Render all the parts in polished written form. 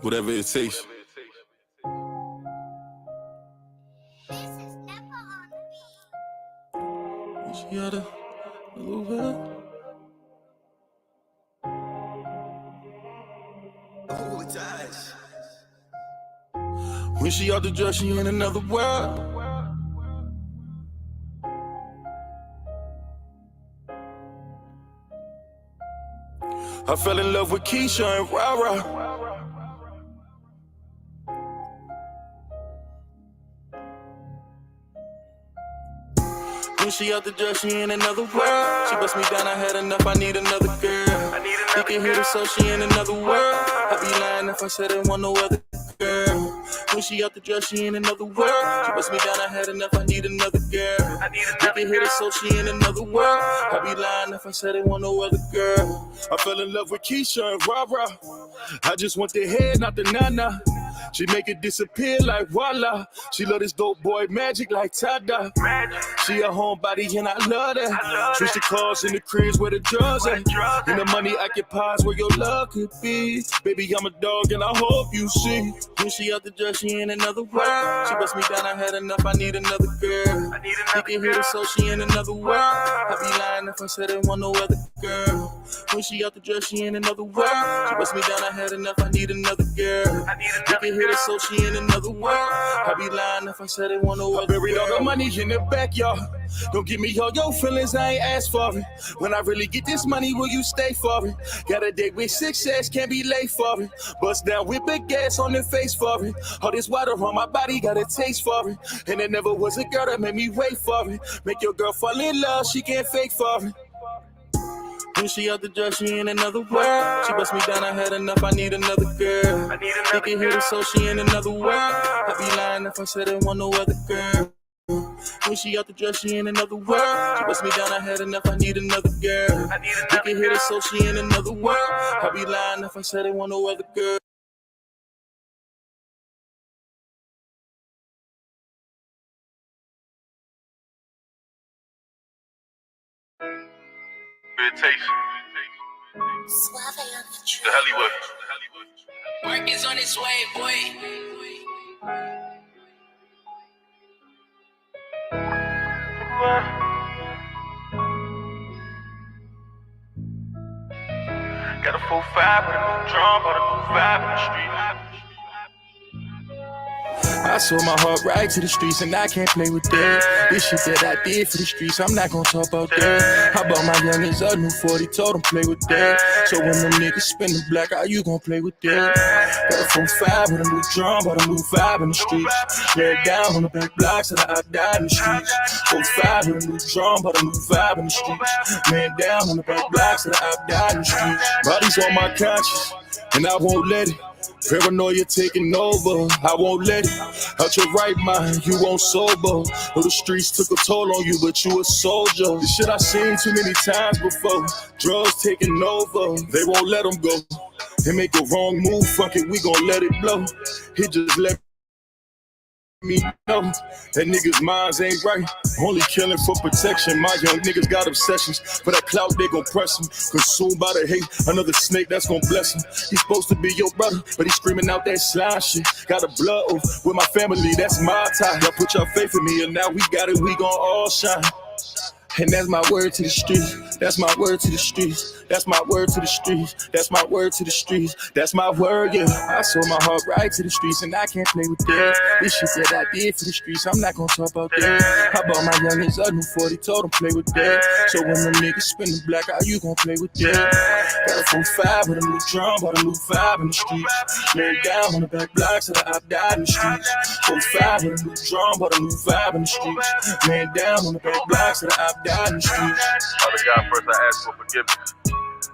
Whatever it takes. She got a little bit. When she out the dress, she in another world. I fell in love with Keisha and Rara. When she out the dress, she in another world. She bust me down, I had enough, I need another girl. You can hear the soul, she in another world. I'd be lying if I said I want no other girl. When she out the dress, she in another world. She bust me down, I had enough, I need another girl. You can hear the soul, she in another world. I'd be lying if I said I want no other girl. I fell in love with Keisha and Rara. I just want the head, not the nana. She make it disappear like voila. She love this dope boy magic like Tada. She a homebody and I love that. Switch the cars in the cribs where the drugs at. And the money occupies where your love could be. Baby, I'm a dog and I hope you see. When she out the dress, she in another world. She bust me down, I had enough, I need another girl. You can hear the soul, she in another world. I'd be lying if I said I want no other girl. When she out the dress, she in another world. She bust me down, I had enough, I need another girl. You can hear the soul, she in another world. I'd be lying if I said I want no other girl. I buried all the money in the backyard. Don't give me all your feelings, I ain't asked for it. When I really get this money, will you stay for it? Got a date with success, can't be late for it. Bust down with big gas on the face for it. All this water on my body, got a taste for it. And there never was a girl that made me wait for it. Make your girl fall in love, she can't fake for it. When she out the dress, she in another world. She bust me down, I had enough, I need another girl. You can hear the soul, she in another world. I'd be lying if I said I want no other girl. When she out the dress, she in another world. She bust me down, I had enough, I need another girl. You can hear the soul, she in another world. I'd be lying if I said I want no other girl. Suave on the track. The Hollywood. Work is on its way, boy. Got a 4-5 with a new drum, but a new vibe in the street. I sold my heart right to the streets and I can't play with that. This shit that I did for the streets, I'm not gonna talk about that. I bought my youngins a new 40, told them play with that. So when them niggas spin the black, how you gon' play with that? Got a 4-5 with a new drum, but a new vibe in the streets. Lay it down on the back blocks that I died in the streets. 4-5 with a new drum, but a new vibe in the streets. Lay it down on the back blocks that I died in the streets. Body's on my conscience, and I won't let it. Paranoia taking over, I won't let it. Out your right mind, you won't sober. Know the streets took a toll on you, but you a soldier. This shit I seen too many times before. Drugs taking over, they won't let them go. They make a wrong move, fuck it, we gon' let it blow. He just let me know that niggas' minds ain't right. Only killing for protection. My young niggas got obsessions. For that clout, they gon' press him. Consumed by the hate, another snake that's gon' bless him. He's supposed to be your brother, but he's screaming out that slime shit. Got a blood oath with my family, that's my tie. Y'all put your faith in me, and now we got it, we gon' all shine. And that's my word to the streets. That's my word to the streets. That's my word to the streets. That's my word to the streets. That's my word, yeah. I sold my heart right to the streets and I can't play with that. This shit that I did for the streets, I'm not gonna talk about that. I bought my youngins a new 40, told them play with that. So when them niggas spin the black, how you gon' play with that? Got a 4-5 with a new drum, bought a new vibe in the streets. Lay it down on the back blocks that I died in the streets. 4-5 with a new drum, bought a new vibe in the streets. Lay it down on the back blocks that I died in the streets. Father God, first I ask for forgiveness.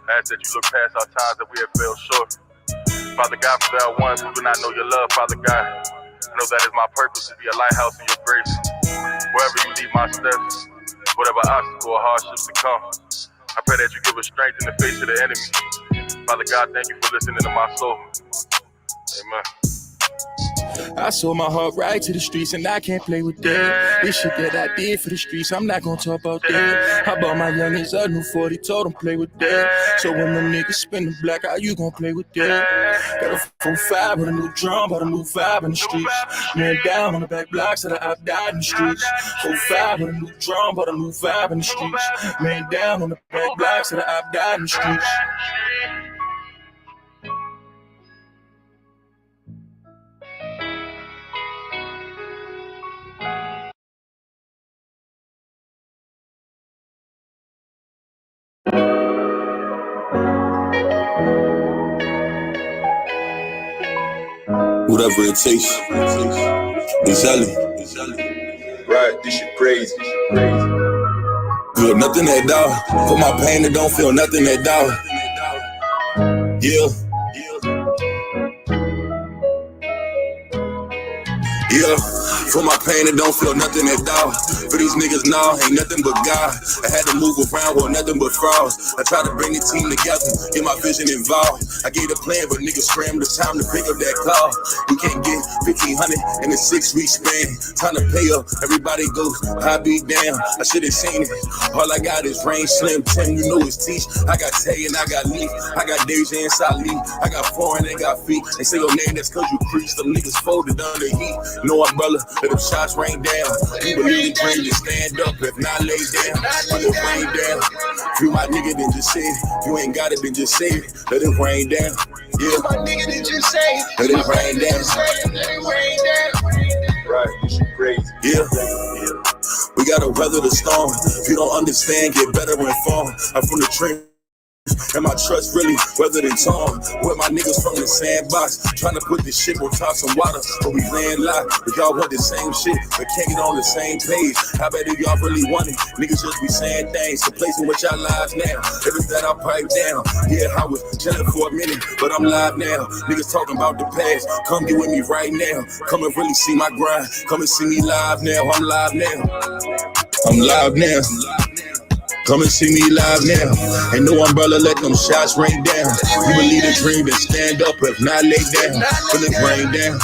I ask that you look past our times that we have fell short. Father God, for there are ones who do not know your love, Father God. I know that is my purpose to be a lighthouse in your grace. Wherever you lead my steps, whatever obstacle or hardships to come, I pray that you give us strength in the face of the enemy. Father God, thank you for listening to my soul. Amen. I sold my heart right to the streets and I can't play with that. This shit that I did for the streets, I'm not gonna talk about that. I bought my youngins a new 40, told them play with that. So when them niggas spin the black, how you gon' play with that? Got a 4-5 with a new drum, bought a new vibe in the streets. Man down on the back blocks that I've died in the streets. 4-5 with a new drum, bought a new vibe in the streets. Man down on the back blocks that I've died in the streets. Whatever it takes. Exactly. Right, this shit crazy. Feel nothing at all. For my pain, it don't feel nothing at all. Yeah. Yeah, for my pain, it don't feel nothing at all. For these niggas, nah, ain't nothing but God. I had to move around with nothing but frauds. I tried to bring the team together, get my vision involved. I gave a plan, but niggas scrambled. It's time to pick up that call. We can't get 1,500 in a 6-week span. Time to pay up, everybody goes, I be damn. I should've seen it. All I got is Rain, Slim, Tim, you know it's Teach. I got Tay and I got Lee. I got Deja and Salih. I got Foreign, they got Feet. They say your name, that's cause you preach. Them niggas folded under heat. No umbrella, let them shots rain down. You believe the dream, just stand up, if not lay down. Let it rain down. If you my nigga, then just say it. If you ain't got it, then just say it. Let it rain down. Yeah, my nigga, then just say it. Let it rain down. Let it rain down. Right, this shit crazy. Yeah. We gotta weather the storm. If you don't understand, get better informed. I'm from the dream. And my trust really weathered and torn. With my niggas from the sandbox, trying to put this shit on top some water, but we laying live. But y'all want the same shit, but can't get on the same page. How bad do y'all really want it? Niggas just be saying things, complacent with y'all lives now. If it's that I pipe down, yeah, I was chilling for a minute, but I'm live now. Niggas talking about the past, come get with me right now. Come and really see my grind, come and see me live now. I'm live now. I'm live now. Come and see me live now. Ain't no umbrella, let them shots rain down. You believe the dream, then stand up, if not lay down. Let it rain down.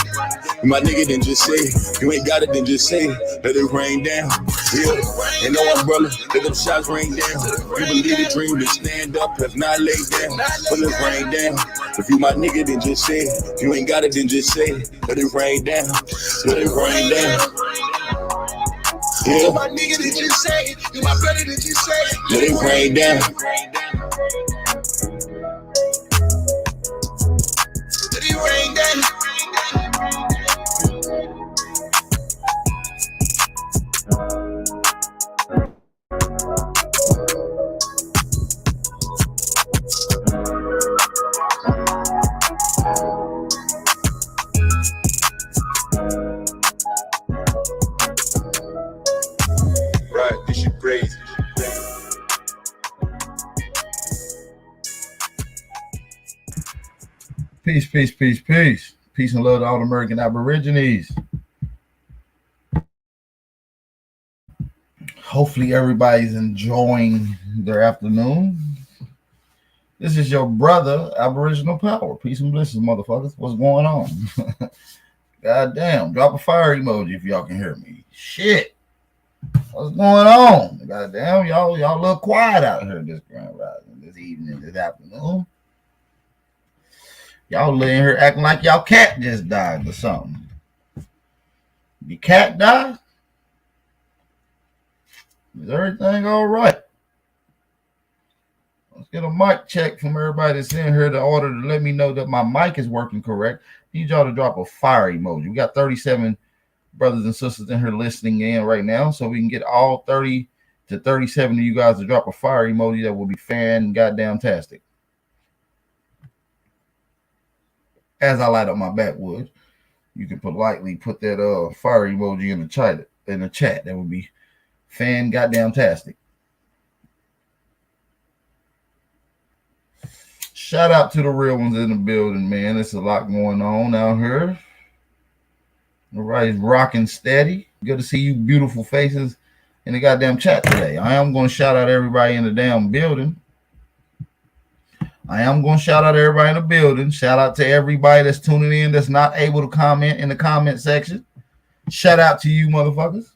My nigga, then just say it. You ain't got it, then just say it. Let it rain down. Yeah. Ain't no umbrella, let them shots rain down. You believe the dream, then stand up, if not lay down. Let it rain down. If you my nigga, then just say it. If you ain't got it, then just say it. Let it rain down. Let it rain down. Yeah. You my nigga, did you say it? You my brother, did you say it? Let it rain down. Let it rain down. This shit crazy. Peace, peace, peace, peace. Peace and love to all American Aborigines. Hopefully everybody's enjoying their afternoon. This is your brother, Aboriginal Power. Peace and blessings, motherfuckers. What's going on? God damn. Drop a fire emoji if y'all can hear me. Shit. What's going on? God damn, y'all look quiet out here this grand rising, this evening, this afternoon. Y'all laying here acting like y'all cat just died or something. Your cat died? Is everything all right? Let's get a mic check from everybody that's in here to order to let me know that my mic is working correct. Need y'all to drop a fire emoji. We got 37 brothers and sisters in here listening in right now, so we can get all 30 to 37 of you guys to drop a fire emoji. That will be fan goddamn tastic. As I light up my backwood, you can politely put that fire emoji in the chat. That would be fan goddamn tastic. Shout out to the real ones in the building, man. There's a lot going on out here. Everybody's rocking steady. Good to see you beautiful faces in the goddamn chat today. I am going to shout out everybody in the damn building. I am going to shout out everybody in the building. Shout out to everybody that's tuning in that's not able to comment in the comment section. Shout out to you, motherfuckers.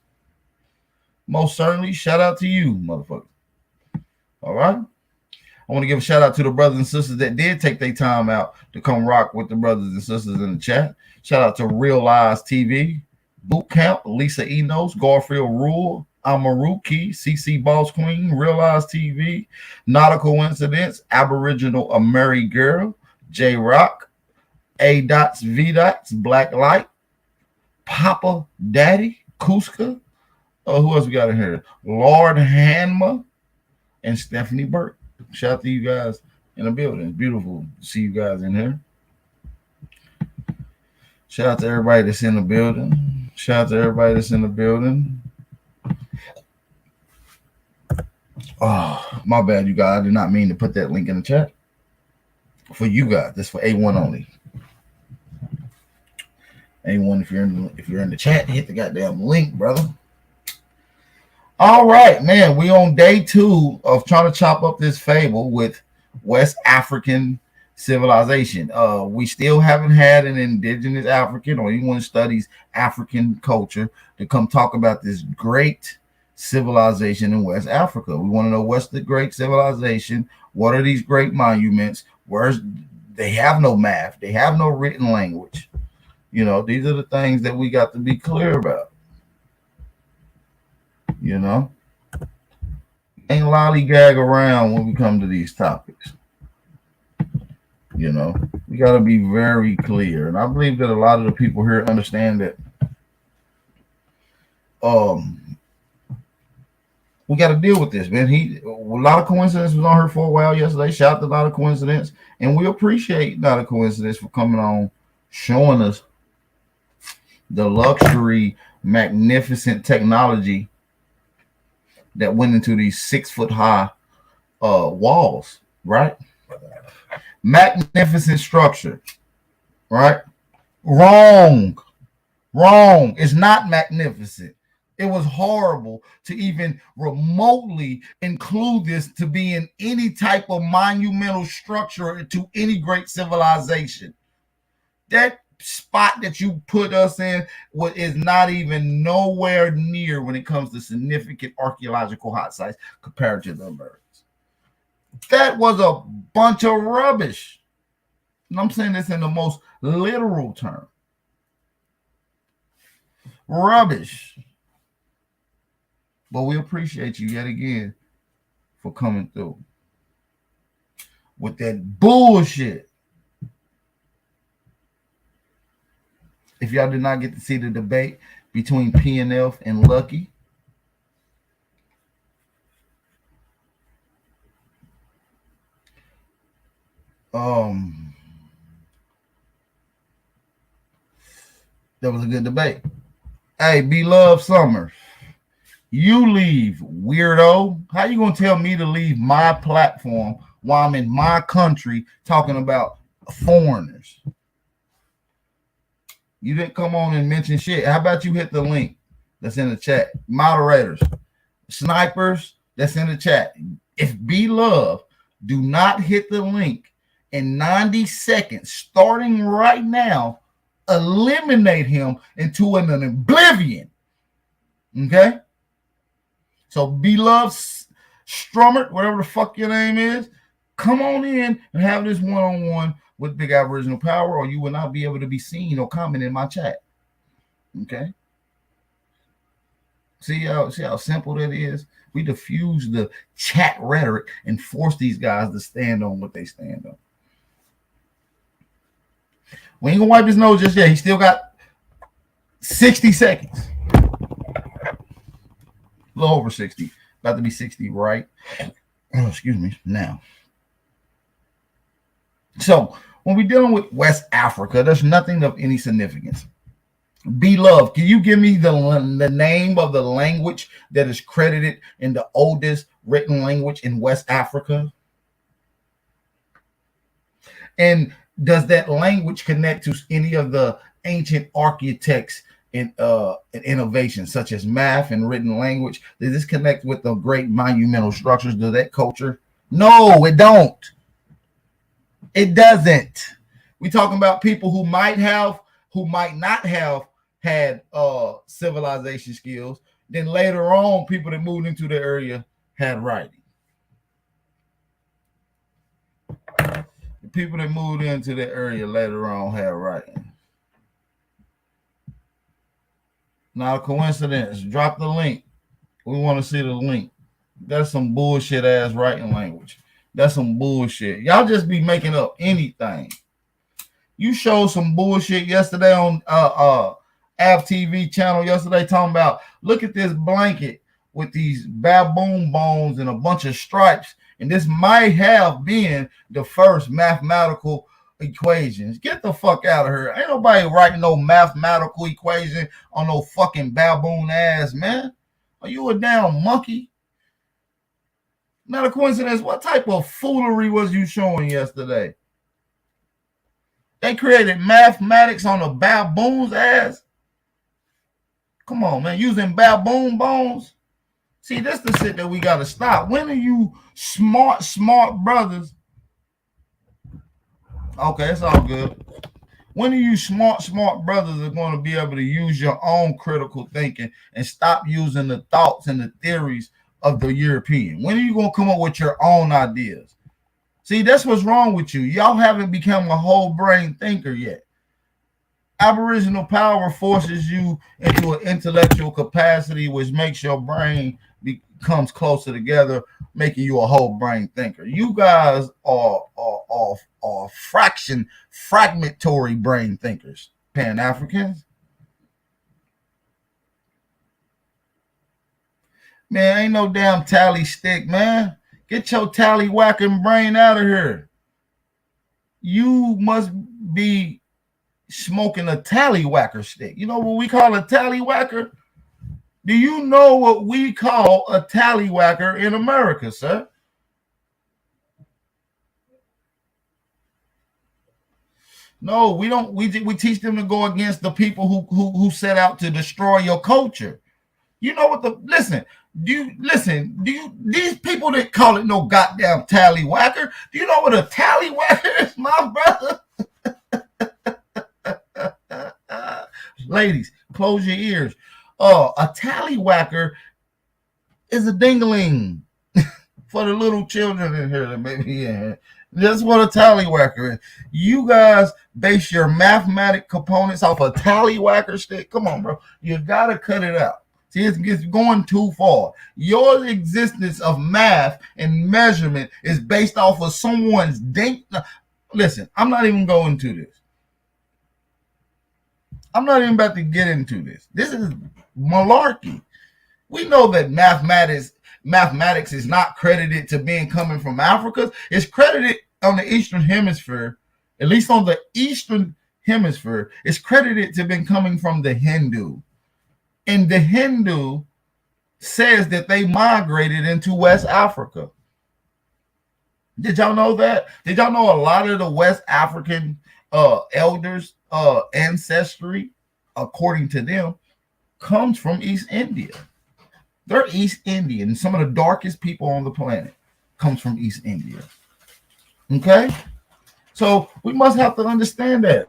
Most certainly, shout out to you, motherfuckers. All right? I want to give a shout out to the brothers and sisters that did take their time out to come rock with the brothers and sisters in the chat. Shout out to Real Lies TV, Boot Camp, Lisa Enos, Garfield Rule, Amaruki, CC Boss Queen, Real Lies TV, Not a Coincidence, Aboriginal Ameri Girl, J Rock, A Dots V Dots, Black Light, Papa Daddy, Kuska. Oh, who else we got in here? Lord Hanma and Stephanie Burke. Shout out to you guys in the building. It's beautiful to see you guys in here. Shout out to everybody that's in the building. Shout out to everybody that's in the building. Oh, my bad, you guys. I did not mean to put that link in the chat. For you guys. That's for A1 only. A1, if you're in the chat, hit the goddamn link, brother. All right, man. We on day 2 of trying to chop up this fable with West African civilization. We still haven't had an indigenous African or anyone who studies African culture to come talk about this great civilization in West Africa. We want to know what's the great civilization. What are these great monuments? They have no math. They have no written language. You know, these are the things that we got to be clear about. You know, ain't lollygag around when we come to these topics. You know, we got to be very clear. And I believe that a lot of the people here understand that we got to deal with this, man. A lot of coincidence was on her for a while yesterday. Shout out to a lot of coincidence. And we appreciate not a coincidence for coming on, showing us the luxury, magnificent technology that went into these 6-foot-high walls, right? Magnificent structure, right? Wrong. It's not magnificent. It was horrible to even remotely include this to be in any type of monumental structure to any great civilization. That spot that you put us in is not even nowhere near when it comes to significant archaeological hot sites compared to the Americans. That was a bunch of rubbish. And I'm saying this in the most literal term. Rubbish. But we appreciate you yet again for coming through with that bullshit. If y'all did not get to see the debate between PNF and Lucky, that was a good debate. Hey, Beloved Summer, you leave, weirdo. How you gonna tell me to leave my platform while I'm in my country talking about foreigners? You didn't come on and mention shit. How about you hit the link that's in the chat? Moderators, snipers, that's in the chat. If Beloved do not hit the link in 90 seconds, starting right now, eliminate him into an oblivion. Okay? So Beloved Strummert, whatever the fuck your name is, come on in and have this one-on-one with Big Aboriginal Power, or you will not be able to be seen or comment in my chat. Okay? See how simple that is? We diffuse the chat rhetoric and force these guys to stand on what they stand on. We ain't gonna wipe his nose just yet. He still got 60 seconds. A little over 60. About to be 60, right? Oh, excuse me. Now. So, when we're dealing with West Africa, there's nothing of any significance. Beloved, can you give me the name of the language that is credited in the oldest written language in West Africa? And does that language connect to any of the ancient architects and innovations such as math and written language? Does this connect with the great monumental structures? Does that culture? No, it don't. It doesn't. We talking about people who might not have had civilization skills. Then later on, people that moved into the area had writing. The people that moved into the area later on had writing. Not a coincidence. Drop the link. We want to see the link. That's some bullshit ass writing language. That's some bullshit. Y'all just be making up anything. You showed some bullshit yesterday on Av TV channel yesterday talking about, look at this blanket with these baboon bones and a bunch of stripes, and this might have been the first mathematical equations. Get the fuck out of here. Ain't nobody writing no mathematical equation on no fucking baboon ass, man. Are you a damn monkey? Not a coincidence. What type of foolery was you showing yesterday? They created mathematics on a baboon's ass. Come on, man. Using baboon bones. See, this is the shit that we got to stop. When are you smart brothers? Okay, it's all good. When are you smart brothers are going to be able to use your own critical thinking and stop using the thoughts and the theories of the European? When are you going to come up with your own ideas? See, that's what's wrong with you. Y'all haven't become a whole brain thinker yet. Aboriginal power forces you into an intellectual capacity, which makes your brain becomes closer together, making you a whole brain thinker. You guys are fragmentary brain thinkers. Pan-Africans. Man, ain't no damn tally stick, man. Get your tally-whacking brain out of here. You must be smoking a tally-whacker stick. You know what we call a tally-whacker? Do you know what we call a tally-whacker in America, sir? No, we don't. We teach them to go against the people who set out to destroy your culture. You know what these people that call it no goddamn tallywhacker, do you know what a tallywhacker is, my brother? Ladies, close your ears. A tallywhacker is a dingling for the little children in here that maybe in. That's what a tallywhacker is. You guys base your mathematic components off a tallywhacker stick. Come on, bro. You gotta cut it out. See, it's going too far. Your existence of math and measurement is based off of someone's dink. Listen, I'm not even going to this. I'm not even about to get into this. This is malarkey. We know that mathematics is not credited to being coming from Africa. It's credited on the Eastern Hemisphere, at least on the Eastern Hemisphere. It's credited to being coming from the Hindu. And the Hindu says that they migrated into West Africa. Did y'all know that? Did y'all know a lot of the West African elders' ancestry, according to them, comes from East India? They're East Indian. Some of the darkest people on the planet comes from East India. Okay? So we must have to understand that.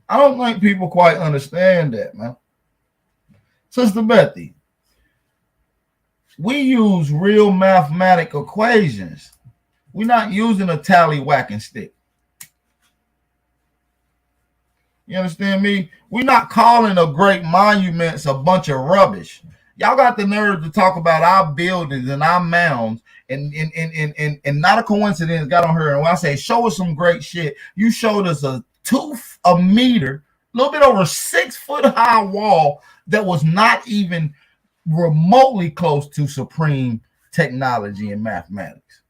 I don't think people quite understand that, man. Sister Bethy, we use real mathematical equations. We're not using a tally-whacking stick. You understand me? We're not calling a great monuments a bunch of rubbish. Y'all got the nerve to talk about our buildings and our mounds, and not a coincidence got on her. And when I say show us some great shit, you showed us a meter, a little bit over 6 foot high wall that was not even remotely close to supreme technology in mathematics.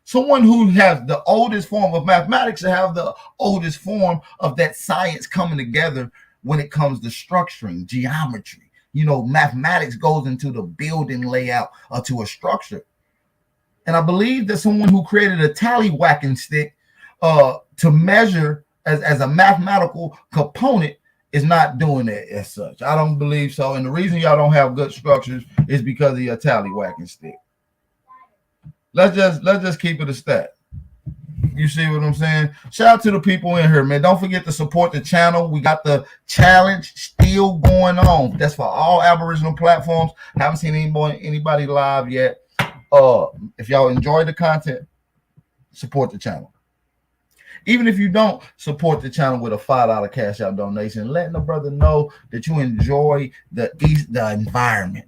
Someone who has the oldest form of mathematics should have the oldest form of that science coming together when it comes to structuring, geometry. You know, mathematics goes into the building layout or to a structure. And I believe that someone who created a tally-whacking stick to measure as a mathematical component is not doing it as such. I don't believe so. And the reason y'all don't have good structures is because of your tallywhacking stick. Let's just keep it a stat. You see what I'm saying? Shout out to the people in here, man. Don't forget to support the channel. We got the challenge still going on. That's for all Aboriginal platforms. Haven't seen anybody live yet. If y'all enjoy the content, support the channel. Even if you don't, support the channel with a $5 cash out donation, letting the brother know that you enjoy the environment.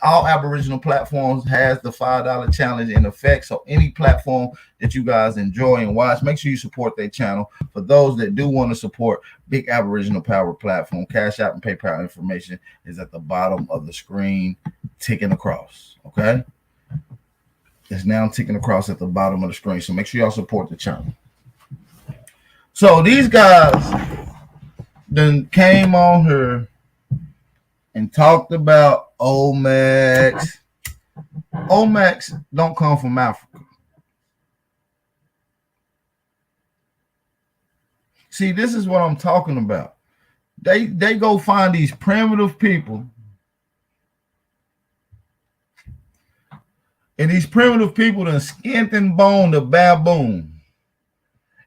All Aboriginal platforms has the $5 challenge in effect. So any platform that you guys enjoy and watch, make sure you support their channel. For those that do want to support Big Aboriginal Power platform, Cash App and PayPal information is at the bottom of the screen, ticking across. Okay, it's now ticking across at the bottom of the screen. So make sure y'all support the channel. So these guys then came on here and talked about Omax. Omax don't come from Africa. See, this is what I'm talking about. They go find these primitive people, and these primitive people done skinned and boned a baboon.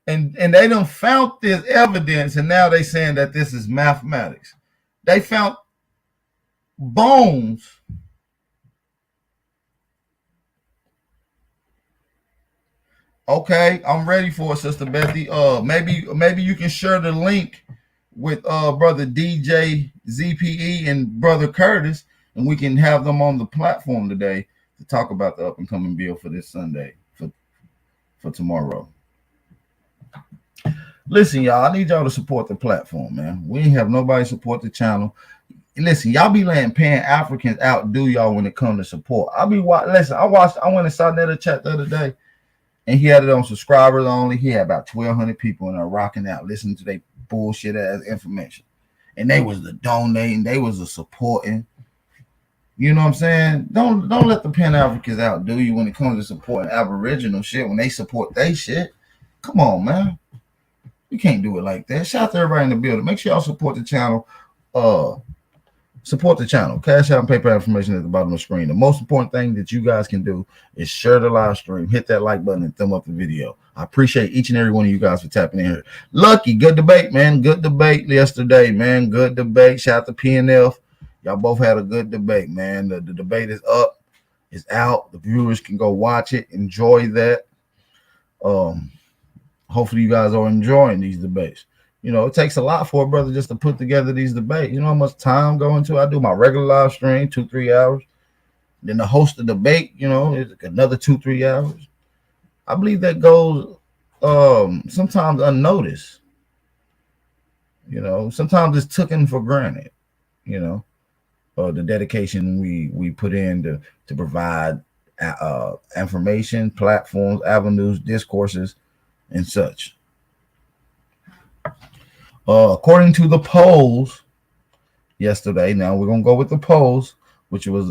And they done found this evidence, and now they saying that this is mathematics. They found bones Okay, I'm ready for it, Sister Bethy. Maybe you can share the link with brother DJ ZPE and brother Curtis, and we can have them on the platform today to talk about the up and coming bill for this Sunday for tomorrow. Listen, y'all, I need y'all to support the platform, man. We ain't have nobody support the channel. Listen, y'all be letting Pan Africans outdo y'all when it comes to support. I went and saw another chat the other day, and he had it on subscribers only. He had about 1,200 people in there rocking out, listening to their bullshit ass information. And they was the donating, they was the supporting. You know what I'm saying? Don't let the Pan Africans outdo you when it comes to supporting Aboriginal shit. When they support they shit, come on, man. You can't do it like that. Shout out to everybody in the building. Make sure y'all support the channel. Support the channel. Cash Out and PayPal information at the bottom of the screen. The most important thing that you guys can do is share the live stream, hit that like button, and thumb up the video. I appreciate each and every one of you guys for tapping in here. Lucky, good debate, man. Good debate yesterday, man. Good debate. Shout out to PNF. Y'all both had a good debate, man. The debate is up. It's out. The viewers can go watch it. Enjoy that. Hopefully you guys are enjoying these debates. You know, it takes a lot for a brother just to put together these debates. You know how much time going to? I do my regular live stream, 2-3 hours. Then to host the debate, you know, it's another 2-3 hours. I believe that goes sometimes unnoticed. You know, sometimes it's taken for granted, you know, the dedication we put in to provide information, platforms, avenues, discourses, and such. According to the polls yesterday, now we're going to go with the polls, which was,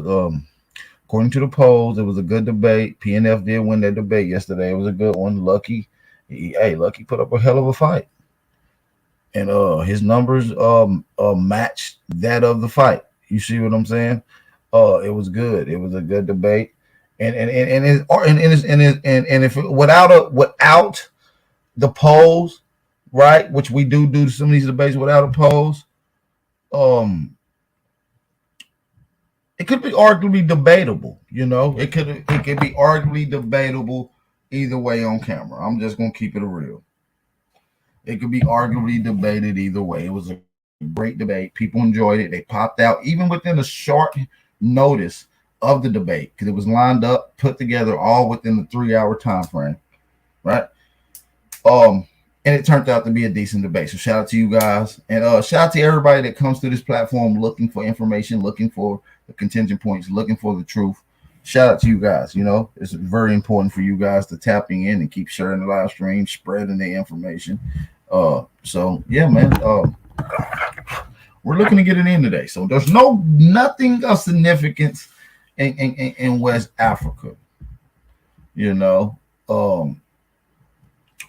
according to the polls, it was a good debate. PNF did win that debate yesterday. It was a good one. Lucky put up a hell of a fight. And his numbers matched that of the fight. You see what I'm saying? It was good. It was a good debate. And if without the polls, right, which we do some of these debates without a polls, it could be arguably debatable. You know, it could be arguably debatable either way on camera. I'm just gonna keep it real. It could be arguably debated either way. It was a great debate. People enjoyed it. They popped out even within a short notice of the debate because it was lined up, put together all within the 3-hour time frame, right? And it turned out to be a decent debate. So shout out to you guys. And shout out to everybody that comes to this platform looking for information, looking for the contingent points, looking for the truth. Shout out to you guys. You know, it's very important for you guys to tapping in and keep sharing the live stream, spreading the information. So yeah, man. We're looking to get it in today. So there's nothing of significance in West Africa. You know,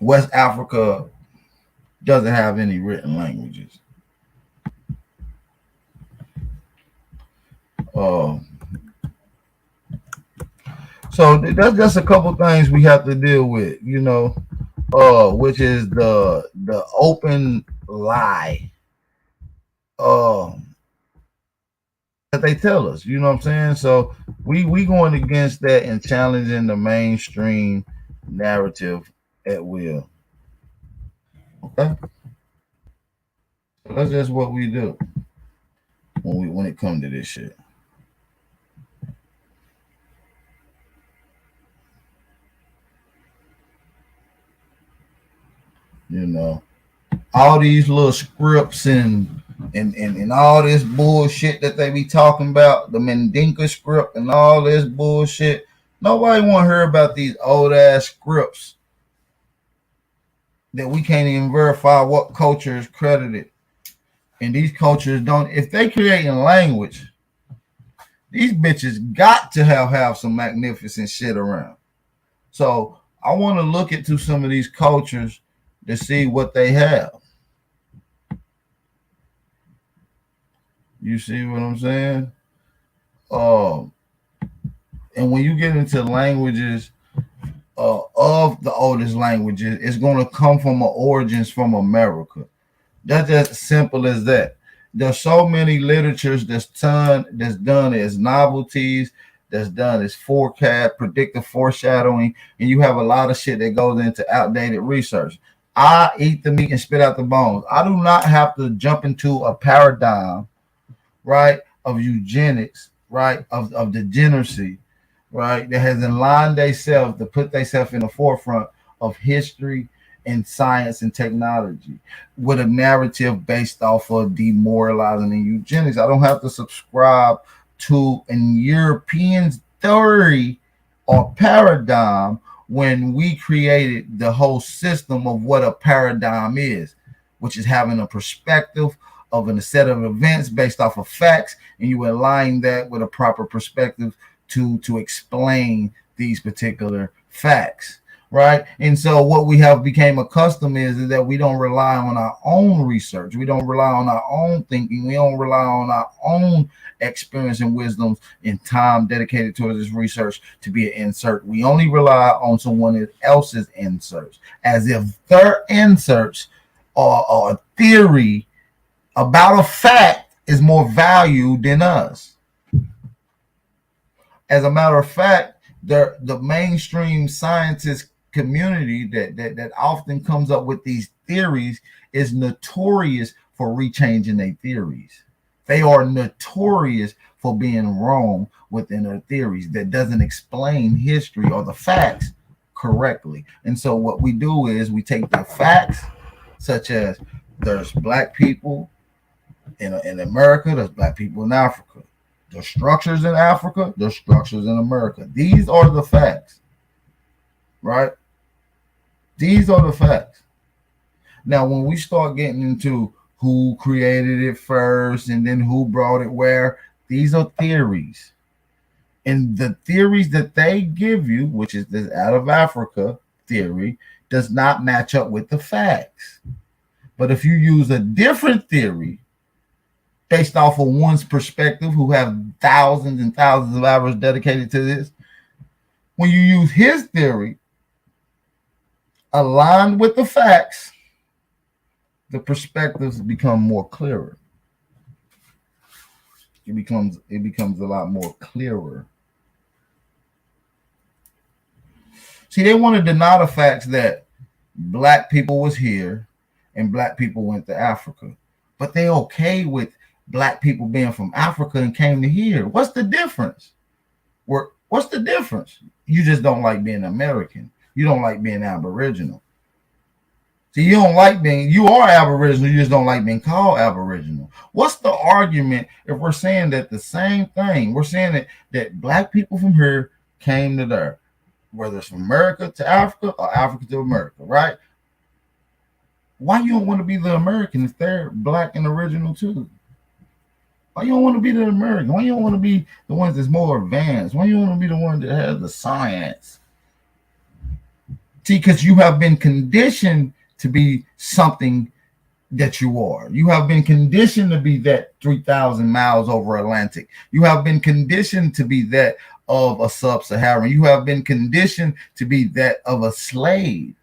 West Africa doesn't have any written languages. Uh, so that's just a couple things we have to deal with, which is the open lie that they tell us. You know what I'm saying? So we going against that and challenging the mainstream narrative at will. Okay, so that's just what we do when it comes to this shit. You know, all these little scripts and all this bullshit that they be talking about, the Mendinka script and all this bullshit. Nobody want to hear about these old ass scripts that we can't even verify what culture is credited. And these cultures don't, if they creating language, these bitches got to have some magnificent shit around. So I want to look into some of these cultures to see what they have. You see what I'm saying? And when you get into languages of the oldest languages, it's going to come from origins from America. That's as simple as that. There's so many literatures that's done as novelties, that's done as forecast, predictive foreshadowing, and you have a lot of shit that goes into outdated research. I eat the meat and spit out the bones. I do not have to jump into a paradigm, right, of eugenics, right, of degeneracy, right, that has aligned themselves to put themselves in the forefront of history and science and technology with a narrative based off of demoralizing and eugenics. I don't have to subscribe to an European theory or paradigm when we created the whole system of what a paradigm is, which is having a perspective of a set of events based off of facts, and you align that with a proper perspective to explain these particular facts, right? And so what we have became accustomed is that we don't rely on our own research, we don't rely on our own thinking, we don't rely on our own experience and wisdoms and time dedicated towards this research to be an insert. We only rely on someone else's inserts, as if their inserts or a theory about a fact is more value than us. As a matter of fact, the mainstream scientist community that often comes up with these theories is notorious for rechanging their theories. They are notorious for being wrong within their theories that doesn't explain history or the facts correctly. And so what we do is we take the facts, such as there's black people in America, there's black people in Africa. There's structures in Africa, there's structures in America. These are the facts, right? These are the facts. Now, when we start getting into who created it first and then who brought it where, these are theories. And the theories that they give you, which is this out of Africa theory, does not match up with the facts. But if you use a different theory based off of one's perspective, who have thousands and thousands of hours dedicated to this, when you use his theory aligned with the facts, the perspectives become more clearer. It becomes a lot more clearer. See, they want to deny the facts that black people was here and black people went to Africa, but they okay with black people being from Africa and came to here. What's the difference? What's the difference? You just don't like being American. You don't like being Aboriginal. See, you are Aboriginal, you just don't like being called Aboriginal. What's the argument if we're saying that the same thing? We're saying that black people from here came to there, whether it's from America to Africa or Africa to America, right? Why you don't want to be the American if they're black and original too? Why you don't want to be the American? Why you don't want to be the ones that's more advanced? Why you don't want to be the one that has the science? See, because you have been conditioned to be something that you are. You have been conditioned to be that 3,000 miles over Atlantic. You have been conditioned to be that of a sub-Saharan. You have been conditioned to be that of a slave.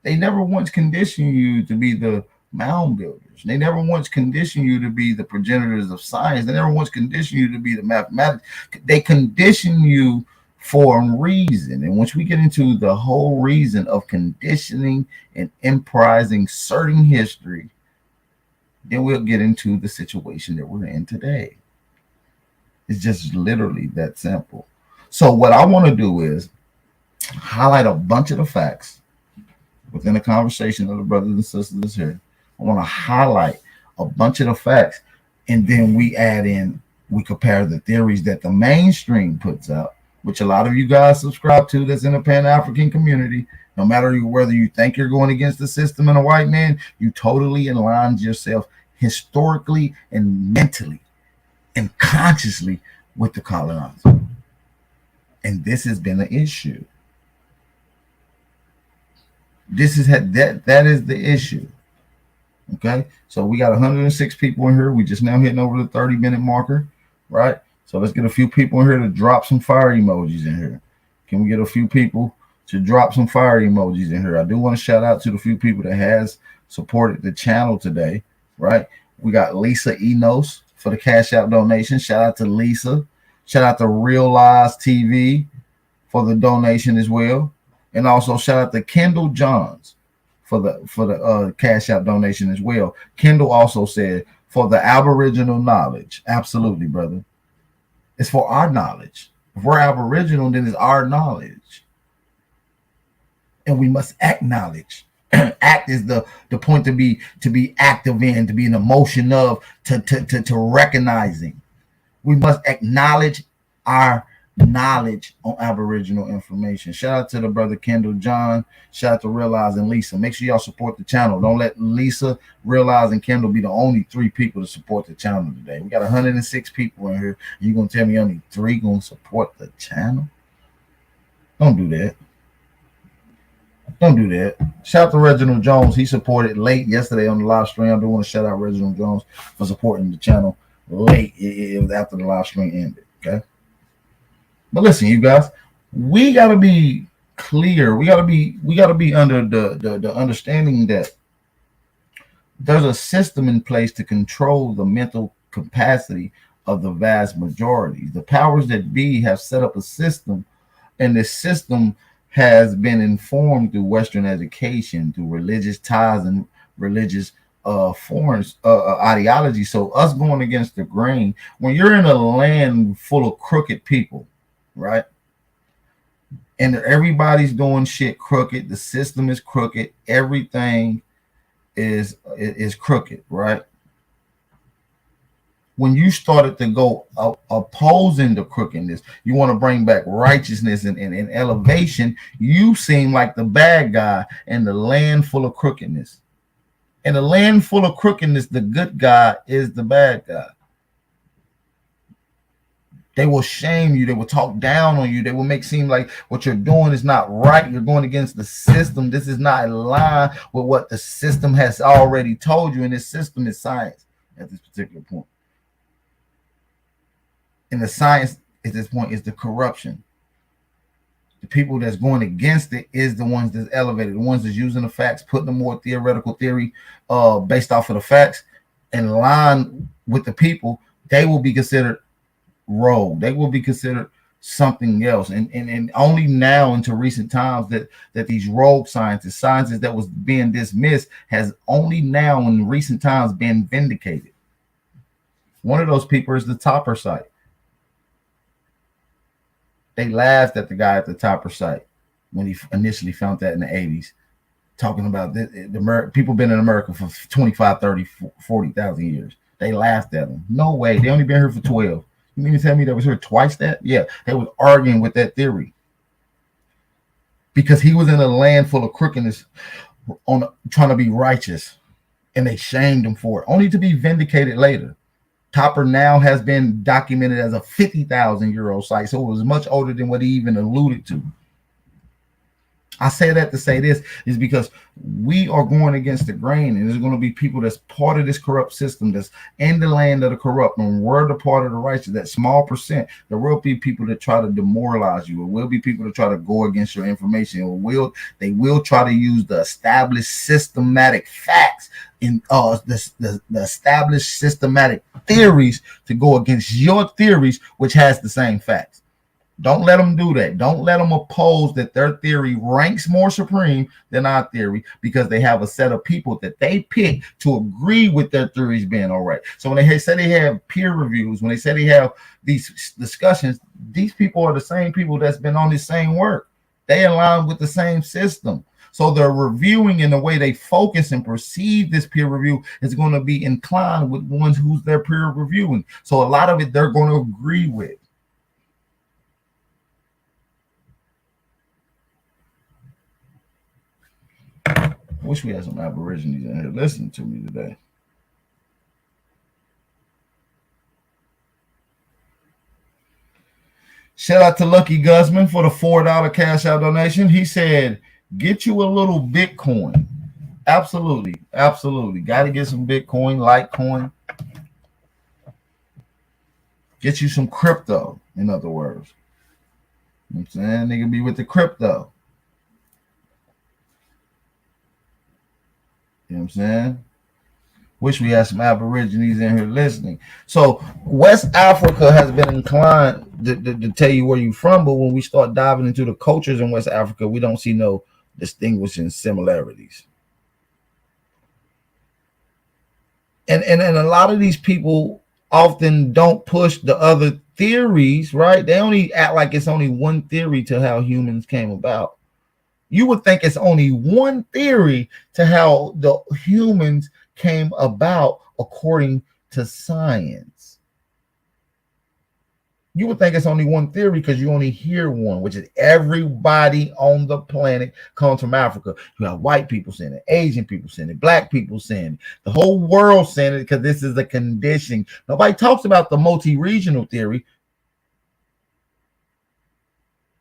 They never once conditioned you to be the mound builders. They never once conditioned you to be the progenitors of science. They never once conditioned you to be the mathematics. They condition you for a reason. And once we get into the whole reason of conditioning and improvising certain history, then we'll get into the situation that we're in today. It's just literally that simple. So what I want to do is highlight a bunch of the facts within the conversation of the brothers and sisters here. I want to highlight a bunch of the facts, and then we add in, we compare the theories that the mainstream puts out, which a lot of you guys subscribe to, that's in the Pan-African community. No matter whether you think you're going against the system and a white man, you totally align yourself historically and mentally and consciously with the colonizer. And this has been an issue. This is that is the issue. Okay, so we got 106 people in here. We just now hitting over the 30-minute marker, right? So let's get a few people in here to drop some fire emojis in here. Can we get a few people to drop some fire emojis in here? I do want to shout out to the few people that has supported the channel today, right? We got Lisa Enos for the Cash App donation. Shout out to Lisa. Shout out to Real Lies TV for the donation as well. And also shout out to Kendall Johns for the Cash App donation as well. Kendall also said for the Aboriginal knowledge. Absolutely, brother. It's for our knowledge. If we're Aboriginal, then it's our knowledge. And we must acknowledge. Act is the point to be active in, to be an emotion of, to recognizing. We must acknowledge our knowledge on Aboriginal information. Shout out to the brother Kendall John. Shout out to Realize and Lisa. Make sure y'all support the channel. Don't let Lisa, Realize, and Kendall be the only 3 people to support the channel today. We got 106 people in here. You gonna tell me only 3 gonna support the channel? Don't do that. Don't do that. Shout out to Reginald Jones. He supported late yesterday on the live stream. I do want to shout out Reginald Jones for supporting the channel late. It was after the live stream ended. Okay. But listen, you guys, we gotta be clear. We gotta be under the understanding that there's a system in place to control the mental capacity of the vast majority. The powers that be have set up a system, and this system has been informed through Western education, through religious ties and religious foreign ideology. So us going against the grain, when you're in a land full of crooked people, right? And everybody's doing shit crooked. The system is crooked. Everything is crooked, right? When you started to go opposing the crookedness, you want to bring back righteousness and elevation, you seem like the bad guy in the land full of crookedness. In the land full of crookedness, the good guy is the bad guy. They will shame you. They will talk down on you. They will make seem like what you're doing is not right. You're going against the system. This is not in line with what the system has already told you. And this system is science at this particular point. And the science at this point is the corruption. The people that's going against it is the ones that's elevated, the ones that's using the facts, putting the more theoretical theory based off of the facts in line with the people. They will be considered rogue. They will be considered something else. And only now into recent times that these rogue scientists that was being dismissed, has only now in recent times been vindicated. One of those people is the Topper site. They laughed at the guy at the Topper site when he initially found that in the 80s, talking about the people been in America for 25, 30, 40,000 years. They laughed at him. No way. They only been here for 12. You mean to tell me they was here twice that? Yeah, they was arguing with that theory. Because he was in a land full of crookedness trying to be righteous. And they shamed him for it, only to be vindicated later. Topper now has been documented as a 50,000-year-old site, so it was much older than what he even alluded to. I say that to say this is because we are going against the grain, and there's going to be people that's part of this corrupt system that's in the land of the corrupt, and we're the part of the righteous. That small percent, there will be people that try to demoralize you. There will be people that try to go against your information. They will try to use the established systematic facts in the established systematic theories to go against your theories, which has the same facts. Don't let them do that. Don't let them oppose that their theory ranks more supreme than our theory, because they have a set of people that they pick to agree with their theories being all right. So when they say they have peer reviews, when they say they have these discussions, these people are the same people that's been on the same work. They align with the same system. So their reviewing and the way they focus and perceive this peer review is going to be inclined with ones who's their peer reviewing. So a lot of it they're going to agree with. I wish we had some Aborigines in here listening to me today. Shout out to Lucky Guzman for the $4 cash out donation. He said, get you a little Bitcoin. Absolutely. Absolutely. Got to get some Bitcoin, Litecoin. Get you some crypto, in other words. You know what I'm saying? Nigga be with the crypto. You know what I'm saying? Wish we had some Aborigines in here listening. So West Africa has been inclined to tell you where you're from, but when we start diving into the cultures in West Africa, we don't see no distinguishing similarities. And a lot of these people often don't push the other theories, right? They only act like it's only one theory to how humans came about. You would think it's only one theory to how the humans came about according to science. You would think it's only one theory because you only hear one, which is everybody on the planet comes from Africa. You have white people saying it, Asian people saying it, black people saying it, the whole world saying it, because this is a condition. Nobody talks about the multi-regional theory,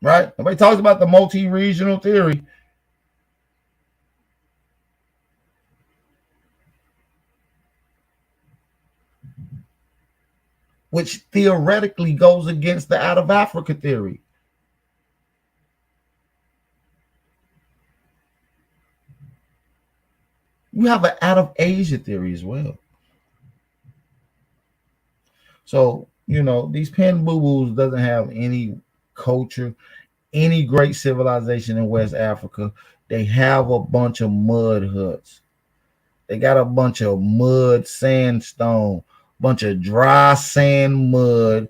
right? Nobody talks about the multi-regional theory. Which theoretically goes against the out of Africa theory. You have an out of Asia theory as well. So, you know, these pen boo-boos doesn't have any culture, any great civilization in West Africa. They have a bunch of mud huts. They got a bunch of mud, sandstone, bunch of dry sand mud.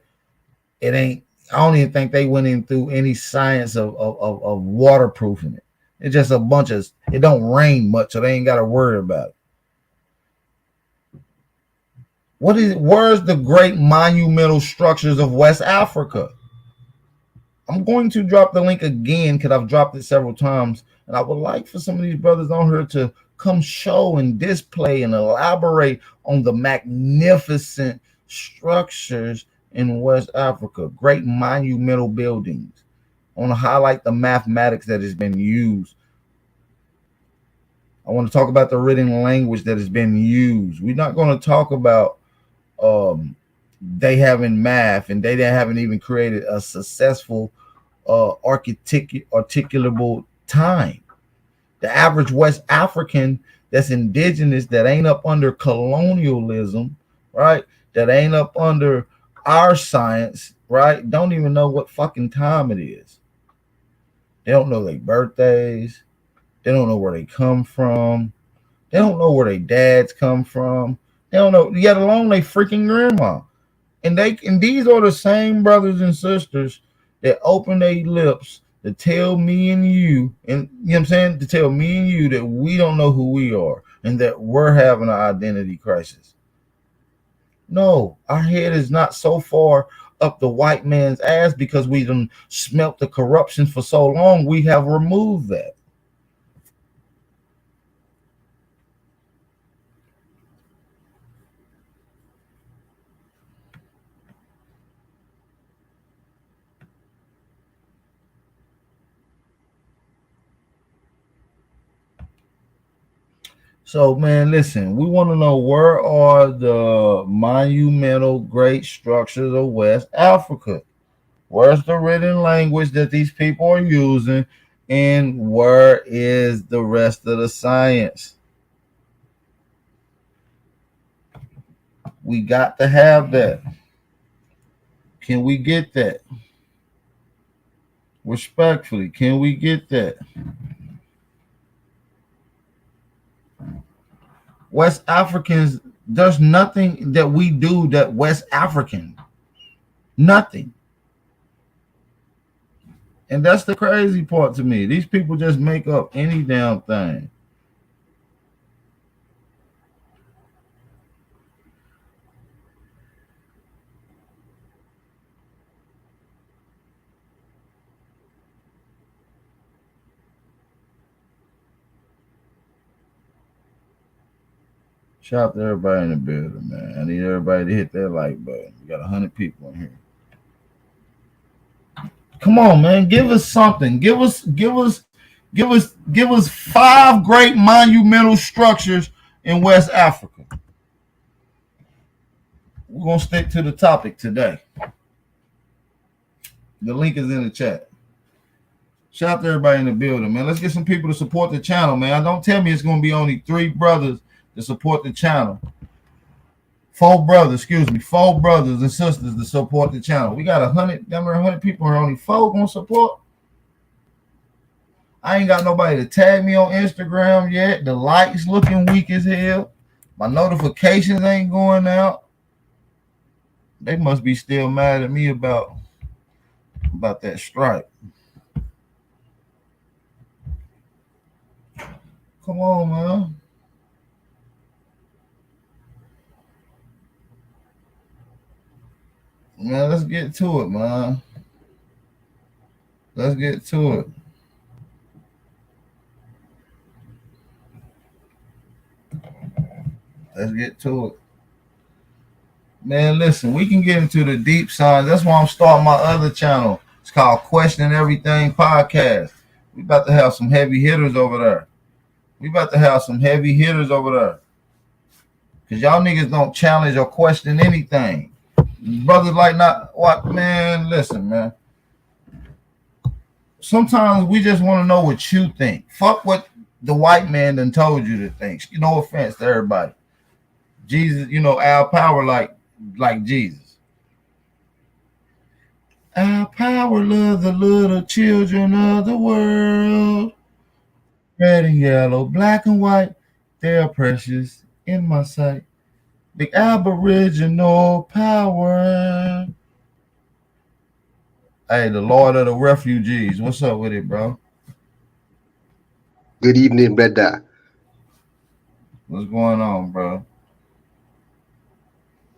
It ain't, I don't even think they went in through any science of waterproofing it. It's just a bunch of, it don't rain much, so they ain't got to worry about it. Where's the great monumental structures of West Africa? I'm going to drop the link again because I've dropped it several times, and I would like for some of these brothers on here to come show and display and elaborate on the magnificent structures in West Africa, great monumental buildings. I want to highlight the mathematics that has been used. I want to talk about the written language that has been used. We're not going to talk about they having math, and they haven't even created a successful articulable time. The average West African that's indigenous, that ain't up under colonialism, right? That ain't up under our science, right? Don't even know what fucking time it is. They don't know their birthdays. They don't know where they come from. They don't know where their dads come from. They don't know, yet alone they freaking grandma. And these are the same brothers and sisters that open their lips to tell me and you, and you know what I'm saying, to tell me and you that we don't know who we are and that we're having an identity crisis. No, our head is not so far up the white man's ass because we done smelt the corruption for so long. We have removed that. So, man, listen, we want to know where are the monumental great structures of West Africa? Where's the written language that these people are using? And where is the rest of the science? We got to have that. Can we get that? Respectfully, can we get that? West Africans, there's nothing that we do that West African. Nothing. And that's the crazy part to me. These people just make up any damn thing. Shout out to everybody in the building, man. I need everybody to hit that like button. We got 100 people in here. Come on, man. Give us something. Give us 5 great monumental structures in West Africa. We're gonna stick to the topic today. The link is in the chat. Shout out to everybody in the building, man. Let's get some people to support the channel, man. Don't tell me it's gonna be only 3 brothers to support the channel. 4 brothers and sisters to support the channel. We got 100 people here, only 4 gonna support. I ain't got nobody to tag me on Instagram yet. The likes looking weak as hell. My notifications ain't going out. They must be still mad at me about that strike. Come on, man. Man, let's get to it, man. Let's get to it. Let's get to it. Man, listen, we can get into the deep science. That's why I'm starting my other channel. It's called Questioning Everything Podcast. We about to have some heavy hitters over there. Because y'all niggas don't challenge or question anything. Brothers like not what, man, listen, man. Sometimes we just want to know what you think. Fuck what the white man done told you to think. No offense to everybody. Jesus, our power like Jesus. Our power love the little children of the world. Red and yellow, black and white, they're precious in my sight. The aboriginal power. Hey, the Lord of the Refugees. What's up with it, bro? Good evening, brother. What's going on, bro?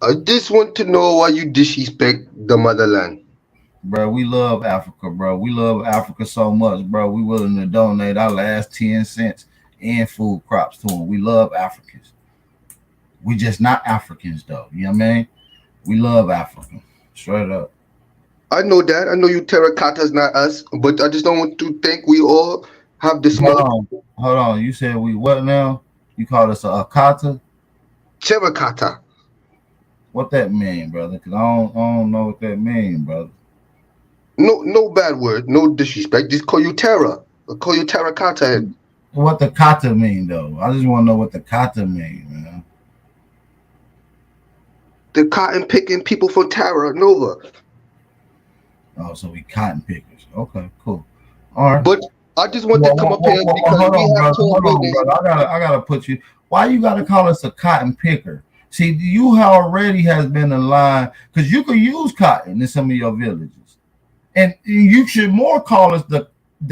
I just want to know why you disrespect the motherland. Bro, we love Africa, bro. We love Africa so much, bro. We willing to donate our last 10 cents and food crops to them. We love Africans. We just not Africans, though. You know what I mean? We love Africa. Straight up. I know that. I know you terracottas, not us. But I just don't want to think we all have the smoke. Hold on. You said we what now? You called us a Akata? Terracotta. What that mean, brother? Because I don't know what that mean, brother. No bad word. No disrespect. Just call you Terra. I'll call you terracotta. What the kata mean, though? I just want to know what the kata mean, man. The cotton picking people from Terra Nova. Oh, so we cotton pickers. Okay, cool. All right. But I just want to come up here because hold on, brother. I gotta put you. Why you gotta call us a cotton picker? See, you already has been in line because you can use cotton in some of your villages, and you should more call us the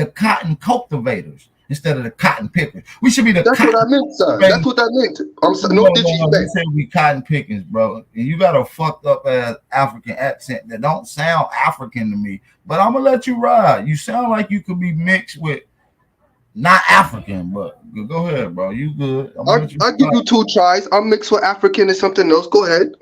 cotton cultivators instead of the cotton pickers. We should be the. That's what I meant, sir. That's what I meant. I'm sorry. No disrespect. You said we cotton pickings, bro, and you got a fucked up ass African accent that don't sound African to me. But I'm gonna let you ride. You sound like you could be mixed with not African, but go ahead, bro. You good? I'll give you 2 tries. I'm mixed with African and something else. Go ahead.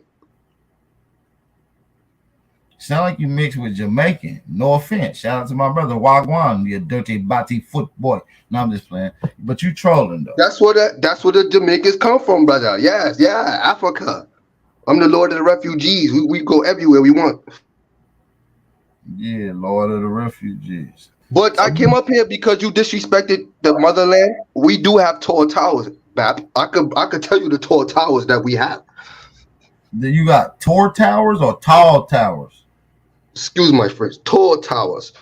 Sound like you mixed with Jamaican. No offense. Shout out to my brother Wagwan, you dirty bati foot boy. No, I'm just playing. But you trolling though. That's where the Jamaicans come from, brother. Yes, yeah, Africa. I'm the Lord of the refugees. We go everywhere we want. Yeah, Lord of the Refugees. But So I came up here because you disrespected the motherland. We do have tall towers, Bap. I could tell you the tall towers that we have. you got tall towers or tall towers? Excuse my French. Tall towers.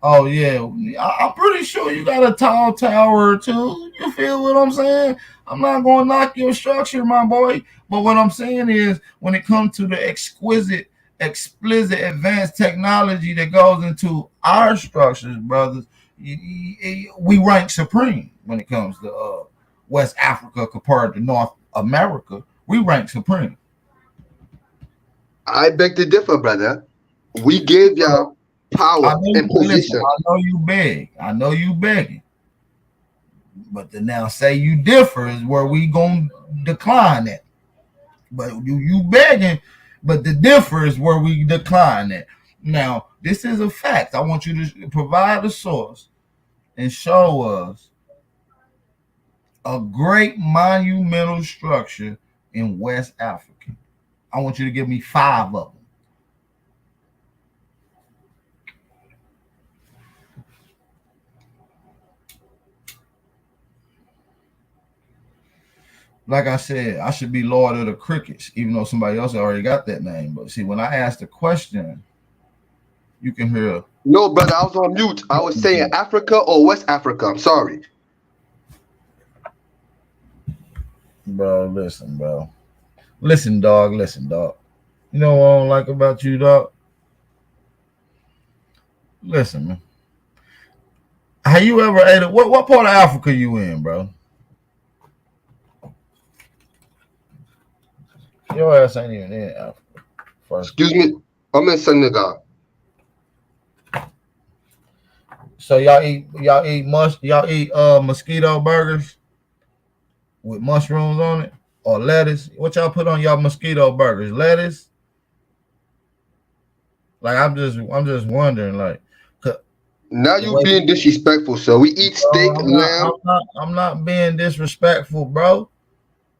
Oh yeah, I'm pretty sure you got a tall tower or two. You feel what I'm saying? I'm not gonna knock your structure, my boy. But what I'm saying is, when it comes to the exquisite, explicit, advanced technology that goes into our structures, brothers, we rank supreme when it comes to West Africa compared to North America. We rank supreme. I beg to differ, brother. We gave y'all I power know and you listen. position. I know you beg. I know you begging. But to now say you differ is where we gonna decline that. But you begging, but the differ is where we decline that. Now this is a fact. I want you to provide a source and show us a great monumental structure in West Africa. I want you to give me 5 of them. Like I said, I should be Lord of the Crickets, even though somebody else already got that name. But see, when I ask the question, you can hear, No, brother, I was on mute. I was saying Africa or West Africa. I'm sorry. bro, listen, bro. Listen, dog, listen, dog. You know what I don't like about you, dog? Listen, man. Have you ever ate it? What part of Africa you in, bro? Your ass ain't even in Africa. First. Excuse me. I'm in Senegal. So y'all eat mosquito burgers with mushrooms on it or lettuce? What y'all put on y'all mosquito burgers? Lettuce? Like I'm just wondering, like Now the you way being disrespectful, sir. We eat steak, I'm not lamb. I'm not I'm not being disrespectful, bro.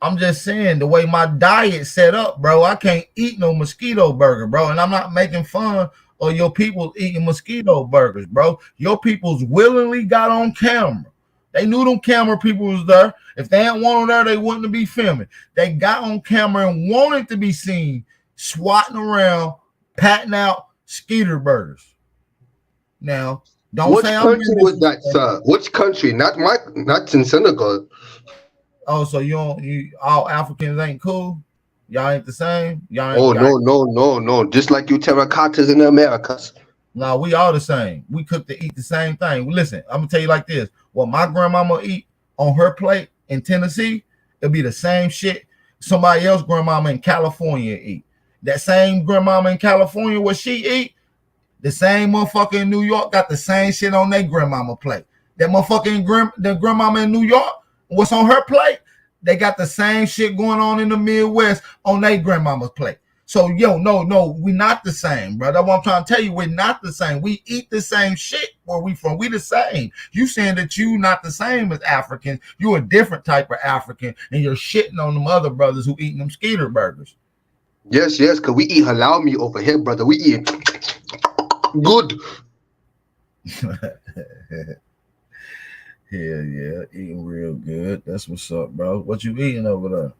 I'm just saying the way my diet set up, bro. I can't eat no mosquito burger, bro. And I'm not making fun of your people eating mosquito burgers, bro. Your people's willingly got on camera. They knew them camera people was there. If they didn't want them there, they wouldn't be filming. They got on camera and wanted to be seen swatting around, patting out skeeter burgers. Now, don't Which say I'm country being was that, disrespectful. sir? Which country? Not in Senegal. Oh, so you all Africans ain't cool? Y'all ain't the same? Oh Y'all no, no, no, no. Just like you terracottas in the Americas. No, we all the same. We cook to eat the same thing. Listen, I'm gonna tell you like this: what my grandmama eat on her plate in Tennessee, it'll be the same shit somebody else grandmama in California eat. That same grandmama in California, what she eat, the same motherfucker in New York got the same shit on their grandmama plate. That motherfucking the grandmama in New York, what's on her plate, they got the same shit going on in the Midwest on their grandmama's plate. So, no, we not the same, bro. That's what I'm trying to tell you. We're not the same. We eat the same shit where we from. We the same. You saying that you not the same as Africans. You a different type of African, and you're shitting on them other brothers who eating them skeeter burgers. Yes, because we eat halal meat over here, brother. We eat good. Hell yeah, eating real good. That's what's up, bro. What you eating over there?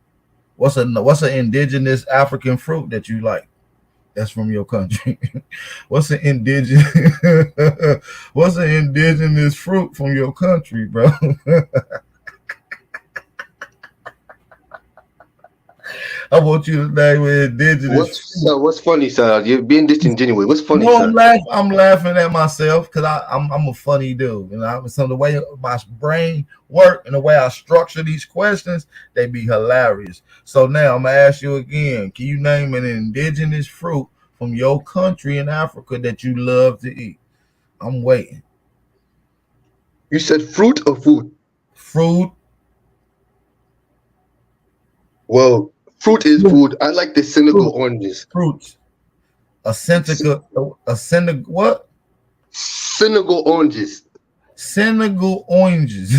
What's an indigenous African fruit that you like? That's from your country. What's an indigenous what's an indigenous fruit from your country, bro? I want you to name an indigenous fruit. What's funny, sir? You're being disingenuous. What's funny, No, sir? I'm laughing at myself because I'm a funny dude. You know, so the way my brain work and the way I structure these questions, they be hilarious. So now I'm gonna ask you again. Can you name an indigenous fruit from your country in Africa that you love to eat? I'm waiting. You said fruit or food? Fruit. Well, fruit is food. I like the Senegal oranges. Fruits. What? Senegal oranges. Senegal oranges.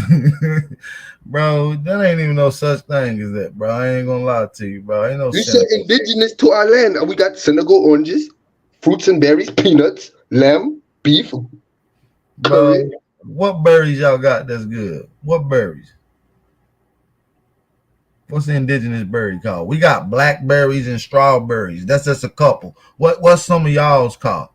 Bro, that ain't even no such thing as that, bro. I ain't gonna lie to you, bro. Ain't no You said Senegal. indigenous to our land, and we got Senegal oranges, fruits and berries, peanuts, lamb, beef, curry. Bro, what berries y'all got that's good? What berries? What's the indigenous berry called? We got blackberries and strawberries. That's just a couple. What's some of y'all's called?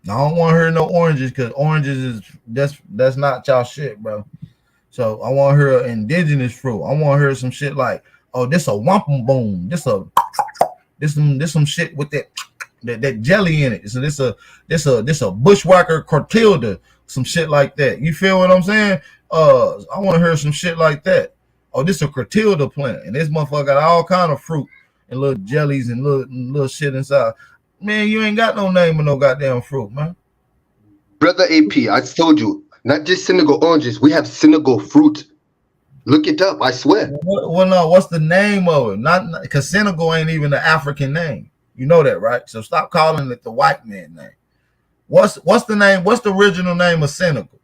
I don't want to hear no oranges because oranges is that's not y'all shit, bro. So I want to hear indigenous fruit. I want to hear some shit like, oh, this a wampum boom. This some shit with that jelly in it. So this a bushwhacker cortilda, some shit like that. You feel what I'm saying? I want to hear some shit like that. Oh, this a cortilda plant, and this motherfucker got all kind of fruit and little jellies and little shit inside. Man, you ain't got no name of no goddamn fruit, man. Brother AP, I told you, not just Senegal oranges, we have Senegal fruit. Look it up, I swear. Well, no, what's the name of it? Not because Senegal ain't even the African name. You know that, right? So stop calling it the white man name. What's the name? What's the original name of Senegal?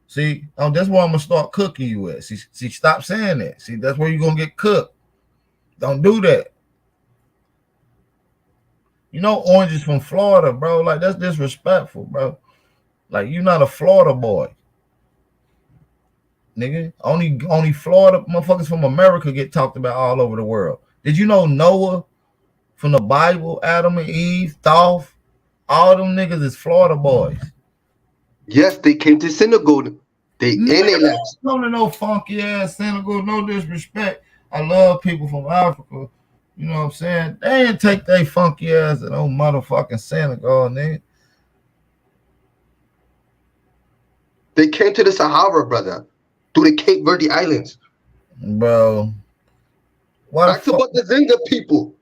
See, that's where I'm gonna start cooking you at. See, stop saying that. See, that's where you're gonna get cooked. Don't do that. You know, oranges from Florida, bro. Like, that's disrespectful, bro. Like, you're not a Florida boy, nigga. Only Florida motherfuckers from America get talked about all over the world. Did you know Noah from the Bible, Adam and Eve, Thoth, all them niggas is Florida boys. Yes, they came to Senegal. They in their lives. Come to no funky ass Senegal. No disrespect. I love people from Africa. You know what I'm saying? They ain't take they funky ass to no motherfucking Senegal, nigga. They came to the Sahara, brother, through the Cape Verde Islands. Bro. That's about the Zinga people.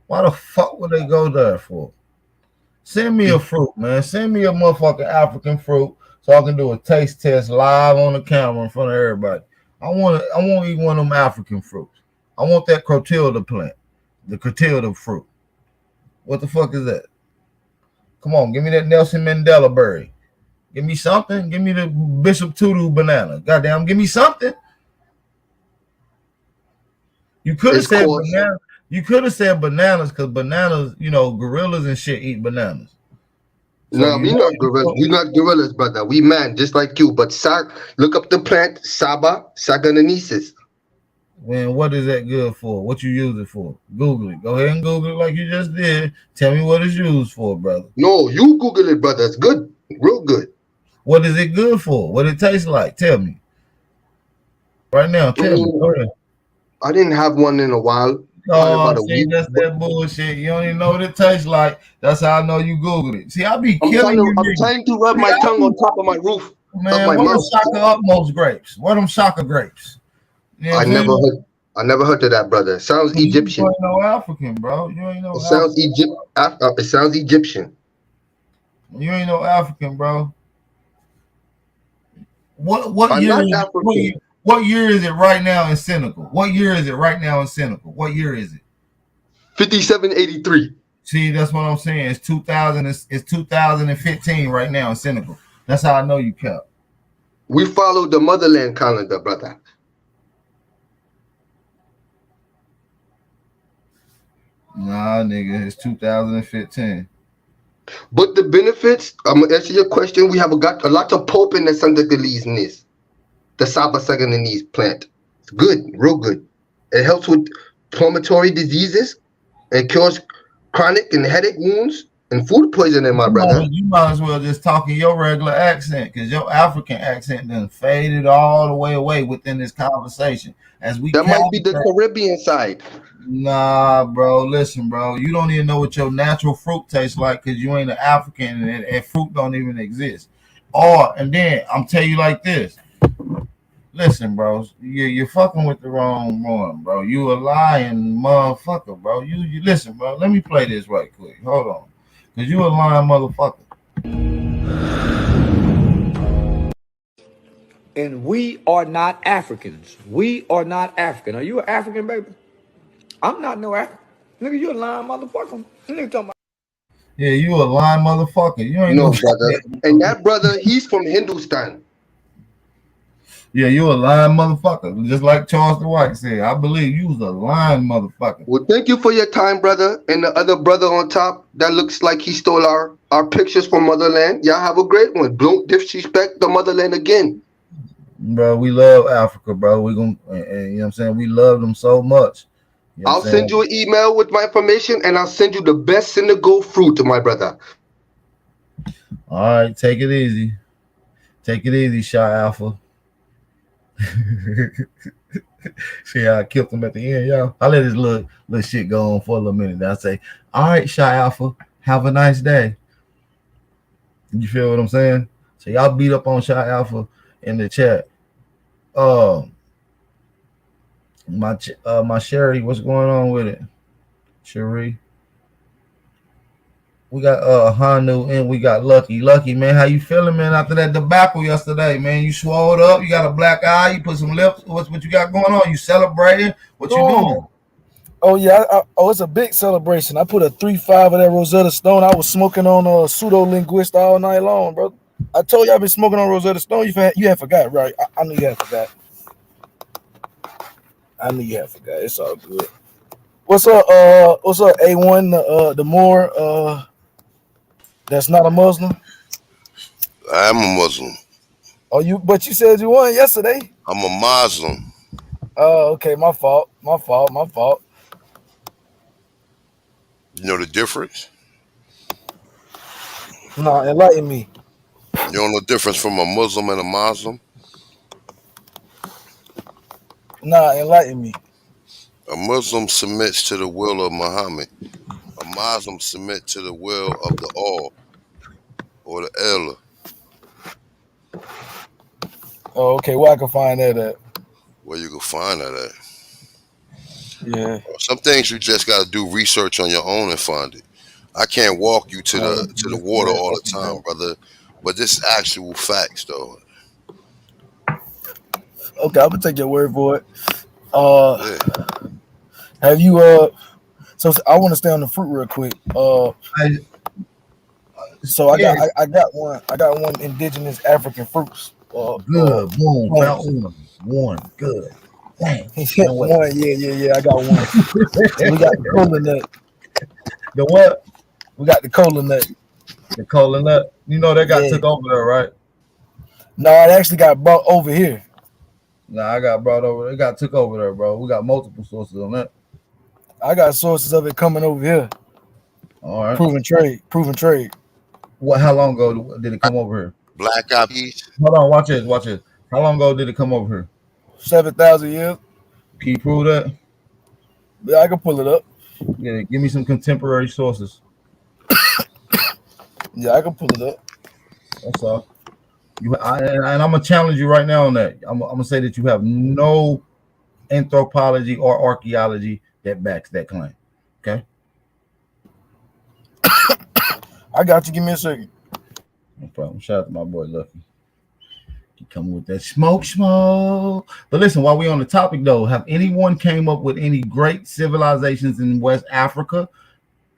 Why the fuck would they go there for? Send me a fruit, man. Send me a motherfucking African fruit so I can do a taste test live on the camera in front of everybody. I want to eat one of them African fruits. I want that Crotilda plant, the Crotilda fruit. What the fuck is that? Come on, give me that Nelson Mandela berry. Give me something. Give me the Bishop Tutu banana. Goddamn, give me something. You could have said banana. You could have said bananas because bananas, you know, gorillas and shit eat bananas. So no, we're not gorillas. We're not gorillas, brother. We man, just like you. But look up the plant Saba saganensis. Man, what is that good for? What you use it for? Google it. Go ahead and Google it like you just did. Tell me what it's used for, brother. No, you Google it, brother. It's good. Real good. What is it good for? What it tastes like? Tell me. Right now, tell me. Go ahead. I didn't have one in a while. Oh, see, that's that bullshit. You don't even know what it tastes like. That's how I know you Googled it. See, I be killing you. I'm trying to rub my tongue on top of my roof. Man, what them Shaka Utmost grapes? What them Shaka grapes? You know I never heard of that, brother. It sounds Egyptian. You ain't no African, bro. You ain't no It sounds It sounds Egyptian. You ain't no African, bro. What year is it right now in Senegal? What year is it right now in Senegal? What year is it? 5783. See, that's what I'm saying. It's 2000. It's 2015 right now in Senegal. That's how I know you kept. We follow the motherland calendar, brother. Nah, nigga, it's 2015. But the benefits, I'm gonna answer your question. We have got a lot of pulp in the Sandagalese, the Saba Saganese plant. It's good, real good. It helps with inflammatory diseases and cures chronic and headache wounds and food poisoning, my brother. You might as well just talk in your regular accent because your African accent done faded all the way away within this conversation. That might be the Caribbean side. Nah, bro. Listen, bro. You don't even know what your natural fruit tastes like because you ain't an African and fruit don't even exist. And then I'm telling you like this. Listen, bro. You're fucking with the wrong one, bro. You a lying motherfucker, bro. You listen, bro. Let me play this right quick. Hold on. Because you a lying motherfucker. And we are not Africans. We are not African. Are you an African, baby? I'm not no African. Nigga, you a lying motherfucker. Nigga talking about. Yeah, you a lying motherfucker. You ain't no No, shit. brother. And that brother, he's from Hindustan. Yeah, you a lying motherfucker. Just like Charles the White said, I believe you was a lying motherfucker. Well, thank you for your time, brother. And the other brother on top, that looks like he stole our pictures from motherland. Y'all have a great one. Don't disrespect the motherland again. Bro, we love Africa, bro. We gonna, and, you know what I'm saying? We love them so much. You know what I'll I'm send saying? you an email with my information, and I'll send you the best Senegal fruit, my brother. All right, take it easy. Take it easy, Shy Alpha. See how I killed him at the end, y'all. I let this little shit go on for a little minute. Then I say, all right, Shy Alpha, have a nice day. You feel what I'm saying? So y'all beat up on Shy Alpha in the chat. My Sherry, what's going on with it? Sherry. We got Hanu and we got Lucky. Lucky, man, how you feeling, man, after that debacle yesterday, man? You swelled up, you got a black eye, you put some lips. What you got going on? You celebrating? What you doing? Oh yeah, it's a big celebration. I put a 3.5 of that Rosetta Stone. I was smoking on a pseudo linguist all night long, bro. I told you I've been smoking on Rosetta Stone. You had forgot, right? I knew you had forgot. I knew you had forgot. It's all good. What's up? What's up? A1, the more that's not a Muslim. I'm a Muslim. Oh, but you said you won yesterday. I'm a Muslim. Oh, okay. My fault. My fault. My fault. You know the difference? No, enlighten me. You don't know the difference from a Muslim and a Muslim? Nah, enlighten me. A Muslim submits to the will of Muhammad. A Muslim submits to the will of the All or the Allah. Oh, okay. Where I can find that at? Where you can find that at. Yeah. Some things you just gotta do research on your own and find it. I can't walk you to the water all the time, brother. But this is actual facts though. Okay, I'm gonna take your word for it. Uh, Yeah. have you So I want to stay on the fruit real quick. So I got one indigenous African fruits. Good, boom, found one, good. Dang, one, yeah. I got one. So we got the cola nut. the what? We got the cola nut. The cola nut. You know they got Yeah. took over there, right? No, it actually got brought over here. Nah, I got brought over. It got took over there, bro. We got multiple sources on that. I got sources of it coming over here. All right. Proven trade. What? How long ago did it come over here? Black eyed peas. Hold on, watch this, watch this. How long ago did it come over here? 7,000 years. Can you prove that? Yeah, I can pull it up. Yeah, give me some contemporary sources. Yeah, I can pull it up. That's all. And I'm gonna challenge you right now on that. I'm gonna say that you have no anthropology or archaeology that backs that claim. Okay. I got you. Give me a second. No problem. Shout out to my boy Lucky. He coming with that smoke. But listen, while we on the topic though, have anyone came up with any great civilizations in West Africa?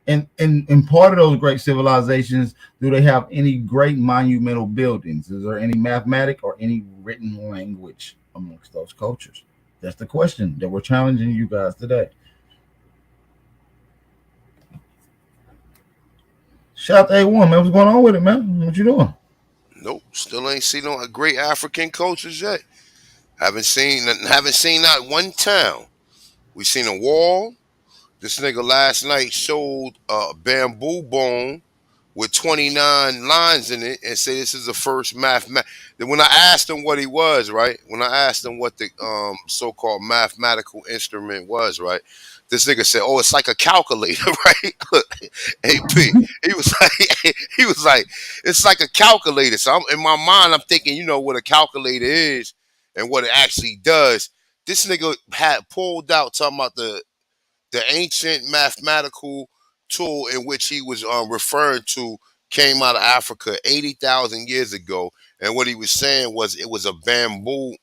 And in part of those great civilizations, do they have any great monumental buildings? Is there any mathematic or any written language amongst those cultures? That's the question that we're challenging you guys today. Shout out to A1, man. What's going on with it, man? What you doing? Nope. Still ain't seen no great African cultures yet. Haven't seen not one town. We seen a wall. This nigga last night showed a bamboo bone with 29 lines in it and say this is the first Then when I asked him what he was, right? When I asked him what the so-called mathematical instrument was, right? This nigga said, "Oh, it's like a calculator, right?" AP. He was like, it's like a calculator. So in my mind, I'm thinking, you know what a calculator is and what it actually does. This nigga had pulled out talking about the ancient mathematical tool in which he was referring to came out of Africa 80,000 years ago. And what he was saying was it was a bamboo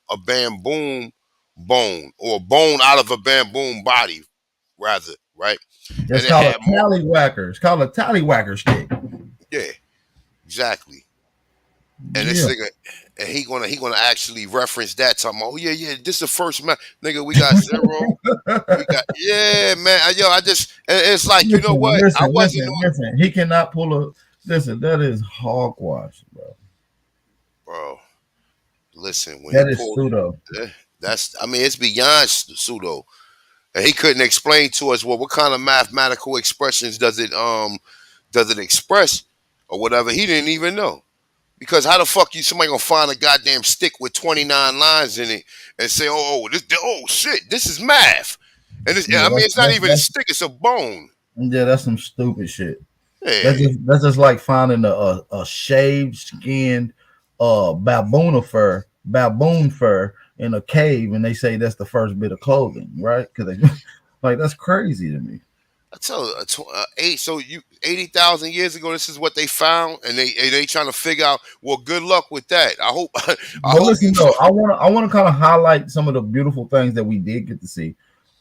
bone, or a bone out of a bamboo body, rather. right? It's And it called had a more. tallywhacker. It's called a tallywhacker stick. Yeah, exactly. And this Yeah. nigga, and he gonna actually reference that talking about, oh yeah, this is the first man, nigga. We got zero. We got yeah, man. Yo, I just it's like you know Listen, what? I listen, wasn't listen, on, listen. He cannot pull a listen, that is hogwash, bro. bro. Listen, when he That is pulled, pseudo. that's I mean it's beyond pseudo. And he couldn't explain to us, well, what kind of mathematical expressions does it express or whatever. He didn't even know. Because how the fuck you somebody gonna find a goddamn stick with 29 lines in it and say, oh shit, this is math. And Yeah, I mean it's not even a stick, it's a bone. that's some stupid shit. Hey, That's just like finding a shaved skinned baboon fur in a cave, and they say that's the first bit of clothing, right? Because they like that's crazy to me. I tell you, so you 80,000 years ago, this is what they found, and they trying to figure out. Well, good luck with that. I hope, I But hope you. listen, though, I wanna kind of highlight some of the beautiful things that we did get to see,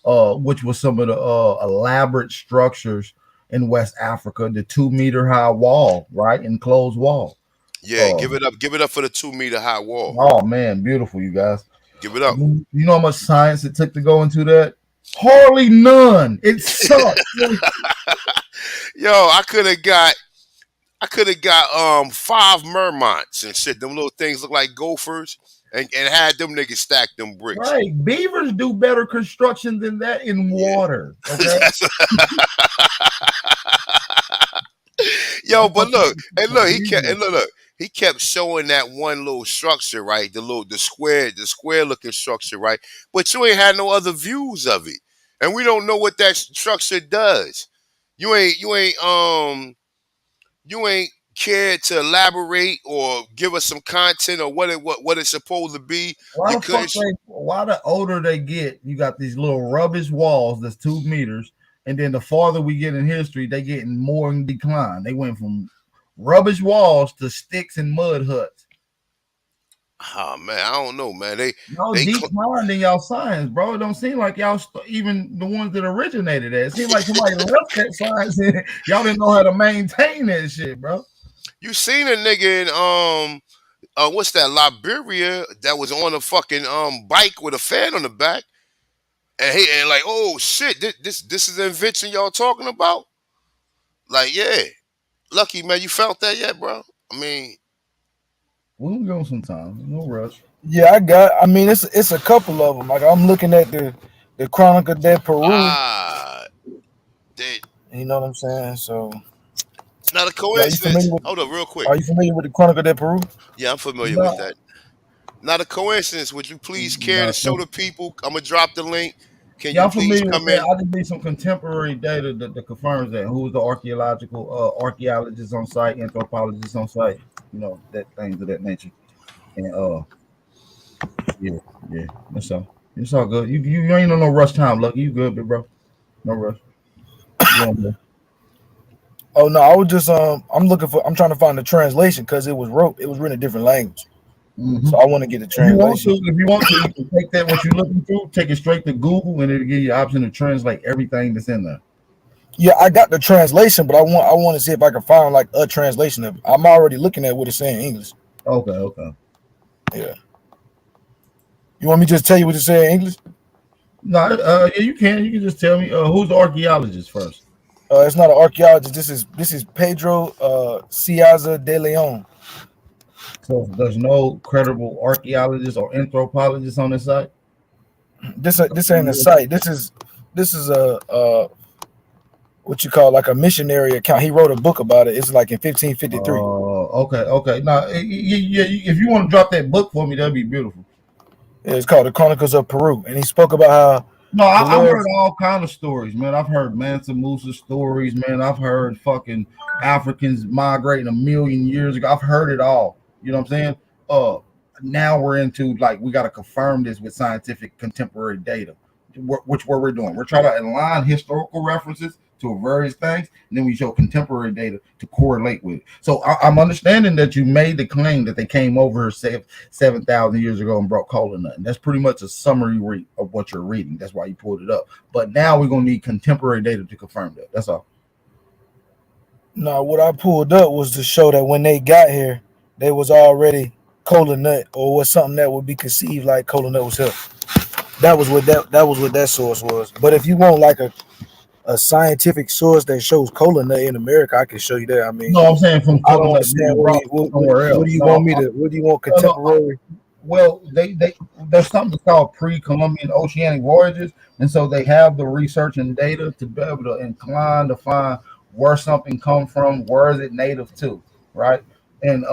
which was some of the elaborate structures in West Africa, the 2 meter high wall, right, enclosed wall. Yeah, Um, give it up for the 2 meter high wall. oh man, beautiful, you guys. Give it up. You know how much science it took to go into that? Hardly none. It sucked. Yo, I could have got 5 mermons and shit. Them little things look like gophers, and had them niggas stack them bricks. Right. Beavers do better construction than that in Yeah. water. Okay. Yo, but look, and look, he kept showing that one little structure, right? The square looking structure, right? But you ain't had no other views of it, and we don't know what that structure does. You ain't cared to elaborate or give us some content or what it's supposed to be. Why You the fuck couldn't. why the older they get, you got these little rubbish walls that's 2 meters, and then the farther we get in history, they getting more in decline. They went from rubbish walls to sticks and mud huts. Oh man, I don't know, man. No They decline in y'all science, bro. It don't seem like y'all even the ones that originated it. It seems like somebody left that science and y'all didn't know how to maintain that shit, bro. You seen a nigga in what's that, Liberia, that was on a fucking bike with a fan on the back, and like, oh shit, this is the invention y'all talking about. Like, yeah, lucky man, you felt that yet, bro? I mean, We'll go sometime. No rush. Yeah, I mean, it's a couple of them. Like I'm looking at the Chronicle de Peru. ah, they, You know what I'm saying? So, not a are you familiar coincidence. with? Hold up, real quick. Are you familiar with the Chronicle de Peru? Yeah, I'm familiar with No, that. Not a coincidence. Would you please care to no, show the people? I'm gonna drop the link. Can you y'all please familiar with come that? in? I just need some contemporary data that confirms that. Who's the archaeologist on site, anthropologist on site? You know, that things of that nature. And yeah, yeah, that's all. It's all good. You ain't on no rush time, Lucky. You good, big bro? No rush. You on there. Oh no, I was just I'm trying to find the translation because it was written in a different language. Mhm. So I want to get the translation. If you want to, you can take that what you're looking through, take it straight to Google, and it'll give you the option to translate everything that's in there. Yeah, I got the translation, but I want to see if I can find like a translation of it. I'm already looking at what it's saying in English. Okay, okay. Yeah. You want me to just tell you what it's saying in English? No, yeah, you can. You can just tell me who's the archaeologist first. It's not an archaeologist. This is Pedro Ciaza de Leon. So there's no credible archaeologist or anthropologist on this site. This ain't a site. This is a what you call like a missionary account. He wrote a book about it. It's like in 1553. Okay, okay. Now, yeah, if you want to drop that book for me, that'd be beautiful. It's called the Chronicles of Peru, and he spoke about how No, the I've Lord. heard all kind of stories, man. I've heard Mansa Musa stories, man. I've heard fucking Africans migrating 1 million years ago. I've heard it all. You know what I'm saying? Uh, Now we're into like we got to confirm this with scientific contemporary data, which what we're doing. We're trying to align historical references to various things, and then we show contemporary data to correlate with it. So I'm understanding that you made the claim that they came over here, say 7,000 years ago and brought cola nut. And that's pretty much a summary of what you're reading. That's why you pulled it up. But now we're gonna need contemporary data to confirm that. That's all. No, what I pulled up was to show that when they got here, they was already cola nut or was something that would be conceived like cola nut was here. That was what that source was. But if you want like a scientific source that shows cola nut in America, I can show you that. I mean, No, I'm saying from I don't cola nut understand being brought somewhere what do else. you want No, me to what do you want no, contemporary? well, they there's something called pre-Columbian oceanic voyages, and so they have the research and data to be able to incline to find where something come from, where is it native to, right? And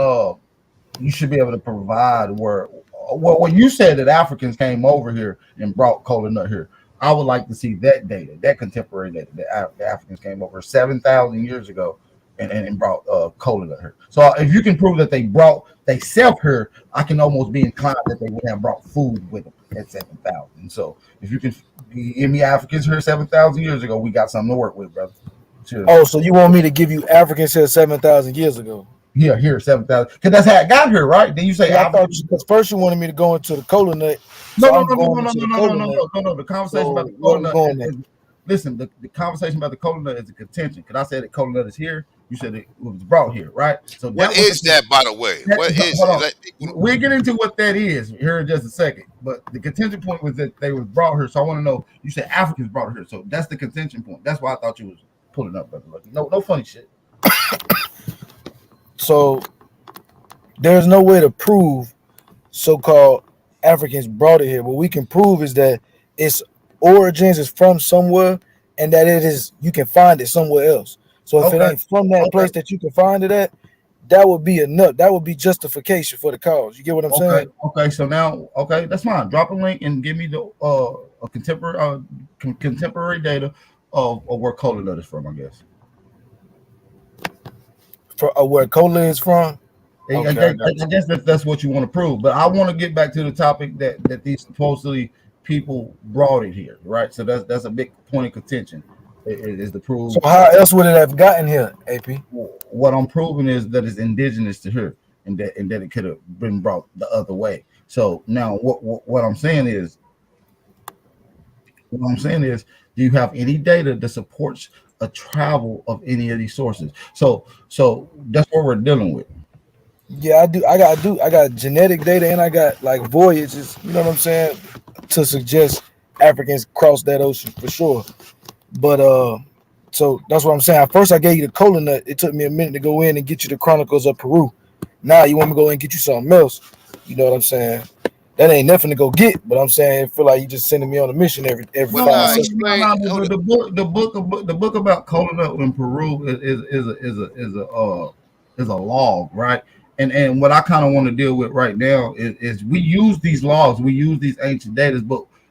you should be able to provide where. Well, when you said that Africans came over here and brought cola nut here, I would like to see that data, that contemporary data, that the Africans came over 7,000 years ago and brought cola nut here. So if you can prove that they self here, I can almost be inclined that they would have brought food with them at 7,000. So if you can give me Africans here 7,000 years ago, we got something to work with, brother. Cheers. Oh, so you want me to give you Africans here 7,000 years ago? Here, 7,000. Because that's how it got here, right? Then you say Yeah, I thought Africans. because first you wanted me to go into the cola nut, No, so no, I'm no, no, going no, no, into the no, no, cola no, nut. no, no, no. The conversation about So the where cola we nut going at? listen, the conversation about the cola nut is a contention. Because I said that cola nut is here. You said it was brought here, right? So What that was is that, by the way? that, What is hold it? on. We'll get into what that is here in just a second. But the contention point was that they was brought here. So I want to know. You said Africans brought it here. So that's the contention point. That's why I thought you was pulling up, brother. Lucky. No, no funny shit. So there's no way to prove so-called Africans brought it here. What we can prove is that its origins is from somewhere, and that it is you can find it somewhere else. So if it Okay, ain't from that okay, place that you can find it at, that would be enough. That would be justification for the cause. You get what I'm okay, saying? okay. So now, okay, that's fine. Drop a link and give me the a contemporary contemporary data of where cola nut is from. I guess. For where cola is from. I Okay, guess, I got you. that's what you want to prove. But I want to get back to the topic that these supposedly people brought it here, right? So that's a big point of contention. Is to So prove how else would it have gotten here, AP? what I'm proving is that it's indigenous to here, and that it could have been brought the other way. So now, what I'm saying is, do you have any data that supports a travel of any of these sources? So that's what we're dealing with. Yeah, I do. I got genetic data and I got like voyages. You know what I'm saying? To suggest Africans crossed that ocean for sure. But so that's what I'm saying. First, I gave you the cola nut. It took me a minute to go in and get you the Chronicles of Peru. Now you want me to go in and get you something else. You know what I'm saying? That ain't nothing to go get. But I'm saying I feel like you just sending me on a mission every Well, No, five nah, seconds. explain. Hold the book, the book about Colorado in Peru is a log, right? And what I kind of want to deal with right now is we use these logs, we use these ancient data,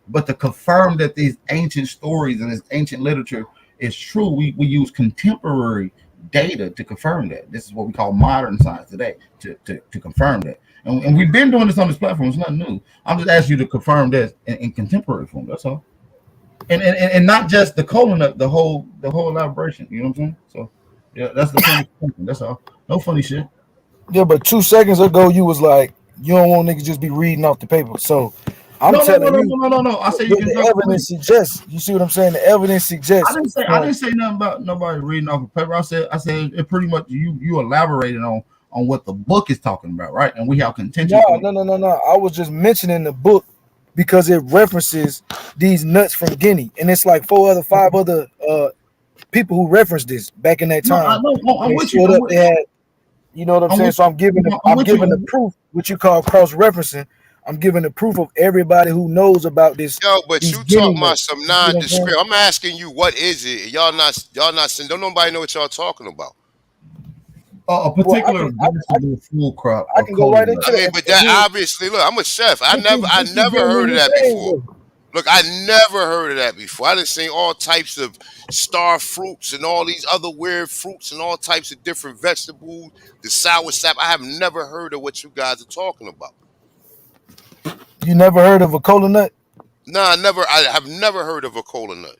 but to confirm that these ancient stories and this ancient literature is true, we use contemporary data to confirm that. This is what we call modern science today to confirm that. And we've been doing this on this platform. It's nothing new. I'm just asking you to confirm that in contemporary form. That's all. And not just the colon, the whole elaboration. You know what I'm saying? So yeah, that's the point. That's all. No funny shit. Yeah, but 2 seconds ago you was like, you don't want niggas just be reading off the paper. So I'm No, no, no, telling no, you, no, no, no, no. I said you can drop the the link. evidence suggests. You see what I'm saying? The evidence I suggests didn't say I from didn't say nothing about nobody reading off of paper. I said it pretty much you elaborated on what the book is talking about, right? And we have contention no, point. no, no, no, no. I was just mentioning the book because it references these nuts from Guinea, and it's like five other people who referenced this back in that No, I time. know. When I'm they with you. showed up, they had, you know what I'm I'm saying. with So I'm I'm with giving the you. proof, what you call cross referencing. I'm giving the proof of everybody who knows about yo, but these you Guinea talking about nuts. some You see what I'm saying? nondescript. I'm asking you, what is it? Y'all not saying. Don't nobody know what y'all talking about. A Well, particular vegetable food crop I or can go right colon. into I mean, that. but that obviously, look, I'm a chef. I This never, is I this is never heard of genuinely that saying before. though. Look, I never heard of that before. I done seen all types of star fruits and all these other weird fruits and all types of different vegetables. The sour sap. I have never heard of what you guys are talking about. You never heard of a cola nut? No, I have never heard of a cola nut.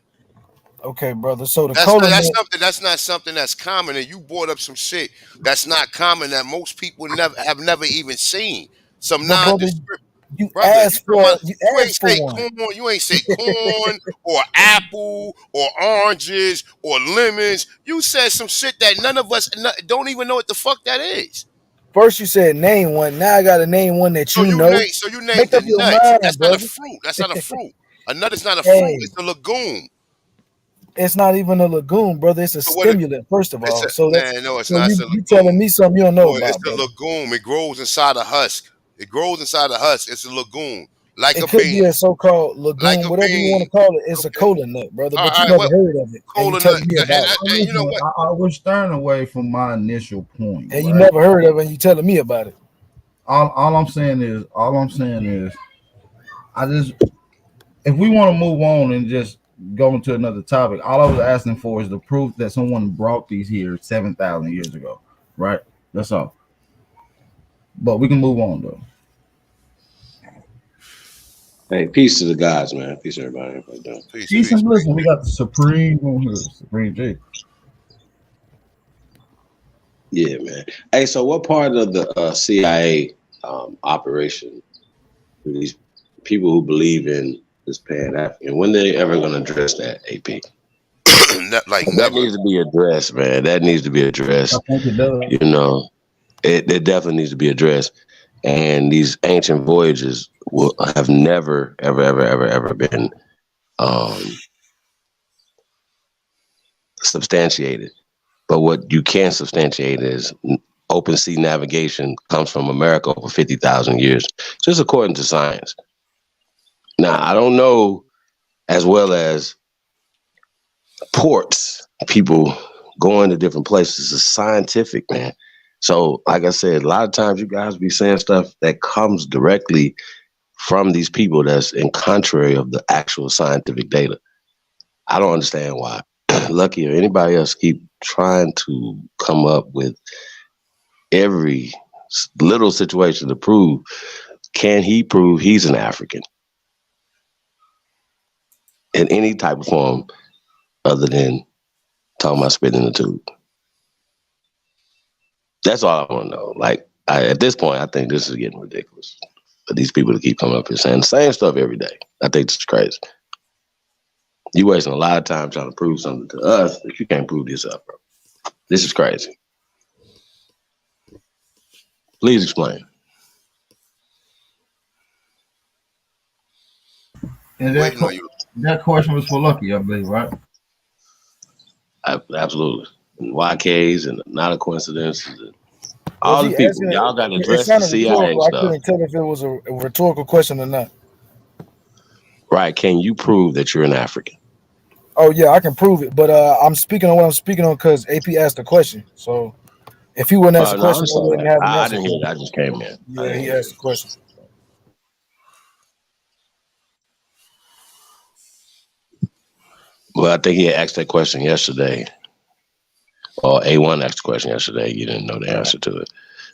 Okay, brother. So the That's not colon. that's not something that's common, and you brought up some shit that's not common that most people never even seen. Some But brother, nondescript you brother. asked for You ain't say one. corn. You ain't say corn or apple or oranges or lemons. You said some shit that none of us don't even know what the fuck that is. First you said name one. Now I gotta name one that So you you know. name so you Make named the up your nuts. That's mind, not a brother. fruit. That's not a fruit. A nut is not a fruit. Hey, It's a legume. it's not even a lagoon, brother. It's a So what? stimulant, first of It's all. a So that's man. No, it's so not. It's a you telling legume. me something you don't know Boy, it's about, a brother. legume. It grows inside a husk. It grows inside a husk. It's a legume, like It a could be bean, a so-called like lagoon, a whatever you want bean. to call it. It's a Okay. cola nut, brother. All But you right. never Well, heard of it, and you cola nut. telling me about it. And you know Listen, what? I was staring away from my initial point, And you right? never heard of it, and you telling me about it. All I'm saying is, I just if we want to move on and just go into another topic, all I was asking for is the proof that someone brought these here 7,000 years ago, right? That's all. But we can move on though. Hey, peace to the gods, man. Peace to everybody. Everybody doing? Peace, Peace peace. and listen, we got the Supreme on here, Supreme J. Yeah, man. Hey, so what part of the CIA operation do these people who believe in this Pan African, when they ever going to address that, AP? Like That never. needs to be addressed, man. That needs to be I addressed. think it does. You know, it definitely needs to be addressed. And these ancient voyages will have never, ever been substantiated. But what you can substantiate is open sea navigation comes from America over 50,000 years, just according to science. Now, I don't know as well as ports, people going to different places. It's scientific, man. So, like I said, a lot of times you guys be saying stuff that comes directly from these people that's in contrary of the actual scientific data. I don't understand why. Lucky or anybody else keep trying to come up with every little situation to prove, can he prove he's an African in any type of form other than talking about spitting in the tube? That's all I want to know. Like, at this point, I think this is getting ridiculous for these people to keep coming up here saying the same stuff every day. I think this is crazy. You wasting a lot of time trying to prove something to us that you can't prove yourself, bro. This is crazy. Please explain. And Waiting on you. that question was for Lucky, I believe, right? Absolutely. And YKs and not a coincidence. Was All the he people, asking? y'all got to It address the sounded CIA rhetorical. I stuff. couldn't tell if it was a rhetorical question or not. Right. Can you prove that you're an African? Oh yeah, I can prove it, but I'm speaking on what I'm speaking on because AP asked the question. So if he wouldn't ask the No, I question, I understand wouldn't that. have an I answer didn't for hear him. that. I just came in. I Yeah, didn't he hear asked the it. question. Well, I think he had asked that question yesterday, or A1 asked the question yesterday. You didn't know the answer to it.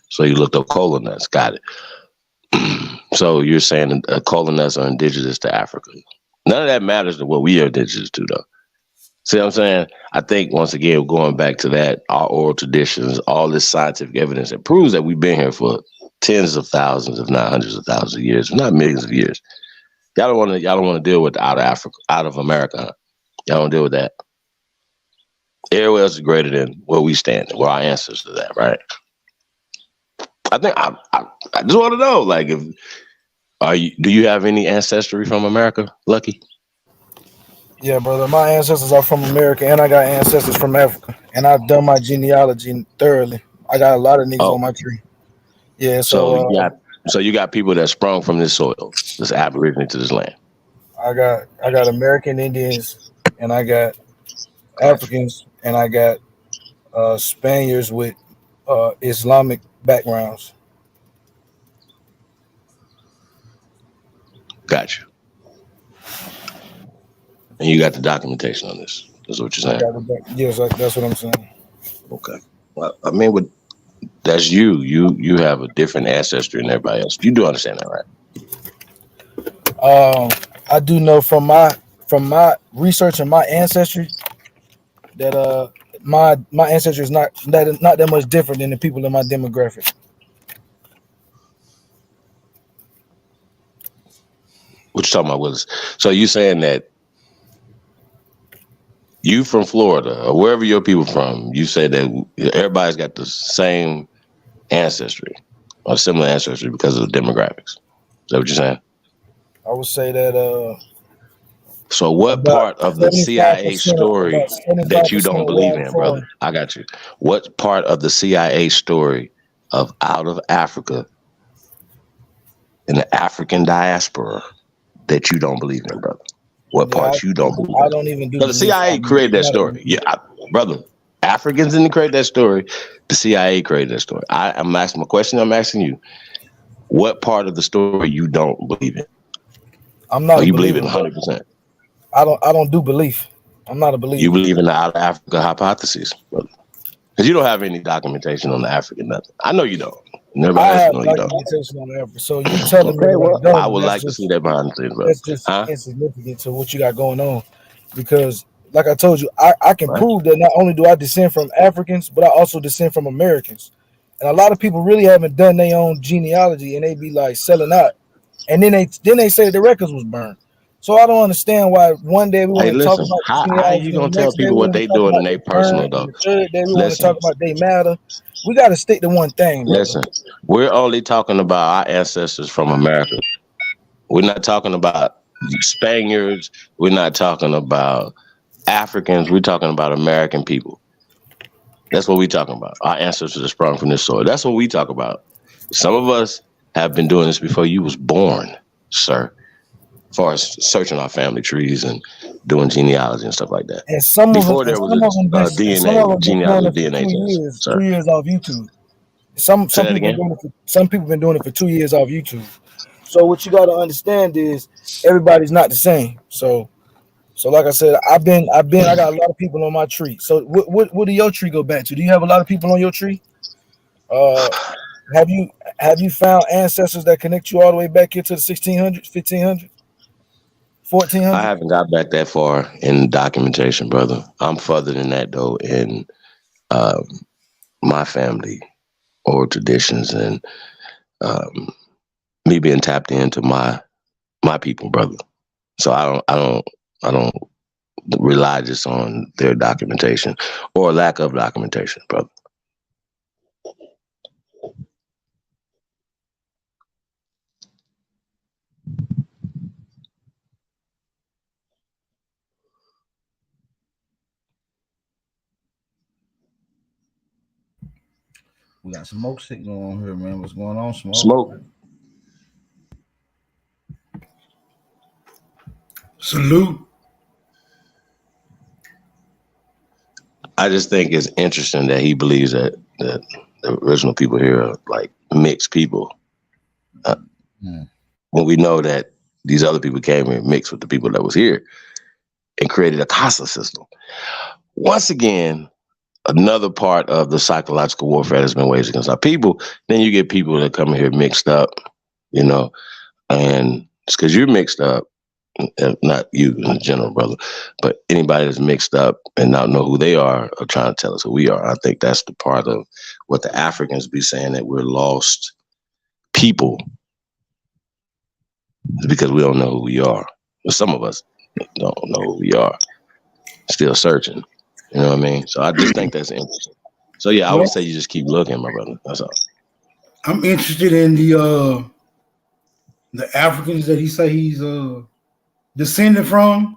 So you looked up cola nuts. Got it. So you're saying cola nuts are indigenous to Africa. None of that matters to what we are indigenous to, though. See what I'm saying? I think, once again, going back to that, our oral traditions, all this scientific evidence that proves that we've been here for tens of thousands, if not hundreds of thousands of years, if not millions of years. Y'all don't want to deal with out of Africa, out of America. Huh? Y'all don't deal with that. Everywhere else is greater than where we stand, where our ancestors are at, right? I think I just want to know, like, do you have any ancestry from America, Lucky? Yeah, brother. My ancestors are from America, and I got ancestors from Africa, and I've done my genealogy thoroughly. I got a lot of niggas on Oh, my tree. Yeah, so so you got people that sprung from this soil, this aborigine to this land. I got American Indians, and I got Gotcha. Africans, and I got Spaniards with Islamic backgrounds. Gotcha. And you got the documentation on this. That's what you're I saying. got it. Yes, that's what I'm saying. Okay. Well, I mean, that's you. You have a different ancestry than everybody else. You do understand that, right? I do know from my research and my ancestry, that my ancestry is not that much different than the people in my demographic. What you talking about, Willis? So you saying that you from Florida or wherever your people from, you say that everybody's got the same ancestry or similar ancestry because of the demographics. Is that what you're saying? I would say that So what about part of the 75% CIA story about that you 75% don't of where believe I'm in, brother? from. I got you. What part of the CIA story of out of Africa and the African diaspora that you don't believe in, brother? What Yeah, parts you don't believe I in? don't even do So the belief. CIA created that story. Yeah, brother. Africans didn't create that story. The CIA created that story. I'm asking a question. I'm asking you. What part of the story you don't believe in? I'm not Or a you believe believer. in 100%? I don't do belief. I'm not a You believer. believe in the out of Africa hypothesis, brother. Because you don't have any documentation on the African nothing. I know you don't. And everybody I else have know you don't. documentation on that. So you telling me Okay, that I well, I don't, would like to see that behind the scenes, brother. that's just Huh? insignificant to what you got going on. Because like I told you, I can Right. prove that not only do I descend from Africans, but I also descend from Americans. And a lot of people really haven't done their own genealogy and they be like selling out. And then they say the records was burned. So I don't understand why one day we want Hey, to talk listen, about the how genealogy you and gonna the tell next day we people what want to they talk doing about in they their personal burn and though? the third day we want to Listen, talk about they matter. We got to stick to one thing, brother. listen. We're only talking about our ancestors from America. We're not talking about Spaniards. We're not talking about Africans. We're talking about American people. That's what we're talking about. Our ancestors are sprung from this soil. That's what we talk about. Some of us have been doing this before you was born, sir. As far as searching our family trees and doing genealogy and stuff like that. And some of them, Before and there was some of them been, a and some of DNA them been doing genealogy it for DNA test, sir. 2 years off YouTube. Some Say some that people been again. doing it for some people been doing it for 2 years off YouTube. So what you got to understand is everybody's not the same. So like I said, I got a lot of people on my tree. So what do your tree go back to? Do you have a lot of people on your tree? Uh, have you found ancestors that connect you all the way back here to the 1600s, 1500s, I 1400s? haven't got back that far in documentation, brother. I'm further than that though in um, my family or traditions and um, me being tapped into my people, brother. So I don't rely just on their documentation or lack of documentation, brother. We got smoke signal on here, man. What's going on, smoke? Smoke. Salute. I just think it's interesting that he believes that the original people here are like mixed people. Uh, when we know that these other people came here mixed with the people that was here and created a casa system. Once again, another part of the psychological warfare that's been waged against our people. Then you get people that come here mixed up, you know, and it's because you're mixed up, not you in general, brother, but anybody that's mixed up and not know who they are trying to tell us who we are. I think that's the part of what the Africans be saying, that we're lost people, is because we don't know who we are. But some of us don't know who we are, still searching. You know what I mean? So I just think that's interesting. So yeah, I would Well, say you just keep looking, my brother. That's all. I'm interested in the Africans that he say he's descended from.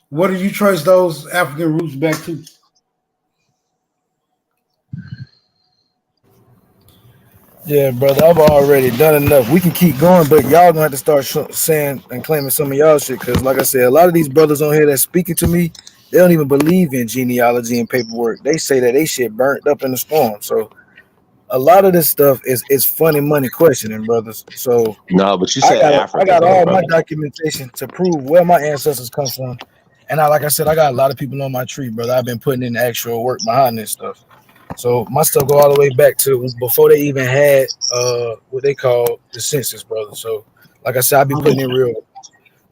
What do you trace those African roots back to? Yeah, brother, I've already done enough. We can keep going, but y'all gonna have to start saying and claiming some of y'all shit. Cause like I said, a lot of these brothers on here that's speaking to me, they don't even believe in genealogy and paperwork. They say that they shit burnt up in the storm. So a lot of this stuff is funny money questioning, brothers. So No, but you I said got I Africa got though, all my brother. documentation to prove where my ancestors come from. And like I said, I got a lot of people on my tree, brother. I've been putting in the actual work behind this stuff. So my stuff go all the way back to before they even had what they call the census, brother. So like I said, I be putting in real.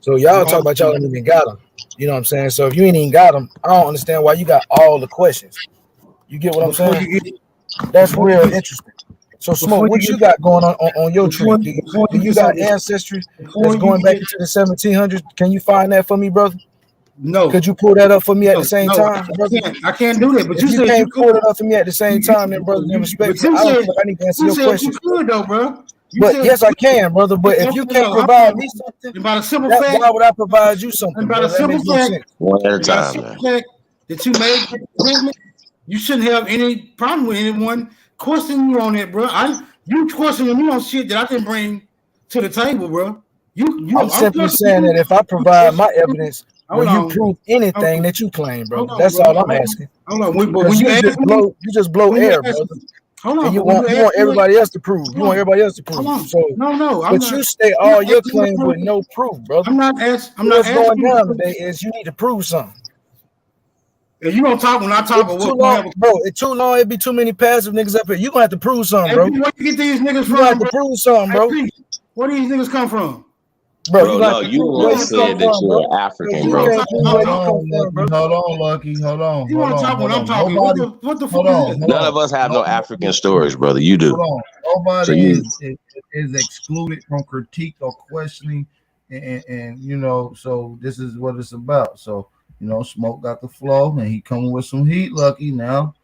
So y'all talk about y'all don't even got them. You know what I'm saying? So if you ain't even got them, I don't understand why you got all the questions. You get what I'm Before saying? you get That's before real you get interesting. So, Smoke, before what you you get got going on your tree? before Do you you get got something ancestry that's before you going back get into the 1700s? Can you find that for me, brother? no Could you pull that up for me at the same no time, brother? I can't do that. But If you you said you can't could. pull it up for me at the same time, then brother, then But respectfully, I don't feel like I need to answer you your said you questions. could though, bro. You But said yes, I can, brother. But if you can't no. Hold provide on. me something, And by the simple that fact, why would I provide you and something, by the brother? That simple makes no fact, sense. One at a and by the time, simple man. fact that you made that statement, you shouldn't have any problem with anyone questioning you on it, bro. You questioning me on shit that I didn't bring to the table, bro. I'm I'm simply questioning saying that you. if I provide my evidence, will Hold you on, prove hold anything on, that you claim, hold brother? on, That's bro. all I'm asking. Hold on. But Because you just blow when you air, ask brother. me, hold And on. you But when want you you ask want me, everybody else to prove. You hold want on, everybody else to hold prove. on. So, No, I'm but not. you state I'm all not your asking you to claim prove. with no proof, brother. I'm not What's going asking you to down prove. today is you need to prove something. And you gonna talk when I talk, It's or too what? You gonna long, have a bro. It's too long. It'd be too many passive niggas up here. You gonna have to prove something, Hey, bro. P, where you get these niggas You gonna have from, to bro? prove something, Hey, bro. P, where these niggas come from? Bro, Where you Bro, you gonna have no, to you the prove one where wanna you talk? come said that from, you're bro. an Hey, African, you You wanna bro. can't talk prove when I where Hold you talk? come on, from, Lucky. bro. Hold on, Lucky. Hold on. You Hold wanna on. talk Hold when I'm on. talking? Nobody. What the fuck Hold is on. this? Hold None on. of us have no African Nobody. stories, brother. You Hold do. on. So Nobody you is excluded from critique or questioning, and so this is what it's about. So Smoke got the flow, and he coming with some heat. Lucky now,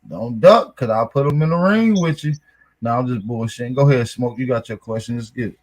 don't duck, cause I'll put him in the ring with you. Now I'm just bullshitting. Go ahead, Smoke. You got your question. Let's get it.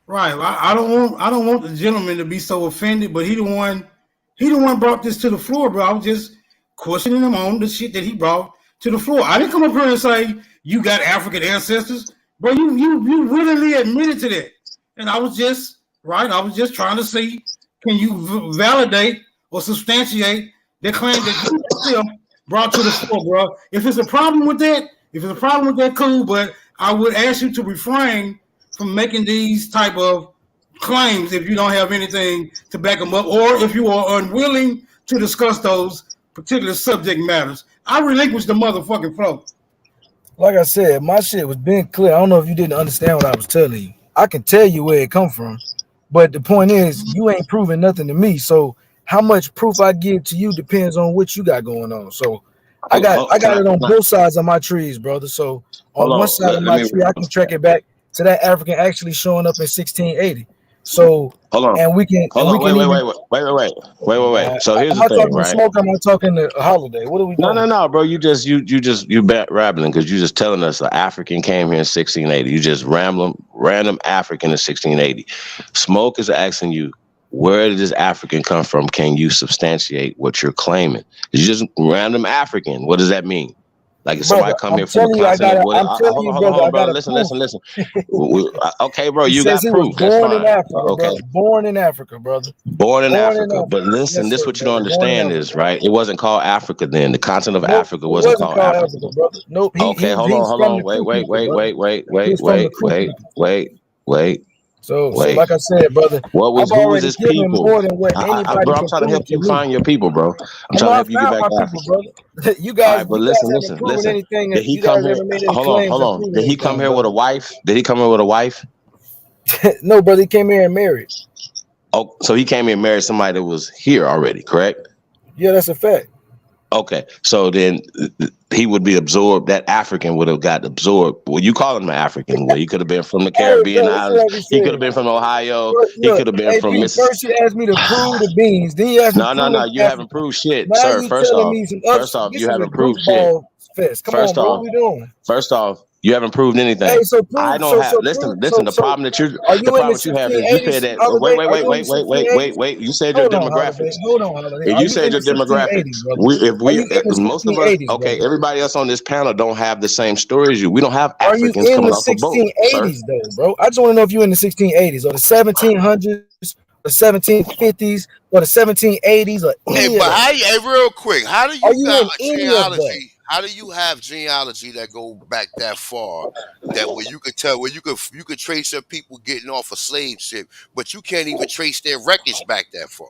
Right. I don't want the gentleman to be so offended, but he the one brought this to the floor, bro. I was just questioning him on the shit that he brought to the floor. I didn't come up here and say you got African ancestors, bro. You willingly admitted to that, and I was just right. I was just trying to see can you validate or substantiate the claim that you yourself brought to the floor, bro. If it's a problem with that, cool. But I would ask you to refrain from making these type of claims if you don't have anything to back them up, or if you are unwilling to discuss those particular subject matters. I relinquish the motherfucking flow. Like I said, my shit was being clear. I don't know if you didn't understand what I was telling you. I can tell you where it come from, but the point is, you ain't proving nothing to me. So how much proof I give to you depends on what you got going on. So I got I can got I, it on can I both sides of my trees, brother. So on hold one on? side of Let my me tree, I can track it back to that African actually showing up in 1680. So hold on. and we can Hold on. Wait, wait, even wait, wait, wait, wait, wait, wait, wait. So here's am the I thing, talking to right? Smoke? Or am I talking to Holiday? What are we No, no, doing? no, bro. You rambling because you just telling us the African came here in 1680. You just random African in 1680. Smoke is asking you, where did this African come from? Can you substantiate what you're claiming? You just random African. What does that mean? Like if Brother, somebody come I'm here from the telling you, continent, what? I'm telling you, Hold brother, on, I brother. got a Listen, proof. listen, listen. Okay, bro, He you says got he was proof. That's born in fine. Africa, Okay. brother. Born in Africa, brother. Born in Born in Africa. But Africa. listen, Yes, this sir, is what you don't brother. Born in understand Africa. is, right? It wasn't called Africa then. The continent of Nope, Africa it wasn't wasn't called called Africa. Africa, brother. Nope, Okay, he's hold from the on. Wait, Crew wait, people, wait, brother. wait, wait, He wait, was from the wait, Crew wait, people. wait, wait, So wait. like I said, brother, What I've was who was already his given people? more than what anybody Bro, I'm can trying to prove help to you me. find your people, bro. I'm I trying know to I help you get found back my to people, Africa. brother. You All guys, right, but you guys listen, haven't listen, proven listen. anything. Did he You come guys here? haven't made any Hold claims and on. proven Did he come anything, here with a brother. wife? Did he come here with a wife? No, brother, he came here and married. Oh, so he came here and married somebody that was here already, correct? Yeah, that's a fact. Okay, so then he would be absorbed. That African would have got absorbed. Well, you call him an African. Well, he could have been from the Hey, Caribbean bro, this is islands. what we He could said. have been from Ohio. He Look, could have been AP, from Mississippi. first you asked me to prove the beans, then you asked me to No, no, prove no. You haven't Africa. proved shit, Now sir. you telling me some other First shit. off, This you is a haven't proved shit. goofball fest. Come on, First bro, what off, we doing? you haven't proved Hey, anything. so I prove, don't have. prove, Listen, listen. are The you in problem the that you have is you said 1680s that. holiday? Are you in the Wait. 1680s? You said your Hold on, holiday. demographics. Hold on, holiday. And Are you you said in the your demographics. 1680s, brother? Are you in the Most of us, 1680s, okay, brother? everybody else on this panel don't have the same story as you. We don't have Are you Africans in coming the off a boat, sir. 1680s though, bro? I just want to know if you're in the 1680s or the 1700s, the 1750s, or the 1780s, or Hey, any of but that. hey, real quick, how do Are you you got in a any of that? genealogy? How do you have genealogy that go back that far? That where you could tell where you could trace your people getting off a slave ship, but you can't even trace their records back that far.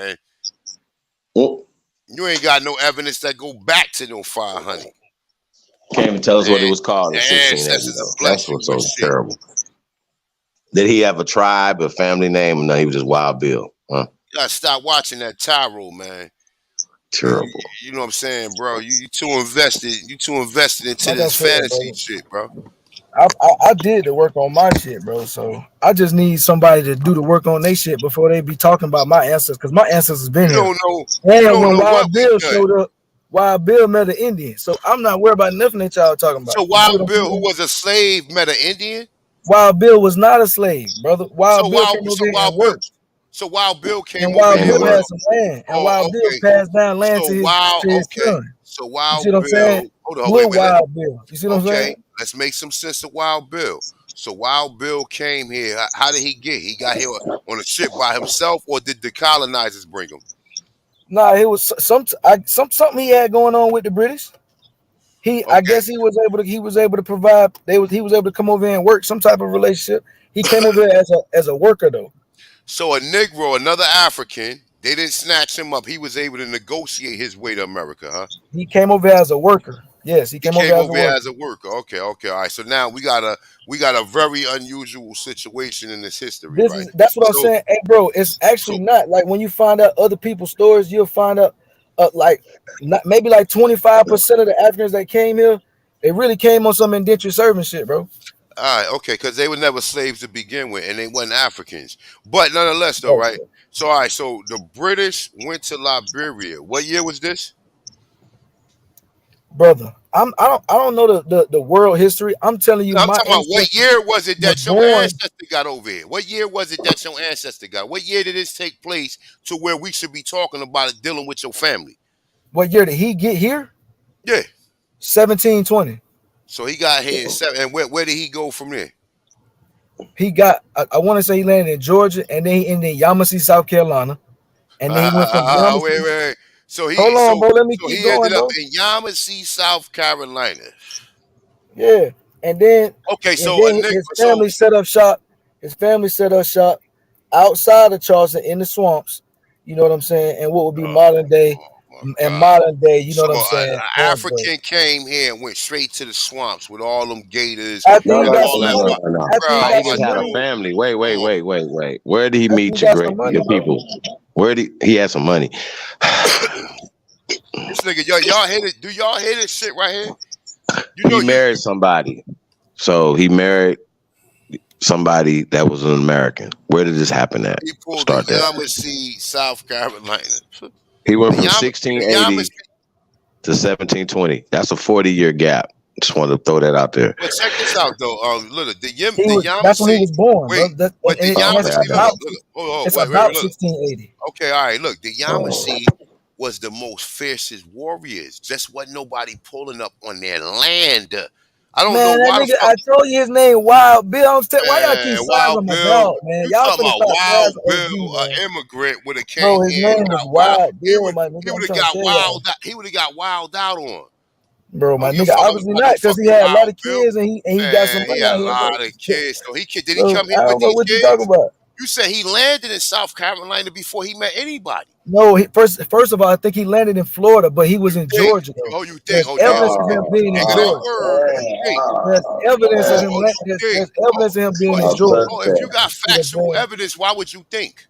man. Well, You ain't got no evidence that go back to no 500. can't even tell us what it And was called in the 1680 ancestors though. will bless That's you what's with so shit. terrible. Did he have a tribe, a family name, or no? He was just Wild Bill, huh? You gotta stop watching that Tyro, man. Terrible. You know what I'm saying, bro? You too invested. You too invested into Like I this said, fantasy bro, shit, bro. I did the work on my shit, bro. So I just need somebody to do the work on their shit before they be talking about my ancestors, because my ancestors been You here. don't know. You And don't when know what Wild we've Bill done. showed up, Wild Bill met an Indian. So I'm not worried about nothing that y'all talking about. So You see what Wild I'm Bill, who saying? was a slave, met an Indian. Wild Bill was not a slave, brother. Wild Bill came over here and worked. So Wild Bill And came over Wild And here. it Bill had worked. some land. And Oh, Wild Bill okay. passed down land So to his okay. son. So You see what Wild I'm saying? Bill. Hold on, Little wait. Wild Bill. You see what I'm Okay, saying? let's make some sense of Wild Bill. So Wild Bill came here. How did he get? He got here on a ship by himself, or did the colonizers bring him? Nah, it was something he had going on with the British. I Okay. guess he was able to provide. He was able to come over here and work some type of relationship. He came over here as a worker though. So a Negro, another African, they didn't snatch him up. He was able to negotiate his way to America, huh? He came over here as a worker. Yes, he He came over came here as a over here worker. as a worker. Okay, all right. So now we got a very unusual situation in this history, right? That's what I'm So saying. Hey, bro, it's actually so not like when you find out other people's stories, you'll find out like maybe like 25% of the Africans that came here, they really came on some indentured servant shit, bro. all right, okay, because they were never slaves to begin with, and they weren't Africans. But nonetheless, though, Right, right? So, all right, so the British went to Liberia. What year was this? brother. I don't know the world history. I'm telling you, No, I'm my talking about what ancestors year was it were that your born. ancestor got over here? What year was it that your ancestor got? What year did this take place to where we should be talking about it, dealing with your family? What year did he get here? Yeah. 1720. So he got here in seven, and where did he go from there? He got. I want to say he landed in Georgia, and then he ended in Yamasee, South Carolina, and then he went from Wait, Yamasee. wait. So Hold on, bro. Let me keep he ended going, up bro. in Yamasee, South Carolina. Yeah, and then Okay, and so a then nigga, his so family set up shop. His family set up shop outside of Charleston in the swamps. You know what I'm saying? And what would be modern day oh my and God. modern day. You know So what I'm an saying? Orangeburg. African came here and went straight to the swamps with all them gators After No, he and no, got no, all some no, that. no, money. no, no. After he Bro, He got my just some had a money. dude, family. come on. Wait. Where did he After he meet got some money, your bro. people? Where did he had some money? This nigga, y'all hear it? Do y'all hear this shit right here? You know He married somebody. So he married somebody that was an American. Where did this happen at? he pulled the Start there. Yamasee, South Carolina. He went The from Yam the 1680 Yamasee. to 1720. That's a 40-year gap. Just wanted to throw that out there. But check this out though. Look, He the was. That's when he Yamasee. was born, Wait, bro. but the And Okay, I Yamasee. got it. Look. Oh, it's wait, about look. 1680. Okay, all right. Look, the Oh. Yamasee was the most fiercest warriors. Just wasn't nobody pulling up on their land. I don't know Man, that why the nigga, fuck, I told you his name Wild Bill. Why y'all keep man. sizing Wild my Bill, dog, man? you Y'all talking finna about stop Wild sizing Bill, OG, man. an immigrant would have came Bro, his here and name was got wild. Wild Bill, my He nigga. I'm would have trying to got tell y'all. wild. He would have got wild out on. Bro, Don't my give a nigga, fuck obviously about no not, because he fucking had a lot Wild of Bill. kids and he got some Man, he money had out a here, bro. lot of kids. So did he So come here I with don't know these what you talking kids? about. You said he landed in South Carolina before he met anybody. No, first of all, I think he landed in Florida, but he was in Think? Georgia though. Oh, you think? There's Oh, damn. evidence You of him being in bigger than Georgia. word. You think? There's evidence of him. Oh, you think? There's evidence of him being in Georgia. Oh, if you got You know what I'm factual saying? evidence, why would you think?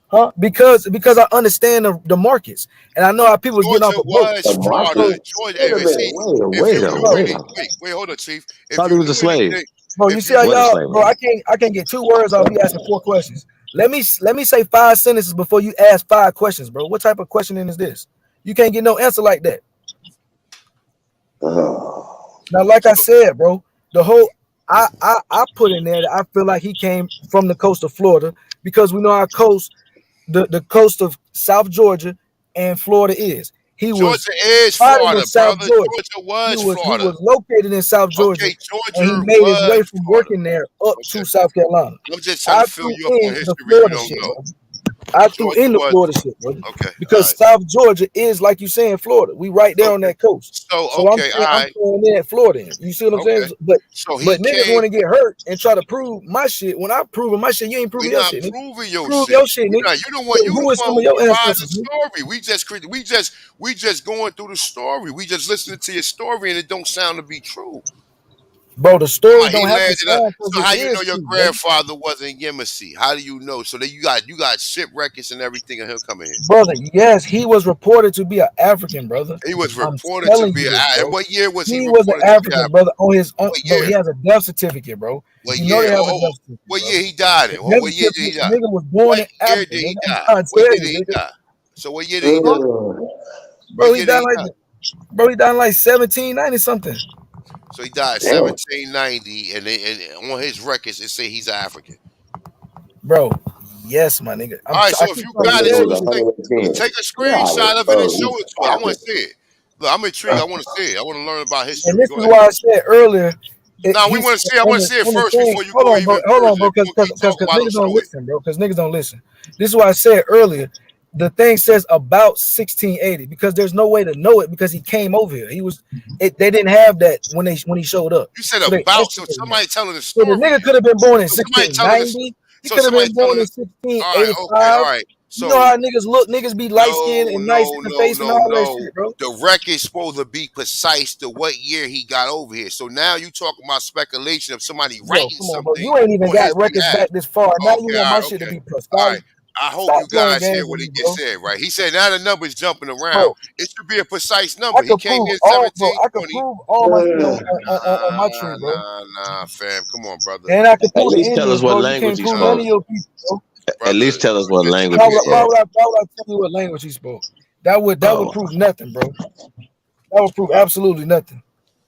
Huh? Because I understand the markets and I know how people was getting off Georgia of was boats. Florida. So, Georgia, Wait a minute. see, if Wait you a knew bro, wait. any, wait, hold on, Chief. If Thought he you was a knew slave. anything, bro, you if see you how What knew a y'all, slave bro? owner. I can't get 2 words off. You asking 4 questions. Let me say 5 sentences before you ask 5 questions, bro. What type of questioning is this? You can't get no answer like that. Now, like I said, bro, the whole I put in there that I feel like he came from the coast of Florida because we know our coast, the coast of South Georgia and Florida is. He was Georgia is spotted in Florida, South brother. Georgia. Georgia was He Florida. was located in South Georgia, Okay, and he Georgia made his way was from Florida. working there up Okay, to South Carolina. I'm just trying I to fill threw you up on in the history you Florida don't shit, know. bro. I threw Georgia in the was Florida shit, brother, okay. All because right. South Georgia is like you saying Florida. We right there on Okay. that coast. So So okay, all I'm right. throwing in Florida. You see what I'm saying? Okay. So he But niggas came. want to get hurt and try to prove my shit. When I'm proving my shit, you ain't We proving your not shit, nigga. proving your Prove shit. your shit, We nigga. not. You the one. So You who the is one some of who your provide the ancestors, nigga? story. We just going through the story. We just listening to your story, and it don't sound to be true. Bro, the story He don't have to landed up. sound because So it how you know is your true, bro. grandfather wasn't Yemisi? How do you know? So that you got ship records and everything of him coming here. Brother, yes, he was reported to be an African, brother. He was I'm reported to telling be. you this, And bro. what year was he He was an reported to be African, African? brother, on his own, What bro. year? He has a death certificate, bro. What You know year? they have a death certificate, What bro. year he died The in? death What year did he certificate, die? nigga was born What in year Africa, did he nigga. I'm die? trying to What tell year you, did he nigga. die? So what year did he die? Huh? What Bro, he year did died he like die? bro, he died in like 1790 something. So he died Damn. 1790, and on his records it say he's African. Bro, yes, my nigga. All right, I so if keep you trying That to got it, nigga tell so was you, just take 110. take a Yeah, screenshot of it and bro, show he's it to it. I want African. to see it. Look, I'm intrigued. I want to see it. I want to learn about and history. this Go is ahead. why I said earlier, Now we he's want to see. I in want to see it the first thing. before you go even Hold on, further. bro, If you gonna keep because talking about it, niggas don't show it. listen, bro. Because niggas don't listen. This is why I said earlier, the thing says about 1680 because there's no way to know it because he came over here. They didn't have that when he showed up, You said so they about. So estimated that. somebody telling a So the story. nigga could have been born in So somebody telling us. 1690. He So could have somebody been born telling in us. All right. Okay. 1685. All right. You know So how niggas look? Niggas be light skinned no, and nice no, in the no, face and no, all that no. shit, bro. The record's supposed to be precise to what year he got over here. So now you talking about speculation of somebody Bro, writing come on, bro. something You ain't even on his got records behalf. back this far. Now you Okay, want all my right, shit to okay. be All right. precise. I hope Stop you playing guys hear games what with he me, just bro. said, right? He said now the number's jumping around. Bro, It should be a precise I number. He could came prove in all, bro. I could 1720. prove all my shit on my tree, bro. Nah, fam. Come on, brother. And I could At prove the least tell us Indians, what bro. You language can't he prove none Nah, spoke. of your people, bro. At brother. least tell us what Just language Why he would, okay. why spoke. would I why would I tell you what language he spoke? That would Oh, prove nothing, bro. That would prove absolutely nothing.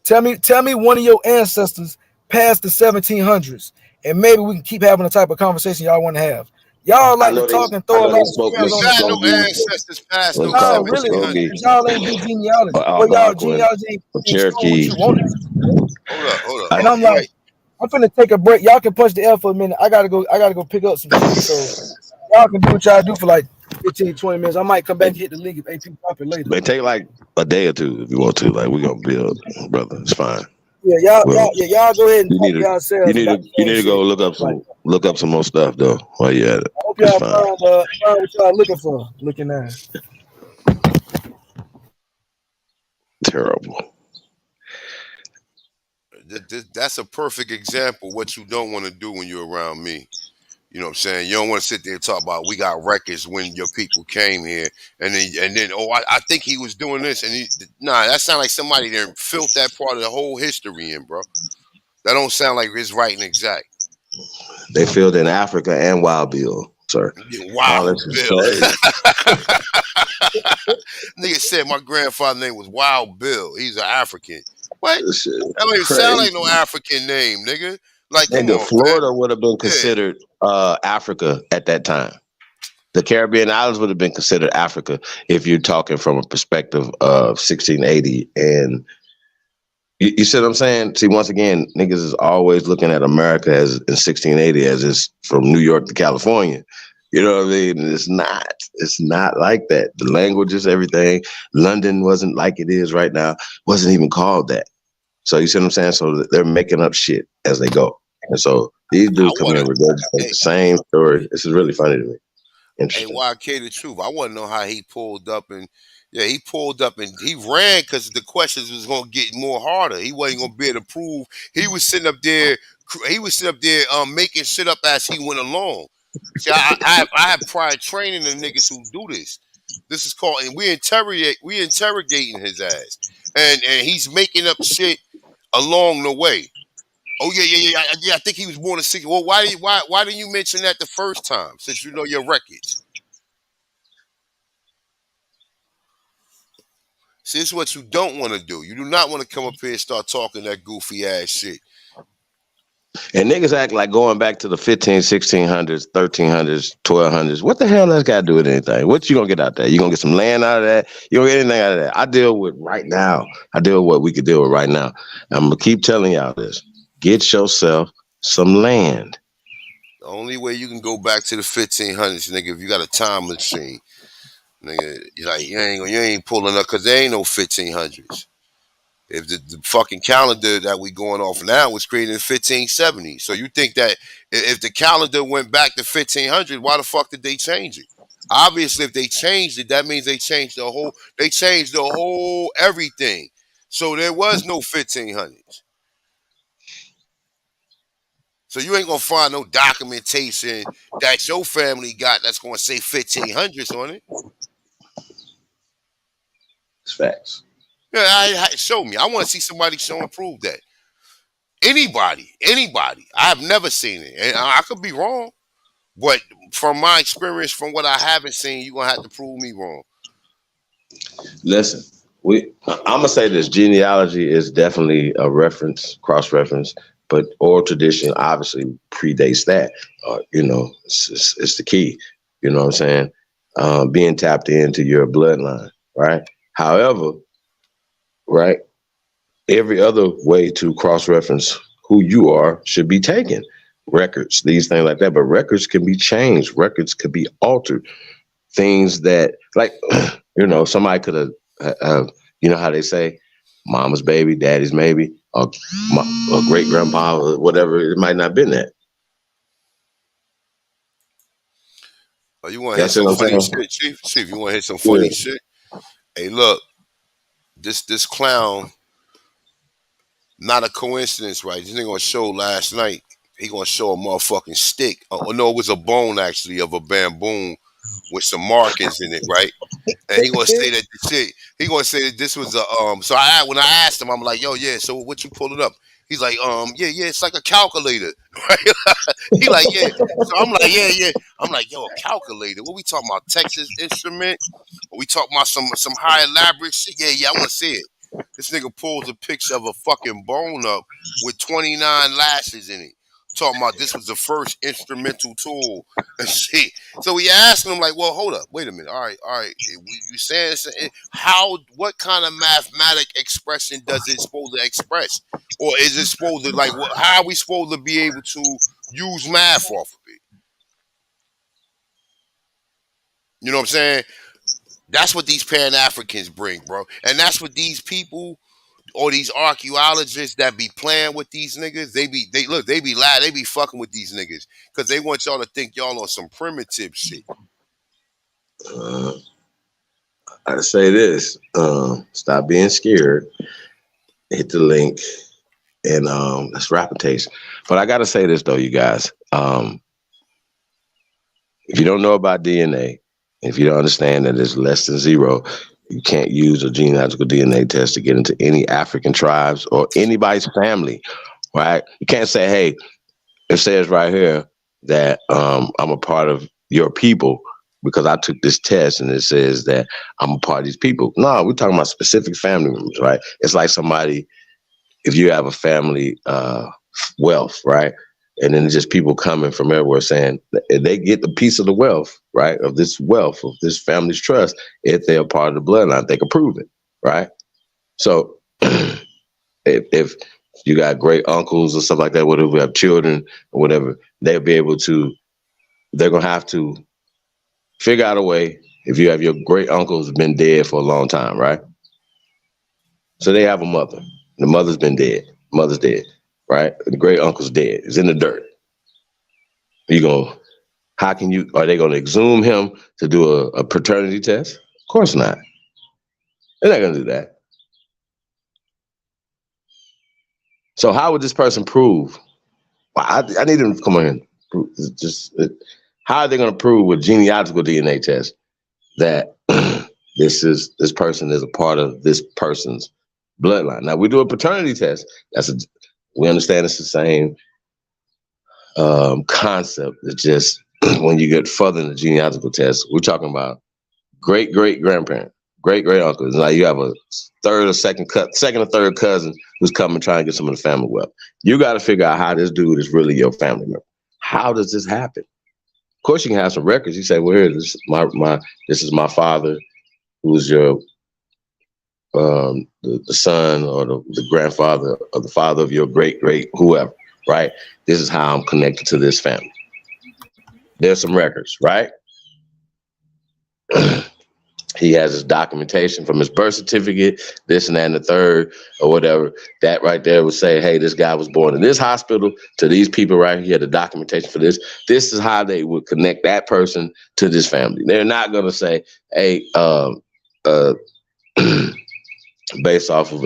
Tell me one of your ancestors past the 1700s, and maybe we can keep having the type of conversation y'all want to have. Y'all I like to know they. talk and I throw a know lot they of spoke squares on the Got no table. Muskogee. ancestors past no What's called No, really, 1700. Muskogee because y'all ain't do or genealogy, or y'all Algonquin genealogy ain't or in school what Cherokee. you wanted to. Hold up. I, And I'm You like, right. I'm finna take a break. Y'all can punch the L for a minute. I gotta go pick up some shit. So y'all can do what y'all do for like 15, 20 minutes. I might come back it and hit the link if AP pop it later. may take like a day or two if you want to. Like we're gonna build, brother. It's fine. Yeah, y'all, Well, y'all, yeah, y'all go ahead and you talk need to. You yourselves need about to. the You same need to shit. go Like, look up some more stuff though while you're at it. I hope It's y'all fine. find what y'all looking for. Looking at. Terrible. That's a perfect example of what you don't want to do when you're around me. You know what I'm saying? You don't want to sit there and talk about we got records when your people came here, and then I think he was doing this, and that sounds like somebody there filled that part of the whole history in, bro. That don't sound like it's right and exact. They filled in Africa and Wild Bill, sir. All Wow, this is Bill. crazy. Nigga said my grandfather's name was Wild Bill. He's an African. What? This shit That don't is even sound like no crazy. African name, nigga. Like, come Nigga, on, man. Florida would have been Yeah. considered Africa at that time. The Caribbean islands would have been considered Africa if you're talking from a perspective of 1680. And you see what I'm saying? See, once again, niggas is always looking at America as in 1680 as it's from New York to California. You know what I mean? And it's not. It's not like that. The languages, everything. London wasn't like it is right now. Wasn't even called that. So you see what I'm saying? So they're making up shit as they go. And so these I dudes come in want and regurgitate to. the same story. This is really funny to me. Hey, Interesting. YK, the truth. I want to know how he pulled up and he pulled up and he ran because the questions was gonna get more harder. He wasn't gonna be able to prove. He was sitting up there. He was sitting up there making shit up as he went along. See, I have prior training in niggas who do this. This is called, and we interrogating his ass, and he's making up shit along the way. Oh yeah. I think he was born in 60. Well, why didn't you mention that the first time? Since you know your records. See, this is what you don't want to do. You do not want to come up here and start talking that goofy ass shit. And niggas act like going back to the 15, 1600s, 1300s, 1200s. What the hell that's got to do with anything? What you going to get out there? You going to get some land out of that? You don't get anything out of that. I deal with right now. I deal with what we could deal with right now. I'm going to keep telling y'all this. Get yourself some land. The only way you can go back to the 1500s, nigga, if you got a time machine, nigga, you ain't pulling up because there ain't no 1500s. If the fucking calendar that we going off now was created in 1570, so you think that if the calendar went back to 1500, why the fuck did they change it? Obviously, if they changed it, that means they changed the whole. They changed the whole everything. So there was no 1500s. So you ain't gonna find no documentation that your family got that's gonna say 1500s on it. It's facts. Yeah, show me. I want to see somebody show and prove that. Anybody. I have never seen it, and I could be wrong, but from my experience, from what I haven't seen, you're gonna have to prove me wrong. Listen, I'm gonna say this: genealogy is definitely a reference, cross reference, but oral tradition obviously predates that. It's the key. You know what I'm saying? Being tapped into your bloodline, right? However, right, every other way to cross reference who you are should be taken. Records, these things like that, but records can be changed. Records could be altered. Things that, like, somebody could have, how they say, mama's baby, daddy's maybe, or great grandpa, or whatever. It might not have been that. Oh, you want to hit That's what some I'm funny saying. shit, Chief? Chief, you want to hit some Yeah. funny shit? Hey, look, this clown, not a coincidence, right? This nigga gonna show last night. He gonna show a motherfucking stick. Oh no, it was a bone actually of a bamboo with some markings in it, right? And he gonna say that the shit. He gonna say that this was a So when I asked him, I'm like, yo, yeah. So what you pulled it up? He's like, yeah, it's like a calculator, right? He like, yeah. So I'm like, yeah. I'm like, yo, a calculator. What we talking about? Texas Instrument? Or we talking about some high elaborate shit? Yeah. I want to see it. This nigga pulls a picture of a fucking bone up with 29 lashes in it. Talking about this was the first instrumental tool and shit. So we asked him like, well, hold up, wait a minute. All right. You saying what kind of mathematic expression does it supposed to express? Or is it supposed to how are we supposed to be able to use math off of it? You know what I'm saying? That's what these Pan-Africans bring, bro. And that's what these people or these archaeologists that be playing with these niggas, they be fucking with these niggas because they want y'all to think y'all on some primitive shit. I say this: stop being scared. Hit the link, and let's taste. But I gotta say this though, you guys. If you don't know about DNA, if you don't understand that it's less than zero, you can't use a genealogical DNA test to get into any African tribes or anybody's family, right? You can't say, hey, it says right here that I'm a part of your people because I took this test and it says that I'm a part of these people. No, we're talking about specific family members, right? It's like somebody, if you have a family wealth, right? And then just people coming from everywhere saying they get the piece of the wealth, right? Of this wealth, of this family's trust, if they're part of the bloodline, they can prove it, right? So if you got great uncles or stuff like that, whatever, we have children or whatever, they'll be able to, they're going to have to figure out a way. If you have your great uncle's been dead for a long time, right? So they have a mother. The mother's been dead. Mother's dead, right? The great uncle's dead. It's in the dirt. Are they going to exhume him to do a paternity test? Of course not. They're not going to do that. So how would this person prove? Well, I need them to come on here and prove. How are they going to prove with genealogical DNA test that this person is a part of this person's bloodline? Now we do a paternity test. We understand it's the same concept. It's just when you get further in the genealogical test, we're talking about great grandparent, great uncle. Like you have a second or third cousin who's coming trying to get some of the family wealth. You got to figure out how this dude is really your family member. How does this happen? Of course, you can have some records. You say, well, here, this is my father, who's your the son or the grandfather or the father of your great whoever, right? This is how I'm connected to this family. There's some records, right? He has his documentation from his birth certificate, this and that and the third or whatever. That right there would say, hey, this guy was born in this hospital to these people right here, the documentation for this. This is how they would connect that person to this family. They're not going to say, hey, based off of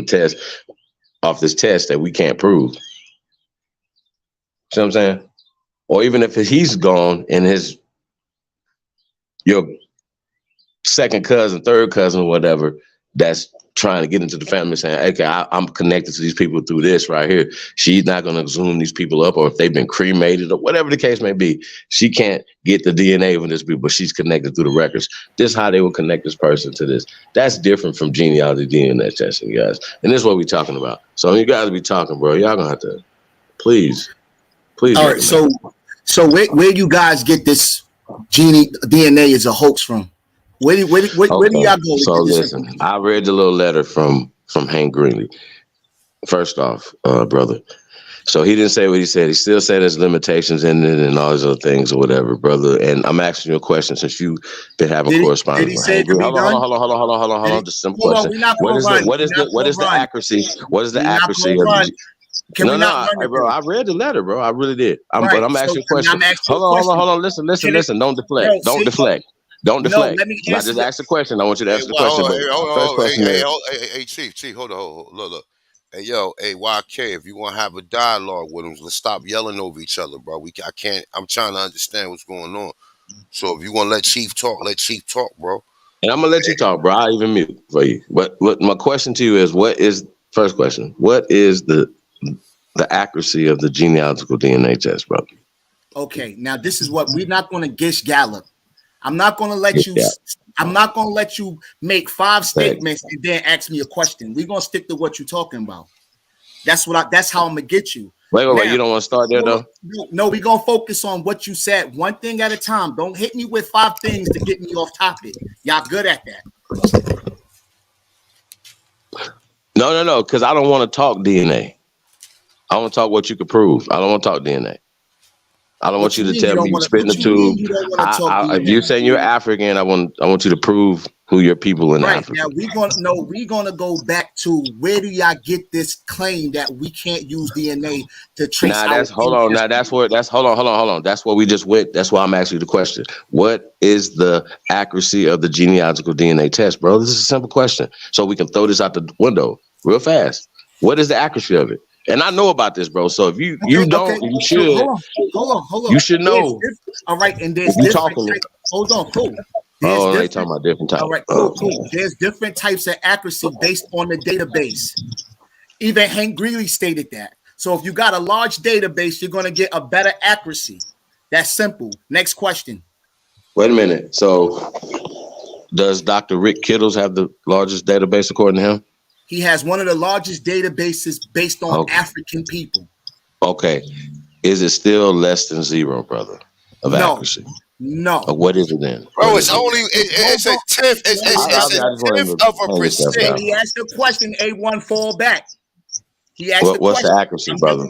this test that we can't prove. See what I'm saying? Or even if he's gone and your second cousin, third cousin, or whatever, that's trying to get into the family saying, okay, I'm connected to these people through this right here. She's not going to zoom these people up, or if they've been cremated or whatever the case may be, she can't get the DNA of this people, but she's connected through the records. This is how they will connect this person to this. That's different from genealogy DNA testing, guys. And this is what we're talking about. So you guys be talking, bro. Y'all going to have to, please. All right, so where you guys get this DNA is a hoax from? Where do y'all go? So listen, I read the little letter from Hank Greenlee. First off, brother. So he didn't say what he said. He still said there's limitations in it and all these other things or whatever, brother. And I'm asking you a question since you've been having correspondence. Did he say it could be done? Hold on. Just a simple question. What is the accuracy? What is the accuracy of the? Hey, bro, I read the letter, bro. I really did. But I'm asking a question. Hold on. Listen. Don't deflect. Don't deflect. I just asked a question. I want you to answer the question. Hey, Chief, hold on. Look. Hey, yo, YK, if you want to have a dialogue with them, let's stop yelling over each other, bro. I'm trying to understand what's going on. So if you want to let Chief talk, bro. And I'm going to let you talk, bro. I'll even mute for you. But my question to you is, first question, what is the accuracy of the genealogical DNA test, bro? Okay, now this is what we're not going to Gish Gallop. I'm not going to let you. I'm not going to let you make 5 statements and then ask me a question. We're going to stick to what you're talking about. That's how I'm going to get you. Wait. You don't want to start there, though? No, we're going to focus on what you said. One thing at a time. Don't hit me with 5 things to get me off topic. Y'all good at that. No, because I don't want to talk DNA. I want to talk what you could prove. I don't want to talk DNA. I don't want you to tell me you spit in the tube. If you're saying you're African, I want you to prove who your people in Africa. Now we're gonna go back to where do y'all get this claim that we can't use DNA to trace? Hold on. That's what we just went. That's why I'm asking you the question. What is the accuracy of the genealogical DNA test, bro? This is a simple question, so we can throw this out the window real fast. What is the accuracy of it? And I know about this, bro. So if you don't, you should. Hold on. You should know. All right, and there's different types. Hold on, cool. They talking about different types. All right, cool. There's different types of accuracy based on the database. Even Hank Greeley stated that. So if you got a large database, you're going to get a better accuracy. That's simple. Next question. Wait a minute. So does Dr. Rick Kittles have the largest database according to him? He has one of the largest databases based on African people. Okay. Is it still less than 0, brother, of accuracy? No. What is it then? Bro, it's a tenth. It's a tenth of a percent. He asked the question, A1, fall back. He asked what's the accuracy, brother?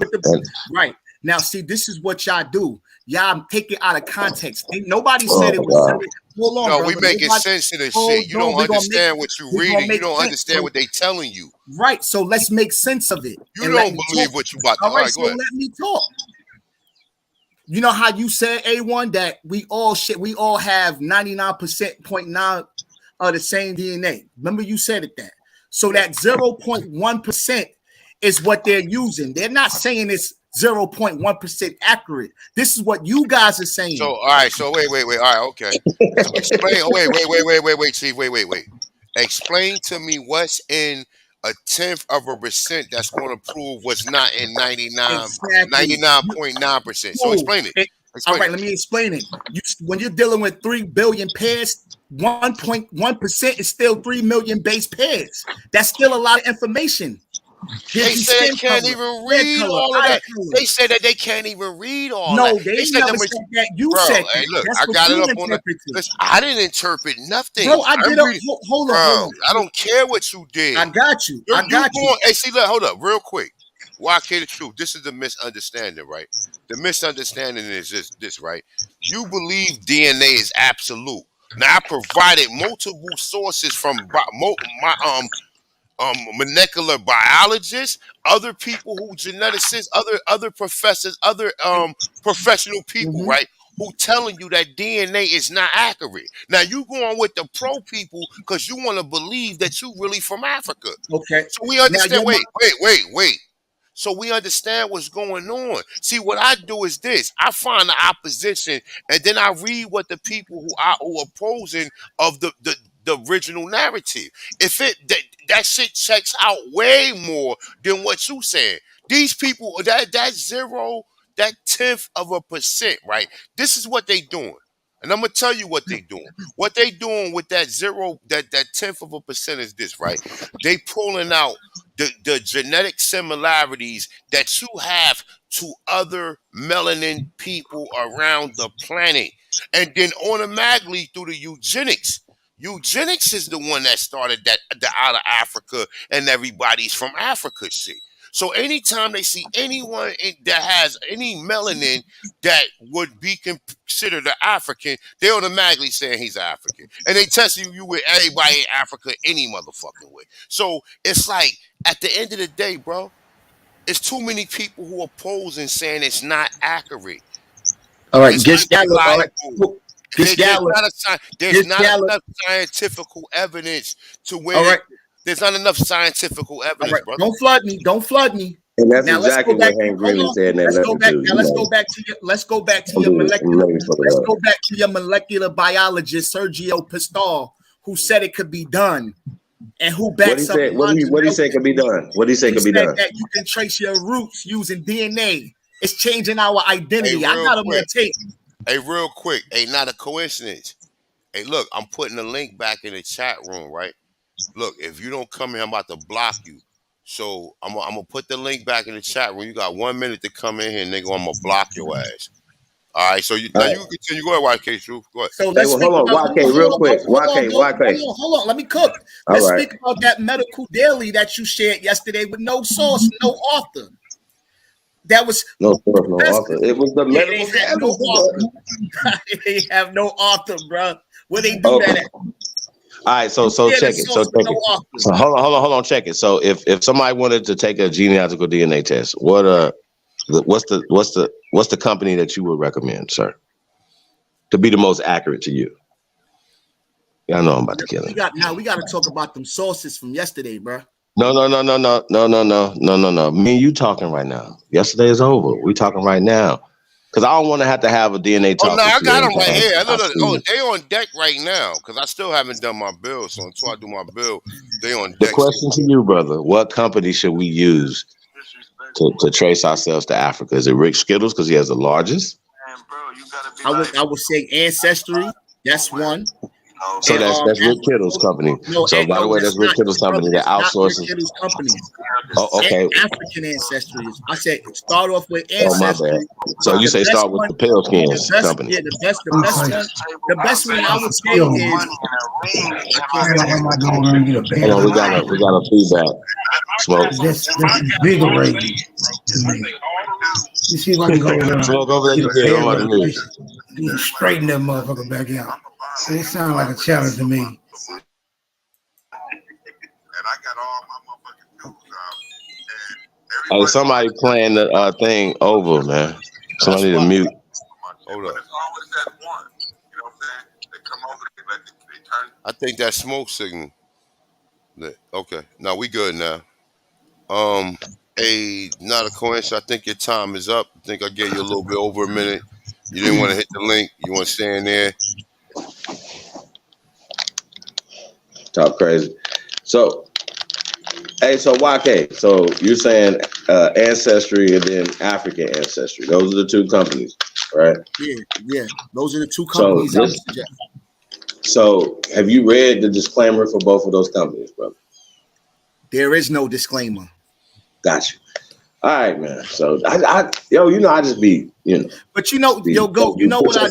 Right. Now, see, this is what y'all do. Y'all take it out of context. Nobody said it was. Hold on, no, we making sense of this shit. You don't understand what you're reading. You don't understand what they telling you. Right. So let's make sense of it. You don't believe what you about to. All right, so let me talk. You know how you said, A1, that we all have 99.9% of the same DNA. Remember you said it that. So that 0.1% is what they're using. They're not saying it's 0.1% accurate. This is what you guys are saying. So all right. So wait. All right. Okay. So explain. Wait. Chief. Wait. Explain to me what's in a tenth of a percent that's going to prove what's not in 99.9%. So explain it. All right. Let me explain it. When you're dealing with 3 billion pairs, 1.1% is still 3 million base pairs. That's still a lot of information. They said they can't even read all of that. They said that they can't even read all that. No, they never said that. You said hey, look, I got it up on the. Listen, I didn't interpret nothing. No, I did. Hold on. I don't care what you did. I got you. Hey, see, look, hold up, real quick. YK, the truth. This is the misunderstanding, right? The misunderstanding is this, right? You believe DNA is absolute. Now, I provided multiple sources from molecular biologists, other people who geneticists, other professors, other professional people, right? Who telling you that DNA is not accurate. Now you going with the pro people because you want to believe that you really from Africa. Okay. So we understand. Wait. so we understand what's going on. See, what I do is this: I find the opposition, and then I read what the people who are opposing of the original narrative. If that shit checks out way more than what you saying. These people, that zero, that 10th%, right? This is what they doing. And I'm gonna tell you what they doing. What they doing with that zero, that 10th% is this, right? They pulling out the genetic similarities that you have to other melanin people around the planet, and then automatically through the eugenics. Eugenics is the one that started that the out of Africa and everybody's from Africa shit. So anytime they see anyone that has any melanin that would be considered an African, they automatically saying he's African. And they test you with everybody in Africa any motherfucking way. So it's like, at the end of the day, bro, it's too many people who oppose and saying it's not accurate. All right, It's Gish Gallop. All right. unreliable. Gish Gallop. There's not enough scientific evidence to where All right. there's not enough scientific All evidence, right. brother. Don't flood me. Don't flood me. And that's Now let's exactly go back. what Hank Hold Green on. said in that Let's go letter back. too. Now let's go back to your. Let's go back to your molecular. Let's go back to your molecular biologist Sergio Pastor, who said it could be done, and who backs up. What did he say could be done? What did he say could be done? That you can trace your roots using DNA. It's changing our identity. Hey, I got him on tape. Hey, real quick. Hey, not a coincidence. Hey, look, I'm putting the link back in the chat room, right? Look, if you don't come here, I'm about to block you. So I'm gonna put the link back in the chat room. You got 1 minute to come in here, nigga. I'm gonna block your ass. All right. So now you can continue. Go ahead, YK Truth. Go ahead. So let's hold on, YK, real quick. YK. Hold on. Let me cook. Let's speak about that medical daily that you shared yesterday with no source, no author. That was no source, no author. It was the medical daily. No author. They have no author, bro. Where they do that at? All right, so check it. So check it. So hold on, check it. So if somebody wanted to take a genealogical DNA test, what's the company that you would recommend, sir, to be the most accurate to you? Y'all know I'm about to kill him. We got to talk about them sources from yesterday, bro. No. Me and you talking right now. Yesterday is over. We talking right now. Because I don't want to have a DNA talk. Oh, no, I got them right here. They on deck right now because I still haven't done my bill. So until I do my bill, they on deck. The question to you, brother, what company should we use to trace ourselves to Africa? Is it Rick Skittles because he has the largest? I would say Ancestry. That's one. So that's Rick Kittle's company. So by the way, that's Rick Kittle's company that outsources. Rick Kittle's company. Oh, okay. African Ancestry. I said start off with Ancestry. Oh, my bad. So you say start with the Pale Skins company. Yeah, the best one I would say is. Hold on, we got a feedback. Smoke. That's invigorating to me. You see if I can go over Smoke over there. I'm on the news. Straighten that motherfucker back out. It sounds like a challenge to me. Hey, somebody playing the thing over, man. Somebody to mute. Hold up. I think that smoke signal. Okay, now we good now. Not a coincidence. I think your time is up. I think I gave you a little bit over a minute. You didn't want to hit the link. You want to stay in there. Talk crazy. So YK. So you're saying Ancestry and then African Ancestry. Those are the two companies, right? Yeah. Those are the two companies. So have you read the disclaimer for both of those companies, brother? There is no disclaimer. Got you. All right, man. So I just be, But you know what I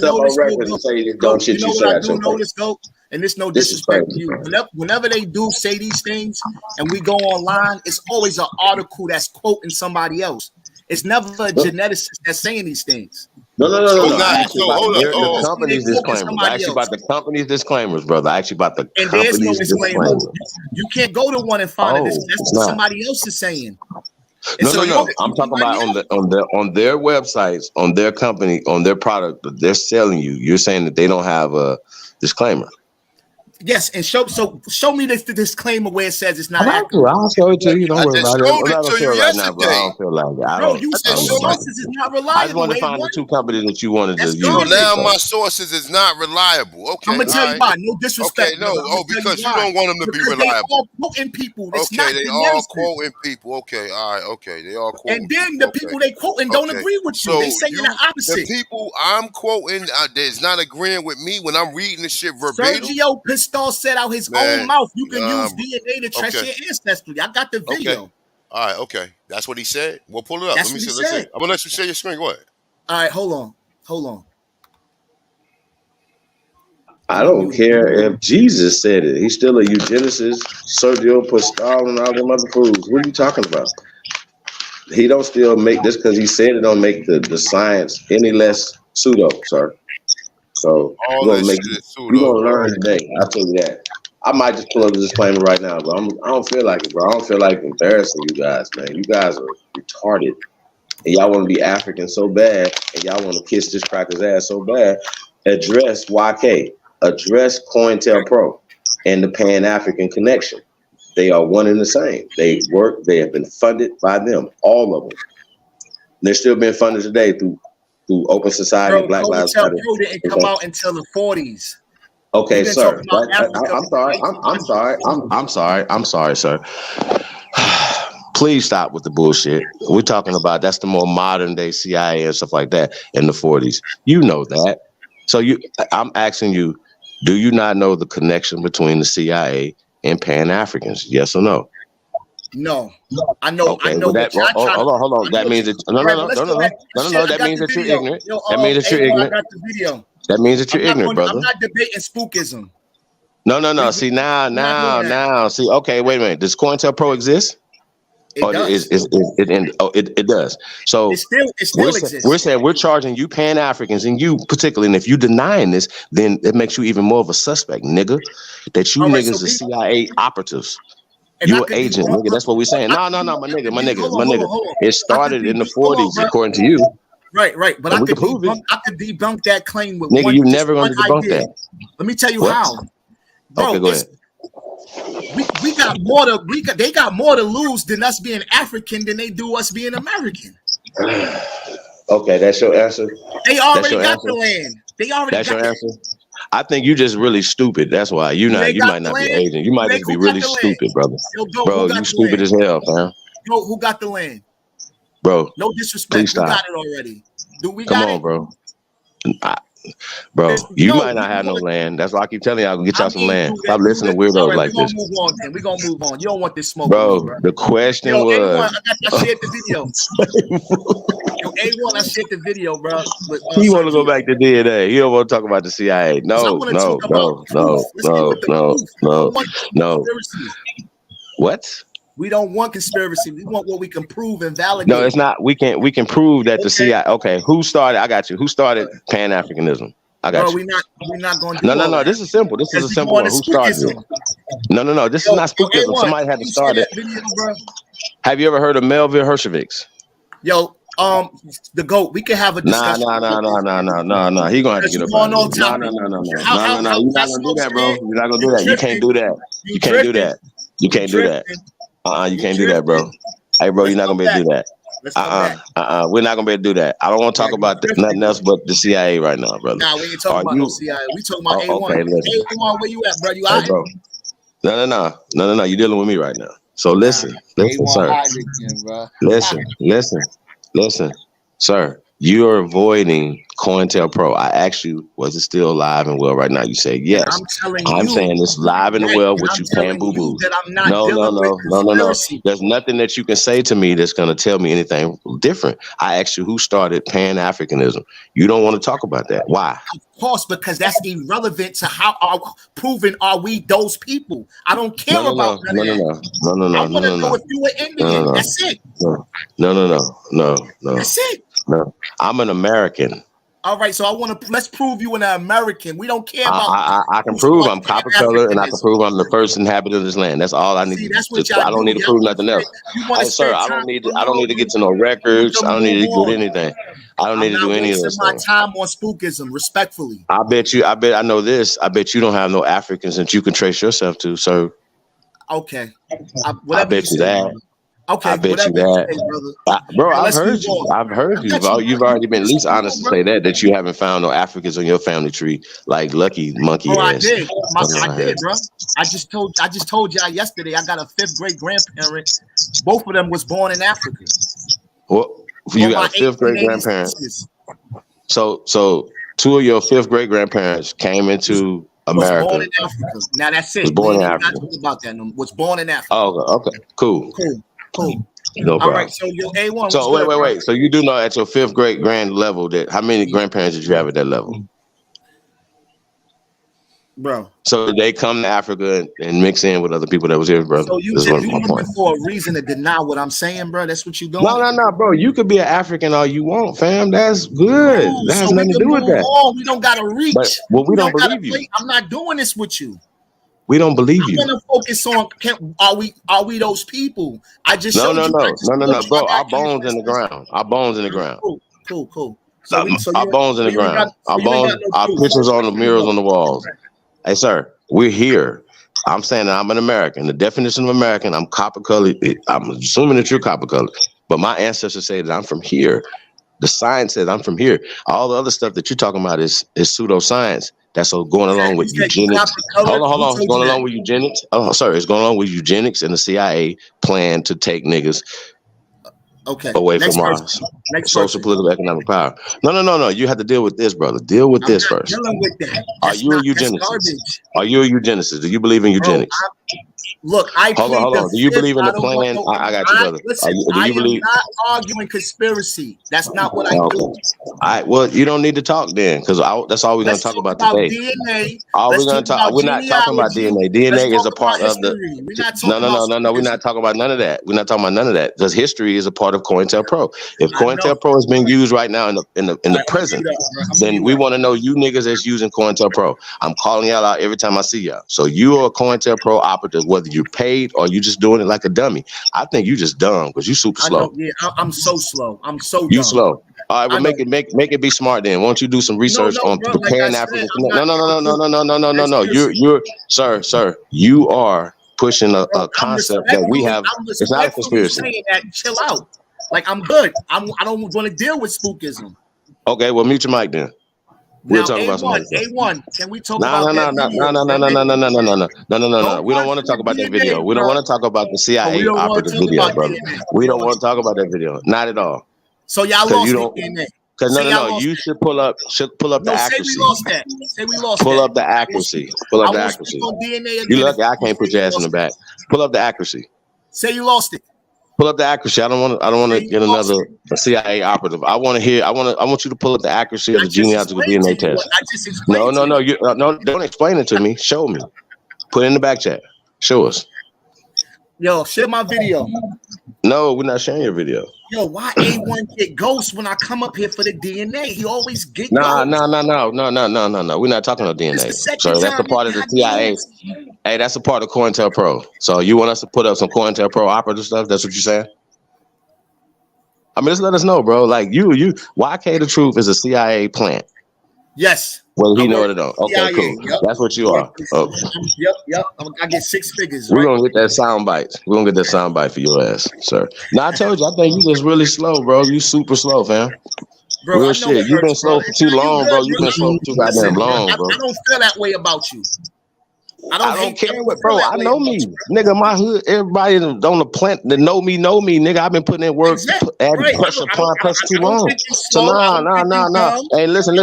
noticed, Go? And it's no disrespect to you. Whenever they do say these things and we go online, it's always an article that's quoting somebody else. It's never a geneticist that's saying these things. No. The company's disclaimers. I asked you about the company's disclaimers, brother. I asked you about the company's disclaimers. You can't go to one and find it. That's what somebody else is saying. No. I'm talking about on their websites, on their company, on their product that they're selling you. You're saying that they don't have a disclaimer. Yes, and show me this disclaimer where it says it's not accurate. I'll show it to you. Don't I worry just about it. showed I'm it not gonna to show you it right now, bro. I yesterday. don't feel like it. Bro, you I said just your showed it. sources is not I just reliable. wanted to find the two companies that you wanted That's to So use. now garbage. my sources is not reliable. Okay, I'm gonna tell all you right. why. No Okay, disrespect, no. brother. I'm Oh, gonna tell because you you why. don't want them to be Because they reliable. all quoting people. It's Okay, not they the all narrative. quoting people. Okay, all right. Okay, they all quoting And then people. the people they quoting don't Okay. agree with you. So They saying the the opposite. people I'm quoting is not agreeing with me when I'm reading this shit verbatim. Sergio Pistol said out his own Man, mouth, you can use DNA to trace okay. your ancestry. I got the video. Okay. All right, okay. That's what he said. Well, pull it up. That's Let me what he see. Let's see. said. I'm gonna let you share your screen. Go ahead. All right, hold on. I don't care if Jesus said it. He's still a eugenicist, Sergio Pascal, and all them other fools. What are you talking about? He don't still make this because he said it don't make the science any less pseudo, sir. So All you're gonna this make shit is you're pseudo. gonna learn today. I'll tell you that. I might just pull up the disclaimer right now, but I don't feel like it, bro. I don't feel like embarrassing you guys, man. You guys are retarded. And y'all want to be African so bad, and y'all want to kiss this cracker's ass so bad. Address YK, address COINTELPRO, and the Pan-African Connection. They are one and the same. They work, they have been funded by them, all of them. They're still being funded today through Open Society, Bro, Black Lives Matter. COINTELPRO didn't come out until the 40s. Okay, sir. I'm sorry, sir. Please stop with the bullshit. We're talking about that's the more modern day CIA and stuff like that in the 40s. You know that. So I'm asking you, do you not know the connection between the CIA and Pan-Africans? Yes or no? No. I know. Okay, I know. well, hold on. That means that no. That means that you're ignorant. That means that you're ignorant. I got the video. That means that you're ignorant, brother. I'm not debating spookism. No. See now. See, okay, wait a minute. Does COINTELPRO exist? It does. It does. So it still exists. We're saying we're charging you Pan-Africans and you particularly, and if you denying this, then it makes you even more of a suspect, nigga. That you niggas are CIA operatives. You an agent, nigga. That's what we're saying. No, my nigga. It started in the 40s, according to you. Right. But I could debunk that claim with nigga, one. You never gonna debunk idea. that. Let me tell you how. Bro, okay, go ahead. We got more to they got more to lose than us being African than they do us being American. Okay, that's your answer. They already got the land. They already that's got your answer. I think you just really stupid. That's why you might not be Asian. You might just be really stupid, brother. Bro, you stupid as hell, man. Yo, who got the land? Bro, no disrespect. We got it already. Do we got it? Bro. Bro, you might not have no land. That's why I keep telling y'all to get y'all some land. Stop listening to weirdos like this. We're gonna move on. You don't want this smoke. Bro, the question was. I shared the video. Yo, A1, I shared the video, bro. He want to go back to DNA. He don't want to talk about the CIA. No. What? We don't want conspiracy. We want what we can prove and validate. No, it's not. We can prove that the CIA. Okay, who started? I got you. Who started Pan-Africanism? I got you. We're not going to do No. This is simple. This is a simple one. Who started it? No. This is not spookism. Somebody had to start it. Have you ever heard of Melville Hershevich? Yo, the GOAT. We can have a discussion. No. He gonna have to get up. No. You're not gonna do that, bro. You're not gonna do that. You can't do that. You can't do that. You can't do that. You can't do that, bro. Hey, bro, you're not gonna be able to do that. We're not gonna be able to do that. I don't want to talk about nothing else but the CIA right now, brother. Nah, we ain't talking about no CIA. We talking about A1. Okay, A1, where you at, bro? You out? Bro. No. You're dealing with me right now. So listen, sir. Listen, sir. You're avoiding COINTELPRO. I asked you, was it still alive and well right now? You said yes. I'm saying it's live and well, which you can boo-boo. No. There's nothing that you can say to me that's going to tell me anything different. I asked you who started Pan-Africanism. You don't want to talk about that. Why? Of course, because that's irrelevant to how proven are we those people. I don't care about none of that. No. I want to know if you were Indian. That's it. No. That's it. No. I'm an American. All right, so let's prove you an American. We don't care about. I can prove I'm copper color, and I can prove I'm the first inhabitant of this land. That's all I need. That's what y'all I don't do. need to prove nothing else. Hey, sir, I don't need to get to no records. I don't need to do anything. I don't need to do any of this. My time on spookism, respectfully. I know this. I bet you don't have no Africans that you can trace yourself to, sir. Okay. I bet you that. Okay, I bet you that, bro. I've heard you. I've heard you. You've already been at least honest to say that you haven't found no Africans on your family tree, like Lucky Monkey. I did. I did, bro. I just told y'all yesterday. I got a 5th great grandparent. Both of them was born in Africa. Well, you got a 5th great grandparent. So 2 of your 5th great grandparents came into America. Was born in Africa. Now that's it. Was born in Africa. Not about that. No. Was born in Africa. Oh, okay. Cool. No problem. All right, so your A1. So wait. So you do know at your 5th great grand level that how many grandparents did you have at that level? Bro. So they come to Africa and mix in with other people that was here, brother. So you looking for a reason to deny what I'm saying, bro? That's what you doing? No, bro. You could be an African all you want, fam. That's good. That has nothing to do with that. We don't gotta reach. Well, we don't believe you. I'm not doing this with you. We don't believe you. I'm gonna focus on are we those people? I just no, bro. Our bones in the ground. Our bones in the ground. Cool. Our bones in the ground. Our pictures on the mirrors on the walls. Hey, sir, we're here. I'm saying that I'm an American. The definition of American, I'm copper colored. I'm assuming that you're copper colored, but my ancestors say that I'm from here. The science says I'm from here. All the other stuff that you're talking about is pseudoscience. That's going along with eugenics. Hold on. It's going along with eugenics. Oh, sorry. It's going along with eugenics and the CIA plan to take niggas away from our social, political, economic power. No. You have to deal with this, brother. Deal with this first. With that. Are you a eugenicist? Are you a eugenicist? Do you believe in eugenics? Look, hold on. Do you believe in the plan? I got you, brother. Listen, I am not arguing conspiracy. That's not what I do. All right. Well, you don't need to talk then, because that's all we're going to talk about today. DNA. We're not talking about DNA. DNA is a part of the. No. We're not talking about none of that. We're not talking about none of that, because history is a part of COINTELPRO. If COINTELPRO is being used right now in the present, then we want to know you niggas that's using COINTELPRO. I'm calling y'all out every time I see y'all. So you are a COINTELPRO operative, whether you're paid or you just doing it like a dummy. I think you just dumb because you super slow. I'm so slow. I'm so dumb. You slow. All right, well, make it be smart then. Why don't you do some research on preparing Africans? No. You're sir. You are pushing a concept that we have. It's not a conspiracy. Saying that, chill out. Like I'm good. I don't want to deal with spookism. Okay, well, mute your mic then. We'll talk about something. A1, can we talk about No. We don't want to talk about that video. We don't want to talk about the CIA operative video, brother. We don't want to talk about that video. Not at all. So y'all lost DNA. Because no. You should pull up the accuracy. Say we lost that. Pull up the accuracy. Pull up the accuracy. You lucky I can't put your ass in the back. Pull up the accuracy. Say you lost it. Pull up the accuracy. I don't want to get another CIA operative. I want you to pull up the accuracy of the genealogical DNA test. No. Don't explain it to me. Show me. Put it in the back chat. Show us. Yo, share my video. No, we're not sharing your video. Yo, why A1 get ghosts when I come up here for the DNA? He always get No. We're not talking about DNA. So that's a part of the CIA. Hey, that's a part of COINTELPRO. So you want us to put up some COINTELPRO operative stuff? That's what you're saying? I mean, just let us know, bro. Like you, YK the Truth is a CIA plant. Yes. Well, he know it all. Okay, cool. Yep. That's what you are. Okay. Yep. I get 6 figures. We're gonna get that sound bite. We're gonna get that sound bite for your ass, sir. Now I told you, I think you just really slow, bro. You super slow, fam. Bro, real shit. You've been slow for too long, bro. You've been slow for too goddamn long, bro. I don't feel that way about you. I don't care what, bro. I know me, nigga. My hood, everybody on the plant that know me, nigga. I've been putting in work, adding pressure, applying pressure too long. So nah. Hey, listen.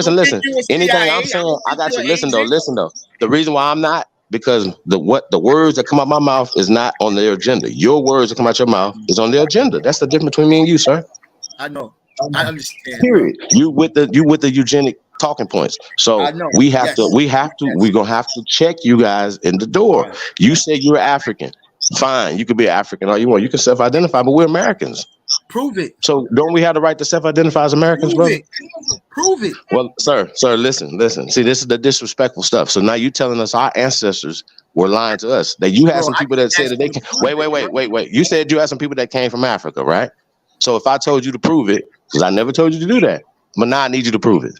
Anything I'm saying, I got you. Listen though. The reason why I'm not, because the words that come out my mouth is not on their agenda. Your words that come out your mouth is on their agenda. That's the difference between me and you, sir. I know. I understand. Period. You with the eugenic talking points. So we're gonna have to check you guys in the door. You say you're African. Fine, you could be African all you want. You can self-identify, but we're Americans. Prove it. So don't we have the right to self-identify as Americans, brother? Prove it. Well, sir, listen. See, this is the disrespectful stuff. So now you telling us our ancestors were lying to us. That you had some people that said that they can. Wait. You said you had some people that came from Africa, right? So if I told you to prove it, because I never told you to do that, but now I need you to prove it.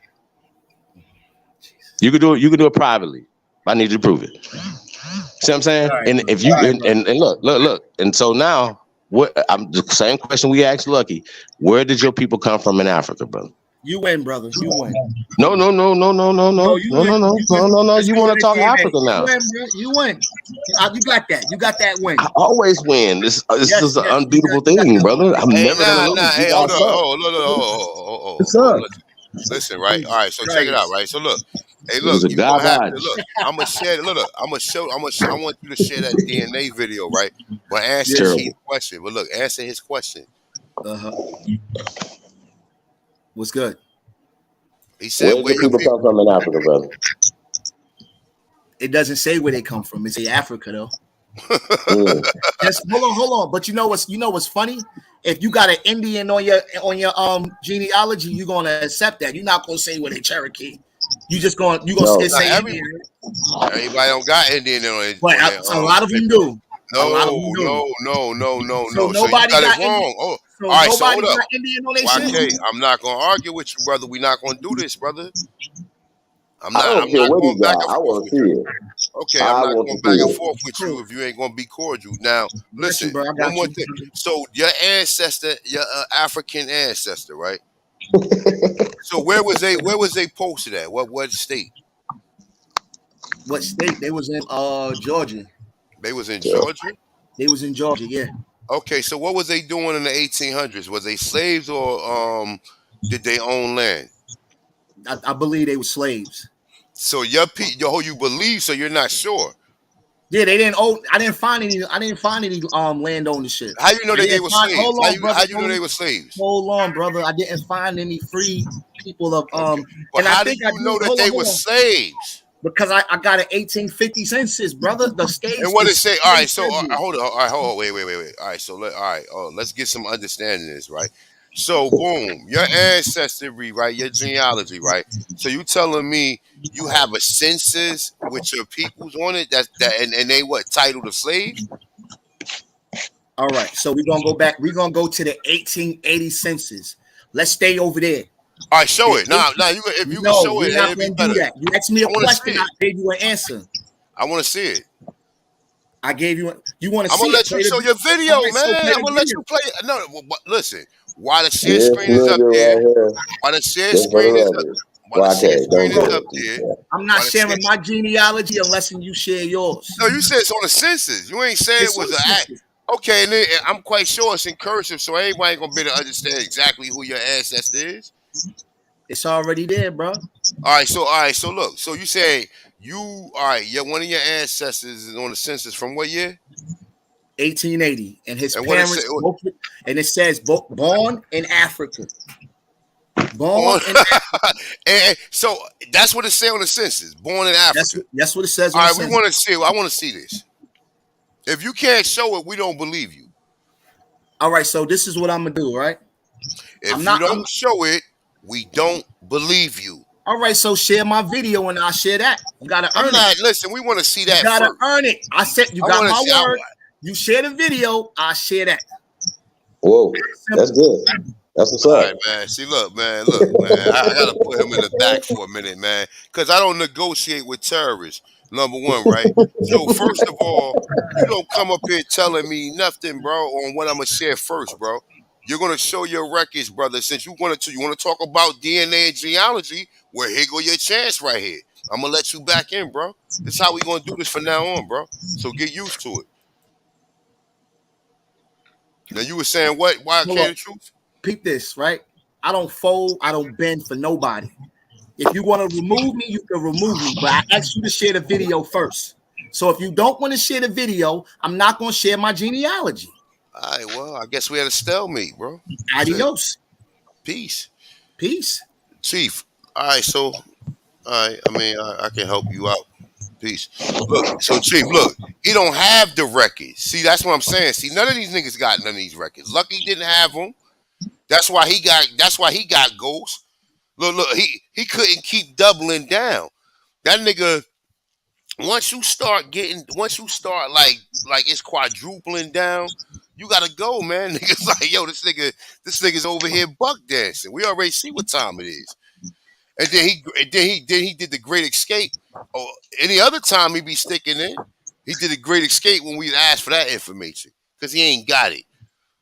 You could do it. You could do it privately. I need you to prove it. See what I'm saying? Right, and if you right, and look, and so now what? I'm the same question we asked Lucky. Where did your people come from in Africa, brother? You win, brother. You win. No. You win. You want to talk Africa now? You win, bro. You win. You got that. You got that win. I always win. This is an unbeatable you got thing, that brother. I'm Hey, never gonna lose. Hey, hold on. What's up? Listen, right? All right, so check it out, right? So look, hey, It was look, a you gonna have to garbage. look. I'm gonna share. Look, I'm gonna show. I want you to share that DNA video, right? But answer Terrible. his question. But look, answer his question. What's good? He said, Where did people come from in Africa, brother? It doesn't say where they come from. It say Africa though. Mm. Just hold on. But you know what's funny? If you got an Indian on your genealogy, you're gonna accept that. You're not gonna say where they Cherokee. You gonna say Indian. Everybody don't got Indian on it. But a lot of them do. No. So So you nobody got it got wrong. Indian. So all right, so nobody hold up. got Indian on their YK, shit. I'm not gonna argue with you, brother. We're not gonna do this, brother. I'm I don't care not what going he back got. and I forth want with to see you. it. Okay, I I'm not want going to back see and it. forth with you if you ain't gonna be cordial. Now, listen, bro, I one got more you. thing. So your ancestor, your African ancestor, right? So where was they posted at? What state? What state? They was in Georgia. They was in Georgia. They was in Georgia, yeah. Okay, so what was they doing in the 1800s? Was they slaves or did they own land? I believe they were slaves. So you believe, so you're not sure. Yeah, they didn't own. I didn't find any land ownership. How you know they were slaves? Hold on, brother. How you know they were slaves? Hold on, brother. I didn't find any free people of Okay. But and how I do think you know that they were slaves? because I got an 1850 census, brother. The states. And what it say? All right, so federal. hold on. All right, hold on. Wait. All right, so let's get some understanding of this, right? So boom, your ancestry, right? Your genealogy, right? So you telling me you have a census with your peoples on it and they what titled of slaves? All right, so we're gonna go back. We're gonna go to the 1880 census. Let's stay over there. All right, show it. Now, if you can show it, we're not it'd be gonna do better. that. You asked me a I wanna see question. it. I gave you an answer. I want to see it. I gave you. You want to I'm see gonna it? let you show your video, All right, so man. play I'm the gonna let video. you play it. No, listen. While the share This screen is up nigga there, right here. while the share Just for the screen is up, record. while the share YK, screen don't is do up it. there. I'm not While the sharing share- my genealogy unless you share yours. No, you said it's on the census. You ain't saying it It's on was the an act. census. Okay, and then I'm quite sure it's in cursive, so everybody ain't gonna be able to understand exactly who your ancestor is. It's already there, bro. All right, so look, so you say one of your ancestors is on the census from what year? 1880, and his And what it parents, say? and it says born in Africa. Born Born, in and so that's what it say on the census. Born in Africa. that's what it says on All the right, we census. want to see. I want to see this. If you can't show it, we don't believe you. All right, so this is what I'm gonna do. Right? If you don't show it, we don't believe you. All right, so share my video and I'll share that. You gotta earn it. Listen, we want to see that You gotta first. earn it. I said you got my word. You share the video, I share that. Whoa, that's good. That's what's All up. right, man. See, look, man. I gotta put him in the back for a minute, man, because I don't negotiate with terrorists. Number one, right? So first of all, you don't come up here telling me nothing, bro, on what I'm gonna share first, bro. You're gonna show your records, brother. Since you want to talk about DNA and genealogy, well, here go your chance right here. I'm gonna let you back in, bro. This is how we gonna do this from now on, bro. So get used to it. Now you were saying what? Why I can't the truth? Peep this, right? I don't fold, I don't bend for nobody. If you want to remove me, you can remove me, but I asked you to share the video first. So if you don't want to share the video, I'm not going to share my genealogy. All right, well, I guess we had a stalemate, bro. Adios. Peace. Peace. Chief. All right, so, all right, I mean, I can help you out. Peace. Look, so Chief, look, he don't have the records. See, that's what I'm saying. See, none of these niggas got none of these records. Lucky didn't have them. That's why he got Ghost. Look, he couldn't keep doubling down. That nigga, once you start like it's quadrupling down, you gotta go, man. Niggas like, yo, this nigga's over here buck dancing. We already see what time it is. And then he did the Great Escape. Or any other time he be sticking in, he did a Great Escape when we asked for that information because he ain't got it.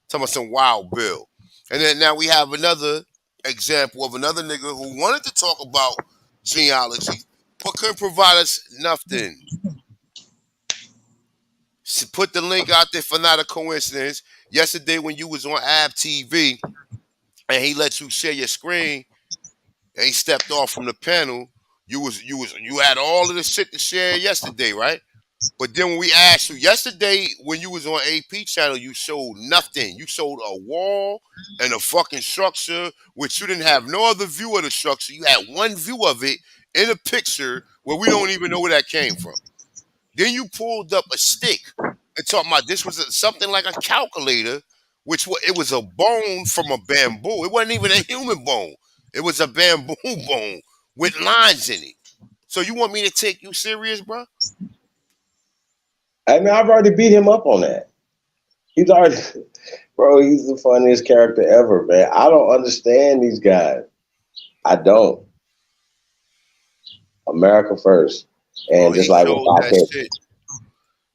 Talking about some Wild Bill. And then now we have another example of another nigga who wanted to talk about genealogy but couldn't provide us nothing. Put the link out there for not a coincidence. Yesterday when you was on Ab TV and he let you share your screen and he stepped off from the panel, you had all of the shit to share yesterday, right? But then when we asked you yesterday when you was on AP channel, you showed nothing. You showed a wall and a fucking structure, which you didn't have no other view of the structure. You had one view of it in a picture where we don't even know where that came from. Then you pulled up a stick and talking about this was something like a calculator, it was a bone from a bamboo. It wasn't even a human bone. It was a bamboo bone with lines in it. So you want me to take you serious, bro? I mean, I've already beat him up on that. He's already, bro, he's the funniest character ever, man. I don't understand these guys. I don't. America first. And Bro, just like with shit.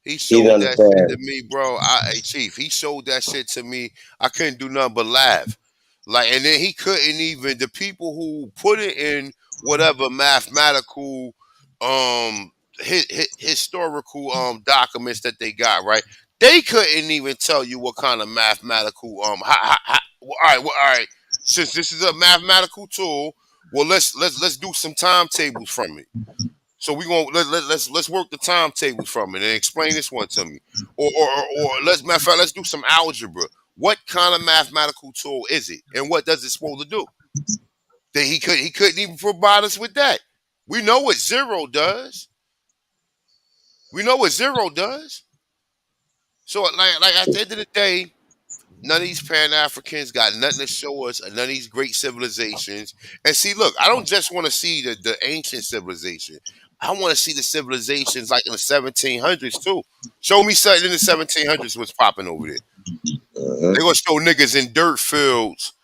He showed that shit to me, bro. Hey, Chief, he showed that shit to me. I couldn't do nothing but laugh. Like, and then he couldn't even, the people who put it in whatever mathematical, historical documents that they got, right? They couldn't even tell you what kind of mathematical all right. Since this is a mathematical tool, well, let's do some timetables from it. So we gonna let's work the timetables from it and explain this one to me. Or matter of fact, let's do some algebra. What kind of mathematical tool is it, and what does it supposed to do? That he couldn't even provide us with that. We know what zero does. We know what zero does. So like at the end of the day, none of these Pan-Africans got nothing to show us, none of these great civilizations. And see, look, I don't just want to see the ancient civilization. I want to see the civilizations like in the 1700s too. Show me something in the 1700s was popping over there. They're gonna show niggas in dirt fields,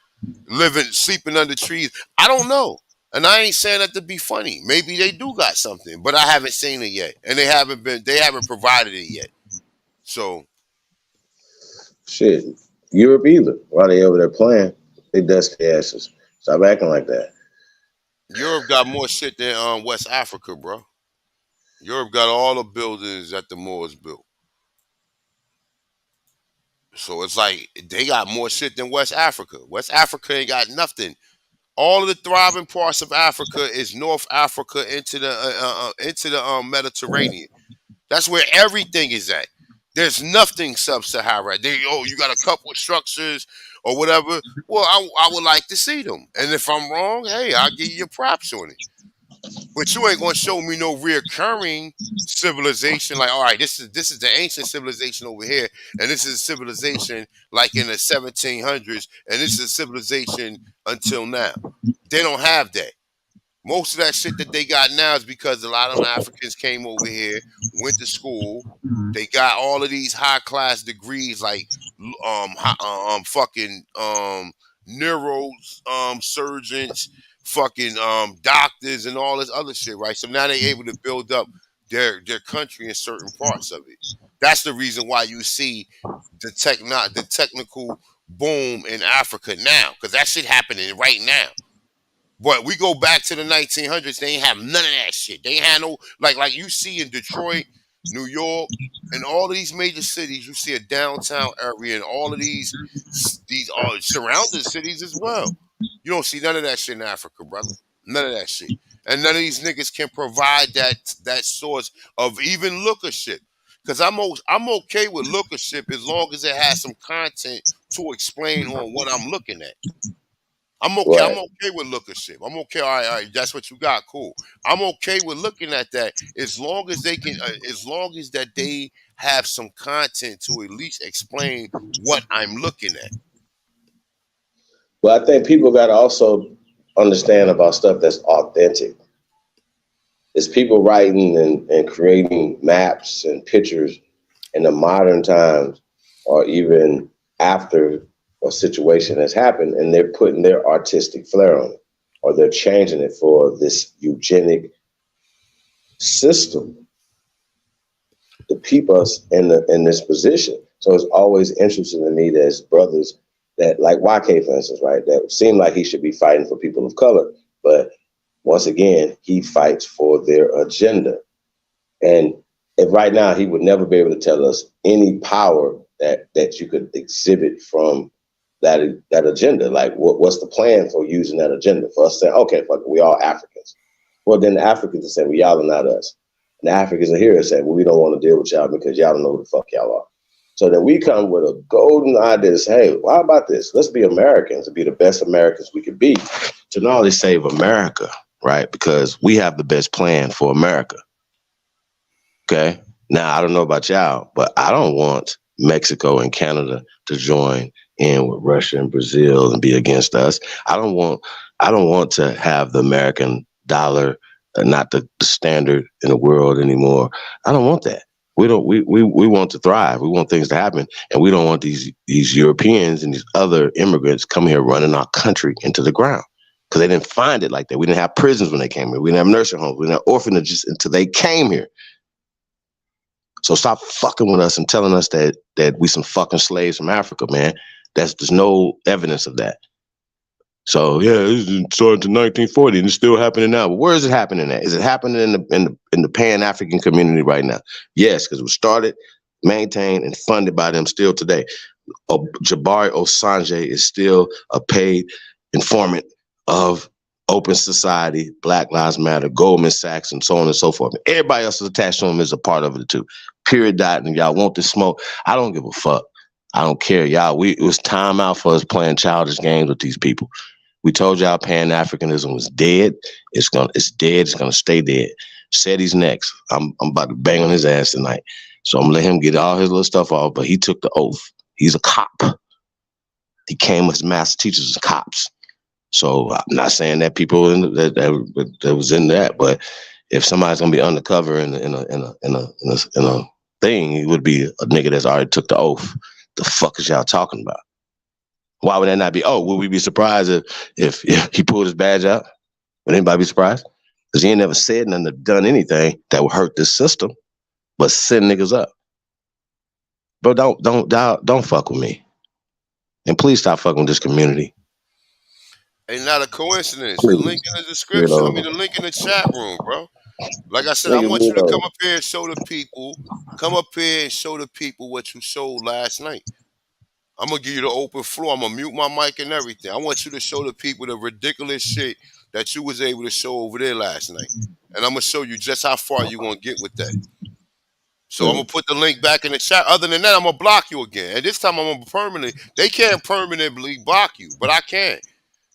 sleeping under trees. I don't know. And I ain't saying that to be funny. Maybe they do got something, but I haven't seen it yet. And they haven't provided it yet. So shit, Europe either. While they over there playing, they dust their asses. Stop acting like that. Europe got more shit than West Africa, bro. Europe got all the buildings that the Moors built. So it's like they got more shit than West Africa. West Africa ain't got nothing. All of the thriving parts of Africa is North Africa into the Mediterranean. That's where everything is at. There's nothing sub-Sahara. You got a couple of structures or whatever. Well, I would like to see them. And if I'm wrong, hey, I'll give you your props on it. But you ain't gonna show me no reoccurring civilization. Like, all right, this is the ancient civilization over here, and this is a civilization like in the 1700s, and this is a civilization until now. They don't have that. Most of that shit that they got now is because a lot of them Africans came over here, went to school. They got all of these high class degrees, like fucking neuro surgeons, fucking doctors, and all this other shit, right? So now they able to build up their country in certain parts of it. That's the reason why you see the technical boom in Africa now, because that shit happening right now. But we go back to the 1900s, they ain't have none of that shit. They ain't had no, like you see in Detroit, New York, and all of these major cities, you see a downtown area and all of these surrounding cities as well. You don't see none of that shit in Africa, brother. None of that shit. And none of these niggas can provide that source of even lookership. Because I'm okay with lookership as long as it has some content to explain on what I'm looking at. I'm okay. Right. I'm okay with lookership. I'm okay. All right. That's what you got. Cool. I'm okay with looking at that as long as they can, as long as that they have some content to at least explain what I'm looking at. Well, I think people got to also understand about stuff that's authentic. It's people writing and creating maps and pictures in the modern times, or even after a situation has happened, and they're putting their artistic flair on it, or they're changing it for this eugenic system to keep us in this position. So it's always interesting to me that as brothers that, like YK, for instance, right, that seem like he should be fighting for people of color, but once again, he fights for their agenda. And if right now he would never be able to tell us any power that you could exhibit from that agenda. Like what's the plan for using that agenda? For us saying, okay, fuck it, we all Africans. Well, then the Africans are saying, well, y'all are not us. And the Africans are here and saying, well, we don't want to deal with y'all because y'all don't know who the fuck y'all are. So then we come with a golden idea to say, hey, how about this? Let's be Americans and be the best Americans we could be to not only save America, right? Because we have the best plan for America. Okay. Now, I don't know about y'all, but I don't want Mexico and Canada to join in with Russia and Brazil and be against us. I don't want to have the American dollar not the standard in the world anymore. I don't want that. We want to thrive. We want things to happen. And we don't want these Europeans and these other immigrants coming here running our country into the ground. Because they didn't find it like that. We didn't have prisons when they came here. We didn't have nursing homes. We didn't have orphanages until they came here. So stop fucking with us and telling us that we some fucking slaves from Africa, man. There's no evidence of that. So yeah, this started in 1940 and it's still happening now. But where is it happening at? Is it happening in the Pan-African community right now? Yes, because it was started, maintained, and funded by them still today. Jabari Osanjay is still a paid informant of Open Society, Black Lives Matter, Goldman Sachs, and so on and so forth. Everybody else is attached to him is a part of it too. Period. And y'all want this smoke? I don't give a fuck. I don't care, y'all. It was time out for us playing childish games with these people. We told y'all Pan-Africanism was dead. It's dead. It's gonna stay dead. Said he's next. I'm about to bang on his ass tonight. So I'm gonna let him get all his little stuff off. But he took the oath. He's a cop. He came with his master teachers as cops. So I'm not saying that people that was in that, but if somebody's gonna be undercover in a thing, it would be a nigga that's already took the oath. The fuck is y'all talking about? Why would that not be? Oh, would we be surprised if he pulled his badge out? Would anybody be surprised? Because he ain't never said nothing or done anything that would hurt this system, but send niggas up. Bro, don't fuck with me, and please stop fucking with this community. Ain't not a coincidence. Please. The link in the description. I mean, the link in the chat room, bro. Like I said, I want you to come up here and show the people. Come up here and show the people what you showed last night. I'm gonna give you the open floor. I'm gonna mute my mic and everything. I want you to show the people the ridiculous shit that you was able to show over there last night. And I'm gonna show you just how far you gonna get with that. So I'm gonna put the link back in the chat. Other than that, I'm gonna block you again. And this time I'm gonna permanently. They can't permanently block you, but I can.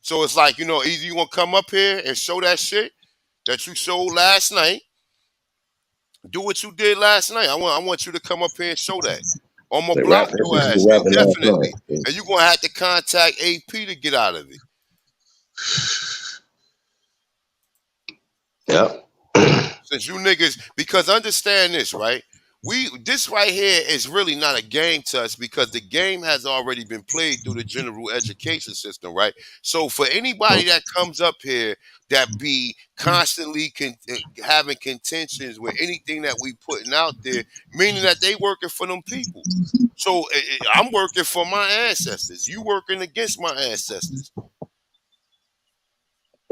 So it's like, either you gonna come up here and show that shit that you showed last night. Do what you did last night. I want you to come up here and show that. I'm gonna block your ass, definitely. And you're gonna have to contact AP to get out of it. Yep. Since you niggas, because understand this, right? This right here is really not a game to us because the game has already been played through the general education system, right? So for anybody that comes up here that be constantly having contentions with anything that we putting out there, meaning that they working for them people. So I'm working for my ancestors. You working against my ancestors.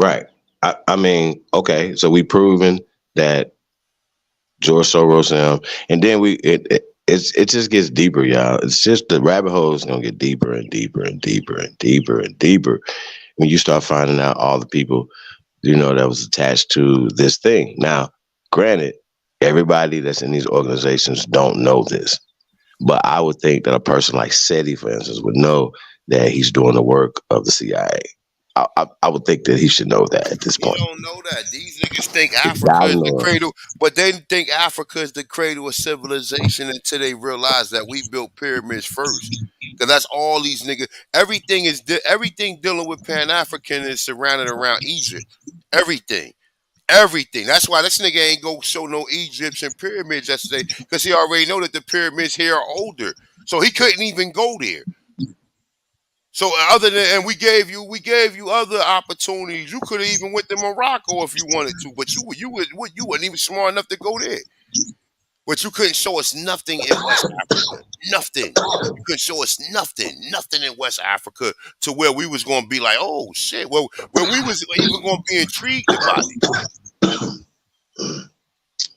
Right. I mean, okay, so we proven that George Soros and then it just gets deeper, y'all. It's just the rabbit hole is gonna get deeper and deeper and deeper and deeper and deeper when you start finding out all the people, that was attached to this thing. Now, granted, everybody that's in these organizations don't know this, but I would think that a person like SETI, for instance, would know that he's doing the work of the CIA. I would think that he should know that at this You point. don't know that. These niggas think He Africa gotta is the know it. cradle, but they think Africa is the cradle of civilization until they realize that we built pyramids first. Cause that's all these niggas. Everything dealing with Pan African is surrounded around Egypt. Everything. Everything. That's why this nigga ain't go show no Egyptian pyramids yesterday, because he already know that the pyramids here are older. So he couldn't even go there. So other than, and we gave you other opportunities. You could have even went to Morocco if you wanted to, but you wasn't even smart enough to go there. But you couldn't show us nothing in West Africa. Nothing. You couldn't show us nothing in West Africa to where we was gonna be like, oh shit. Well, where we was even gonna be intrigued about it.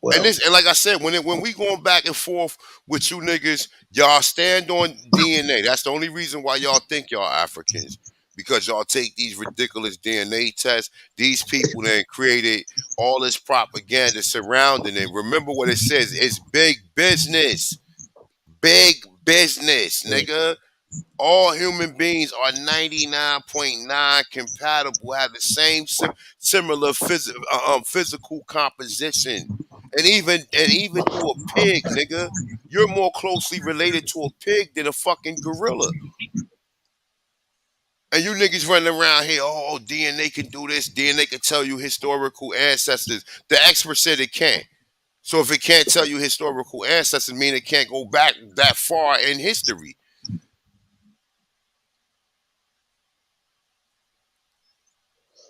Well, And like I said, when we going back and forth with you niggas, y'all stand on DNA. That's the only reason why y'all think y'all Africans. Because y'all take these ridiculous DNA tests. These people then created all this propaganda surrounding it. Remember what it says. It's big business. Big business, nigga. All human beings are 99.9 compatible, have the same similar physical composition. And even to a pig, nigga. You're more closely related to a pig than a fucking gorilla. And you niggas running around here, oh, DNA can do this. DNA can tell you historical ancestors. The expert said it can't. So if it can't tell you historical ancestors, mean it can't go back that far in history.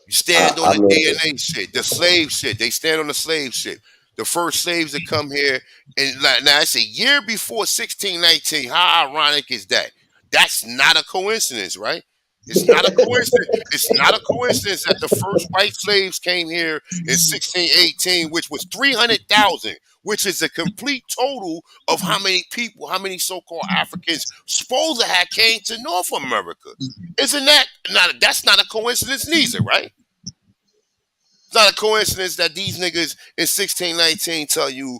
You stand on I the mean, DNA shit, the slave shit. They stand on the slave shit. The first slaves that come here, and now it's a year before 1619. How ironic is that? That's not a coincidence, right? It's not a coincidence. It's not a coincidence that the first white slaves came here in 1618, which was 300,000, which is a complete total of how many people, how many so-called Africans supposed to have came to North America. Isn't that not? That's not a coincidence neither, right? It's not a coincidence that these niggas in 1619 tell you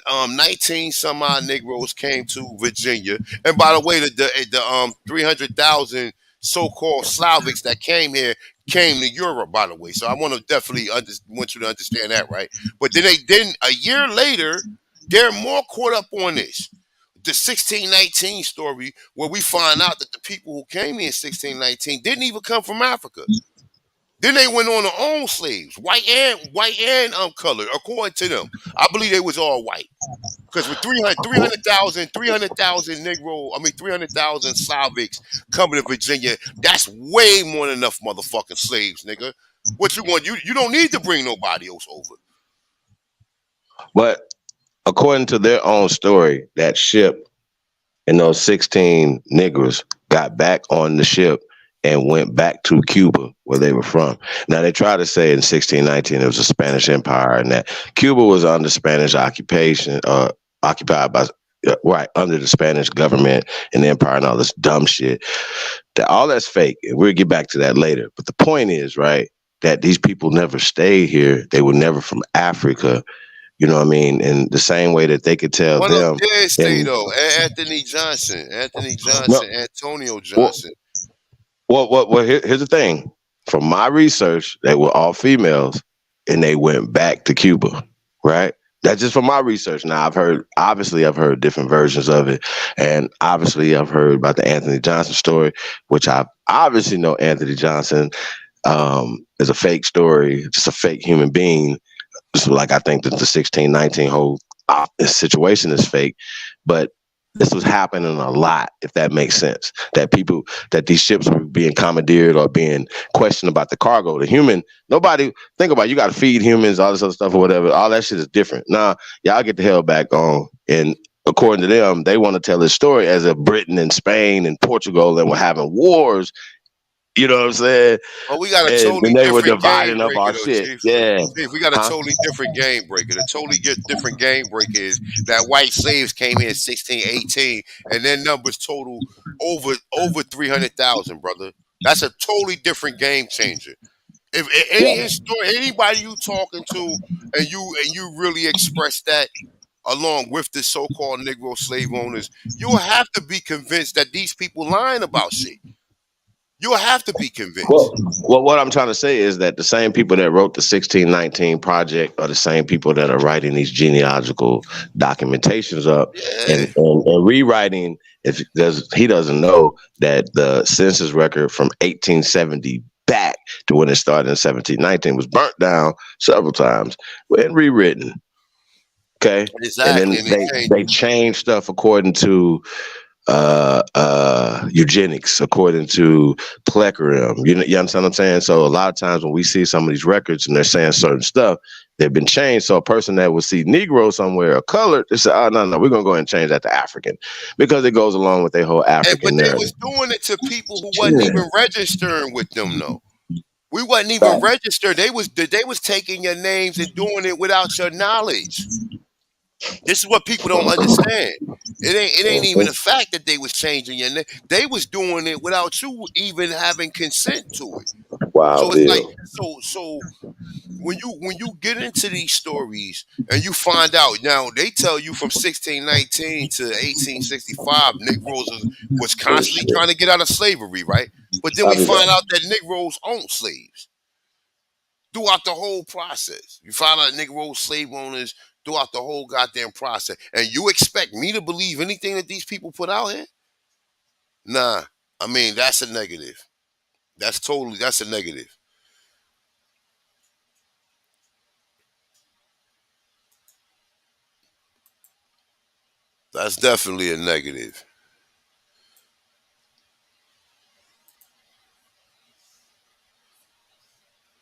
19 some odd Negroes came to Virginia. And by the way, the 300,000 so-called Slavics that came here came to Europe, by the way. So I want to definitely want you to understand that, right? But then a year later, they're more caught up on this. The 1619 story, where we find out that the people who came here in 1619 didn't even come from Africa. Then they went on their own slaves, white and colored, according to them. I believe they was all white. Because with 300,000 Negro, 300,000 Slavics coming to Virginia, that's way more than enough motherfucking slaves, nigga. What you want? You don't need to bring nobody else over. but according to their own story, that ship and those 16 niggers got back on the ship and went back to Cuba, where they were from. Now, they try to say in 1619 it was a Spanish Empire and that Cuba was under Spanish occupation, occupied by, right, under the Spanish government and the empire and all this dumb shit. All that's fake. And we'll get back to that later. But the point is, right, that these people never stayed here. They were never from Africa. You know what I mean? In the same way that they could tell One of them them. did stay, And though. Anthony Johnson, no, Antonio well, Johnson. here's the thing. From my research, they were all females, and they went back to Cuba. Right? That's just from my research. Now, I've heard different versions of it, and obviously, I've heard about the Anthony Johnson story, which I obviously know Anthony Johnson is a fake story, just a fake human being. So, like, I think that the 1619 whole situation is fake, but this was happening a lot, if that makes sense. That these ships were being commandeered or being questioned about the cargo. The human, nobody, think about it, you got to feed humans, all this other stuff or whatever. All that shit is different. Now, y'all get the hell back on. And according to them, they want to tell this story as if Britain and Spain and Portugal and were having wars. You know what I'm saying? But we got a And totally they were different game dividing up breaker, our though, shit. Chief. Yeah. Chief, we got a Huh? totally different game breaker. The totally different game breaker is that white slaves came here in 1618, and their numbers total over 300,000, brother. That's a totally different game changer. If anybody you talking to, and you really express that along with the so-called Negro slave owners, you'll have to be convinced that these people lying about shit. You'll have to be Well, convinced. what I'm trying to say is that the same people that wrote the 1619 project are the same people that are writing these genealogical documentations up Yeah. and rewriting. If he doesn't know that the census record from 1870 back to when it started in 1719 was burnt down several times and rewritten. Okay, and then Exactly. And they changed. they changed stuff according to eugenics, according to plecorum. You understand what I'm saying? So a lot of times when we see some of these records and they're saying certain stuff, they've been changed. So a person that would see Negro somewhere or colored, they say, oh no, we're gonna go ahead and change that to African because it goes along with their whole But African they narrative. was doing it to people who wasn't Yeah. even registering with them though. We wasn't even Right. registered. They was taking your names and doing it without your knowledge. This is what people don't understand. It ain't even the fact that they was changing your name. They was doing it without you even having consent to it. So Wild it's like deal. so when you get into these stories and you find out now they tell you from 1619 to 1865 Negroes was constantly trying to get out of slavery, right? But then we Copy find that. out that Negroes owned slaves throughout the whole process. You find out Negro slave owners throughout the whole goddamn process. And you expect me to believe anything that these people put out here? Nah. I mean, that's a negative. That's a negative. That's definitely a negative.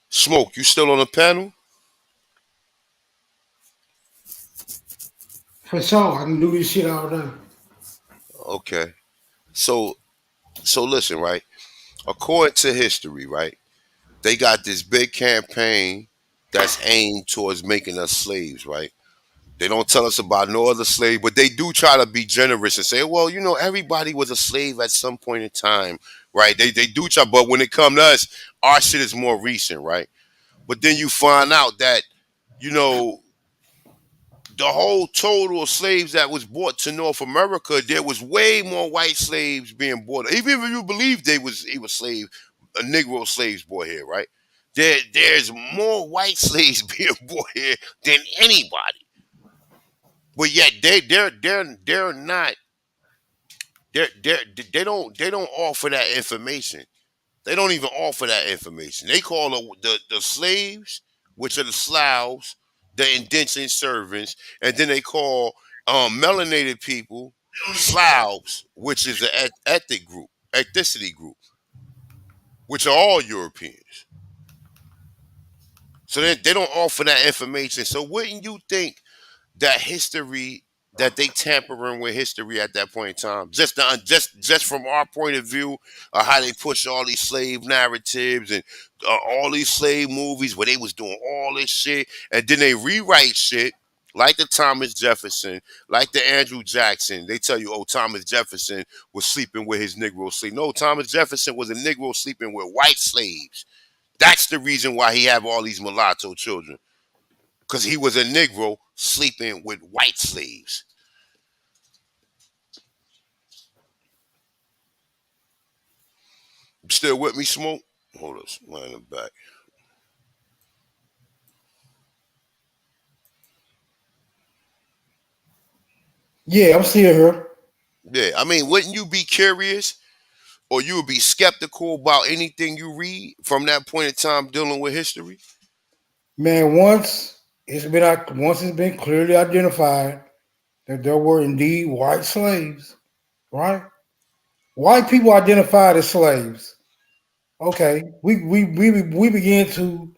Smoke, you still on the panel? For sure, I can do this shit all day. Okay. So so listen, right? According to history, right? They got this big campaign that's aimed towards making us slaves, right? They don't tell us about no other slave, but they do try to be generous and say, well, everybody was a slave at some point in time, right? They do try, but when it comes to us, our shit is more recent, right? But then you find out that, you know, the whole total of slaves that was brought to North America, there was way more white slaves being brought. Even if you believe he was slave, a Negro slaves brought here, right? There's more white slaves being brought here than anybody. But yet they're not they're they don't offer that information. They don't even offer that information. They call the slaves, which are the Slavs, the indentured servants, and then they call melanated people Slavs, which is an ethnicity group, which are all Europeans. So they don't offer that information. So wouldn't you think that history that they tampering with history at that point in time, just from our point of view of how they push all these slave narratives and all these slave movies where they was doing all this shit, and then they rewrite shit like the Thomas Jefferson, like the Andrew Jackson. They tell you, oh, Thomas Jefferson was sleeping with his Negro slave. No, Thomas Jefferson was a Negro sleeping with white slaves. That's the reason why he have all these mulatto children, because he was a Negro sleeping with white slaves. Still with me, Smoke? Hold us, line it back. Yeah, I'm still here. Yeah, I mean, wouldn't you be curious or you would be skeptical about anything you read from that point in time dealing with history? Man, once it's been clearly identified that there were indeed white slaves, right? White people identified as slaves. Okay, we begin to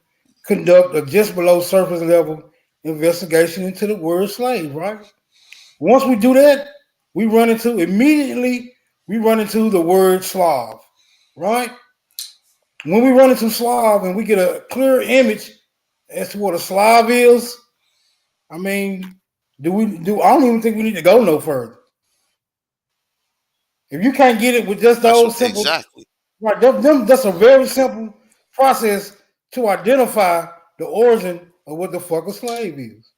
conduct a just below surface level investigation into the word slave, right? Once we do that, we run into the word Slav, right? When we run into Slav and we get a clear image as to what a Slav is, I mean, I don't even think we need to go no further. If you can't get it with just That's those what simple, exactly. right? That's a very simple process to identify the origin of what the fuck a slave is.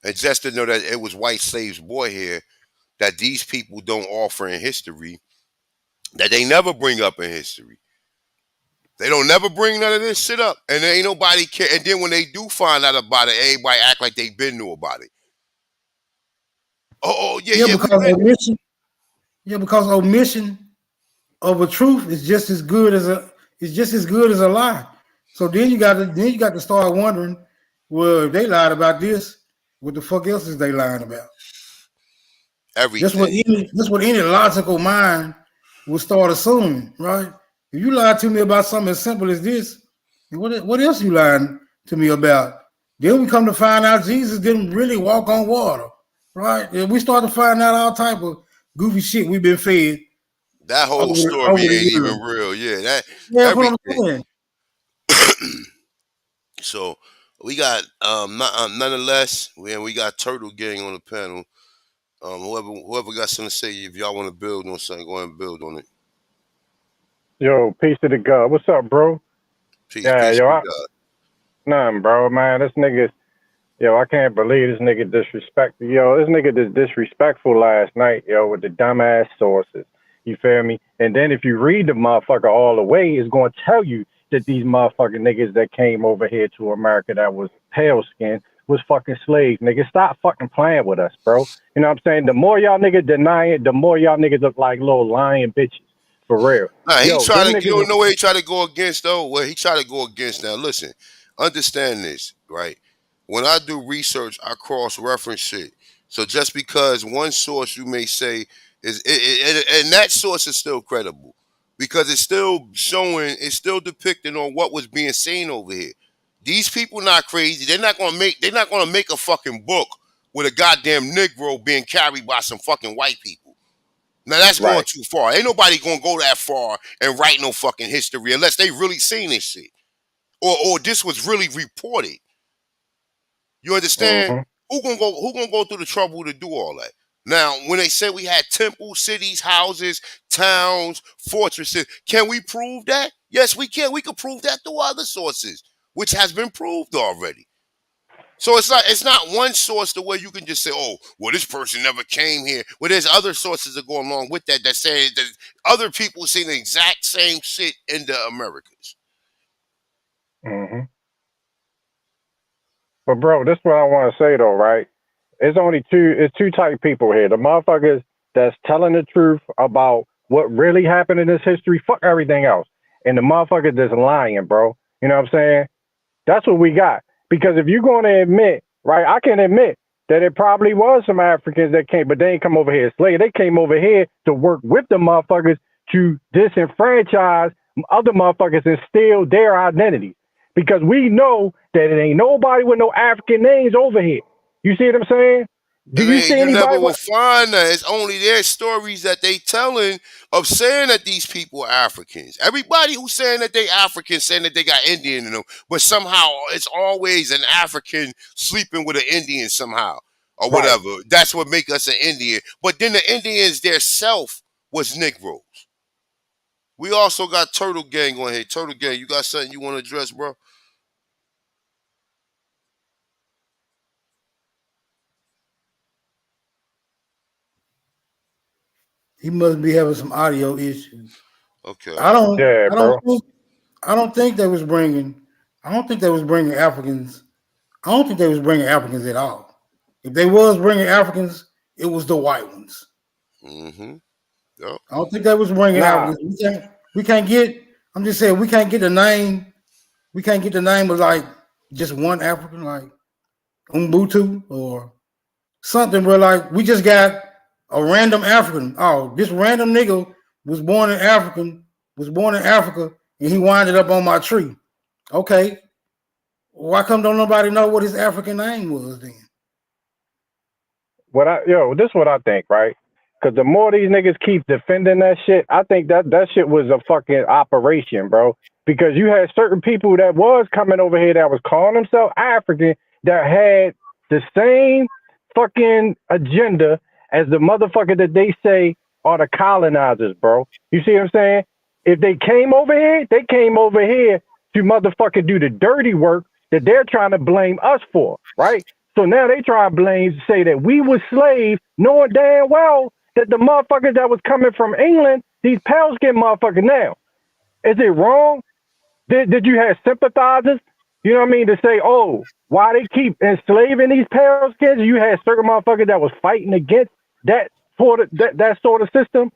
And just to know that it was white slaves boy here, that these people don't offer in history, that they never bring up in history. They don't never bring none of this shit up, and there ain't nobody care. And then when they do find out about it, everybody act like they been knew about it. Oh yeah, Yeah, yeah, because omission. Yeah, because omission of a truth is just as good as a lie. So then you got to start wondering, well, if they lied about this, what the fuck else is they lying about? everything. That's what any logical mind will start assuming, right? If you lied to me about something as simple as this, then what else you lying to me about? Then we come to find out Jesus didn't really walk on water, right? And we start to find out all type of goofy shit we've been fed That whole over story the ain't years. even real. Yeah, that Yeah, that's what I'm everything. saying. So we got nonetheless, we got Turtle Gang on the panel. Whoever got something to say, if y'all want to build on something, go ahead and build on it. Yo, peace to the God. What's up, bro? Peace, Yeah, peace yo, to God. nothing, bro, man. This nigga, yo, I can't believe this nigga disrespectful. Yo, this nigga is disrespectful last night, yo, with the dumbass sources. You feel me? And then if you read the motherfucker all the way, it's going to tell you that these motherfucking niggas that came over here to America that was pale skinned was fucking slaves. Nigga, stop fucking playing with us, bro. You know what I'm saying? The more y'all niggas deny it, the more y'all niggas look like little lying bitches. For real. Nah, he Yo, tried them to. You niggas. don't know where he tried to go against though. Where he tried to go against now. Listen, understand this, right? When I do research, I cross-reference shit. So just because one source you may say and that source is still credible because it's still showing, it's still depicting on what was being seen over here. These people not crazy. They're not gonna make a fucking book with a goddamn Negro being carried by some fucking white people. Now that's going Right. too far. Ain't nobody gonna go that far and write no fucking history unless they really seen this shit. Or this was really reported. You understand? Mm-hmm. Who gonna go through the trouble to do all that? Now, when they say we had temples, cities, houses, towns, fortresses, can we prove that? Yes, we can. We can prove that through other sources, which has been proved already. So it's not one source the way you can just say, oh, well, this person never came here. Well, there's other sources that go along with that say that other people seen the exact same shit in the Americas. Mm-hmm. But bro, this is what I want to say though, right? It's two type of people here. The motherfuckers that's telling the truth about what really happened in this history, fuck everything else. And the motherfuckers that's lying, bro. You know what I'm saying? That's what we got. Because if you're going to admit, right, I can admit that it probably was some Africans that came, but they ain't come over here as slaves. They came over here to work with the motherfuckers to disenfranchise other motherfuckers and steal their identity. Because we know that it ain't nobody with no African names over here. You see what I'm saying? Do you see You never anybody will with... find that. It's only their stories that they telling of saying that these people are Africans. Everybody who's saying that they African, saying that they got Indian in them, but somehow it's always an African sleeping with an Indian somehow or Right. whatever. That's what make us an Indian. But then the Indians their self was Negroes. We also got Turtle Gang on here. Turtle Gang, you got something you want to address, bro? He must be having some audio issues. Okay. Yeah, bro. I don't think they was bringing. I don't think they was bringing Africans. I don't think they was bringing Africans at all. If they was bringing Africans, it was the white ones. Mm-hmm. Yep. I don't think they was bringing Nah. Africans. We can't get. I'm just saying we can't get the name. We can't get the name of like just one African, like Umbutu or something. Where like we just got a random African. Oh, this random nigga was born in Africa, and he winded up on my tree. Okay, why come don't nobody know what his African name was then? This is what I think, right? Because the more these niggas keep defending that shit, I think that shit was a fucking operation, bro. Because you had certain people that was coming over here that was calling themselves African that had the same fucking agenda as the motherfucker that they say are the colonizers, bro. You see what I'm saying? If they came over here, they came over here to motherfucking do the dirty work that they're trying to blame us for, right? So now they try to say that we were slaves knowing damn well that the motherfuckers that was coming from England, these pale skin motherfuckers now. Is it wrong? Did you have sympathizers? You know what I mean? To say, oh, why they keep enslaving these pale skins? You had certain motherfuckers that was fighting against that sort of system.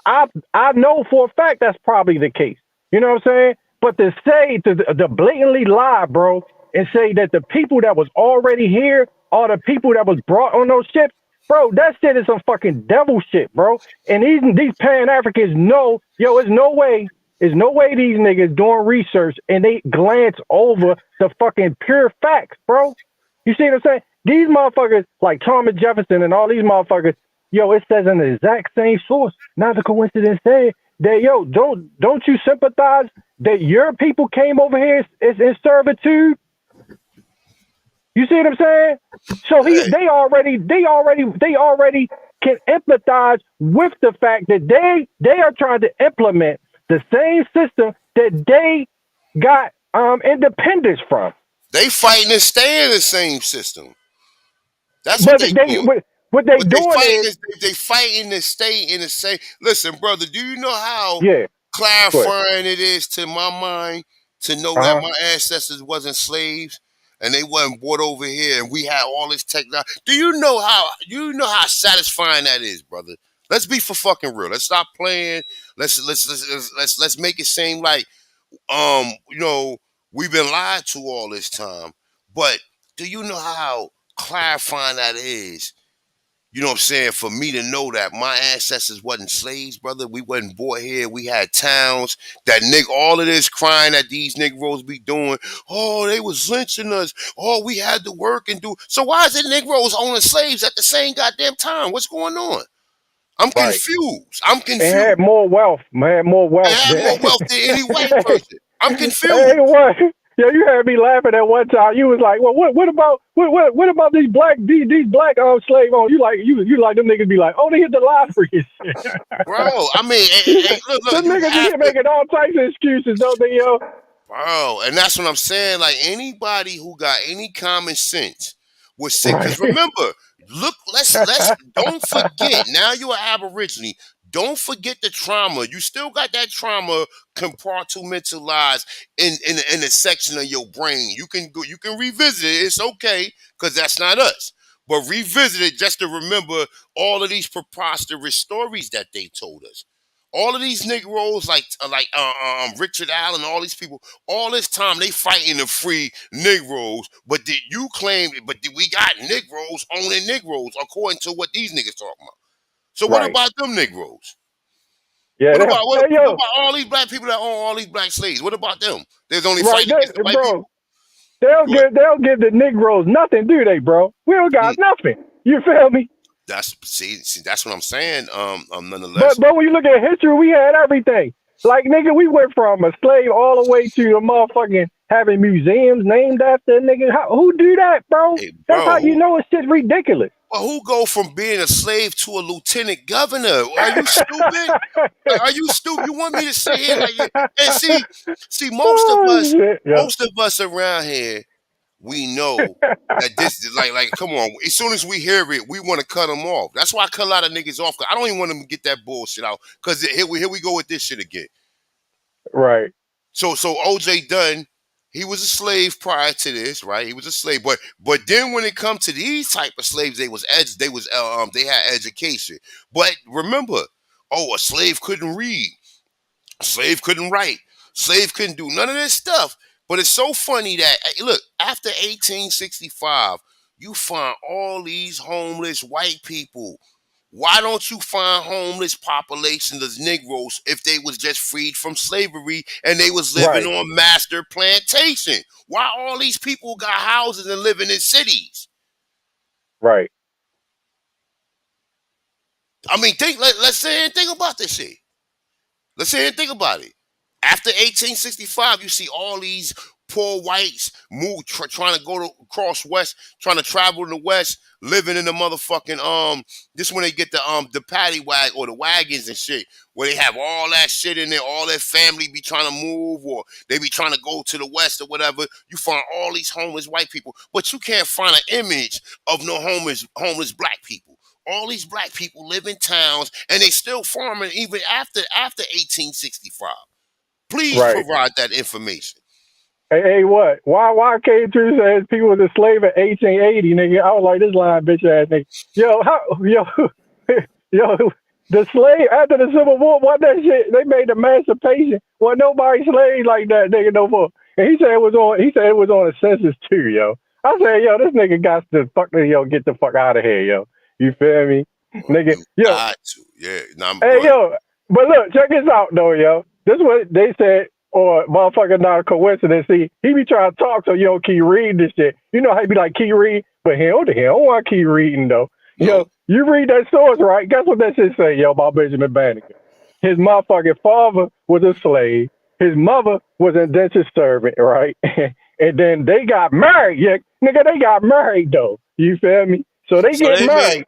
I know for a fact that's probably the case. You know what I'm saying? But to say to blatantly lie, bro, and say that the people that was already here are the people that was brought on those ships, bro, that shit is some fucking devil shit, bro. And these Pan Africans know, yo, there's no way these niggas doing research and they glance over the fucking pure facts, bro. You see what I'm saying? These motherfuckers, like Thomas Jefferson and all these motherfuckers, yo, it says in the exact same source, not a coincidence there, that, yo, don't you sympathize that your people came over here is in servitude? You see what I'm saying? So they already can empathize with the fact that they are trying to implement the same system that they got independence from. They fighting to stay in the same system. That's But what they doing. What they doing is they fighting to stay in the same. Listen, brother, do you know how yeah. clarifying it is to my mind to know that my ancestors wasn't slaves and they wasn't brought over here and we had all this technology? Do you know how satisfying that is, brother? Let's be for fucking real. Let's stop playing. Let's make it seem like you know, we've been lied to all this time. But do you know how clarifying that is? You know what I'm saying? For me to know that my ancestors wasn't slaves, brother. We wasn't brought here. We had towns. That all of this crying that these Negroes be doing. Oh, they was lynching us. Oh, we had to work and do. So why is it Negroes owning slaves at the same goddamn time? What's going on? I'm confused. They had more wealth. Man, more wealth. I had more wealth than any white person. I'm confused. Hey, what? Yeah, you had me laughing at one time. You was like, "Well, what about these black slave owners?" You like them niggas be like, "Oh, they hit the lottery and shit." Bro, I mean, look, them niggas be making all types of excuses, don't they, yo? Bro, and that's what I'm saying. Like anybody who got any common sense would say, because remember, look, let's don't forget. Now you're Aborigine. Don't forget the trauma. You still got that trauma compartmentalized in a section of your brain. You can revisit it. It's okay, because that's not us. But revisit it just to remember all of these preposterous stories that they told us. All of these Negroes, like Richard Allen, all these people, all this time they fighting to free Negroes, but we got Negroes owning Negroes, according to what these niggas talking about. So what about them Negroes? Yeah, what about all these black people that own all these black slaves? What about them? There's only fighting against the white people. They don't give the Negroes nothing, do they, bro? We don't got nothing. You feel me? That's what I'm saying. Nonetheless. But when you look at history, we had everything. Like, nigga, we went from a slave all the way to the motherfucking having museums named after a nigga. Who do that, bro? Hey, bro? That's how you know it's shit ridiculous. Well, who go from being a slave to a lieutenant governor? Are you stupid? Are you stupid? You want me to sit here like and see most of us around here, we know that this is like come on. As soon as we hear it, we want to cut them off. That's why I cut a lot of niggas off. I don't even want them to get that bullshit out. Because here we go with this shit again. Right. So OJ Dunn, he was a slave prior to this, right? He was a slave, but then when it comes to these type of slaves, they had education. But remember, a slave couldn't read, a slave couldn't write, slave couldn't do none of this stuff. But it's so funny that look, after 1865, you find all these homeless white people. Why don't you find homeless populations of Negroes if they was just freed from slavery and they was living on master plantation? Why all these people got houses and living in cities? Right. I mean, let's sit and think about this shit. Let's sit and think about it. After 1865, you see all these poor whites move, trying to go across west, trying to travel in the west, living in the motherfucking this when they get the paddy wag or the wagons and shit, where they have all that shit in there, all their family be trying to move, or they be trying to go to the west or whatever. You find all these homeless white people, but you can't find an image of no homeless black people. All these black people live in towns, and they still farming even after 1865. Please Right. provide that information. Hey, what? Why came through says people was a slave at 1880, nigga? I was like, this line bitch ass nigga. Yo, the slave after the Civil War, what that shit? They made emancipation. Well, nobody slave like that, nigga, no more. And he said it was on. He said it was on the census too, yo. I said, yo, this nigga got to get the fuck out of here, yo. You feel me, nigga? You Yo, got to, yeah. Nah, hey, yo, but look, check this out though, yo. This is what they said, or motherfucker, not a coincidence. See, he be trying to talk so you don't keep reading this shit. You know how he be like, keep reading, but he don't want to keep reading though. Yo, you read that source, right? Guess what that shit say, yo, about Benjamin Banneker? His motherfucking father was a slave. His mother was an indentured servant, right? And then they got married. Yeah, nigga, they got married though. You feel me? So they get married.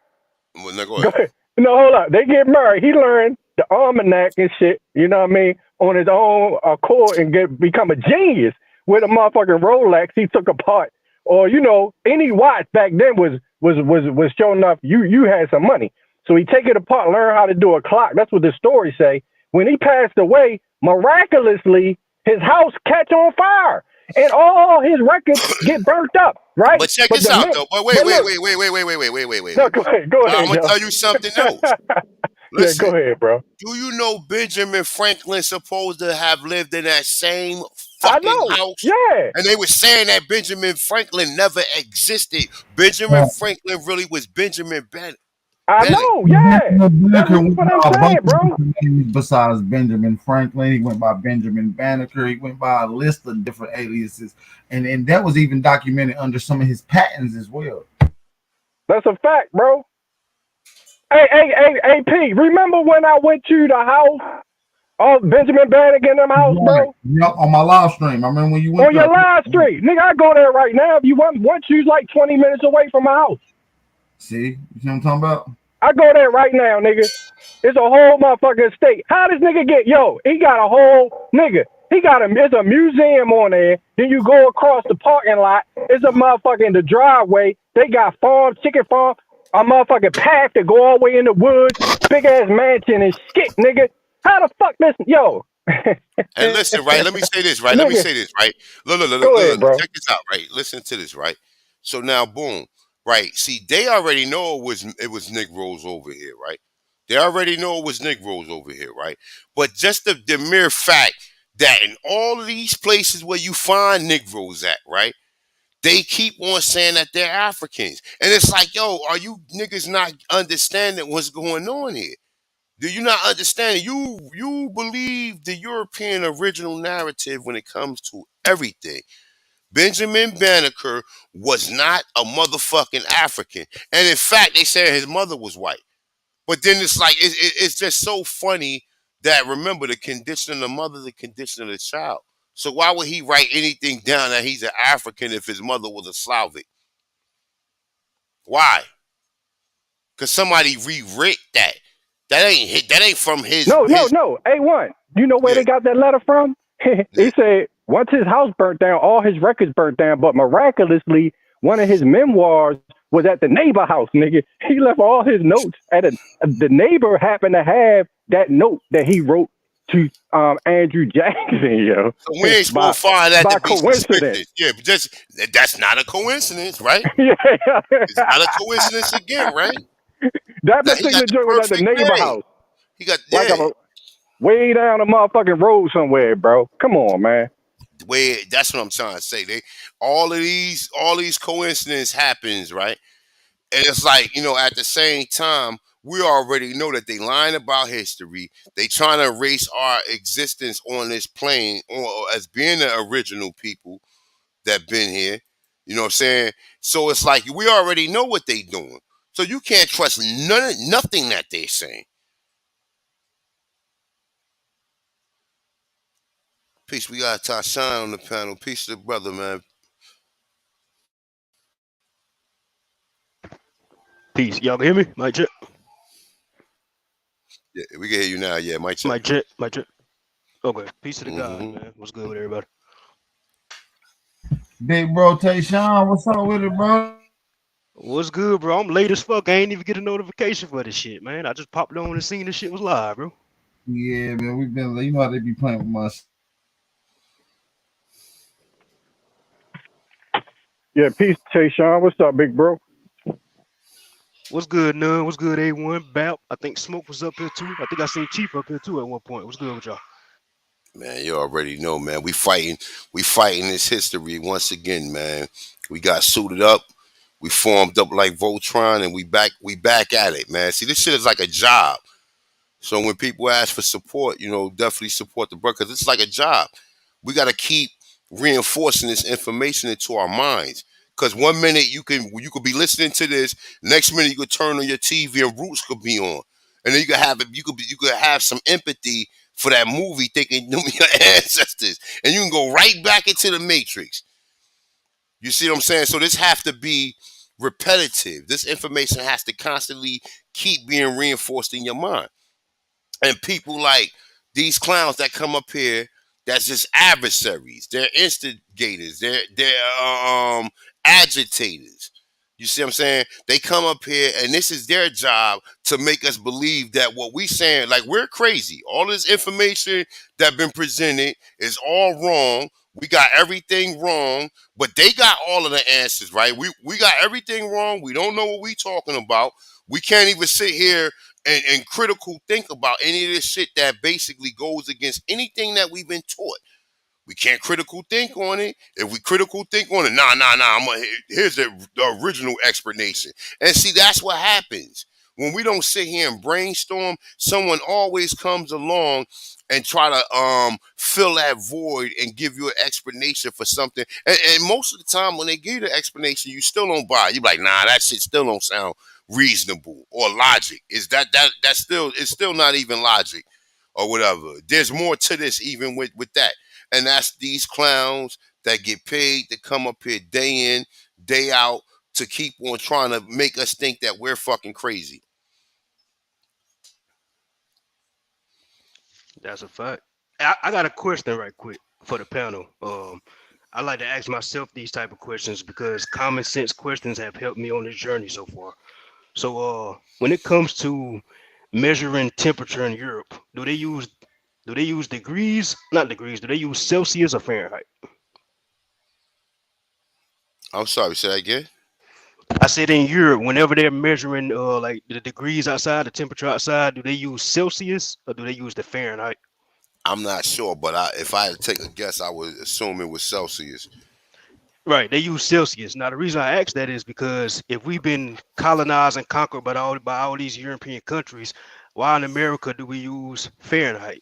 Well, no, go Go ahead. No, hold up. They get married. He learned the almanac and shit, you know what I mean, on his own accord and become a genius with a motherfucking Rolex he took apart. Or, you know, any watch back then was showing enough you had some money. So he take it apart, learn how to do a clock. That's what the story say. When he passed away, miraculously, his house catch on fire. And all his records get burnt up, right? But check this out, though. But wait. No, go ahead. I'm gonna tell you something else. Listen, yeah, go ahead, bro. Do you know Benjamin Franklin supposed to have lived in that same fucking house? Yeah. And they were saying that Benjamin Franklin never existed. Benjamin Franklin really was Benjamin Bennett. I know, yeah. That's what I'm saying, bro. Besides Benjamin Franklin, he went by Benjamin Banneker. He went by a list of different aliases, and that was even documented under some of his patents as well. That's a fact, bro. Hey, P. Remember when I went to the house of Benjamin Banneker in them house, bro? Yeah, on my live stream. I remember when you went on your live stream, nigga. I go there right now. If you want, you's like 20 minutes away from my house. See, you see what I'm talking about? I go there right now, nigga. It's a whole motherfucking estate. How does nigga get, he got a whole, nigga, it's a museum on there. Then you go across the parking lot. It's a motherfucking the driveway. They got farm, chicken farm, a motherfucking path to go all the way in the woods, big ass mansion and shit, nigga. How the fuck this, And listen, right? Let me say this, right? Nigga. Look. Check this out, right? Listen to this, right? So now, boom. Right. See, they already know it was Negroes over here, right? They already know it was Negroes over here, right? But just the mere fact that in all of these places where you find Negroes at, right? They keep on saying that they're Africans. And it's like, yo, are you niggas not understanding what's going on here? Do you not understand? You believe the European original narrative when it comes to everything. Benjamin Banneker was not a motherfucking African. And in fact, they said his mother was white. But then it's like, it's just so funny that, remember, the condition of the mother, the condition of the child. So why would he write anything down that he's an African if his mother was a Slavic? Why? Because somebody rewrote that. That ain't from his. No. A1. You know where they got that letter from? He said once his house burnt down, all his records burnt down, but miraculously, one of his memoirs was at the neighbor house, nigga. He left all his notes the neighbor happened to have that note that he wrote to Andrew Jackson, yo. So we ain't supposed to find that by to be coincidence. suspicious. Yeah, but that's not a coincidence, right? Yeah. It's not a coincidence again, right? That particular joint was at the neighbor house. He got like way down the motherfucking road somewhere, bro. Come on, man. That's what I'm trying to say. All these coincidences happens, right? And it's like, at the same time, we already know that they lying about history. They trying to erase our existence on this plane or as being the original people that been here. You know what I'm saying? So it's like we already know what they doing. So you can't trust nothing that they saying. Peace. We got Tashan on the panel. Peace to the brother, man. Peace. Y'all can hear me? Mic check. Yeah, we can hear you now. Yeah, mic check. Mic check. Okay. Peace to the God, man. What's good with everybody? Big bro Tayshawn, what's up with it, bro? What's good, bro? I'm late as fuck. I ain't even get a notification for this shit, man. I just popped on and seen this shit was live, bro. Yeah, man, we've been. You know how they be playing with my. Yeah, peace, Tayshawn. What's up, big bro? What's good, None? What's good, A1? Bap. I think Smoke was up here too. I think I seen Chief up here too at one point. What's good with y'all? Man, you already know, man. We fighting this history once again, man. We got suited up, we formed up like Voltron, and we back at it, man. See, this shit is like a job. So when people ask for support, definitely support the brother because it's like a job. We got to keep reinforcing this information into our minds. Because one minute you could be listening to this, next minute you could turn on your TV and Roots could be on, and then you could have some empathy for that movie, thinking them your ancestors, and you can go right back into the Matrix. You see what I'm saying? So this have to be repetitive. This information has to constantly keep being reinforced in your mind. And people like these clowns that come up here, that's just adversaries. They're instigators. They're agitators. You see what I'm saying? They come up here and this is their job to make us believe that what we saying, like we're crazy. All this information that been presented is all wrong. We got everything wrong, but they got all of the answers, right? We got everything wrong. We don't know what we talking about. We can't even sit here and critical think about any of this shit that basically goes against anything that we've been taught. We can't critical think on it. If we critical think on it, here's the original explanation. And see, that's what happens. When we don't sit here and brainstorm, someone always comes along and try to fill that void and give you an explanation for something. And most of the time when they give you the explanation, you still don't buy it. You're like, nah, that shit still don't sound reasonable or logic. Is that's still it's still not even logic or whatever. There's more to this even with that. And that's these clowns that get paid to come up here day in, day out to keep on trying to make us think that we're fucking crazy. That's a fact. I got a question right quick for the panel. I like to ask myself these type of questions because common sense questions have helped me on this journey so far. So, when it comes to measuring temperature in Europe, do they use degrees? Not degrees. Do they use Celsius or Fahrenheit? I'm sorry, say that again. I said in Europe, whenever they're measuring like the degrees outside, the temperature outside, do they use Celsius or do they use the Fahrenheit? I'm not sure, but if I had to take a guess, I would assume it was Celsius. Right, they use Celsius. Now the reason I ask that is because if we've been colonized and conquered by all these European countries, why in America do we use Fahrenheit?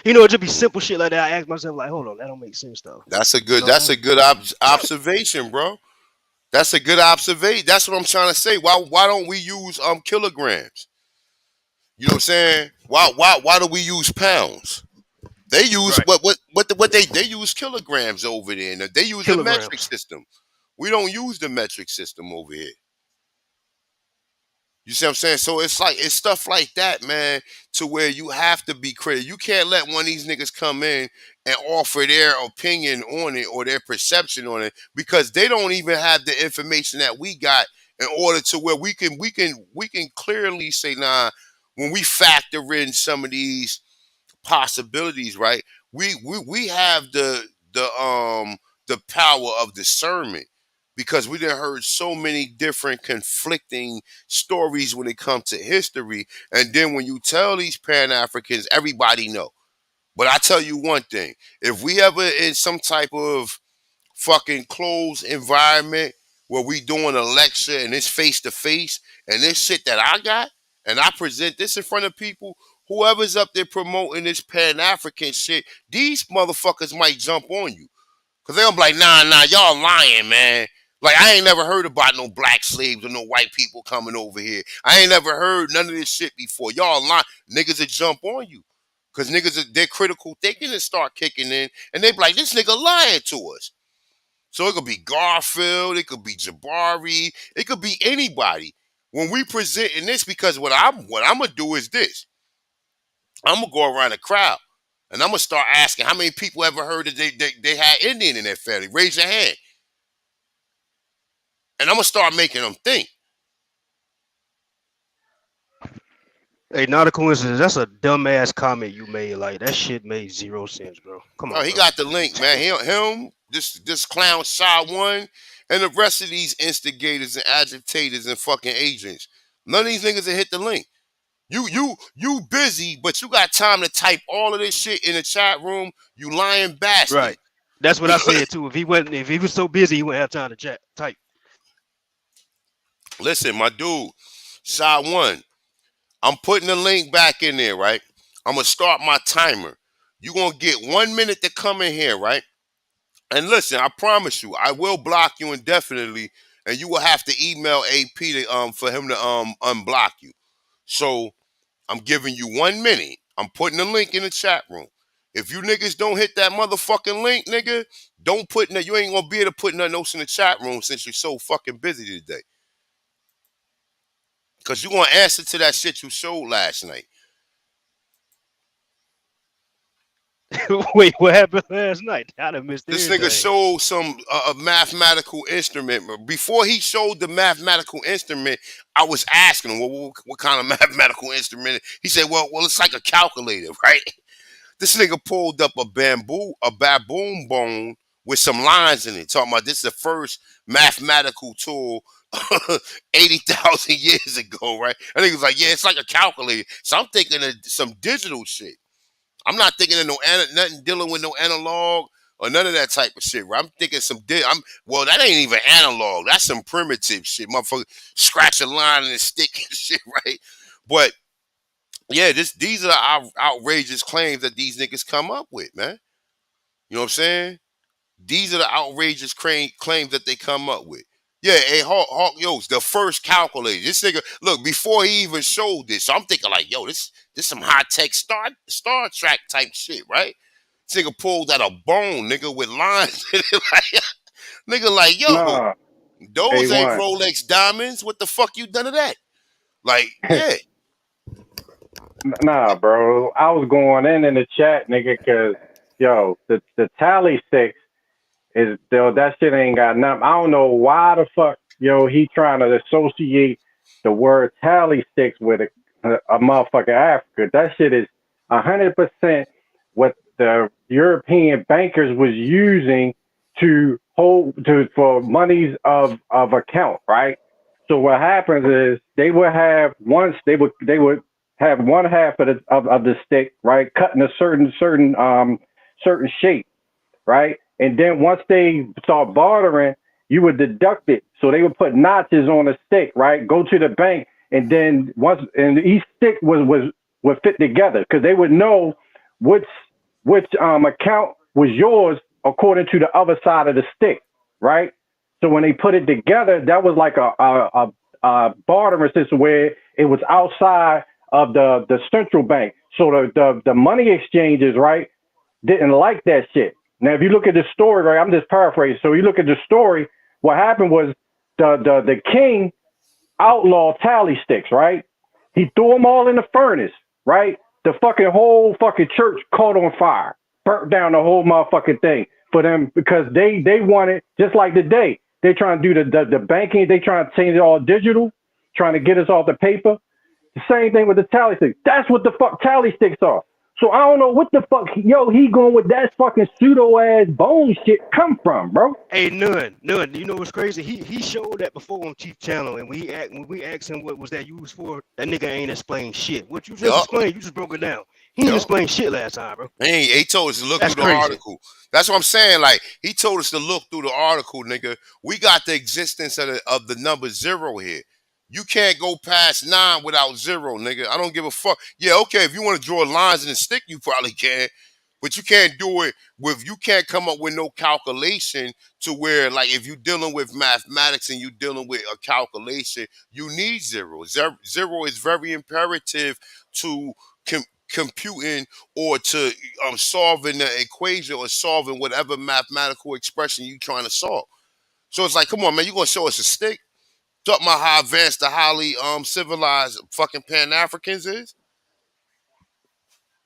It just be Mhm. simple shit like that. I ask myself like, hold on, that don't make sense though. That's a You good. know what I'm That's saying? a good observation, bro. That's a good observation. That's what I'm trying to say. Why don't we use kilograms? You know what I'm saying? Why do we use pounds? They use Right, what they use kilograms over there. And they use the metric kilograms. system. We don't use the metric system over here. You see what I'm saying? So it's stuff like that, man, to where you have to be critical. You can't let one of these niggas come in and offer their opinion on it or their perception on it because they don't even have the information that we got in order to where we can clearly say, nah, when we factor in some of these possibilities, right? We have the power of discernment because we done heard so many different conflicting stories when it comes to history. And then when you tell these Pan-Africans, everybody know. But I tell you one thing, if we ever in some type of fucking closed environment where we doing a lecture and it's face to face and this shit that I got and I present this in front of people, whoever's up there promoting this Pan-African shit, these motherfuckers might jump on you. Cause they'll be like, nah, y'all lying, man. Like I ain't never heard about no black slaves or no white people coming over here. I ain't never heard none of this shit before. Y'all lying. Niggas will jump on you. Cause their critical thinking and start kicking in and they be like, this nigga lying to us. So it could be Garfield, it could be Jabari, it could be anybody. When we present in this, because what I'm gonna do is this. I'm gonna go around the crowd and I'm gonna start asking how many people ever heard that they had Indian in their family. Raise your hand. And I'm gonna start making them think. Hey, not a coincidence. That's a dumbass comment you made. Like that shit made zero sense, bro. Come Oh, on, he bro. got the link, man. This clown Shy One, and the rest of these instigators and agitators and fucking agents. None of these niggas have hit the link. You busy, but you got time to type all of this shit in the chat room. You lying bastard. Right. That's what I said too. If he was so busy, he wouldn't have time to chat type. Listen, my dude, Shy One. I'm putting the link back in there, right? I'm gonna start my timer. You gonna get 1 minute to come in here, right? And listen, I promise you, I will block you indefinitely, and you will have to email AP to for him to unblock you. So I'm giving you 1 minute. I'm putting the link in the chat room. If you niggas don't hit that motherfucking link, nigga, don't put no, you ain't gonna be able to put nothing else in the chat room since you're so fucking busy today. Cause you gonna answer to that shit you showed last night. Wait, what happened last night? I done missed This nigga everything. showed some a mathematical instrument. Before he showed the mathematical instrument, I was asking him, well, what kind of mathematical instrument? He said, well, it's like a calculator, right? This nigga pulled up a baboon bone with some lines in it, talking about this is the first mathematical tool 80,000 years ago, right? I think he was like, yeah, it's like a calculator. So I'm thinking of some digital shit. I'm not thinking of nothing dealing with no analog or none of that type of shit. Right? I'm thinking well, that ain't even analog. That's some primitive shit. Motherfucker scratch a line and a stick and shit, right? But yeah, these are outrageous claims that these niggas come up with, man. You know what I'm saying? These are the outrageous claims that they come up with. Yeah, hey, Hawk, yo's the first calculator. This nigga, look, before he even showed this, so I'm thinking like, yo, this some high tech Star Trek type shit, right? This nigga pulled out a bone, nigga, with lines in it, like, nigga, like, yo, Nah, those ain't A1. Rolex diamonds. What the fuck you done to that? Like, yeah, Nah, bro. I was going in the chat, nigga, because, yo, the tally sticks is, yo, that shit ain't got nothing. I don't know why the fuck, yo, he trying to associate the word tally sticks with a motherfucker Africa. That shit is 100% what the European bankers was using to hold for monies of account, right? So what happens is they would have they would have one half of the stick, right, cut in a certain shape, right? And then once they start bartering, you would deduct it. So they would put notches on the stick, right? Go to the bank, and then each stick would fit together because they would know which account was yours according to the other side of the stick, right? So when they put it together, that was like a bartering system where it was outside of the central bank. So the money exchanges, right, didn't like that shit. Now, if you look at the story, right, I'm just paraphrasing. So you look at the story, what happened was the king outlawed tally sticks, right? He threw them all in the furnace, right? The fucking whole fucking church caught on fire, burnt down the whole motherfucking thing for them because they wanted, just like today, they trying to do the banking, they trying to change it all digital, trying to get us off the paper. The same thing with the tally sticks. That's what the fuck tally sticks are. So I don't know what the fuck, yo, he going with that fucking pseudo ass bone shit come from, bro. Hey, none. You know what's crazy? He showed that before on Chief Channel, and when we asked him what was that used for, that nigga ain't explained shit. What you just yup, explained, you just broke it down. He ain't yup. explained shit last time, bro. He told us to look That's through the crazy. article. That's what I'm saying. Like, he told us to look through the article, nigga. We got the existence of the number zero here. You can't go past 9 without 0, nigga. I don't give a fuck. Yeah, okay, if you want to draw lines in the stick, you probably can. But you can't do it you can't come up with no calculation to where, like, if you're dealing with mathematics and you're dealing with a calculation, you need zero. Zero is very imperative to computing or to solving the equation or solving whatever mathematical expression you're trying to solve. So it's like, come on, man, you gonna show us a stick? Talking about how advanced the highly civilized fucking Pan Africans is?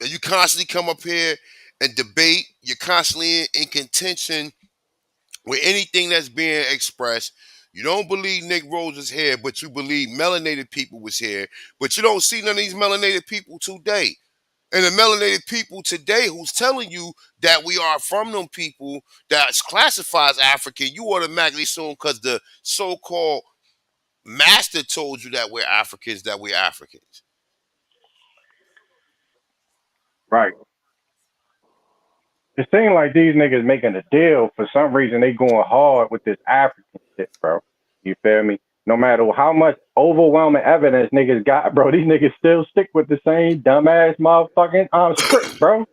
And you constantly come up here and debate. You're constantly in contention with anything that's being expressed. You don't believe Negroes was here, but you believe melanated people was here. But you don't see none of these melanated people today. And the melanated people today who's telling you that we are from them people that's classified as African, you automatically assume because the so-called master told you that we're Africans, that we're Africans. Right. It seems like these niggas making a deal. For some reason, they going hard with this African shit, bro. You feel me? No matter how much overwhelming evidence niggas got, bro, these niggas still stick with the same dumbass motherfucking script, bro.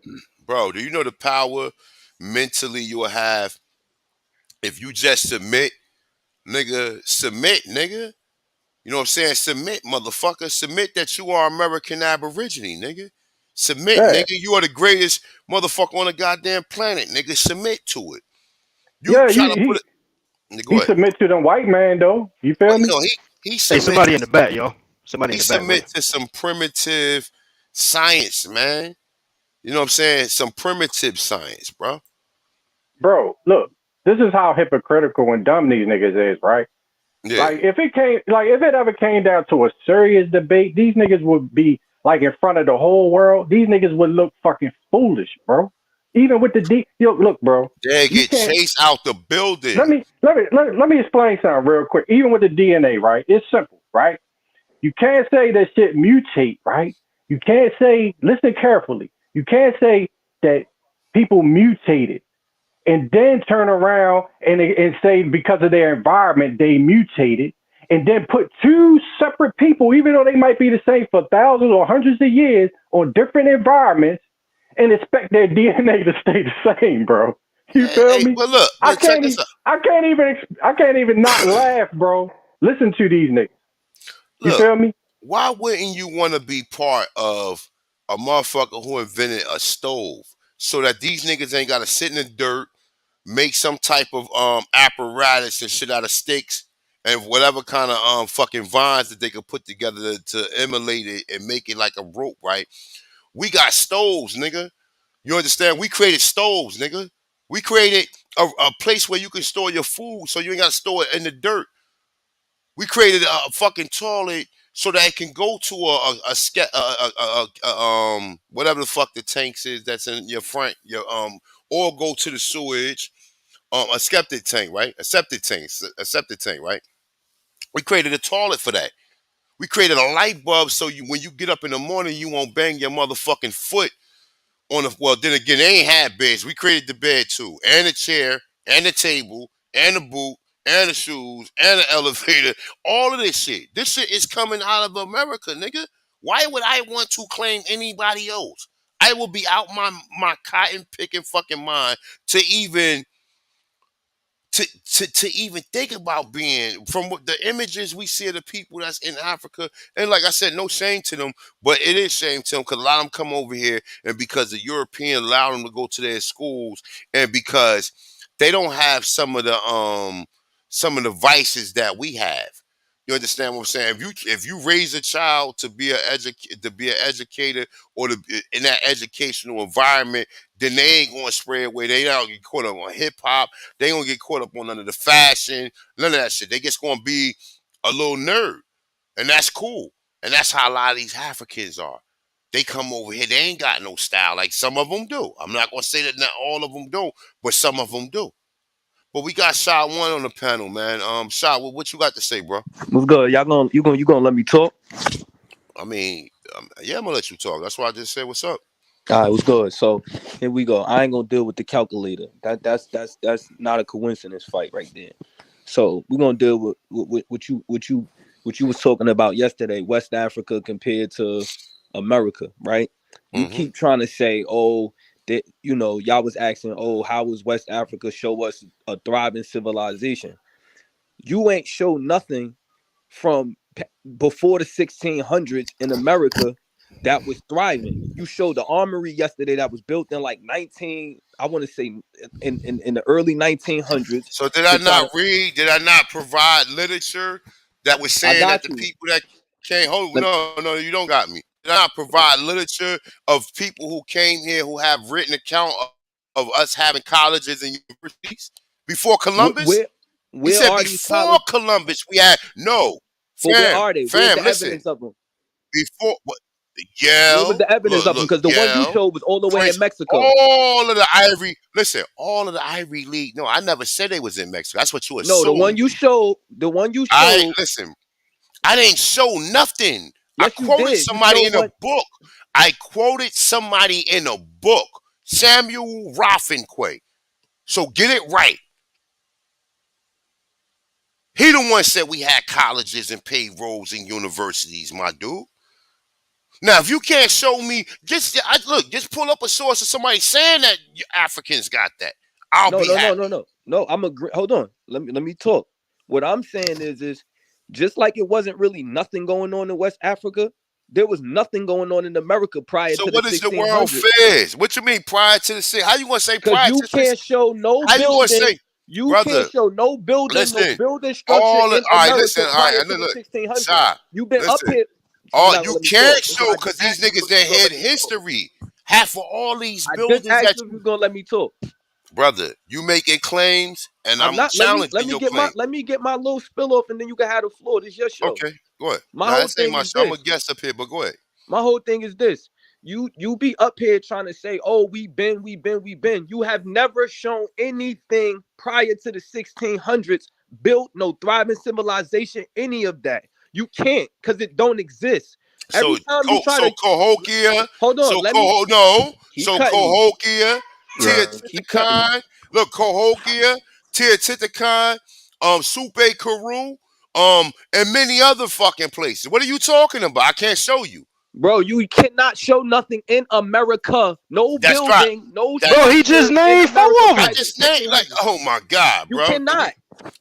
Bro, do you know the power mentally you'll have if you just submit, nigga? Submit, nigga. You know what I'm saying? Submit, motherfucker. Submit that you are American Aborigine, nigga. Submit, Yeah. nigga. You are the greatest motherfucker on the goddamn planet, nigga. Submit to it. You Yeah, try to put it. Go he ahead. submit to them white man though. You feel Well, me? no, he Hey, submit. somebody in the back, y'all. Somebody He in the back, man. submit to some primitive science, man. You know what I'm saying? Some primitive science, bro. Bro, look, this is how hypocritical and dumb these niggas is, right? Yeah. Like if it ever came down to a serious debate, these niggas would be like in front of the whole world. These niggas would look fucking foolish, bro. Even with the look, bro. They You get can't. chased out the building. Let me explain something real quick. Even with the DNA, right? It's simple, right? You can't say that shit mutate, right? You can't say. Listen carefully. You can't say that people mutated and then turn around and say because of their environment they mutated, and then put two separate people, even though they might be the same for thousands or hundreds of years, on different environments, and expect their DNA to stay the same, bro. You feel Hey, me? but look, I but check can't. this out. I can't even not laugh, bro. Listen to these niggas. You Look, feel me? why wouldn't you want to be part of a motherfucker who invented a stove so that these niggas ain't got to sit in the dirt, make some type of apparatus and shit out of sticks and whatever kind of fucking vines that they could put together to emulate it and make it like a rope, right? We got stoves, nigga. You understand? We created stoves, nigga. We created a place where you can store your food so you ain't got to store it in the dirt. We created a fucking toilet so that it can go to whatever the fuck the tanks is that's in your front, or go to the sewage, a septic tank, right? A septic tank, right? We created a toilet for that. We created a light bulb so you, when you get up in the morning, you won't bang your motherfucking foot on the. Well, then again, they ain't had beds. We created the bed too, and the chair, and the table, and the boot, and the shoes, and the elevator. All of this shit. This shit is coming out of America, nigga. Why would I want to claim anybody else? I will be out my cotton picking fucking mind to even to even think about being from what the images we see of the people that's in Africa. And like I said, no shame to them, but it is shame to them because a lot of them come over here and because the European allowed them to go to their schools and because they don't have some of the vices that we have. You understand what I'm saying? If you raise a child to be an educator or to in that educational environment, then they ain't gonna spread away. They don't get caught up on hip hop. They ain't gonna get caught up on none of the fashion, none of that shit. They just gonna be a little nerd, and that's cool. And that's how a lot of these Africans are. They come over here. They ain't got no style. Like some of them do. I'm not gonna say that not all of them do, but some of them do. But we got Shot One on the panel, man. Shot, what you got to say, bro? What's good? You gonna let me talk? I mean, yeah, I'm gonna let you talk. That's why I just said, "What's up?" All right, what's good? So here we go. I ain't gonna deal with the calculator. That's not a coincidence fight right there. So we're gonna deal with what you was talking about yesterday, West Africa compared to America, right? You Mm-hmm. keep trying to say, oh, that y'all was asking, oh, how was West Africa show us a thriving civilization? You ain't show nothing from before the 1600s in America that was thriving. You showed the armory yesterday that was built in like I want to say in the early 1900s. So did I not read? Did I not provide literature that was I saying that got the you. people that came hold? No, you don't got me. Did I not provide literature of people who came here who have written account of us having colleges and universities before Columbus? Where? He Where said are these before colleges? Columbus we had no. But where are they? Where's Fam, the listen. evidence of them? Before what? Where was Yale, the evidence of them? look, Because the one you Yale, showed was all the way in Prince, Mexico. all of the Ivy. Listen, all of the Ivy League. No, I never said they was in Mexico. That's what you No, the assumed. one you showed. Listen. I didn't show nothing. Yes, I you quoted did. You somebody showed in a one. book. I quoted somebody in a book, Samuel Raffinquay. So get it right. He the one said we had colleges and payrolls and universities, my dude. Now, if you can't show me, just pull up a source of somebody saying that Africans got that. I'll be happy. No. I'm agree. Hold on. Let me talk. What I'm saying is just like it wasn't really nothing going on in West Africa, there was nothing going on in America prior to the 1600s. So what is the world fairs? What you mean prior to the how you gonna say prior to the? Because you can't show no how building. You gonna say, you brother, can't show no building, listen, no building structure in America prior to the 1600s. You've been up here. You can't show because these niggas that had history. Half of all these buildings that you're gonna let me talk. Brother, you making claims and I'm challenging your claim. Let me get my little spill off and then you can have the floor. This is your show. Okay, go ahead. My whole thing is this. I'm a guest up here, but go ahead. My whole thing is this. You be up here trying to say, oh, we been. You have never shown anything prior to the 1600s, built no thriving civilization, any of that. You can't, because it don't exist. Every time you try to Cahokia. Hold on. Cahokia, Teotihuacan. Look, Cahokia, Teotihuacan, Supe Caru, and many other fucking places. What are you talking about? I can't show you. Bro, you cannot show nothing in America. No That's building, right. no. Bro, he just named 4 of them. I just named oh my God, bro. You cannot.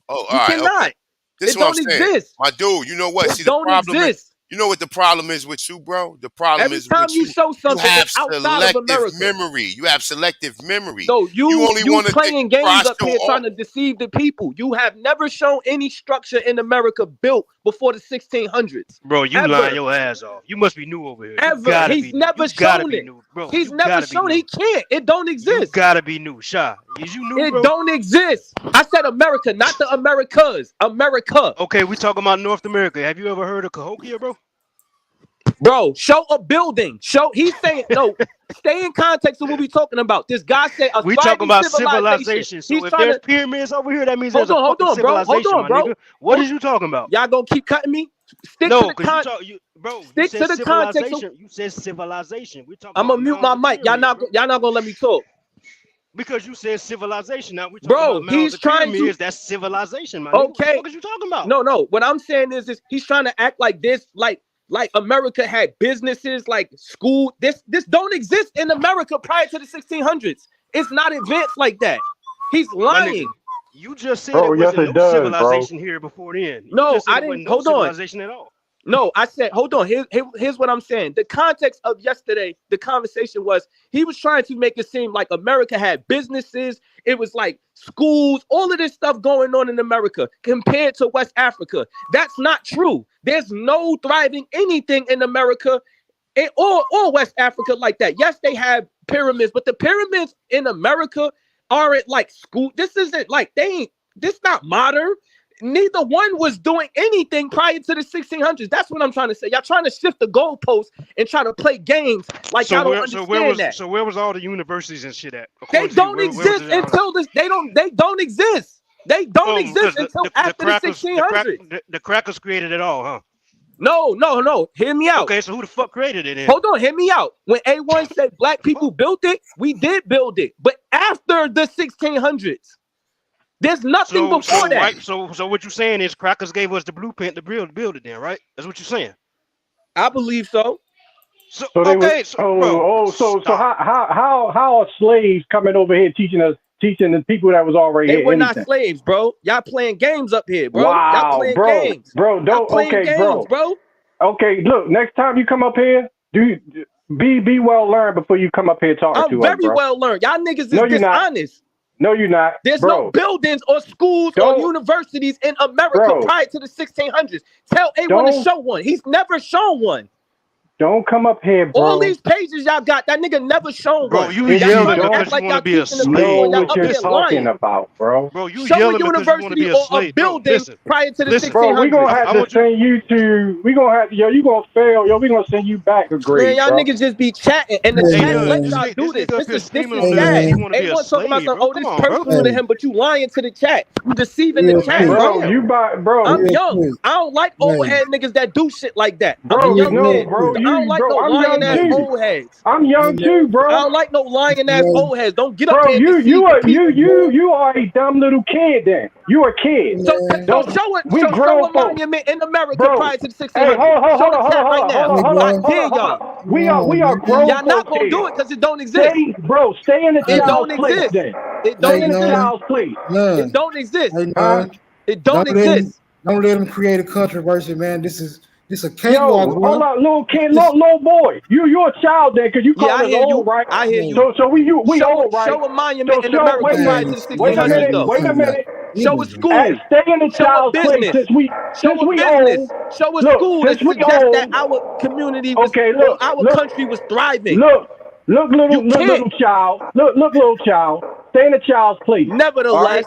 Oh, all right. Cannot. Okay. This it is what don't I'm saying. exist. My dude, you know what? It don't exist. You know what the problem is with you, bro? The problem Every is time with you show something you have outside of America. memory. You have selective memory. No, you only want to playing games up here trying to deceive the people. You have never shown any structure in America built before the 1600s. Bro, you lying your ass off. You must be new over here. Ever. He's never shown it. Bro, he's never shown it. He can't. It don't exist. You gotta be new. Shy. Is you new, It bro? don't exist. I said America, not the Americas. America. Okay, we talking about North America. Have you ever heard of Cahokia, bro? Bro, show a building. He's saying no. Stay in context of what we're talking about. This guy said we talking about civilization. So if there's pyramids over here, that means there's a fucking civilization, my nigga. What is you talking about? Y'all gonna keep cutting me? Stick to the context. Stick to the context. You said civilization. We talking. I'm gonna mute my mic. Y'all not gonna let me talk. Because you said civilization. Now we talking about he's trying to. That's civilization, man. Okay. What are you talking about? No. What I'm saying is he's trying to act like this, like America had businesses, like school. This don't exist in America prior to the 1600s. It's not advanced like that. He's lying. You just said there wasn't no civilization here before then. No, I didn't. Hold on. Civilization at all. No, I said, hold on. Here's what I'm saying. The context of yesterday, the conversation was he was trying to make it seem like America had businesses. It was like schools, all of this stuff going on in America compared to West Africa. That's not true. There's no thriving anything in America or West Africa like that. Yes, they have pyramids, but the pyramids in America aren't like school. This isn't like this not modern. Neither one was doing anything prior to the 1600s. That's what I'm trying to say. Y'all trying to shift the goalposts and try to play games like y'all don't understand that. So where was all the universities and shit at? They don't exist until this. They don't exist. They don't exist until after the 1600s. The crackers created it all, huh? No. Hear me out. Okay, so who the fuck created it then? Hold on, hear me out. When A1 said black people built it, we did build it. But after the 1600s. There's nothing before that. Right, so what you're saying is crackers gave us the blueprint to build it then, right? That's what you're saying. I believe so. So how are slaves coming over here teaching the people that was already here? They were not slaves, bro. Y'all playing games up here, bro. Wow, y'all playing games. Bro, don't bro. Okay, look, next time you come up here, be well learned before you come up here talking to us. I'm very well learned. Y'all niggas is dishonest. No, you're not. There's no buildings or schools or universities in America prior to the 1600s. Tell A1 to show one. He's never shown one. Don't come up here, All bro. these pages y'all got, that nigga never shown Bro, one. you If Y'all you yelling trying to don't act because you like want to y'all be a teaching the know people and slave. y'all what up you're here Listen, talking lying. about, bro. bro, you Show a yelling because you want to university be a or a slave. Bro, building listen, prior to the listen. Bro, we gonna 1600s. have I to want you. send you to. We gonna have yo. You gonna fail, yo. We gonna send you back a Man, grade, y'all bro. niggas just be chatting, and the Hey Hey, chat none. let man, y'all do This this. nigga up This here is this screaming is on hey us sad. because he man, want to be a Everyone talking about slave, some, bro. oh, Come this on, bro. personal to hey, him, but you lying to the chat. You deceiving the real chat, quick, bro. Bro, Goddamn. you buy, bro. I'm real young. quick, I don't like old man, head niggas that do shit like that. I'm a Bro, young real no, kid. bro. quick, I don't You, like bro. no I'm lying young ass hey, too. old heads. I'm hey young too, man, I bro. don't like no lying ass man, old heads. Don't get up Bro, here and you, deceive the people. you are a dumb little kid. Then you a kid. So Don't. show it. We Show grown a folks, monument in America bro. prior to the Hey, 1600s. Show the chat right now. hey I man, dare y'all. We come we on, are man. grown Y'all not folks gonna here. do it because it don't exist. Stay, bro. Stay in the Hey, It child's don't place. exist. Then It stay don't hey in the exist. none, child's place, It none, don't exist. hey huh? none. It don't Don't let him, exist. don't let him create a controversy, man. This a cakewalk, Yo, hold bro. on, little kid, This, little boy. You're a child then, cause you Yeah, call I us hear old, you. right? I hear you. So we old, right? Show a monument So in show. America Wait, prior to man, the wait a 1600s, minute. though. Wait a minute. Show a Hey, school. stay in the Show a child's place business. since Show a we business. old. Show a Look, school since that we suggests that old. our community was Okay, or look, our look, country was thriving. look, You can't. little child. Look, little child. Stay in the child's place. All right.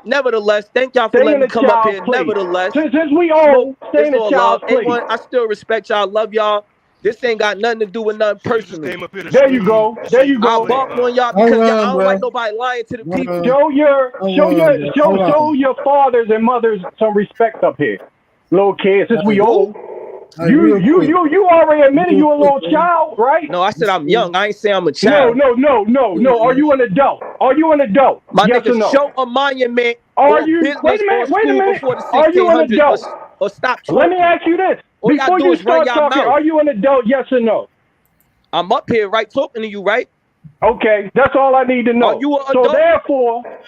Nevertheless, thank y'all for Stay letting in me the come up child's here. place. Nevertheless, Since we smoke. old, stay It's in the all love. child's place. A1, I still respect y'all. Love y'all. This ain't got nothing to do with nothing So you just personal. came up here to There you scream go. and There say you you a I go. slave, bark huh? on y'all don't because y'all, I run, don't bro. like nobody lying to the Don't people. run, don't run, bro. Hold Show on. your fathers and mothers some respect up here, little kids. Since we Hey, Who? old, hey, real quick, you already admitted real you a quick, little man. child, right? No, I said This, I'm young. I ain't say I'm a No, child. no, no, no, yeah, no. Are man. you an adult? Are you an adult? My Yes nigga, or no? show a monument Are or you? Wait business a or minute. Wait a school minute. before the Are you an 1600s adult? or stop Let me twerking. ask you this All y'all before do you is run start y'all talking. mouth. Are you an adult? Yes or no? I'm up here, right, talking to you, right? Okay, that's all I need to Are know. you an So adult?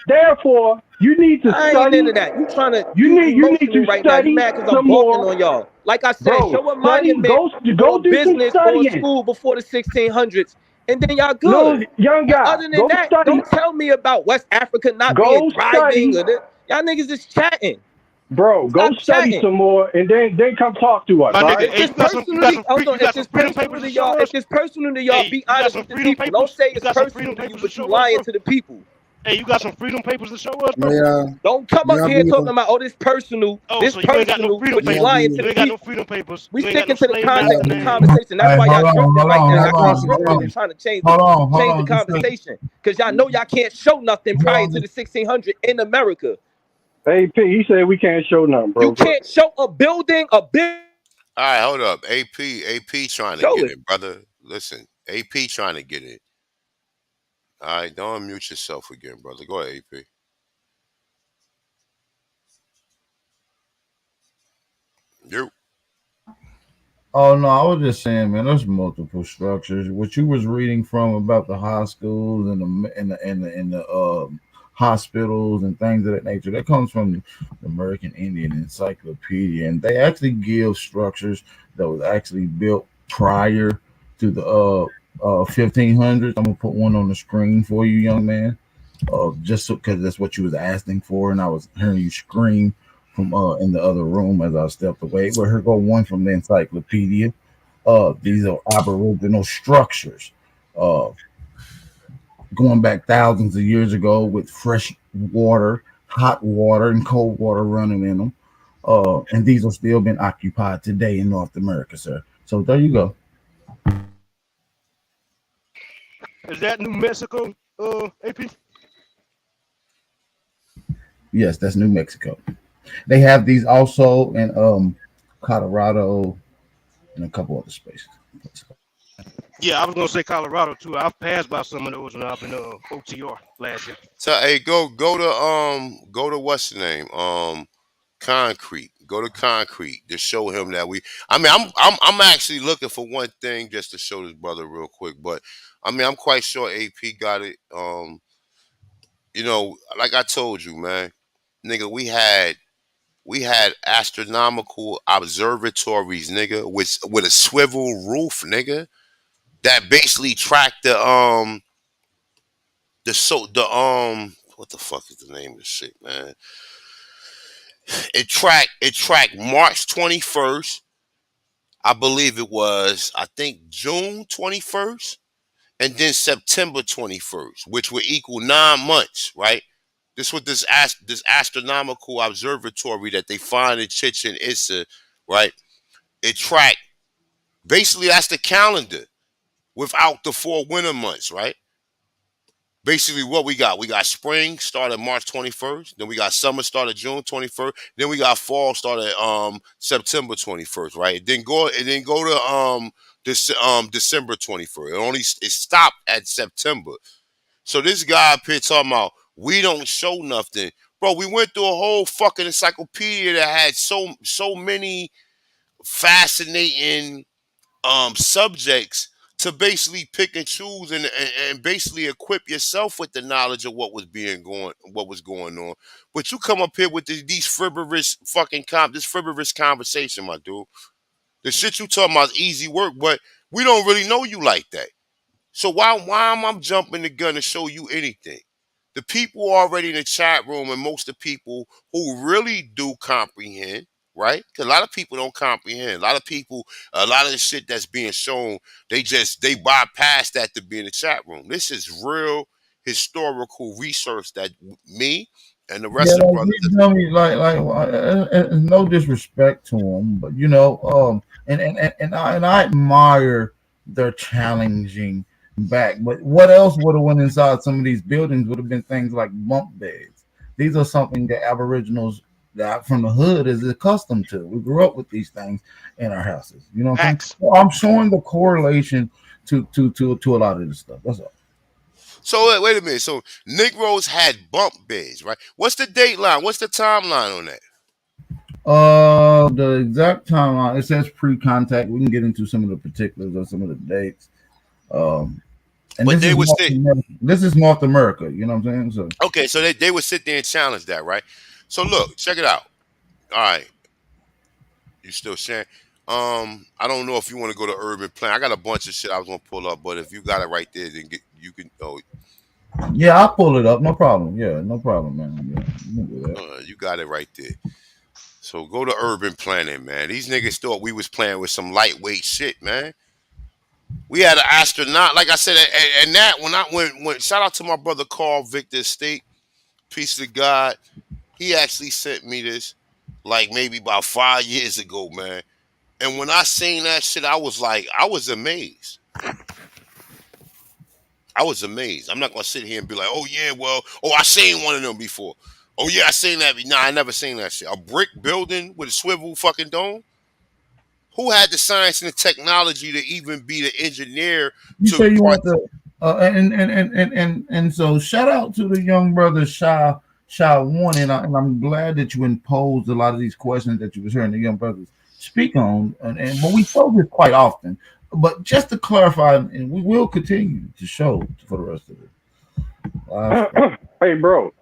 therefore, you need to I ain't study. into that. You You need to emotional right now. You study mad because I'm some barking more, on y'all. Like I said, bro. show a Study. monument or a Go do some business or a studying. school before the 1600s, and then y'all Little good. young And guy, other than go that, study. don't tell me about West Africa not being Go thriving study, or this. Y'all niggas is chatting. bro. Go Stop study chatting. some more, and then come talk to us. My All nigga, right? If hey, it's you got personally, some hold on. you If got some it's freedom personal papers to to y'all, show if us? it's personal to y'all, Hey, be you got honest some with the freedom people. Don't papers? say You it's got some freedom personal to you, papers to but you show us, lying bro? to the people. Hey, you got some freedom papers to show us, bro? May Don't come may up I here be talking about, oh, Oh, this so you ain't got no personal, freedom but may you I papers. lying to be You the ain't got no people. freedom papers. We You ain't got no sticking to the slave context master of the name. conversation. That's Hey, why y'all drifting right now. Y'all keep drifting and hey, trying to hold change the on, just a second. conversation because y'all know y'all can't show nothing Hold prior on, to the 1600 in America. AP, he said we can't show nothing, You bro. can't show a building, All right, hold up. AP trying to show get it. it, brother. Listen, AP trying to get it. All right, don't unmute yourself again, brother. Go ahead, AP. You. Oh no, I was just saying, man. There's multiple structures. What you was reading from about the high schools and the hospitals and things of that nature, that comes from the American Indian Encyclopedia, and they actually give structures that was actually built prior to the 1500s. I'm gonna put one on the screen for you, young man, just because that's what you was asking for, and I was hearing you scream from in the other room as I stepped away. But here go one from the encyclopedia. These are aboriginal structures, uh, going back thousands of years ago with fresh water, hot water, and cold water running in them. And these are still being occupied today in North America, sir. So there you go. Is that New Mexico, AP? Yes, that's New Mexico. They have these also in Colorado and a couple other spaces. Yeah, I was gonna say Colorado too. I've passed by some of those when I've been OTR last year. So hey, go to what's the name? Concrete. Go to Concrete to show him that we. I mean, I'm actually looking for one thing just to show this brother real quick, but I mean, I'm quite sure AP got it. Like I told you, man, nigga, we had astronomical observatories, nigga, with a swivel roof, nigga, that basically tracked the what the fuck is the name of this shit, man? It tracked March 21st. I believe it was, I think June 21st and then September 21st, which would equal 9 months, right? This was this astronomical observatory that they find in Chichen Itza, right? It tracked, basically that's the calendar without the 4 winter months, right? Basically what we got spring started March 21st, then we got summer started June 21st, then we got fall started September 21st, right? Then go to December 21st. It stopped at September. So this guy up here talking about we don't show nothing. Bro, we went through a whole fucking encyclopedia that had so many fascinating subjects to basically pick and choose and basically equip yourself with the knowledge of what was going on. But you come up here with these frivolous this frivolous conversation, my dude. The shit you talking about is easy work, but we don't really know you like that. So why am I jumping the gun to show you anything? The people already in the chat room, and most of the people who really do comprehend, right? Because a lot of people don't comprehend. A lot of the shit that's being shown, they bypass that to be in the chat room. This is real historical research that me and the Yeah, rest of the like brothers. you tell me, no disrespect to them, but and I admire their challenging back. But what else would have went inside some of these buildings would have been things like bunk beds. These are something that Aboriginals that from the hood is accustomed to. We grew up with these things in our houses. You know what I'm saying? Facts. So I'm showing the correlation to a lot of this stuff. That's all. So wait a minute. So Negroes had bump beds, right? What's the date line? What's the timeline on that? The exact timeline, it says pre-contact. We can get into some of the particulars of some of the dates. And But this they is would North sit. America. This is North America. You know what I'm saying? So Okay, so they would sit there and challenge that, right? So look, check it out. All right, you still sharing? I don't know if you want to go to urban plan. I got a bunch of shit I was gonna pull up, but if you got it right there, then you can. Oh, yeah, I'll pull it up. No problem. Yeah, no problem, man. Yeah, you can do that. you got it right there. So go to urban planning, man. These niggas thought we was playing with some lightweight shit, man. We had an astronaut, like I said, and that when shout out to my brother Carl Victor State, peace to God. He actually sent me this like maybe about 5 years ago, man. And when I seen that shit, I was amazed. I was amazed. I'm not gonna sit here and be like, oh yeah, well, I seen one of them before. Oh yeah, I seen that. Nah, I never seen that shit. A brick building with a swivel fucking dome. Who had the science and the technology to even be the engineer You to say you part? want the and so shout out to the young brother Sha One, and I'm glad that you imposed a lot of these questions that you was hearing the young brothers speak on, and but we show this quite often. But just to clarify, and we will continue to show for the rest of it. Hey, bro.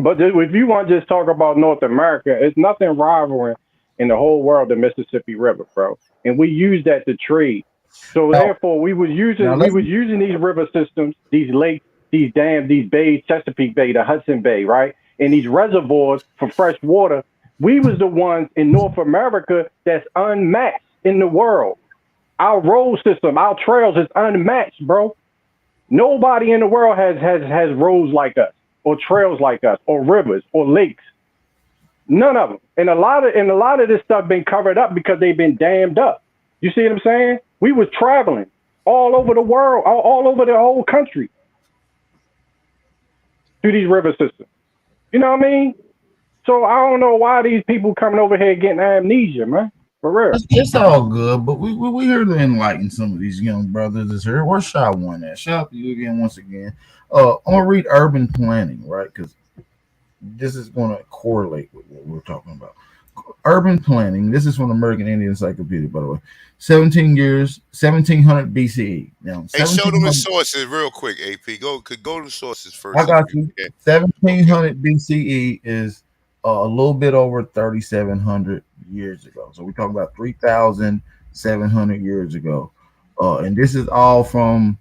But if you want to just talk about North America, it's nothing rivaling in the whole world the Mississippi River, bro. And we use that to trade. So Now, therefore, we was now using these river systems, these lakes, these dams, these bays, Chesapeake Bay, the Hudson Bay, right, and these reservoirs for fresh water. We was the ones in North America that's unmatched in the world. Our road system, our trails is unmatched, bro. Nobody in the world has roads like us, or trails like us, or rivers, or lakes. None of them. And a lot of this stuff been covered up because they've been dammed up. You see what I'm saying? We was traveling all over the world, all over the whole country through these river systems. You know what I mean? So I don't know why these people coming over here getting amnesia, man. For real. it's all good, but we here to enlighten some of these young brothers. Is here. Where's Sha One at? Shout out to you again once again. I'm gonna read urban planning, right? Because this is going to correlate with what we're talking about. Urban planning. This is from American Indian Encyclopedia, by the way. 1700 BCE. Now, Hey, show them the sources real quick, AP. Go to the sources first. I got you. 1700 BCE is a little bit over 3,700 years ago. So we're talking about 3,700 years ago. And this is all from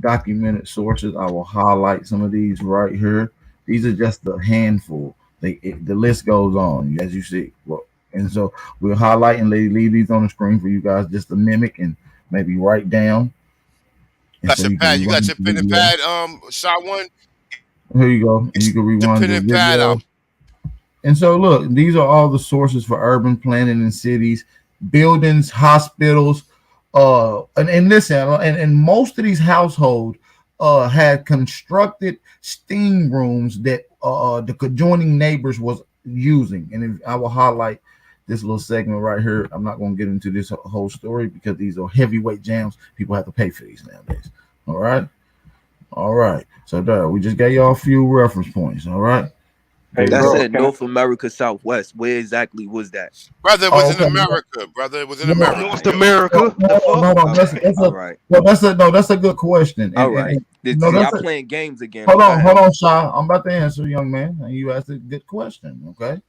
documented sources. I will highlight some of these right here. These are just a handful. The list goes on, as you see. Well, And so we'll highlight and leave these on the screen for you guys just to mimic and maybe write down. And Got so your you can pad. You got rewind your the pen and video. pad. Shot one. Here you go. And you can The rewind pen the and pad video. out. And so, look, these are all the sources for urban planning in cities, buildings, hospitals. And listen, and most of these households had constructed steam rooms that the adjoining neighbors was using. And I will highlight this little segment right here. I'm not going to get into this whole story because these are heavyweight jams. People have to pay for these nowadays. All right. All right. So, there, we just gave y'all a few reference points. All right. Hey, That bro, said North America Southwest. Where exactly was that? Brother, it was Oh, in okay. America. Brother, it was in Well, America, North yo. America. The fuck? no, All that's right. that's All a right. well, that's a good question. All And, right. no, Y'all that's a playing games again, but go ahead. hold on, Shy. I'm about to answer, young man. And you asked a good question. Okay.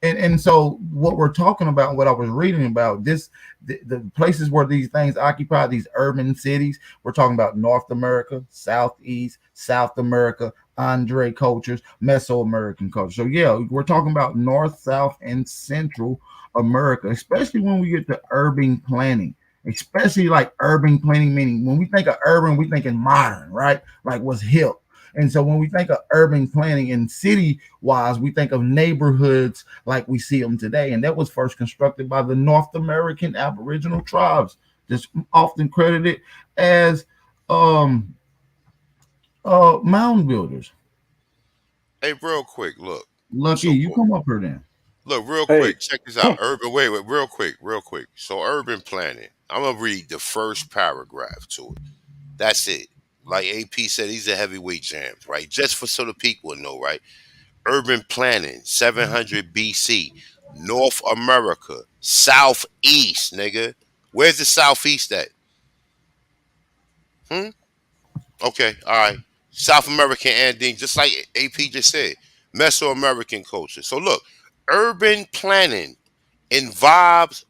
And so what we're talking about, what I was reading about, the places where these things occupy these urban cities, we're talking about North America, Southeast, South America, Andre cultures, Mesoamerican culture. So yeah, we're talking about North, South, and Central America, especially when we get to urban planning. Especially like urban planning, meaning when we think of urban, we thinking modern, right? Like what's hip. And so when we think of urban planning and city wise, we think of neighborhoods like we see them today. And that was first constructed by the North American Aboriginal tribes, just often credited as um mound builders. Hey, real quick, look. Lucky, So you come up here then. look, real hey, quick, check this out. Urban, wait, real quick. So, urban planning. I'm gonna read the first paragraph to it. That's it. Like AP said, these are heavyweight jams, right? Just for so the people know, right? Urban planning, 700 BC, North America, Southeast, nigga. Where's the Southeast at? Hmm? Okay, all right. South American Andean, just like AP just said, Mesoamerican culture. So look, urban planning involves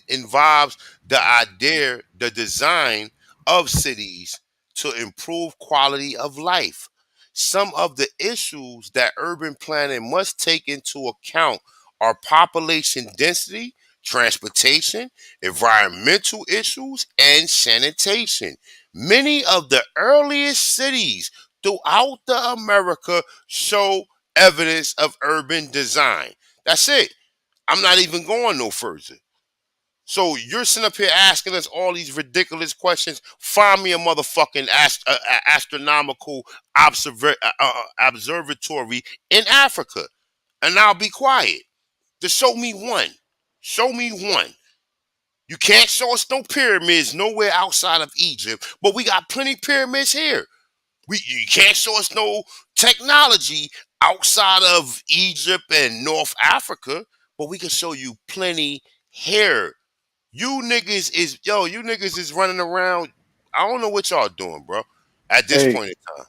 involves the idea, the design of cities to improve quality of life. Some of the issues that urban planning must take into account are population density, transportation, environmental issues, and sanitation. Many of the earliest cities throughout the America show evidence of urban design. That's it. I'm not even going no further. So you're sitting up here asking us all these ridiculous questions. Find me a motherfucking astronomical observatory in Africa, and I'll be quiet. Just show me one. Show me one. You can't show us no pyramids nowhere outside of Egypt, but we got plenty pyramids here. You can't show us no technology outside of Egypt and North Africa, but we can show you plenty here. You niggas is running around. I don't know what y'all doing, bro. At this hey, point in time.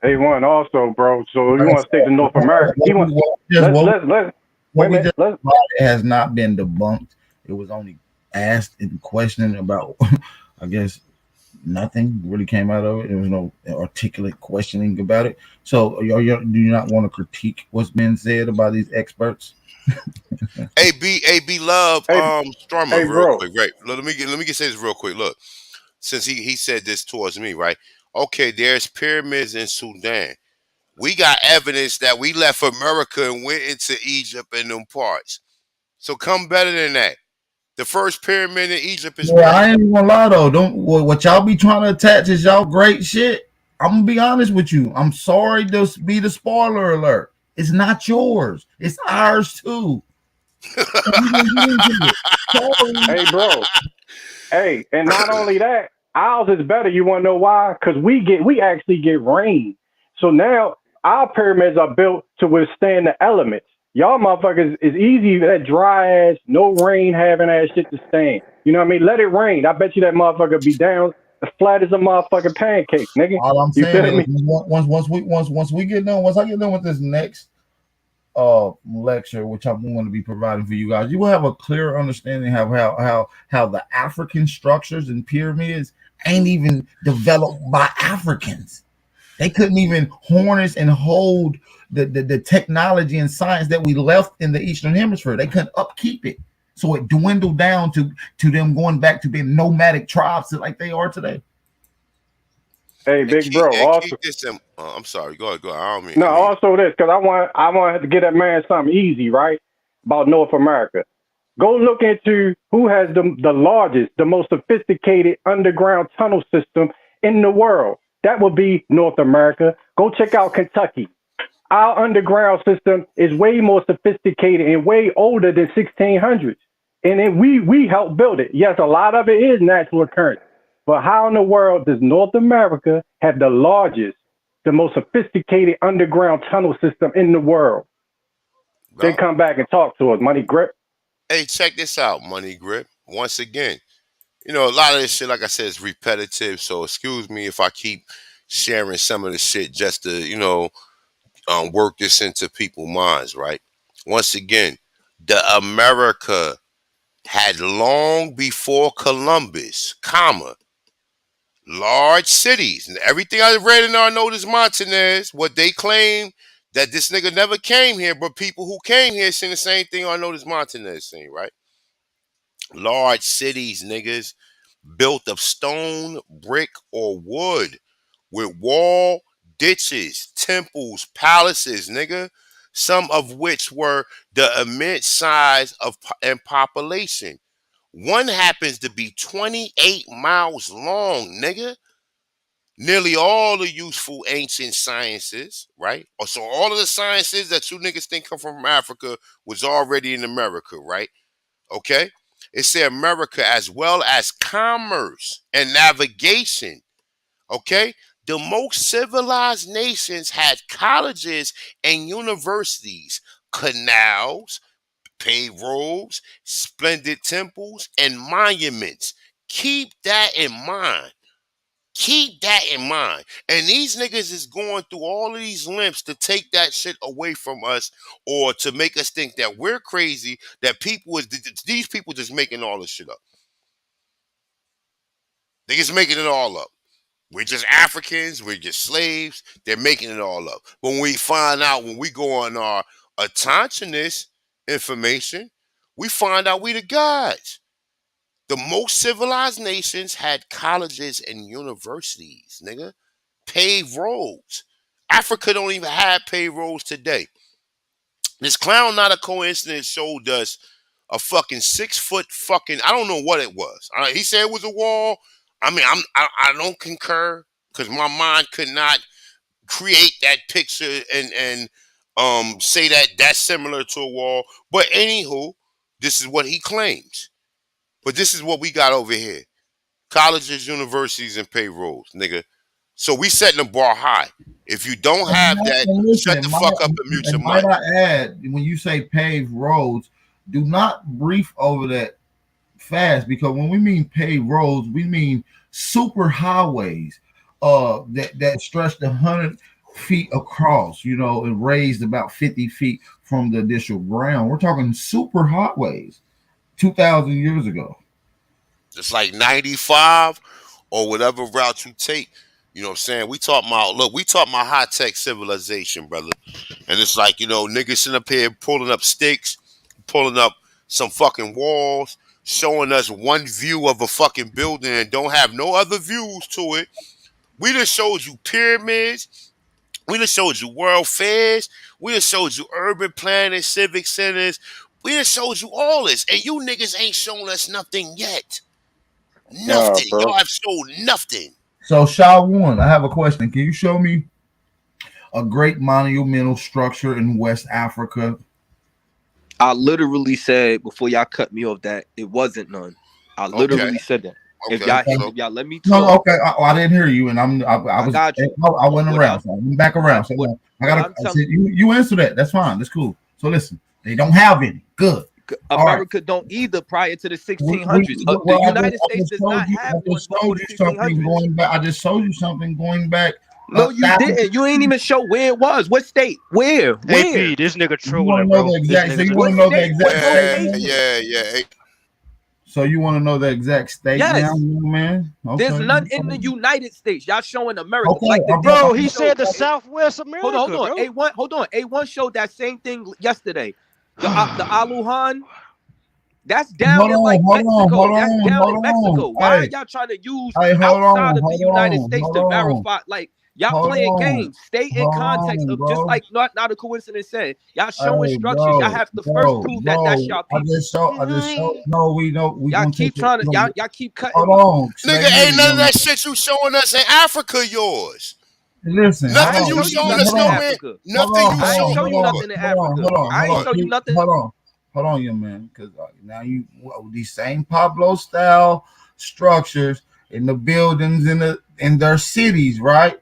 A1 also, bro. So you Right, want to stick to North America? He want just let's wait what a we minute. just it has not been debunked. It was only asked and questioned about I guess nothing really came out of it. There was no articulate questioning about it. So do you not want to critique what's been said about these experts? AB love Hey, Strummer hey, real bro. quick. Right. Let me get say this real quick. Look, since he said this towards me, right? Okay, there's pyramids in Sudan. We got evidence that we left America and went into Egypt and them parts. So come better than that. The first pyramid in Egypt is Yeah, I what? ain't even gonna lie though. Don't what y'all be trying to attach is y'all great shit. I'm gonna be honest with you. I'm sorry to be the spoiler alert. It's not yours. It's ours too. We gonna get into it. Sorry. Hey, bro. Hey, and not only that, ours is better. You want to know why? Because we actually get rain. So now our pyramids are built to withstand the elements. Y'all motherfuckers is easy that dry ass, no rain having ass shit to stand. You know what I mean? Let it rain. I bet you that motherfucker be down as flat as a motherfucking pancake, nigga. All I'm You saying feel is me? once we get done, once I get done with this next lecture, which I'm going to be providing for you guys, you will have a clear understanding of how the African structures and pyramids ain't even developed by Africans. They couldn't even harness and hold the technology and science that we left in the Eastern Hemisphere. They couldn't upkeep it. So it dwindled down to them going back to being nomadic tribes like they are today. Hey, big bro. Also, Keep this in, I'm sorry. Go ahead. I don't mean. no, also this, because I want to get that man something easy, right? About North America. Go look into who has the largest, the most sophisticated underground tunnel system in the world. That would be North America. Go check out Kentucky. Our underground system is way more sophisticated and way older than 1600s. And then we helped build it. Yes, a lot of it is natural occurrence. But how in the world does North America have the largest, the most sophisticated underground tunnel system in the world? They come back and talk to us, Money Grip. Hey, check this out, Money Grip. Once again, you know, a lot of this shit, like I said, is repetitive. So excuse me if I keep sharing some of the shit just to, you know, work this into people's minds, right? Once again, the America had long before Columbus, comma, large cities. And everything I read in Arnoldas Montanez, what they claim that this nigga never came here, but people who came here saying the same thing Arnoldas Montanez saying, right? Large cities, niggas, built of stone, brick, or wood, with wall, ditches, temples, palaces, nigga, some of which were the immense size of and population. One happens to be 28 miles long, nigga. Nearly all the useful ancient sciences, right? So all of the sciences that you niggas think come from Africa was already in America, right? Okay? It said America as well as commerce and navigation. Okay? The most civilized nations had colleges and universities, canals, paved roads, splendid temples, and monuments. Keep that in mind. Keep that in mind. And these niggas is going through all of these limps to take that shit away from us or to make us think that we're crazy, that these people just making all this shit up. They just making it all up. We're just Africans. We're just slaves. They're making it all up. But when we find out, when we go on our autonomous information, we find out we the gods. The most civilized nations had colleges and universities, nigga. Paved roads. Africa don't even have paved roads today. This clown, not a coincidence, showed us a fucking 6-foot fucking, I don't know what it was. He said it was a wall. I mean, I don't concur because my mind could not create that picture and say that that's similar to a wall. But anywho, this is what he claims. But this is what we got over here. Colleges, universities, and paved roads, nigga. So we setting the bar high. If you don't have that, shut the fuck up and mute your mic. Might I add, when you say paved roads, do not brief over that fast, because when we mean paved roads, we mean super highways that stretched 100 feet across, you know, and raised about 50 feet from the initial ground. We're talking super highways 2,000 years ago. It's like 95 or whatever route you take. You know what I'm saying? We talk about high-tech civilization, brother. And it's like, you know, niggas sitting up here pulling up sticks, pulling up some fucking walls, showing us one view of a fucking building and don't have no other views to it. We just showed you pyramids. We just showed you world fairs. We just showed you urban planning, civic centers. We just showed you all this. And you niggas ain't shown us nothing yet. Nothing. Y'all have showed nothing. So, Shaw One, I have a question. Can you show me a great monumental structure in West Africa? I literally said before y'all cut me off that it wasn't none. I literally said that. Okay. If y'all let me talk. No, okay. I didn't hear you, and I got you. I went around. So I went back around. So you answer that. That's fine. That's cool. So listen, they don't have any. Good. America don't either prior to the 1600s. The United States does not have one before the 1600s. I just showed you something going back. No, you didn't. You ain't even show where it was. What state? Where? Hey, this nigga trolling, bro. You want to know the exact state? Yeah. So you want to know the exact state now, Yes. man? Okay. There's none in the United States. Y'all showing America. Okay, Like the Bro, he showed, said the Southwest America, hold on. bro. A1, hold on. A1 showed that same thing yesterday. The Aluhan, that's down in like Mexico. That's down in Mexico. Why are y'all trying to use outside of the United States to verify? Like y'all playing games. Stay in context of just like not a coincidence said. Y'all showing structures. Y'all have to first prove that that's y'all people. I just showed. No, we don't. We y'all gonna keep take trying it. to y'all keep cutting. Hold on, Nigga, ain't none of that shit you showing us in Africa yours. Listen, nothing you showing us nowhere. Nothing you showing show you nothing in Africa. I ain't show you nothing. Hold on, young man, because now these same Pablo style structures in the buildings in their cities, right?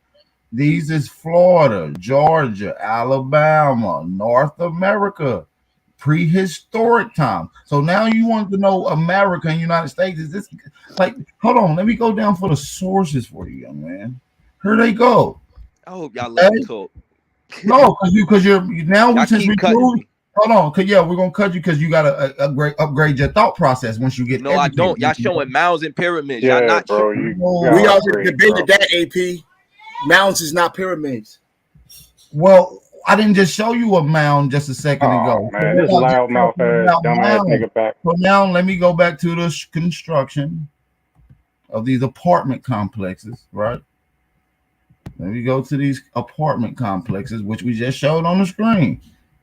These is Florida, Georgia, Alabama, North America, prehistoric time. So now you want to know America and United States. Is this like? Hold on, let me go down for the sources for you, young man. Here they go. I hope y'all let me talk. No, because you're now y'all since we cutting me. Hold on, cause we're gonna cut you because you gotta upgrade your thought process once you get. No, I don't. Y'all showing mounds and pyramids. Yeah, y'all not. Bro, we already debated that. AP mounds is not pyramids. Well, I didn't just show you a mound just a second ago. Man, this loudmouth ass, dumbass nigga back. So now let me go back to the construction of these apartment complexes, right? Let me go to these apartment complexes, which we just showed on the screen.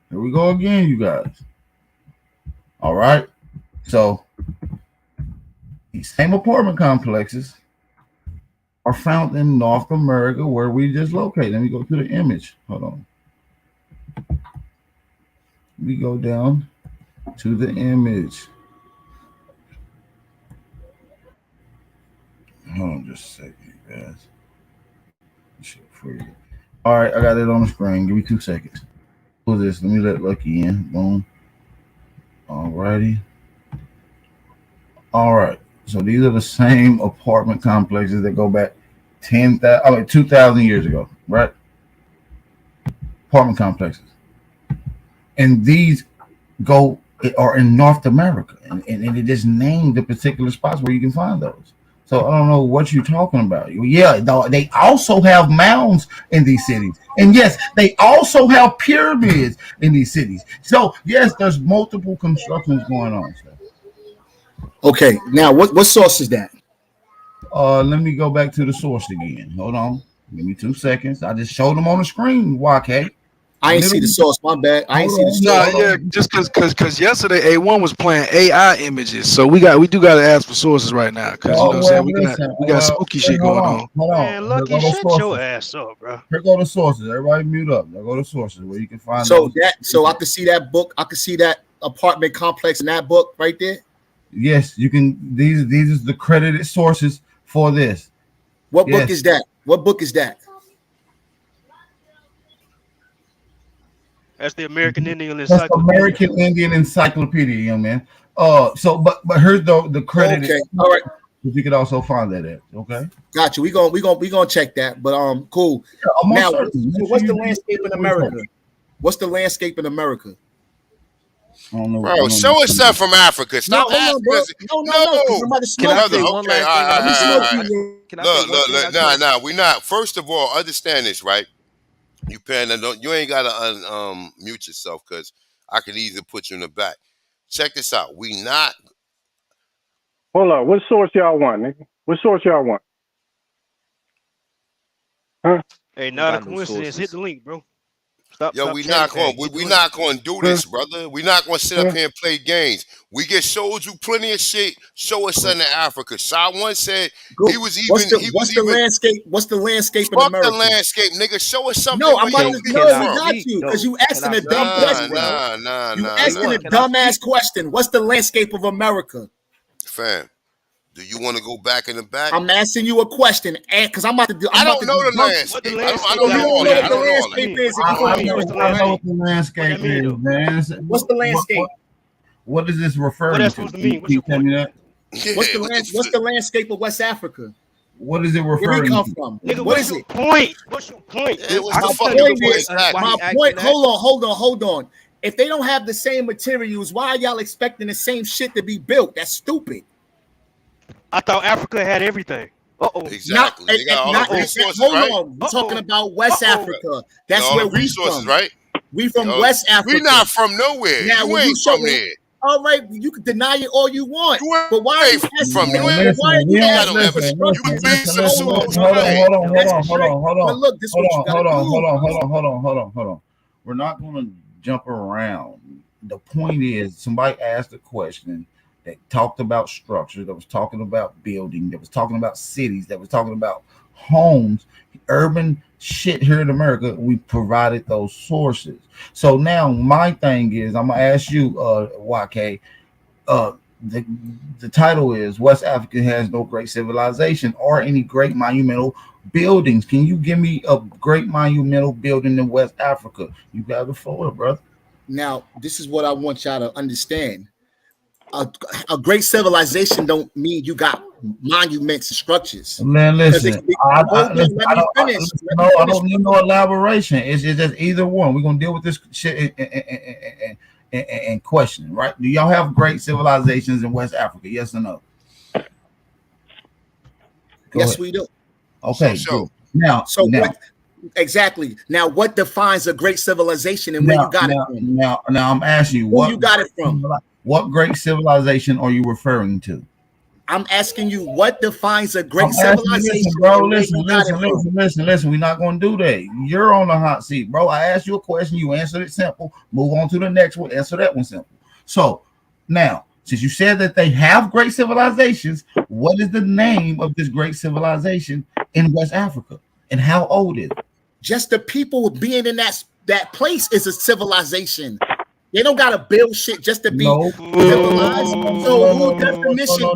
Here we go again, you guys. All right. So these same apartment complexes are found in North America, where we just located. Let me go to the image. Hold on. We go down to the image. Hold on just a second, guys. For you. All right, I got it on the screen. Give me 2 seconds. Who's this? Let me let Lucky in. Boom. All righty. All right. So these are the same apartment complexes that go back 2,000 years ago, right? Apartment complexes. And these are in North America. And it is named the particular spots where you can find those. So I don't know what you're talking about. Yeah, they also have mounds in these cities. And yes, they also have pyramids in these cities. So yes, there's multiple constructions going on. Okay, now what source is that? Let me go back to the source again. Hold on. Give me 2 seconds. I just showed them on the screen, YK. I ain't see the source. My bad. I ain't see the source. Nah, yeah, just because yesterday A1 was playing AI images, so we do got to ask for sources right now because you know what I'm saying we got spooky shit going on. Hold on. Man, Lucky, shut your ass up, bro. Here go the sources. Everybody mute up. There go the sources where you can find. So I can see that book. I can see that apartment complex in that book right there. Yes, you can. These is the credited sources for this. What book is that? What book is that? That's the American Indian Encyclopedia. That's American Indian Encyclopedia, young man. So but here's the credit. Okay, all right. You could also find that at. Okay. Got you. We gonna check that. But cool. Yeah, now, what's the landscape in America? What's the landscape in America? I don't know. Bro, show us stuff from Africa. Stop asking us. Can I say one last thing? Look. Nah. We not. First of all, understand this, right? You you ain't gotta mute yourself because I could easily put you in the back. Check this out. We not. Hold on. What source y'all want, nigga? What source y'all want? Huh? Hey, not a coincidence. Hit the link, bro. We not going to do this, brother. We not going to sit up here and play games. We get showed you plenty of shit. Show us something in Africa. Shaw once said he was even. What's the landscape? What's the landscape in America? Fuck the landscape, nigga. Show us something. No, I'm about to. No, we got you because you asking a dumb question. You asking a dumbass question. What's the landscape of America? Fam. Do you want to go back in the back? I'm asking you a question, and because I'm about to do. I don't know the landscape. I don't know what the landscape is. I know what the landscape is, man. What's the landscape? What is this referring to? What that's supposed to mean? What's your point? What's the landscape of West Africa? What is it referring Where we come to? from? Nigga, what is it? What's your point? My point. Hold on. If they don't have the same materials, why are y'all expecting the same shit to be built? That's stupid. I thought Africa had everything. Exactly. They got all the resources, hold right? on. We're talking about West Africa. That's all where the resources, from. right? We from Yo, West Africa. We not from nowhere. Now, You when ain't show from there. All right, you can deny it all you want. But why are you asking? You Why are you asking for structures? Hold Look, this is what you gotta do. on. We're not gonna jump around. The point is, somebody asked a question that talked about structure, that was talking about building, that was talking about cities, that was talking about homes, urban shit here in America. We provided those sources. So now my thing is, I'm gonna ask you, YK, the title is West Africa has no great civilization or any great monumental buildings. Can you give me a great monumental building in West Africa? You got the floor, brother. Now, this is what I want y'all to understand. A great civilization don't mean you got monuments and structures. Man, listen, I don't need no elaboration. It's just either one. We're gonna deal with this shit and question, right? Do y'all have great civilizations in West Africa? Yes or no? Yes, we do. Okay, good. Now, exactly. Now, what defines a great civilization and where you got it from? Now, I'm asking you, where you got it from? What great civilization are you referring to? I'm asking you, what defines a great civilization? Listen. We're not going to do that. You're on the hot seat, bro. I asked you a question. You answered it simple. Move on to the next one. Answer that one simple. So now, since you said that they have great civilizations, what is the name of this great civilization in West Africa? And how old is it? Just the people being in that place is a civilization. They don't gotta build shit just to be civilized. So who definition?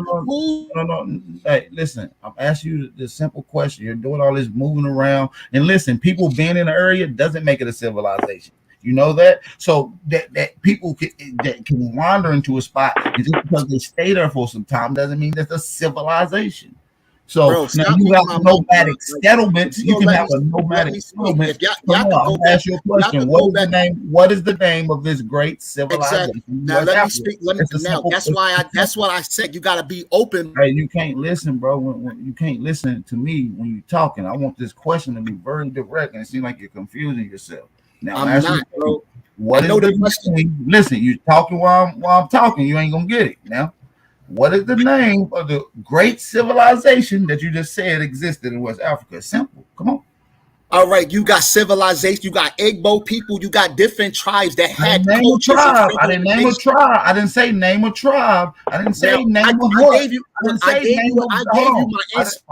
Hey, listen, I'm asking you the simple question. You're doing all this moving around, and listen, people being in the area doesn't make it a civilization. You know that? So that people can wander into a spot, and just because they stay there for some time doesn't mean that's a civilization. So now you have nomadic settlements. You can have a nomadic settlement. I'll ask you a question. What is the name of this great civilization? Exactly. Now let me speak. That's what I said. You got to be open. Hey, you can't listen, bro. When you can't listen to me when you're talking. I want this question to be very direct, and it seems like you're confusing yourself. Now I'm not, bro. What is the question? Listen, you're talking while I'm talking. You ain't gonna get it now. What is the name of the great civilization that you just said existed in West Africa? Simple. Come on. All right, you got civilization. You got Igbo people. You got different tribes that had name a tribe. I didn't name a tribe. I didn't say name a tribe. I didn't say name a hut. I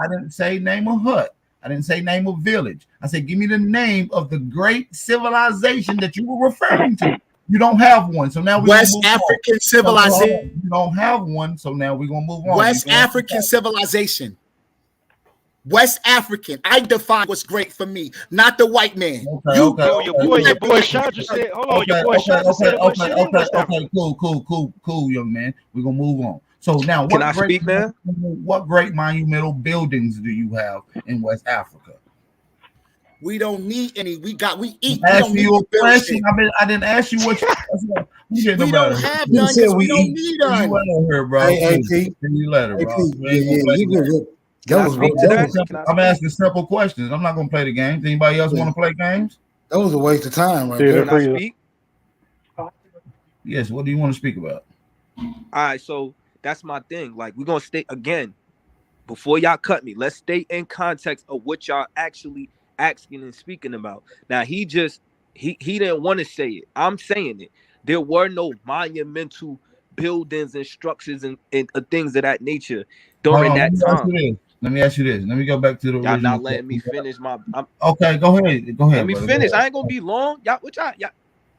didn't say name a hut. I didn't say name a village. I said give me the name of the great civilization that you were referring to. You don't have one, so now West African civilization. You don't have one, so now we're gonna move on. West African civilization. West African. I define what's great for me, not the white man. Your boy Sean just said. Hold on, your boy Sean just said. Okay, cool, young man. We're gonna move on. So now, what great monumental buildings do you have in West Africa? We don't need any. We eat. I asked you a question. I didn't ask you what you. We don't have none. We don't need none. Here, bro. Hey, you later, bro. I'm asking simple questions. I'm not gonna play the games. Anybody else want to play games? That was a waste of time, right there. Can I speak? Yes. What do you want to speak about? All right, so that's my thing. Like, we're gonna stay again before y'all cut me. Let's stay in context of what y'all actually asking and speaking about. Now he didn't want to say it. I'm saying it. There were no monumental buildings and structures and things of that nature during that time. Let me ask you this. Let me go back to the y'all not letting me finish my. Okay, go ahead. Let me finish. I ain't gonna be long. Y'all,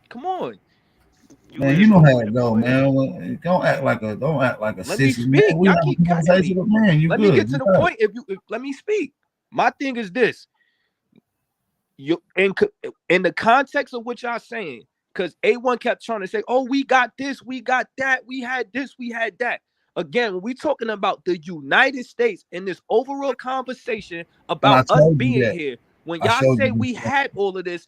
come on. Man, you know how it go, man. Don't act like a Let me speak. Y'all keep cutting me. Man, let me get to the point. Let me speak. My thing is this. You in the context of what y'all saying, because A1 kept trying to say, "Oh, we got this, we got that, we had this, we had that." Again, when we talking about the United States in this overall conversation about us being here, when y'all say we had all of this,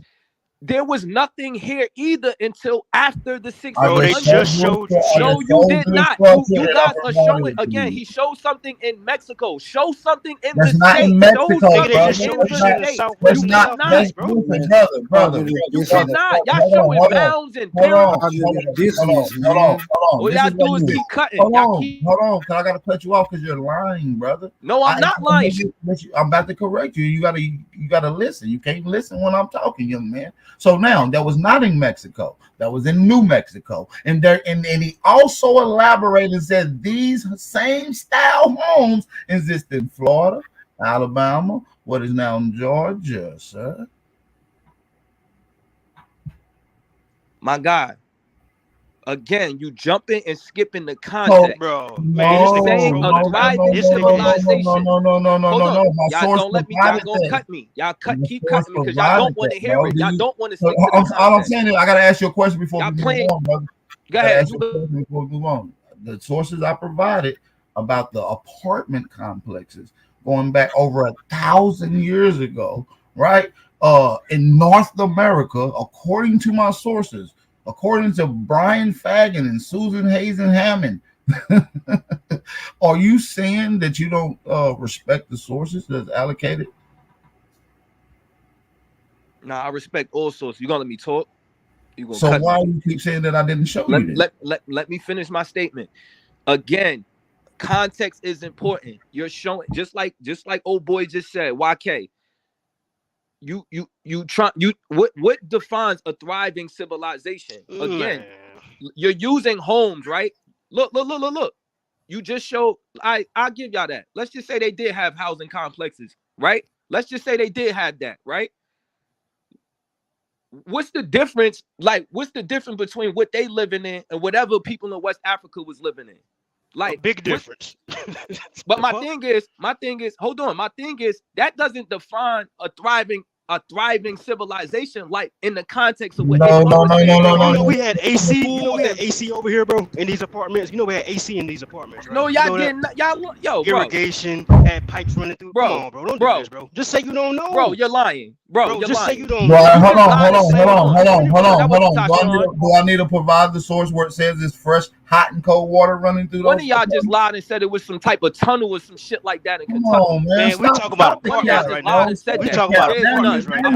There was nothing here either until after the Bro, they 1600s. just showed you shit. No, you did not. You guys are showing again. He showed something in Mexico. Show something in That's the not in States. Mexico, Show Nigga, they brother. just something in showed the you shit in the States. Southwest You and the That's cannot. Southeast, bro. listen, brother. You Brother, cannot. Y'all hold showing on. pounds and Hold pounds. on. All This y'all is what do is you keep cutting. hold Y'all on, keep. cause I gotta cut you off because you're lying, brother. No, I'm not lying. I'm about to correct you. You gotta listen. You can't listen when I'm talking, young man. So now that was not in Mexico. That was in New Mexico. And he also elaborated and said these same style homes exist in Florida, Alabama, what is now Georgia, sir. My God. Again, you jumping and skipping the context. Bro, man, this nigga saying trolling, a bro. thriving This nigga is civilization. No. Hold on. My Y'all source don't let me. Y'all provided gonna that. cut me. Y'all keep source cutting me because y'all provided don't want to that, hear bro. it. Y'all don't want to So, stick to the all I'm context. saying is I gotta ask you a question before Y'all we playing. move on, brother. Go ahead. Before we move on. The sources I provided about the apartment complexes going back over 1,000 years ago, right? In North America, according to my sources, according to Brian Fagan and Susan Hazen Hammond, are you saying that you don't respect the sources that's allocated? Nah, I respect all sources. You gonna let me talk? You gonna So cut why me? you keep saying that I didn't show you this? Let me finish my statement. Again, context is important. You're showing just like old boy just said. YK. What defines a thriving civilization? Again, you're using homes, right? Look. You just showed. I'll give y'all that. Let's just say they did have housing complexes, right? Let's just say they did have that, right? What's the difference? Like, what's the difference between what they living in and whatever people in West Africa was living in? Like, a big difference. But my thing is, hold on. My thing is that doesn't define a thriving civilization, like in the context of what No. You know we had AC. You know we had AC over here, bro, in these apartments. You know we had AC in these apartments, right? No, y'all didn't. Yo, bro. Irrigation had pipes running through. Come on, bro. Don't do this, bro. Just say you don't know. Bro, you're lying. Bro, you're just lying. say you don't know. Hold on. Do I need to provide the source where it says it's fresh, hot, and cold water running through? One of y'all just lied and said it was some type of tunnel or some shit like that in Kentucky. Come on, man. We talking about apartments right now. We talking about apartments right now.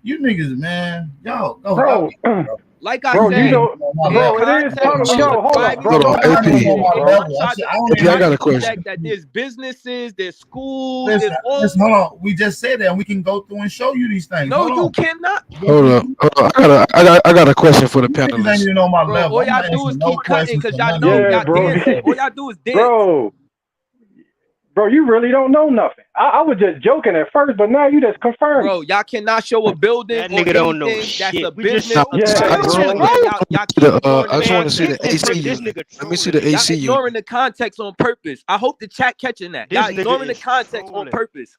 You niggas, man. Y'all, bro. Like I bro, said, you know, bro, it is tunnel. Yo, hold up, bro. Hold on, AP. I got a question. That there's businesses, there's schools, Listen, there's all. Hold on. We just said that, and we can go through and show you these things. No, you cannot. Hold up. I got a question for the panelists. Ain't even on my Bro, level. all y'all do is keep cutting because y'all know y'all bro. dancing. All y'all do is dance. Bro, you really don't know nothing. I was just joking at first, but now you just confirmed. Bro, y'all cannot show a building that or nigga don't know anything shit. That's a We business. just I just want to see the AC. Let me see the AC Y'all ignoring the context on purpose. I hope the chat catching that. Y'all ignoring the context on purpose.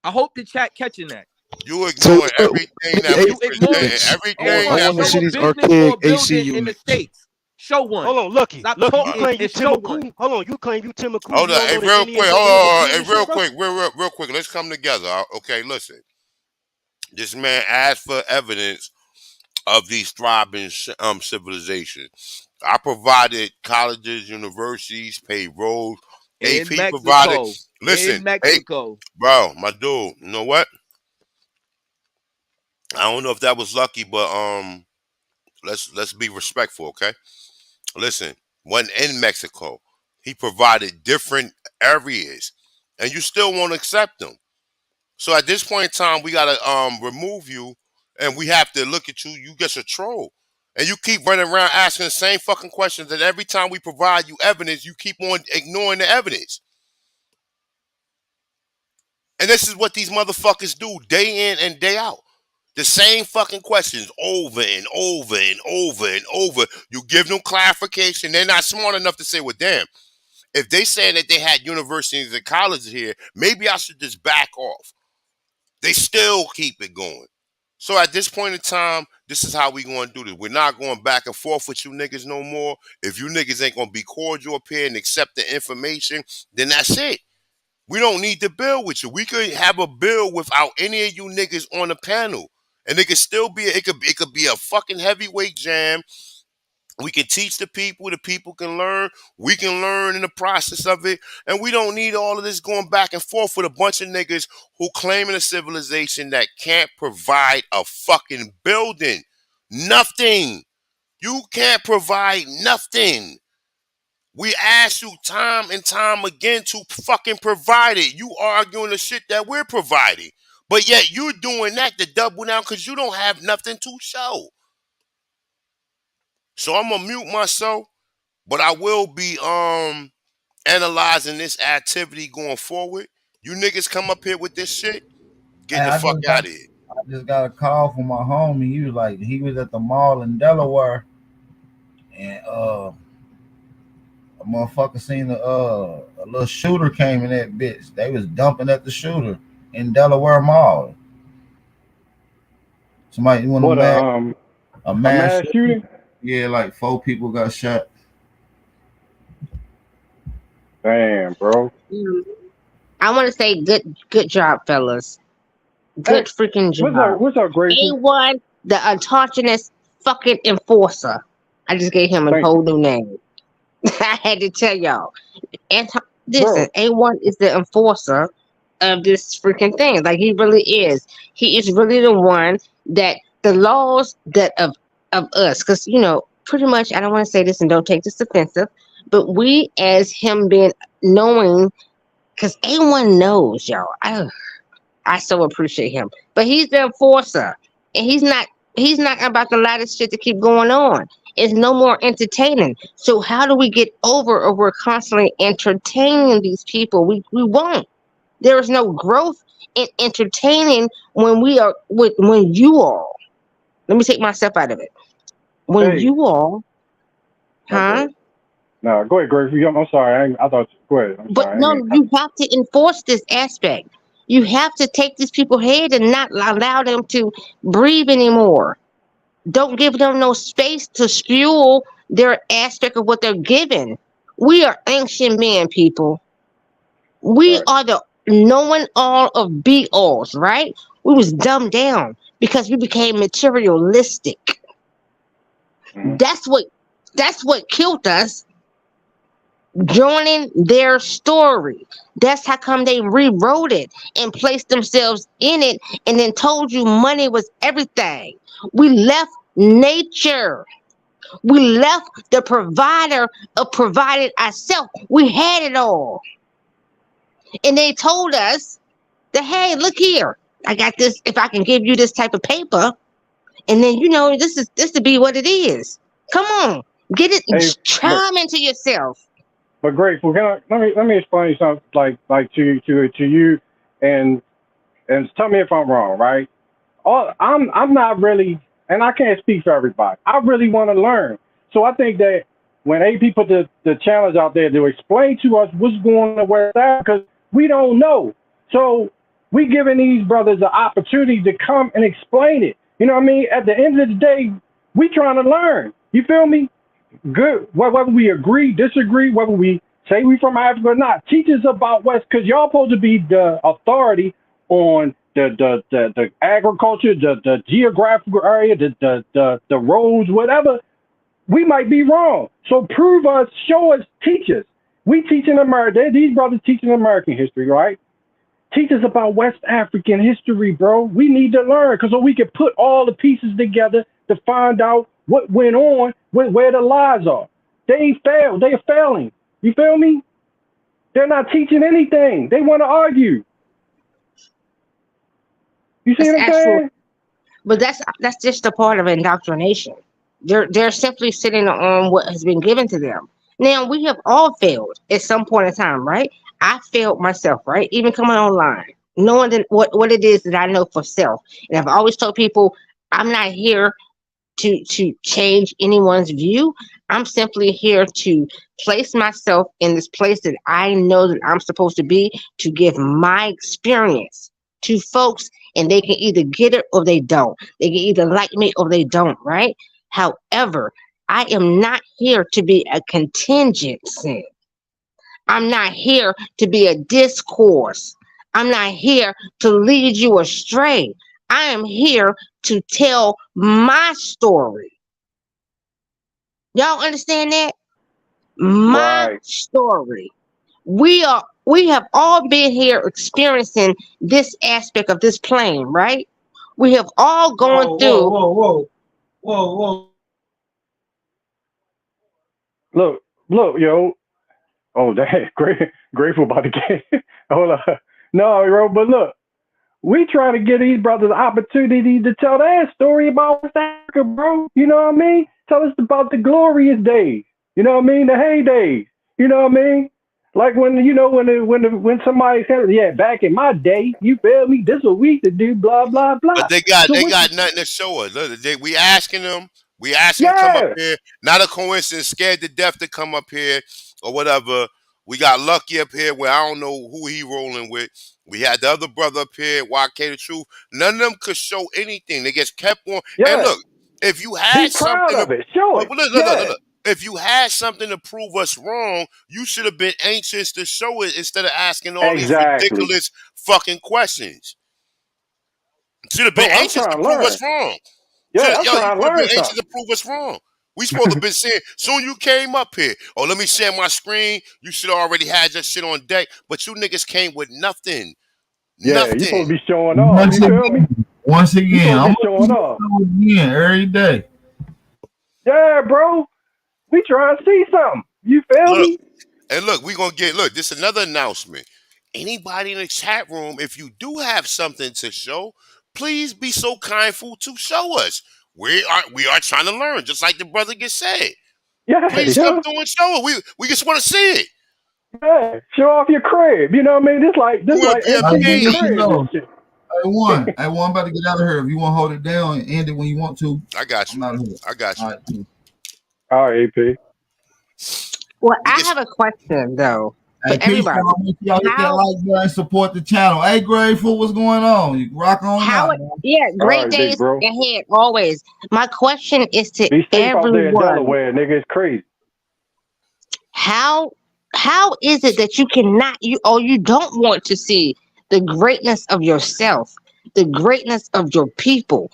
I hope the chat catching that. You ignoring everything that you ignoring everything. I want to see these archaic AC in the units. States. Show one. Hold on, Lucky. Stop You talking claim you and show Tim one. Hold on, you claim you Tim McCool. Hold on, hey, real quick. Hold on, real quick. Let's come together. Okay, listen. This man asked for evidence of these thriving civilizations. I provided colleges, universities, paid roads. AP provided. Listen, in Mexico. Hey, bro, my dude. You know what? I don't know if that was lucky, but let's be respectful, okay? Listen, when in Mexico, he provided different areas, and you still won't accept them. So at this point in time, we gotta remove you, and we have to look at you. You get a troll, and you keep running around asking the same fucking questions. And every time we provide you evidence, you keep on ignoring the evidence. And this is what these motherfuckers do day in and day out. The same fucking questions over and over and over and over. You give them clarification. They're not smart enough to say, well, damn, if they say that they had universities and colleges here, maybe I should just back off. They still keep it going. So at this point in time, this is how we going to do this. We're not going back and forth with you niggas no more. If you niggas ain't going to be cordial up here and accept the information, then that's it. We don't need to build with you. We could have a bill without any of you niggas on the panel. And it could still be it could be a fucking heavyweight jam. We can teach the people can learn, we can learn in the process of it, and we don't need all of this going back and forth with a bunch of niggas who claiming a civilization that can't provide a fucking building. Nothing. You can't provide nothing. We ask you time and time again to fucking provide it. You arguing the shit that we're providing. But yet you're doing that to double down because you don't have nothing to show. So I'm gonna mute myself, but I will be analyzing this activity going forward. You niggas come up here with this shit, get the fuck out of here. I just got a call from my homie. He was like, he was at the mall in Delaware, and a motherfucker seen a little shooter came in that bitch. They was dumping at the shooter in Delaware Mall. Somebody want a mass shooting? Yeah, like 4 people got shot. Damn, bro. I want to say good job, fellas. Good freaking job. What's up, Gracie? A1, the autonomous fucking enforcer. I just gave him a whole new name. I had to tell y'all. Listen, A1 is the enforcer of this freaking thing. Like, he really is. He is really the one that the laws that of us, because, you know, pretty much, I don't want to say this and don't take this offensive, but we as him being knowing, because A1 knows, y'all. I so appreciate him. But he's the enforcer. And he's not about to allow this shit to keep going on. It's no more entertaining. So how do we get over or we're constantly entertaining these people? We won't. There is no growth in entertaining when we are when you all. Let me take myself out of it. When you all, huh? No, go ahead, Gracie. I'm sorry. I thought. Go ahead. But no, you have to enforce this aspect. You have to take these people's head and not allow them to breathe anymore. Don't give them no space to fuel their aspect of what they're given. We are ancient men, people. We are the knowing all of be-alls, right? We was dumbed down because we became materialistic. That's what killed us. Joining their story. That's how come they rewrote it and placed themselves in it and then told you money was everything. We left nature. We left the provider of providing ourselves. We had it all. And they told us that, hey, look here. I got this. If I can give you this type of paper, and then, you know, this to be what it is. Come on. Get it. Chime into yourself. But grateful. Let me explain something like to you, and tell me if I'm wrong, right? I'm not really, and I can't speak for everybody. I really want to learn. So I think that when AP put the challenge out there to explain to us what's going on with that, because we don't know. So we giving these brothers the opportunity to come and explain it. You know what I mean? At the end of the day, we trying to learn. You feel me? Good. Whether we agree, disagree, whether we say we from Africa or not, teach us about West, because y'all supposed to be the authority on the agriculture, the geographical area, the roads, whatever. We might be wrong. So prove us, show us, teach us. We teaching America. These brothers teaching American history, right? Teach us about West African history, bro. We need to learn, because so we can put all the pieces together to find out what went on, where the lies are. They failed. They are failing. You feel me? They're not teaching anything. They want to argue. You see what I'm saying? But that's just a part of indoctrination. They're simply sitting on what has been given to them. Now, we have all failed at some point in time, right? I failed myself, right? Even coming online, knowing that what it is that I know for self. And I've always told people, I'm not here to change anyone's view. I'm simply here to place myself in this place that I know that I'm supposed to be, to give my experience to folks, and they can either get it or they don't. They can either like me or they don't, right? However, I am not here to be a contingency. I'm not here to be a discourse. I'm not here to lead you astray. I am here to tell my story. Y'all understand that? My Right. story. We have all been here experiencing this aspect of this plane, right? We have all gone Whoa, whoa, through. whoa, whoa, whoa, whoa. Look, yo. Oh, dang. Grateful about the game. Hold on. No, bro, but look. We try to give these brothers opportunity to tell their story about West Africa, bro. You know what I mean? Tell us about the glorious days. You know what I mean? The heydays. You know what I mean? Like when when somebody said, yeah, back in my day, you feel me? This is what we used to do, blah blah blah. But they got So they what? got nothing to show us. Look, we asking them. We asking them to come up Yeah, here. Not a coincidence. Scared to death to come up here or whatever. We got Lucky up here where I don't know who he rolling with. We had the other brother up here, YK the Truth. None of them could show anything. They just kept on. And yeah. look, if you Be had proud something to of it. Show well, it. look. Yeah, If you had something to prove us wrong, you should have been anxious to show it instead of asking all these exactly. ridiculous fucking questions. Should have been Bro, I'm anxious to trying to prove us learn. wrong. Yeah, I'm You trying to should have learn been anxious something. to prove us wrong. We supposed to have been saying, soon you came up here, oh, let me share my screen. You should have already had your shit on deck. But you niggas came with nothing. Yeah, you supposed Nothing. to be showing off. Once You feel me? again, once You again, supposed to I'm be showing gonna do off. it again every day. Yeah, bro. We trying to see something. You feel Look, me? and look, we gonna get this is another announcement. Anybody in the chat room, if you do have something to show, please be so kindful to show us. We are trying to learn, just like the brother just said. Yeah, Please come yeah, through and show it. We just want to see it. yeah. Show off your crib. You know what I mean? We This want like to be a All right, MTV just so you page. crib and know, shit. I'm about to get out of here. If you want to hold it down and end it when you want to, I got I'm you. out of here. I got All you. right, cool. All right, AP. Well, We I just have a question though for Hey, peace, everybody. y'all. Make sure y'all hit that How like button and support the channel. Hey, Grateful, what's going on? You rock on how out, it man. yeah, All great right, big days bro. ahead always. My question is to Be safe out there in everyone. Delaware, nigga. It's crazy. How how is it that you cannot you don't want to see the greatness of yourself, the greatness of your people?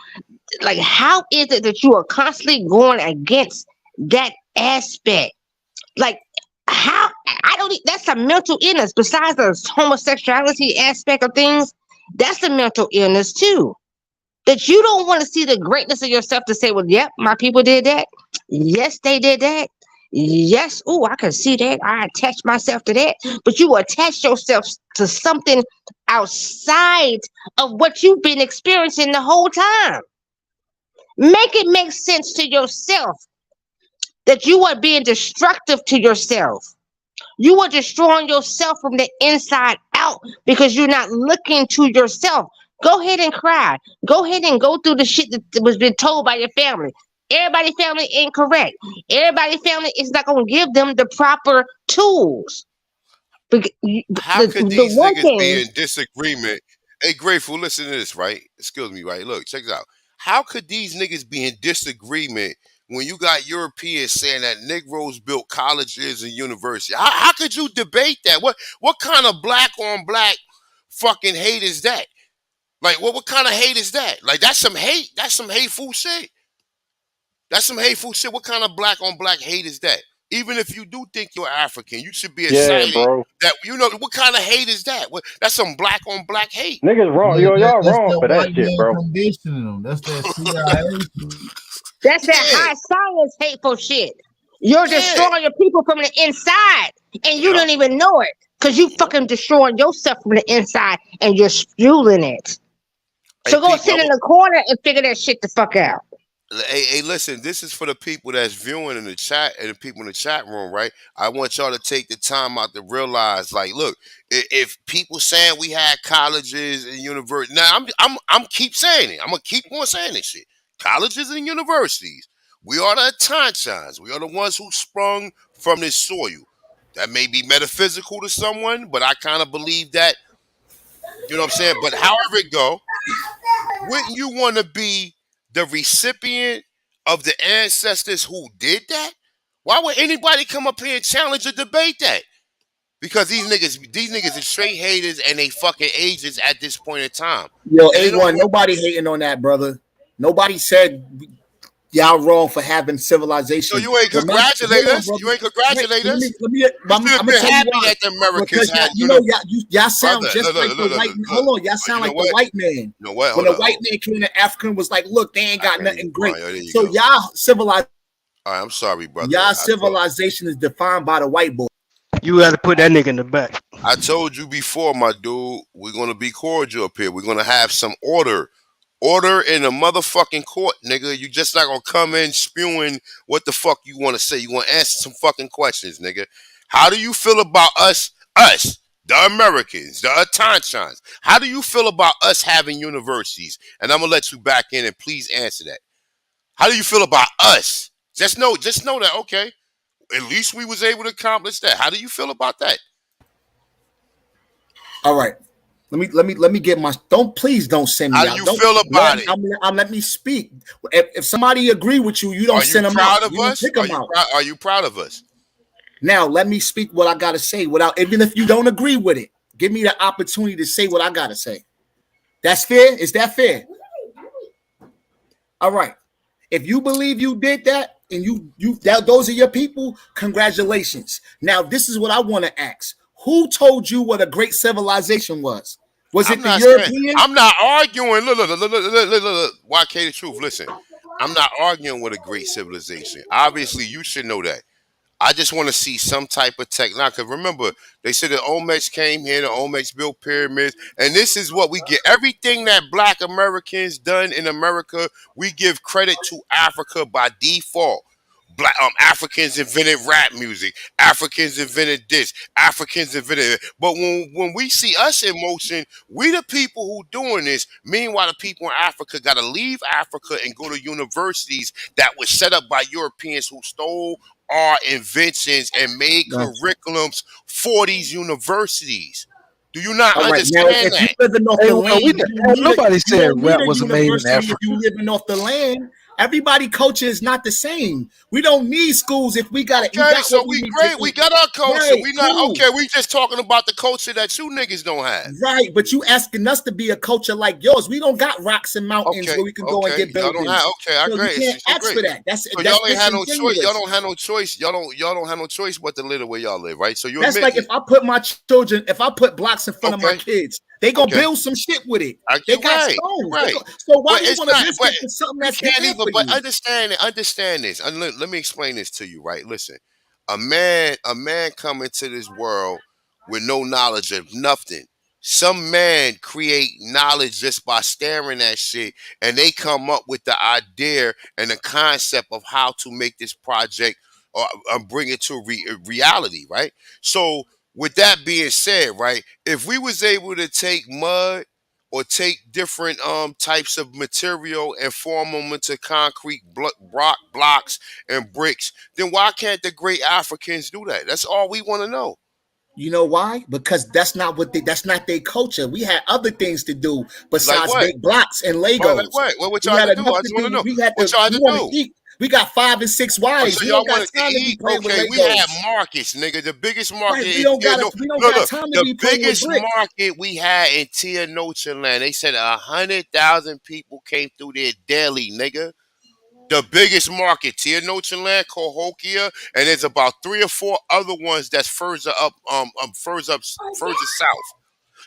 Like how is it that you are constantly going against that aspect? Like how I don't that's a mental illness besides the homosexuality aspect of things. That's a mental illness too. That you don't want to see the greatness of yourself to say, well, yep, my people did that. Yes, they did that. Yes, oh, I can see that. I attach myself to that. But you attach yourself to something outside of what you've been experiencing the whole time. Make it make sense to yourself that you are being destructive to yourself. You are destroying yourself from the inside out because you're not looking to yourself. Go ahead and cry. Go ahead and go through the shit that was been told by your family. Everybody family ain't correct. Everybody family is not gonna give them the proper tools. How could The these one niggas be thing, in disagreement? Hey, Grateful, listen to this, right? Excuse me, right? Look, check this out. How could these niggas be in disagreement when you got Europeans saying that Negroes built colleges and universities? How could you debate that? What kind of black on black fucking hate is that? Like, what kind of hate is that? Like, that's some hate. That's some hateful shit. That's some hateful shit. What kind of black on black hate is that? Even if you do think you're African, you should be Yeah, excited bro. that what kind of hate is that? That's some black on black hate. Niggas wrong. Yeah, Yo, y'all that's wrong that for that white shit, man bro. conditioning them. That's that CIA. that's that Yeah, high science hateful shit. You're yeah. destroying your people from the inside, and you Yep, don't even know it because you yep. fucking destroying yourself from the inside, and you're fueling it. Hey, So go people, sit in the corner and figure that shit the fuck out. hey, listen, this is for the people that's viewing in the chat and the people in the chat room, right? I want y'all to take the time out to realize, like, look, if people saying we had colleges and universities, now I'm keep saying it. I'm gonna keep on saying this shit. Colleges and universities. We are the Tanchans. We are the ones who sprung from this soil. That may be metaphysical to someone, but I kind of believe that. You know what I'm saying? But however it go, wouldn't you want to be the recipient of the ancestors who did that? Why would anybody come up here and challenge or debate that? Because these niggas are straight haters and they fucking agents at this point in time. Yo, And they don't A1, want nobody hating on that, brother. Nobody said y'all wrong for having So civilization. you ain't Remember, congratulate hold on, us. brother. You ain't congratulate Wait, us. let me. You I'm should have gonna been tell you happy why. that the Americans Because had y'all sound brother. just Look, like look, the look, look, white. look, look. Hold on, y'all You sound know like the what? white man. You know what? When Hold the up. white man came to Africa and was like, "Look, they ain't got nothing great." There you So go. y'all civilized. All right, I'm sorry, brother. Y'all civilization is defined by the white boy. You got to put that nigga in the back. I told you before, my dude, we're gonna be cordial up here. We're gonna have some order. Order in the motherfucking court, nigga. You just not gonna come in spewing what the fuck you wanna say. You gonna answer some fucking questions, nigga. How do you feel about us, the Americans, the Atanchans? How do you feel about us having universities? And I'm gonna let you back in and please answer that. How do you feel about us? Just know that, okay. At least we was able to accomplish that. How do you feel about that? All right. Let me get my. Please don't send How me do out. you Don't feel about it? let me speak. If somebody agree with you, you don't Are you send them out. proud of You don't us? pick them out. Are you proud of us? Now let me speak what I gotta say without, even if you don't agree with it. Give me the opportunity to say what I gotta say. That's fair. Is that fair? All right. If you believe you did that and those are your people, congratulations. Now this is what I want to ask. Who told you what a great civilization was? Was I'm it the not saying. European? I'm not arguing. Look. YK the truth. Listen, I'm not arguing with a great civilization. Obviously, you should know that. I just want to see some type of technology. Because remember, they said the Olmecs came here, the Olmecs built pyramids, and this is what we get. Everything that Black Americans done in America, we give credit to Africa by default. Africans invented rap music. Africans invented this. Africans invented it. But when we see us in motion, we the people who doing this. Meanwhile, the people in Africa got to leave Africa and go to universities that were set up by Europeans who stole our inventions and made Gotcha. curriculums for these universities. Do you not All right. Now, understand if you that? living off Hey, the well, land, nobody you said don't need rap a wasn't made in university if Africa. you living off the land. Everybody culture is not the same. We don't need schools if we got it. We Okay, got so what we we need to great. We eat. got our culture. Right, We not cool. okay. We just talking about the culture that you niggas don't have. Right, but you asking us to be a culture like yours. We don't got rocks and mountains Okay, where we can go and get y'all don't have. buildings. Okay, I So you agree. can't So ask great. for that. That's So that's y'all ain't had no choice. Y'all disingenuous. don't have no choice. Y'all don't have no choice but to live the way y'all live, right? So you That's admit like it. if I put my children, if I put blocks in front of my Okay, kids, they gonna okay. build some shit with it. They You're got right. You're stones. right. So why But do you it's want to not. risk But it for something you that's can't there even. for But you? understand this. And let me explain this to you, right? Listen, a man come into this world with no knowledge of nothing. Some man create knowledge just by staring at shit, and they come up with the idea and the concept of how to make this project or bring it to reality, right? So, with that being said, right, if we was able to take mud or take different types of material and form them into concrete blocks and bricks, then why can't the great Africans do that? That's all we want to know. You know why? Because that's not their culture. We had other things to do Like besides what? make blocks and What? Like Legos. what? What We y'all had had to do? enough I to just want to do. know what y'all had We to want to do. eat. We got 5 and 6 Oh, wives. so We y'all don't got wanted to time to be eat? playing with Okay, we had Legos. markets, nigga. The biggest market Right. in We don't look, got look. time to The be playing with biggest bricks. market we had in Tenochtitlan. They said 100,000 people came through there daily, nigga. The biggest market, Tenochtitlan, Cahokia, and there's about 3 or 4 other ones that's further up, further south.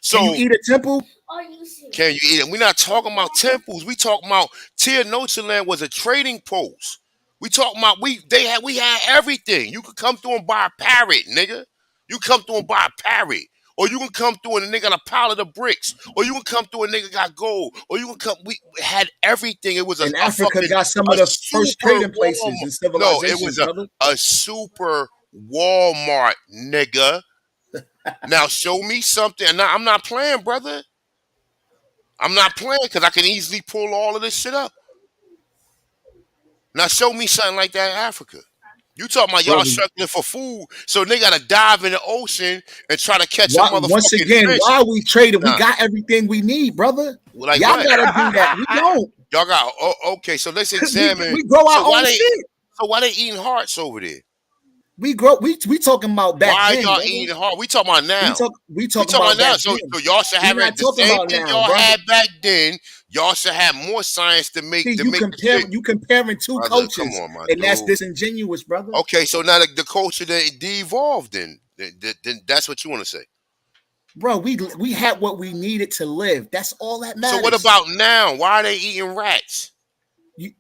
Can you So eat a temple? can you eat it? We're not talking about temples. We talking about Tenochtitlan was a trading post. We talking about we had everything. You could come through and buy a parrot, nigga. You come through and buy a parrot. Or you can come through and a nigga got a pile of the bricks. Or you can come through and a nigga got gold. Or you can come, we had everything. It was And a Africa fucking, got some a of the first super trading Walmart. places and No, it civilizations, was brother. a super Walmart, nigga. Now show me something. And I'm not playing, brother. I'm not playing because I can easily pull all of this shit up. Now show me something like that in Africa. You talking about y'all Brother, struggling for food, so they gotta dive in the ocean and try to catch a once motherfucking again, fish. while we traded, we Nah, got everything we need, brother. like Y'all what? gotta do that. We don't. Y'all got okay. So let's Cause examine. we grow So our own shit. why they eating hearts over there? We talking about back Why then, y'all brother. eating heart? We talking about now. We We talking talking about about now. back So then. y'all should We have not it the talking same about thing now, y'all brother. had back then. Y'all should have more science to make See, to you make the shit. comparing two Brother, come cultures, on, my and that's dude. disingenuous, brother. Okay, so now the culture that de-evolved, then that's what you want to say. Bro, we had what we needed to live. That's all that So what matters. about now? Why are they eating rats? I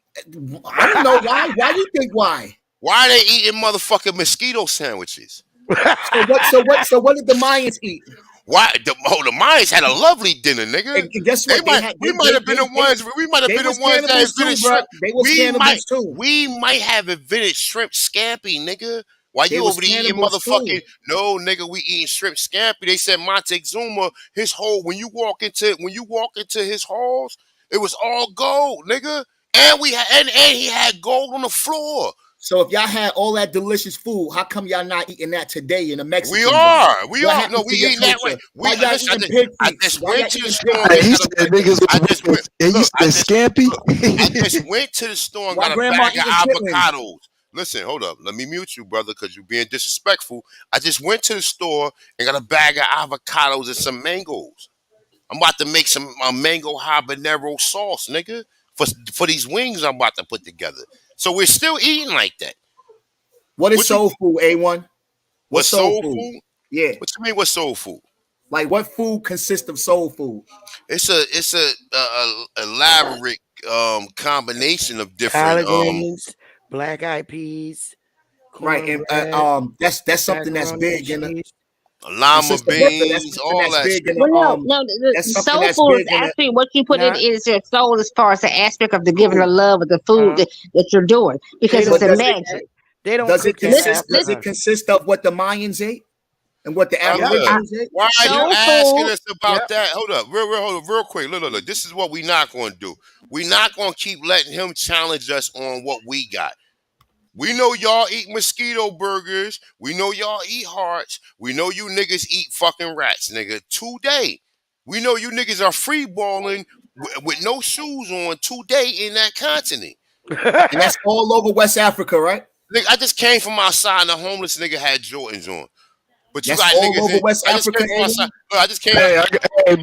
don't know why. Why you think why? Why are they eating motherfucking mosquito sandwiches? So what? So what did the Mayans eat? Why the Mayans had a lovely dinner, nigga. And guess what? We might have been the ones that cannibals invented too, bro. shrimp. They was cannibals too. We might have invented shrimp scampi, nigga. While They you was over there eating cannibals too. motherfucking no, nigga, we eating shrimp scampi. They said Montezuma, his whole when you walk into his halls, it was all gold, nigga. And and he had gold on the floor. So if y'all had all that delicious food, how come y'all not eating that today in a Mexican? We are. No, we eating that right. Why y'all eating pig feet? I just Why y'all went to the eating store. pig feet? He said niggas. I just went to the store and Why got a grandma bag of eating chitlins? avocados. Listen, hold up. Let me mute you, brother, because you're being disrespectful. I just went to the store and got a bag of avocados and some mangoes. I'm about to make some mango habanero sauce, nigga, for these wings I'm about to put together. So we're still eating like that. What is soul food, A1? What's soul food? Yeah. What you mean? What's soul food? Like what food consists of soul food? It's a elaborate combination of different collard greens, black eyed peas, right, and that's something that's big in the llama beans, all that shit. Well, no, the soul food is actually what you put in is your soul as far as the aspect of the giving the love of the food that you're doing because it's a magic. They don't does it cook consist? Does it consist of what the Mayans ate and what the Aborigines ate? Why are you asking us about that? Hold up, real quick. Look. This is what we're not going to do. We're not going to keep letting him challenge us on what we got. We know y'all eat mosquito burgers. We know y'all eat hearts. We know you niggas eat fucking rats, nigga. Today, we know you niggas are free balling with no shoes on today in that continent. And that's all over West Africa, right? Nigga, I just came from outside and the homeless nigga had Jordans on. But you that's got all niggas over West Africa. I just came. Hey,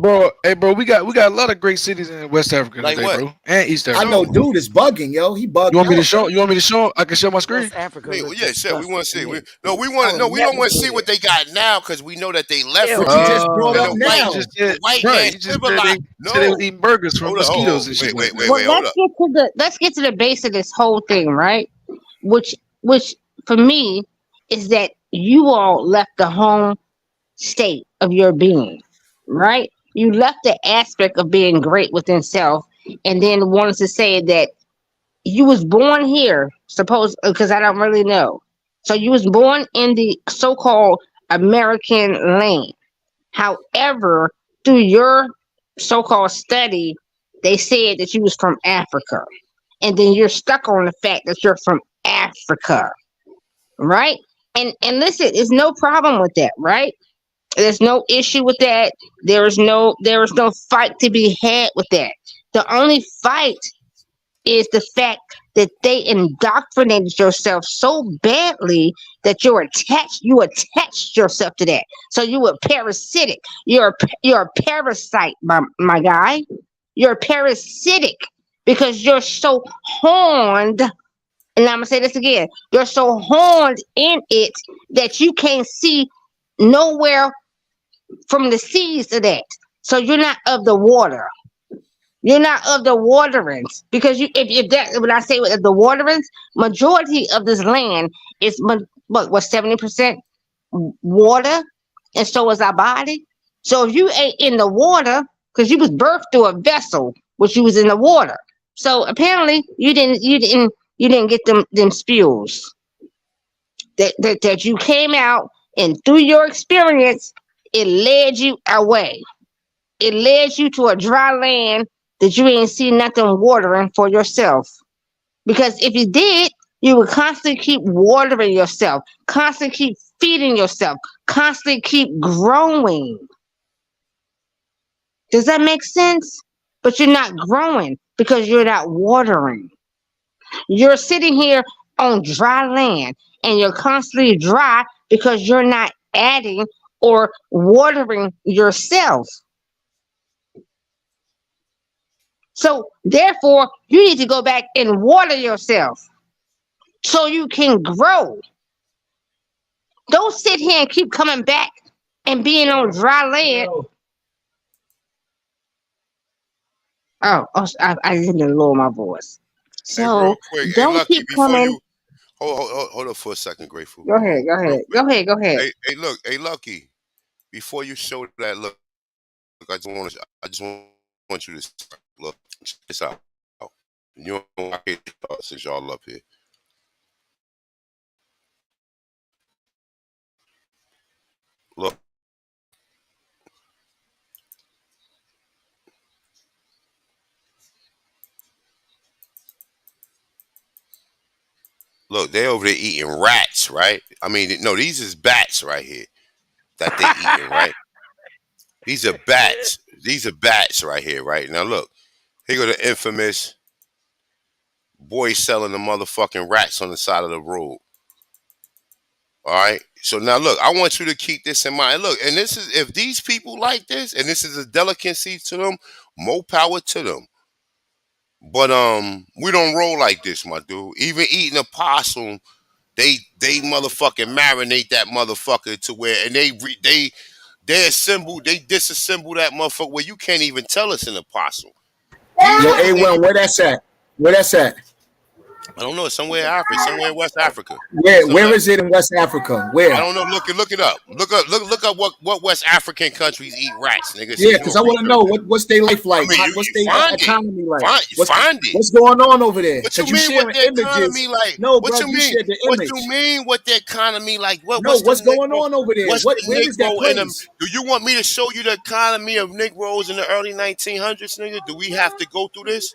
bro, we got a lot of great cities in West Africa like today, what? Bro, and East Africa. I know, dude is bugging, yo. He bugging. You want me to show? You want me to show? I can share my screen. West Africa. Yeah, sure. We want to see. We don't want to see what they got now because we know that they left. What you just brought up now? White man civilized. No, they was eating burgers from mosquitoes and shit. Wait, hold up. Let's get to the base of this whole thing, right? Which for me is that you all left the home state of your being, right? You left the aspect of being great within self and then wanted to say that you was born here, because I don't really know. So you was born in the so-called American land. However, through your so-called study, they said that you was from Africa. And then you're stuck on the fact that you're from Africa, right? And listen, there's no problem with that, right? There's no issue with that. There is no fight to be had with that. The only fight is the fact that they indoctrinated yourself so badly that you attached yourself to that. So you were parasitic. You're a parasite, my guy. You're parasitic because you're so horned. And I'm gonna say this again. You're so horned in it that you can't see nowhere from the seas to that. So you're not of the water. You're not of the waterings because if that when I say of the waterings, majority of this land is what 70% water, and so is our body. So if you ain't in the water, because you was birthed through a vessel, which you was in the water. So apparently you didn't get them spills that you came out, and through your experience, it led you away. It led you to a dry land that you ain't see nothing watering for yourself. Because if you did, you would constantly keep watering yourself, constantly keep feeding yourself, constantly keep growing. Does that make sense? But you're not growing because you're not watering. You're sitting here on dry land and you're constantly dry because you're not adding or watering yourself. So therefore, you need to go back and water yourself so you can grow. Don't sit here and keep coming back and being on dry land. I didn't lower my voice. Hey, real So quick. Hey, don't Lucky, keep before coming. you hold up for a second, Grateful. Go ahead, go Real ahead, quick. go ahead. Hey, look, hey, Lucky, before you show that look, I just want you to look. Check this out. You know, since y'all up here. Look. Look, they over there eating rats, right? I mean, no, these is bats right here that they eating, right? These are bats. These are bats right here, right? Now look, here go the infamous boy selling the motherfucking rats on the side of the road. All right. So now look, I want you to keep this in mind. Look, and this is if these people like this, and this is a delicacy to them, more power to them. But we don't roll like this, my dude. Even eating a possum, they motherfucking marinate that motherfucker to where, and they disassemble that motherfucker where you can't even tell it's an opossum. These Yo, niggas A1, ain't. where that's at? Where that's at? I don't know. It's somewhere in Africa, somewhere in West Africa. Where is it in West Africa? I Where? don't know. Look it up. Look up what West African countries eat rats, nigga. Yeah, Since you because a I want to know researcher, what's their life I like. mean, What's you their find it. economy like? Find it. What's going on over there? What you Because you mean? What sharing the economy images. like? No, What bro, you you mean? shared the What you image. mean? What the economy like? No, What's the what's going Negro? on over there? What's the Where is that Negro in them? place? Do you want me to show you the economy of Negroes in the early 1900s, nigga? Do we have to go through this?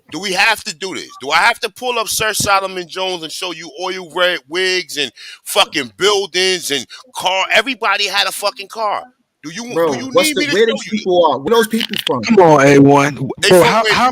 Do we have to do this? Do I have to pull up Sir Solomon Jones and show you oil red wigs and fucking buildings and car? Everybody had a fucking car. Do you Bro, need me to where show these you? people are? Where those people from? Come on, A1. They Bro, from where how you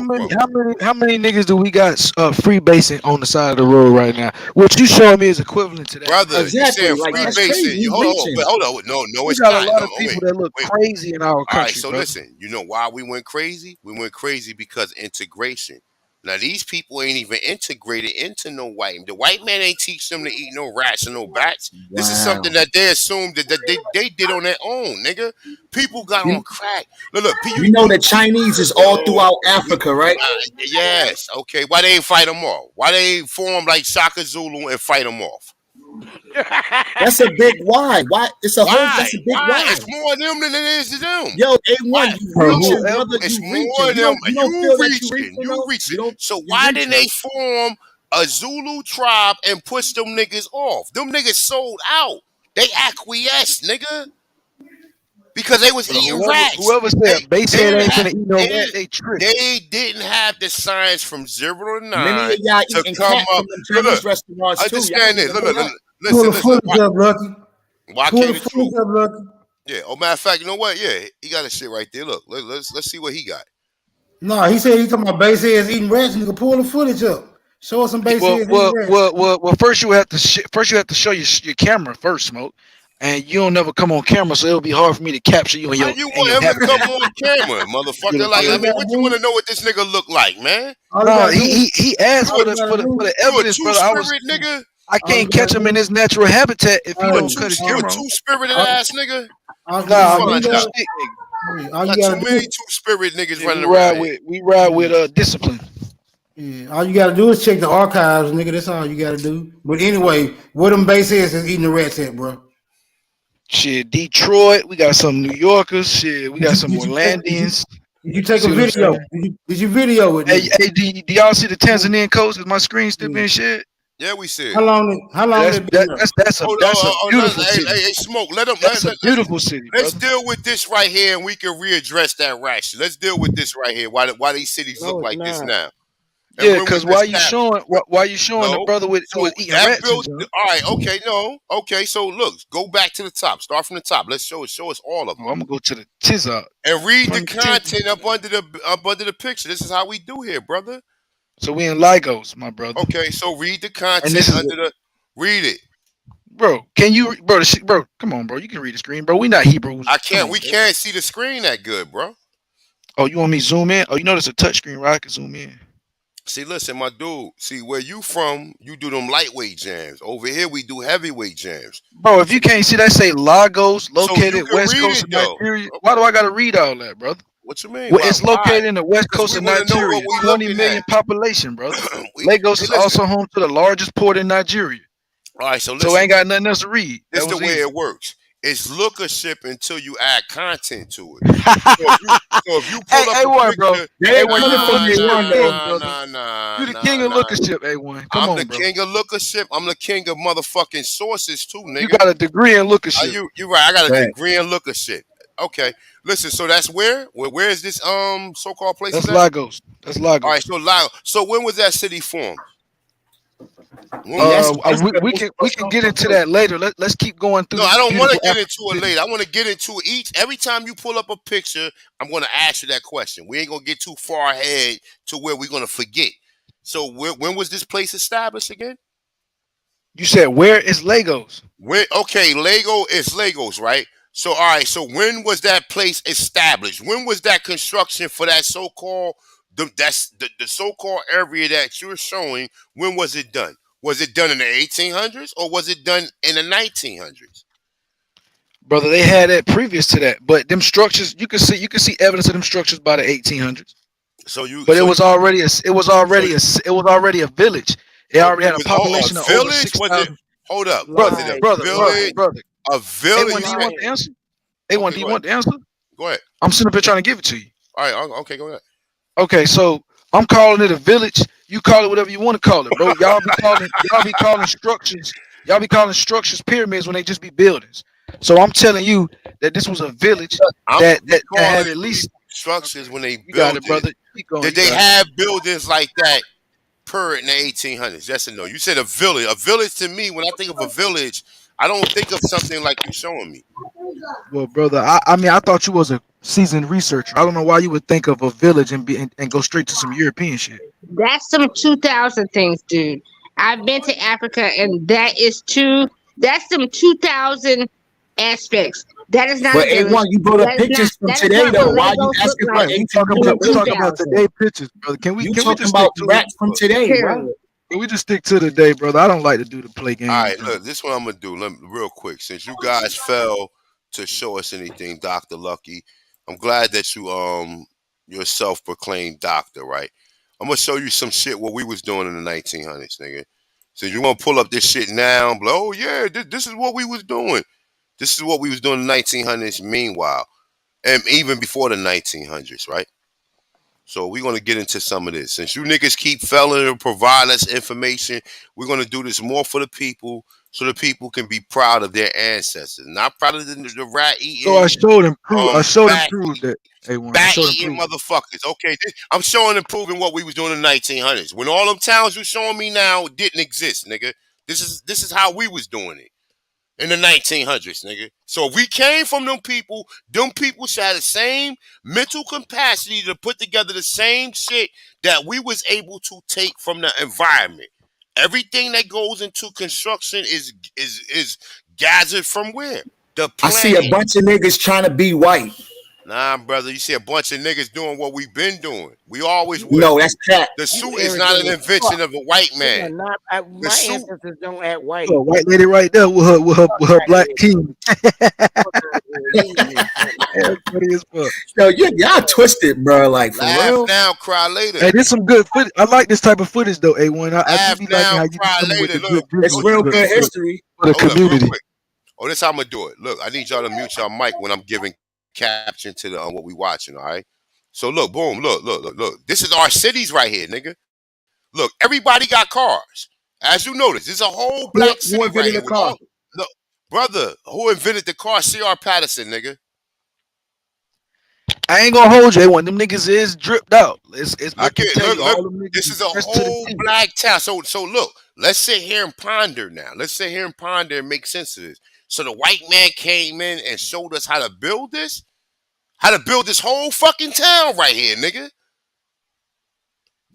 many from? niggas do we got free basing on the side of the road right now? What you showing me is equivalent to that. Brother, you Exactly. saying Like free that's basing. crazy. You We hold on, reaching. but hold on. No, We it's got a not. lot No, of people wait. that look Wait. crazy in our All right, country, so bro. listen, you know why we went crazy? We went crazy because integration. Now these people ain't even integrated into no white. The white man ain't teach them to eat no rats and no bats. This is Wow. something that they assumed that they did on their own, nigga. People got on You, crack. Look, you know the Chinese is all yo, throughout Africa, right? yes, okay. Why they ain't fight them off? Why they ain't form like Shaka Zulu and fight them off? That's a big why. Why? It's a whole. Why? That's a big Why? why. It's more of them than it is to them. Yo, Why? A1, you Bro, No, reaching, whoever brother. it's You more reaching. of them. You don't You feel that you reaching. reaching You though? reaching. You don't. So You why didn't reaching. they form a Zulu tribe and push them niggas off? Them niggas sold out. They acquiesced, nigga, because they was bro, eating rats. whoever They said base they head didn't ain't have finna eat no they rat, didn't, they tripping. they didn't have the science from 0 to 9 Many of y'all to eating come cat up. from them Look, Chinese restaurants too. Y'all understand don't this. even know that. Pull Listen, the listen. footage up, Lucky. Why Pull can't the the truth? footage up, Lucky. Yeah. Oh, matter of fact, you know what? Yeah, he got a shit right there. Look, let's see what he got. No, he said he talking about base heads eating rats. Nigga, pull the footage up. Show us some base Well, heads eating well, rats. well, well, well. First, you have to first you have to show your camera first, smoke, and you don't never come on camera, so it'll be hard for me to capture you in How your you in want your him to come habitat. on camera, You motherfucker? know, Like, All I he mean, gotta what you want do, to know what this nigga look like, man? all he no, gotta do, he asked all for he the gotta for do, the You a evidence, two brother. spirit nigga? I all he can't gotta catch him in do, his natural habitat if he You a hey, don't two cut his you a camera on. two spirited all, ass nigga? You Nah, all you find you a gotta, out. stick nigga. all you Got too gotta many do, two spirit niggas Yeah, running around here. we ride yeah, with discipline. yeah, all you gotta do is check the archives, nigga. That's all you gotta do. But anyway, where them base heads is eating the rats at, bro? Shit, Detroit, we got some New Yorkers. Shit, we Did got you some did you take did you Orlandians. did you take a See what I'm video? saying? Did you video it, Hey, nigga? do y'all see the Tanzanian coast? Is my screen still Yeah. being shared? Yeah, we see How it. long? How long That's they been there? that's a beautiful city. Hey, smoke. That's a beautiful city, Let's brother. deal with this right here, and we can readdress that ration. Let's deal with this right here. Why these cities look No, it's like this not. now, and Yeah, when was because this why you established? showing the No. brother who So was eating that rats and built. junk? All right. Okay. No. Okay. So look, go back to the top. Start from the top. Let's show us all of Oh, them, I'm gonna go to the Tizok and read the from the Tiz. content up under the picture. This is how we do here, brother. So we in Lagos, my brother, Okay. So read the and content this is under the. Read it. bro. Can you, bro? Bro, come on, bro. You can read the screen, bro. We not Hebrews. I Come can't. on, We bro. can't see the screen that good, bro. Oh, you want me to zoom in? Oh, you know there's a touchscreen, right? I can zoom in. See, listen, my dude. See, where you from, you do them lightweight jams. Over here, we do heavyweight jams. Bro, if you can't see that, say Lagos, So you located can west read coast it of though. Nigeria. Why do I gotta read all that, brother? What you mean? Well, it's Why? located in the west Because coast we of want to know what Nigeria. we 20 looking million at. population, brother. Hey, Lagos is listen. also home to the largest port in Nigeria. All right, so So I listen. ain't got nothing else to read. This That is the was way easy. it works. It's lookership until you add content to it. So if you Hey, pull up a A1, bro. picture, That ain't A1, you coming the from lookership A1 king, though. brother. You the king of nah. lookership, A1. Come I'm the on, bro. king of lookership. I'm the king of motherfucking sources too, You nigga. got a degree in Are lookership. you right? I got a Right. degree in lookership. Okay, listen. So that's where is this so-called place is That's at? Lagos. That's All right, Lagos. so Lagos. So when was that city formed? And that's We can get into that later. Let's keep going through No, I these don't want to beautiful get African into it cities. later. I want to get into each. Every time you pull up a picture, I'm going to ask you that question. We ain't going to get too far ahead to where we're going to forget. So when was this place established again? You said where is Lagos? Okay, Lego is Legos, right? So all right. So when was that place established? When was that construction for that so-called the so-called area that you're showing? When was it done? Was it done in the 1800s or was it done in the 1900s? Brother, they had that previous to that, but them structures you can see evidence of them structures by the 1800s. But it was already a village. It Oh, already it had a was population a of over village. Was it? 6,000. Hold up. Was it a Brother. village? A A1, village? do You you said. want the answer? A1, Okay, do you go ahead. want the answer? Go ahead. I'm sitting up here trying to give it to you. All right. Okay, go ahead. Okay, so I'm calling it a village. You call it whatever you want to call it, bro. Y'all be calling structures. Y'all be calling structures pyramids when they just be buildings. So I'm telling you that this was a village I'm that calling had at least. structures when they You got build it, it. brother. Keep going. Did You they got it. have buildings like that per in the 1800s? Yes or no? You said a village. A village to me, when I think of a village, I don't think of something like you showing me. Well, brother, I mean, I thought you was a seasoned researcher. I don't know why you would think of a village and go straight to some European shit. That's some 2000 things, dude. I've been to Africa, and that's some 2000 aspects. That is not But a village. A1, you brought up pictures from That is today not what though. Why are you Lagos look asking for like Right. ancient in the We buildings? talking about 2000s. today pictures, brother. You Can we talking just stick about to it? rats from today, bro? Period. Can we just stick to the day, brother? I don't like to do the play All games, right, bro. look, this is what I'm gonna do. Real quick, since you guys fell to show us anything, Doctor Lucky, I'm glad that you're a self-proclaimed doctor, right? I'm gonna show you some shit what we was doing in the 1900s, nigga. So you want to pull up this shit now? And be like, oh yeah, this is what we was doing. This is what we was doing in the 1900s. Meanwhile, and even before the 1900s, right? So we're gonna get into some of this. Since you niggas keep failing to provide us information, we're gonna do this more for the people, so the people can be proud of their ancestors. Not proud of the rat So I eating, showed him proof. I showed him bat proof that A1. I bat showed him eating proof. motherfuckers. Okay, I'm showing and proving what we was doing in the 1900s. When all them towns you showing me now didn't exist, nigga. This is how we was doing it in the 1900s, nigga. So if we came from them people should have the same mental capacity to put together the same shit that we was able to take from the environment. Everything that goes into construction is gathered from where? The I see a planet. bunch of niggas trying to be white. Nah, brother, you see a bunch of niggas doing what we've been doing. We always will. No, that's cat. The You suit is not an irritated invention fuck. of a white They are man. not. The My suit. ancestors don't act white. So a white lady right there with her Fuck out black of king. here. You ain't That's funny as fuck. Yo, y'all twisted, bro. Like for Laugh real. now, cry later. Hey, this some good footage. I like this type of footage though, A1. I do Laugh be liking now, how you be cry coming with later. the good Look, It's oh, visuals you real for good look. history. the Hold up, real community. quick. Oh, this how I'm gonna do it. Look, I need y'all to mute your mic when I'm giving caption to the what we watching. All right. So look, boom, look. This is our cities right here, nigga. Look, everybody got cars. As you notice, this is a whole black Who city right invented here. the We car? all look, brother. Who invented the car? C.R. Patterson, nigga. I ain't gonna hold you. A1. Them niggas is dripped out. I Look can at tell you, look. all them niggas This is is a dressed to the whole T. black town. So look. Let's sit here and ponder now. Let's sit here and ponder and make sense of this. So the white man came in and showed us how to build this, how to build this whole fucking town right here, nigga.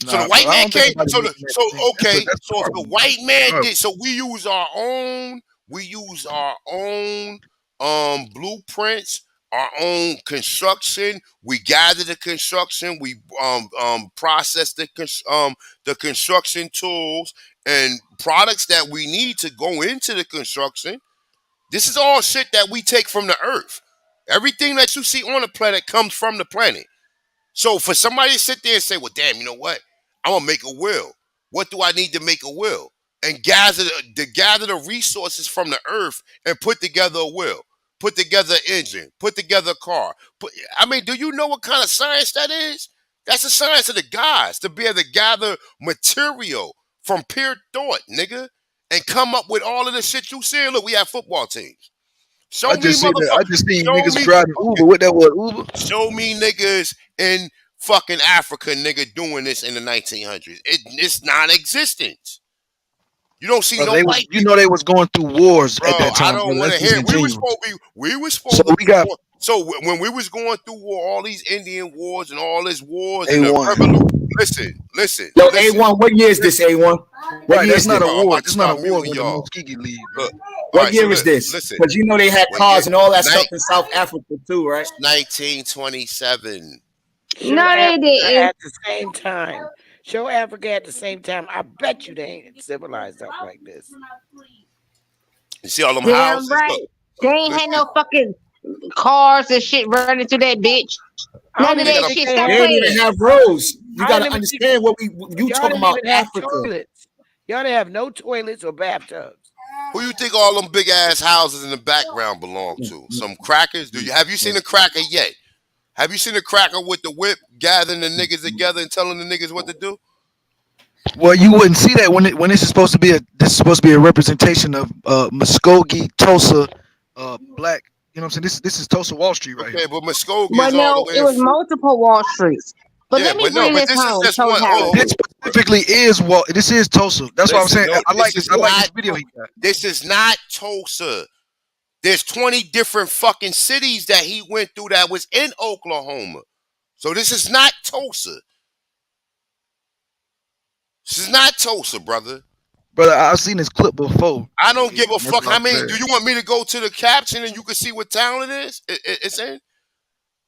So the Nah, white bro. I man don't think came. nobody So looking at so the thing. okay. That's So if the garbage, bro. white man Garbage. did, so we use our own. We use our own blueprints, our own construction. We gather the construction. We process the construction tools and products that we need to go into the construction. This is all shit that we take from the earth. Everything that you see on the planet comes from the planet. So for somebody to sit there and say, well, damn, you know what? I'm going to make a will. What do I need to make a will? And gather the resources from the earth and put together a will. Put together an engine. Put together a car. Do you know what kind of science that is? That's the science of the gods, to be able to gather material from pure thought, nigga, and come up with all of the shit you see. Look, we have football teams. I just seen niggas driving Uber. What that was, Uber? Show me niggas in fucking Africa, nigga, doing this in the 1900s. It's non-existent. You don't see no white. You know they was going through wars at that time. I don't want to hear it. We were supposed to be going. So when we was going through war, all these Indian wars and all this wars and the revolution. Listen. Yo, A1, what year is this, A1? Right, that's not a war. It's not a war with the Muskegee League. Look, what year is this? Because you know they had cars and all that stuff in South Africa too, right? 1927. No, they didn't. At the same time. Show Africa at the same time. I bet you they ain't civilized up like this. You see all them Damn houses? right. Look, they ain't had no fucking cars and shit running through that bitch. None of that shit. Stop They playing. didn't even have roads. You gotta understand what you talking about Africa. Toilets. Y'all didn't have no toilets or bathtubs. Who you think all them big ass houses in the background belong to? Some crackers? Have you seen a cracker yet? Have you seen a cracker with the whip gathering the niggas together and telling the niggas what to do? Well, you wouldn't see that when this is supposed to be a representation of Muskogee, Tulsa, black. You know what I'm saying? This is Tulsa Wall Street right here. But Muskogee But no, it was multiple Wall Streets. But let me bring this home. This specifically is this is Tulsa. That's what I'm saying. I like this video he got. This is not Tulsa. There's 20 different fucking cities that he went through that was in Oklahoma. So this is not Tulsa. This is not Tulsa, brother. Brother, I've seen this clip before. I don't give a fuck. Do you want me to go to the caption and you can see what town it is? It's in?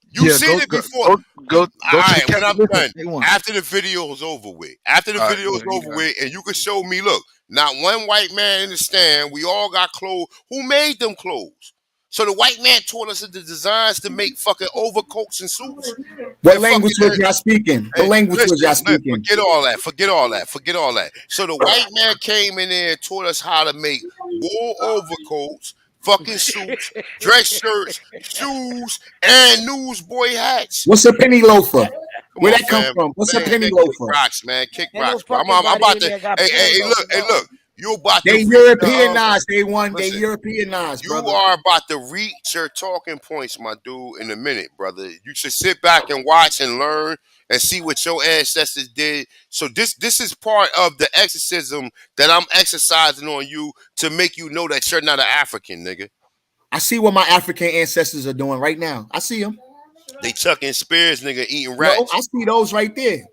You've seen it before. Go all right, when I'm done, after the video is over with. And you can show me, look, not one white man in the stand. We all got clothes. Who made them clothes? So the white man taught us the designs to make fucking overcoats and suits. What language was y'all speaking? What language was y'all speaking? Forget all that. So the white man came in there and taught us how to make wool overcoats, fucking suits, dress shirts, shoes, and newsboy hats. What's a penny loafer? Where that come from? What's a penny loafer? Kick rocks, man. Kick rocks. I'm about to. Hey, look. You about to they Europeanized. They Europeanized. You are about to reach your talking points, my dude, in a minute, brother. You should sit back and watch and learn and see what your ancestors did. So this is part of the exorcism that I'm exercising on you to make you know that you're not an African, nigga. I see what my African ancestors are doing right now. I see them. They chucking spears, nigga, eating rats. No, I see those right there.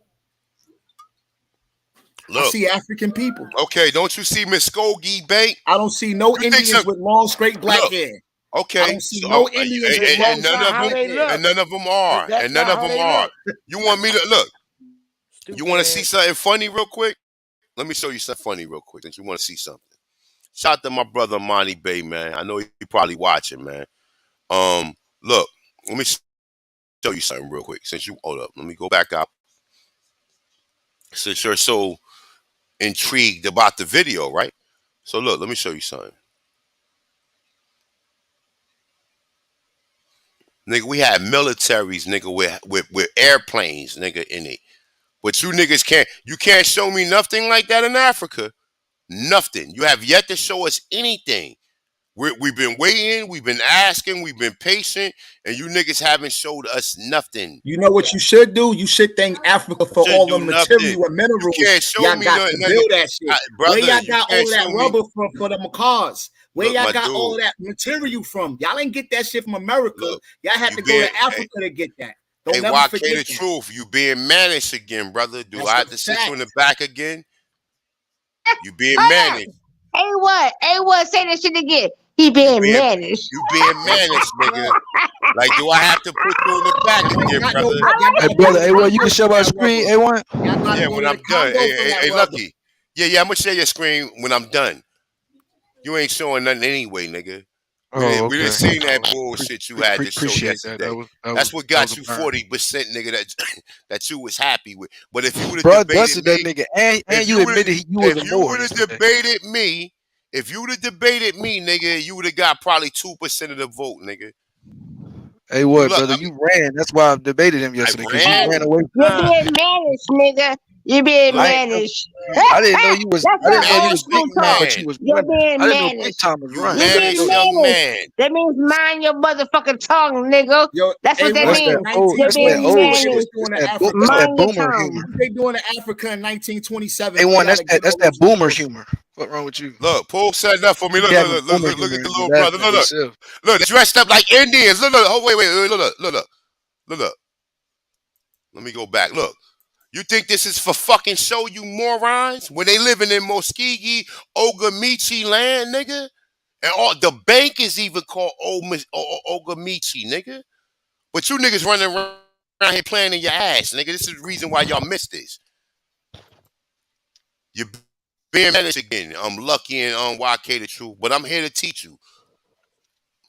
Look, I see African people. Okay, don't you see Muskogee Bank? I don't see no Indians with long, straight black hair. Okay, I don't see no Indians with long, and none of them are. You want me to look? You want to see something funny real quick? Let me show you something funny real quick. Since you want to see something. Shout out to my brother Monty Bay, man. I know he probably watching, man. Look, let me show you something real quick. Since you hold up, let me go back up. Since you're so intrigued about the video, right? So look, let me show you something. Nigga, we have militaries, nigga, with airplanes, nigga, in it. But you niggas can't show me nothing like that in Africa. Nothing. You have yet to show us anything. We've been waiting, we've been asking, we've been patient, and you niggas haven't showed us nothing. You know what you should do? You should thank Africa for all the material and minerals y'all got to build that shit. Where y'all got all that rubber from for the cars? Where y'all got all that material from? Y'all ain't get that shit from America. Y'all had to go to Africa to get that. Hey, why can't the truth? You being managed again, brother. Do I have to sit you in the back again? You being managed. Hey, what? Say that shit again. He being managed. You being managed, nigga. Like, do I have to put you in the back again, brother? Hey, brother, A1, you can show my screen, A1? Yeah, when I'm done. Hey, Lucky. Yeah, I'm gonna share your screen when I'm done. You ain't showing nothing anyway, nigga. We didn't seen that bullshit you had to show Appreciate yesterday. that. That's what got you 40%, nigga. That you was happy with. But if you would have Bro, debated dusted that me, nigga, and you admitted you was a if you Moor would have yesterday. debated me, nigga, you would have got probably 2% of the vote, nigga. Hey, what, brother? You ran. That's why I debated him yesterday, because you ran away. You're being managed, nigga. You're being managed. I didn't know you was. That's I didn't know you old was school big time, talk. but you was You're running. being I didn't know big managed. time was running. You're being managed. That means mind your motherfucking tongue, nigga. That's what that That's means. that old. You're That's that being old shit. managed. That's that Mind your boomer tongue. humor. What they doing in Africa in 1927? A1, that's that boomer humor. What wrong with you? Look, Paul set it up for me. Look Yeah, at boomer the humor little is that brother. for yourself. Look, they dressed up like Indians. Look. Oh, wait. Look. Let me go back. Look. You think this is for fucking show, you morons? When they living in Muskogee, Ogamichi land, nigga? And all the bank is even called Ogamichi, nigga. But you niggas running around here playing in your ass, nigga. This is the reason why y'all missed this. You're being managed again. I'm lucky and YK the truth, but I'm here to teach you.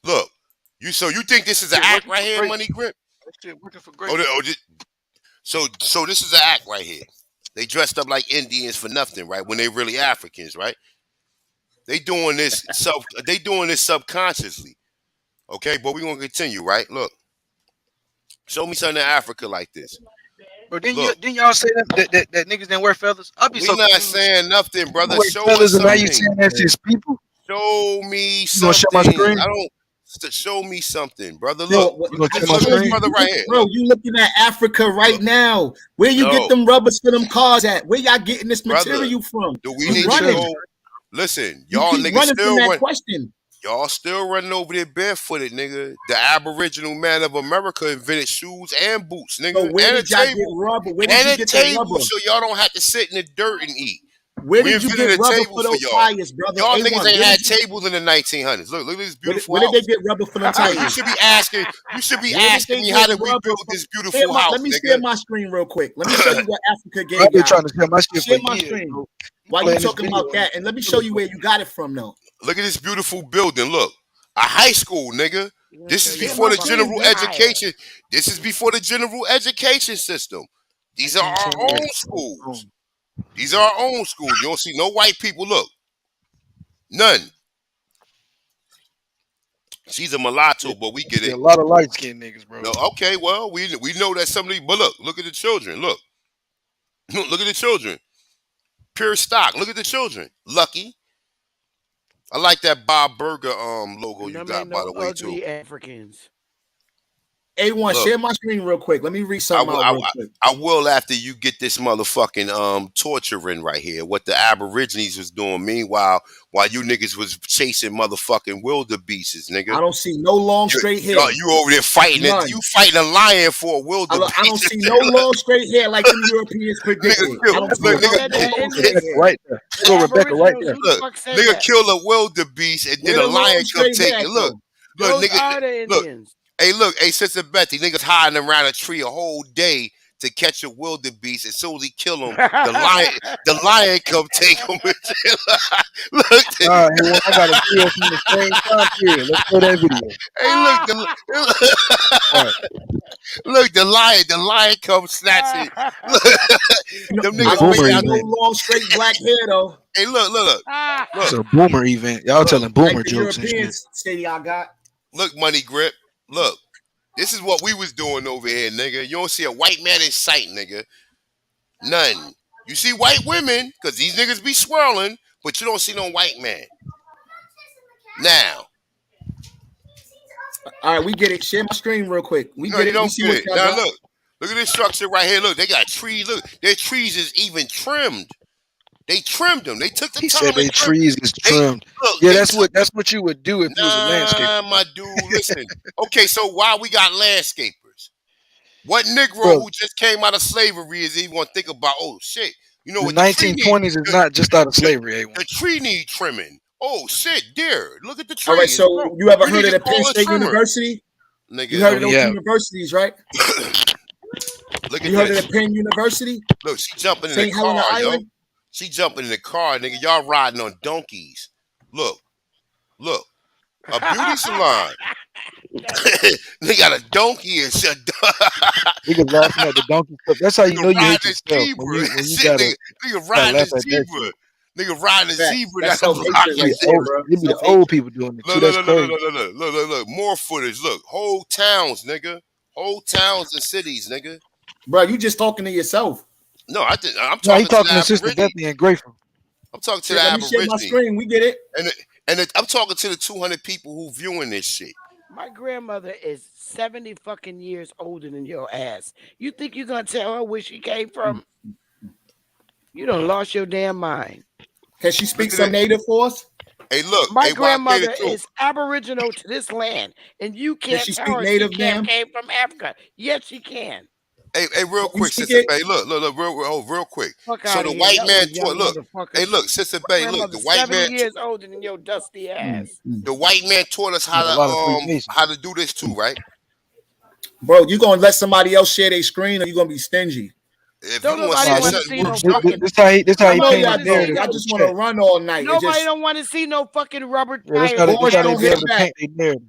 Look, you think this is an act right here, Money Grip? That shit working for great. So this is an act right here. They dressed up like Indians for nothing, right? When they really Africans, right? They doing this subconsciously. Okay, but we're gonna continue, right? Look. Show me something in Africa like this. But didn't y'all say that niggas didn't wear feathers? I'll be We so not confused. saying nothing, brother. You wear Show feathers us and now you something. saying that's his people? Show me You gonna show my something. screen? Show me something, brother. Bro, Look, You gonna show my look at this screen? brother right here. Bro, you looking at Africa right now. Where you get them rubbers for them cars at? Where y'all getting this material from? Do we You need running. to go? Listen, You y'all keep niggas running still from that run. question. Y'all still running over there barefooted, nigga. The Aboriginal man of America invented shoes and boots, nigga, So where and a did y'all get table, rubber? Where did you get the table, rubber? so y'all don't have to sit in the dirt and eat. Where We did you invented get a rubber table for for those y'all. tires, brother? Y'all A1, niggas ain't where had did you- tables in the 1900s. Look at this beautiful Where did they house. get rubber for them Look, tires? you should be asking. You should be Where did asking they me get how did we rubber build from? this beautiful house, Let me nigga? share my screen real quick. Let me show you what Africa I've gave been y'all. trying to share my shit Share for my years, screen. bro. While you playing this talking video about that, and let me show you where you got it from, though. Look at this beautiful building. Look, a high school, nigga. This is Share before my the screen, general bro. education. This is before the general education system. These are our own schools. These are our own schools. You don't see no white people. Look, none. She's a mulatto, but we get See it. a lot of light skinned niggas, bro. No, okay, well, we know that some of these, but look at the children. Look at the children. Pure stock. Look at the children. Lucky. I like that Bob Burger logo you got, by the way, too. Ugly Africans. A1, Look. share my screen real quick. Let me read I something will, out real quick. I will after you get this motherfucking torturing right here. What the Aborigines was doing. Meanwhile, while you niggas was chasing motherfucking wildebeests, nigga. I don't see no long straight hair. You over there fighting it. You fighting a lion for a wildebeest. I don't see no long straight hair like them Europeans predicted. I don't see no long straight hair. Right there. Go Rebecca right there. Look, nigga kill a wildebeest and then Where a the lion long come straight take hair it. Look, Those nigga. are the Look. Indians. Hey, Sister Betty, niggas hiding around a tree a whole day to catch a wildebeest. As soon as he kill him, the lion come take him. Look, I got a video from the same time period. Let's play that video. Hey, look, the lion come snatching. Them I niggas don't see event. no long straight black hair though. Hey, look. It's a boomer event. Y'all telling boomer Like the jokes and shit. Europeans say y'all got. Look, Money Grip. Look, this is what we was doing over here, nigga. You don't see a white man in sight, nigga. None. You see white women, because these niggas be swirling, but you don't see no white man. Now. All right, we get it. Share my screen real quick. We No, get you it. don't We see get what it. y'all Now got. look at this structure right here. Look, they got trees. Look, their trees is even trimmed. They trimmed them. They took the He time. said they trees is trimmed. That's what you would do if you was a landscaper. My dude, listen. Okay, so why we got landscapers? What Negro Bro. who just came out of slavery is even going to think about? Oh shit! You know The what? The tree 1920s is not just out of slavery. The tree need trimming. Oh shit, deer. Look at the All tree. right, It's so you ever you heard need of to the Penn call a State trimmer. University? You Nigga, heard Oh of those yeah. universities, right? look at You heard of the this. Penn University? Look, she jumping in the St. Helena car, yo. Island? She jumping in the car, nigga. Y'all riding on donkeys. Look, look. A beauty salon. They got a donkey and shit. Niggas laughing at the donkey stuff. That's how you know Nigga you hate riding a yourself zebra. when you Shit, gotta nigga gotta riding a laugh at that shit. zebra. Nigga riding a Facts. zebra That's down the block self-hatred It be and right the there, shit. old, bro. it be the old Self-hatred. people doing it too. Look, look, That's look, look, crazy. look, look, look, look, look, look. More footage. Look, whole towns, nigga. Whole towns and cities, nigga. Bro, you just talking to yourself. No, I'm No, he talking to the talking to Sister Aborigine. Bethany and Grateful. I'm talking to the Shit, let me share my Aborigine. screen. We get it. I'm talking to the 200 people who viewing this shit. My grandmother is 70 fucking years older than your ass. You think you're gonna tell her where she came from? You done lost your damn mind. Can she speak Look at some it. native for us? Hey, look. My Hey, YK the grandmother truth. is aboriginal to this land, and you Can can't she tell speak her she native, can't ma'am? came from Africa. Yes, she can. Hey, real Can you quick, speak Sister it? Bay. Look, real quick. Fuck So out the of here. white Y'all man little young taught. Look, hey, motherfuckers. look, Sister My Bay. Look, the grandmother's white 70 man. years older than your dusty ass. The white man taught us Got a lot of Freemason. how to do this too, right? Bro, you gonna let somebody else share their screen or you gonna be stingy? If Don't you want to nobody say Nah, want to something see worth no showing, fucking. this how I he know Nobody painted y'all the want to see don't. narrative I no. for the just want to chat. run all night. It Nobody just don't want to see no fucking rubber Yeah, that's tires. boards how they don't be able hit to back. paint their narrative.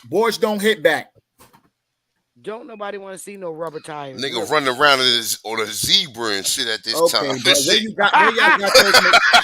Boards don't hit back. Don't nobody want to see no rubber tires. nigga Look. running around on a zebra and shit at this time. Okay, bro. Where Shit. you got? Where y'all got those?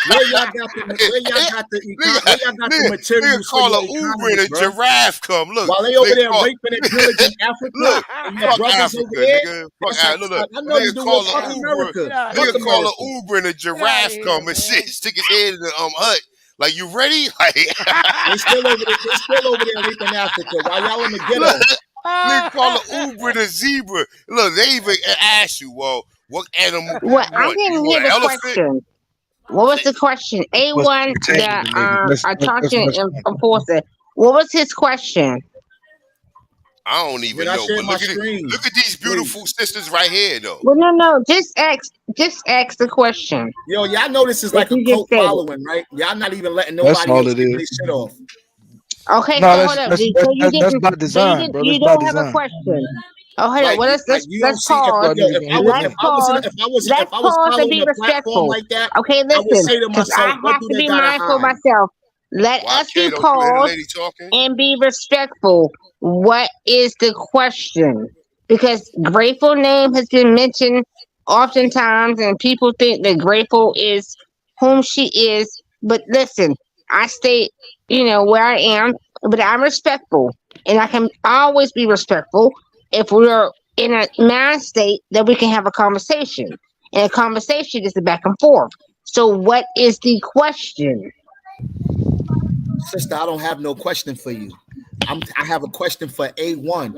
Where y'all got the? Where y'all got the? Where y'all got the Nigga materials for call your a Uber economy, and a bro? giraffe come. Look, While they over they there call. raping and pillaging Africa, Look, and your fuck brothers over Africa, there. nigga. Fuck That's how Africa. Look, I know you nigga do. call Well, a fuck Uber. America. Get out of Fuck Nigga here. call a America. Uber and a Get out of giraffe here, come and man. shit. Stick his head in the hut. Like you ready? Like They still over there. They still over there raping Africa. While y'all in the look, ghetto. nigga call a Uber and a zebra. Look, they even ask you, well, what animal do Well, you I want? Do you didn't hear want an the elephant? question. What was the question? What's A1, entertaining the the niggas? That's attraction much fun. enforcer. What was his question? I don't Did even I know. share But my look at it. screen? Look at these Please. beautiful sisters right here, though. Well, no. Just ask the question Yo, y'all know this is that like a you just cult stated. following, right? Y'all not even letting That's nobody all else it get is. their shit off. Okay, No, so hold up. So you that's didn't. by So you design, didn't. bro. That's You by don't have a design. question. Oh, hold up. Like, Well, like you don't let's see if pause. That's why niggas ain't hitting Let's back. pause. Let's if I was pause and following be a platform respectful. like that, Okay, I would listen, say to because I myself, what have do to they be gotta mindful of hide? myself. Let us be YK, don't you hear the paused lady talking? and be respectful. What is the question? Because grateful name has been mentioned oftentimes, and people think that grateful is whom she is. But listen, I state, where I am, but I'm respectful, and I can always be respectful if we're in a mind state that we can have a conversation, and a conversation is the back and forth. So, what is the question? Sister, I don't have no question for you. I have a question for A1,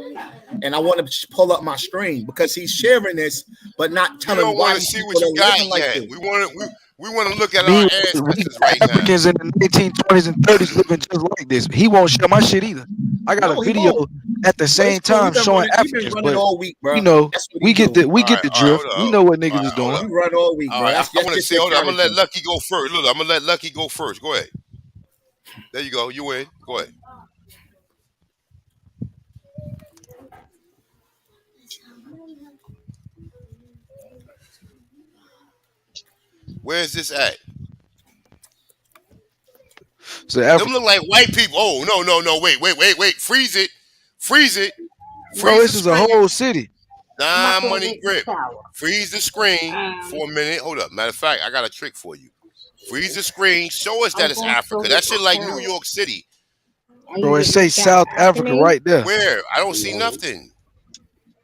and I want to pull up my screen because he's sharing this, but not We telling don't why want to these see people what you are got living like yet. this. We want to look at our We ancestors got right now. Africans in the 1920s and 30s living just like this. He won't share my shit either. I got a No, he video won't. at the But it's same cool. time showing He been Africans, running but all week, bro. That's what he we get do. the All right, drift. hold We up. know what All niggas right, is hold doing. up. You run all week, All bro. right, That's I want to just see. your Hold up. I'm gonna character. let Lucky go first. Look, I'm gonna let Lucky go first. Go ahead. There you go. You win. Go ahead. Where's this at? So Them look like white people. Oh no. Wait. Freeze it. bro, Freeze the this is a screen. whole city. I'm about Nah, to money take a grip. shower. Freeze the screen for a minute. Hold up. Matter of fact, I got a trick for you. Freeze the screen. Show us that I'm it's going to go Africa. get That my shit like New shower. York City. Are Bro, you it getting a say shower South after Africa me? right there. Where? I don't see nothing.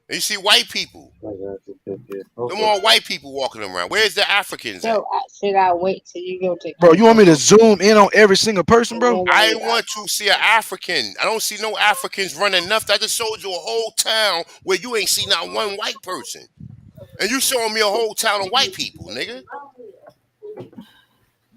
And you see white people. Them all white people walking around. Where's the Africans at? So should I wait till you go take Bro, your you want me to shower? zoom in on every single person, And bro? then I wait. want to see an African. I don't see no Africans running nothing. I just showed you a whole town where you ain't see not one white person. And you showing me a whole town of white people, nigga.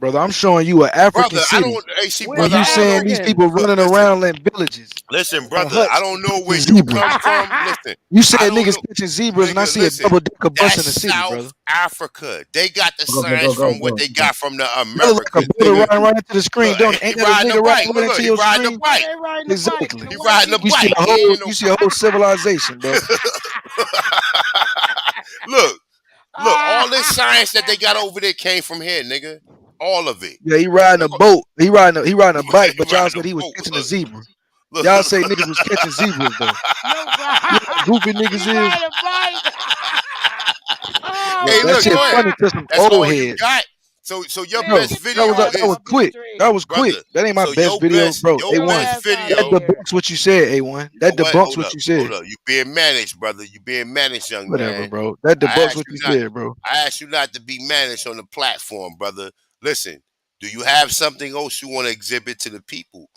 brother. I'm showing you an African Brother, I city. don't. Hey, see, Where's When brother, the you I don't know. saying these Africans? people Look, running listen, around in villages listen, and brother. I huts don't know where catching you zebras. come from. Listen, You I said don't niggas know, catching zebras, and I nigga. see a Listen, double decker bus that's in the city, South brother. Africa. They got the Go, go, signs go, go, from what go, they go. got from the That look like Americas, a brother nigga. riding right into the screen, Look, don't it? Ain't he that a riding a nigga riding bike. right Look, into he your riding a screen? Why bike. they riding the bike? Exactly. He The white riding a people You see bike. a He riding. ain't whole, in no you see a car. whole civilization, brother. Look, look. All this science that they got over there came from here, nigga. All of it. Yeah, he riding a boat. He riding a bike, He but y'all riding said a he was boat. catching a zebra. Look, Y'all look. say niggas was catching zebras though. No, You know how goofy he niggas is? riding a bike. Yeah, Hey, that Oh look, shit go ahead. my funny God, to some That's old all you heads. got. So your man, Bro, best get your video that ass was is, off the quick. That street. was quick. brother. That ain't my So best your video, best, bro. Get your A1. ass out of That video. here. debunks what you said, A1. That What? debunks Hold what up, you hold said. up. You being managed, brother. You being managed, young Whatever, man. bro. That I debunks asked what you you not. said, bro. I asked you not to be managed on the platform, brother. Listen, do you have something else you want to exhibit to the people?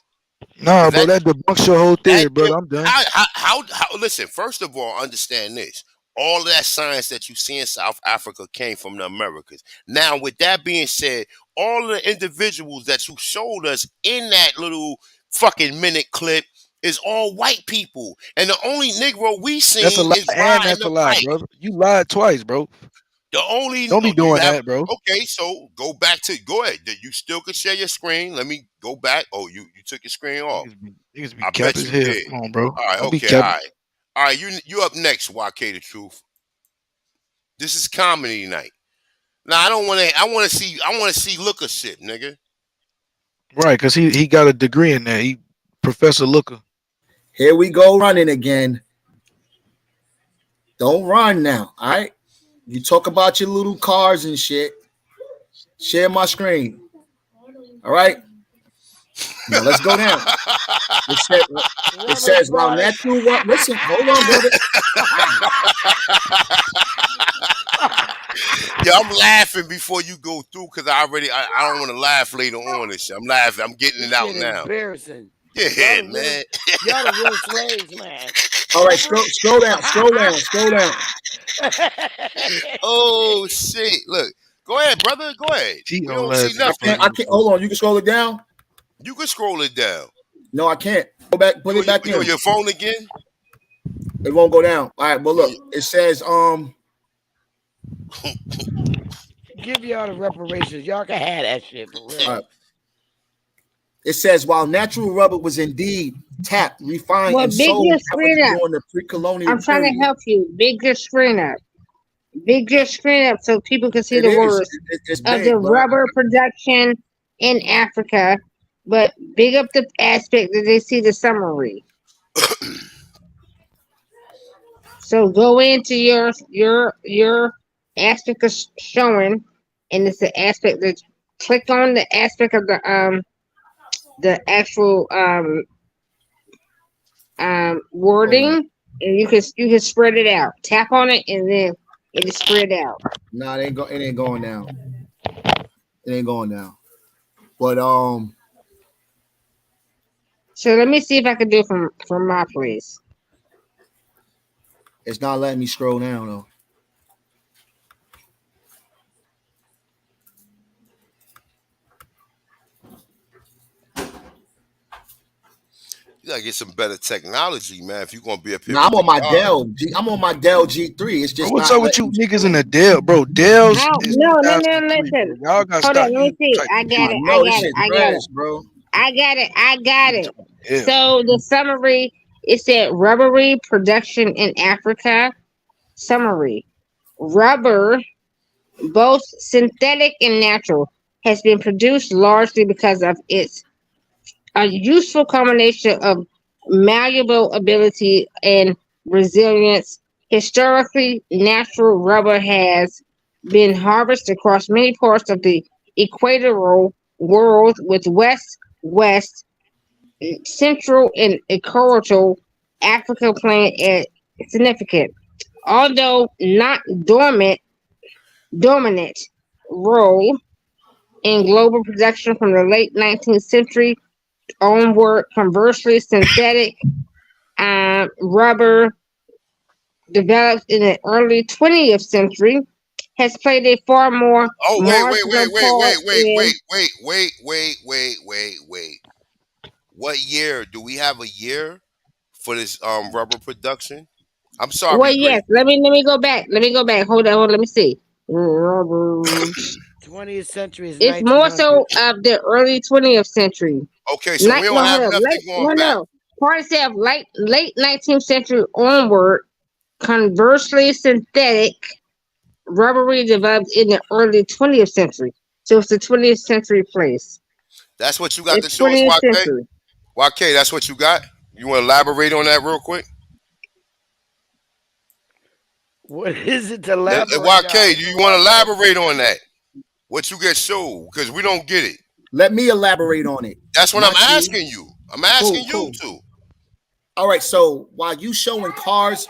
Nah, Because bro, that debunks your whole theory, that brother. I'm done. how listen, first of all, understand this. All of that science that you see in South Africa came from the Americas. Now, with that being said, all of the individuals that you showed us in that little fucking minute clip is all white people. And the only Negro we That's a seen lie is and riding that's a the lie, bike. brother. You lied twice, bro. The only Don't be do you doing have that, bro. okay, so go ahead. You still can share your screen. Let me go back. Oh, you took your screen off. Niggas be I cap bet as you hell. did. Come on, bro. All right, Don't be okay, all cap. right. All right, you up next, YK the Truth. This is comedy night. Now I wanna see looker shit, nigga. Right, because he got a degree in that. He Professor Looker. Here we go running again. Don't run now. All right. You talk about your little cars and shit. Share my screen. All right. Now let's go down. It Rubber says while product. natural what listen, hold on, brother. Yeah, I'm laughing before you go through because I don't want to laugh later on and shit. I'm laughing. I'm getting This it out shit now. embarrassing. Yeah, man. Y'all the real slaves, man. All right, scroll down, scroll down, scroll down. Oh shit! Look, go ahead, brother. Go ahead. She We old don't see ass is nothing. I funny. can't hold on. You can scroll it down. You can scroll it down. No, I can't. Go back, put it back You on in. your phone again? It won't go down. All right, but You on look, it says Give y'all the reparations. Y'all can have that shit for real. it says while natural rubber was indeed tapped, refined, Well, and big sold your in Africa screen up. during the pre-colonial I'm trying to period. help you. Big your screen up. Big your screen up so people can see It the is. words It's of the big, but rubber production in Africa. But big up the aspect that they see the summary. So go into your aspect of showing, and it's the aspect that click on the aspect of the actual hold on. wording, and you can spread it out. Tap on it, and then it is spread out. Nah, it ain't going down. It ain't going down. But So let me see if I can do it from my place. it's not letting me scroll down though. You gotta get some better technology, man. If you're gonna be up here Now with I'm the on my God. I'm on my Dell G3. It's Bro, just what's not up with you letting me niggas in scroll. the Dell, bro? Dell's Oh is no, no, no! 2003, bro. Listen, Y'all gotta hold stop on. Let me using see. type I got I it. computers. I know this got it. shit I got trash, it. bro. I got it. I got Niggas it. talking about Dell. So the summary, it said rubbery production in Africa. Summary: rubber, both synthetic and natural, has been produced largely because of its a useful combination of malleable ability and resilience. Historically, natural rubber has been harvested across many parts of the equatorial world, with west, central, and equatorial Africa playing a significant, although not dominant role in global production from the late 19th century onward. Conversely, synthetic rubber developed in the early 20th century has played a far more Oh, marginal part in. wait. What year? Do we have a year for this rubber production? I'm sorry, Well, Grace. yes. Let me go back. Let me go back. Hold on. Let me see. Rubber. 20th century is It's more 1900. so of the early 20th century. Okay, so we don't No, hold have up. nothing going back. No. Part of late 19th century onward. Conversely, synthetic rubbery developed in the early 20th century. So it's the 20th century place. That's what you got The to show us, 20th YK? century. YK, that's what you got? You want to elaborate on that real quick? What is it to elaborate on? YK, do you want to elaborate on that? What you get showed? Because we don't get it. Let me elaborate on it. That's what I'm Not you. asking you. I'm asking you to. All right, so while you showing cars,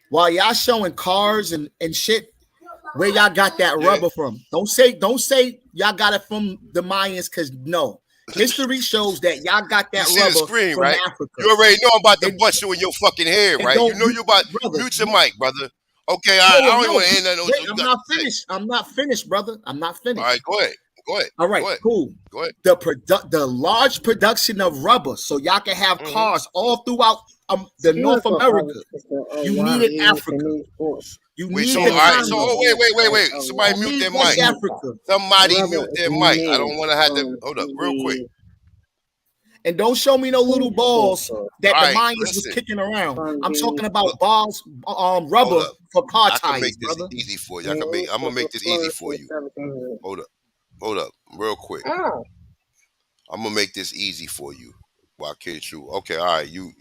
while y'all showing cars and shit, where y'all got that rubber from? Don't say y'all got it from the Mayans, because no. History shows that y'all got that You see rubber the screen, from right? Africa. You already know I'm about to bust you in your fucking head, right? You know you about brother, mute your mic, brother. Okay, I don't even want to hear nothing. Wait, I'm not finished. I'm not finished, brother. I'm not finished. All right, go ahead. All right, cool. Go ahead. The large production of rubber, so y'all can have cars all throughout the North America. You needed Africa. You Wait, need so the all right, Congo. so wait. Somebody mute their mic. Africa. Somebody mute their mic. I don't want to have to hold up real quick. And don't show me no little balls that the Right, Mayans was kicking around. I'm talking about balls, rubber for car I can tires, make this brother. easy for you. I'm gonna make this easy for you. Hold up, real quick. I'm gonna make this easy for you. YK True. Okay, all right. You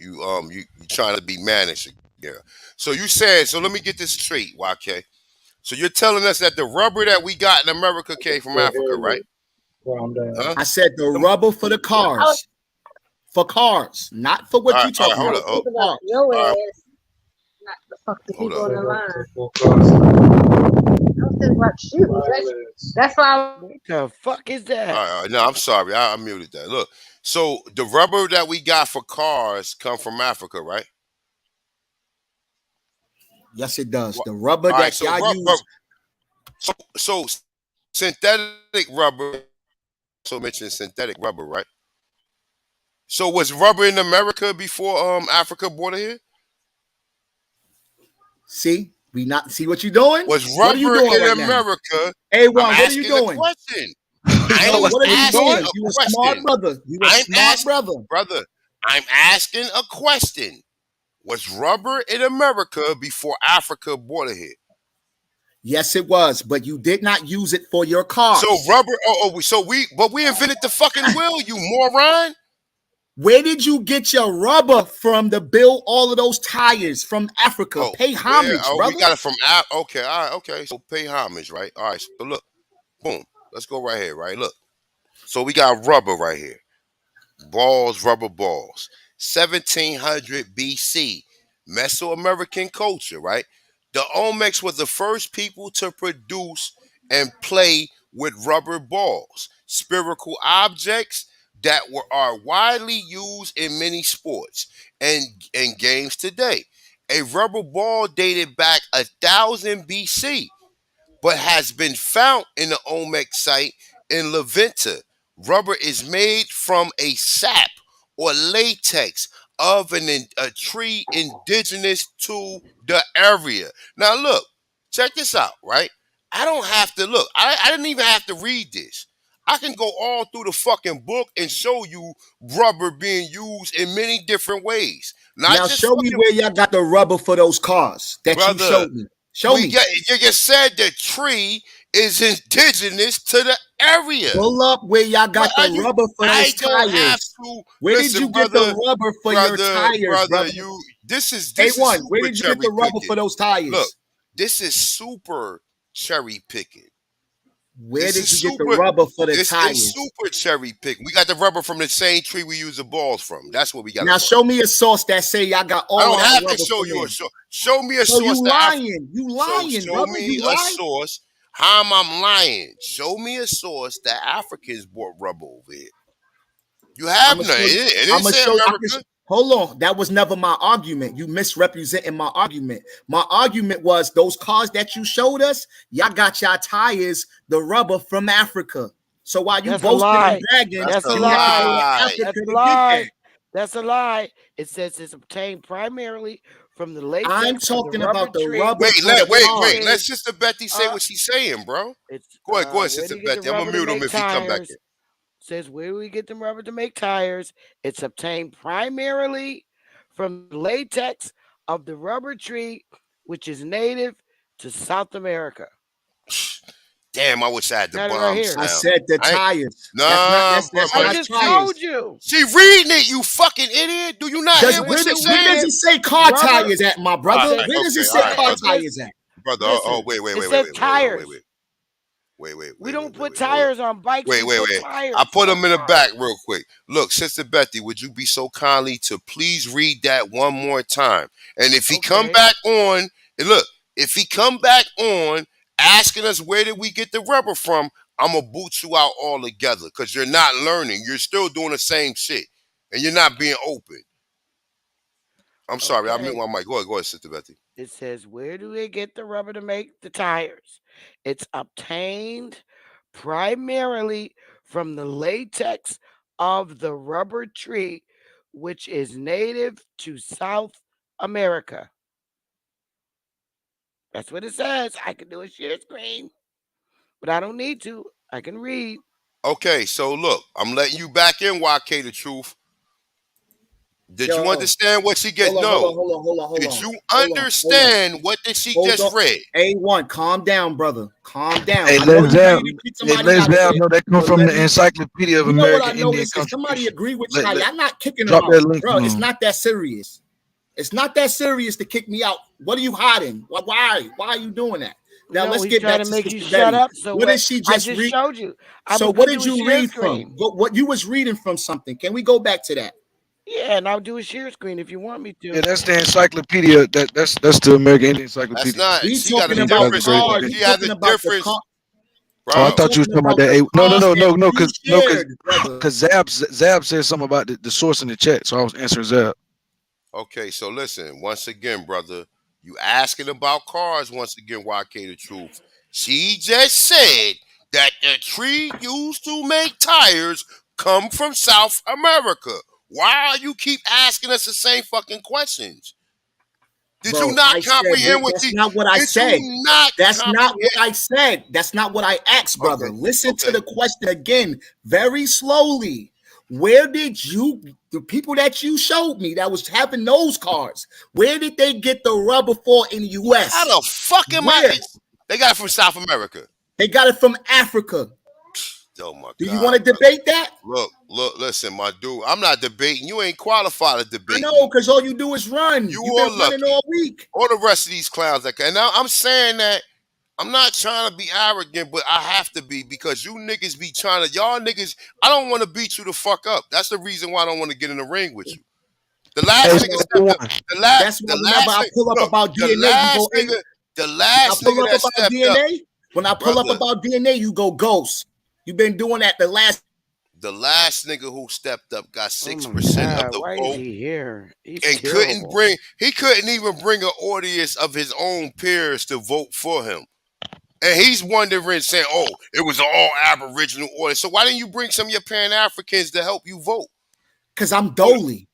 trying to be managed here. So you said, so let me get this straight, YK. So you're telling us that the rubber that we got in America came from Africa, right? Huh? I said the rubber for the cars. For cars, not for what you talking hold about. up. About your ass, not the fuck the Hold people up. in the line. Don't think about you. That's why. What the fuck is that? All right. No, I'm sorry. I muted that. Look, so the rubber that we got for cars come from Africa, right? Yes, it does. The rubber All right, that y'all use. So synthetic rubber. So mentioned synthetic rubber, right? So was rubber in America before Africa brought it here? See what you doing? Was What are you rubber doing in right now? America? A1, I'm what are you asking doing? a question. What are you doing? You a question. smart brother. You a smart brother. I'm asking a question. Was rubber in America before Africa brought it here? Yes, it was, but you did not use it for your cars. So rubber. But we invented the fucking wheel, you moron. Where did you get your rubber from to build all of those tires from Africa? Pay homage, brother. We got it from okay, all right, okay. So pay homage, right? All right. So look, boom. Let's go right here, right? Look. So we got rubber right here. Rubber balls. 1700 BC. Mesoamerican culture, right? The Olmecs were the first people to produce and play with rubber balls, spherical objects that are widely used in many sports and games today. A rubber ball dated back 1000 BC, but has been found in the Olmec site in Levanta. Rubber is made from a sap or latex of a tree indigenous to the area. Now look, check this out, right? I don't have to look. I didn't even have to read this. I can go all through the fucking book and show you rubber being used in many different ways. Now show me where y'all got the rubber for those cars that you showed me. Show me. You just said the tree is indigenous to the area. Pull up where y'all got the rubber for those tires. Where did you get the rubber for your tires, brother? This is A1, where did you get the rubber for those tires? Look, this is super cherry picking. Where did you get the rubber for the tires? This is super cherry picking. We got the rubber from the same tree we use the balls from. That's what we got. Now show me a source that say y'all got all that rubber. I don't have to show you a source. Show me a source. You lying. You lying, show me a source. How am I lying? Show me a source that Africans bought rubber over here. You have none. It didn't say America. Hold on. That was never my argument. You misrepresenting my argument. My argument was those cars that you showed us, y'all got y'all tires, the rubber from Africa. So while you That's a boasting and lie. bragging, That's That's a a you had to go lie. to lie. Africa That's a to get lie. that. That's a lie. It says it's obtained primarily from the I'm latex of the talking rubber about the tree, rubber for the which Wait. Let cars. is Sister Betty say what she's saying, bro. Go ahead, where Sister do you get the Betty. I'm gonna rubber to mute him make if he come back tires? in. Says where do we get the rubber to make tires? It's obtained primarily from the latex of the rubber tree, which is native to South America. Damn, I wish I had the Got it right bomb here. I sound. said the I ain't, tires. nah, bro. That's I not just told tires. you. She reading it, you fucking idiot. Do you not Does hear what Where she's do we where does saying? it get say car rubber? tires at, my It All brother? right, says Where does it okay, say all right, car it brother. says tires at? Brother, listen. wait, It says tires. We don't put hold up. tires on bikes. We put I tires put on them in the cars. back real quick. Look, Sister Betty, would you be so kindly to please read that one more time? And if he come Okay. back on, and look, if he come back on asking us where did we get the rubber from, I'm gonna boot you out altogether because you're not learning. You're still doing the same shit, and you're not being open. I'm sorry, I mute Okay. my mic. Go ahead, Sister Betty. It says where do we get the rubber to make the tires? It's obtained primarily from the latex of the rubber tree, which is native to South America. That's what it says. I can do a share screen, but I don't need to. I can read. Okay, so look, I'm letting you back in, YK the truth. Did you Yo, understand what she get? hold on, hold No. on, hold on, hold on, hold Did on, you hold on, hold on, understand what did she hold just on. read? A1, calm down, brother. Calm down. Hey, I know let's you ready Zab. to kick Hey, somebody let's out of Zab. here, No, that come but from let the me. Encyclopedia of You know what I American Indian noticed? If somebody Contribution. agree with Let, y'all not kicking them drop out, that link. bro. It's not that serious. It's not that serious to kick me out. What are you hiding? Why? Why are you doing that? Now No, let's he's get trying back to to make you Sister shut Betty. up. So What what? did she I just just read? showed you. I So was what gonna did do a you share read from? screen. What you was reading from something? Can we go back to that? Yeah, and I'll do a share screen if you want me Yeah, to. that's the encyclopedia. That's the American Indian That's Encyclopedia. not. We She got a talking Indian about difference. Encyclopedia cars. Edition. We She has a talking about the car. difference, Oh, I We bro. thought you was talking talking about about that. the No, cars that no, you because shared, brother. Zab said something about the source in the chat, so I was answering Zab. Okay, so listen. Once again, brother, you asking about cars once again. YK the truth. She just said that the tree used to make tires come from South America. Why you keep asking us the same fucking questions? Did you Bro, not I said comprehend what that's she? not what I Did said. you not That's not what comprehend? I said. That's not what I asked, brother. Okay, Listen to okay. the question again, very slowly. Where did the people that you showed me that was having those cars, where did they get the rubber for in the How US? the fuck am I? Where? They got it from South America. They got it from Africa. Oh my Do you want God, to brother. debate that? Look, listen, my dude. I'm not debating. You ain't qualified to I debate know, me. because all you do is run. You You've been are running lucky. all week. All the rest of these clowns that can. Now I'm saying that I'm not trying to be arrogant, but I have to be because you niggas be trying to. Y'all niggas. I don't want to beat you the fuck up. That's the reason why I don't want to get in the ring with you. The Hey, I last nigga know. stepped up. That's why The whenever last I nigga. pull up Look, about the DNA, you go, last hey, nigga. The when I last pull nigga up that about stepped up, DNA, when I pull up brother. about DNA, you go ghost. You've been doing that the last. The last nigga who stepped up got Oh my 6% of God, the why is vote he here? He's and terrible. he couldn't even bring an audience of his own peers to vote for him. And he's wondering, saying, "Oh, it was an all Aboriginal audience. So why didn't you bring some of your Pan Africans to help you vote?" Because I'm Dolly.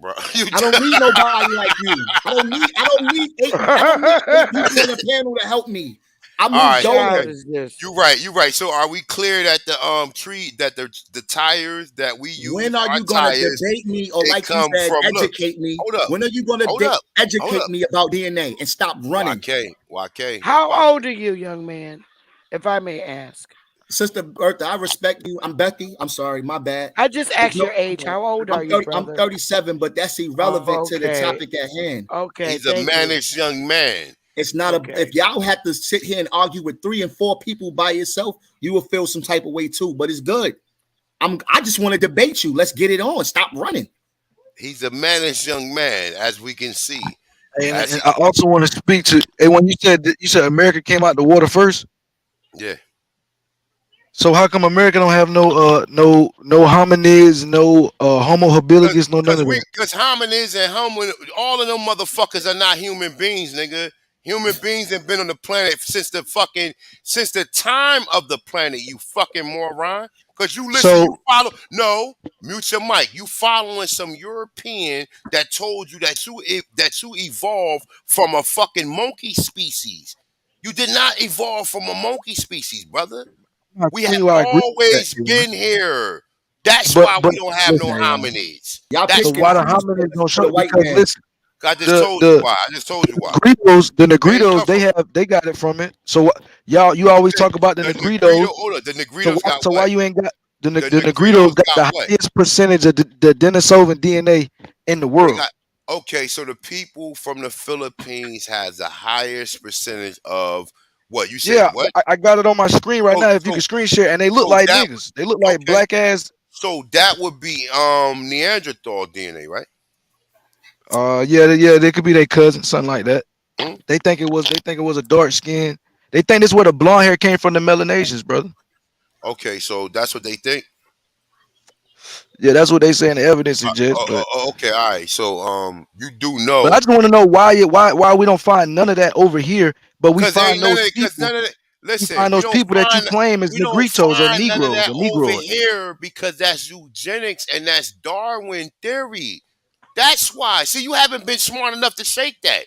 Bro, I don't need nobody like you. I don't need eight people on the panel to help me. I all move right, okay. Dolly. Is this? You're right. You're right. So are we clear that the tree that the tires that we use, When are our you gonna tires, debate me, or it like you come said, from look, educate me? hold up, When are you gonna hold up, hold educate up. me about DNA and stop running? How old are you, young man? If I may ask. Sister Bertha, I respect you. I'm Becky. I'm sorry, my bad. I just There's asked no, your age. How old are I'm you, 30. I'm brother? 37, but that's irrelevant to the Okay. topic at hand. Okay, He's a thank you. mannish young man. It's not Okay. if y'all have to sit here and argue with 3 and 4 people by yourself, you will feel some type of way too. But it's good. I just want to debate you. Let's get it on. Stop running. He's a mannish young man, as we can see. And I also want to speak to. And when you said America came out the water first, Yeah. So how come America don't have no hominids, no Homo habilis, no none of that? Because hominids and all of them motherfuckers are not human beings, nigga. Human beings have been on the planet since the time of the planet. You fucking moron. Because you listen, you So follow. Mute your mic. You following some European that told you that you evolved from a fucking monkey species. You did not evolve from a monkey species, brother. I'm We telling have you, I agree with that. always been here. That's But why we don't have no listen, A1. hominids. Y'all So That's pick and why the why. choose hominids don't for show? the white Because man. listen, I just the told you the why. I just told you why. the Where it Negritos, come from? they got it from it. So you always talk about the The Negrito, Negritos. hold on. The So Negritos got why what? you ain't got The the Negritos Negritos got got the what? highest percentage of the Denisovan DNA in the They world? got okay. So the people from the Philippines has the highest percentage of what you said. Yeah, What? I got it on my screen right So now. If you so can screen share, and they look so like that niggas. They look like okay. black ass. So that would be Neanderthal DNA, right? Yeah, they could be their cousin, something like that. Hmm? They think it was a dark skin. They think this where the blonde hair came from, the Melanesians, brother. Okay, so that's what they think. Yeah, that's what they say in the evidence suggests. Okay, all right. So you do But I know just want to know why we don't find none of that over here, but we because find ain't none of those it. Because people. none of it. We Listen, find those people that you claim as we don't Negritos or find none of Negroes that or over Negroids. here because that's eugenics and that's Darwin theory. That's why. See, you haven't been smart enough to shake that.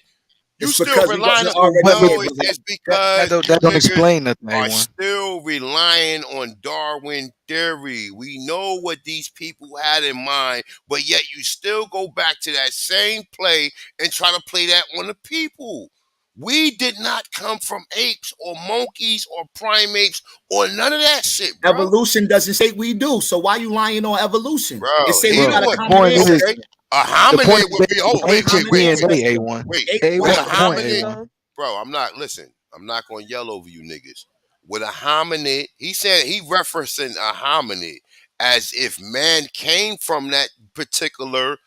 You It's still because we relying wasn't on already But here, no. brother. It's because you that don't niggas explain nothing, are A1. still relying on Darwin theory. We know what these people had in mind, but yet you still go back to that same play and try to play that on the people. We did not come from apes or monkeys or primates or none of that shit, bro. Evolution doesn't say we do. So why you lying on evolution? It Bro, say we he the got Bro, a one. the common point is ancestor. Okay, a the point hominid is would they be. have Oh, wait, wait, ancient wait, Common wait, DNA, ancestor. A1. wait. Would That's a A1. the point, hominid, A1. bro? I'm not. Listen, I'm not going to yell over you niggas. With a hominid, he said he referencing a hominid as if man came from that particular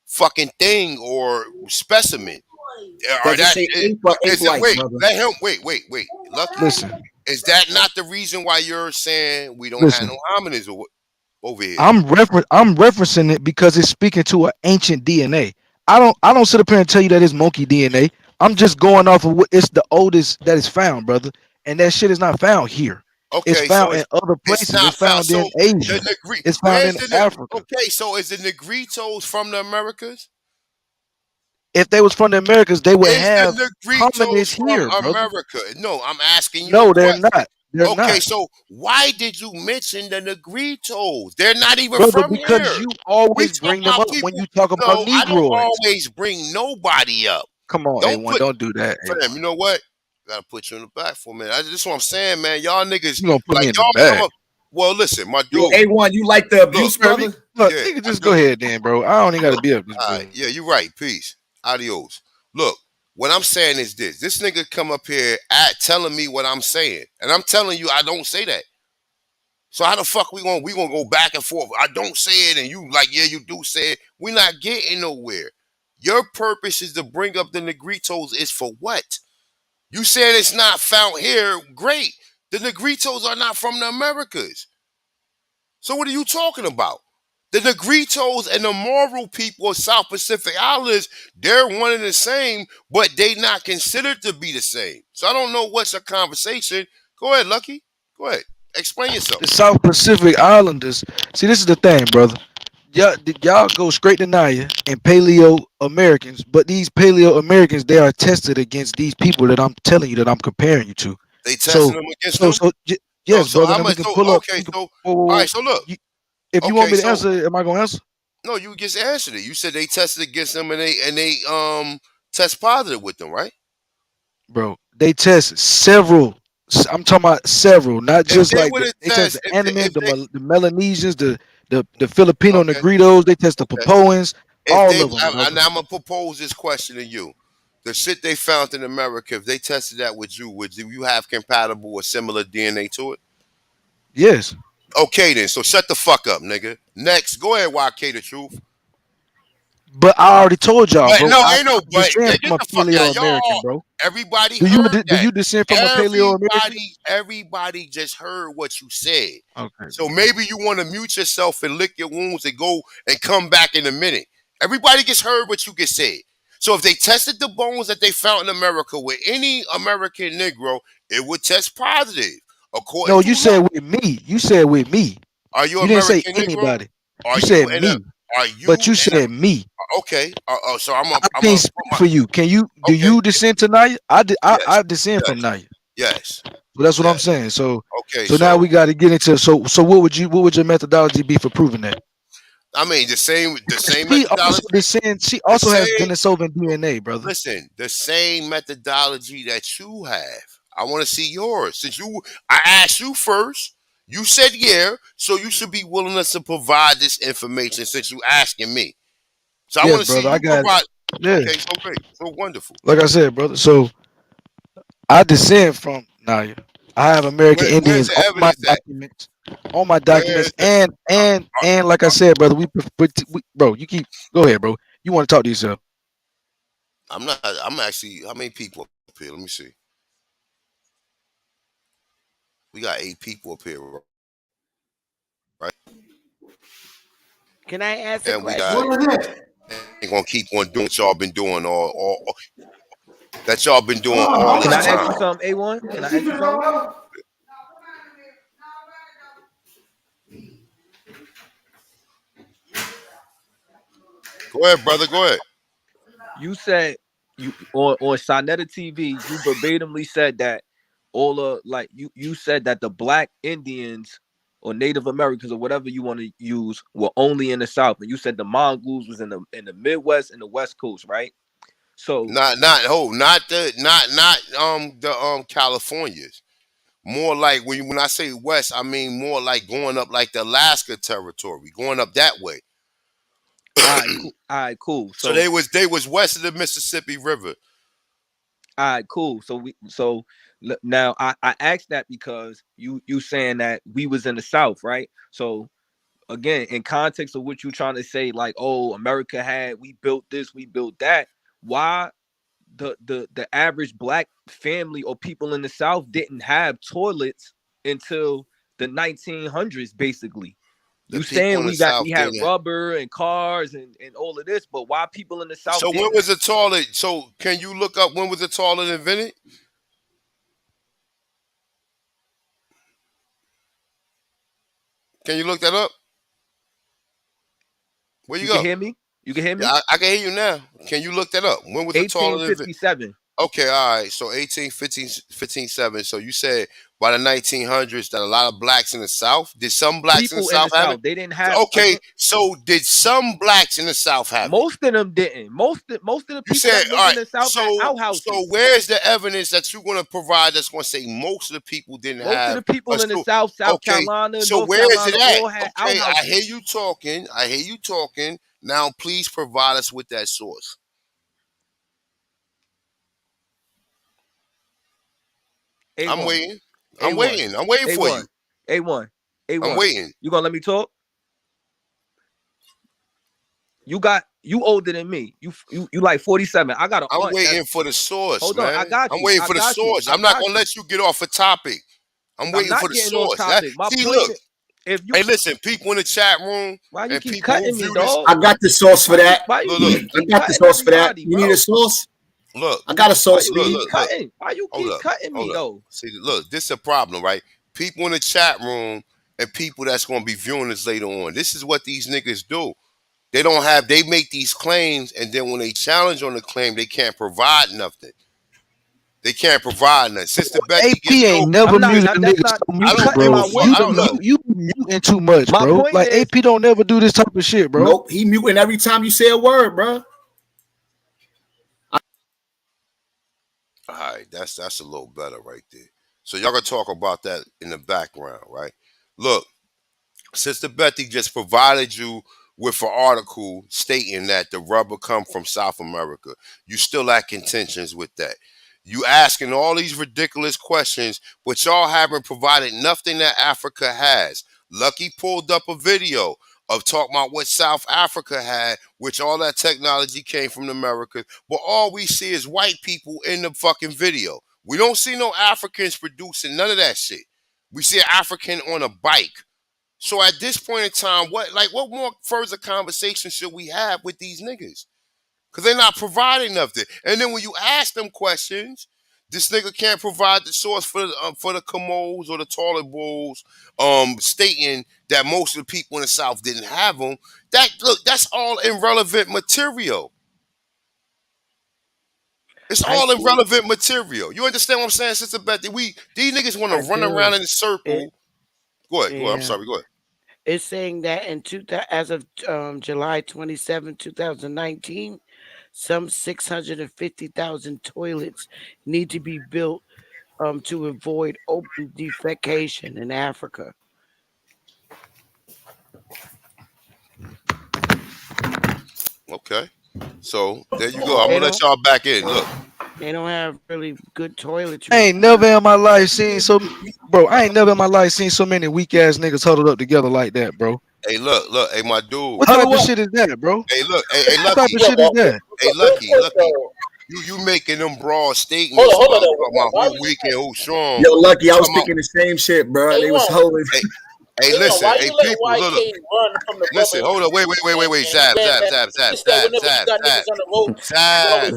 fucking thing or specimen. Or Doesn't that say ape or ape is it? like, Wait, brother. let him. Wait. Lucky, Listen, is that not the reason why you're saying we don't have listen. no hominids over here? I'm referencing it because it's speaking to an ancient DNA. I don't sit up here and tell you that it's monkey DNA. I'm just going off of what it's the oldest that is found, brother. And that shit is not found here. It's Okay, so found in other it's places. not It's found. found in So Asia. the Negri, It's found where's in the Africa. okay? So is the Negritos from the Americas? If they was from the Americas, they would Is the have Negritos hominids from here, brother. America? No, I'm asking you a No, they're question. not. They're Okay, not. so why did you mention the Negritos? They're not even Brother, from because here. you We always talk bring them about up when people. you talk about No, I don't Negroids. always bring nobody up. Come on, Don't A1. put Don't do that, fam. A1. You know what? I gotta put you in the back for a minute. This is what I'm saying, man. Y'all niggas You gonna put me like in the y'all come back. up. Well, listen, my Yo, dude. A1, you like the Look, abuse, Bro, brother? look, yeah, nigga, I just go do. ahead then, bro. I don't even gotta Look, be up this all right, bro. yeah, you're right. Peace. Adios. Look, what I'm saying is this. This nigga come up here at telling me what I'm saying. And I'm telling you I don't say that. So how the fuck we gonna go back and forth? I don't say it and you like, yeah, you do say it. We're not getting nowhere. Your purpose is to bring up the Negritos is for what? You said it's not found here. Great. The Negritos are not from the Americas. So what are you talking about? The Negritos and the Moro people of South Pacific Islanders, they're one and the same, but they not considered to be the same. So I don't know what's a conversation. Go ahead, Lucky. Go ahead. Explain yourself. The South Pacific Islanders. See, this is the thing, brother. Y'all go straight to Naya and Paleo Americans, but these Paleo Americans, they are tested against these people that I'm telling you that I'm comparing you to. They testing So, them against so, them? so, So yes, so brother. how And then we much can so pull up. okay, We can, so whoa, whoa, all whoa. right, so look. If you want Okay, me to so answer, am I gonna answer? no, you just answered it. You said they tested against them and they test positive with them, right? Bro, they test several. I'm talking about several, not If just they like would have they test the test Animans, if they the Melanesians, the Filipino okay, Negritos. They test the okay. Papuans, If all they, of them, brother. now I'm gonna propose this question to you: the shit they found in America, if they tested that with you, would you have compatible or similar DNA to it? Yes. Okay, then. So shut the fuck up, nigga. Next, go ahead, YK the truth. But I already told y'all, But bro. no, I ain't no but. descend Get from a the fuck Paleo out. American, Y'all, bro. everybody Do you heard do that. you descend from a Paleo American? Everybody just heard what you said. Okay. So maybe you want to mute yourself and lick your wounds and go and come back in a minute. Everybody just heard what you just said. So if they tested the bones that they found in America with any American Negro, it would test positive. According No, to you said look, with me. You said with me. are you You didn't say American Negro? anybody. Are You you said in a? me. Are But you you in a? said me. Okay. So I'm I a. I'm a. can't Put speak my, for you. Can you? Do okay. you descend to Naya? Yes. I descend from Yes. Naya. Yes. So that's what I'm Yes. saying. So Okay. now So we got to get into what would your methodology be for proving that? I mean the same She also methodology. descends. She The also has same. Denisovan DNA, brother. Listen, the same methodology that you have. I want to see yours. I asked you first. You said yeah, so you should be willing to provide this information since you asking me. So I want Yes, to see brother. I you got it. provide. Yeah. Okay, so great, so wonderful. Like I said, brother. So I descend from Naya. I have American Where's Indians the on my evidence at? documents. On my documents, Where's the? and like I said, brother, bro. You keep go ahead, bro. You want to talk to yourself? I'm not. I'm actually. How many people up here? Let me see. We got 8 people up here, right? Can I ask a And we got. question? Ain't gonna keep on doing what y'all been doing that y'all been doing all Can this I ask time. you something, A1? Can I ask you something? Go ahead, brother. Go ahead. You said you on Sonetta TV, you verbatimly said that all of like you said that the black Indians or Native Americans or whatever you want to use were only in the South, and you said the Mongols was in the Midwest and the West Coast, right? So Not the Californias. More like when I say west, I mean more like going up like the Alaska territory, going up that way. all right, cool. So they was west of the Mississippi River. All right, cool. Now I asked that because you saying that we was in the South, right? So again, in context of what you trying to say, like, oh, America we built this, we built that. Why the average black family or people in the South didn't have toilets until the 1900s, basically? The You people saying in the we South had didn't. rubber and cars and all of this, but why people in the South So when didn't? was the toilet? So can you look up when was the toilet invented? Can you look that up? Where you You can go? hear me? You can hear Yeah, me? I can hear you now. Can you look that up? When was the toilet invented? 1857. Okay, all right. So 18, 15, 15, 7. So you said by the 1900s that a lot of blacks in the South. Did some blacks in the People in the South have it? South, they didn't have Okay, so did some blacks in the South have it? most of them didn't. Most of the You people said, that all lived in right. the South had So outhouses. where's the evidence that you're going to provide that's going to say most of the people didn't Most of have the a people in the school? South, South Okay, Carolina, so North where is it Carolina, at? all had Okay, I hear outhouses. you talking. I hear you talking. Now, please provide us with that source. I'm A1, waiting. I'm A1, waiting. I'm waiting for A1, you. A1, I'm A1. waiting. You gonna let me talk? You older than me. You like 47. I got an I'm aunt that's waiting for the source, hold on. I man. got I'm you. waiting I for the got you. source. I I'm not got gonna you. let you get off a topic. I'm I'm waiting for not the getting off source. topic. My See, point look. is, if you Hey, listen, people in the chat room why you and keep people who cutting me, view this. dog? I got the sauce for that. Why you Look, keep I got the cutting sauce for that. everybody, You need a bro? sauce? look, I got a Why sauce you for you. keep cutting? Why you hold keep up, cutting me hold up. though? See, look, this is a problem, right? People in the chat room and people that's gonna be viewing this later on. This is what these niggas do. They make these claims, and then when they challenge on the claim, they can't provide nothing. They can't provide nothing. Sister Becky AP gets no. ain't never I'm not. muted a That's nigga not. so You I muted, don't cutting give bro. a my fuck. You I the don't witness know. though. you muting too much, My bro. point Like is, AP don't never do this type of shit, bro. Nope, he muting every time you say a word, bro. All right, that's a little better right there. So y'all gonna talk about that in the background, right? Look, Sister Betty just provided you with an article stating that the rubber come from South America. You still at contentions with that. You asking all these ridiculous questions, but y'all haven't provided nothing that Africa has. Lucky pulled up a video of talking about what South Africa had, which all that technology came from the Americas, but all we see is white people in the fucking video. We don't see no Africans producing none of that shit. We see an African on a bike. So at this point in time, what more further conversation should we have with these niggas? Because they're not providing nothing. And then when you ask them questions, this nigga can't provide the source for the commodes or the toilet bowls, stating that most of the people in the South didn't have them. That's all irrelevant material. It's all irrelevant material. You understand what I'm saying, Sister Betty? These niggas want to run around in a circle. Go ahead. I'm sorry. Go ahead. It's saying that as of July 27, 2019, some 650,000 toilets need to be built to avoid open defecation in Africa. Okay. So there you go. I'm gonna let y'all back in. Look. They don't have really good toiletries. I ain't never in my life seen so many weak ass niggas huddled up together like that, bro. Hey, look, hey, my dude. What type of shit is that, bro? Hey, look, hey, what type of shit is that? Hey, Lucky. You making them broad statements about who weak and who strong. Yo, Lucky, I was thinking the same shit, bro. They was holding. Hey, listen, hey, people, look. Listen, hold on, wait, Zab.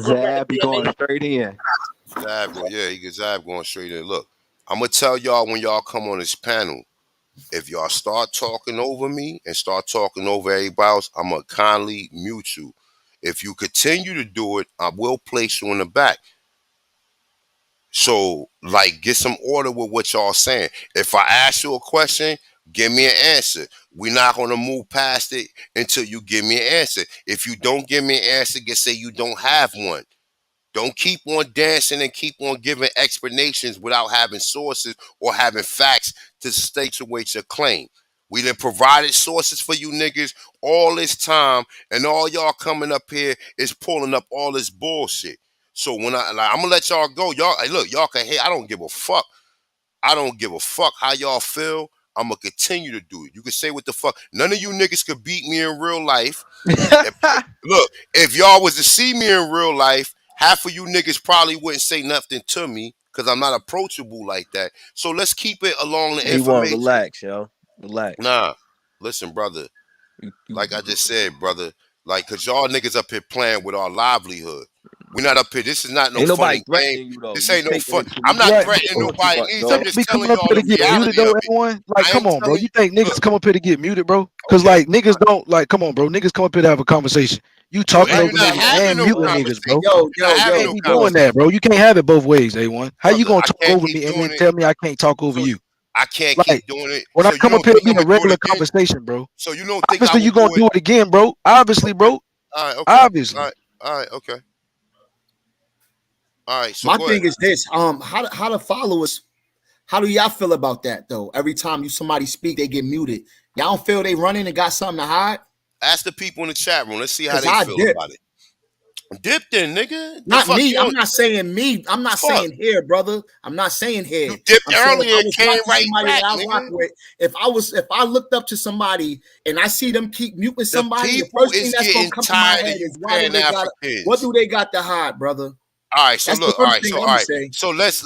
Zab be going straight in. Zab, yeah, he get Zab going straight in. Look, I'm gonna tell y'all when y'all come on this panel, if y'all start talking over me and start talking over everybody else, I'm gonna kindly mute you. If you continue to do it, I will place you in the back. So, get some order with what y'all saying. If I ask you a question, give me an answer. We're not going to move past it until you give me an answer. If you don't give me an answer, just say you don't have one. Don't keep on dancing and keep on giving explanations without having sources or having facts to substantiate your claim. We done provided sources for you niggas all this time, and all y'all coming up here is pulling up all this bullshit. So when I'm gonna let y'all go, y'all look, y'all can hate. I don't give a fuck. I don't give a fuck how y'all feel. I'm gonna continue to do it. You can say what the fuck. None of you niggas could beat me in real life. If y'all was to see me in real life, half of you niggas probably wouldn't say nothing to me because I'm not approachable like that. So let's keep it along the information. Relax, yo. Relax. Nah, listen, brother. Like I just said, brother. Cause y'all niggas up here playing with our livelihood. We're not up here. This is not no ain't nobody funny threatening game. you, though. This ain't no fun. I'm not threatening nobody. I'm just telling y'all the reality of it. Come on, bro. You think niggas come up here to get muted, bro? Because niggas don't come on, bro. Niggas come up here to have a conversation. You talking over niggas and muting niggas, bro. Yo, you can't be doing that, bro. You can't have it both ways, A1. How you gonna talk over me and then tell me I can't talk over you? I can't keep doing it. When I come up here to be a regular conversation, bro. So you don't think obviously you gonna do it again, bro? Obviously, bro. All right, okay. Obviously. All right, okay. All right. So my thing is this: how the followers? How do y'all feel about that though? Every time somebody speak, they get muted. Y'all don't feel they running and got something to hide? Ask the people in the chat room. Let's see how they feel about it. Dipped in, nigga. Not me. I'm not saying me. I'm not saying here, brother. I'm not saying here. You dipped earlier and came right back, nigga. If I looked up to somebody and I see them keep muting somebody, the people first thing is that's gonna getting come to my tired head of you is what do they got to hide, brother? All right, so That's look, the first thing I'm gonna say. So let's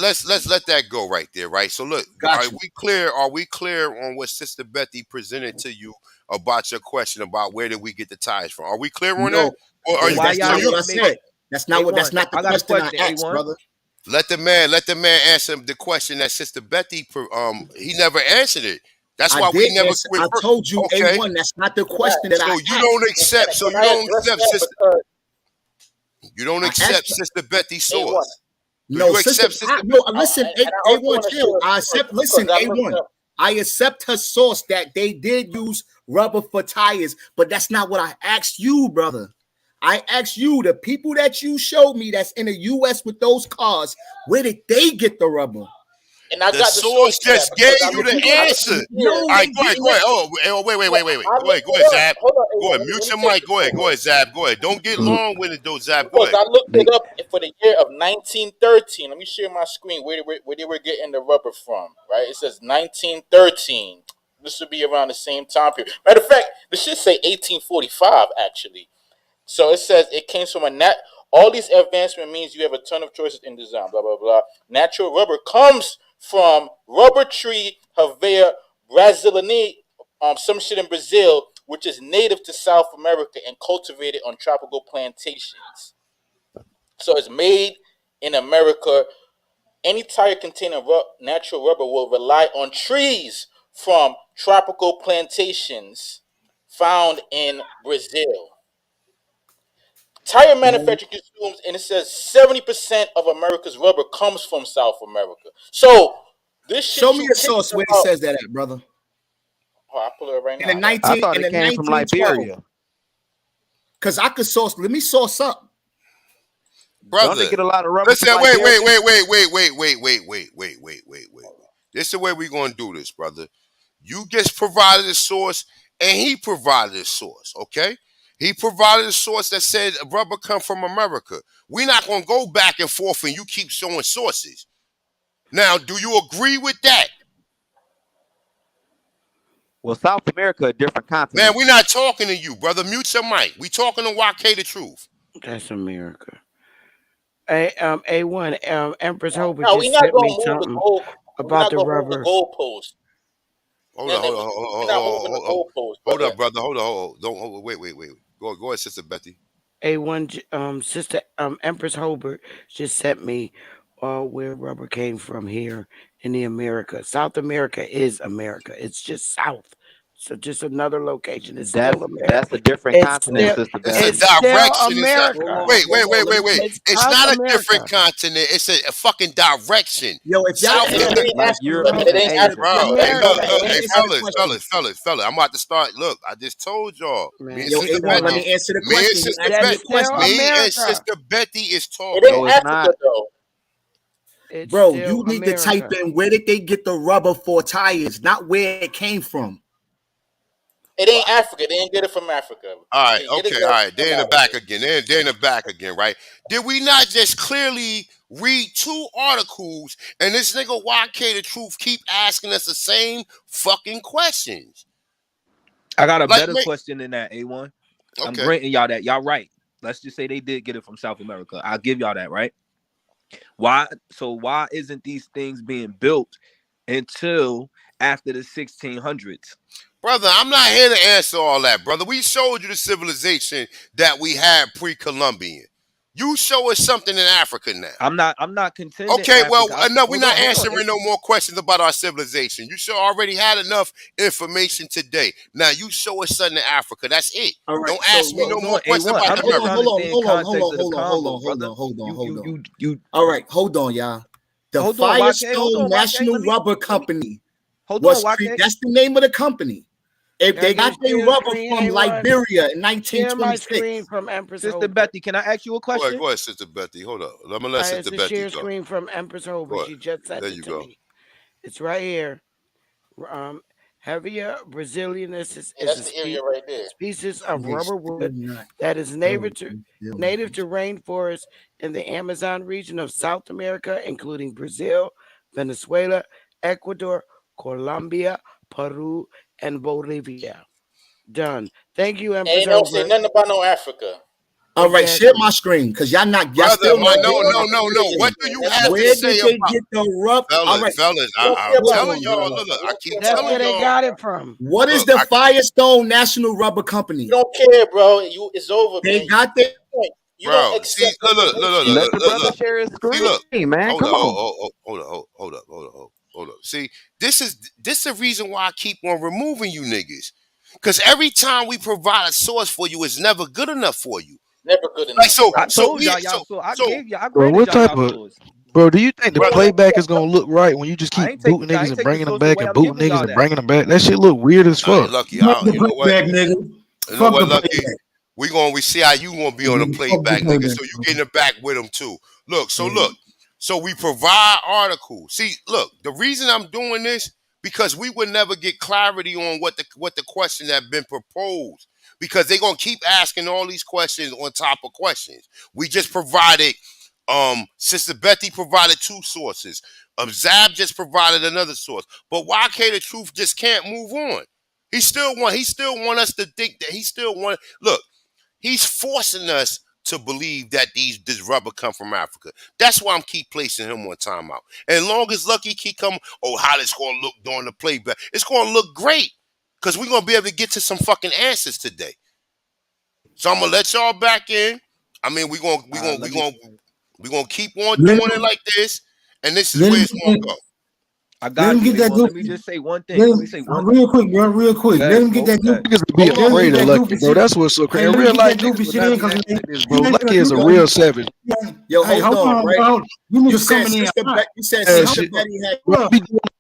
let that go right there, right? So look, are we clear on what Sister Betty presented to you about your question about where did we get the ties from? Are we clear on that? Or are that's not what I said. That's not the question I asked, brother. Let the man answer the question that Sister Betty he never answered it. That's why we never quit. I told you, okay. A1, that's not the question that I asked. So you don't accept Sister. You don't accept Sister Betty's source. No, Sister. No, listen, A1 chill. I accept. Listen, A1. I accept her source that they did use rubber for tires, but that's not what I asked you, brother. I asked you, the people that you showed me that's in the U.S. with those cars, where did they get the rubber? And I got the source just gave you the answer. All right, go ahead. Oh, wait. Go ahead, Zab. Go ahead, mute your mic. Go ahead, Zab. Go ahead. Don't get long with it, though, Zab. Go ahead. I looked it up for the year of 1913. Let me share my screen where they were getting the rubber from, right? It says 1913. This would be around the same time period. Matter of fact, this should say 1845 actually. So it says it came from a nat. All these advancement means you have a ton of choices in design. Blah blah blah. Natural rubber comes from rubber tree Hevea brasileña, some shit in Brazil, which is native to South America and cultivated on tropical plantations. So it's made in America. Any tire containing natural rubber will rely on trees from tropical plantations found in Brazil. Tire manufacturing consumes, and it says 70% of America's rubber comes from South America. So this Show shit me you a kicking source where it about. says that at, brother. Oh, I pull it right In now. the I got 19 in the 1912. Because I could source. Let me source up. Brother, Don't they get a lot of rubber listen, from wait. Liberia? This is the way we're gonna do this, brother. You just provided a source, and he provided a source. Okay, he provided a source that said rubber come from America. We're not gonna go back and forth, and you keep showing sources. Now, do you agree with that? Well, South America, a different Man, continent. we're not talking to you, brother. Mute your mic. We talking to YK the truth. That's America. A1, Empress Hobart No, we're just not sent me gonna move the something goal. We're about not the gonna move the rubber. goalpost. Hold No, on, no, hold on, we're not moving the goalpost, hold brother. up, brother. Hold on. Don't wait. Go ahead, Sister Betty. A1, sister Empress Hobart just sent me where rubber came from here in the America. South America is America. It's just south. So just another location. It's still America. That's a different It's continent, still Sister It's a Betty. it's still direction. America. Wait. It's It's South not a America. different continent. It's a fucking direction. Yo, if y'all South is It the ain't Like Africa. Europe It and ain't Asia. Africa. bro. Hey, America. hold on, let hey, me ask you a question. fellas. I'm about to start. Look, I just told y'all. Me and Man, Yo, Sister A1, let Betty. me answer the Me and question. You Sister asked me That's a Betty. still question. Me and America. Sister Betty is It talking. ain't No, it's Africa not. though. It's Bro, still you need to type America. in where did they get the rubber for tires, not where it came from. It ain't Africa. They ain't get it from Africa. All right, They get it okay, all right. They're in the somewhere. back again. They're in the back again, right? Did we not just clearly read two articles and this nigga YK the truth keep asking us the same fucking questions? I got a Like, better question than that, A1. I'm okay, granting y'all that. Y'all right. Let's just say they did get it from South America. I'll give y'all that, right? Why? So why isn't these things being built until after the 1600s? brother, I'm not here to answer all that, brother. We showed you the civilization that we had pre-Columbian. You show us something in Africa now. I'm not contending Okay, well, Africa. no, we're Hold not on, hold on. answering no more questions about our civilization. You should already had enough information today. Now you show us something in Africa. That's it. All right, Don't so ask me look, no Hold more on, questions A1. about I'm the just hold on, trying Americas. to hold on, stay in hold on, hold context on, of the hold on, hold combo, on, hold brother. on, hold on, hold on. You All right, hold on, y'all. The hold on, YK. Hold Firestone on, YK. National Rubber Company Hold on, was YK. that's the name of the company. If Can I they got just their share a rubber screen, from A1? Liberia in Share my screen 1926. from Empress Sister Hobart. Betty, can I ask you a Go question? ahead, Sister Betty. Hold up. Let me let It's Sister a Betty share go. screen from Empress Go Hobart. ahead. She just sent There it you to go. me. It's right here. Hevea brasiliensis is Yeah, a that's the area right there. species of They rubber still wood not. that is Bro, they still not. native to rainforests in the Amazon region of South America, including Brazil, Venezuela, Ecuador, Colombia, Peru, and Bolivia. Done. Thank you, Empress Ain't no say Hobart. nothing about no Africa. All right, share Exactly. my screen because y'all Brother, still not no. getting my What position. do you That's have to Where different. did say they about get the rub? All right, fellas? We don't care I'm about hold telling on, Africa. y'all. y'all. Look, We I don't keep care That's about telling where they y'all. got Africa. it from. What is Look, the Firestone National Rubber You Company? don't care, bro. It's over, They man. got their You don't bro. See, accept information. Let the brother look. share his See, look. screen, man. Hold Come up, on. hold up. See, this is the reason why I keep on removing you niggas. Because every time we provide a source for you, it's never good enough for you. Never good Like enough. so, I Right. so told we, y'all, so I so, gave you, I Bro, granted what y'all type y'all of source. bro? Do you think the brother. playback is gonna look right when you just keep booting I niggas ain't and take the bringing them source back away. and I'm booting giving niggas y'all and that. bringing them back? That shit look weird as All right, fuck. Lucky. Fuck the You know what? playback, nigga. You know Fuck what, the Lucky? playback. We see how you gonna be on the Fuck the playback, nigga. playback. So you getting it back with them too. Look, Yeah. so we provide articles. See, look, the reason I'm doing this because we would never get clarity on what the questions have been proposed because they're gonna keep asking all these questions on top of questions. We just provided. Sister Betty provided two sources. Zab just provided another source. But YK the Truth just can't move on. He still want us to think that look, he's forcing us to believe that this rubber come from Africa. That's why I'm keep placing him on timeout. And as long as Lucky keep coming, how this gonna look during the playback? It's gonna look great. Because we're gonna be able to get to some fucking answers today. So I'm gonna let y'all back in. I mean, we're gonna keep on doing it like this, and this is where it's gonna go. I got you. Let me just say one thing. Let me say one real quick, bro. Real quick. Let him get that goofy. Niggas be afraid of Lucky, bro. That's what's so crazy. In real life, niggas would not be like this, bro. Lucky is a real savage. Yo, hold on, right? Bro. You said Sister Betty had.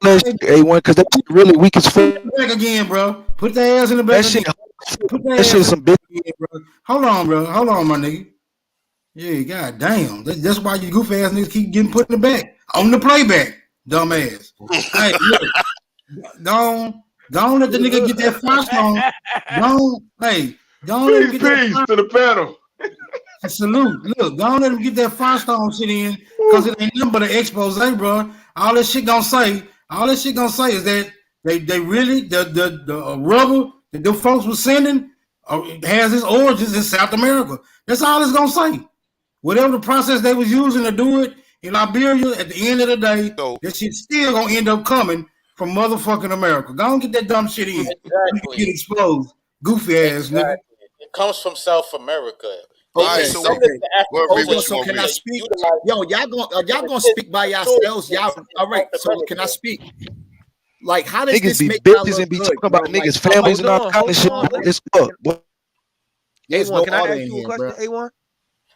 A1, because that's really weak as fuck. Back again, bro. Put that ass in the back. That shit some bitch. Bro. Hold on, bro. Hold on, my nigga. Yeah, god damn. That's why you goofy ass niggas keep getting put in the back on the playback, dumbass. Hey, look, don't let the nigga get that fast on. Don't let him get that to the panel. Salute. Look, don't let him get that Firestone shit in, because it ain't nothing but an expose, bro. All that shit gonna say is that they really the rubber that the folks was sending has its origins in South America. That's all it's gonna say. Whatever the process they was using to do it in Liberia, at the end of the day, that shit still gonna end up coming from motherfucking America. Go and get that dumb shit in. Exactly. Get exposed. Goofy ass nigga. It comes from South America. Okay, so can I speak? Yo, y'all gonna speak by yourselves? Y'all, all right. So can I speak? Like, how does niggas this be make bitches and be talking about niggas' families and all kind of shit? It's fuck. A1, can I ask you a question, A1?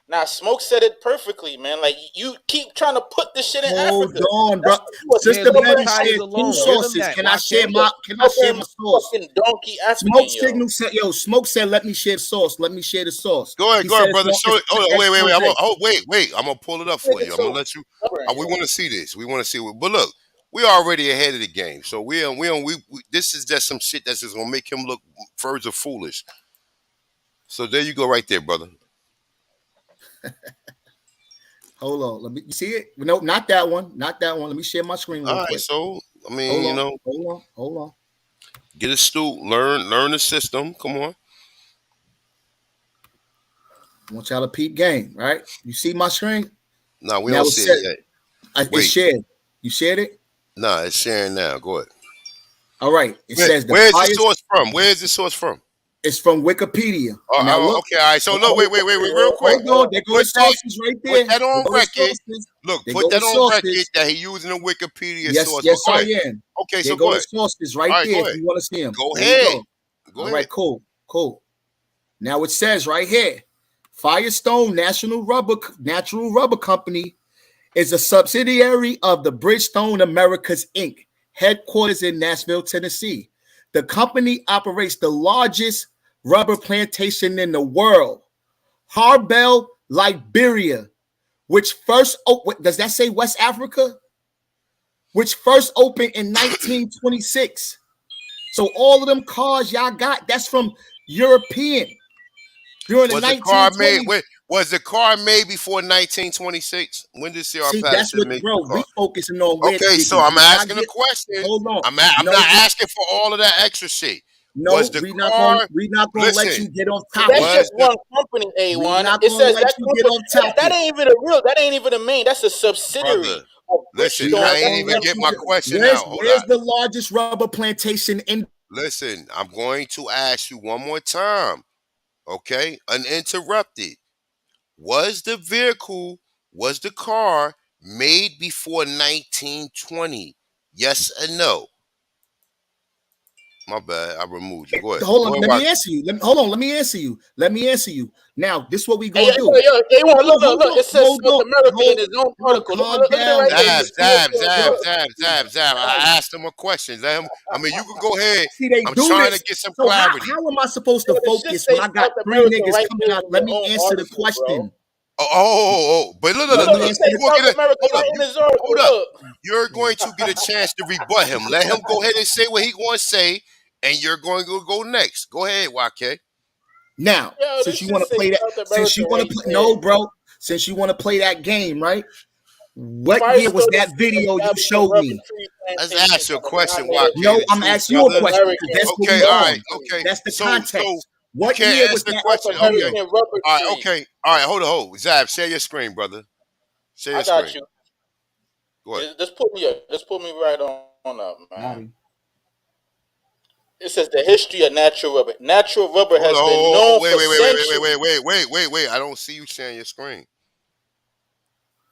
Now, Smoke said it perfectly, man. Like, you keep trying to put this shit in Hold Africa. on, bro. Sister Betty said 2 sources. Can I share my source? Fucking donkey African, Smoke signal said, Smoke said, let me share the source. Let me share the source. Go ahead, brother. Show it. Wait. I'm gonna pull it up for you. I'm gonna let you. We want to see this. We want to see it. But look, we already ahead of the game. So we this is just some shit that's just gonna make him look further foolish. So there you go, right there, brother. Hold on. Let me see it. No, not that one. Not that one. Let me share my screen real quick. So I mean, hold on. Get a stool, learn the system. Come on. I want y'all to peep game, right? You see my screen? No, we don't see it yet. It's shared. You shared it? No, it's sharing now. Go ahead. All right. Says where's the source from? Where's the source from? It's from Wikipedia. Okay, all right. So look, wait, real quick. Hold on, there go the sources right there. Put that on record. Look, put that on record that he's using a Wikipedia source. Yes, I am. Okay, so go ahead. The sources right there if you want to see them. Go ahead. All right, cool. Now it says right here, Firestone Natural Rubber Company is a subsidiary of the Bridgestone Americas Inc., headquarters in Nashville, Tennessee. The company operates the largest rubber plantation in the world, Harbel, Liberia, which first does that say West Africa? Which first opened in 1926. So all of them cars y'all got, that's from European. During the 1920s. Was the car made before 1926? When did C.R. Patterson that's what, make bro, the car? we focusing on where. Okay, so I'm asking a question. Hold on. I'm not asking for all of that extra shit. No, we're not gonna let you get off topic. That's just one company, A1. It says that company, that ain't even a real. That ain't even a main. That's a subsidiary. Brother, listen, I ain't even get my question out. Where's the largest rubber plantation in? Listen, I'm going to ask you one more time. Okay, uninterrupted. Was the car made before 1920? Yes or no? My bad, I removed you. Go ahead. Hold on, let me answer you. Let me answer you. Now, this is what we gonna do. Look. It says South America in his own article. Look at it right there. Zab. I asked him a question. Let him. I mean, you can go ahead. I'm trying trying to get some clarity. How am I supposed to focus when I got 3 niggas coming out? Let me answer the question. But look. Hold up. You're going to get a chance to rebut him. Let him go ahead and say what he's going to say, and you're going to go next. Go ahead, YK. Now, since you want to play that, since you want to play that game, right? What year was that video you showed me? Let's ask you a question, YK. No, I'm asking you a brother. question because that's what Okay, we all on. right, okay. That's the So context. you What can't year answer was the that? question. Okay. Okay. All right, okay. All right, hold. Zab, share your screen, brother. Share your I got screen. you. Go ahead. Just put me up. Just put me right on up, man. It says the history of natural rubber. Natural rubber has been known for centuries. Wait. I don't see you sharing your screen.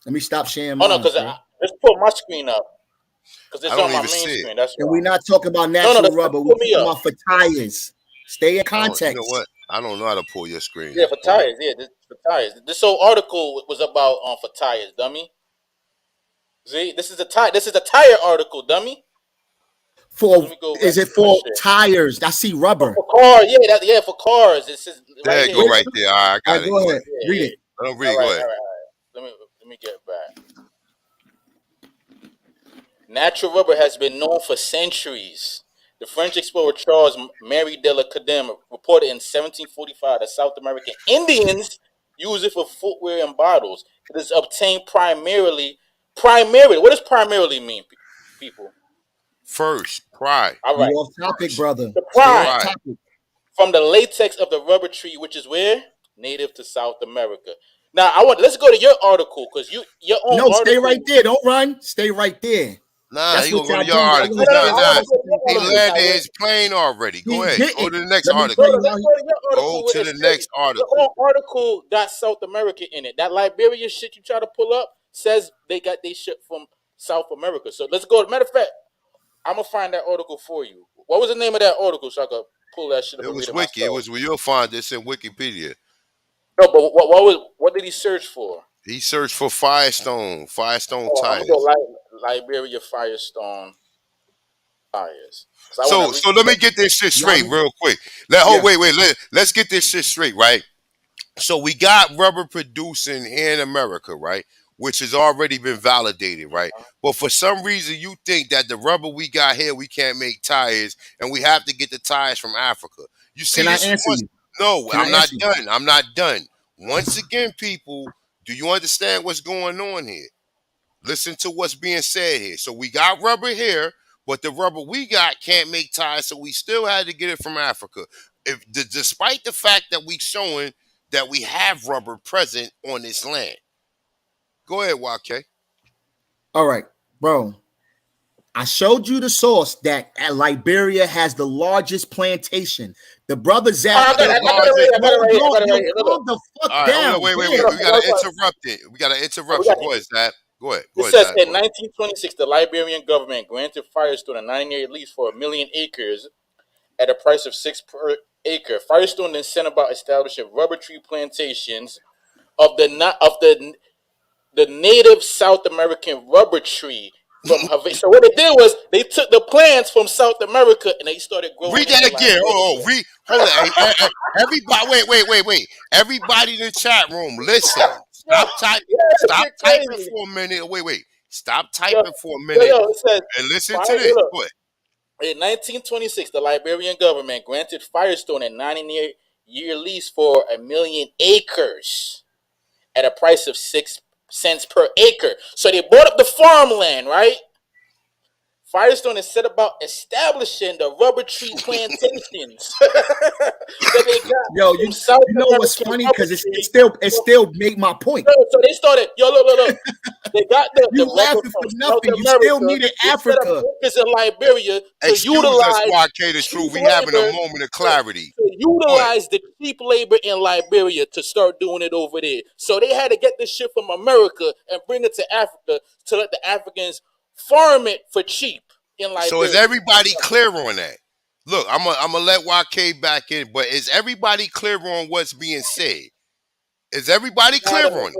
Let me stop sharing Oh mine. no, because I just put my screen up. Because it's I don't on my even main see it. screen. That's And why. we're not talking about No, natural that's rubber. We're put me talking up. about for tires. Stay in You context. know what? I don't know how to pull your screen. Yeah, for tires. Yeah, this for tires. This whole article was about for tires, dummy. See, this is a tire. This is a tire article, dummy. For Let me go is back it to my for shit. tires? I see rubber. For cars, yeah, for cars. It says There right you here. go, right there. All right, I got it. Go ahead. Yeah, Read yeah. it. I don't read. All right, Go ahead. all right. Let me get back. Natural rubber has been known for centuries. The French explorer Charles Marie de la Cadem reported in 1745 that South American Indians use it for footwear and bottles. It is obtained primarily. What does primarily mean, people? First, pride. All You right. off topic, brother. The Stay off pride topic. from the latex of the rubber tree, which is where native to South America. Now, let's go to your article because your own No, stay article. right there. Don't run. Stay right there. Nah, That's he what gonna go y'all to your do. Y'all article. want to Nah. He article. landed his plane already. Go He ahead. didn't. Go to the next Let me article. tell you Let's go to your article. Go to the next Your article. own article got South America in it. That Liberia shit you try to pull up says they got their shit from South America. So let's go. Matter of fact, I'm gonna find that article for you. What was the name of that article so I could pull that shit up It and was read it wiki. It myself? was you'll find this in Wikipedia. No, but what did he search for? He searched for Firestone Oh, I'm gonna tires. go Liberia Firestone tires. So let me get this shit straight real quick. Let's get this shit straight, right? So we got rubber producing here in America, right? Which has already been validated, right? But for some reason you think that the rubber we got here, we can't make tires and we have to get the tires from Africa. You see, Can I this is answer you? no, Can I I'm not answer you? done. I'm not done. Once again, people, do you understand what's going on here? Listen to what's being said here. So we got rubber here, but the rubber we got can't make tires, so we still had to get it from Africa. Despite the fact that we showing that we have rubber present on this land. Go ahead, YK. All right, bro. I showed you the source that Liberia has the largest plantation. The brother Zach. I got it right here. Calm the fuck All right, down. hold on, wait. We gotta interrupt it. We gotta interrupt you. Go ahead, Zach. Go ahead. It says in 1926, the Liberian government granted Firestone a 9-year lease for 1 million acres at a price of $6 per acre. Firestone then sent about establishing rubber tree plantations of the native South American rubber tree from Hawaii. So what they did was they took the plants from South America and they started growing. Read that again. Hold on. Everybody, wait. Everybody in the chat room, listen. Stop typing for a minute. Wait. Stop typing for a minute and listen to this. Go ahead. In 1926, the Liberian government granted Firestone a 9-year lease for 1 million acres at a price of 6 cents per acre. So they bought up the farmland, right? Firestone is set about establishing the rubber tree plantations that they got. Yo, you know what's funny? Because it still made my point. So they started. Look. They got the You rubber laughing from for South nothing. You America. still needed Africa. It's in Liberia to Excuse utilize us, YK, the truth. We having a moment of clarity. To utilize the cheap labor in Liberia to start doing it over there. So they had to get this shit from America and bring it to Africa to let the Africans farm it for cheap in Liberia. So is everybody clear on that? Look, I'm gonna let YK back in, but is everybody clear on what's being said? Is everybody clear on it?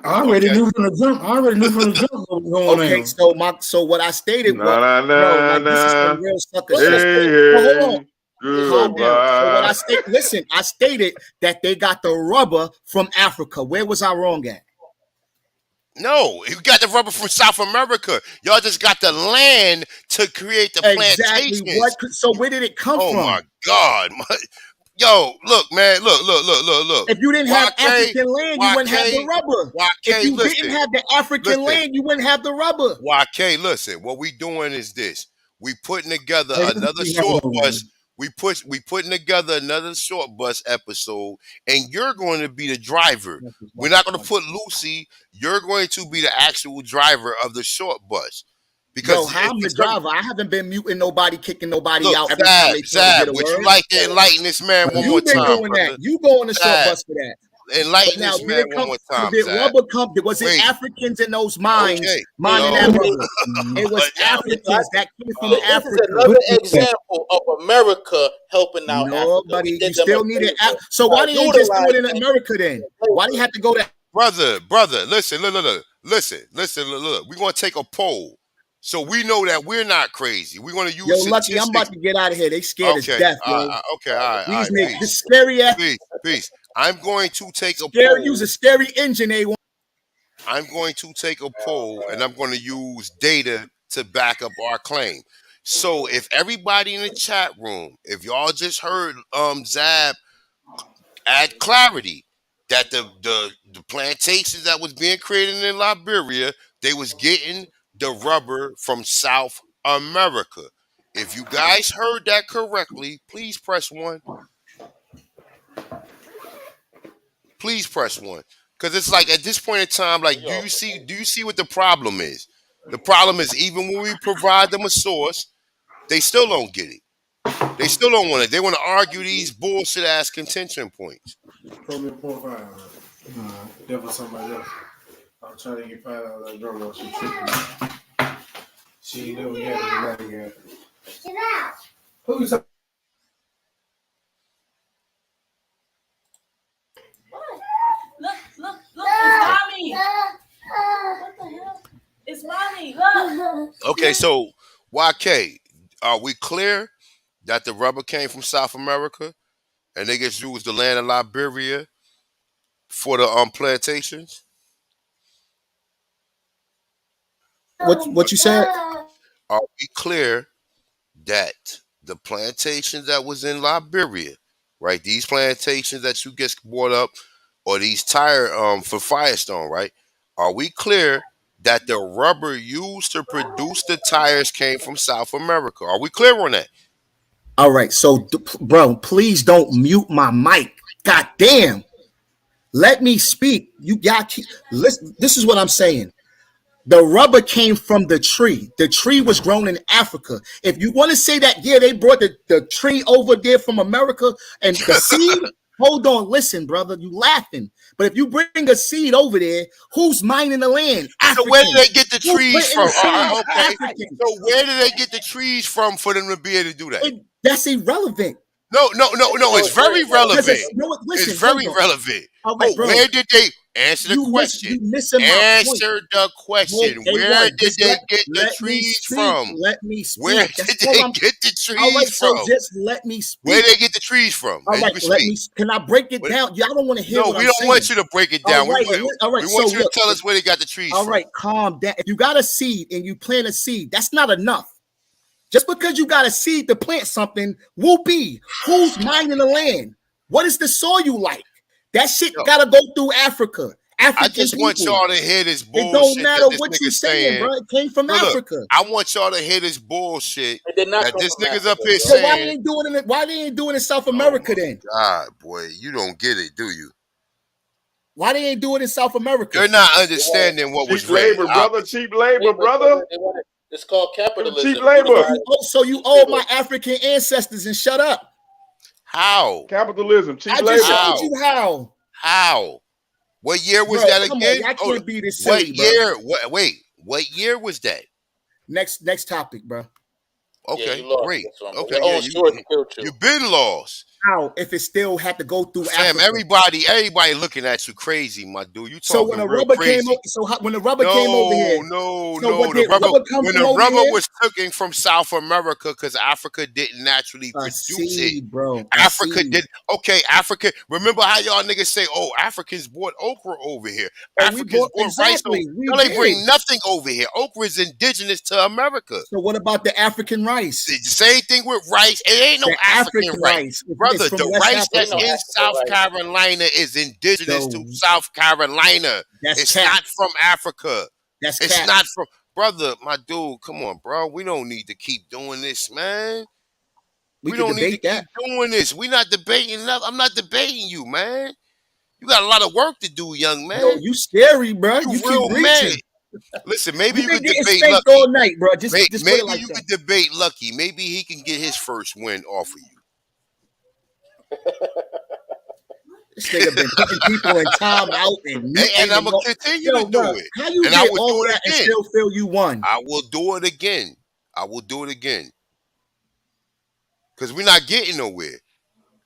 I already knew from the jump. What was going on. So what I stated was, this is some real sucker Hey, hold on. Calm down. So what I stated, listen, I stated that they got the rubber from Africa. Where was I wrong at? No, you got the rubber from South America. Y'all just got the land to create the plantations. So where did it come from? Oh my God. Yo, look, man, look. If you didn't have YK, African land, you wouldn't have the rubber. If YK, you listen, didn't have the African listen. land, you wouldn't have the rubber. YK, listen. What we doing is this. We putting together Hey, this is another what we have short it on, bus. man. We putting together another short bus episode, and you're going to be the driver. We're not going to put Lucy. You're going to be the actual driver of the short bus. Because Yo, how I'm the driver? I haven't been muting nobody, kicking nobody out every time they try to Zab, get a would you word. like to enlighten this man one more You've been time, doing brother? that. You go on the short Zab, bus for that. enlighten Now, this did man it one come? more time, Did Zab. rubber come? Was it Wait. Africans in those mines Okay. mining that rubber? It was Africans that came from This Africa. is another example of America helping out Nobody, Africa. you still need it. So why they ain't just do it in America then? Why they have to go to? Brother, listen, look. We're gonna take a poll, so we know that we're not crazy. We're gonna use Yo, Lucky, statistics. I'm about to get out of here. They scared as Okay, death, yo. all right, These niggas, peace. this scary ass. Peace. I'm going to take a Scary, poll. use a scary engine, A1. I'm going to take a poll, and I'm going to use data to back up our claim. So if everybody in the chat room, if y'all just heard Zab add clarity that the plantations that was being created in Liberia, they was getting the rubber from South America. If you guys heard that correctly, please press 1. Please press 1. Because it's like at this point in time, like, do you see what the problem is? The problem is even when we provide them a source, they still don't get it. They still don't want it. They want to argue these bullshit ass contention points. Probably 4-5. Nah, that was somebody else. I'm trying to get fired out of that girl while she tripping. She ain't never got it yet. Get out. Who's up? Look, it's mommy. What the hell? It's mommy, look. Okay, so YK, are we clear that the rubber came from South America and they just used the land of Liberia for the plantations? What you said? Are we clear that the plantations that was in Liberia, right? These plantations that you just brought up, or these tire for Firestone, right? Are we clear that the rubber used to produce the tires came from South America? Are we clear on that? All right, so bro, please don't mute my mic. God damn. Let me speak. You got listen. This is what I'm saying. The rubber came from the tree. The tree was grown in Africa. If you want to say that, yeah, they brought the tree over there from America and the seed. Hold on, listen, brother, you laughing. But if you bring a seed over there, who's mining the land? Africans. So where did they get the trees from? Okay. Africans. So where did they get the trees from for them to be able to do that? That's irrelevant. No. It's very relevant. It's very relevant. Right, where did they answer the question? Answer the question. Where did they get the trees from? Let me speak. Where did they get the trees from? So just let me speak. Where did they get the trees from? All right, let me. Can I break it down? Y'all don't want to hear. No, we don't want you to break it down. All right, we want you to tell us where they got the trees from. All right, calm down. If you got a seed and you plant a seed, that's not enough. Just because you got a seed to plant something, whoopee. Who's mining the land? What is the soil like? That shit gotta go through Africa. I just want y'all to hear this bullshit. It don't matter what you saying, bro. It came from Africa. I want y'all to hear this bullshit that this nigga's up here so saying. Why they ain't doing it? Why they ain't doing it in South America then? God, boy, you don't get it, do you? Why they ain't doing it in South America? You're not understanding what was cheap labor, brother. Cheap labor, brother. It's called capitalism. Cheap labor. So you owe my African ancestors and shut up. How? Capitalism. Cheap labor. I just told you how. How? What year was that again? I can't be this silly, what year? What year was that? Next topic, bro. Okay, great. Okay, you've been lost. How if it still had to go through Fam, Africa? everybody looking at you crazy, my dude. You talking so when the real rubber crazy. when the rubber came over here, No. When The rubber here? was taken from South America because Africa didn't naturally produce it. Bro. Africa did. Okay, Africa. Remember how y'all niggas say, "Oh, Africans bought okra over here. Africans bought rice over here." No, they bring nothing over here. Okra is indigenous to America. So what about the African rice? rice. The same thing with rice. It ain't no The African African rice. rice. Brother, It's from the West rice Africa. that's in South Carolina is indigenous to South Carolina. That's It's cap. not from Africa. That's It's cap. not from brother, my dude. Come on, bro. We don't need to keep doing this, man. We We can don't need to debate that. keep doing this. We not debating nothing. I'm not debating you, man. You got a lot of work to do, young man. Yo, you scary, bro. You You keep real reaching. mad. Listen, maybe You've you been could getting debate spanked Lucky. all night, bro. Just put Maybe it like you that. could debate Lucky. Maybe he can get his first win off of you. This nigga been putting people in time out and muting And I'm and gonna go. continue Yo, to do bro, it. how you And I get will all do it that and again. still feel you won? I will do it again. I will do it again. Because we're not getting nowhere.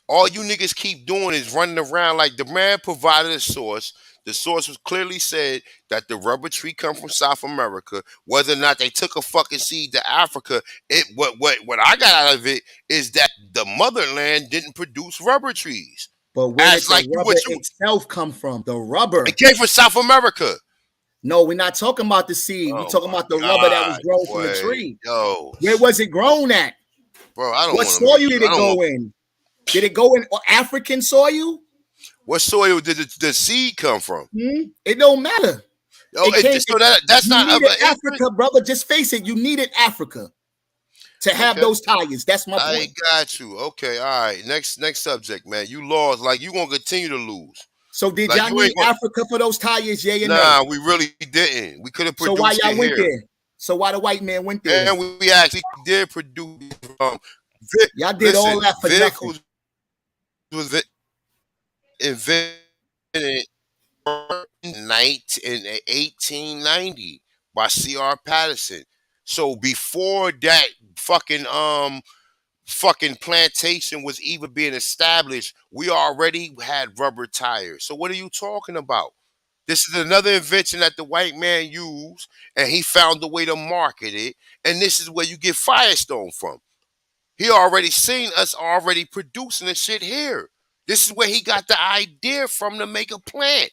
All you niggas keep doing is running around like the man provided a source. The source was clearly said that the rubber tree come from South America. Whether or not they took a fucking seed to Africa, what I got out of it is that the motherland didn't produce rubber trees. But where did As like the rubber itself come from? The rubber. It came from South America. No, we're not talking about the seed. We're talking about the rubber that was grown from the tree. Yo, where was it grown at? Bro, I don't What want soil did it go in? Did it go in African soil? What soil did the seed come from? It don't matter. Oh, that's you not needed Africa, brother. Just face it. You needed Africa to have those tires. That's my point. I got you. Okay, all right. Next subject, man. You lost. Like you gonna continue to lose. So did like, y'all need Africa for those tires? Yeah, or nah, no? we really didn't. We could have So produced why y'all it went here. there? So why the white man went there? And we actually did produce. Y'all did all that for vehicles nothing. was invented in 1890 by C.R. Patterson. So before that fucking plantation was even being established, we already had rubber tires. So what are you talking about? This is another invention that the white man used, and he found a way to market it. And this is where you get Firestone from. He already seen us already producing the shit here. This is where he got the idea from to make a plant.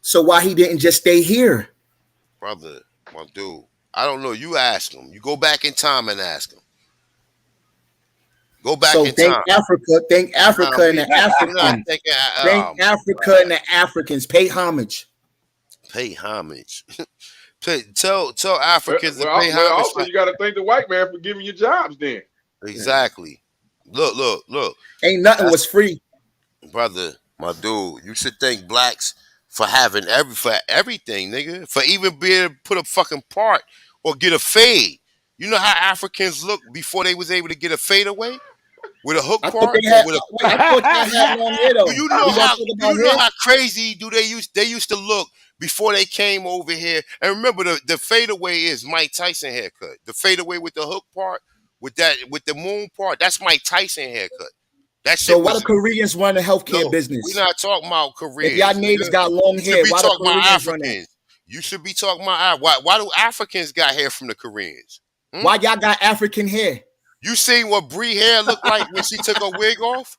So why he didn't just stay here? Brother, my dude, I don't know. You ask him. You go back in time and ask him. Go back in time. Thank Africa and the Africans. Thank Africa and the Africans. Pay homage. Pay homage. Tell Africans to pay homage. Also, you got to thank the white man for giving you jobs then. Exactly. Look. Ain't nothing was free. Brother, my dude, you should thank blacks for having everything, nigga. For even being able to put a fucking part or get a fade. You know how Africans look before they was able to get a fade away? With a hook part? I thought they had long hair though. Do you know how crazy they used to look before they came over here? And remember, the fadeaway is Mike Tyson haircut. The fadeaway with the hook part, with the moon part, that's Mike Tyson haircut. So why the Koreans run the healthcare business? We're not talking about Koreans. If y'all niggas got long hair, why the Koreans run that? You should be talking about why do Africans got hair from the Koreans? Why y'all got African hair? You seen what Bree hair looked like when she took her wig off?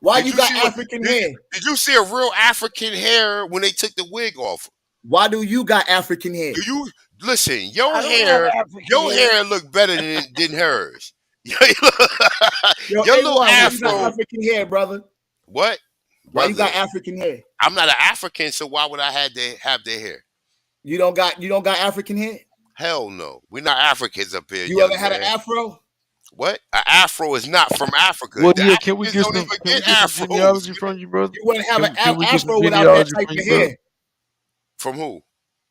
Why you got African hair? Did you see a real African hair when they took the wig off? Why do you got African hair? Do you listen? Your hair look better than hers. Your little afro. You got African hair, brother. What? Why you got African hair? I'm not an African, so why would I have their hair? You don't got African hair? Hell no. We're not Africans up here. You ever had an afro? What? An afro is not from Africa. Well, yeah, can we get some genealogy from you, brother? You wouldn't have an afro without that type of hair. From who?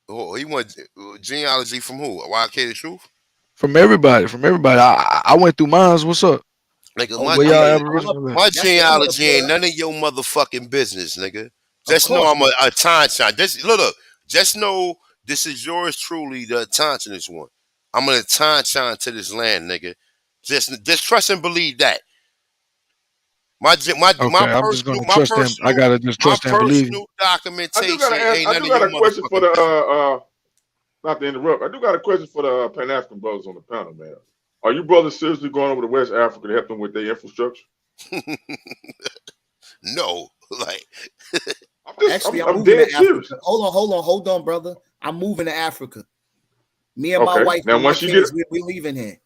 Oh, he want genealogy from who? YK the Truth? From everybody. I went through mine. What's up? Nigga, my genealogy ain't none of your motherfucking business, nigga. Just know I'm a Tanchan. Just know this is yours truly, the Tanchanist one. I'm an Tanchan to this land, nigga. Just trust and believe that. My personal documentation ain't none of your question for motherfucking the not to interrupt. I do got a question for the Pan African brothers on the panel, man. Are you brothers seriously going over to West Africa to help them with their infrastructure? No, like I'm moving to Africa. Hold on, brother. I'm moving to Africa. Me and my Okay. wife Now and my once you get kids, we leaving here.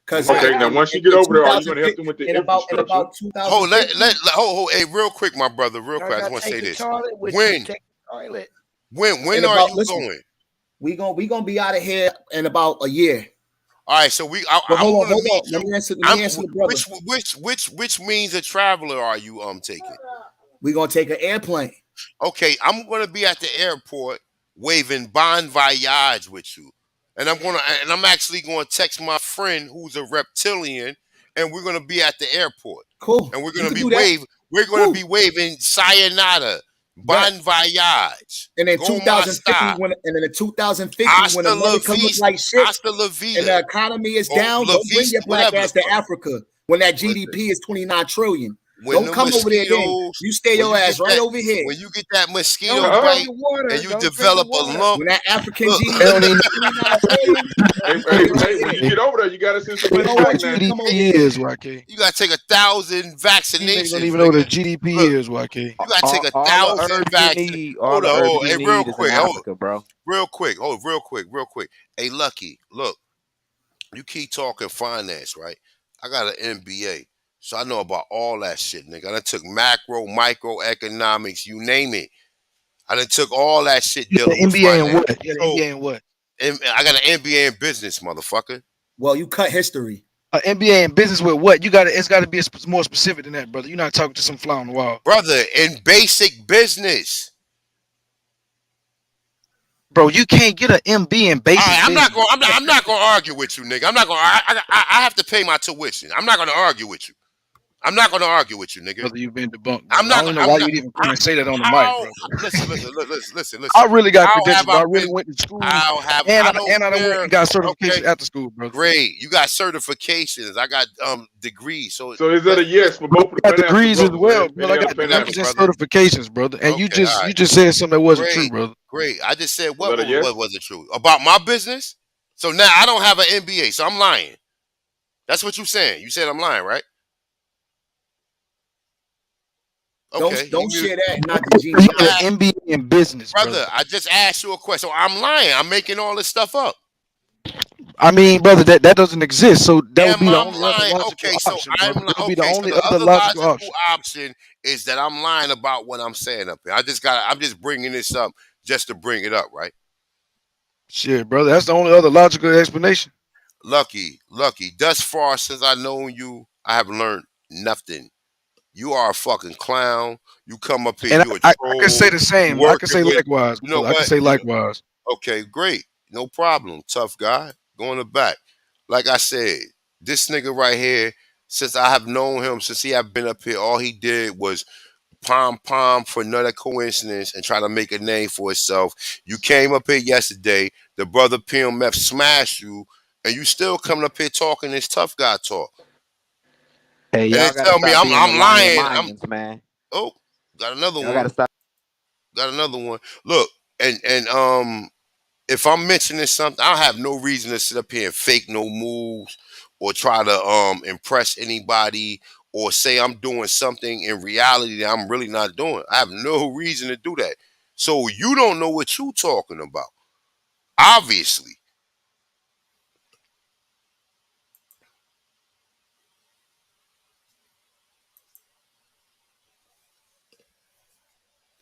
Because okay, now once you get over there, are you gonna help them with the in infrastructure? about Hold, 2050, hold, hey, real quick, my brother, real Y'all quick. I just gotta want to take say the this. toilet with you. When, Take the toilet. when in are about you listen, going? we gonna be out of here in about a year. All right, so But I'm hold gonna on. meet Let you. me answer the brother. Which means of traveler are you taking? We gonna take an airplane. Okay, I'm gonna be at the airport waving bon voyage with you, and I'm actually gonna text my friend who's a reptilian, and we're gonna be at the airport, Cool. and You can do that. we're gonna be waving sayonara, Bet. bon voyage, And in goma 2050, sta, when in 2050, when hasta la America look vista, like shit hasta la and vida, the economy is or down, la don't bring your vista, black whatever the ass to fuck. Africa when that Listen, GDP is 29 trillion. when Don't the come over there then. mosquitoes, You stay when your you get ass right that, over here. when you get that mosquito Don't drink bite, the water. and you Don't drink the develop a water. lump. When that African Look, GDP They don't even is 29 trillion, hey, you stay right when you here. get over there, you gotta send some You money know what back Short, now. you come over GDP here. is, YK? you gotta take 1,000 These niggas don't vaccinations, even know what a nigga. GDP Look, is, YK. you gotta take All the 1,000 herbs you vaccinations. need, all the herbs you Hey, real need is in quick, Africa, bro. Hey, Lucky, look, you keep talking finance, right? I got an MBA, so I know about all that shit, nigga. I done took macro, microeconomics, you name it. I done took all that shit You got dealing an with MBA in finance. what? You got an So, MBA in what? I got an MBA in business, motherfucker. Well, you cut history. An MBA in business with what? You got it's got to be more specific than that, brother. You're not talking to some fly on the wall, Brother, in basic business. bro. You can't get an MBA in All basic right, business. I'm not gonna argue with you, nigga. I'm not gonna. I have to pay my tuition. I'm not gonna argue with you. I'm not gonna argue with you, nigga. Brother, you've been debunked, I'm brother. I not don't gonna. even know I'm why not. you even come and say that on the mic, How? bro. Listen. I really got How have credentials, bro. I I really been? went to school, How have and I I don't done went care? and got Okay, certifications after school, brother. great. You got certifications. I got degrees. So So is that a let's yes for both of the Got Pan African degrees as brothers, well, man? brother. Any I other got Pan degrees and Africans? brother. certifications, brother. And Okay, all right. you just said something that wasn't true, Great, brother. great. I just said Was that a yes? what wasn't true about my business. So now I don't have an MBA, so I'm lying. That's what you're saying. You said I'm lying, right? Okay, Don't share that, not the You genie. got an MBA in business, brother. brother. I just asked you a question. So I'm lying. I'm making all this stuff up. I mean, brother, that doesn't exist. So that would Am be the I only other lying? logical Okay, so option, brother. That would be the okay. So only the other other logical logical option. option is that I'm lying about what I'm saying up here. I'm just bringing this up just to bring it up, right? Shit, brother. That's the only other logical explanation. Lucky. Thus far since I known you, I have learned nothing. You are a fucking clown. You come up here, And you a I can say troll. the You same. I can working say with, likewise, you know brother. I can what? say likewise. Okay, great. No problem. Tough guy. Go in the back. Like I said, this nigga right here, since I have known him, since he have been up here, all he did was pom for another coincidence and try to make a name for himself. You came up here yesterday, the brother PMF smashed you, and you still coming up here talking this tough guy talk. Hey, And then y'all gotta tell me stop being the I'm lion lying. lions, man. Oh, got another Y'all one. gotta stop. Got another one. Look, and if I'm mentioning something, I don't have no reason to sit up here and fake no moves or try to impress anybody or say I'm doing something in reality that I'm really not doing. I have no reason to do that. So you don't know what you talking about. Obviously.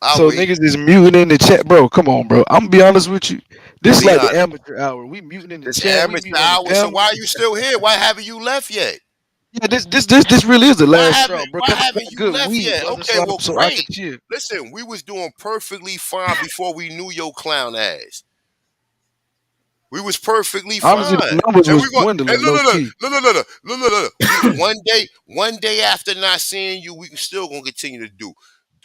I'll So wait. niggas is muting in the chat, bro. Come on, bro. I'm gonna be honest with you. This is Be like the honest. amateur hour. We muting in the It's chat. We amateur muting on the hour. So panel. why are you still here? Why haven't you left yet? Yeah, this really is the last straw, bro. Why Cause I haven't got you good left weed, yet? brother. Okay, well, So I can great. chill. Listen, we was doing perfectly fine before we knew your clown ass. We was perfectly Honestly, fine. the numbers And was we going dwindling and low key. one day after not seeing you, we still gonna continue to do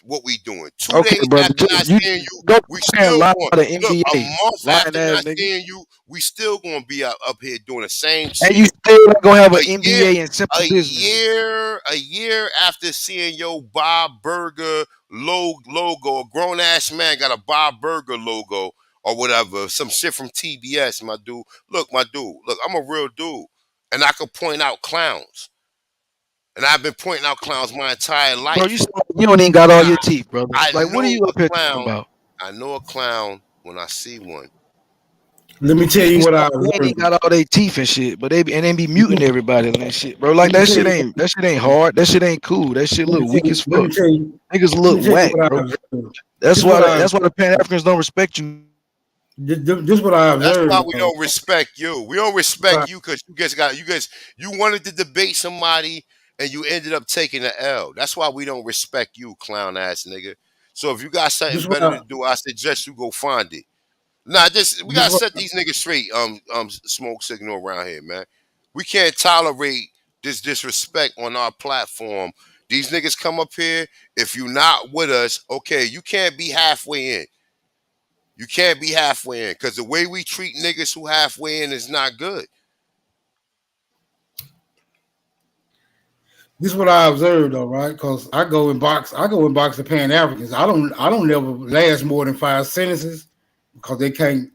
what we doing. 2 Okay, days brother. after not You seeing you, go we and still lie going. about the Look, a NBA, month lying after ass not nigga. seeing you, we still gonna be up here doing the same And shit. you still not gonna have an A year, MBA in simple business. a year after seeing your Bob Burger logo, a grown ass man got a Bob Burger logo or whatever, some shit from TBS, my dude. Look, I'm a real dude, and I can point out clowns, and I've been pointing out clowns my entire Bro, life. you don't even got all your teeth, brother. I Like, what are know you a up here talking clown. about? I know a clown when I see one. Let me tell you These what I they ain't observed. got all their teeth and shit, but they be muting everybody and that shit, bro. Like Let me tell you. that shit ain't hard. That shit ain't cool. That shit Let me look tell weak as you. Let me fuck. tell you. Niggas Let look me tell you whack, what I bro. observed. That's This why what I that's why the Pan Africans don't respect you. this what I That's why observed. we Though. don't respect you. We don't respect you because you wanted to debate somebody and you ended up taking the L. That's why we don't respect you, clown ass nigga. So if you got something This what better I to do, I suggest you go find it. Nah, we this gotta what set these niggas straight. Smoke signal around here, man. We can't tolerate this disrespect on our platform. These niggas come up here. If you not with us, okay, you can't be halfway in. You can't be halfway in because the way we treat niggas who halfway in is not good. this what I observed though, right? Because I go in box the Pan Africans. I don't never last more than 5 sentences because they can't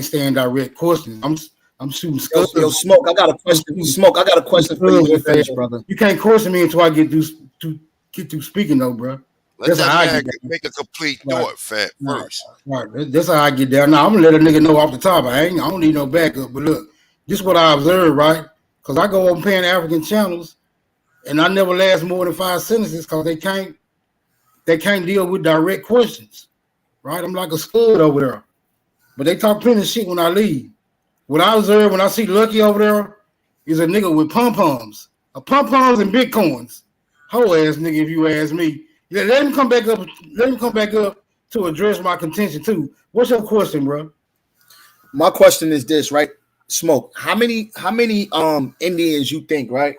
stand direct questions. I'm shooting scuds. Yo, Smoke, I got a I'm question. shooting Smoke, I got a question for you when you scuds with finish, that. brother. You can't question me until I get through speaking though, bro. Let That's that how I man get down. make a complete Right, thought, fat right, first. right. That's how I get down. Now I'm gonna let a nigga know off the top. I don't need no backup. But look, this is what I observed, right? Because I go on Pan African channels and I never last more than 5 sentences because they can't deal with direct questions, right? I'm like a scud over there. But they talk plenty of shit when I leave. What I observe when I see Lucky over there is a nigga with pom-poms. Pom-poms and bitcoins. Whole ass nigga, if you ask me. Yeah, let him come back up. Let him come back up to address my contention too. What's your question, bro? My question is this, right? Smoke. How many Indians you think, right,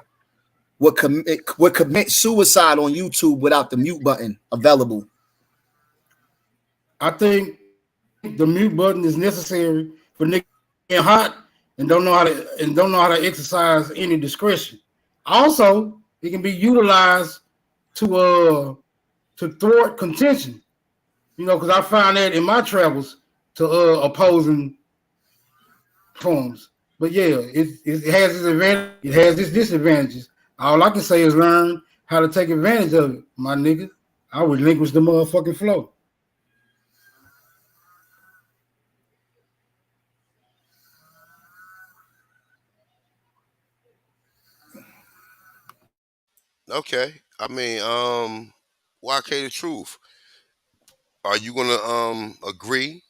would commit suicide on YouTube without the mute button available? I think the mute button is necessary for niggas getting hot and don't know how to exercise any discretion. Also, it can be utilized to thwart contention. You know, because I found that in my travels to opposing forms. But yeah, it has its advantage. It has its disadvantages. All I can say is learn how to take advantage of it, my nigga. I relinquish the motherfucking flow. Okay. I mean, YK the truth. Are you gonna agree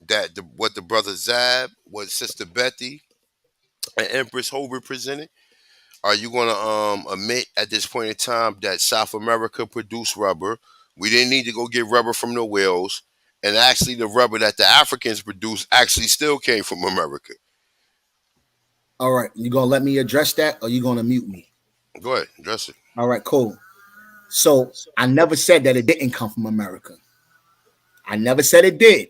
that what the brother Zab, what Sister Betty, and Empress Hoover presented? Are you going to admit at this point in time that South America produced rubber? We didn't need to go get rubber from the whales. And actually, the rubber that the Africans produced actually still came from America. All right, you gonna let me address that, or you gonna mute me? Go ahead, address it. All right, cool. So I never said that it didn't come from America. I never said it did.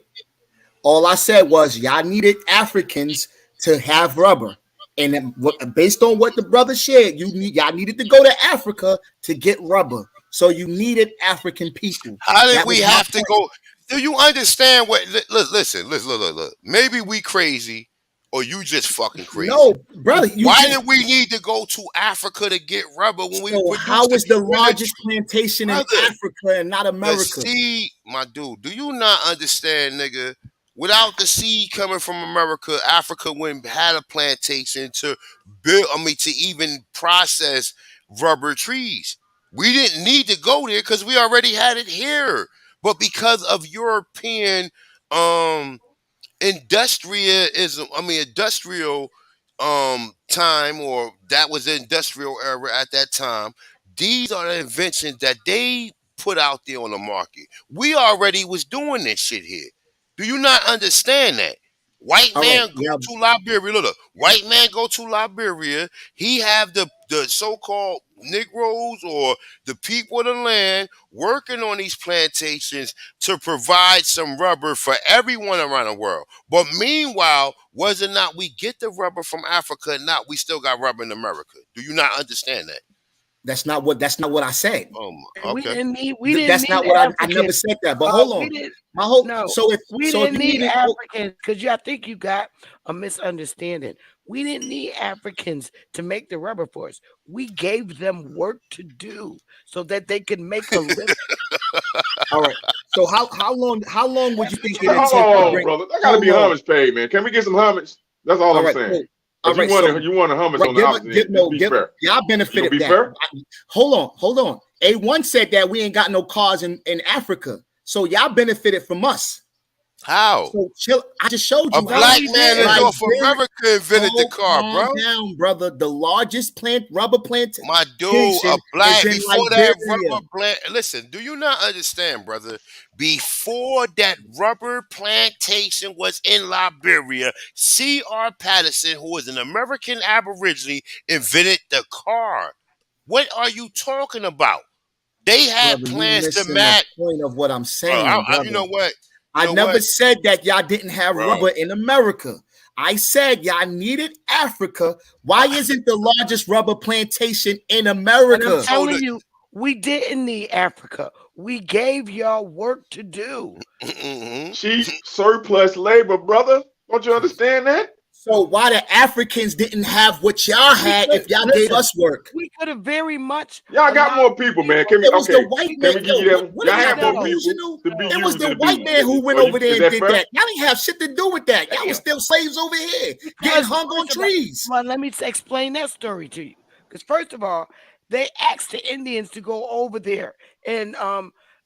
All I said was y'all needed Africans to have rubber. And then based on what the brother shared, y'all needed to go to Africa to get rubber. So you needed African people. How did That we was my have to point. go? Do you understand what? Listen, look. Maybe we crazy, or you just fucking crazy. No, brother, you Why just did we need to go to Africa to get rubber when we so produced how it? is the When the largest plantation in brother, Africa and not the America? seed, my dude, do you not understand, nigga? Without the seed coming from America, Africa wouldn't had a plantation to build. I mean, to even process rubber trees. We didn't need to go there because we already had it here. But because of European industrialism, industrial time, or that was the industrial era at that time, these are the inventions that they put out there on the market. We already was doing this shit here. Do you not understand that? White All right, man go yeah, to Liberia. Look, white man go to Liberia. He have the so-called Negroes or the people of the land working on these plantations to provide some rubber for everyone around the world. But meanwhile, was it not we get the rubber from Africa and not we still got rubber in America? Do you not understand that? that's not what I said. Oh my, And okay. we didn't That's need not what I never Africans. said that. But hold We on. didn't. My whole No, so if we didn't you need needed Africans because I think you got a misunderstanding. We didn't need Africans to make the rubber for us. We gave them work to do so that they could make a living. All right. So how long would you think it'd Hold take to on, bring? brother. I gotta Hold be on. homage paid, man. Can we get some homage? That's all All I'm right. saying. All Cause right. So you won a homage right, on the opposite end. Just be fair. y'all You benefited gonna be that. fair? Hold on. A1 said that we ain't got no cars in Africa. So y'all benefited from us. How? So chill. I just showed A you black how. man in North America invented the car, Calm bro. down, brother. The largest rubber plantation My dude, a is black in before that Liberia. rubber plant. Listen, do you not understand, brother? Before that rubber plantation was in Liberia, C.R. Patterson, who was an American Aborigine, invented the car. What are you talking about? They had Brother, you plans to missing the match. point of what I'm Bro, saying, you brother. know what? You I know never what, said that y'all didn't have bro? rubber in America. I said y'all needed Africa. Why isn't the largest rubber plantation in And I'm America? telling you, we didn't need Africa. We gave y'all work to do. Cheap surplus labor, brother. Don't you understand that? So why the Africans didn't have what y'all had if y'all gave Listen, us work? we could have very much Y'all got allowed more people, man. Can we It was the okay? white Can man. we give Yo, you that one? what Y'all are y'all have more people delusional? to be It was used the and white man abused. who went Are you, over there is and that did fair? that. Y'all didn't have shit to do with that. Y'all was still slaves over here, getting hung on trees. Well, let me explain that story to you. Because first of all, they asked the Indians to go over there and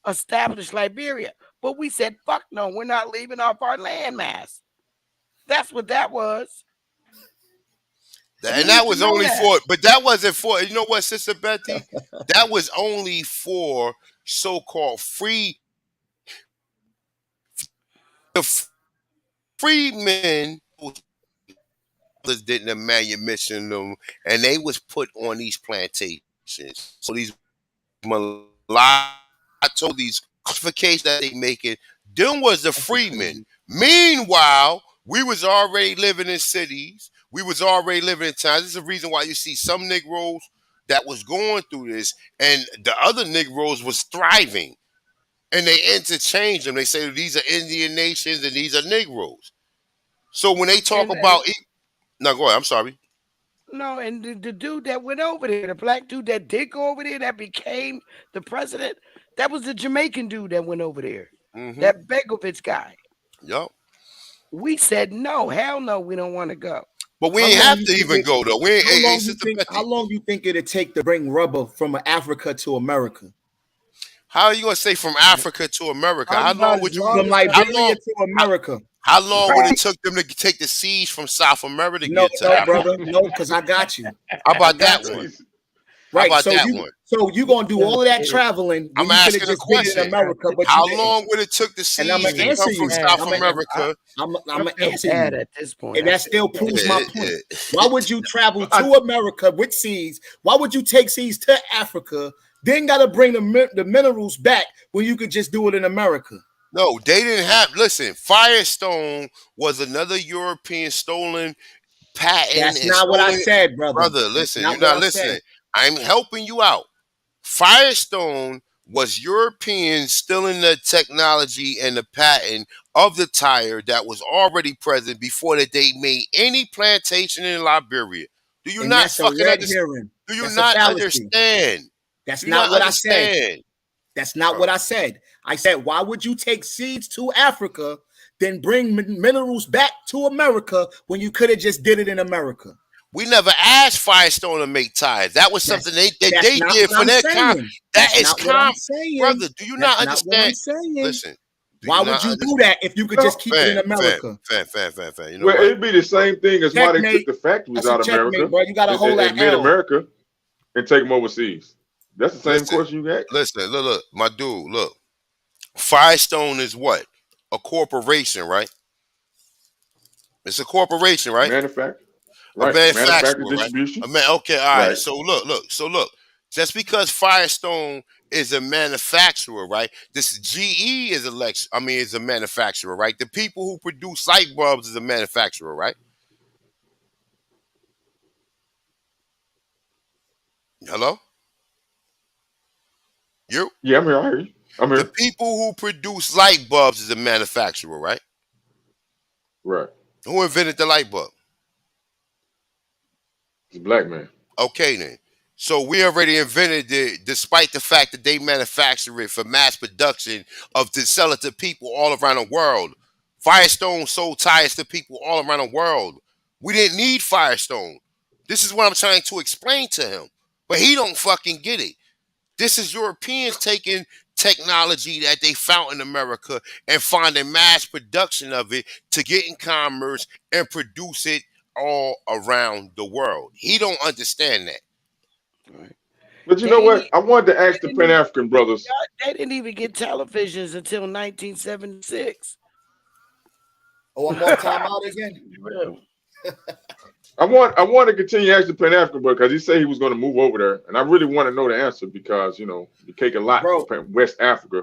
establish Liberia, but we said, "Fuck no, we're not leaving off our landmass." That's what that was. And that was only for, but that wasn't for, you know what, Sister Betty? That was only for so-called the freedmen didn't manumission them, and they was put on these plantations. So these mulatto, these classifications that they making, them was the freedmen. Meanwhile, we was already living in cities. We was already living in towns. This is the reason why you see some Negroes that was going through this, and the other Negroes was thriving. And they interchange them. They say these are Indian nations and these are Negroes. So when they talk about, no, go ahead. I'm sorry. No, and the dude that went over there, the black dude that did go over there, that became the president, that was the Jamaican dude that went over there. Mm-hmm. That Begovitz guy. Yup. We said no, hell no, we don't want to go. But we ain't have to even go though. We ain't. How long you think it'd take to bring rubber from Africa to America? How are you gonna say from Africa to America? How long would you? From Liberia to America? How long would it took them to take the seeds from South America to No, get to Africa? brother, no, because I got you. How about that one? How Right, about so that you one? gonna do all of that traveling when I'm you could asking have a just did it question. in America, but How you didn't. long would it took the And I'm seeds gonna to answer come you. from South America? I'm gonna answer bad you. at this point. And that still proves my Yeah, point. yeah. Why would you travel to America with seeds? Why would you take seeds to Africa, then gotta bring the minerals back when you could just do it in America? No, they didn't have. Listen, Firestone was another European stolen patent That's and not what I stolen. said, brother. Brother, That's listen, not you're what not I said. listening. I'm helping you out. Firestone was Europeans stealing the technology and the patent of the tire that was already present before that they made any plantation in Liberia. Do you And not that's a fucking red understand? herring. Do you That's a not fallacy. understand? That's Do you not not what I said. understand? That's not what I said. I said, why would you take seeds to Africa, then bring minerals back to America when you could have just did it in America? We never asked Firestone to make tires. That was something they That's not did what for I'm their saying. That That's is not what I'm saying. brother. Do you not That's not what I'm understand? saying. Listen. Why would you do that if you could just keep it in America? Fan. You know Well, what? it'd be the same thing as why they took Checkmate. the factories That's a out of checkmate, America bro. You got to hold that and mid L. America and take them overseas. That's the same Listen, question you asked. listen, look, my dude, look. Firestone is what? A corporation, right? It's a corporation, right? Manufacturer. A Right. Manufacturer manufacturer, right? distribution. A man. Okay, all right. Right. So look. Just because Firestone is a manufacturer, right? This GE is is a manufacturer, right? The people who produce light bulbs is a manufacturer, right? Hello? You? Yeah, I'm here. I hear you. I'm The here. people who produce light bulbs is a manufacturer, right? Right. Who invented the light bulb? It's a black man. Okay then. So we already invented it, despite the fact that they manufacture it for mass production to sell it to people all around the world. Firestone sold tires to people all around the world. We didn't need Firestone. This is what I'm trying to explain to him, but he don't fucking get it. This is Europeans taking technology that they found in America and finding mass production of it to get in commerce and produce it all around the world. He don't understand that. But you know what? I wanted to ask the Pan African brothers. They didn't even get televisions until 1976. Oh, I'm off time out again. I want to continue asking the Pan African brother because he said he was going to move over there, and I really want to know the answer because you take a lot from West Africa.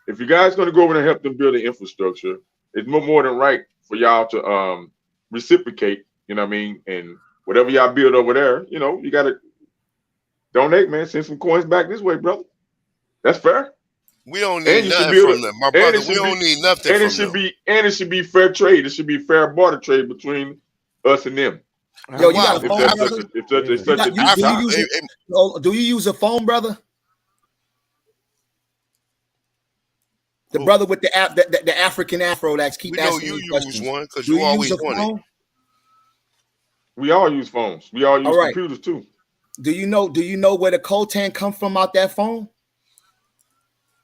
If you guys going to go over there and help them build the infrastructure, it's more than right for y'all to reciprocate. You know what I mean? And whatever y'all build over there, you got to donate, man. Send some coins back this way, brother. That's fair. We don't need nothing from them, my brother. We don't need nothing from them. And it should be fair trade. It should be fair barter trade between us and them. Yo, you got a phone, brother? Do you use a phone, brother? The brother with the app, the African Afro that's keep asking me questions. You use one because you always want it. We all use phones. We all use computers too. Do you know where the coltan come from out that phone?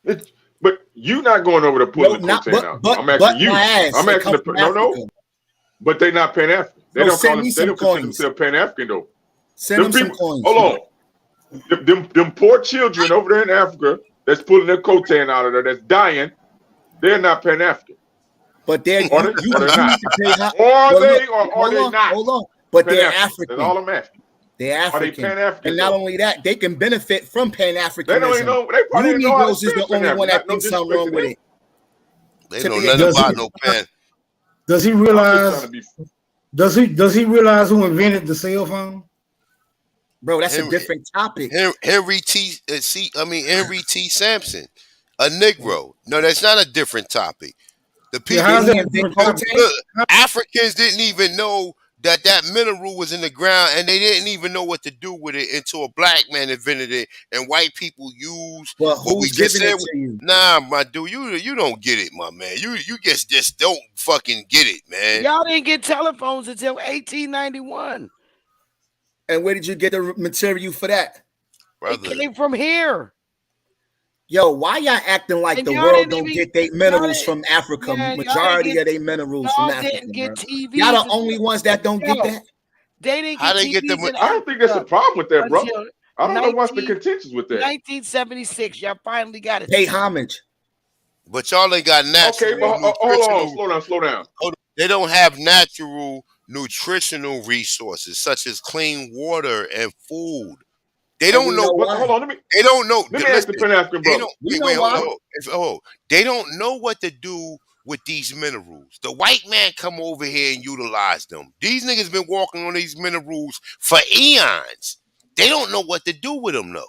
But you not going over to pulling the coltan out. I'm asking you. I'm asking no. But they not Pan African. They don't call them. They don't consider themselves Pan African though. Send them some coins. Hold on. Them poor children over there in Africa that's pulling their coltan out of there, that's dying. They're not Pan African. But they're or they not. Hold on. But they're African. That's all I'm asking. They're African. Are they Pan-African? And not only that, they can benefit from Pan-Africanism. They don't even know. They probably you know Negroes is the only one that thinks something wrong with it. They know nothing about no Pan. Does he realize? Does he realize who invented the cell phone? Bro, that's a different topic. Henry T. Sampson, a Negro. No, that's not a different topic. The people, Africans didn't even know that mineral was in the ground, and they didn't even know what to do with it until a black man invented it, and white people use what we just said. Nah, my dude, you don't get it, my man. You just don't fucking get it, man. Y'all didn't get telephones until 1891. And where did you get the material for that? Brother. It came from here. Yo, why y'all acting like the world don't get their minerals from Africa? Majority of their minerals from Africa. Y'all the only ones that don't get that. They didn't get TVs. I don't think there's a problem with that, bro. I don't know what's the contentions with that. 1976, y'all finally got it. Pay homage. But y'all ain't got natural. Okay, but hold on, slow down. They don't have natural nutritional resources such as clean water and food. They don't know. Hold on, they don't know. Let me ask the Pan African brother. They don't know what to do with these minerals. The white man come over here and utilize them. These niggas been walking on these minerals for eons. They don't know what to do with them though.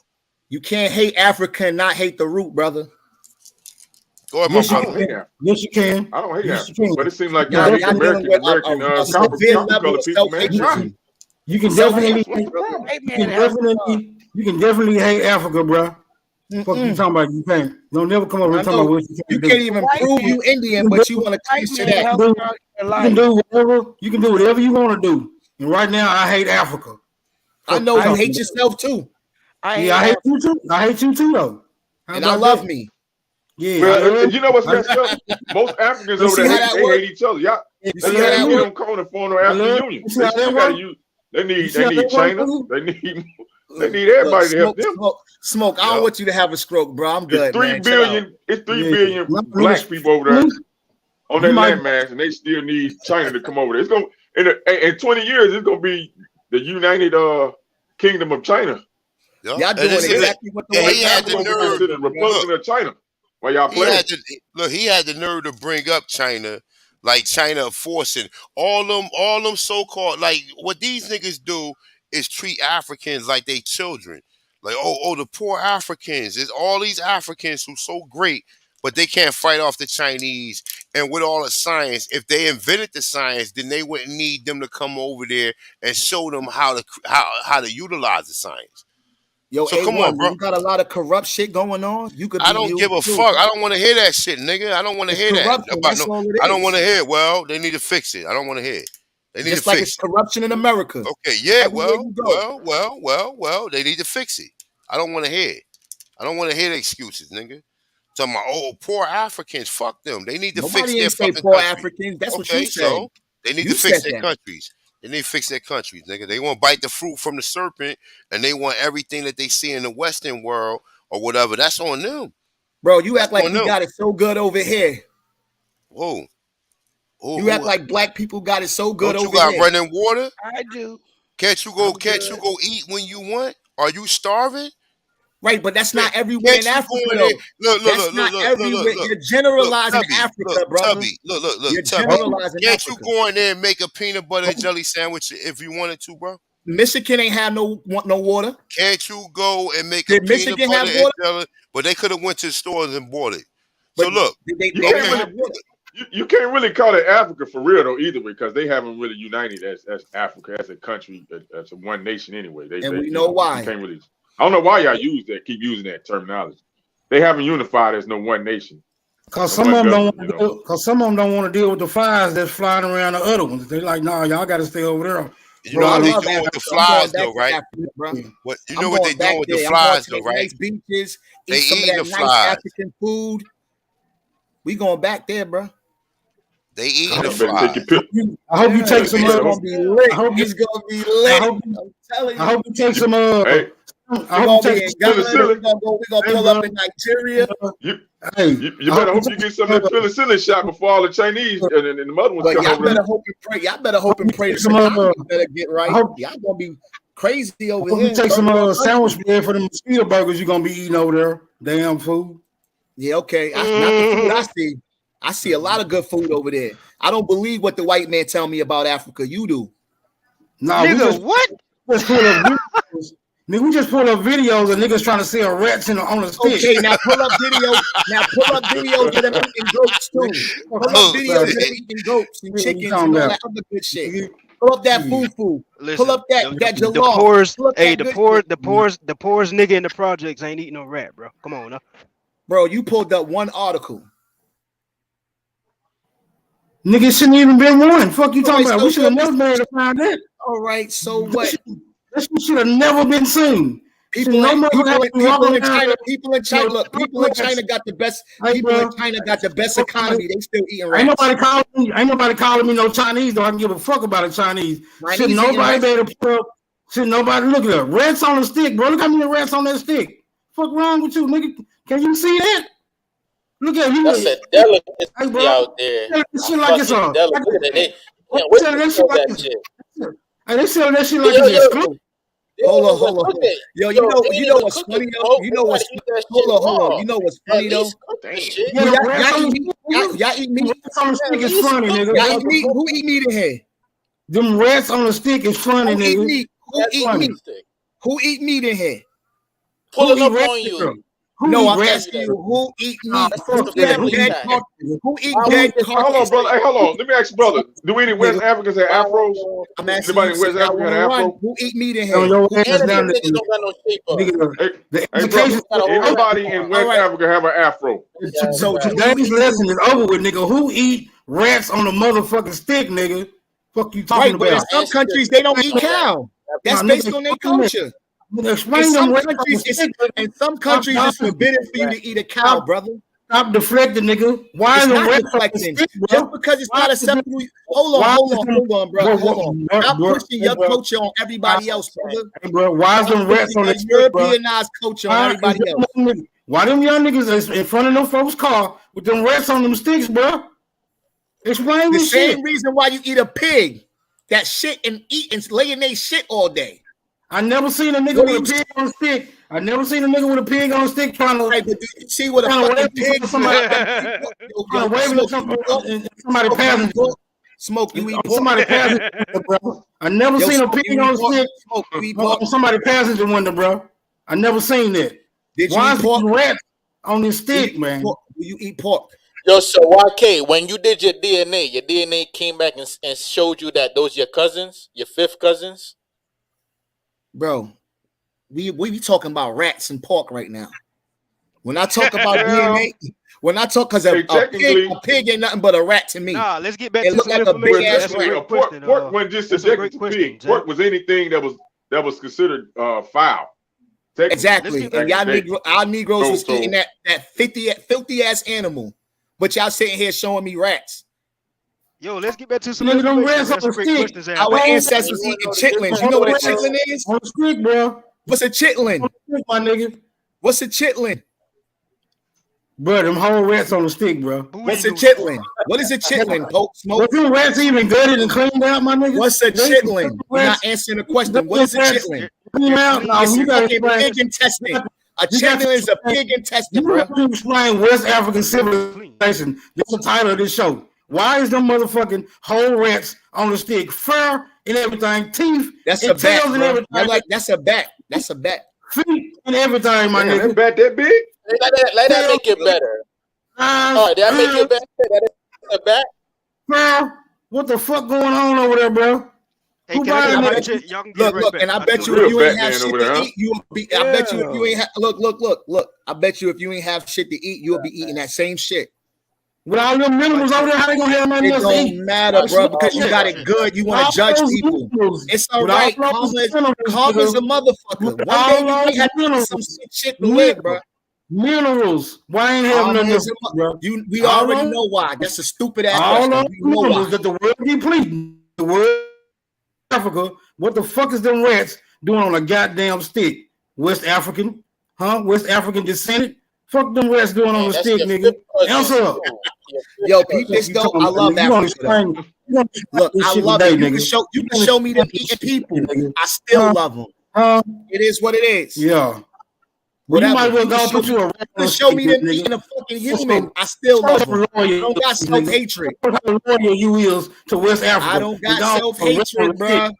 You can't hate Africa and not hate the root, brother. Go ahead, I don't hate Africa. Yes, you can. I don't hate Africa, but it seems like American copper people, man. You can definitely hate Africa, bro. Fuck you talking about? You can't. Don't never come over and talk about what you can't do. You can't even prove you Indian, but you want to claim to that. You can do whatever you want to do. And right now, I hate Africa. I know you hate yourself too. I hate you too. I hate you too, though. And I love me. Yeah. Well, you know what's messed up? Most Africans over there hate each other. Y'all, they don't call the phone or African Union. They still got to use. They need China. They need everybody to help them. Smoke. I don't want you to have a stroke, bro. I'm good. It's 3 billion black people over there on their landmass, and they still need China to come over there. It's going in 20 years. It's going to be the United Kingdom of China. Y'all doing exactly what the he had the nerve. The Republic of China. While y'all playing. He had the nerve to bring up China. Like China forcing all them so-called, like what these niggas do is treat Africans like they children. Like, the poor Africans. There's all these Africans who so great, but they can't fight off the Chinese. And with all the science, if they invented the science, then they wouldn't need them to come over there and show them how to utilize the science. Yo, So come on, A1, bro. you got a lot of corrupt shit going on. You could be I don't you give a too, fuck. bro. I don't want to hear that shit, nigga. I don't want to It's hear that corruption. about That's no. all it I don't want is. to hear it. Well, they need to fix it. I don't want to hear it. They need to Just like it's fix it. corruption in America. Okay, yeah. Everywhere you go. Well. They need to fix it. I don't want to hear it. I don't want to hear the excuses, nigga. Talking about, oh, poor Africans, fuck them. They need to fix Nobody their ain't say fucking poor country. Africans. That's what you Okay, said. so they need You to fix said their that. countries. They need to fix their countries, nigga. They want to bite the fruit from the serpent, and they want everything that they see in the Western world or whatever. That's on them. Bro, you That's act like on we them. got it so good over here. Whoa. You act like black people got it so good Don't you over got here. running water? I do. Can't you go eat when you want? Are you starving? Right, but that's not everywhere in Africa, though. That's not everywhere. You're generalizing Africa, brother. Tubby, look, You're Tubby. generalizing Can't Africa. you go in there and make a peanut butter and jelly sandwich if you wanted to, bro? Michigan ain't have no water. Can't you go and make Did a peanut Michigan butter have and water? jelly? But they could have went to the stores and bought it. But So look, they You didn't can't have really water. you can't really call it Africa for real though either because they haven't really united as Africa as a country as a one nation anyway. And we know why. You can't really. I don't know why y'all keep using that terminology. They haven't unified as no one nation. Cause some of them don't want to deal, cause some of them don't want to deal with the flies that's flying around the other ones. They like, nah, y'all got to stay over there. You know what they doing with the flies though, right? Africa, What you know what they doing with the I'm flies going though, to right? nice beaches, They eat some of eating that the nice flies. African food. We going back there, bro. They eating the You better take flies. your pill. I hope you take some. It's gonna be lit. It's gonna be lit. I'm telling you. I hope you take some. Hey, I hope you take some. We're gonna pull up in Nigeria. You Hey, better hope you get some of that penicillin shot before all the Chinese and the mother ones But come y'all over better there. hope and pray. Y'all better hope and pray. The Some, economy better get right. hope- Y'all gonna be crazy I over hope here. you take some Third world sandwich country. bread for the mosquito burgers you're gonna be eating over there. Damn food. Yeah, okay. Not the food I see. I see a lot of good food over there. I don't believe what the white man tell me about Africa. You do. Nah, Nigga, what? Just pull up videos. Nigga, we just pull up videos of niggas trying to sell rats on a stick. Okay, now pull up videos. Now pull up videos of them eating goats too. Pull up videos of them eating goats and chickens and all that other good shit. Pull up that fufu. Listen, Pull up that the jollof. poorest, Pull up hey, that the good poorest, shit. the poorest nigga in the projects ain't eating no rat, bro. Come on, now. Bro, you pulled up one article. Nigga, shouldn't even been one. Fuck you talking Alright, about? so We should have what never been able to find that. All right, so what? This should have never been seen. People in China, people in China, look, people in China got the best. People in China got the best economy. They still eating rats. Ain't nobody calling me no Chinese though. I can give a fuck about a Chinese. Should eating nobody rats. be able to pull up? Should nobody look at that? Rats on the stick, bro. Look how many rats on that stick. Fuck wrong with you, nigga? Can you see that? Look at you. That's a delicacy out there. Shit like it's a. Delicacy. They can't wait to sell that shit. And they selling that shit like it's exclusive. Hold on. Yo, you know what's funny though? You know what's hold on. You know what's funny though? Y'all eat meat. Rats on the stick is funny, nigga. Y'all eat meat. Who eat meat in here? Them rats on the stick is funny, Who nigga. eat meat? Who eat meat? Who eat meat in here? Pulling up on you. No, I'm asking you who eat meat. Who eat dead carcass? Who eat dead carcass? Hold on, brother. Hey, hold on. Let me ask you, brother. Do any West Africans have afros? I'm asking Anybody in you, West Africa have an afro? who eat meat in here? Yo, Who eat ass meat? down there. Niggas don't got no shape up. Hey, brother, everybody in West Africa have an afro. So today's lesson is over with, nigga. Who eat rats on a motherfucking stick, nigga? Fuck you talking Right, but in about? some countries they don't eat cow. That's based on their culture. In some countries, it's forbidden for you to eat a cow, brother. Stop deflecting, nigga. Why It's is not the deflecting. Just because it's not acceptable. Hold on, bro. Hold on. Stop pushing your culture on everybody else, brother. Hey, bro, why is them rats on the stick, bro? Europeanized culture on everybody else. Why them young niggas is in front of them folks' car with them rats on them sticks, bro? Explain The this same shit. reason why you eat a pig that shit and eat and laying they shit all day. I never seen a nigga with a pig on a stick. I never seen a nigga with a pig on a stick trying to. Right, but do you see what a fucking pig? Somebody passing. Smoke, you eat pork. Somebody passing, bro. I never seen a pig on a stick. Smoke, you eat pork. Somebody passenger window, bro. I never seen that. Did you Why eat is pork? it rats on this stick, man? Do you eat pork? Yo, so YK, when you did your DNA came back and showed you that those your cousins, your fifth cousins? Bro, we be talking about rats and pork right now. When I talk about DNA, when I talk, because a pig ain't nothing but a rat to me. Nah, let's get back It to look some like a big information. ass That's a rat. great question. Pork wasn't just subjected to pig. Pork was anything that was considered foul. Exactly. And our Negroes was eating that filthy ass animal. But y'all sitting here showing me rats. Yo, let's get back to some Nigga, them information. rats That's on some the great stick. questions. Our ancestors eating chitlins. You know what a chitlin is? On the stick, bro. What's a chitlin? On the stick, my nigga. What's a chitlin? Bro, them whole rats on the stick, bro. What's a chitlin? What is a chitlin, Pope Smoke? Was them rats even gutted and cleaned out, my nigga? What's a chitlin? You're not answering the question. What is a chitlin? It's a fucking pig intestine. A chitlin is a pig intestine, You bro. have to explain West African civilization. That's the title of this show. Why is them motherfucking whole rats on the stick? Fur and everything, teeth That's and a bat, tails and bro. everything. That's a bat. That's a bat. Feet and everything, my nigga. That bat that big? Let that make it better. All right, did I make it better? That is a bat? Bro, what the fuck going on over there, bro? Hey, Who can I buying get that? check? Y'all can get Look, and I bet you if you ain't have shit to eat, you will be. I bet you if you ain't have look. I bet you if you ain't have shit to eat, you will be eating that same shit. With all them minerals over there, how they gonna have money It else to eat? don't matter, bro, because you got it good. You want to judge people. It's all right. Karma's a motherfucker. One day you might have to eat some shit to live, bro. Minerals. Why ain't having nothing else, bro? We already know why. That's a stupid ass all question. those We know minerals why. that the world depleting. The world Africa. What the fuck is them rats doing on a goddamn stick? West African, huh? West African descendant. Fuck them rats doing on the stick, nigga. Answer up. Yo, peep this though. I love Africa. Look, I love it. You can show me them eating people. I still love them. It is what it is. Yeah. Well, you might well go put you a rat on the show me stick, them nigga. eating a fucking human. I still love them. I don't got nigga. self-hatred. How loyal you is to West Africa. I don't got self-hatred, bro.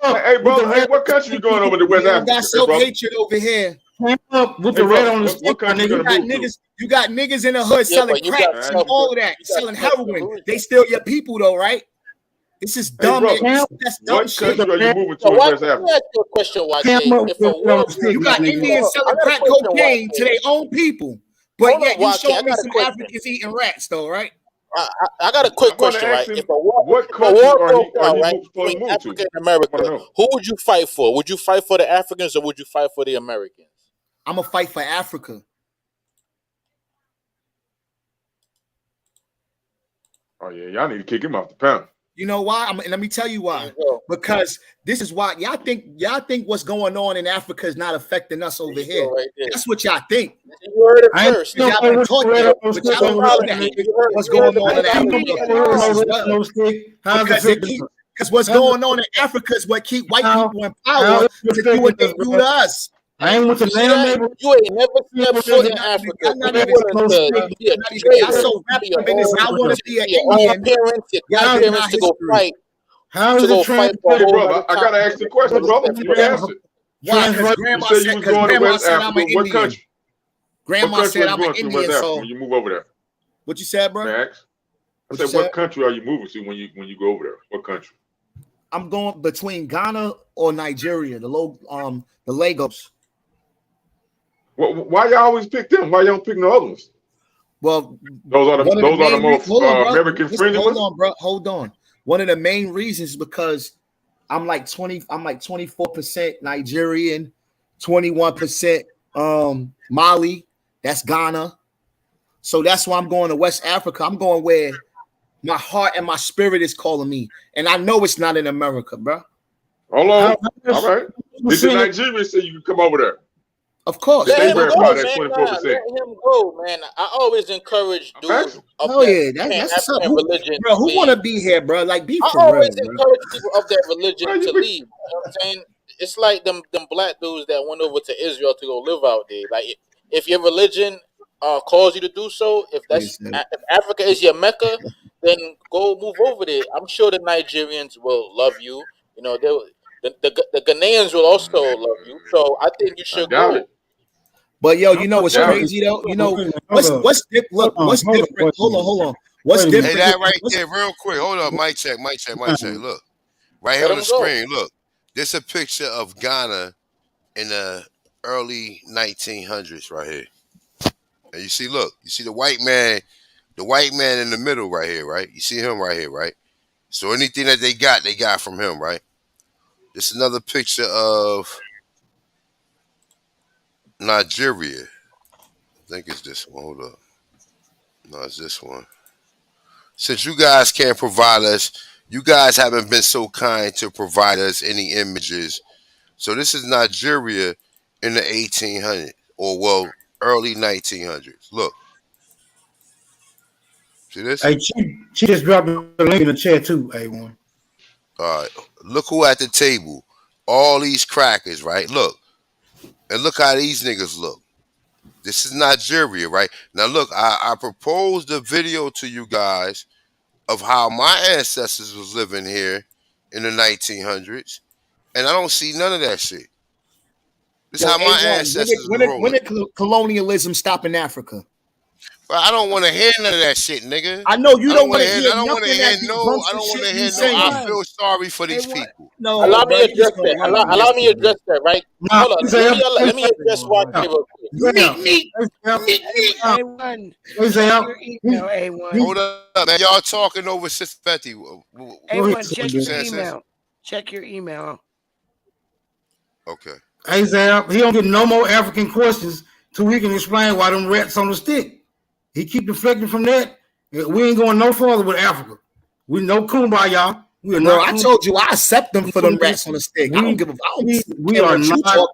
Hey, brother, hey, what country you going over to West You Africa? don't got self-hatred over here. With the rat on the stick, my nigga. You got niggas in the hood selling crack and all of that, selling heroin. They still your people though, right? This is dumb. That's dumb shit. What country are you moving to in West Africa? Let me ask you a question, YK. If a world, You got Indians selling crack cocaine to their own people, but yet you showing me some Africans eating rats though, right? I got a quick question, right? If a war broke out, right, between Africa and America, who would you fight for? Would you fight for the Africans or would you fight for the Americans? I'm gonna fight for Africa. Oh yeah, y'all need to kick him off the panel. You know why? Let me tell you why. Because this is why y'all think what's going on in Africa is not affecting us over here. Right. That's what y'all think. You heard it first. Y'all been taught that, but y'all don't know that what's going on in Africa. Because what's going on in Africa is what keep white people in power to do what they do to us. I ain't with the land. You ain't never stepped foot in Africa. I'm not even y'all so wrapped up in this. I want to be an Indian. Y'all parents to go fight. How is it Hey, brother, I gotta ask the question, brother. You answer. Why? Because Grandma You said you was going to West I'm Africa. an What Indian. country? Grandma said I'm an West Indian. Africa So when you move over there? what you said, bro? Max? I said, what country are you moving to when you go over there? What country? I'm going between Ghana or Nigeria. The Lagos. Why y'all always pick them? Why y'all don't pick no other ones? Well, those are the most American friendly ones. Hold on, bro. Hold on. One of the main reasons is because I'm like 24% Nigerian, 21% Mali. That's Ghana. So that's why I'm going to West Africa. I'm going where my heart and my spirit is calling me, and I know it's not in America, bro. Hold on. All right. Did the Nigerians say you can come over there? Of course. Let him go, man. Let him go, man. I always encourage dudes of that's African religion. Bro, who want to be here, bro? Like, be for real, I always bro. encourage people of that religion to leave. You know what I'm saying? It's like them black dudes that went over to Israel to go live out there. Like, if your religion calls you to do so, if Africa is your Mecca, then go move over there. I'm sure the Nigerians will love you. You know, the Ghanaians will also love you. So I think you should go. But yo, you know what's crazy though? You know what's different? Hold on. What's different? Hey, that right there, real quick. Hold up, mic check. Look, right here on the screen. Look, there's a picture of Ghana in the early 1900s right here. And you see, look, you see the white man in the middle right here, right? You see him right here, right? So anything that they got from him, right? This is another picture of Nigeria. I think it's this one. Hold up. No, it's this one. Since you guys can't provide us, you guys haven't been so kind to provide us any images. So this is Nigeria in the 1800s, or well, early 1900s. Look. See this? Hey, she just dropped the link in the chat too, A1. All right. Look who at the table. All these crackers, right? Look. And look how these niggas look. This is Nigeria, right? Now look, I proposed a video to you guys of how my ancestors was living here in the 1900s, and I don't see none of that shit. This is how my ancestors were rolling. When did colonialism stop in Africa? But I don't want to hear none of that shit, nigga. I know you don't want to hear. I don't want to hear no. I don't want to hear no. I feel sorry for these people. No, allow me to address that. Allow me to address that, right? Hold on. Let me address YK real quick. A1. A1. Hold up, man. Y'all talking over Sister Betty. A1, check your email. Check your email. Okay. Hey, Zab, he don't get no more African questions till he can explain why them rats on the stick. He keep deflecting from that. We ain't going no further with Africa. We know kumbaya. We are not. I told you I accept them for them rats on the stick. I don't give a fuck. We are not.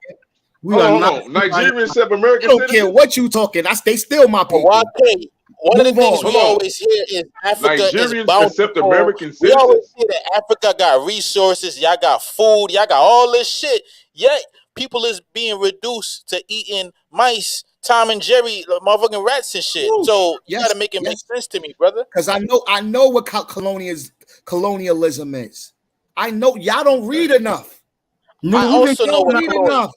We are not. Nigerians accept American I don't care what you talking. They still my people. YK, one of the things we always hear is Africa is bountiful. American we always hear that Africa got resources, y'all got food, y'all got all this shit. Yet people is being reduced to eating mice, Tom and Jerry, motherfucking rats and shit. Ooh, so you gotta make it make sense to me, brother. Because I know what colonialism is. I know y'all don't read enough. I also know what colonialism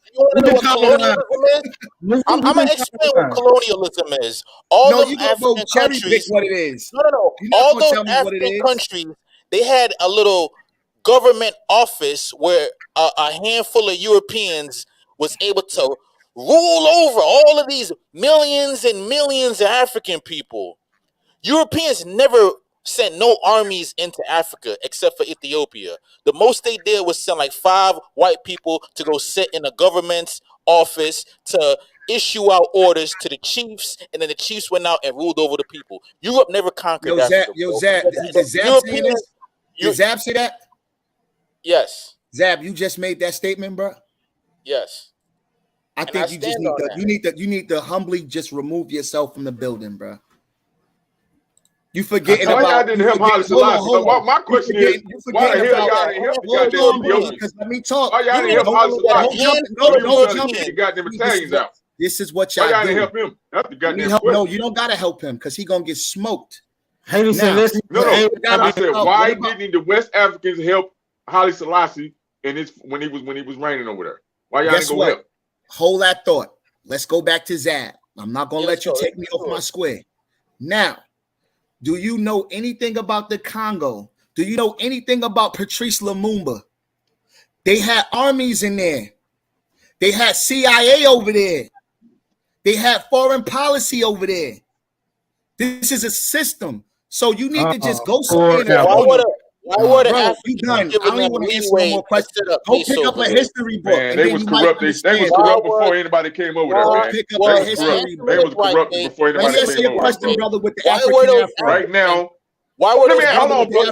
is. I'm gonna explain what colonialism is. All of African countries, what it is. No. All those African countries, they had a little government office where a handful of Europeans was able to rule over all of these millions and millions of African people. Europeans never sent no armies into Africa except for Ethiopia. The most they did was send like 5 white people to go sit in a government's office to issue out orders to the chiefs, and then the chiefs went out and ruled over the people. Europe never conquered Africa. Zab say this? Did Zab say that? Yes. Zab, you just made that statement, bro? Yes. I think you just need to humbly just remove yourself from the building, bro. You forgetting about. Y'all didn't help Haile Selassie. So my question is, why the hell y'all didn't help the goddamn Ethiopians? Because let me talk. Why y'all didn't help Haile Selassie? No, jump the goddamn Italians out. This is what y'all do. Why y'all didn't help him? That's the goddamn question. No, you don't gotta help him because he gonna get smoked. No. I said, why didn't the West Africans help Haile Selassie when he was reigning over there? Why y'all didn't go help? Hold that thought. Let's go back to Zab. I'm not gonna let you take me off my square. Now, do you know anything about the Congo? Do you know anything about Patrice Lumumba? They had armies in there. They had CIA over there. They had foreign policy over there. This is a system. So you need to just go somewhere. Why would you done? I don't even want to answer no more questions. Go pick up a history book. Man, they was corrupt. They was corrupt before anybody came over there, man. Pick up a history book. They was corrupt before anybody came over there. Let me answer your question, brother, with the African Afro. Right now. Let me hold on, brother.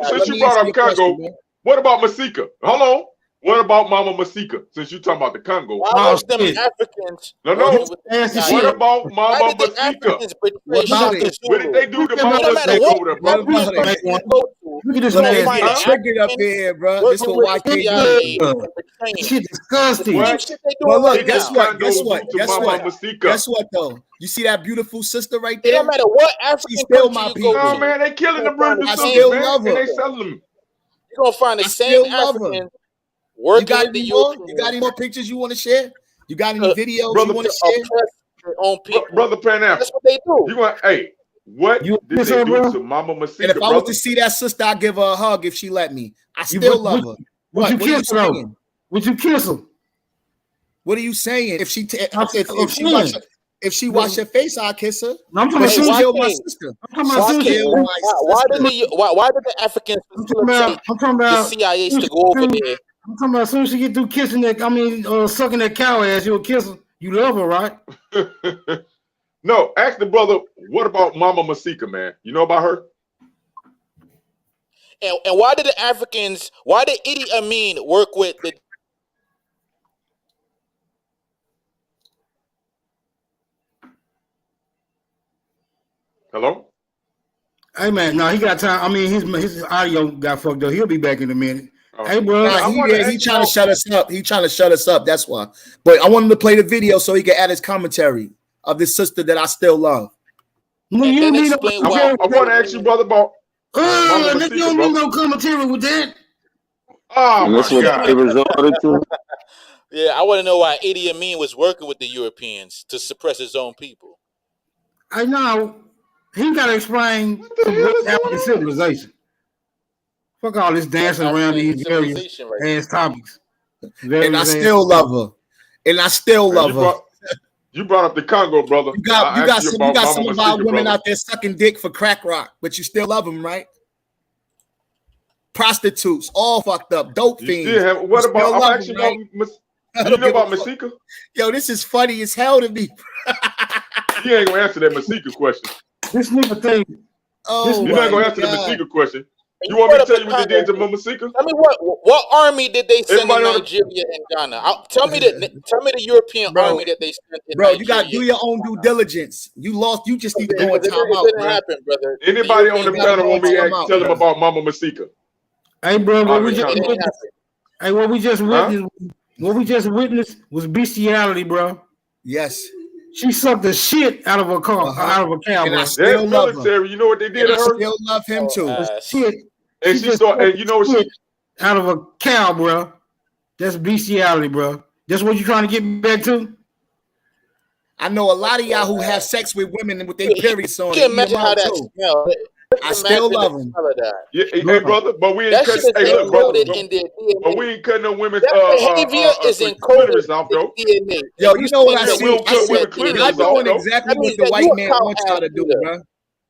Since you brought up Congo, what about Masika? Hold on. What about Mama Masika? Since you talking about the Congo, why was them Africans? No. What about Mama Masika? What did they do to Mama Masika over there, bro? You just triggered up here, bro. This is what YK do. She disgusting. Well, look, guess what, though? You see that beautiful sister right there? It don't matter what African she's still my people. No, man, they killing the brothers, I still love her. And they selling them. You're gonna find the same African. You got any more? You got any more pictures you want to share? You got any videos you want to share? Their own people. Brother Pan African. That's what they do. You want? Hey, what did they do to Mama Masika? And if I was to see that sister, I'd give her a hug if she let me. I still love her. Would you kiss her? Would you kiss her? What are you saying? If she I'm saying. if she wash her face, I'll kiss her. No, I'm talking But about she soon. killed my I'm sister. talking about soon. She killed my sister. Why did the Africans facilitate I'm talking the about. CIAs to go over there? I'm talking about as soon as she get through kissing that. Sucking that cow ass. You'll kiss her. You love her, right? No, ask the brother. What about Mama Masika, man? You know about her? And why did the Africans? Why did Idi Amin work with the? Hello? Hey man, no, he got time. I mean, his audio got fucked up. He'll be back in a minute. Hey, bro, He trying to shut us up. He trying to shut us up. That's why. But I want him to play the video so he can add his commentary of this sister that I still love. No, And you then need explain no, why. I want to ask you, brother, about Mama nigga, Masika, you don't brother. need no commentary with that. Oh And my that's what God! they resorted to. Yeah, I want to know why Idi Amin was working with the Europeans to suppress his own people. I know. He got to explain some African civilization. Fuck all this dancing around African these various civilization, right? ass topics. And I still love her. And I still love her. You brought up the Congo, brother. You got some of our women out there sucking dick for crack rock, but you still love them, right? Prostitutes, all fucked up, dope fiends. Still have, what You about? still I'm love asking them, about. right? Do you know about Masika? Yo, this is funny as hell to me. You ain't gonna answer that Masika question. This nigga thing. Oh, You're not gonna answer the Masika question. You want me to tell you what they did to Masika? Tell me what army did they send Everybody in on the- Nigeria and Ghana? Tell me the European army that they sent in Bro, Nigeria. you gotta do your own due diligence. You lost. You just need to go and It time out, didn't bro. happen, brother. Anybody on the panel want me to out, tell them bro. about Mama Masika? Hey, bro, what we It just didn't witnessed. Hey, what we just witnessed. What we just witnessed was bestiality, bro. Yes. She sucked the shit out of a car, out of a cow, And bro. I still love her. military, you know what they did And to I her? still love him too. Shit. And she started, and you know what she out of a cow, bro. That's bestiality, bro. That's what you trying to get back to? I know a lot of y'all who have sex with women with their periods on. You can imagine how that smells. I still love them. Yeah, hey, brother, but we ain't That cutting. shit is Hey, look, brother, encoded in their DNA. but we ain't cutting no women's That behavior is encoded clitoris off though. in DNA. Yo, you know what I We see? don't cut women Y'all clitoris off doing though. exactly That what means the that white you a man cow wants y'all to ass do, eater. bro.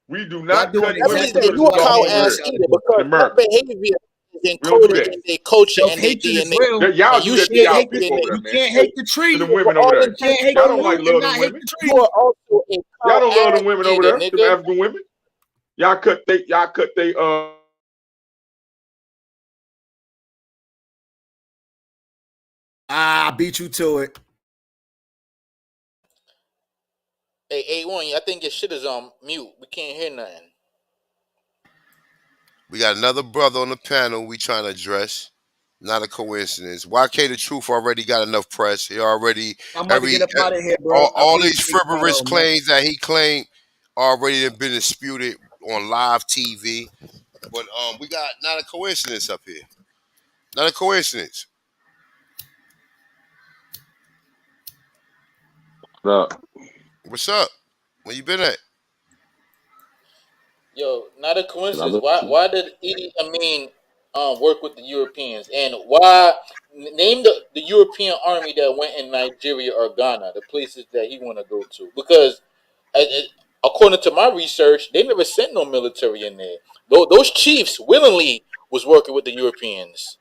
We do Y'all not doing cut That women means exactly that what you the a white cow man ass wants y'all to eater do. because In that America. behavior is We don't do encoded that. in their culture and their Self-hatred is DNA. real. Y'all And do you that to share y'all your people over DNA. there, You man. can't hate the To tree. the For women all over there. You can't hate Y'all the don't like root and love not them hate women. the you tree. are also a Y'all cow don't love ass them women over eater, there, them nigga. African women. Y'all cut they I beat you to it. Hey, A1, I think your shit is on mute. We can't hear nothing. We got another brother on the panel we trying to address. Not a coincidence. YK the Truth already got enough press. He already I'm about to get up out of here, bro. I all these appreciate the frivolous follow, man. claims that he claimed already have been disputed on live TV. But we got not a coincidence up here. Not a coincidence. What's up? Where you been at? Yo, not a coincidence. Why did Idi Amin work with the Europeans? And why name the European army that went in Nigeria or Ghana, the places that he want to go to? Because according to my research, they never sent no military in there. Those chiefs willingly was working with the Europeans.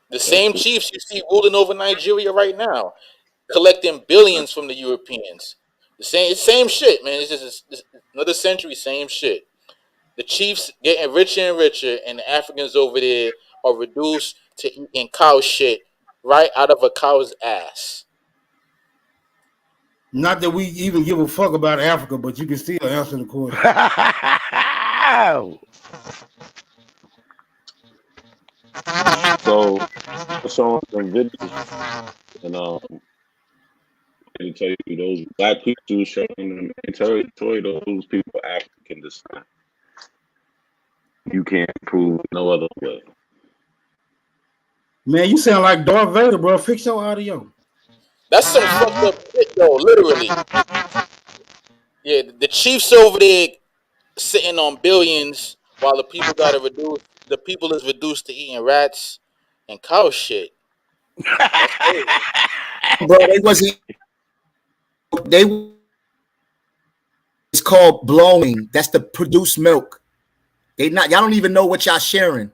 The same chiefs you see ruling over Nigeria right now, collecting billions from the Europeans. The same shit, man. It's just it's another century, same shit. The chiefs getting richer and richer, and the Africans over there are reduced to eating cow shit right out of a cow's ass. Not that we even give a fuck about Africa, but you can still answer the question. So I saw some videos, and they tell you those black people showing them, they tell you those people African descent. You can't prove no other way. Man, you sound like Darth Vader, bro. Fix your audio. That's some fucked up shit, though. Literally. Yeah, the chiefs over there sitting on billions while the people got to reduce. The people is reduced to eating rats. and cow shit. That's crazy. Bro, they wasn't. They. It's called blowing. That's the produced milk. They not. Y'all don't even know what y'all sharing.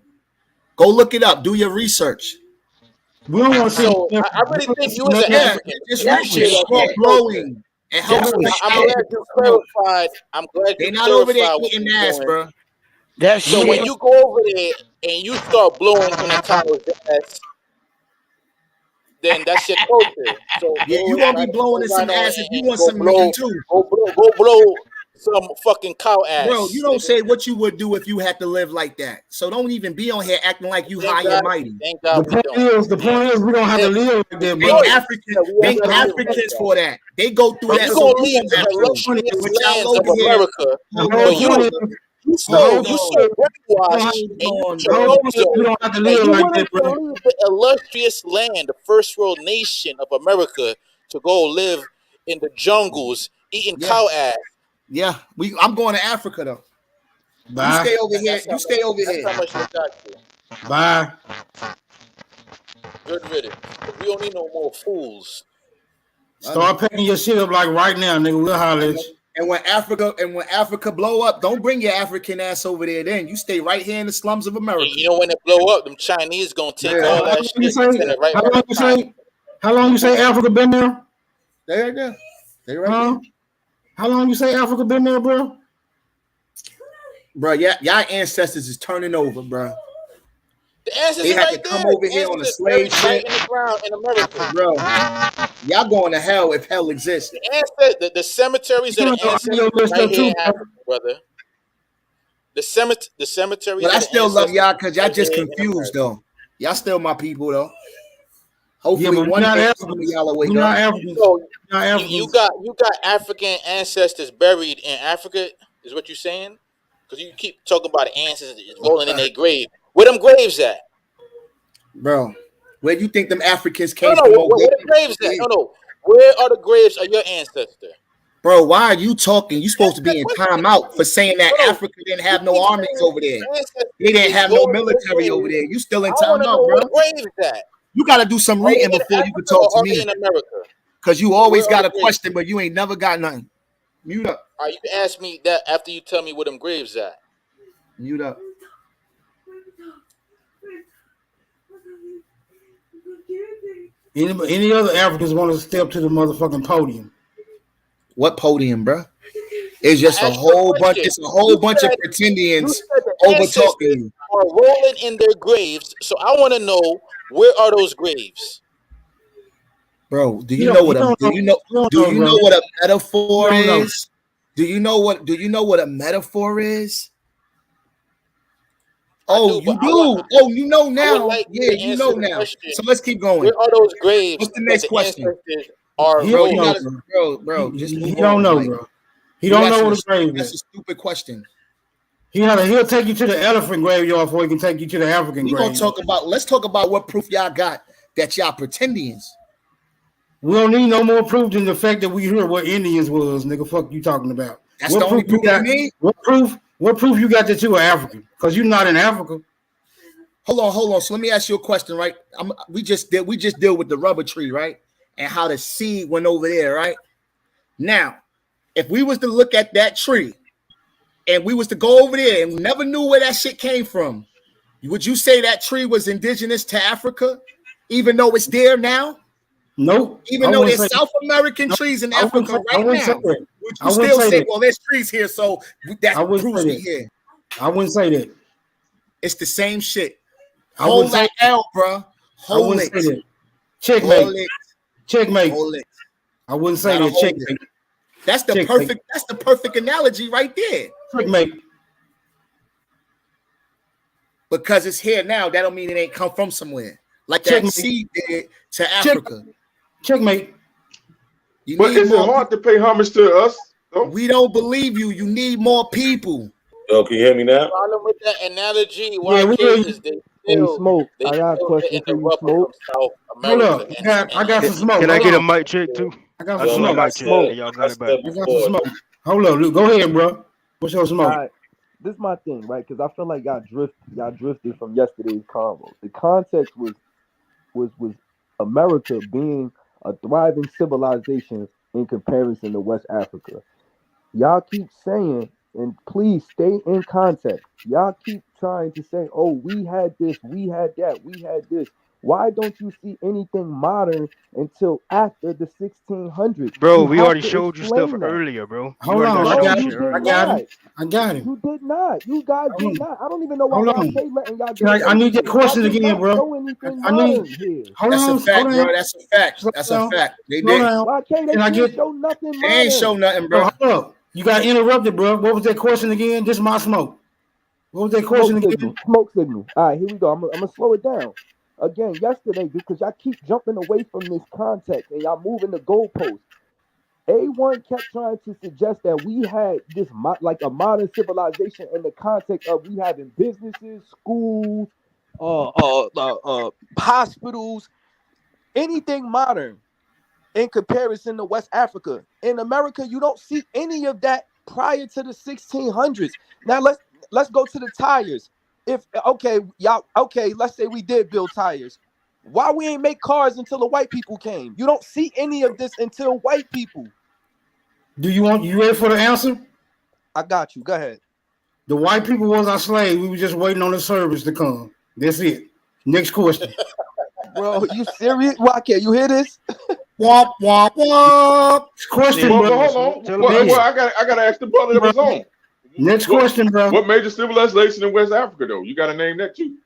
Go look it up. Do your research. We don't want to see. So I really think you as an African, Just you research. share It's that called same culture. blowing. It helps I'm with glad you clarified. I'm glad They you not over there clarified what eating you're ass, doing. bro. That So shit. when you go over there and you start blowing in a cow's ass, then that's your culture. So Yeah, go you gonna be right, blowing go in right some on ass if you and want go something to blow, eat too. go blow some fucking cow Bro, ass. you don't nigga. say what you would do if you had to live like that. So don't even be on here acting like you Thank high God, and mighty. thank The God we point don't. is, we don't have to live like that, bro. Thank Yeah, Thank we have to live like Africans that. for that. They go through But that, you're so gonna you leave don't the have to. illustrious But y'all lands of over here, America, The but whole you point is, you the whole so point is, brainwashed and you on, the whole so point is we don't have to that live you like willing that, to bro. leave the illustrious land, the first world nation of America, to go live in the jungles eating Yeah. cow ass. Yeah, I'm going to Africa though. You Bye. stay over here. That's You stay over that's here. how much they got you. Bye. Good riddance. 'Cause we don't need no more fools. Start packing your shit up like right now, nigga. We'll holler at you. And when Africa blow up, don't bring your African ass over there. Then you stay right here in the slums of America. And you know when it blow up, them Chinese gonna take Yeah. all How that long shit you and say? send it right How back long to you China. say? How long you say Africa been there? They right there. They right Huh? there. How long you say Africa been there, bro? Bro, y'all ancestors is turning over, bro. The answers They are had right to come there. over The here on a answers slave buried right ship, in the ground in America. bro. Y'all going to hell if hell exists. The cemeteries of the ancestors right here in Africa, brother. The cemeteries But I of the still love ancestors y'all because y'all right just here in confused America. though. Y'all still my people though. Yeah, Hopefully but we're one not day some of Africans. y'all will wake We're not up. Africans. So We're not you Africans. got African ancestors buried in Africa, is what you're saying? Because you keep talking about the ancestors rolling in their grave. Where them graves at? Bro, where you think them Africans No, came no. from? Where the graves at? No. Where are the graves of your ancestor? Bro, why are you talking? You supposed to be in Question. timeout for saying that No. Africa didn't You have no keep armies saying over there. ancestors They didn't is have no rolling in their military over graves. there. You still in I want to know timeout, where bro. the graves at. You got to do some Are they reading in before you can Africa talk or to are they me. in America? Because you Where always are got the a graves? question, but you ain't never got nothing. Mute up. All right, you can ask me that after you tell me where them graves at. Mute up. Any other Africans want to step to the motherfucking podium? What podium, bro? It's just I a asked you a whole bunch. question. It's a whole bunch of You pretendians said the over talking ancestors you. are rolling in their graves, so I want to know where are those graves? Bro, do You you don't- know what you a don't do know- you know you don't do know, you bro. know what a metaphor You don't know. is? Do you know what a metaphor is? Oh, you do. Oh, you know I would now. like you Yeah, to you answer know the now. question. So let's keep going. Where are those graves What's the that next the question? ancestors are He Bro, don't you know, gotta, bro. bro, just move He on. don't know, Like, bro. He don't know what a grave that's is. a stupid question. He'll take you to the elephant graveyard before he can take you to the African We gonna graveyard. let's talk about what proof y'all got that y'all pretendians. We don't need no more proof than the fact that we heard what Indians was, nigga. Fuck you talking about? That's What the only proof you proof you got? need? What proof you got that you are African? Because you're not in Africa. Hold on. So let me ask you a question, right? We just deal with the rubber tree, right? And how the seed went over there, right? Now, if we was to look at that tree and we was to go over there and never knew where that shit came from, would you say that tree was indigenous to Africa, even though it's there now? Nope. Even though there's South American trees in Africa right now, would you still say, well, there's trees here, so that proves we here? I wouldn't say that. It's the same shit. I wouldn't Hold that say L, bro. Hold it. say that. Checkmate. Hold it. Checkmate. Hold it. I wouldn't say Gotta that. hold Checkmate. it. That's the Checkmate. perfect analogy right there. Checkmate. Because it's here now, that don't mean it ain't come from somewhere. Like that Checkmate. seed did to Africa. Checkmate. But is it hard to pay homage to us? No? We don't believe you. You need more people. Yo, can you hear me now? The problem with that analogy, Yeah, we YK, hear you. is they Hey, still Smoke, I got a getting question the for you, rubber Smoke. from South Hold America. up. I got some smoke. Can I Hold get a on. mic check too? I got I some just want smoke. a mic check. Hey, y'all got it back. I got some smoke. Hold up, Luke. Go ahead, bro. What's your smoke? All right. this is my thing, right? Because I feel like y'all drifted from yesterday's convo. The context was America being a thriving civilization in comparison to West Africa. Y'all keep saying, and please stay in context. Y'all keep trying to say, oh, we had this, we had that, we had this. Why don't you see anything modern until after the 1600s? Bro, You we have already to showed you stuff explain that. earlier, bro. You Hold already got on, I Bro, shown got you him. shit did I earlier. got him. not. I got him. You did not. You guys did Hold on. not. I don't even know why Hold YK on. letting y'all Can get away I with need your this. Y'all question did again, not bro. show anything I need. modern here. Hold That's a on. fact, Slow bro. down. That's a fact. Slow That's a down. fact. They Slow didn't. down. YK, they Can I didn't get? show nothing They ain't show modern. nothing, Bro, bro. hold up. You got interrupted, bro. What was that question again? This is my smoke. What was that question Smoke again? signal. Smoke signal. All right, here we go. I'm gonna slow it down. Again, yesterday, because y'all keep jumping away from this context and y'all moving the goalposts. A1 kept trying to suggest that we had this like a modern civilization in the context of we having businesses, schools, hospitals, anything modern in comparison to West Africa. In America, you don't see any of that prior to the 1600s. Now let's go to the tires. If okay, y'all okay, let's say we did build tires. Why we ain't make cars until the white people came? You don't see any of this until white people. Do you ready for the answer? I got you. Go ahead. The white people was our slave. We were just waiting on the service to come. That's it. Next question. Bro, you serious? Why can't you hear this? Womp womp womp. Question, Well, bro. but hold on. Tell him Well, again. I gotta ask the brother that was on. Next What question, bro. what major civilization in West Africa though? You gotta name that too.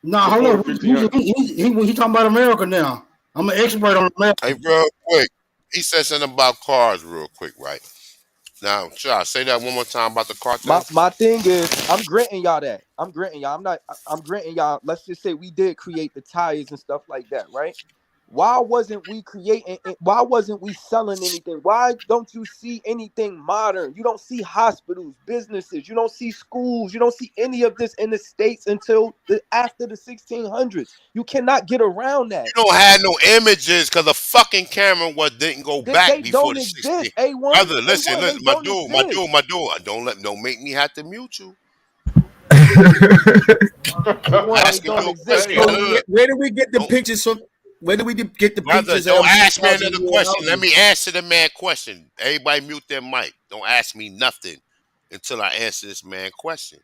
Nah, hold Before the on. 1500s. He talking about America now. I'm an expert on America. Hey, real quick. He said something about cars real quick, right? Now, Josh, say that one more time about the car thing. My thing is, I'm granting y'all that. I'm granting y'all. I'm granting y'all. Let's just say we did create the tires and stuff like that, right? Why wasn't we creating it? Why wasn't we selling anything? Why don't you see anything modern? You don't see hospitals, businesses, you don't see schools, you don't see any of this in the States until after the 1600s. You cannot get around that. You don't have no images because the fucking camera didn't go back They before don't the 16. exist. A1, Brother, listen, A1, they listen, my don't dude, exist. don't make me have to mute you. A1, they Asking don't you a exist, question. So bro. Look, where do we get the don't, pictures from? Where do we get the brother, pictures of don't them ask me 2,000 another year question. Let houses? me answer the man question. Everybody mute their mic. Don't ask me nothing until I answer this man question.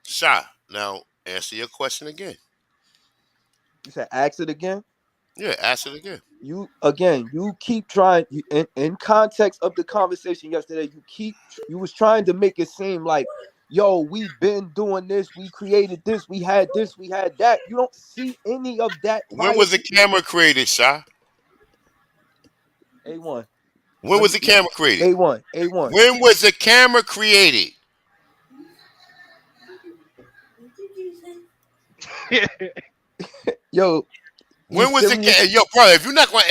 Sha, now answer your question again. You said ask it again. Yeah, ask it again. You keep trying in context of the conversation yesterday. You was trying to make it seem like, yo, we've been doing this, we created this, we had this, we had that. You don't see any of that When prior was the to camera created, Sha? A1. When was the camera created? A1. When was the camera created? Yo, you When was the serious? yo, brother? If you're not going,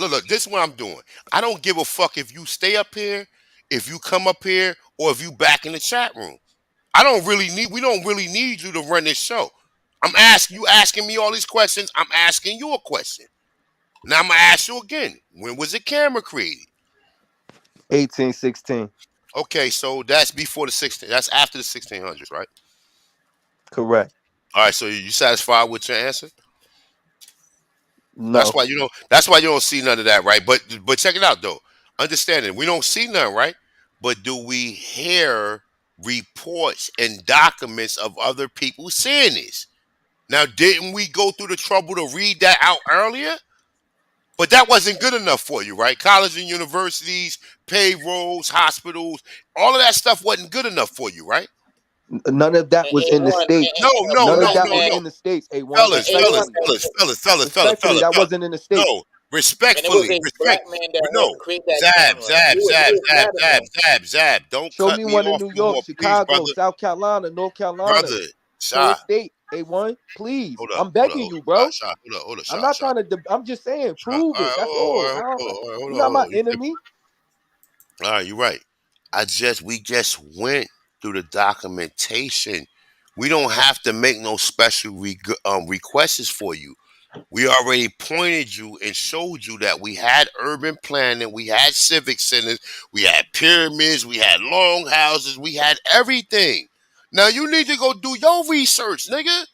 look. This is what I'm doing. I don't give a fuck if you stay up here, if you come up here, or if you back in the chat room. We don't really need you to run this show. You asking me all these questions. I'm asking you a question. Now I'm gonna ask you again. When was the camera created? 1816. Okay, so that's before the 16. That's after the 1600s, right? Correct. All right. So you satisfied with your answer? That's No. why you don't. That's why you don't see none of that, right? But check it out though. Understand it. We don't see none, right? But do we hear reports and documents of other people seeing this? Now, didn't we go through the trouble to read that out earlier? But that wasn't good enough for you, right? Colleges and universities, payrolls, hospitals, all of that stuff wasn't good enough for you, right? None of that And was in the A1, states. No, and no, a None no, of black that no, was man, no. in the states. A1, and Fellas, fellas, A1 respectfully. fellas, that, fellas, fellas, fellas, Respectfully, fellas, that fellas. wasn't in the states. No, and it was respectfully, a black man that no. helped create that Zab, camera. zab, You zab, was zab, mad at zab, them. zab, zab. Don't Show cut me me one in off New no York, more, please, Chicago, brother. South Carolina, North Carolina. Brother, Show a Shy. state, A1, please. Hold up, I'm hold up, begging hold you, up, bro. Shy, Shy. Hold up, I'm Shy, not Shy. trying to. I'm just saying, Shy. All prove it. right, That's all all. right, hold You're on, not hold my on. enemy. All right, you're right. We just went through the documentation. We don't have to make no special requests for you. We already pointed you and showed you that we had urban planning, we had civic centers, we had pyramids, we had long houses, we had everything. Now you need to go do your research, nigga.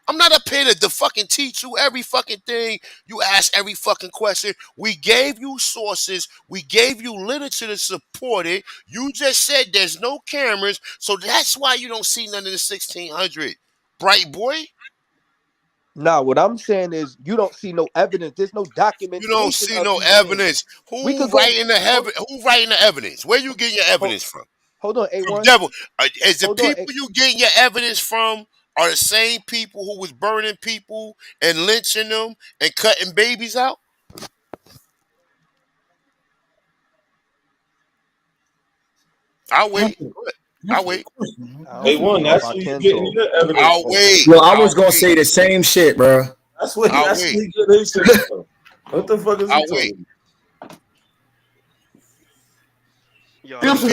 I'm not up here to fucking teach you every fucking thing. You ask every fucking question. We gave you sources. We gave you literature to support it. You just said there's no cameras, so that's why you don't see none of the 1600. Bright boy. Nah, what I'm saying is you don't see no evidence. There's no You don't documentation see of no these things. evidence. We Who could go. writing the Who writing the evidence? Where you getting your evidence from? Hold on, From A1. devil. Is the Hold on. people you getting your evidence from are the same people who was burning people and lynching them and cutting babies out? I'll wait. I'll wait. I don't know if I can talk. I'll wait. Yo, I was I'll gonna wait. say the same shit, bro. That's what I'll that's wait. what he get his shit from. What the fuck is he I'll talking wait. about? Y'all, So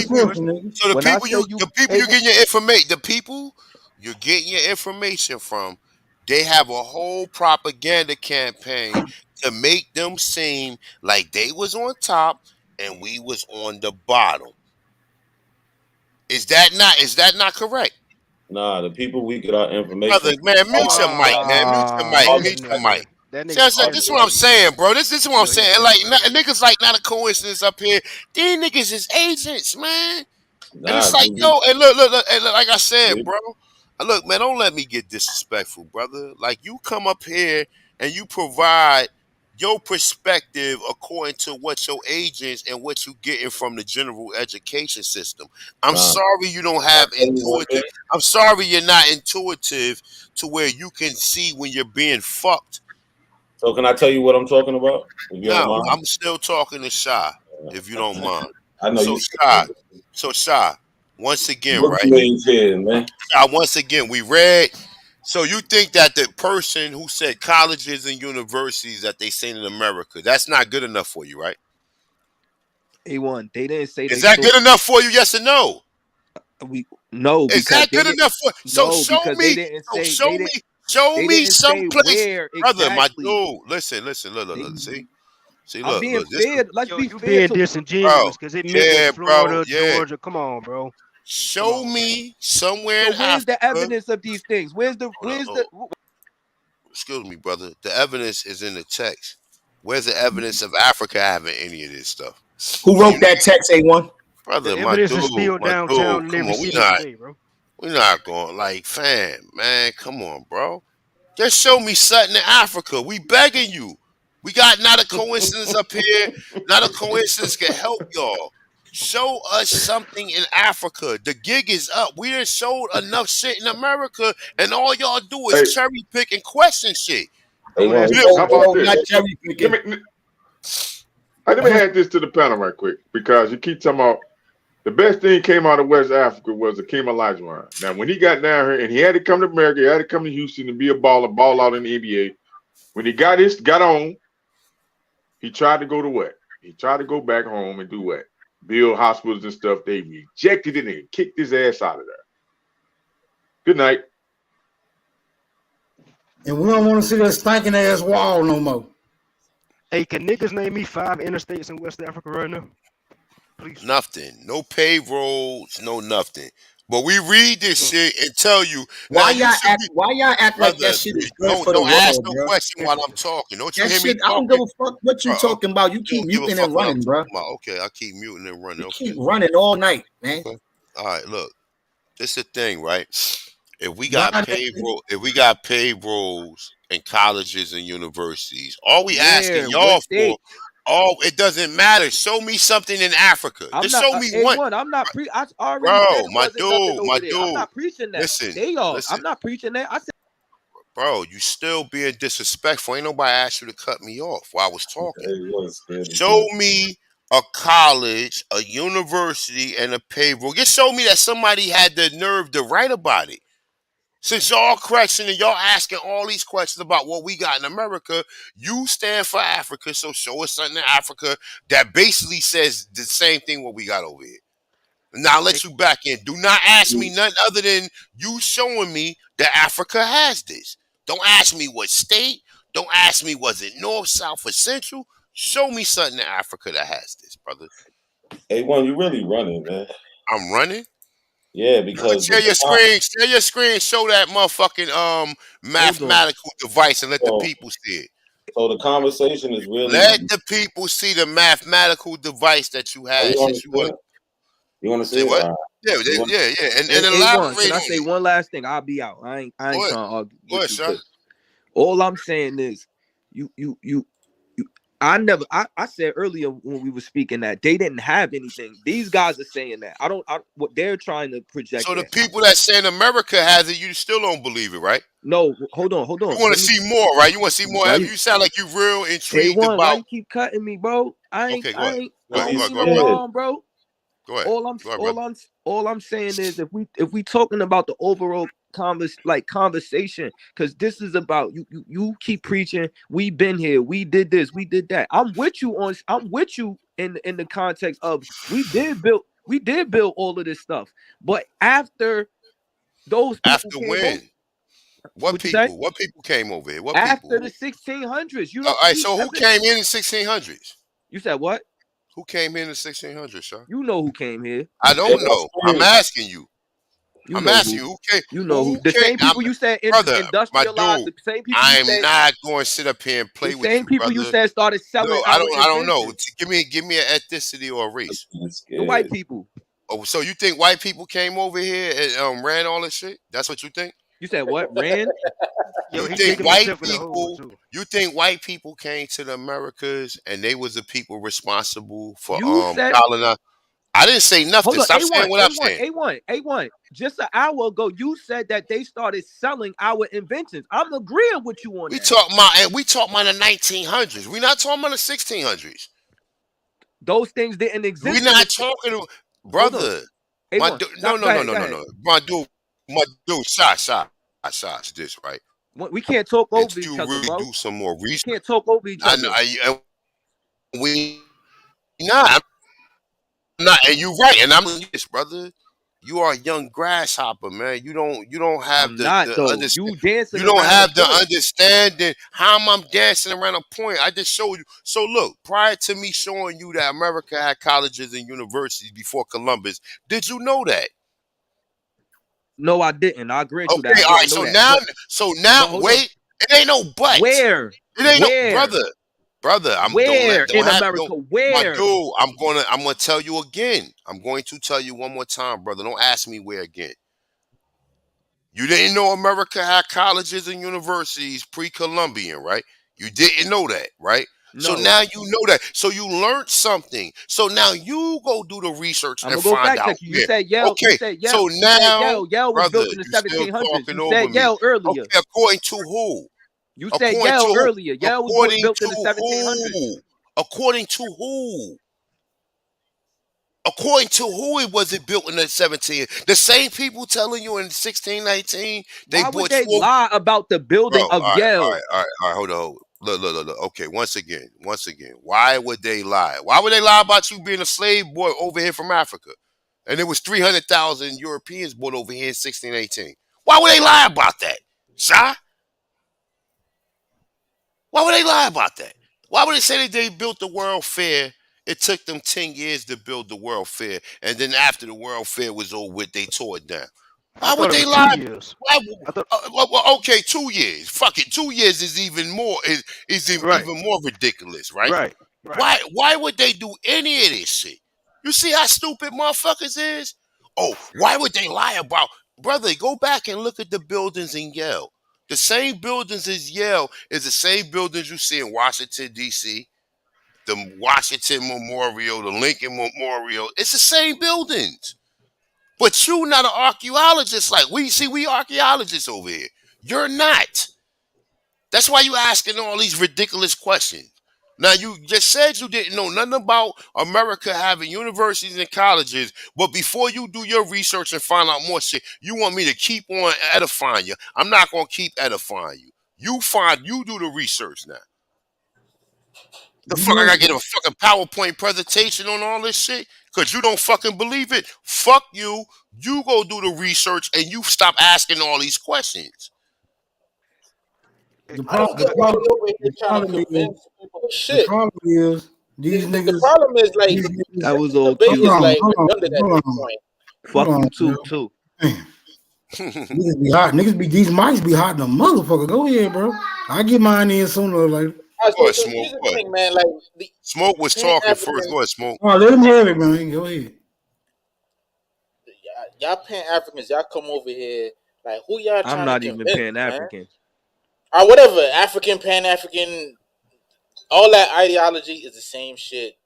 the When I people say you you, the people you getting your information, the people you're getting your information from, they have a whole propaganda campaign to make them seem like they was on top and we was on the bottom. Is that not correct? Nah, the people we get our information Brother, from. man, mute your mic, man. Mute your mic. this Mute your nigga. mic. That See, nigga this is what I'm sensitive. saying, bro. This is what I'm Yo, he saying. Like, sensitive. niggas like not a coincidence up here. These niggas is agents, man. And Nah, it's like, dude, yo, and look, and look, like I said, we- bro. Look, man, don't let me get disrespectful, brother. Like, you come up here and you provide your perspective according to what your agents and what you getting from the general education system. I'm nah. sorry you don't Can I have tell you one thing? intuitive. I'm sorry you're not intuitive to where you can see when you're being fucked. So can I tell you what I'm talking about? If you don't No, mind. I'm still talking to Shy, if you don't mind. I know So you. Shy, once again, What right? you ain't kidding, man. Once again, we read. So you think that the person who said colleges and universities that they seen in America, that's not good enough for you, right? A1, they didn't say Is they that saw. good enough for you? Yes or no? No, Is because that they good did enough for? So no, show because they me. didn't So say they didn't show they me didn't some say place, where brother. My exactly. dude, listen. They, Look. See, I'm being look. This, fair. Let's Yo, be you fair being to bro. disingenuous because it mentioned Yeah, bro. Florida, Yeah. Georgia. Come on, bro. Come Show on, bro. me somewhere so in where's the Africa. evidence of these things? Where's the Excuse me, brother. The evidence is in the text. Where's the evidence of Africa having any of this stuff? Who wrote that text, A1? The Brother, evidence is still my downtown dude. in Come every on, city today, bro. we not going like fam, man. Come on, bro. Just show me something in Africa. We begging you. We got not a coincidence up here. Not a coincidence can help y'all. Show us something in Africa. The gig is up. We done showed enough shit in America, and all y'all do is Hey, cherry pick and question shit. I want to ask you, how about this? Let me add this to the panel right quick because you keep talking about the best thing came out of West Africa was Akeem Olajuwon. Now, when he got down here and he had to come to America, he had to come to Houston to be a baller, ball out in the NBA. When he got on, he tried to go to what? He tried to go back home and do what? Build hospitals and stuff. They rejected it and kicked his ass out of there. Good night. And we don't want to see that stinking ass wall no more. Hey, can niggas name me 5 interstates in West Africa right now? Please. Nothing. No payrolls, no nothing. But we read this shit and tell you. Why Now, y'all act like that shit is good for the don't ask world, no bro? question while I'm talking. Don't you That hear me shit, I don't talking? give a fuck what you talking about. You keep Don't give a muting fuck and what I'm running, bro. talking about. Okay, I keep muting and running. You Okay. keep running all night, man. Okay. All right, look. This is the thing, right? If we Nah, got payrolls in colleges and universities, all we asking where? What y'all for, state? it doesn't matter. Show me something in Africa. I'm Just not show me one. A1. I'm not I already Bro, said it wasn't nothing over my there. I'm dude. not preaching that. Listen. They are. I'm not preaching that. I said Bro, you still being disrespectful. Ain't nobody asked you to cut me off while I was talking. Show me a college, a university, and a payroll. Just show me that somebody had the nerve to write about it. Since y'all questioning, y'all asking all these questions about what we got in America, you stand for Africa, so show us something in Africa that basically says the same thing what we got over here. Now I'll let you back in. Do not ask me nothing other than you showing me that Africa has this. Don't ask me what state. Don't ask me, was it north, south, or central? Show me something in Africa that has this, brother. A1, you really running, man. I'm running. Yeah, because Share your screen. Share your screen. Show that motherfucking mathematical device and let the people see it. So the conversation is really. Let the people see the mathematical device that you had. You want to see it? You want to see Say it? what? Right. Yeah. And A1, elaborate can I on say it. one last thing? I'll be out. I ain't trying to argue with you. Son. All I'm saying is, you. I said earlier when we were speaking that they didn't have anything. These guys are saying that. What they're trying to project. So the people that saying America has it, you still don't believe it, right? No, hold on. You want to see more, right? You want to see more. You sound like you real intrigued A1, about. why you keep cutting me, bro? I Go ahead. don't mean no harm, bro. Go ahead. All I'm saying is if we talking about the overall conversation, because this is about you keep preaching, we been here, we did this, we did that. I'm with you in the context of we did build all of this stuff. But after those people After came when? over, What people? What people came over here? What after people? the 1600s, you All don't right, so who came in the 1600s? You said what? Who came in the 1600s, sir? You know who came here. I don't know. I'm asking you. I'm asking you who came. You know who? The came, same people you said brother, industrialized. The same people you I'm said. not going to sit up here and play The with same you, people brother. you said started selling. No, I don't know. Give me an ethnicity or a race. The white people. Oh, so you think white people came over here and ran all this shit? That's what you think? You said what? Ran? You think white people? You think white people came to the Americas and they was the people responsible for colonizing? I didn't say nothing. Hold on, Stop saying what I'm saying. A1. Just an hour ago, you said that they started selling our inventions. I'm agreeing with you on that. We talking about the 1900s. We're not talking about the 1600s. Those things didn't exist. We're not talking, brother. A1, No. My dude, Shy, this right. We can't talk over each other, bro. Do some more research. We can't talk over each other. We not. I'm not, and you're right. And I'm this, brother. You are a young grasshopper, man. You don't have the understanding. You don't have the understanding how I'm dancing around a point. I just showed you. So look, prior to me showing you that America had colleges and universities before Columbus, did you know that? No, I didn't. I agree with you. Okay, all right. So now, wait. It ain't no but. Where? It ain't no brother. Where in America? Where? My dude, I'm gonna tell you again. I'm going to tell you one more time, brother. Don't ask me where again. You didn't know America had colleges and universities pre-Columbian, right? You didn't know that, right? No. So now you know that. So you learned something. So now you go do the research and find out. You said Yale. Okay. You said Yale. So now, Yale was built in the 1700s. You said Yale earlier. Okay, according to who? You said Yale earlier. Yale was built in the 1700s. According to who? According to who was it built in the 1700s? The same people telling you in 1619 Why would they lie about the building of Yale? All right. Hold on. Look. Okay, once again. Why would they lie? Why would they lie about you being a slave boy over here from Africa? And there was 300,000 Europeans born over here in 1618. Why would they lie about that? Shy? Why would they lie about that? Why would they say that they built the World Fair? It took them 10 years to build the World Fair, and then after the World Fair was over with, they tore it down. Why would they lie? 2 years. Okay, 2 years. Fuck it, 2 years is even more even more ridiculous, right? Right. Why would they do any of this shit? You see how stupid motherfuckers is? Oh, why would they lie about? Brother, go back and look at the buildings in Yale. The same buildings as Yale is the same buildings you see in Washington, D.C., the Washington Memorial, the Lincoln Memorial. It's the same buildings. But you're not an archaeologist like we archaeologists over here. You're not. That's why you asking all these ridiculous questions. Now, you just said you didn't know nothing about America having universities and colleges, but before you do your research and find out more shit, you want me to keep on edifying you. I'm not going to keep edifying you. You do the research now. The fuck I gotta get a fucking PowerPoint presentation on all this shit? Because you don't fucking believe it? Fuck you. You go do the research and you stop asking all these questions. The I don't problem, get why they over here trying to convince people of the shit. problem is these The niggas. problem is like These the niggas That was the all debate cute. is hold on, like hold on, redundant at hold this on, point. Fuck hold you on, too, bro. too. Niggas be hot. Niggas be these mics be hot than a motherfucker. Go ahead, bro. I get mine in sooner or later. All right, Go ahead, so Smoke. here's the Go ahead. thing, man. Like the Smoke was Pan talking first. African, Go ahead, Smoke. Oh, let him have it, man. Go ahead. y'all Pan Africans, y'all come over here. Like who y'all I'm trying to not even convince, Pan man? African. Or whatever, African, Pan African, all that ideology is the same shit.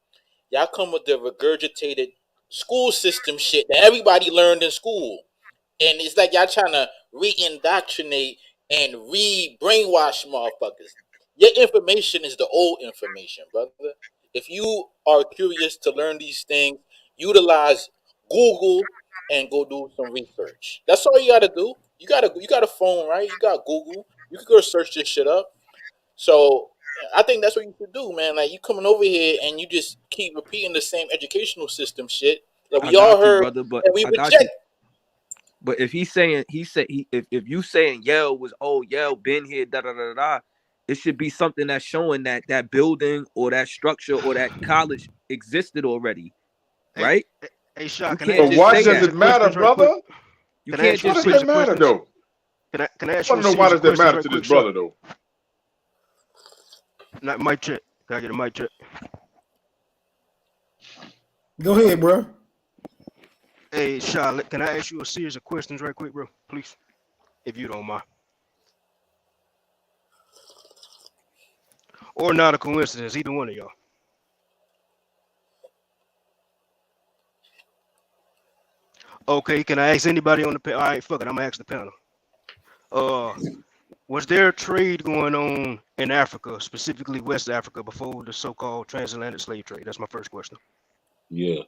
Y'all come with the regurgitated school system shit that everybody learned in school. And it's like y'all trying to re-indoctrinate and re-brainwash motherfuckers. Your information is the old information, brother. If you are curious to learn these things, utilize Google and go do some research. That's all you gotta do. You got a phone, right? You got Google. You can go search this shit up. So I think that's what you should do, man. Like you coming over here and you just keep repeating the same educational system shit that I we all got you, heard brother, but and we I got reject. you. But if he's saying if you saying Yale was Yale been here da da da da, it should be something that's showing that that building or that structure or that college existed already, right? Hey, Shot, You can I can't But ask you just a why say does series that. it of matter, questions right quick? brother? You Can I can't ask you Why a does just that series of matter, questions? though? Can I I ask you want a to know why series of does that questions matter right to this quick, Shot? brother, though? Not mic check. Can I get a mic check? Go ahead, bro. Hey, Shot, can I ask you a series of questions right quick, bro? Please, if you don't mind. Or not a coincidence, either one of y'all. Okay, can I ask anybody on the panel? All right, fuck it, I'm gonna ask the panel. Was there a trade going on in Africa, specifically West Africa, before the so-called transatlantic slave trade? That's my first question. Yeah.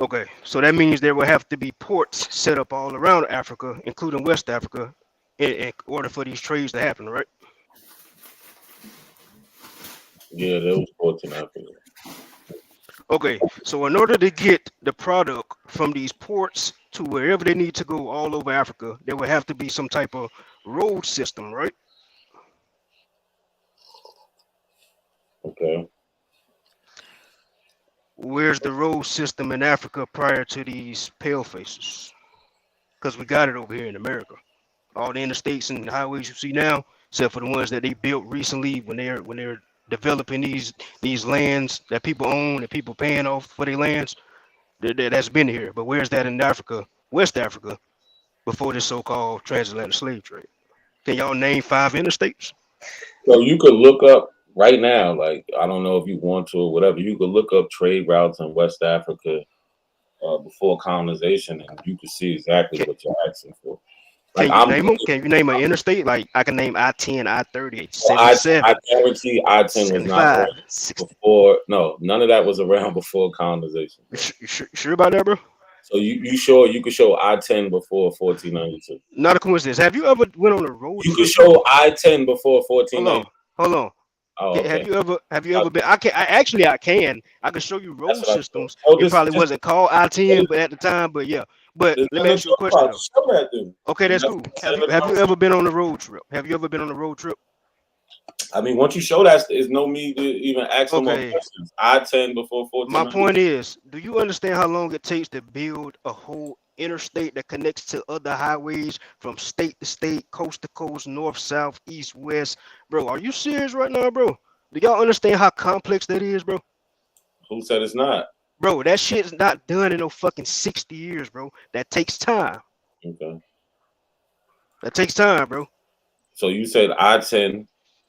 Okay, so that means there will have to be ports set up all around Africa, including West Africa, in order for these trades to happen, right? Yeah, there was ports in Africa. Okay, so in order to get the product from these ports to wherever they need to go all over Africa, there will have to be some type of road system, right? Okay. Where's the road system in Africa prior to these pale faces? Because we got it over here in America. All the interstates and highways you see now, except for the ones that they built recently when they're developing these lands that people own and people paying off for their lands, that's been here. But where's that in Africa, West Africa, before this so-called transatlantic slave trade? Can y'all name 5 interstates? So you could look up right now, like I don't know if you want to or whatever. You could look up trade routes in West Africa before colonization, and you could see exactly what you're asking for. Like Can you name them? Can you name an interstate? Like I can name I-10, I-30, I 77, guarantee I-10 was not 75, around 60. before. No, none of that was around before colonization. You sure about that, bro? So you sure you could show I-10 before 1492? Not a coincidence. Have you ever went on a road You could trip, bro? show I-10 before Hold on, 1492. hold on. Oh, okay. Have you ever been? I can. I can. I can show you road That's what I thought. systems. Oh, It probably wasn't called I-10, but at the time, but yeah. But There's let me nothing ask to you a talk question about. though. Show that dude. Okay, that's That's cool. the Have end you of the have you conversation. ever been on a road trip? Have you ever been on a road trip? I mean, once you show that, there's no need to even ask no more Okay. questions. I-10 before My 1492. point is, do you understand how long it takes to build a whole interstate that connects to other highways from state to state, coast to coast, north, south, east, west? Bro, are you serious right now, bro? Do y'all understand how complex that is, bro? Who said it's not? Bro, that shit's not done in no fucking 60 years, bro. That takes time. Okay. That takes time, bro. So you said I-10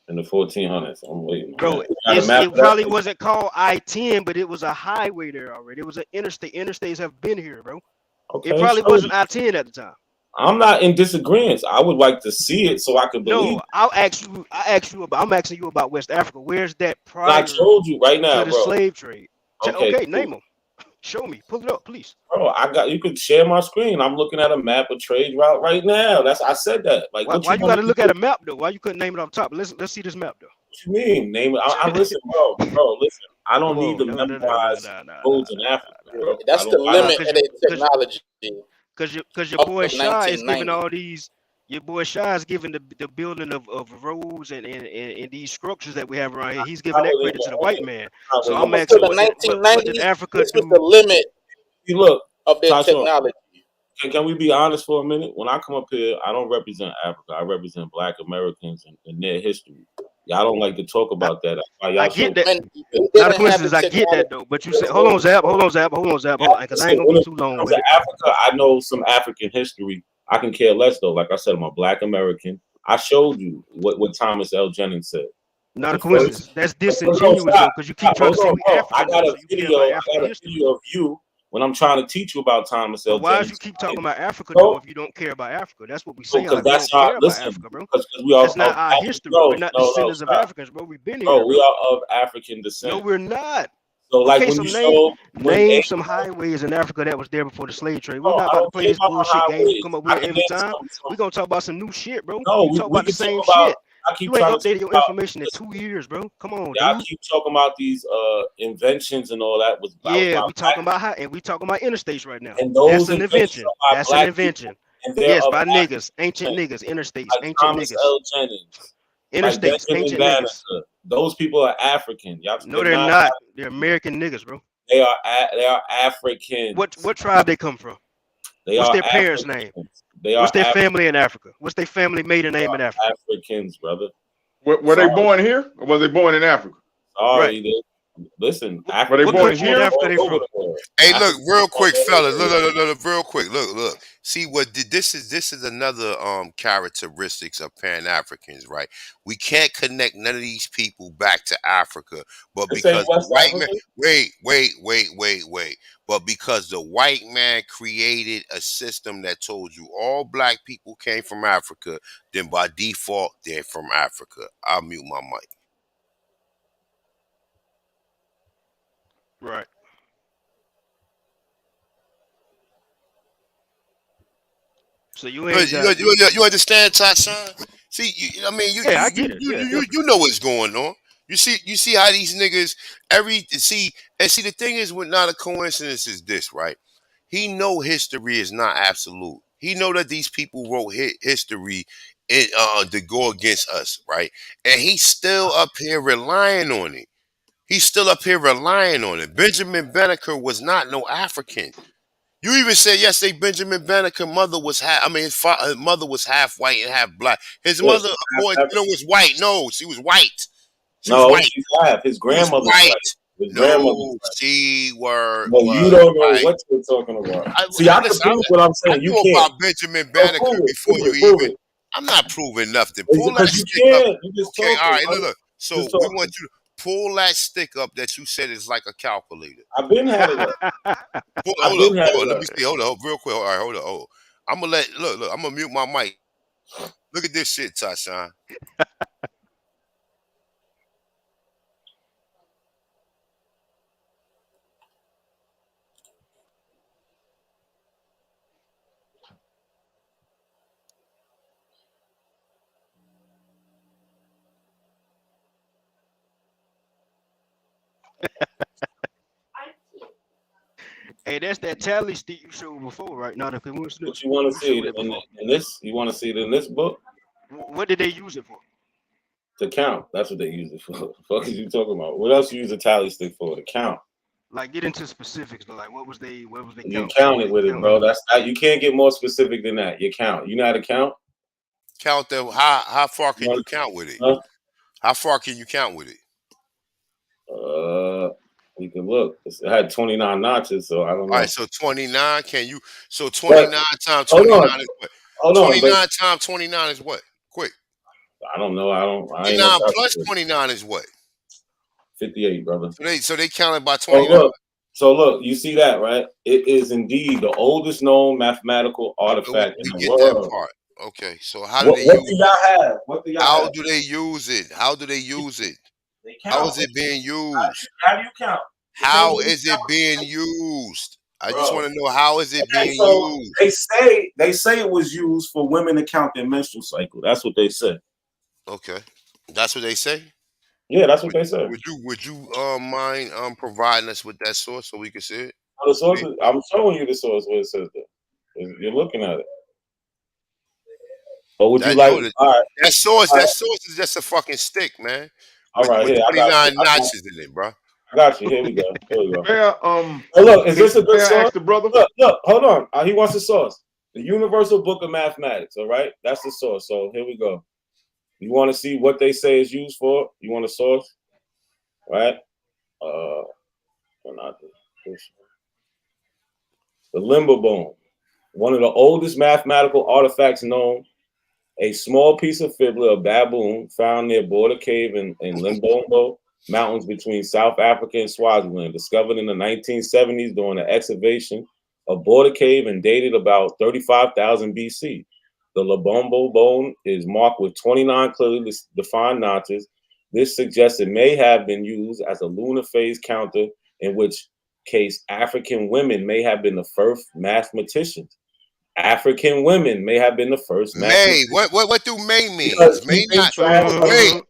in the 1400s. I'm waiting. Bro, You got a map it of that? probably wasn't called I-10, but it was a highway there already. It was an interstate. Interstates have been here, bro. It Okay, probably show wasn't me. I-10 at the time. I'm not in disagreement. I would like to see it so I could believe. No, I'm asking you about West Africa. Where's that And I prior told you right now, to the bro. slave trade? Okay, Okay, cool. name them. Show me. Pull it up, please. Bro, you could share my screen. I'm looking at a map of trade route right now. I said that. Like, Why what you you want got to me look to at do? a map though? Why you couldn't name it off top? Let's see this map though. What you mean? Name it. I listen, bro. Listen. I don't need to memorize roads in Africa, bro. That's the I don't. limit of their technology. Cause your Up boy to Shy is giving 1990. all these Your boy Shy is giving the building of roads and these structures that we have around here. He's giving that credit to the white man. So I'm Up until asking, the what did 1990s, Africa this was the do? limit See, look, of their Tasha, technology. can we be honest for a minute? When I come up here, I don't represent Africa. I represent Black Americans and their history. Y'all don't like to talk about that. That's why I y'all get so. that. When they Not a didn't have the coincidence. I get that technology. though. But you said, hold on, Zap. Hold on, Zap. Hold on, Zap. Hold on, because I ain't gonna When be it too long comes with to it. Africa, I know some African history. I can care less though. Like I said, I'm a Black American. I showed you what Thomas L. Jennings said. Not a The first, coincidence. That's no, disingenuous though, stop, because you keep stop, trying to hold say on, we bro. I African got though, a so you care about African history. video of you when I'm trying to teach you about Thomas L. But why is you Jennings' keep life. talking about Africa though No, if you don't care about Africa? That's what we no, saying. because Like we that's don't our care about listen. Africa, bro. Because we are That's not of our history. We're no, not no, no, descendants of stop. Africans, bro. We've been here, No, we bro. are of African No, descent. we're not. So, like Okay, when so you show name some highways in Africa that was there before the slave trade. We're no, not I about to don't play care this about no bullshit game you highways. come up I with can every name time. some. We're gonna talk about some new shit, bro. No, You talk we about the can talk same about. shit. I keep You ain't trying to talk updated your about. information in Listen, 2 years, bro. Come on, y'all dude. keep talking about these inventions and all that. Was Yeah, by we talking about how, and we talking about interstates right now. and That's those an inventions invention. are by That's an Black people, invention. and they're Yes, of by niggas, ancient African, niggas, interstates, like ancient Thomas niggas, L. Jennings, like interstates, Benjamin ancient niggas. Banneker. Those people are African. Y'all, No, they're they're not. not. They're American niggas, bro. They are. They are Africans. What tribe they come from? They What's are their parents' name? Africans. They What's are their family in Africa? What's their family maiden name in Africa? Africans, brother. Were they born here or was they born in Africa? Right. Sorry, listen. Were they What born country in here? Africa they All over from? the world. Hey, look, Africans real all quick, over fellas. the Look, world. look, look, look, real quick. Look. See what this is another characteristics of Pan Africans, right? We can't connect none of these people back to Africa, but This ain't because the West white man, Africa. wait, but because the white man created a system that told you all black people came from Africa, then by default they're from Africa. I'll mute my mic. Right. So you ain't got. You understand, Tashan? See, I mean, Yeah, I get it. Yeah, definitely. you know what's going on. You see how these niggas see the thing is with not a coincidence is this, right? He know history is not absolute. He know that these people wrote history to go against us, right? And he's still up here relying on it. He's still up here relying on it. Benjamin Banneker was not no African. You even said yesterday Benjamin Banneker mother was his mother was half white and half black. His Yes, mother, according was white. No, she was white. She was no, white. she's half. His She was grandmother's white. white. His grandmother's No, white. she No, you was don't know white. what you're talking about. See, I can Listen, prove what I'm I saying. You knew can't. about Benjamin No, Banneker prove it. before Prove you it. Prove even. it. I'm not proving nothing. It's Pull that because you stick up. can't. You just Okay, all talking. right. Bro. Look. So Just we talking. want you to pull that stick up that you said is like a calculator. I've been had it up. I've Hold been up. had it Let up. me see. Hold up, real quick. All right, hold up. Hold. I'm gonna look. I'm gonna mute my mic. Look at this shit, Tashan. Hey, that's that tally stick you showed before, right? Not if it was What you want to you see showed it in, before. in this? You want to see it in this book? What did they use it for? To count. That's what they use it for. The fuck is you talking about? What else you use a tally stick for? To count. Like get into specifics, but like what was they You count? count it with it, bro. That's you can't get more specific than that. You count. You know how to count? Count the how far can you count with it? Huh? How far can you count with it? We can look. It had 29 notches, so I don't know. All right, so 29. Can you? So 29 times Hold 29 on. is what? Hold on, 29 times 29 is what? Quick. I don't know. I ain't 29 no plus calculator. 29 is what? 58, brother. So they counted by Oh 29. look, you see that, right? It is indeed the oldest known mathematical artifact in We the get that world. part. Okay, so how do What they do use y'all it? have? What do y'all How have? do they use it? How do they use it? They How count. is it being used? How do you count? How is it being used? I just Bro. want to know how is it Okay, being so used? they say it was used for women to count their menstrual cycle. That's what they say. Okay, that's what they say. Yeah, that's what they say. Would you mind providing us with that source so we can see it? The source I'm showing you the source where it says that. You're looking at it. Or would you That like? no, that, All right, all that right, sauce is just a fucking stick, man. all right. With Here, I got you. 29 notches in it, bro. I got you. Here we go. Here we go. May I, Oh, look, is this a may good I sauce? ask the brother? Look, hold on. He wants the sauce. The Universal Book of Mathematics. All right, that's the source. So here we go. You want to see what they say is used for? You want a source, right? Not this. The limber bone, one of the oldest mathematical artifacts known. A small piece of fibula of baboon found near Border Cave in Limbombo Mountains between South Africa and Swaziland, discovered in the 1970s during the excavation of Border Cave and dated about 35,000 BC. The Lebombo bone is marked with 29 clearly defined notches. This suggests it may have been used as a lunar phase counter, in which case African women may have been the first mathematicians. African women may have been the first May. mathematicians. What do May Because means? May keeping not. track of Wait.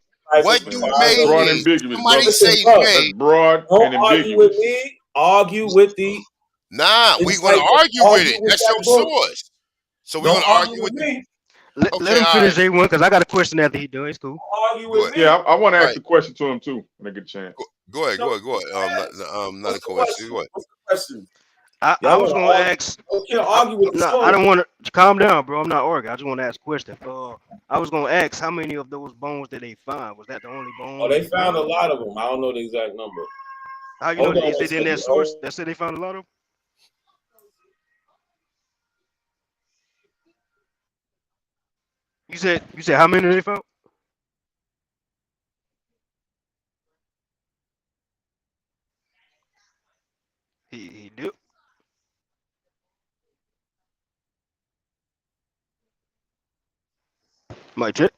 What the do size May of Broad the. mean? ambiguous, Somebody brother. Listen, say bro, That's May. broad don't and argue with ambiguous. me. Argue with the Nah, we gonna encyclopedia. argue with Argue it. with That's that your book. source. So we're Don't gonna argue argue with with the. me. Let Okay, him all finish right. A1 because I got a question after he done. It's cool. Argue Go with ahead. me. Yeah, I want to ask Right. the question to him too when I get a chance. Go ahead. So, Go ahead. Go ahead. Not what's a the coincidence. question? Go ahead. What's the question? I Y'all was want to gonna argue? ask. Okay, argue with the No, I source. don't want to calm down, bro. I'm not arguing. I just want to ask a question. I was gonna ask how many of those bones did they find? Was that the only Oh, bone they they found a found? lot of them. I don't know the exact number. How you know Hold that? on Is one it in that second. source that said they found a lot of them? You said how many they found? He did. Mic check.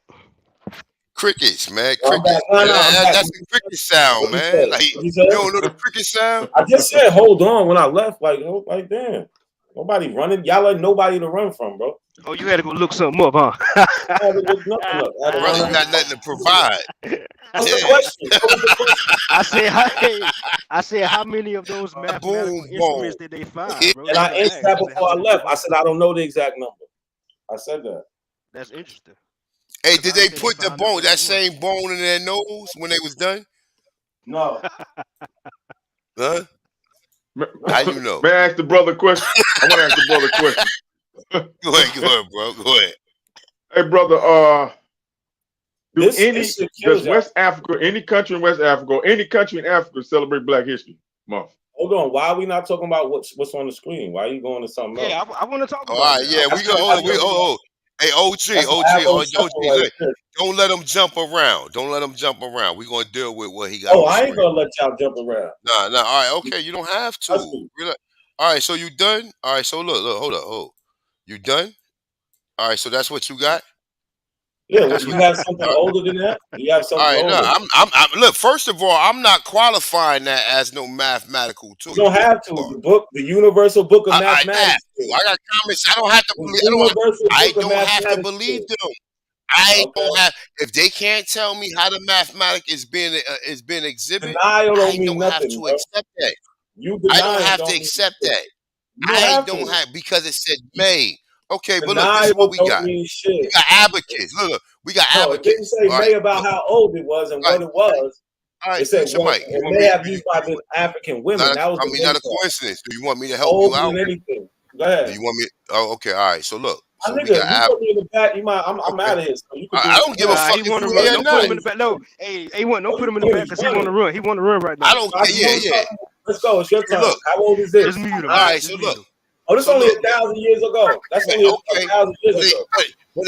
Crickets, man. I'm back. Crickets. No, no, I'm back. That's the cricket sound, What you man. say? Like What you you say? don't know the cricket sound? I just said hold on when I left. Like damn. Nobody running. Y'all let nobody to run from, bro. Oh, you had to go look something up, huh? I had to look nothing up. I had to Brother, run you out. got nothing to provide. What's the Yeah. question? What was the question? I said how many of those mathematical Boom, boom. instruments did they find, bro? And That's I what I answered asked. that I said how before I many did they left. I find? said I don't know the exact number. I said that. That's interesting. Hey, Cause did I they don't think they put the found nothing bone, but that one. same bone in their nose when they was done? No. Huh? How you know? May I ask the brother a question? I want to ask the brother a question. Go ahead, bro. Go ahead. Hey, brother. This shit kills Does y'all. West Africa, any country in West Africa, or any country in Africa celebrate Black History Month? Hold on. Why are we not talking about what's on the screen? Why are you going to something else? Yeah, I want to talk All about right, that. yeah, we go. Hold on, Hey, That's an OG, Afro look, right there. don't let them jump around. Don't let them jump around. We're gonna deal with what he got Oh, on the I ain't screen. gonna let y'all jump around. Nah. All right, okay, you don't have That's to. cool. All right, so you done? All right, so look, hold up. You done? All right, so that's what you got. Yeah, That's you what. have something older than that? You have All something right, no, older. I'm look. First of all, I'm not qualifying that as no mathematical tool. You don't have to. The book, the Universal Book of I have Mathematics. to. I got comments. I don't have to The believe. Universal I Book of don't have to Mathematics. believe them. I Okay. don't have. If they can't tell me how the mathematic is being exhibited, Denial don't I mean don't have nothing, to bro. accept that. You I don't denying have to don't mean accept shit. that. You don't I have don't to. have because it said May. Okay, but look, this is what Denial we don't got. mean We shit. got abacus. Look, we got No, it didn't abacus. say All right, May about look, how old it was and all right, what it was. all right. It said Mute your what mic. You it want may me? have used by the African women. That was the May Not a part. coincidence. Do you want me to help you Older out? than anything. Go Do ahead. you want me? Oh, okay. All right. So look. My So we nigga, got if you put me in the back, you might I'm okay. out of here. So you could I do don't give a go Nah, fuck he if want you to here run. or Don't put him not. in the back. No, hey, A1, don't put him in the It's back because he want funny. to run. He want to run right I now. don't I care. can Yeah. Let's go. It's your So turn. look. How old is Just this? mute him, All man. right. Just So mute look. him. Oh, this So only look. 1,000 years ago. That's only Okay. 1,000 years But ago.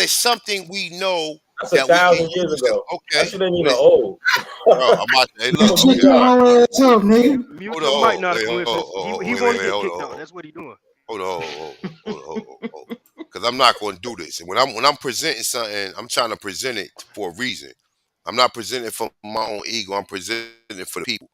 it's something we know That's that we can 1,000 years use. ago. That Okay. shit ain't But even it's, old. bro, I'm about to. Hey, look. Shut Okay. your All right. old ass up, nigga. Mute Hold your mic, on. not a Wait. coincidence. He Wait. want to Wait. get Hold kicked on. out. That's what he doing. Hold on. Because I'm not going to do this. And when I'm presenting something, I'm trying to present it for a reason. I'm not presenting it for my own ego. I'm presenting it for the people.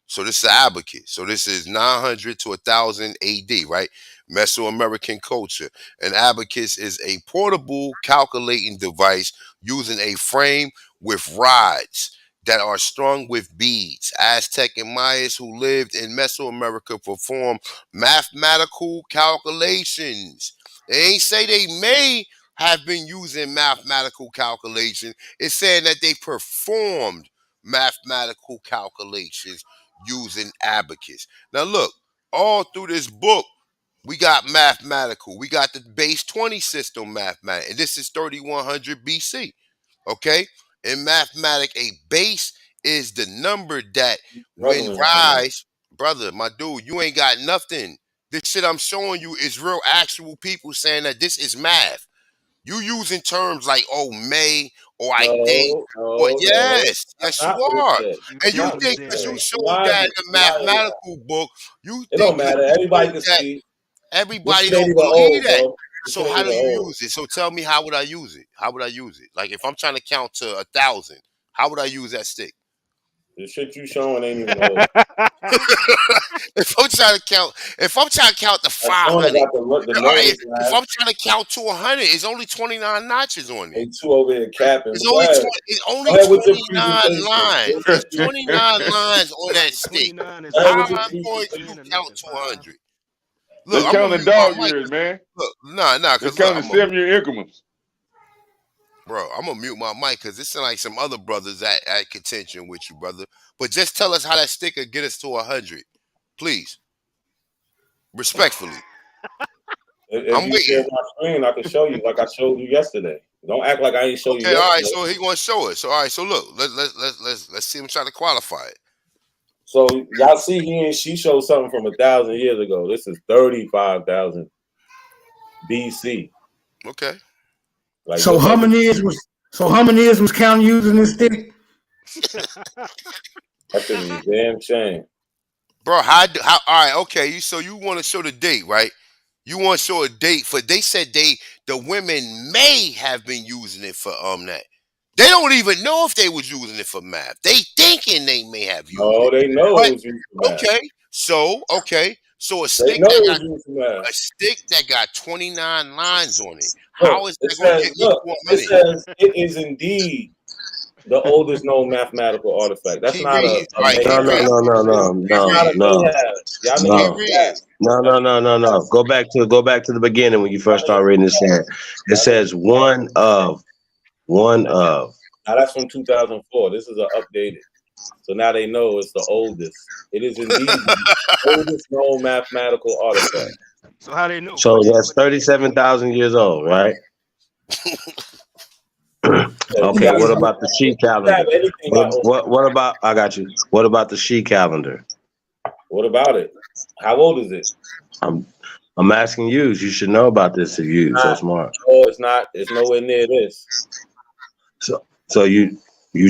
So this is abacus. So this is 900 to 1000 AD, right? Mesoamerican culture. An abacus is a portable calculating device using a frame with rods that are strung with beads. Aztec and Mayas who lived in Mesoamerica performed mathematical calculations. They ain't say they made have been using mathematical calculation. It's saying that they performed mathematical calculations using abacus. Now look, all through this book, we got mathematical. We got the base 20 system mathematics. And this is 3100 BC. Okay? In mathematics, a base is the number that when rise, brother, my dude, you ain't got nothing. This shit I'm showing you is real actual people saying that this is math. You using terms like May or I think, but yes, you are. And you think because you showed that in the mathematical book, you It think don't matter. Everybody can see. everybody don't believe that. So how do you use it? So tell me, how would I use it? How would I use it? Like if I'm trying to count to 1,000, how would I use that stick? The shit you showing ain't even old. If I'm trying to count to 500, if I'm trying to count to 100, it's only 29 notches on it. They two over here capping. It's only 29 lines. There's 29 lines on that stick. How am I going to count to 100? Look, they're counting dog years, man. Look, nah, they're counting 7-year increments. Bro, I'm gonna mute my mic because this is like some other brothers at contention with you, brother. But just tell us how that sticker get us to 100, please, respectfully. If I'm you share my screen, I can show you like I showed you yesterday. Don't act like I ain't show you. Okay, all right. So he gonna show us. All right. So look, let's see him try to qualify it. So y'all see she showed something from 1,000 years ago. This is 35,000 BC. Okay. Like, so how many years was counting using this stick? That's a damn shame. Bro, how all right, okay. So you want to show the date, right? You want to show a date for they said the women may have been using it for that. They don't even know if they was using it for math. They thinking they may have used it. Oh, they know it was used for math. Okay. So a stick that got 29 lines on it. How is that going to get me more money? It says it is indeed the oldest known mathematical artifact. That's not a No. Go back to the beginning when you first start reading this. It says one of. Now that's from 2004. This is an updated. So now they know it's the oldest. It is indeed the oldest known mathematical artifact. So how they know? So that's 37,000 years old, right? Okay, what about the sheet calendar? What about? I got you. What about the sheet calendar? What about it? How old is it? I'm asking you. You should know about this if you're so smart. Oh, it's not. It's nowhere near this. So you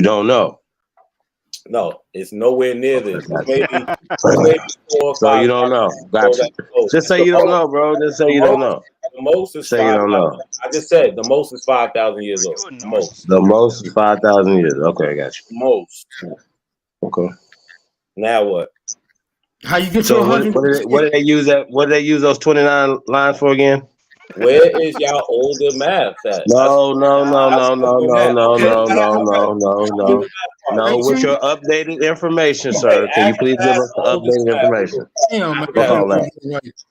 don't know. No, it's nowhere near this. Maybe 4 or 5. So you don't know. Gotcha. Just say you don't know, bro. Just say you don't know. The most is 5,000. You don't know. I just said the most is 5,000 years old. The most is 5,000 years. Okay, I got you. Most. Okay. Now what? How you get to 100? What did they use that? What did they use those 29 lines for again? Where is y'all older math at? No. With your updated information, sir. Can you please give us the updated information?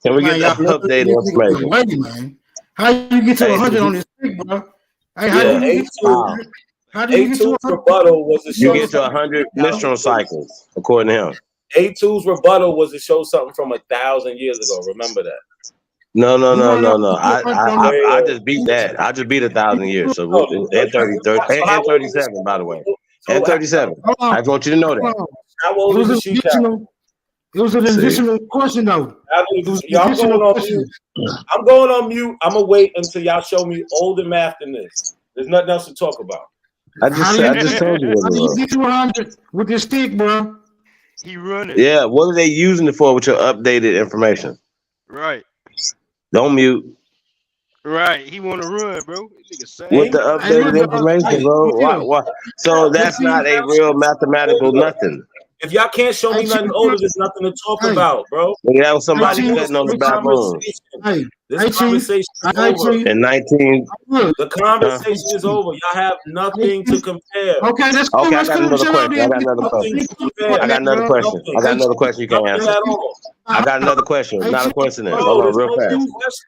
Can we get the updated information? Wait, man. How you get to 100 on this thing, bro? Hey, how do you get to 100? Rebuttal was to show you get to 100 menstrual cycles, according to him. A2's rebuttal was to show something from 1,000 years ago. Remember that. No. I just beat that. I just beat 1,000 years. So and 37, by the way. And 37. I just want you to know that. How old is the sheet calendar? It was an additional question, though. I'm going on mute. I'm gonna wait until y'all show me older math than this. There's nothing else to talk about. I just told you what it was. How do you get to 100 with this stick, bro? He running. Yeah, what are they using it for with your updated information? Right. Don't mute. Right. He want to run, bro. With the updated information, bro. Why? So that's not a real mathematical nothing. If y'all can't show me nothing older, there's nothing to talk about, bro. That was somebody sitting on the backbone. This conversation is over. In 19. The conversation is over. Y'all have nothing to compare. Okay, that's cool. Okay, I got another question. I got another question you can't answer. I got another question. Not a question then. Hold on, real fast.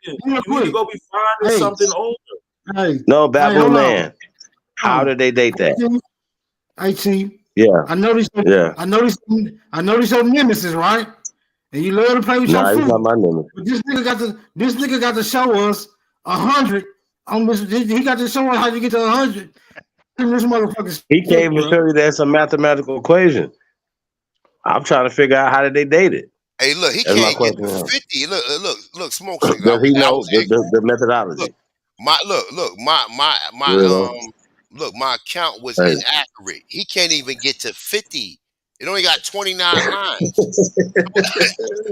You need to go be finding something older. Hey, No, hey, Babu hold Man. on. How did they date that? Hey, Chief. Yeah. I know these. Yeah. I know these. I know these your nemesis, right? And you love to play with your Nah, he's not food. my nemesis. But this nigga got to show us 100 on this. He got to show us how you get to 100. This motherfucker. He can't even show you that's a mathematical equation. I'm trying to figure out how did they date it. Hey, look, he That's my can't get question. to now. 50. Look, smoke signal. Does he I know was the methodology? my Yeah. my account was Hey. inaccurate. He can't even get to 50. It only got 29 lines.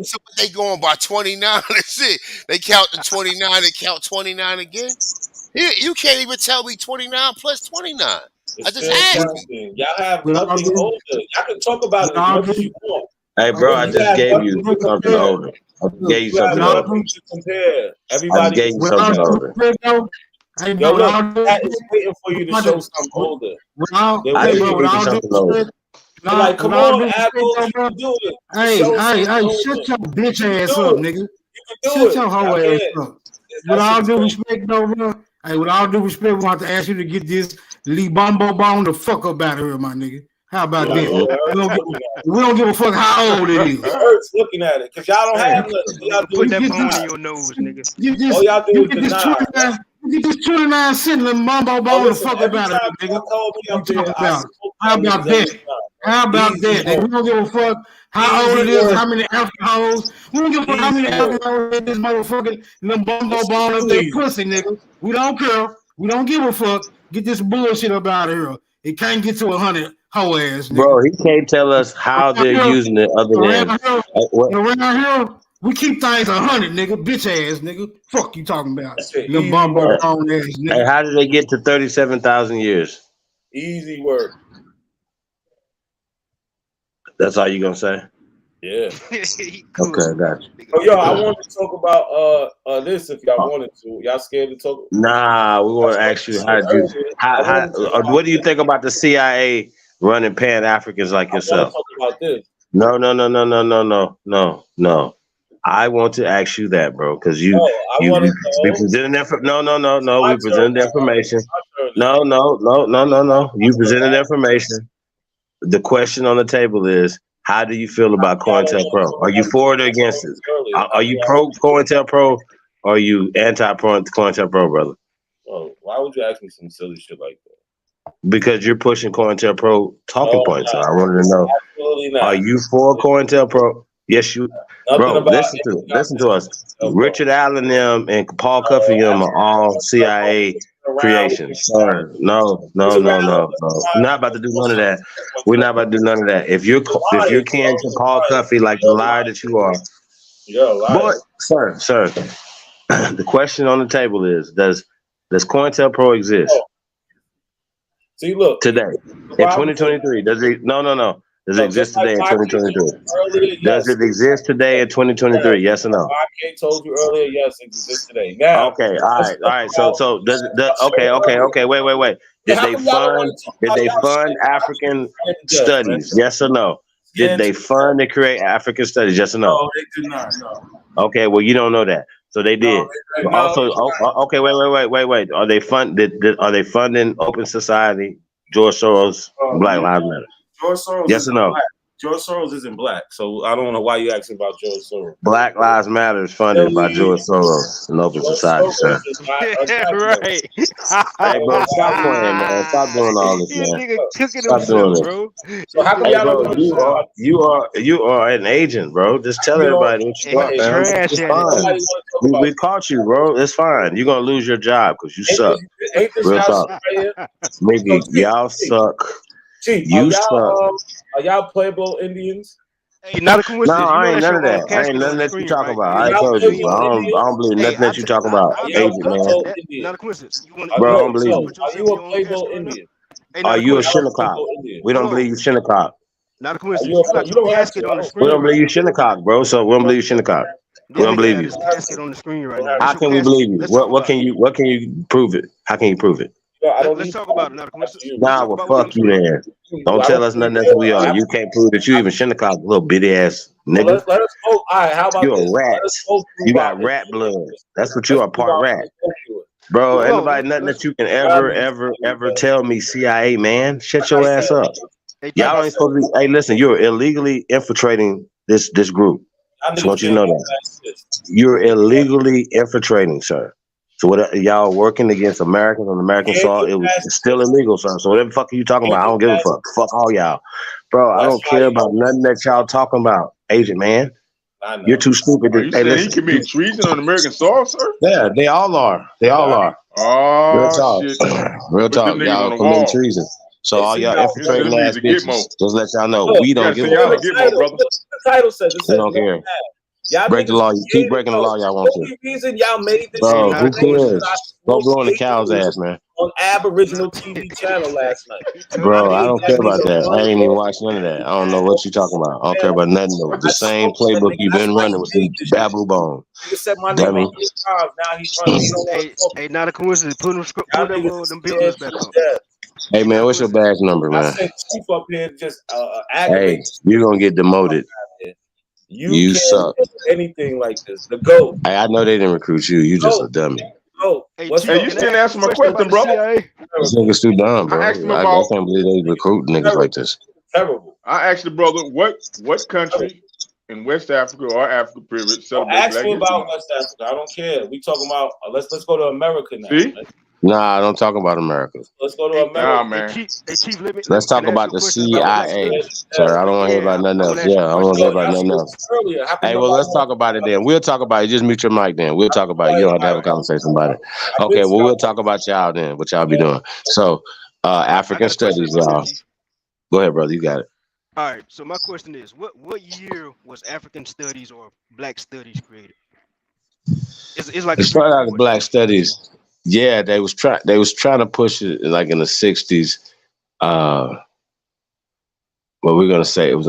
So they going by 29. That's it. They count the 29 and count 29 again. You can't even tell me 29 plus 29. It's I just still asked him. counting. Y'all have Without nothing getting- older. Y'all can talk about it as without much as getting- you want. Hey, bro, I You just have gave nothing you to something compare. older. I just gave you You have something without- older. nothing to compare. I Everybody just gave you something older. Hey, Yo, bro, look, without that is waiting for you to show something older. They're I just waiting. gave you something older. They're like, come on, Apple, you can do it. Hey, Show hey, something hey, older. shut your bitch You can ass do up, it. nigga. You can do Shut it. your hoe Y'all ass can't. up. That With all shit's due crazy. respect, though, bro. Hey, with all due respect, we want to ask you to get this Lee Bombo Bone the fuck up out of here, my nigga. How about Yeah, that? We don't give a fuck how old it is. It hurts looking at it because y'all don't have nothing. All y'all do Put is that bone deny. in your nose, nigga. All y'all do You is get this deny. 29, you get this 29 cent Lee Bombo Bone the Listen, fuck up every out of time here, y'all nigga. call me up What you here, talking I about? smoke How y'all about niggas every that? time. How about Easy that? Nigga, work. we don't give a fuck how old Easy it is, work. how many alcohols. We don't give a fuck how many Easy work. alcohols in this motherfucking them bumbo ball up their Easy. pussy, nigga. We don't care. We don't give a fuck. Get this bullshit up out of here. It can't get to 100 hoe ass, nigga. Bro, he can't tell us how they're using it other than Around here, we keep things 100, nigga. Bitch ass, nigga. Fuck you talking about? That's Them bumbo bone ass, Hey, nigga. how did they get to 37,000 years? Easy work. That's all you gonna say? Yeah. Okay, got you. Oh, yo, I want to talk about this if y'all wanted to. Y'all scared to talk? Nah, we want to ask you what do you think about the CIA running Pan Africans like I want yourself? to talk about this. No. I want to ask you that, bro, because we presented we presented the information. No. You presented the information. The question on the table is, how do you feel about COINTELPRO? Are you for it or against it? Are you pro COINTELPRO or are you anti COINTELPRO, brother? Oh, why would you ask me some silly shit like that? Because you're pushing COINTELPRO talking points. So I wanted to know, Absolutely not. are you for COINTELPRO? Yes, you. Bro, listen to us. Richard Allen them and Paul Cuffey them are all CIA creations. Sir, no. We're not about to do none of that. We're not about to do none of that. If you're kin to Paul Cuffey, like the liar that you are, boy, sir. The question on the table is: Does COINTELPRO exist? See, look today in 2023? Does it? No. Does it exist today in 2023? Does it exist today in 2023? Yes or no? I told you earlier, yes, it exists today. Now, okay, all right. So does it? Okay. Wait. Did they fund African studies? Yes or no? Did they fund and create African studies? Yes or no? No, they did not. No. Okay, well you don't know that, so they did. But also, okay, wait. Are they Are they funding Open Society, George Soros, Black Lives Matter? George Soros yes or no? Black. George Soros isn't black, so I don't know why you asking about George Soros. Black Lives Matter is funded by George Soros and Open Society, sir. Right. Hey, bro, stop playing, man. Stop doing all this, This man. nigga cooking Stop doing himself, this. bro. So how come Hey, bro, you are an agent, bro. Just tell everybody what you want, man. It's fine. We caught you, bro. It's fine. You're gonna lose your job because you suck. Ain't this Real y'all talk. shit right here? Maybe y'all suck. Chief, You suck. Are y'all Pueblo Indians? Hey, not a coincidence. No, You know I ain't that's none of your that. I casket ain't on nothing the that you screen, talk right? about. I told you, bro. I don't believe nothing that you talk about, agent, man. Not a coincidence. You want Bro, I don't believe you. Are you a Pueblo Indian? Hey, Are not a you a coincidence. Shinnecock? We don't believe you Shinnecock. Not a coincidence. You got your casket on the We screen don't right believe you now. Shinnecock, bro. So we don't believe you Shinnecock. We This don't nigga believe got you. his casket on the screen right now. How That's can we your believe casket. you? Let's talk What about can you prove it? How can you prove it? Let's talk about it. Not a coincidence. Let's Nah, talk well, about what's on fuck the you, screen. man. Don't tell us nothing else we are. You can't prove that you even Shinnecock, little bitty ass Well, nigga. let us go. All right, how about You this? a rat. Let us go through You got our rat blood. That's what you are, part rat. Bro, ain't Hold on. nobody nothing that you can Robin, ever tell me, CIA man. Shut your ass up. Hey, like Y'all I ain't said, supposed to be. Hey, listen, you're illegally infiltrating this group. y'all Just niggas want you to can't know get that. past this. You're illegally infiltrating, sir. So what y'all working against Americans on American Can't soil? get past It's still illegal, sir. So whatever the fuck are you talking can't about? I get don't give a past fuck. Fuck all y'all. Bro, I That's don't why care you about don't nothing that y'all talking about, agent man. I You're know. too stupid Are to you hey saying he listen. committed treason on American soil, sir? Yeah, they all are. They all are. Real Oh talk. shit! Real Put them talk. niggas on Y'all the committing wall. treason. So It's all in y'all y'all You send infiltrating them favor. niggas ass to bitches, Gitmo. just let y'all know Look, we You don't gotta give send a y'all to fuck. the Gitmo, title. brother. Look, the title says it We says don't no care. map. Y'all Break the niggas law. You keep created breaking the no. law, y'all The want to. only reason y'all made this Hey, Bro, not a who accusation is coincidence. I cares? Go smoked blow on the cow's A2 ass, man. on Aboriginal TV channel last night. He told I Bro, you. I made don't that care about nigga that. run I ain't even off watched none of that. I don't know that what you talking about. I don't care channel. about nothing. The I same smoked that playbook nigga. you've That's been why running he with made the this shit. baboo bone. Nigga said my name Dummy. 100 times. Now he's running. He don't want Hey, to talk. hey, not a coincidence. Y'all Put them niggas is them buildings scared back to up. death. Hey Hey, not man, a what's your coincidence. badge number, I man? sent Chief up here to just Hey, aggravate you're gonna get demoted. you. You You can't suck. do anything like this. The GOAT. Hey, I know they didn't recruit you. You just GOAT. a dummy. GOAT. Hey, What's Hey, Chief, up? you can I still ask you a answer my question about question, the brother? CIA? This Terrible. nigga's too dumb, I asked him bro. I about. can't believe they recruit niggas like Terrible. this. Terrible. I asked the brother what country in West Africa or Africa period Don't celebrate ask Black me History about Month? West Africa. I don't care. We talking about let's go to America now. See? Nah, don't talk about America. Let's go to Hey, America. Nah, hey, man. Chief, Let's can talk I ask about you a the question about Black CIA, studies? sir. I don't want to hear Yeah, about nothing I else. want to ask Yeah, you a I don't want question to hear Yo, about about that. y'all nothing spoke else. earlier. How come Hey, well, nobody let's wants talk about it then. We'll talk about it. Just mute your mic then. We'll talk about it. You don't have to have a conversation about it. I've been Okay, well, we'll talk about y'all then, what y'all be doing. So, I African got a question studies, about that, y'all. Chief. Go ahead, brother. You got it. All right. So my question is, what year was African studies or Black studies created? It's like It a three or started out four as Black choice. Studies. Yeah, they was trying to push it like in the 60s. Well, we're gonna say it was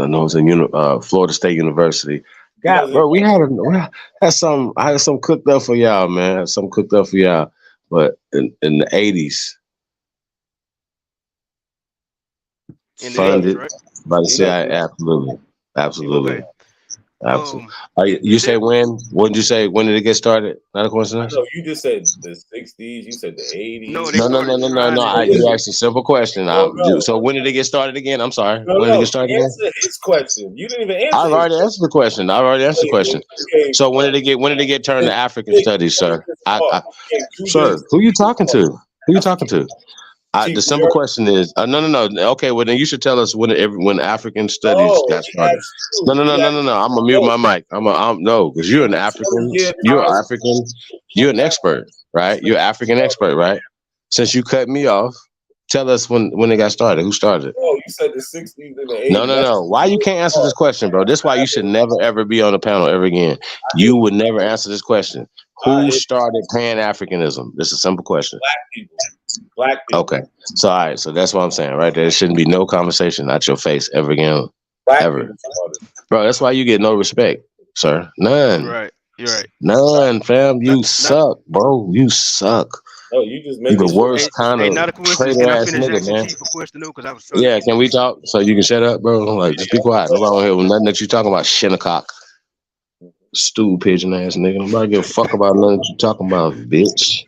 Florida State University. God, bro, we had some. I had some cooked up for y'all, man. I had some cooked up for y'all. But in the 80s, In the 80s, funded right? by the CIA, absolutely, absolutely, Okay. absolutely. You Is say there? when? What did you say? When did it get started? Not a I coincidence. know you just said the 60s, you said the No, 80s. they started No. trying to You implement. asked a simple question. Oh no. So when did it get started again? I'm sorry. No, When did it get no. started again? Answer his question. You didn't even answer I've his already answered the question. question. So when did it get turned to African studies, sir? You Sir, who you talking to? Who you talking to? Chief, The simple question is, no. Okay, well then you should tell us when African studies no, got he started. asked No. you. He asked I'm gonna mute no. my mic. I'm no, because you're an You African. 20 year You're time. African. You're an expert, right? You're African expert, right? Since you cut me off, tell us when it got started. Who started it? No, you said the 60s and the 80s. No. Why you can't answer this question, bro? This is why you should never ever be on the panel ever again. You would never answer this question. Who started Pan Africanism? This is a simple question. Black people. Black people. Okay. So all right, so that's what I'm saying, right? There shouldn't be no conversation out your face ever again. Black Ever. people started. Bro, that's why you get no respect, sir. None. Right. You're right. None, fam. You Not. suck, bro. You suck. No, you just You the making shit worst up. kind Hey, of not a coincidence. traitor Can I ass finish nigga, asking man. Chief a question though? Because I was trying to Yeah, get him can to we answer. talk so you can shut up, bro? Like, just be quiet. Nobody want to hear nothing that you talking about, Shinnecock. Stool pigeon ass nigga. Nobody give a fuck about nothing that you talking about, bitch.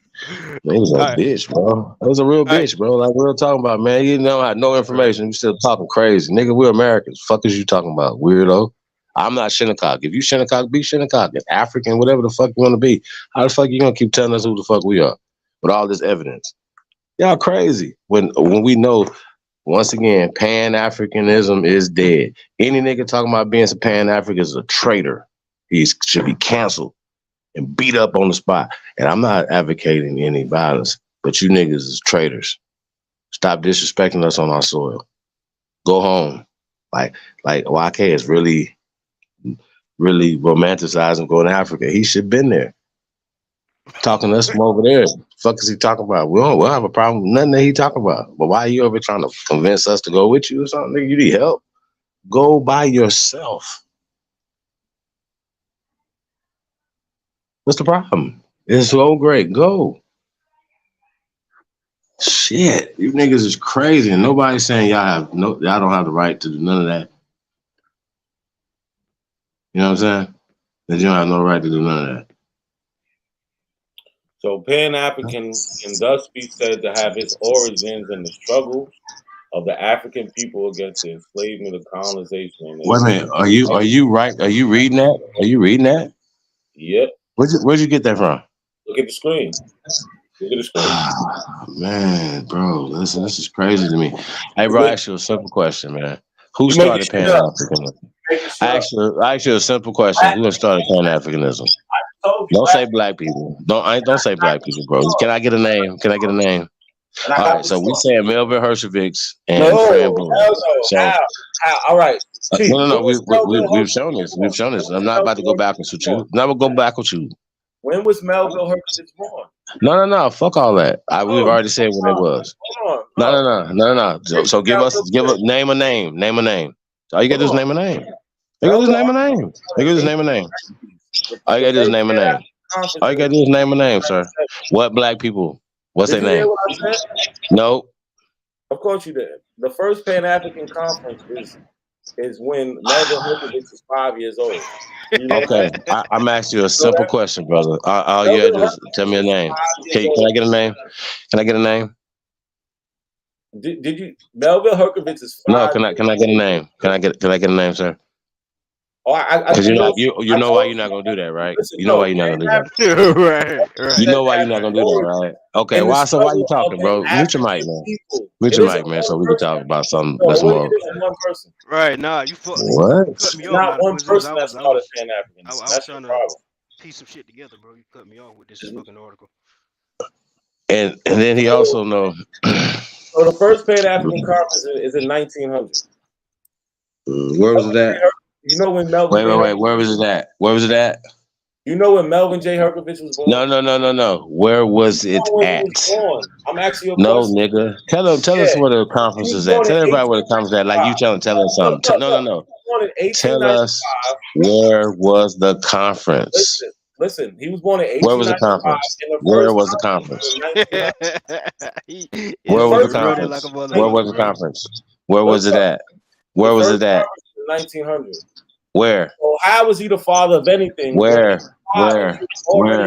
Man, he's a All right. bitch, bro. That was a real All right. bitch, bro. Like we were talking about, man. You know, I had no information. You still talking crazy, nigga. We're Americans. Fuck is you talking about, weirdo? I'm not Shinnecock. If you Shinnecock, be Shinnecock. If African, whatever the fuck you want to be, how the fuck you gonna keep telling us who the fuck we are with all this evidence? Y'all crazy. When we know, once again, Pan Africanism is dead. Any nigga talking about being some Pan African is a traitor. He should be canceled and beat up on the spot. And I'm not advocating any violence, but you niggas is traitors. Stop disrespecting us on our soil. Go home. Like YK is really romanticizing going to Africa. He should have been there. Talking to us from over there. Fuck is he talking about? We'll have a problem with nothing that he talking about. But why are you over trying to convince us to go with you or something? Nigga, you need help. Go by yourself. What's the problem? It's so great. Go. Shit, you niggas is crazy, and nobody's saying y'all don't have the right to do none of that. You know what I'm saying? That you don't have no right to do none of that. So Pan-African can thus be said to have its origins in the struggles of the African people against the enslavement of colonization. And Wait a minute. Are you right? Are you reading that? Are you reading that? Yep. Where'd you get that from? Look at the screen. Look at the screen. Man, bro, listen, this is crazy to me. Hey, bro, I ask you a simple question, man. Who You making started shit up. Pan-Africanism? Making shit I ask you a simple question. Who started Pan-Africanism? told you Don't say black people. Don't say black people, bro. Can I get a name? Can I get a name? And I All got right, the so we source. saying Melvin Hershovitz and No, Fran hell Boone. no. So How? All right. Chief, no. when was Melville We've Hershey shown this. born? We've shown this. When I'm was not about to go Melville backwards Hershey with born? you. Never go back with you. When was Melville Hershey born? No. Fuck all that. We've No, already said when it was. hold on. No. So give us name a name. Name a name. All you gotta do is name a name. You gotta just name a name. You gotta just name a name. All you gotta do is name a name. All you gotta do is name a name, sir. What black people? What's Did their you hear name? what I said? No. Of course you did. The first Pan-African conference is when Melville Hershey is 5 years old. Okay, I'm asking you a simple question, brother. All you gotta do is tell me a name. Can I get a name? Can I get a name? Did you? Melville Herkovitz is 5. No, can I get a name? Can I get a name, sir? Oh, Because you know why you're not gonna do that, right? Listen, You know why you're not gonna do that. right. You know why you're not gonna do that, right? Okay, in the why? So why you struggle talking, of bro? the Mute your mic, African man. people. Mute It your isn't mic, man, so one we can person. talk about something No, that's more. it isn't one person. Right, nah, you fucked me. What? You cut me It's off not now, one Quiznos. person that started Pan-Africanism. I was That's your trying to problem. piece some shit together, bro. You cut me off with this fucking article. And then he also know. So the first Pan-African conference is in 1900. Where was it at? You know when Melvin J. Wait. Where was it at? Where was it at? You know when Melvin J. Herkovitz was born? No. Where was it When he at? was born. I'm asking you a No, question. nigga. Tell us where the conference He was is at. born in Tell everybody where the conference is at. Like you tell us something. No. He was born in Tell 1895. us where was the conference? Listen. He was born in Where was the 1895. conference? And the Where first was the conference conference? He Where was the running like a conference? Where was motherfucker, the bro. conference? Where was it at? Where was it at? 1900. Where? So how was he the father of anything? Where Already was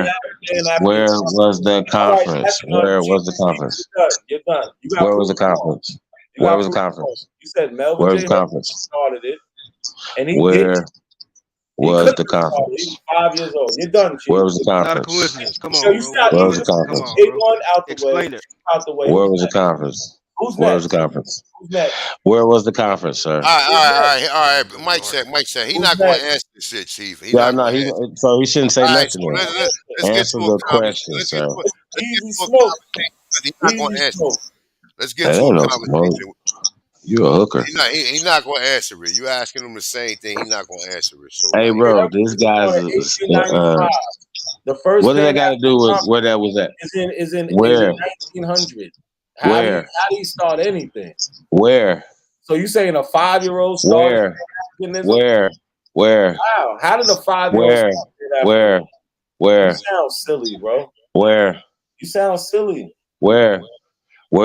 the conference? Where was the conference? You're done. You got Where was proof. the conference? You Where got was the proof. conference? You said Melvin Where J. was the Herman conference? started it, and he Where did. was the He conference? was 5 years old. You're done, Chief. Where was the Not a conference? coincidence. Come So on, you bro. see how Where was easy the it is? conference? Big one out the way. Explain it. Out the way. Where was the conference? Who's Where was next? the conference? Who's next? Where was the conference, sir? All right. Mike said. He's Who's not going to next? answer this shit, Chief. He's Yeah, not no, going to answer. so he shouldn't say All right, nothing so then. let's get Answer to a the conversation. question, Let's sir. get to a Easy smoke. conversation. He's not going to Easy answer. smoke. Let's get That to a ain't no smoke. conversation. You a hooker. He's not going to answer it. You asking him the same thing. He's not going to answer it. So Hey, like, bro, this guy's. 1895. The first What did that Pan got to do with where that was at? is in Where? 1900. How Where? do you start anything? Where? So you saying a 5-year-old started Pan-Africanism? Where? Wow. How did a 5-year-old start Pan-Africanism? Where? You sound silly, bro. Where? You sound silly. Where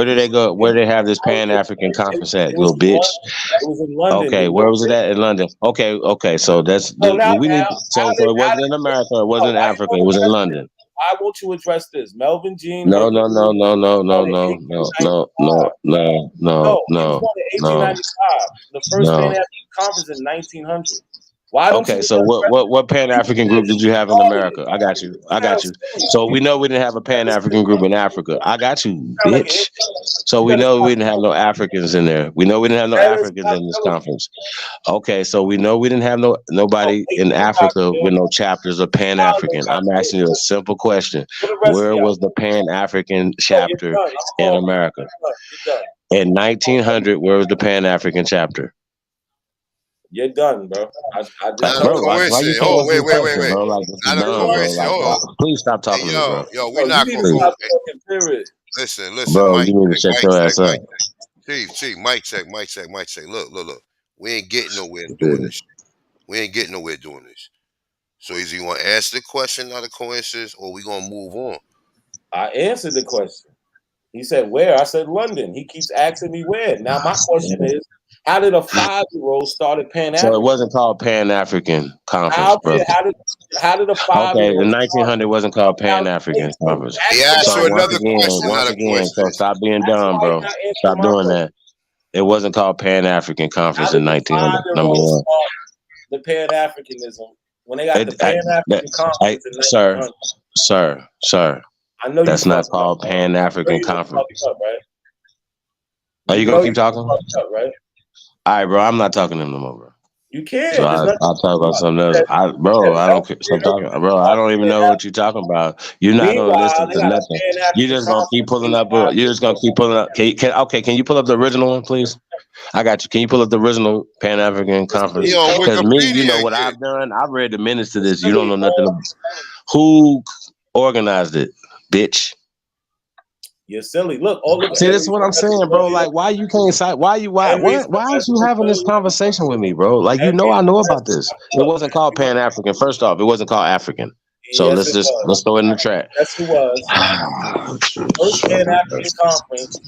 did they go? Where they have this Pan-African conference at, little bitch? It was in London. Okay, where was it at? In London. Okay. So that's So now, we need. So it wasn't in America. It wasn't in Africa. It was in London. Why won't you address this? Melvin Jean. No. He was born in 1895. The first Pan-African conference in 1900. Why don't Okay, you? so what Pan-African group did you have in America? I got you. So we know we didn't have a Pan-African group in Africa. I got you, bitch. So we know we didn't have no Africans in there. We know we didn't have no Africans in this conference. Okay, so we know we didn't have nobody in Africa with no chapters of Pan-African. I'm asking you a simple question. Where was the Pan-African chapter in America? In 1900, where was the Pan-African chapter? You're done, bro. I just Bro, why you can't Oh, answer the wait. question, bro? Like, this is Not a dumb, bro. coincidence. Like, Hold on. please stop talking to me, bro. Yo, we're not going to Please. go. Period. Listen, Bro, Mike. you need to shut your ass up. Chief, Mike check. Look. We ain't getting nowhere doing this. We ain't getting nowhere doing this. So is he going to answer the question, not a coincidence, or we going to move on? I answered the question. He said, where? I said, London. He keeps asking me where. Now, my question is, how did a 5-year-old start at Pan So African? it wasn't called Pan African Conference, bro. How did a 5-year-old Okay, in 1900 wasn't called Pan African Conference. He asked So you another question, once not a again, so question. stop being dumb, bro. Stop doing that. It wasn't called Pan African Conference in 1900. Number one. The Pan Africanism when they got the Pan African Conference in 1900. Sir. I know that's not called Pan African Conference. Are you gonna keep talking? All right, bro. I'm not talking to him no more, bro. You can't. So I'll talk about something else. I don't care. Stop talking, bro. I don't even know what you're talking about. You're not gonna listen to nothing. You're just gonna keep pulling up. You're just gonna keep pulling up. Can you pull up the original one, please? I got you. Can you pull up the original Pan African Conference? Because me, you know what I've done. I've read the minutes to this. You don't know nothing about who organized it, bitch. You're silly. Look, see, this is what I'm saying, bro. Like, why you can't cite? Why is you having this conversation with me, bro? Like, I know about this. It wasn't called Pan African. First off, it wasn't called African. So let's throw it in the track. Yes, it was. First Pan African Conference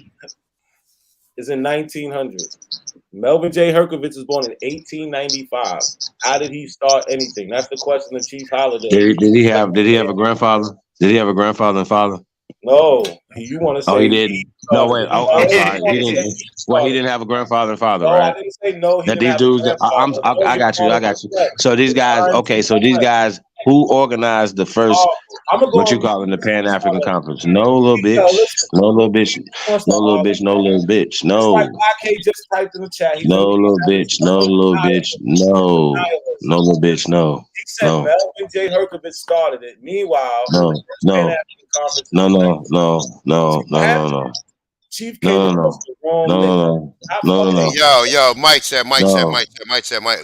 is in 1900. Melvin J. Herkovitz was born in 1895. How did he start anything? That's the question of Chief Holiday. Did he have a grandfather? Did he have a grandfather and father? No, you want to say? Oh, he didn't. No, wait. Oh, I'm sorry. He didn't. Well, he didn't have a grandfather and father, right? I didn't say no. That these dudes. I got you. So these guys. Okay. So these guys. Who organized the first? What you calling the Pan African Conference? No, little bitch. No, little bitch. No, little bitch. No, little bitch. No. Like YK just typed in the chat. No, little bitch. No, little bitch. No. No, little bitch. No. He said Melvin J. Herkovitz started it. Meanwhile, no. Chief No. Yo, Mike said.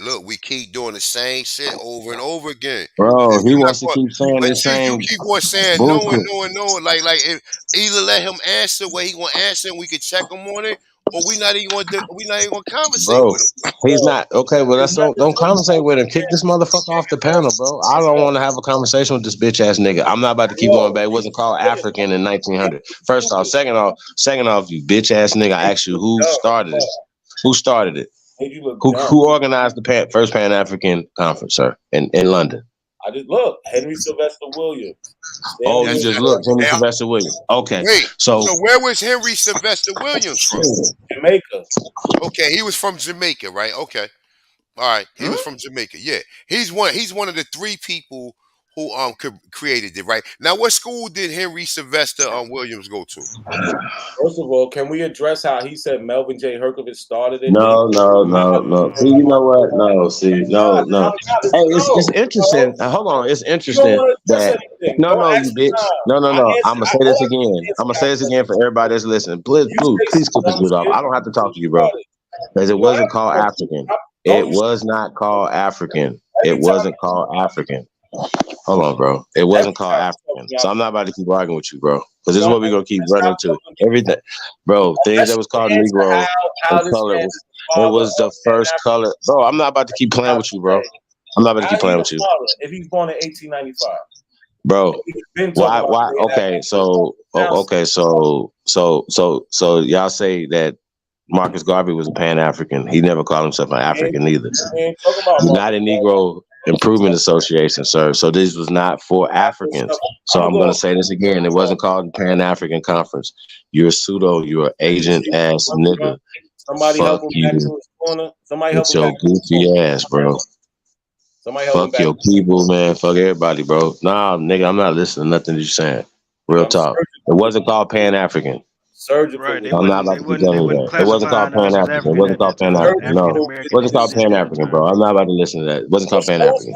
Look, we keep doing the same shit over and over again. Bro, he wants to keep saying the same. You keep on saying no. Like either let him answer what he gonna answer, and we can check him on it, or we not even gonna conversate with him. He's not okay. Well, don't conversate with him. Kick this motherfucker off the panel, bro. I don't want to have a conversation with this bitch ass nigga. I'm not about to keep going back. It wasn't called African in 1900. First off, second off, you bitch ass nigga. I asked you who started it. Who started it? Who organized the first Pan African Conference, sir, in London? I just look, Henry Sylvester Williams. Oh, you just look, Henry Sylvester Williams. Okay. Wait, so where was Henry Sylvester Williams from? Jamaica. Okay, he was from Jamaica, right? Okay. All right. He was from Jamaica. Yeah. He's one of the three people who created it, right? Now, what school did Henry Sylvester Williams go to? First of all, can we address how he said Melvin J. Herkovitz started it? No. See, you know what? No. Hey, it's interesting. Hold on, it's interesting that no, you bitch. No. I'm gonna say this again. For everybody that's listening. Please keep this dude off. I don't have to talk to you, bro, because it wasn't called African. It was not called African. It wasn't called African. Hold on, bro. It wasn't called African. So I'm not about to keep arguing with you, bro. Because this is what we're going to keep running to. Everything. Bro, things that was called Negro and color. It was the first color. Bro, I'm not about to keep playing with you, bro. I'm not about to keep playing with you. If he's born in 1895. Bro, why? Okay, so y'all say that Marcus Garvey was a Pan-African. He never called himself an African either. Not a Negro Improvement Association, sir. So this was not for Africans. So I'm going to say this again. It wasn't called the Pan-African Conference. You're a pseudo. You're an agent ass nigga. Fuck you. It's your goofy ass, bro. Fuck your people, man. Fuck everybody, bro. Nah, nigga, I'm not listening to nothing that you're saying. Real talk. It wasn't called Pan-African. Right, I'm not about to be telling you that. It wasn't called Pan-African. It wasn't called Pan-African. No. It wasn't called Pan-African, bro. I'm not about to listen to that. It wasn't called Pan-African.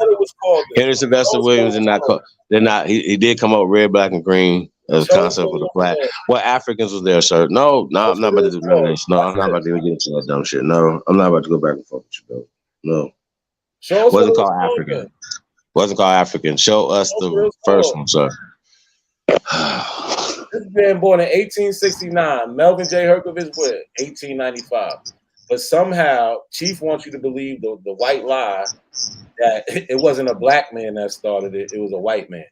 Henry Sylvester Williams he did come up red, black, and green as a concept with the flag. What Africans was there, sir? No, I'm not about to do none of this. No, I'm not about to get into that dumb shit. No, I'm not about to go back and forth with you, bro. No. It wasn't called African. It wasn't called African. Show us the first one, sir. This man born in 1869. Melvin J. Herkovitz was 1895. But somehow Chief wants you to believe the white lie that it wasn't a black man that started it. It was a white man.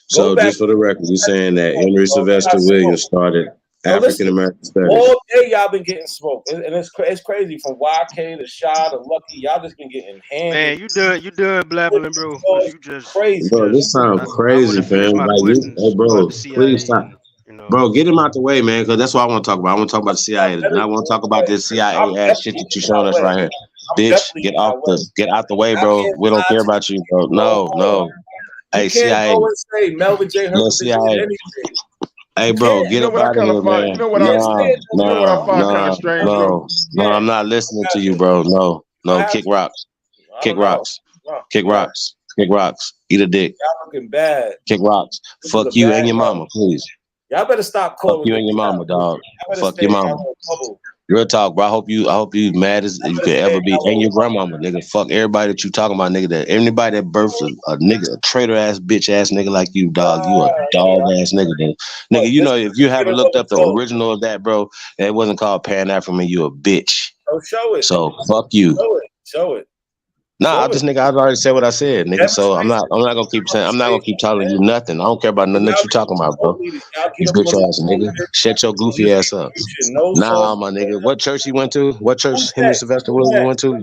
So just for the record, you're saying that Henry Sylvester Williams started African American studies. All day y'all been getting smoked, and it's crazy from YK to Shaw to Lucky. Y'all just been getting handed. Man, you done blabbering, bro. You just crazy. Bro, this sounds I crazy, want to finish fam. my Like, questions hey, bro, about the CIA. please stop. Bro, get him out the way, man, because that's what I want to talk about. I want to talk about the CIA. And I want to talk about this CIA ass shit that you showing us right here. Bitch, get out the way, bro. We don't care about you, bro. No. Hey, You can't CIA. go and say Melvin J. Herbert did CIA. anything. Hey, bro, get up out of here, man. You know what I find kind of strange, bro? No, I'm not listening to you, bro. No, kick rocks. Kick rocks. Kick rocks. Kick rocks. Eat a dick. Y'all looking bad. Kick rocks. This Fuck is a you bad and your call. mama, please. Y'all better stop calling. Fuck you and your mama, dog. better Fuck stay your in mama. y'all own bubble. Real talk, bro. I hope you mad as you could ever be. And your grandmama, nigga. Fuck everybody that you talking about, nigga. That anybody that births a nigga, a traitor ass, bitch ass nigga like you, dog. You a dog ass nigga, then. Nigga, you know if you haven't looked up the original of that, bro, it wasn't called Pan African. You a bitch. Oh, show it. So fuck you. Show it. Nah, I just nigga, I already said what I said, nigga. So I'm not gonna keep saying. I'm not gonna keep telling you nothing. I don't care about nothing that you talking about, bro. You bitch ass nigga. Shut your goofy ass up. Nah, my nigga. What church he went to? What church Henry Sylvester Williams went to?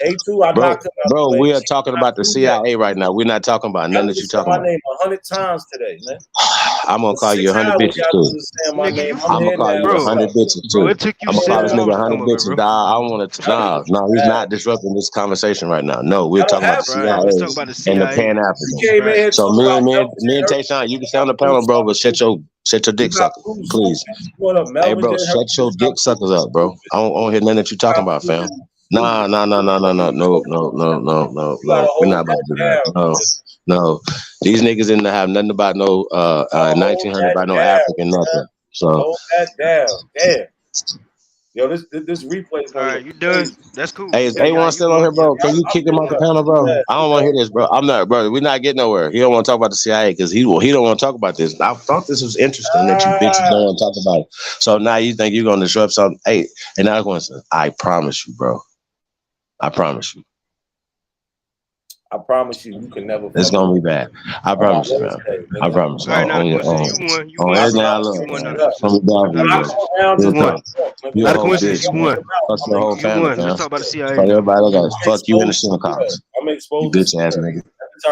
A2, Bro, we are talking about the CIA right now. We're not talking about nothing that you talking my about. name 100 times today, man. I'm gonna call you 100 bitches too. I'm gonna call you 100 bitches too. Bro, it took you I'm gonna call 7 this hours nigga to 100 come up here, bitches. bro. Dog, I want to. No, he's not disrupting this conversation right now. No, we're talking about the CIA, Let's talk about the and the CIA. Pan Africans. So me and Tayshaun, you can stay on the panel, bro, but shut your dick sucker, please. Hey, bro, shut your dick suckers up, bro. I don't hear nothing that you talking about, fam. No. We're not about to do that. No. These niggas didn't have nothing about no 1900 about no African nothing. So hold that down. Damn. Yo, this replay is All right, you done? That's cool. hey, is A1 still on here, bro? Can you kick him off the panel, bro? I don't want to hear this, bro. I'm not, bro. We're not getting nowhere. He don't want to talk about the CIA because he don't want to talk about this. I thought this was interesting that you bitches don't want to talk about it. So now you think you're gonna disrupt something? Hey, and I was going to say, I promise you, bro. I promise you. I promise you can never. It's gonna be bad. I promise you, man. I promise. All right, now You won. You a whole bitch, man. Fuck your whole family, man. Let's talk about the CIA. Fuck everybody else. Fuck you in the synagogues. I'm exposed. You bitch ass nigga.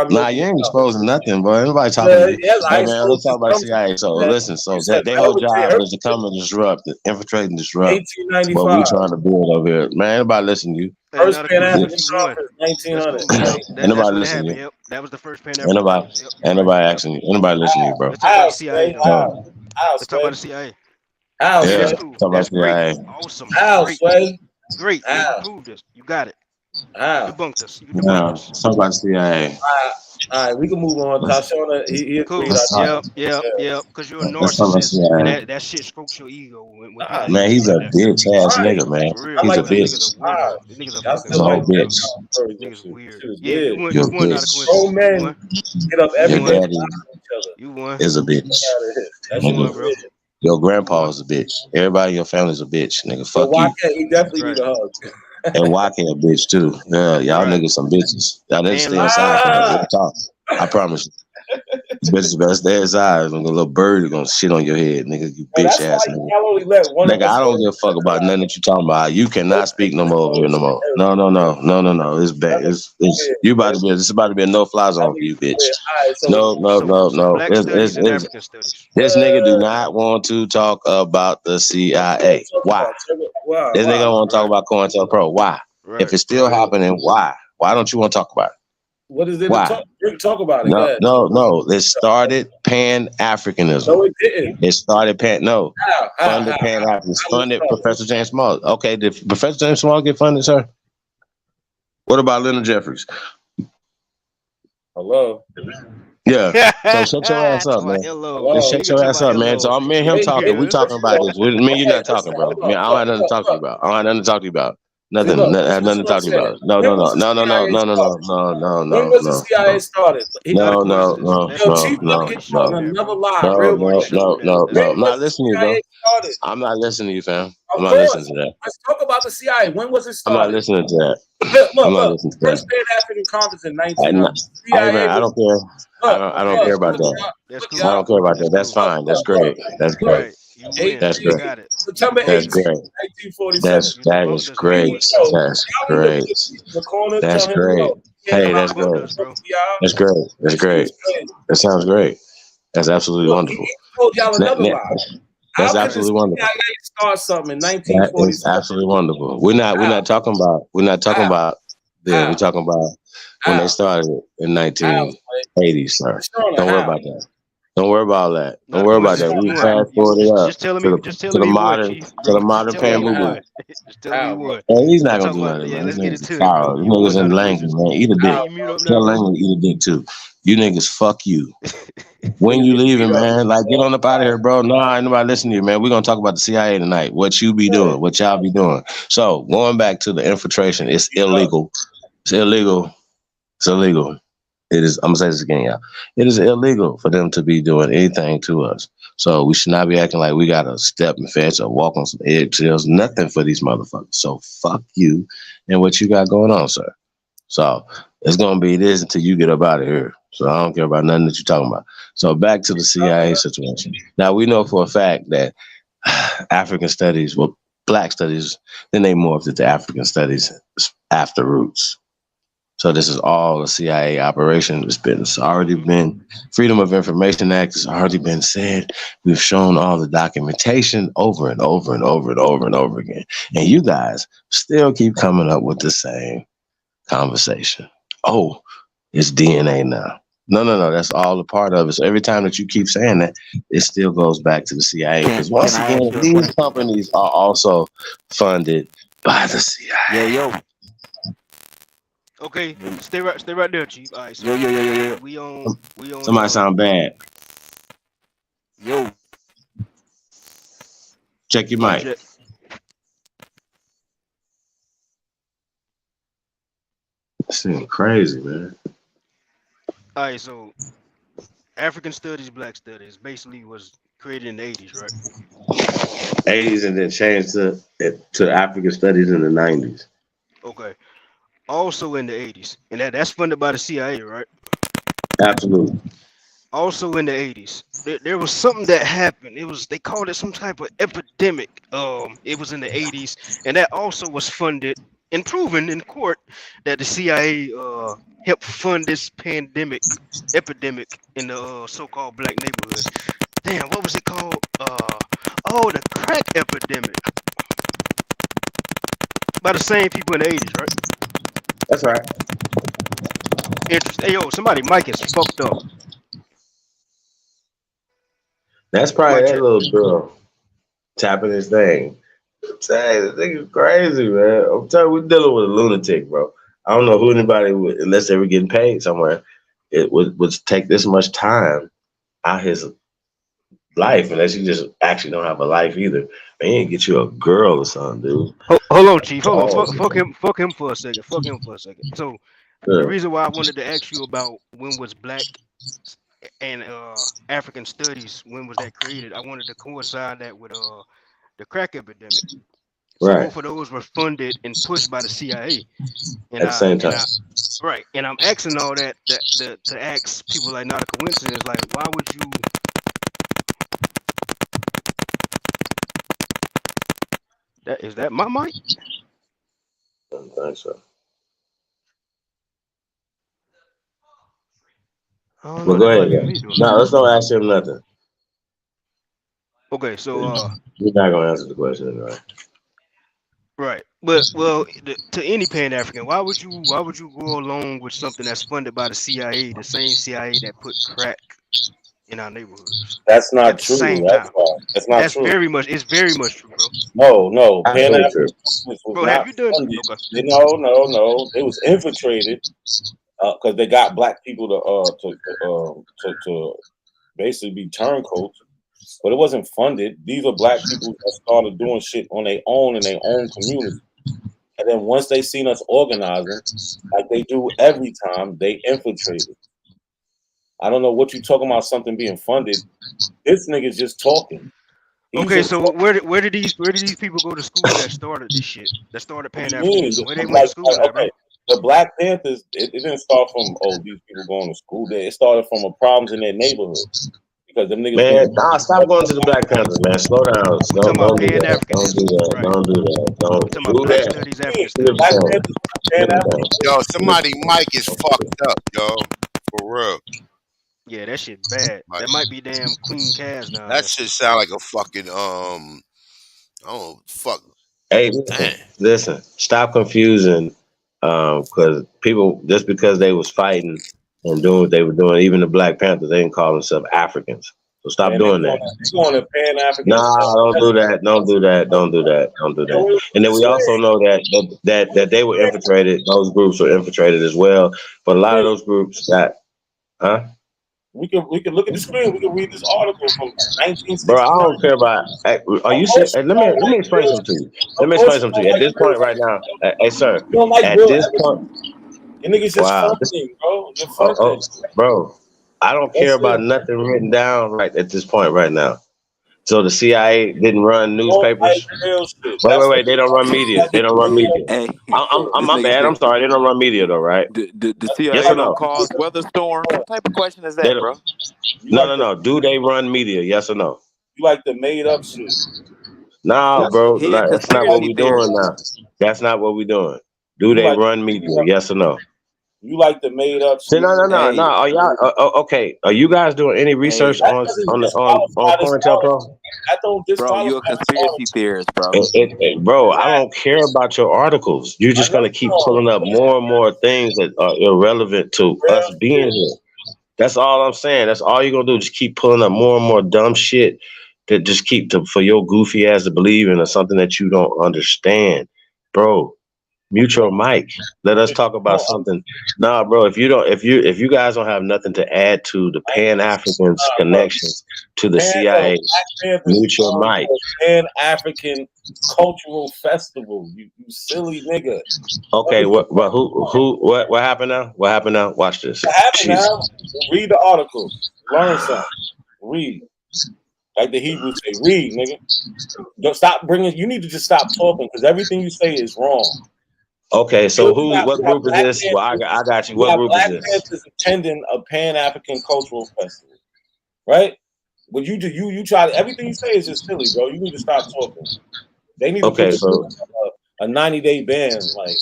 Nah, you ain't exposing nothing, bro. Everybody talking to you. Hey, man, let's talk about CIA. So, listen, their whole job is to come and disrupt, infiltrate and disrupt what we trying to build over here. Man, everybody listen to you. First Pan African conference, 1900. Anybody listen to you? Yep, that was the first Pan African. Anybody asking you? Anybody listening to you, bro? Let's talk about the CIA. Let's talk about the CIA. Yeah, That's cool. talk about That's CIA. great. Awesome. Great. You proved this. You got it. You debunked us. Talk about the CIA. All right, we can move on. Tashona, he cool. Yep. Because you're a narcissist, and that shit strokes your ego. Man, he's a bitch ass nigga, man. He's a bitch. He's a whole bitch. Niggas weird. Yeah, you won. You're You won. Not a Grown men get up every Your day. daddy You won. is a bitch. Nigga. Your grandpa is a bitch. Everybody in your family is a bitch, nigga. Fuck why you. can't he definitely need a hug? And YK a bitch too. Yeah, y'all niggas some bitches. Y'all need to stay inside. Real talk. I promise you. Bitches better stay inside. A little bird is gonna shit on your head, nigga. You bitch ass nigga. Nigga, I don't give a fuck about nothing that you talking about. You cannot speak no more over here no more. No. It's bad. It's you about to be. It's about to be a no fly zone for you, bitch. No. This nigga do not want to talk about the CIA. Why? This nigga don't want to talk about COINTELPRO. Why? If it's still happening, why? Why don't you want to talk about it? What is it? Why? Talk about it. No. It started Pan-Africanism. No, it didn't. It started funded Pan-Africanism. Funded Professor James Small. Okay, did Professor James Small get funded, sir? What about Leonard Jeffries? Hello. Yeah. So shut your ass up, man. Just shut your ass up, man. So me and him talking. We talking about this. Me and you not talking, bro. I don't have nothing to talk to you about. I don't have nothing to talk to you about. Nothing. Have nothing to talk to you about. No. When was the CIA started? No. Never lie. No. I'm not listening to you, bro. I'm not listening to you, fam. I'm not listening to that. Let's talk about the CIA. When was it I'm started? not listening to that. Look. First Pan African conference in 1900. I don't care. I don't care about that. I don't care about that. That's fine. That's great. That's great. You win. That's You great. got it. September That's 18th, great. 1947. That Bumped is us, great. man. That's Y'all be looking great. at the corner, That's tell him, great. yo, yeah, Hey, come that's out great. with y'all. That's great. That's Shit great. is crazy. That sounds great. That's absolutely Look, wonderful. he told y'all another lie. That's How could the absolutely wonderful. CIA start something in That 1947? is absolutely wonderful. We're not talking about them. We're talking about when they started it in 1980, sir. Don't worry about that. Don't worry about that. Don't worry about that. We fast forward it up Just telling to me. the Just telling me you won, Chief. Bro, just modern tell me you Pambu. won. Just tell me you won. Man, he's not Let's gonna talk do about. nothing, Yeah, man. let's These get niggas into it, foul. bro. These You niggas won in the Langley, quizzes. man. Eat a dick. Can you mute up now, Tell bro? Langley eat a dick too. You niggas, fuck you. When you leaving, man? Like, get on up out of here, bro. Nah, ain't nobody listening to you, man. We're gonna talk about the CIA tonight. What you be doing? What y'all be doing? So going back to the infiltration, it's illegal. It's illegal. It's illegal. It is. I'm gonna say this again, y'all. It is illegal for them to be doing anything to us. So we should not be acting like we gotta step and fence or walk on some eggshells. Nothing for these motherfuckers. So fuck you and what you got going on, sir. So it's gonna be this until you get up out of here. So I don't care about nothing that you're talking about. So back to the CIA situation. Now we know for a fact that African studies, well, Black studies, then they morphed into African studies after Roots. So this is all a CIA operation. It's already been Freedom of Information Act has already been said. We've shown all the documentation over and over and over and over and over again. And you guys still keep coming up with the same conversation. Oh, it's DNA now. No. That's all a part of it. So every time that you keep saying that, it still goes back to the CIA. Because once again, these companies are also funded by the CIA. Yo. Okay, stay right there, Chief. All right, so Yo. we on. Somebody sound bad. Yo. Check your mic. This is crazy, man. All right, so African Studies, Black Studies basically was created in the 80s, right? 80s and then changed to African Studies in the 90s. Okay. Also in the 80s, and that's funded by the CIA, right? Absolutely. Also in the 80s, there was something that happened. They called it some type of epidemic. It was in the 80s, and that also was funded and proven in court that the CIA helped fund this epidemic in the so-called Black neighborhoods. Damn, what was it called? The crack epidemic. By the same people in the 80s, right? That's right. Interesting. Hey, yo, somebody mic is fucked up. That's probably that little girl tapping his thing. I'm saying, this nigga's crazy, man. I'm telling you, we're dealing with a lunatic, bro. I don't know who anybody would, unless they were getting paid somewhere, it would take this much time out his life, unless you just actually don't have a life either. Man, you ain't get you a girl or something, dude. Hold on, Chief. Hold on. Fuck him for a second. So the reason why I wanted to ask you about when was Black and African Studies, when was that created? I wanted to coincide that with the crack epidemic. So both of those were funded and pushed by the CIA. And at the same time. Right. And I'm asking all that to ask people like not a coincidence, like why would you is that my mic? I don't think so. Well, go ahead. No, let's don't ask him nothing. Okay, so you're not gonna answer the question, right? Right. But to any Pan African, why would you go along with something that's funded by the CIA, the same CIA that put crack in our neighborhoods? That's not At the true. same That's time. why. That's not true. It's very much true, bro. No. Pan African was Bro, not have you done? funded. Okay. No. It was infiltrated because they got Black people to basically be turncoats, but it wasn't funded. These are Black people that started doing shit on their own in their own community. And then once they seen us organizing, like they do every time, they infiltrated. I don't know what you talking about something being funded. This nigga's just talking. Okay, so where did these people go to school that started this shit? That started Pan Africanism? Where they went to school at, bro? The Black Panthers, it didn't start from these people going to school. It started from problems in their neighborhood. because them niggas Man, think nah, stop going to the Black Panthers, man. Slow down. We talking about Don't do that. Don't do Pan-Africanism, that. right? Don't do that. We Don't talking about do Black that. studies, African Flip studies. Black down. Panthers Flip Pan down. Yo, somebody mic is fucked up, yo. For real. Yeah, that shit bad. Like That might be damn Queen Kaz down that there. shit sound like a fucking fuck. Hey, Damn. listen. Stop confusing. Because people just because they was fighting and doing what they were doing, even the Black Panthers, they didn't call themselves Africans. So stop Man, they doing that. going to Pan African. Nah, don't do that. Don't do that. Don't do that. Don't do that. And then we also know that they were infiltrated. Those groups were infiltrated as well. But a lot of those groups got, huh? We can look at the screen. We can read this article from 1960. Bro, I don't care about. Are you serious? Let me explain something to you. Let me explain something to you. At this point right now, hey sir. You don't like At real this evidence. point, Your niggas just wow, fronting, bro. You're fronting. bro, I don't care about nothing written down right at this point right now. So the CIA didn't run newspapers. Wait. They don't run media. They don't run media. Hey, I'm this my nigga bad. I'm said sorry. They don't run media though, right? the Yes CIA or don't no? cause weather storms. What type of question is They that, don't, bro? no. Do they run media? Yes or no? You like the made up shit. Nah, bro. He a That's not what conspiracy we theorist. doing now. That's not what we doing. Do You they like run media? Yes or no? you like the made up See, shit. no. Hey, Are y'all okay? Are you guys doing any research hey, That on doesn't on disqualify the COINTELPRO? scholarship. That don't bro, you a disqualify the conspiracy scholarship. theorist, bro. Bro, I don't care about your articles. You're I just know gonna you keep don't. pulling up more and more things that are irrelevant to Real us being shit. here. That's all I'm saying. That's all you're gonna do. Just keep pulling up more and more dumb shit that just for your goofy ass to believe in or something that you don't understand, bro. Mute your mic. Let us talk about something. Nah, bro. If you guys don't have nothing to add to the Pan Africans connections to the CIA, mute your mic. Pan African cultural festival. You silly nigga. Okay, what happened now? What happened now? Watch this. What happened now? Read the article. Learn something. Read. Like the Hebrews say, read, nigga. Don't stop bringing. You need to just stop talking because everything you say is wrong. Okay, so what group is this? Well, I got you. What group is Black this? Panthers attending a Pan African cultural festival, right? But you try everything you say is just silly, bro. You need to stop talking. They need to Okay, put so a 90-day ban, like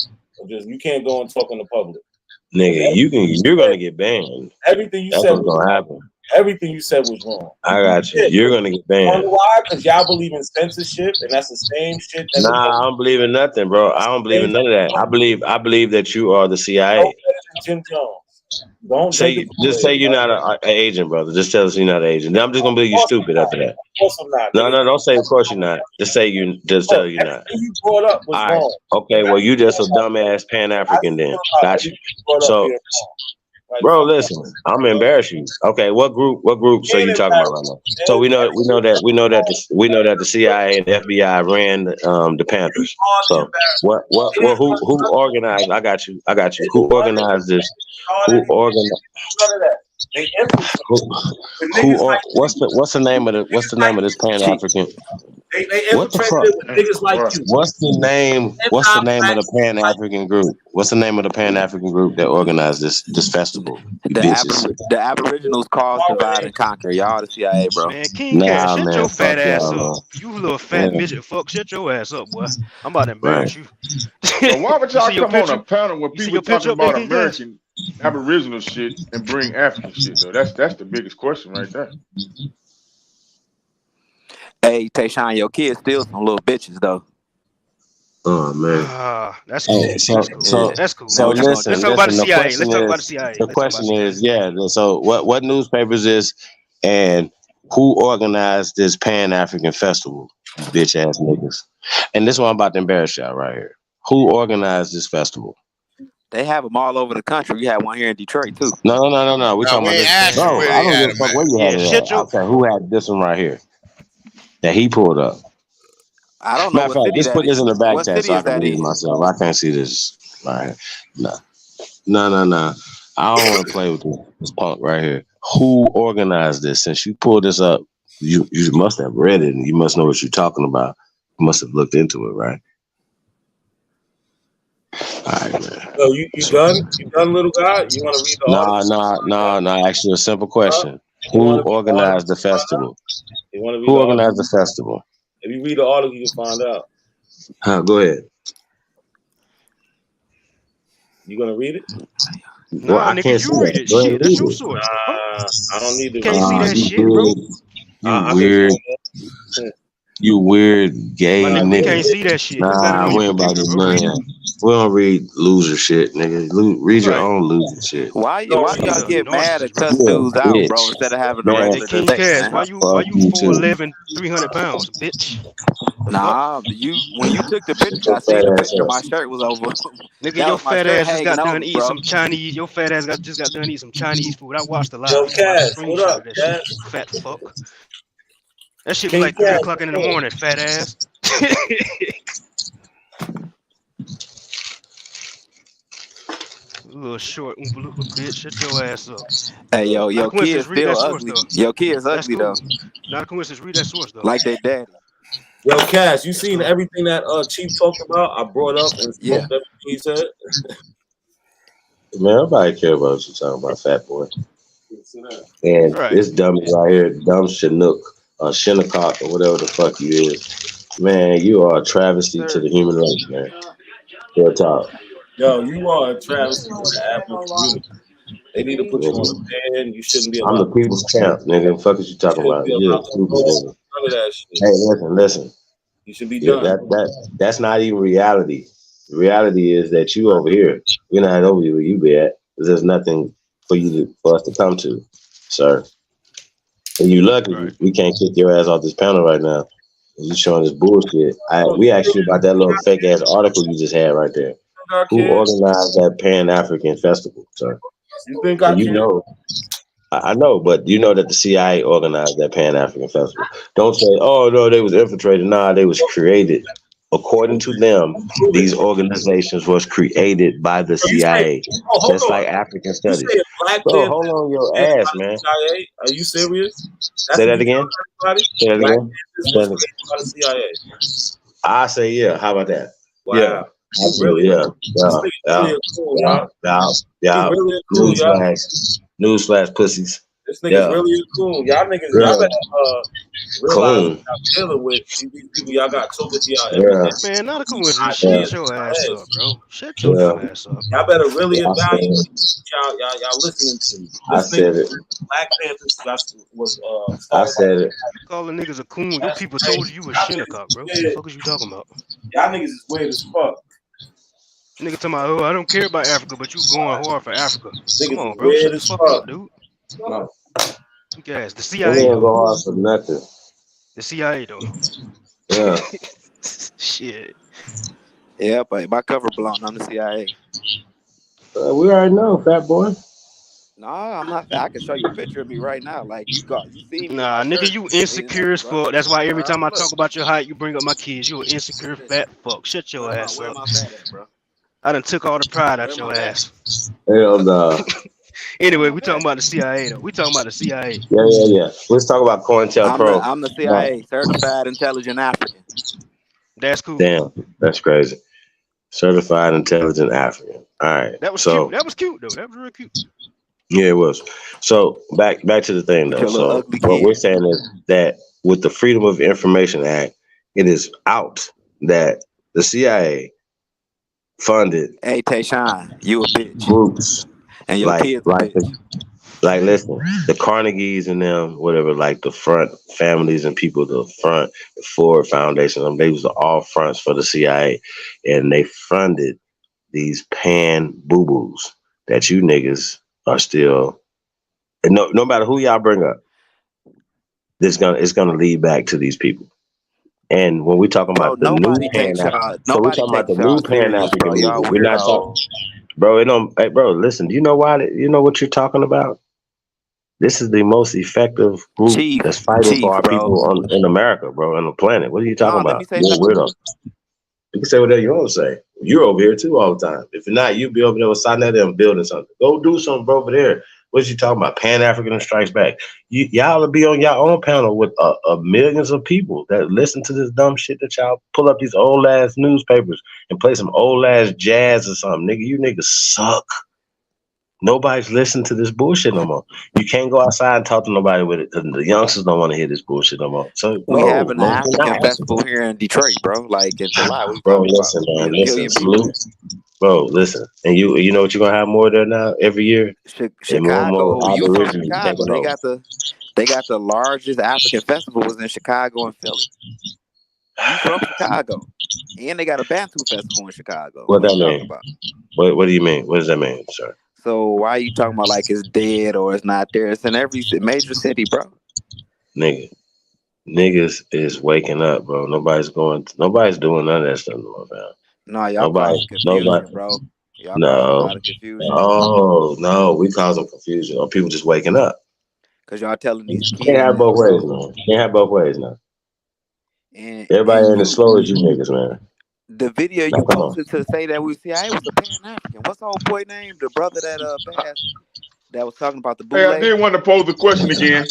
just you can't go and talk in the public. nigga, you're gonna get banned. Everything you That's said what's was gonna wrong. happen. Everything you said was wrong. I got you. You're gonna get You banned. know why? Because y'all believe in censorship, and that's the same shit. That Nah, I don't believe in nothing, bro. I don't believe in none of that. I believe that you are the CIA. Jim Jones. Don't Just say you're not an agent, brother. Just tell us you're not an agent. Then I'm just gonna believe you stupid after that. Of course I'm not. No, don't say of course you're not. Just say tell you're not. Everything you brought up was All right. wrong. Okay, well you just a dumbass Pan African then. Got you. So bro, listen, I'm gonna embarrass you. Okay, what group are you talking about right now? So we know that the CIA and the FBI ran the Panthers. So who organized? I got you. Who organized this? Who organized? What's the name of this Pan African? They What the fuck? infiltrated with niggas like you. What's the name of the Pan African group? What's the name of the Pan African group that organized this festival? You bitches. The Aboriginals caused divide and conquer. Y'all the CIA, bro. Man, King Cat, shut your fat ass y'all, up. You little fat midget fuck. Shut your ass up, boy. I'm about to embarrass you. So why would y'all see your come on a picture? panel where You see people your picture talking up there, about King Cat? American Aboriginal shit and bring African shit though? That's the biggest question right there. Hey, Tayshawn, your kids still some little bitches though. Oh man. That's cool. Hey, That's cool. So listen. Let's talk about the The CIA. question Let's talk about the is, CIA. the question is, yeah. So what newspapers is, and who organized this Pan African festival? You bitch ass niggas. And this one I'm about to embarrass y'all right here. Who organized this festival? They have them all over the country. We had one here in Detroit too. No. We talking about this. Bro, I don't give a fuck where you had it at. I said who had this one right here that he pulled up. I don't know Matter of fact, just put this in the back what chat city so I is can that read it in? myself. I can't see this right here. No. I don't want to play with this punk right here. Who organized this? Since you pulled this up, you must have read it and you must know what you're talking about. You must have looked into it, right? All right, man. So you done? You done, little guy? You want to read the article? No. Ask you a simple question. Who organized the festival? You want to read Who the organized article? the festival? If you read the article, you can find out. Go ahead. You gonna read it? Well, Nah, I nigga, can't see you read that. it. Go ahead, Shit, that's read your it. source, bro. I don't need to You can't read see it. that You shit, bro. weird. You I can weird. find it. You weird gay My nigga, we can't nigga. see that shit. You got it Nah, on we your ain't about computer, to bro. Read it. man. We don't read loser shit, nigga. Read your Right. own loser shit. Why Don't do read y'all Yeah, it. get mad narcissist, and bro. cuss You a dudes out, bro, bitch. instead of having a Man, Hey, regular King debate, Cash, man? fuck why you you too. 4'11", 300 pounds, bitch? The fuck? Nah, when you took the picture, Shut your I seen fat the ass picture. up. My shirt was over. Nigga, That your was my fat shirt ass just hanging got done over, eating bro. some Chinese. Your fat ass just got done eating some Chinese food. I watched the Yo, live stream. I Cash, what up, screenshotted that shit. Cash? Fat fuck. That shit was King like 3 Cash, o'clock in the morning, fat ass. Little short Oompa Loompa bitch. Shut your ass up. Hey, Not a your coincidence. kid's Read still that source, ugly. though. Your kid's That's ugly though, cool. Not a coincidence. Read that source, though. like their daddy. Yo, Cash, you That's seen cool. everything that Chief talked about? I brought up and Yeah. smoked everything he said. Man, nobody care about what you talking about, fat boy. And Right. this dummy right here, dumb Chinook, Shinnecock, or whatever the fuck you is. Man, you are a travesty to the human race, man. Real talk. Yo, you are a travesty to the African community. They need to put you on Nigga. the pen. You shouldn't be I'm the allowed. people's champ, nigga. The fuck is you You talking shouldn't about? be You're allowed a to stupid talk. nigga. None of that shit. Hey, listen. You should be Yeah, done. that's not even reality. The reality is that you over here. We're not over here where you be at. There's nothing for us to come to, sir. And you lucky Right. we can't kick your ass off this panel right now. You showing this bullshit. We asked you about that little fake ass article you just had right there. Who organized that Pan African festival, sir? You think I And you can? know, I know, but you know that the CIA organized that Pan African festival. Don't say, oh no, they was infiltrated. Nah, they was created. According to them, these organizations was created by the CIA, hold just like on. African You studies. say Black Bro, Panther hold on your created ass, by man. the CIA? Are you serious? That's Say what that you again. tell everybody? Say that Black again. Panthers was created by the CIA. I say yeah. How about that? Wow. Yeah, You really, absolutely. Yeah, this nigga really a cool, y'all. yeah. He really a cool, y'all. Newsflash, pussies. This nigga's Yeah, really a cool. Y'all niggas, yeah. y'all better realize Coon. what y'all dealing with. These people y'all got talking to y'all every Yeah, day. Man, not a coincidence. yeah, Shut your ass up, bro. Shut your yeah. dumb ass up. Y'all better really I said evaluate it. y'all listening to me. I This nigga said it. Black Panthers was I started by said it. Calling niggas a coon. Your that's people crazy. told you was Y'all niggas Shinnecock, bro. is weird. Fuck is you talking about? Y'all niggas is weird as fuck. Nigga talking about, oh, I don't care about Africa, but you going hard for Africa. Come Niggas on, is bro. weird Shut the as fuck fuck. up, dude. No. Guys, the We CIA ain't though. go hard for nothing. The CIA though. Yeah. Shit. Yeah, but my cover blown. I'm the CIA. We already know, fat boy. Nah, I'm not. I can show you a picture of me right now. Like you see me in Nah, my nigga, shirt. you Nigga, insecure as bro. fuck. That's why every All time I right, look. talk about your height, you bring up my kids. You an insecure fat fuck. Shut your ass Where up. my fat at, bro? I done took all the pride Where out my your fat ass. Hell nah. Anyway, Where my we fat? talking about the CIA though. We talking about the CIA. Yeah. Let's talk about COINTELPRO. I'm the Nah. CIA, certified intelligent African. That's cool. Damn, that's crazy. Certified intelligent African. All right. That was So cute. That was cute though. That was real cute. yeah, it was. So back to the thing With though. your little So ugly what we're kid. saying is that with the Freedom of Information Act, it is out that the CIA funded Hey, Tayshawn, you a bitch. groups And your kid's a bitch. like listen, the Carnegies and them, whatever, like the front families and people, the Ford Foundation, they was all fronts for the CIA, and they funded these pan boo boos that you niggas are still. And no matter who y'all bring up, it's gonna lead back to these people. And when we talking Bro, about the new Pan African, so we're nobody talking about takes the new y'all Pan serious, bro. African Y'all movement. We're not weirdos. talking, bro. It don't. Hey, bro, listen. Do you know why? You know what you're talking about? This is the most effective group that's fighting Chief, for our bro. people in America, bro, on the planet. What are you talking No, let me about? say You're a something. weirdo. You can say whatever you want to say. You're over here too all the time. If you're not, you be over there with Sinetta and building something. Go do something, bro, over there. What you talking about? Pan African and Strikes Back. Y'all will be on your own panel with millions of people that listen to this dumb shit that y'all pull up these old ass newspapers and play some old ass jazz or something. Nigga, you niggas suck. Nobody's listening to this bullshit no more. You can't go outside and talk to nobody with it because the youngsters don't want to hear this bullshit no more. So We no, having an we're African not. festival here in Detroit, bro. Like in July. What you Bro, talking about? listen, Be man, a million listen, people salute. Bro, listen, and you know what you're gonna have more there now every year, and more and more Chicago. You from Aborigines Chicago? taking over. They got the largest African festivals in Chicago and Philly. You from Chicago, and they got a Bantu festival in Chicago. What What that you talking mean? about? What do you mean? What does that mean, sir? So why are you talking about like it's dead or it's not there? It's in every major city, bro. Niggas is waking up, bro. Nobody's doing none of that stuff no more, man. No, y'all causing confusion, bro. Y'all causing a lot of confusion. No, we causing confusion. Or people just waking up. Cause y'all telling these kids. Can't have both ways, man. Can't have both ways now. Everybody ain't as slow as you niggas, man. The video you posted to say that we see, I was a Pan-African. What's the old boy name? The brother that passed that was talking about the Hey, bootleg. I did want to pose the question again.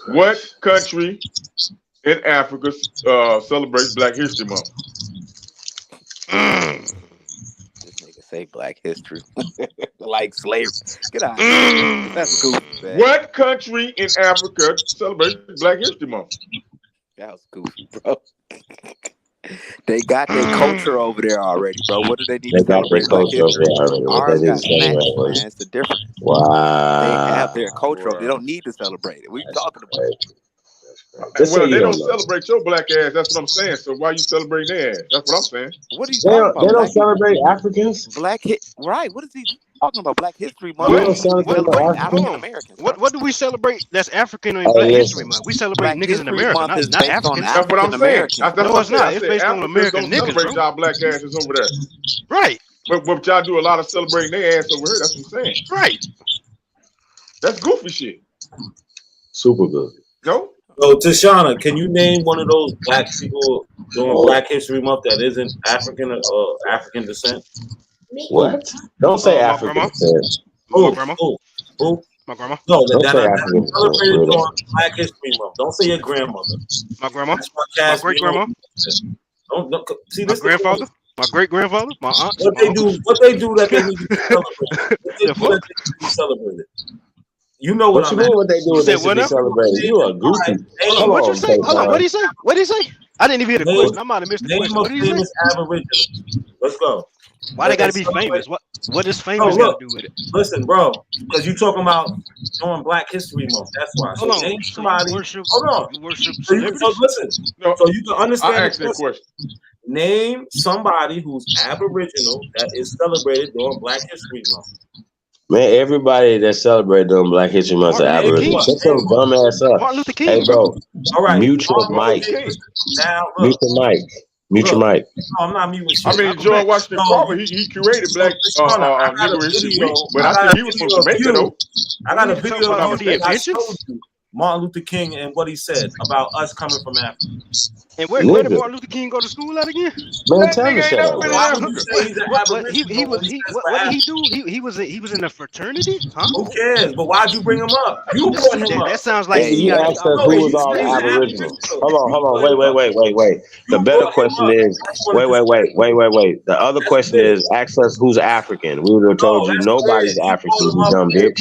What country in Africa celebrates Black History Month? This nigga say Black History. Like slavery. Get out of here. That's goofy, man. What country in Africa celebrates Black History Month? That was goofy, bro. They got their culture over there already, bro. What do they need to celebrate Black history? Ours got snatched, man. It's the difference. Wow. They have their culture. They don't need to celebrate it. What are you talking about? Well, they don't celebrate your black ass. That's what I'm saying. So why you celebrating their ass? That's what I'm saying. What are you talking about? They don't celebrate Africans. Right. What is he talking about? Black History What? Month. Celebrate African Americans. What do we celebrate that's African in Black History Month? We celebrate niggas in America, not Africans. That's what I'm saying. No, it's not. It's based on American niggas, celebrate bro. y'all black asses over there. Right. But y'all do a lot of celebrating their ass over here. That's what I'm saying. Right. That's goofy shit. Super good. No? So, Tashana, can you name one of those black people during Black History Month that isn't African or African descent? What? Don't say African descent. Oh, my grandma. Who? My grandma. No, Don't that say are African celebrated descent. during Black History Month. Don't say your grandmother. My grandma. My great grandma. Don't see My this. grandfather. My great grandfather. My aunt. What they do? What they do that they need to be celebrated? What they do that they need to be celebrated? You know what you I'm mean? at. What they do? They should be celebrated. You are goofy. Hold on. What you say? Hold on. What did he say? What did he say? I didn't even hear the question. I might have missed the question. What did he say? Aboriginals. Let's go. Why they got to be famous? What does famous got to do with it? Listen, bro, because you talking about doing Black History Month. That's why. So name somebody. Hold on. You worship So listen. So you can understand. I asked that question. Name somebody who's Aboriginal that is celebrated during Black History Month. Man, everybody that celebrated during Black History Month are Aboriginal. Shut your dumb ass up. Martin Luther King. Hey, bro. All right. Mute your mic. Now, Mute your mic. Mute your mic. No, I'm not muting shit. I mean, George Washington Carver, he curated Black Negro History Week, but I think he was supposed to make it, though. I got a video of I showed you Martin Luther King and what he said about us coming from Africa. And where did Martin Luther King go to school at again? Man, tell me shut up. Why would you say he's an What did he do? He was in a fraternity? Huh? Who cares? But why'd you bring him up? You brought him up. That sounds like he asked us who was all Aboriginal. Hold on. Wait. The better question is, wait. The other question is, ask us who's African. We would have told you nobody's African, you dumb bitch.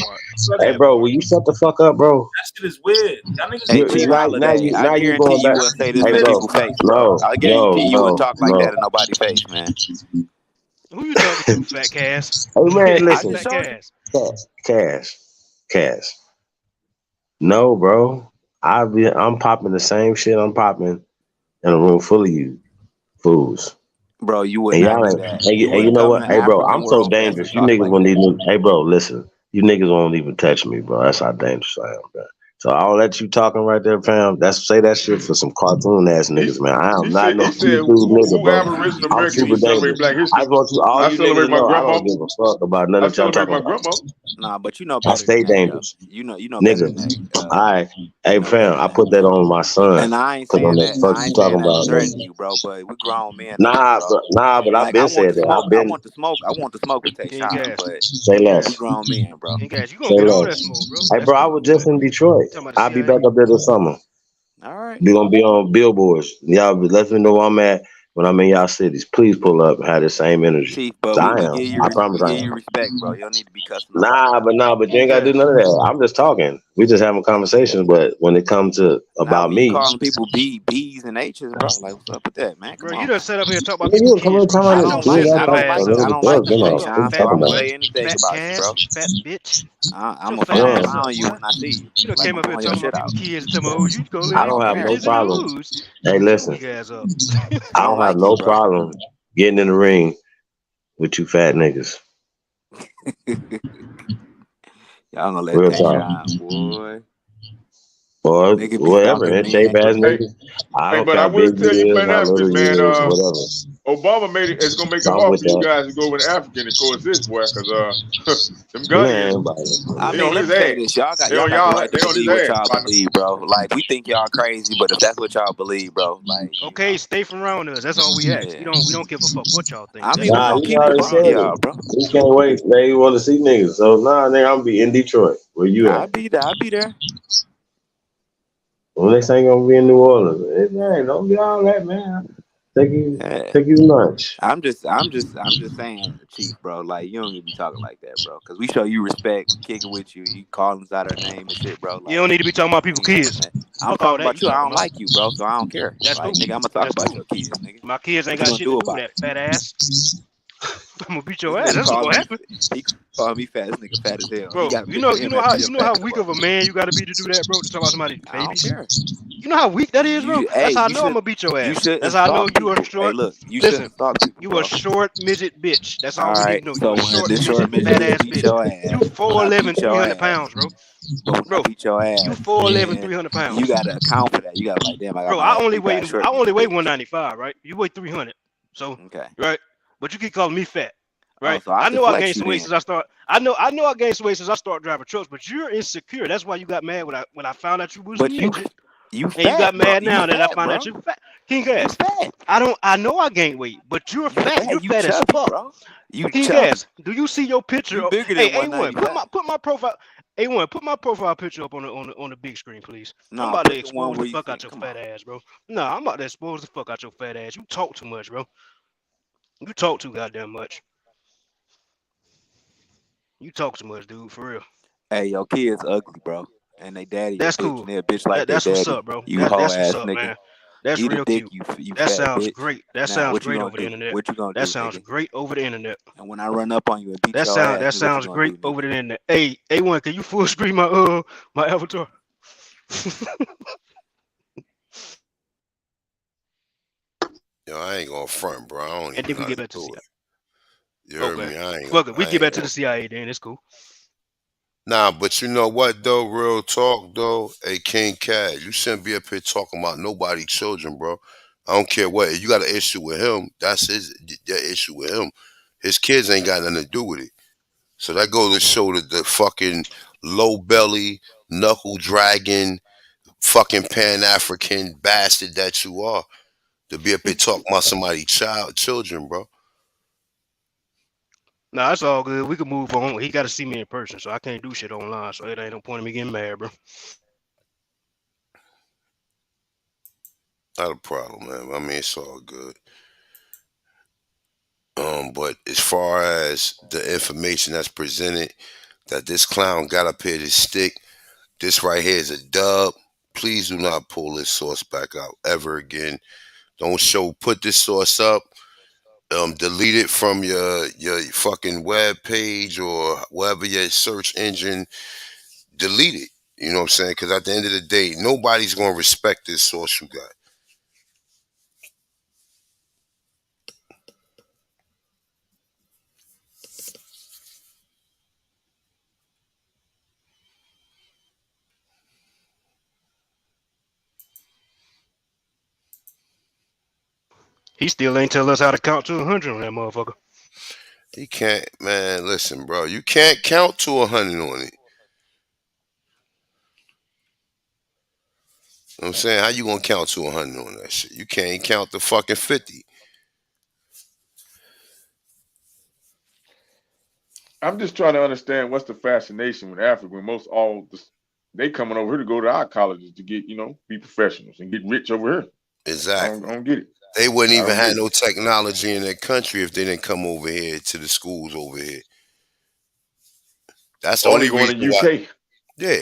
Hey, bro, will you shut the fuck up, bro? That shit is weird. Now you going back. Say this Hey, in bro, people's face, bro. I guarantee you would talk like that in nobody's face, man. Who you talking to, fat Cass? Hey, man, listen. Cass. No, bro. I'm popping the same shit I'm popping in a room full of you fools. Bro, you wouldn't do that. And you know what? Hey, bro, I'm so dangerous. You niggas won't even. Hey, bro, listen. You niggas won't even touch me, bro. That's how dangerous I am, bro. So I'll let you talking right there, fam. Say that shit for some cartoon ass niggas, man. I am not no cute nigga, bro. I'm super dangerous. I want you, all you niggas to know, I don't give a fuck about none of y'all talking about. Nah, but you know better. I stay dangerous. You know better than nigga. that. All right, hey fam, I put that on my son. And I ain't saying that. I ain't talking about threatening you, bro. But we grown men. Nah, but I've been saying that. I want the smoke with Tayshawn, but say less. We grown men, bro. You gonna get all that smoke, bro. Hey, bro, I was just in Detroit. I'll be back up there this summer. All right. We're gonna be on billboards. Y'all let me know where I'm at. when I'm in y'all cities, please pull up and have the same energy. Chief, but I we am. give you I promise we I give am. you respect, bro. You don't need to be cussing nobody. But you ain't gotta do none of that. I'm just talking. We just having conversations. But when it comes to Nah, about when you me, calling people B's and H's, bro, like what's up with that, man? Come Bro, you on. done set up here and talk about nigga, people you come kids, in bro. talking I about Shut this your don't kid. like fat I I dumb don't talk ass like a up. I little don't like bit. the You know Look, what sunshine, so I'm I fat won't talking boy, about. say anything fat about you, bro. cash, fat bitch. I'm Your gonna fat frown ass Man, up, on you boy. when I see you. You done Like came I'm up here pulling your talking about shit people out. kids and telling me, oh, you go let I these don't have no bitches in the problem. hoods. Hey, Shut your listen, weak ass up. I I don't don't have like you, no bro. problem getting in the ring with you fat niggas. Y'all gonna let Real that talk. shine, boy. Or Nigga be whatever, stalking and me shape and ass Hey, niggas. I hey, don't but care I how will big tell you you, is, Pan how African, little man. you is, whatever. Obama made it. It's gonna make So it I'm hard with for you that. guys to go with African and coexist, boy, because them Ghanaians, Man, I they mean, on let his me say ass. this. Y'all got They y'all on got the y'all. right to They on his believe what ass, y'all partner. believe, bro. Like we think y'all crazy, but if that's what y'all believe, bro, like Okay, stay from around us. That's all we ask. We yeah. don't give a fuck what y'all think. I That's mean, we it. Nah, gonna he keep it a Stay already from buck said with around us. y'all, it. bro. We can't wait. They want to see niggas. So nah, nigga, I'm gonna be in Detroit. Where you I'll at? be there. I'll be there. Well, next time you gonna be in New Orleans. Hey, man, don't be all that, man. Yeah. Take you to lunch. I'm just saying, Chief, bro. Like you don't need to be talking like that, bro. Cause we show you respect. We kick it with you. You calling us out our name and shit, bro. You don't Like need to be talking about people we ain't on kids. that. I'm Fuck all talking that about you you. I talking don't about. like you, bro. So I don't care. That's Like cool. nigga, I'm gonna talk That's about cool. your kids, nigga. My kids ain't What you got gonna shit do to do with about that it? fat ass. I'm gonna beat This your ass. nigga That's what's called gonna me. happen. He called me fat. This nigga fat as hell. He Bro, got a picture of him at the gym you know fat how as weak fuck. of a man you gotta be to do that, bro, to talk about somebody's I don't babies. care. You know how weak that is, bro? That's Hey, how I know I'm gonna beat your you ass. That's shouldn't how I know stalk you are people. Hey, short. look, you Listen, shouldn't stalk people, you a bro. short midget bitch. That's All all we need right. to know. You So a when short this short midget midget fat bitch ass beat bitch. your You ass, when I 4'11", beat your 300 ass, pounds, bro. but when I Bro, beat your you ass, 4'11", then 300 you pounds. gotta account for that. You gotta like, damn, I got Bro, my ass beat by a I short only midget weigh bitch. 195, right? You weigh 300. So, Okay. right? But you keep calling me fat. Oh, Right? so I I should know I flex gained you some weight then. since I start. I know I gained some weight since I started driving trucks, but you're insecure. That's why you got mad when I found out you was a But midget. you And you got fat, bro. mad You now that I fat, found out bro. you fat. King You Gas. fat. I know I gained weight, but you're You fat. You're fat. You fat as chubby, fuck. bro. You King chubby. Gas, do you see your picture? You bigger Hey, than A1, 195. put my profile. A1, put my profile picture up on the big screen, please. I'm Nah, about to put the one expose where the you fuck out fit. your Come fat on. ass, bro. No, I'm about to expose the fuck out your fat ass. You talk too much, bro. You talk too goddamn much. You talk too much, dude. For real. Hey, your kids ugly, bro. And they daddy a That's bitch, cool. and they a bitch like they That's what's daddy. up, bro. You hoe That's what's ass up, nigga. man. That's Eat a real dick, cute. you That fat sounds bitch. great. That Now, sounds what you great gonna over the do? internet. What you gonna That do, sounds nigga? great over the internet. And when I run up on you and beat your ass, That nigga, what you sounds gonna do, great nigga? over the internet. Hey, A1, can you full screen my avatar? Yo, I ain't gonna front, bro. I don't And even then know we how get to back to do CIA. it. You heard Okay. me? I ain't Fuck it. We I get ain't back to gonna. the CIA then. It's cool. Nah, but you know what though? Real talk though. Hey, King Cat, you shouldn't be up here talking about nobody's children, bro. I don't care what. If you got an issue with him, that's that issue with him. His kids ain't got nothing to do with it. So that goes to show that the fucking low belly, knuckle dragging, fucking Pan African bastard that you are to be up here talking about somebody's children, bro. Nah, it's all good. We can move on. He got to see me in person, so I can't do shit online. So it ain't no point in me getting mad, bro. Not a problem, man. I mean, it's all good. But as far as the information that's presented, that this clown got up here to stick, this right here is a dub. Please do not pull this source back out ever again. Don't put this source up. Delete it from your fucking web page or whatever your search engine. Delete it. You know what I'm saying? Because at the end of the day, nobody's gonna respect this source you got. He still ain't tell us how to count to 100 on that motherfucker. He can't, man. Listen, bro. You can't count to 100 on it. You know what I'm saying? How you gonna count to 100 on that shit? You can't count to fucking 50. I'm just trying to understand what's the fascination with Africa when they coming over here to go to our colleges to get, be professionals and get rich over here. I Exactly. don't get it. They wouldn't I even have agree. no technology in their country if they didn't come over here to the schools over here. That's the Or they only going reason to why. UK. Yeah,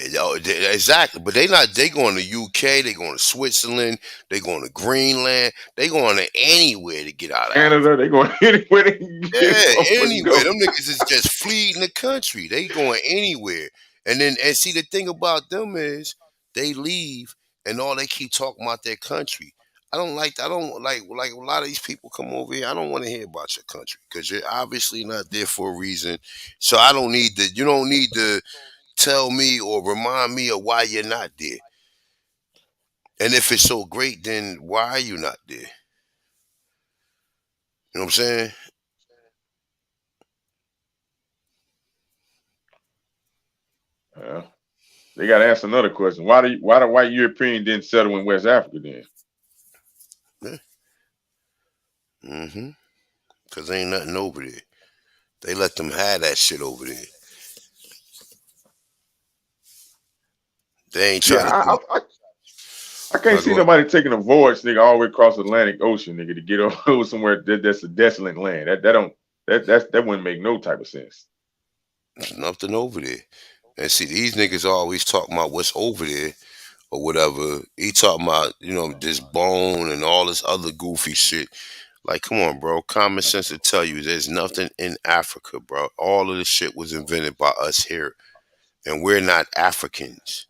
exactly. But they not. They going to UK. They going to Switzerland. They going to Greenland. They going to anywhere to get out of Africa. Canada, they going anywhere they can get Yeah, motherfuckers anywhere. go. Them niggas is just fleeing the country. They going anywhere. And see the thing about them is they leave and all they keep talking about their country. I don't like a lot of these people come over here. I don't want to hear about your country because you're obviously not there for a reason. So I don't need to. You don't need to tell me or remind me of why you're not there. And if it's so great, then why are you not there? You know what I'm saying? Yeah. They got to ask another question. Why the white European didn't settle in West Africa then? Yeah. Mm-hmm. Because ain't nothing over there. They let them have that shit over there. They ain't trying to do. I can't see nobody taking a voyage, nigga, all the way across the Atlantic Ocean, nigga, to get over somewhere that's a desolate land. That wouldn't make no type of sense. There's nothing over there. And see, these niggas always talking about what's over there or whatever. He talking about, this bone and all this other goofy shit. Like, come on, bro. Common sense will tell you there's nothing in Africa, bro. All of this shit was invented by us here. And we're not Africans.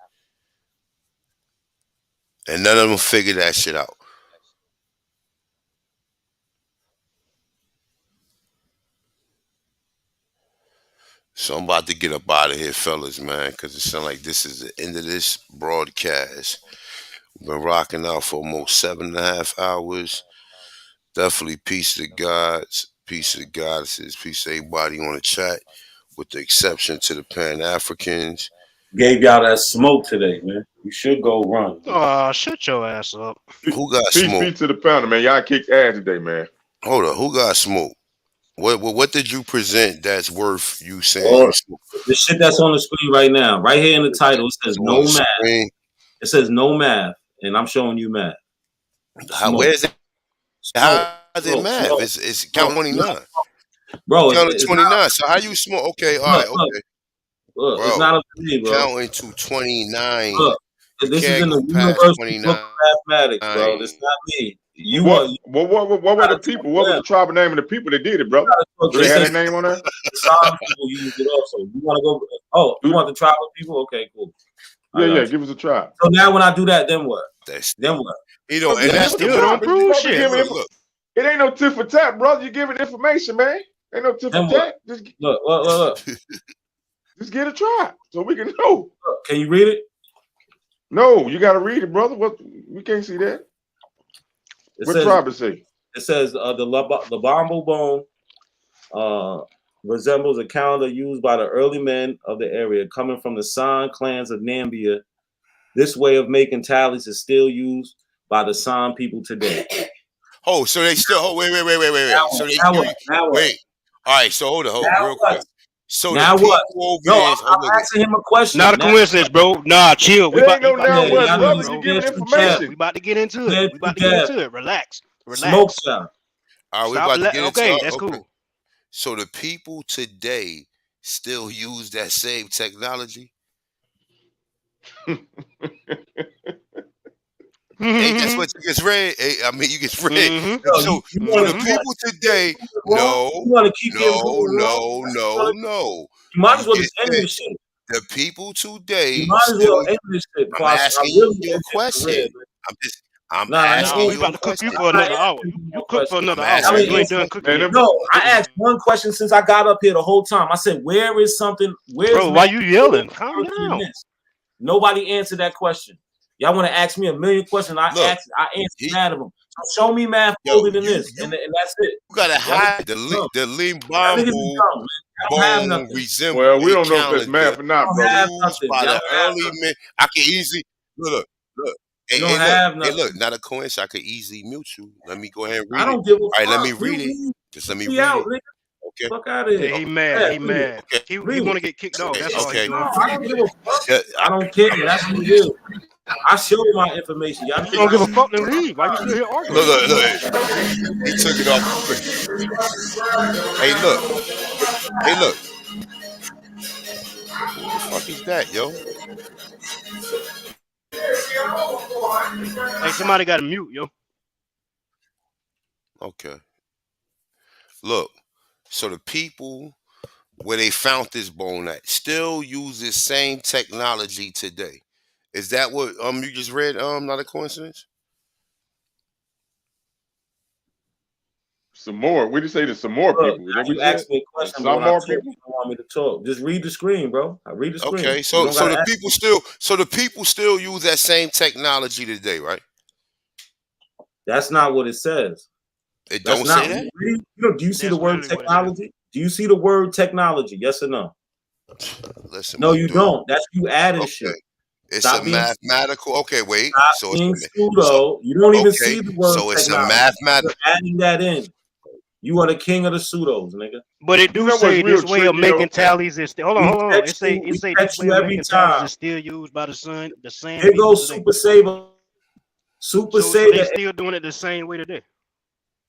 And none of them figured that shit out. So I'm about to get up out of here, fellas, man, because it sounds like this is the end of this broadcast. We've been rocking out for almost 7.5 hours. Definitely peace to the gods, peace to the goddesses, peace to everybody on the chat, with the exception to the Pan-Africans. Gave y'all that smoke today, man. You should go run. Oh, shut your ass up. Who got Peace smoke? be to the pounder, man. Y'all kicked ass today, man. Hold up, who got smoke? What did you present that's worth you saying you smoke? The shit that's on the screen right now, right here in the title, it says no math. It says no math, and I'm showing you math. Where's it? How is it math? It's count 29. Bro, count to 29. So how you smoke? Okay, all right, okay. Look, bro, it's not up to me, bro. Counting to 29. Look, this is in the University Book of Mathematics, bro. It's not me. What were the people? What was the tribal name of the people that did it, brother? Do they have their name on there? The Psalm people used it also. You want to go? Oh, you want the tribal people? Okay, cool. Yeah, give us a try. So now when I do that, then what? Then what? And that's still don't prove shit. It ain't no tit for tat, brother. You giving information, man. Ain't no tit for tat. Just look. Just get a try so we can know. Can you read it? No, you got to read it, brother. What? We can't see that. What tribe it say? It says the Bombo bone resembles a calendar used by the early men of the area, coming from the San clans of Nambia. This way of making tallies is still used by the San people today. Oh, so they still? Oh, wait. So they wait. All right, so hold on, real quick. So now the people what? over there. I'm asking him a question. Not a coincidence, bro. Nah, chill. We about to giving information. We about to get into it. We about to get into it. Relax. Smoke shot. All right, we about to get into okay, it. that's cool. So the people today still use that same technology? Hey, that's what you get read. Hey, I mean, you get read. Mm-hmm. So the people today, no. You might as well just end this shit. The people today, you might as well end this shit. I'm asking you a question. I'm asking we about to cook you for another hour. You cook for another hour. You ain't done cooking yet. No, I asked one question since I got up here the whole time. I said, "Where is something? Bro, why you yelling? Calm down." Nobody answered that question. Y'all want to ask me a million questions? I answered none of them. So show me math older than this, and that's it. You gotta hide the Limbombo bone resemble. Well, we don't know if it's math or not, bro. By the early men, I can easily look. Hey, look, not a coincidence. I could easily mute you. Let me go ahead and read it. All right, let me read it. Just let me read it. Okay. Fuck out of here. He mad. Okay. He want to get kicked off. That's all. Okay. No, I don't give a fuck. I don't care. That's what he do. I showed my information. Y'all You don't give a fuck, then leave. Why you still here arguing? Look. He took it off quick. Hey, look. Who the fuck is that, yo? Hey, somebody got to mute, yo. Okay. Look. So the people where they found this bone at still use this same technology today. Is that what you just read? Not a coincidence? Some more. We just say there's some more Look, people. now We you said asked me a question, bro, some and I more told you people. you don't want me to talk. Just read the screen, bro. I read the screen. Okay, You so don't gotta the ask people still use that same technology today, right? That's not what it says. It That's don't say not. that? Do you see the That's word literally what it says. technology? Do you see the word technology? Yes or no? Listen, No, my you dude. don't. That's you adding Okay. shit. It's Stop a being mathematical. Okay, wait. stop So being pseudo. You don't even okay. see the word So it's a technology. mathematical. You're adding that in. You are the king of the pseudos, nigga. But it You do know what's say real this way of tricky though? making tallies is still. Hold We on. catch It say you. We this catch way you of every making tallies time. is still used by the same Here people goes today. Super Saver. Super So they Saver. still doing it the same way today.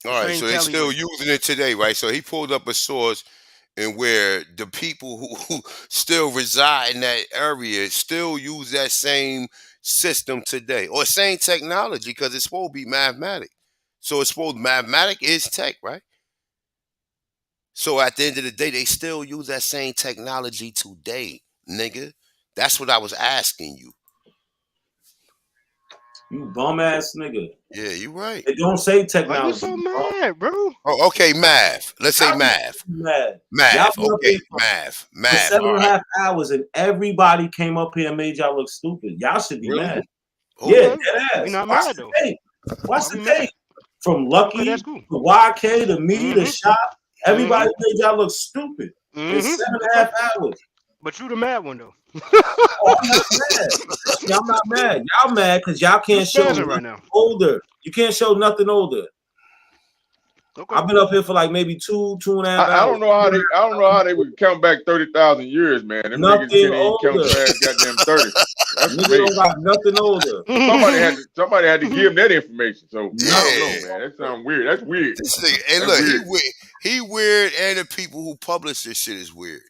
All right, so they tally still way. using it today, right? So he pulled up a source and where the people who still reside in that area still use that same system today or same technology because it's supposed to be mathematic. So it's supposed mathematic is tech, right? So at the end of the day, they still use that same technology today, nigga. That's what I was asking you. You bum ass nigga. Yeah, you right. It don't say Why technology. you so mad, bro? Oh, okay, math. Let's say math. Mad. Y'all Math. been up Okay, here math. for Math. 7.5 hours and everybody came up here and made y'all look stupid. Y'all should be Really? mad. Who? Yeah, Okay. dead We ass. not Watch mad the though. tape. Watch Why the we mad? tape. From Okay, Lucky that's cool. to YK to me to Shop. Everybody Mm-hmm. made y'all look stupid in 7.5 hours. But you the mad one though. Oh, I'm not mad. Listen, I'm not mad. Y'all mad because y'all You can't show spazzing nothing right now. older. You can't show nothing older. Okay. I've been up here for like maybe 2.5 I hours. don't know how they would count back 30,000 years, man. Them niggas Nothing can't even count older. past goddamn 30. That's Nigga amazing. don't got nothing older. Somebody had to give them that information. So Yeah. I don't know, man. That sounds weird. That's weird. This nigga, hey, That's look, weird. he weird, and the people who publish this shit is weird.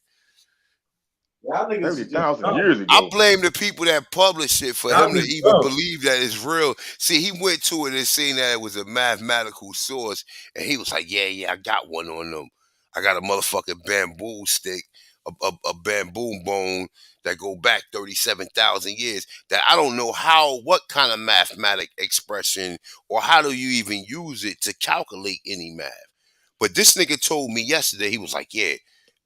Y'all niggas is just 30,000 dumb. years I ago. blame the people that publish it for Y'all him to is even dumb. believe that it's real. See, he went to it and seen that it was a mathematical source, and he was like, "Yeah, I got one on them. I got a motherfucking bamboo stick, a bamboo bone that go back 37,000 years. That I don't know what kind of mathematic expression or how do you even use it to calculate any math." But this nigga told me yesterday, he was like, "Yeah,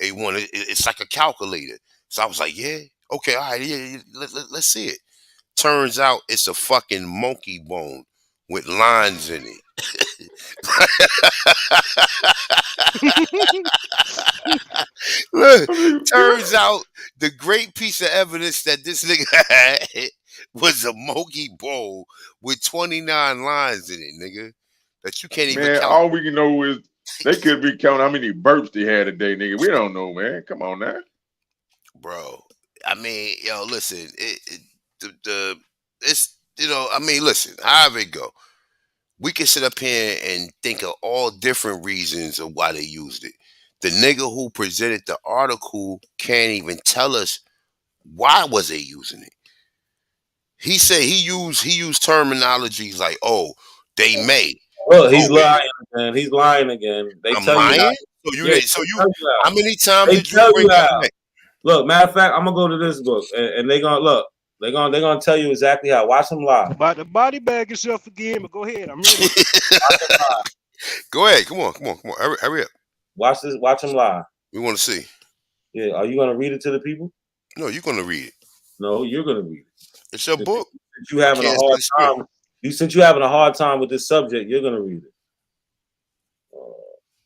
A1, it's like a calculator." So I was like, "Yeah, okay, all right, yeah, let's see it." Turns out it's a fucking monkey bone with lines in it. Look, turns out the great piece of evidence that this nigga had was a monkey bone with 29 lines in it, nigga. That you can't even Man, count. all we can know is they could be counting how many burps they had a day, nigga. We don't know, man. Come on now. Bro. I mean, yo, listen, it's I mean, listen, however it go, we can sit up here and think of all different reasons of why they used it. The nigga who presented the article can't even tell us why was they using it. He said he used terminologies like, oh, they may. Look, he's Oh, lying again. He's lying again. They I'm tell you how. lying? How many times They did you tell bring you up how. that? Look, matter of fact, I'm gonna go to this book and they gonna look. They're gonna tell you exactly how. Watch them lie. About to body bag yourself again, but go ahead. I'm ready. Go ahead. Come on. Hurry up. Watch this. Watch them lie. We want to see. Yeah. Are you gonna read it to the people? No, you're gonna read it. No, you're gonna read it. It's your book. Since you having a hard time. Since you having a hard time with this subject, you're gonna read it.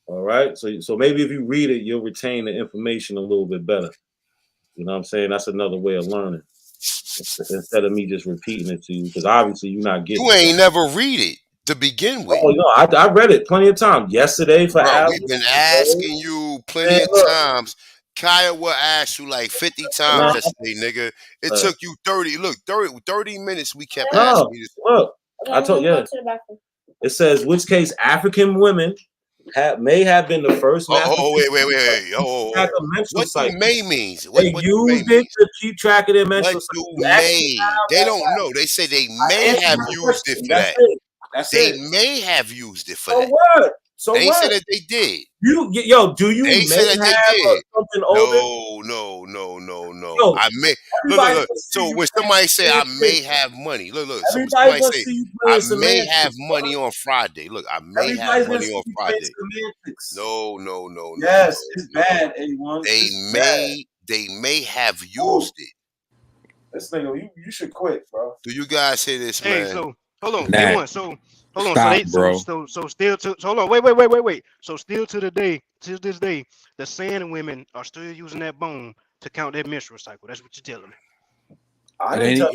All right. So maybe if you read it, you'll retain the information a little bit better. You know what I'm saying? That's another way of learning. Instead of me just repeating it to you, because obviously you're not getting You ain't never read it to begin with. Oh no, I read it plenty of times. Yesterday for Bro, hours. we've been asking you plenty of times Kaya will ask you like 50 times yesterday, nigga. It took you 30 minutes we kept asking No, you. look. I told you. It says which case African women may have been the first. Wait. What do cycle. may means? They What used it to keep track of their menstrual What cycle. do may? They don't know. They say they may have used it for that. They may have used it for that. What? So they what? Say that they did. Do you They say that they did. something older? No. Yo, I may look. So when somebody say I may have money, look. So when somebody say I may have money on Friday, look, I may have money on Friday. No. Yes, it's bad, A1. They may have used it. This nigga, you should quit, bro. Do you guys hear this, man? Hey, so hold on, Nah. A1. So hold on. Stop, so bro. So still to hold on. Wait. So still to this day, the Sand women are still using that bone to count their menstrual cycle. That's what you're telling me.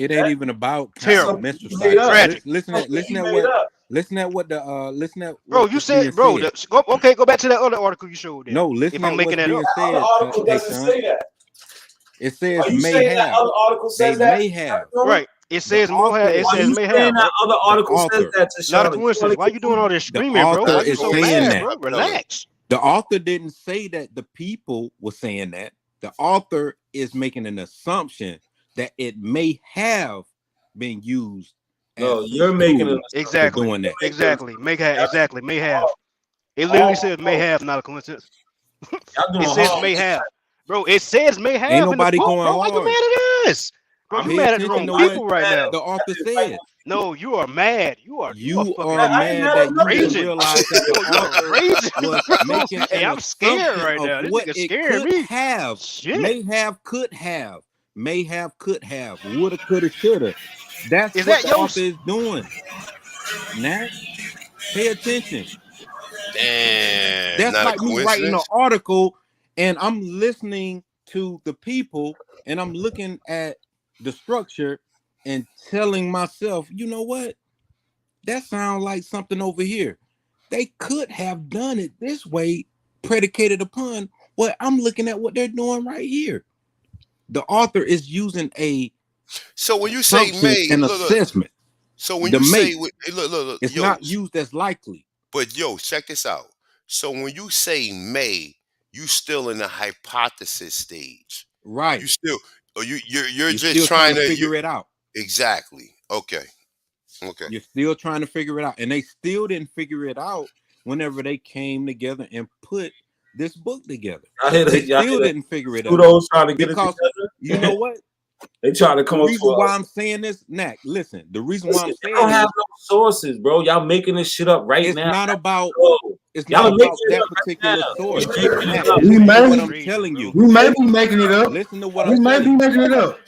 It ain't even about terrible menstrual cycle. Tragic. Listen at what bro. You said, bro. Okay, go back to that other article you showed. Then. No, listen if I'm at making what's that being up. said. The article doesn't say that. It says Are you may saying have. that other article says they that? may have. Right. It says more have. It says may have. That other article says that. Not a coincidence. Why you doing all this screaming, bro? Why you so mad, bro? Relax. The author didn't say that the people were saying that. The author is making an assumption that it may have been used. No, you're making an exactly doing that. Exactly. May have. It literally says may have, not a coincidence. It says may have. Bro, it says may have. Ain't nobody in the book, going bro. Why you hard. mad at us? Bro, you mad at the wrong people right now. The author said. No, you are mad. You are mad that you didn't realize that the author was making an hey, I'm scared right of now. This what nigga it scared could me. have, Shit. may have, could have, woulda, coulda, shoulda. That's Is what that the author is doing. Nat, pay attention. Damn, That's not like a me writing an coincidence. article and I'm listening to the people and I'm looking at the structure and telling myself, you know what? That sounds like something over here. They could have done it this way, predicated upon what I'm looking at what they're doing right here. The author is using a so when you say may an assessment. So when the you may, say look, it's yo, not used as likely. But yo, check this out. So when you say may, you still in the hypothesis stage, right? You still, or you're just still trying to figure it out. Exactly. Okay. You're still trying to figure it out, and they still didn't figure it out whenever they came together and put this book together. They still didn't figure it out. Kudos trying to get because it together. You know what? They trying to come up with the reason why I'm saying this, Knack, listen, the reason why I'm saying don't have no sources, bro. Y'all making this shit up right now. Not about it's y'all not about that right particular source. Knack, We listen may, to what I'm telling you. we may be making it up. Listen to what we I'm may telling be you. making it up.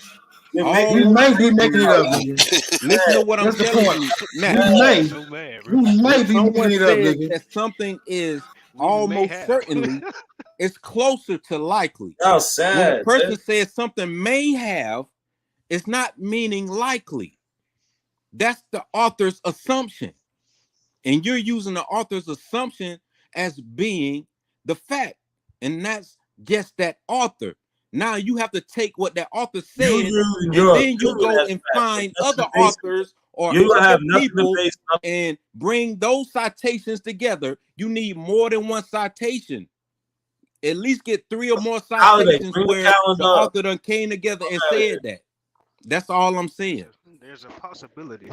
We may be making it up, nigga. Listen to what I'm That's the telling point. you. We may be Someone making it up, says nigga. that something is almost certainly, it's closer to likely. Y'all sad. When a person says something may have, it's not meaning likely. That's the author's assumption. And you're using the author's assumption as being the fact. And that's just that author. Now you have to take what that author said, and then you go and find other authors or other people and bring those citations together. You need more than one citation. At least get 3 or more citations where the author done came together and said that. That's all I'm saying. There's a possibility.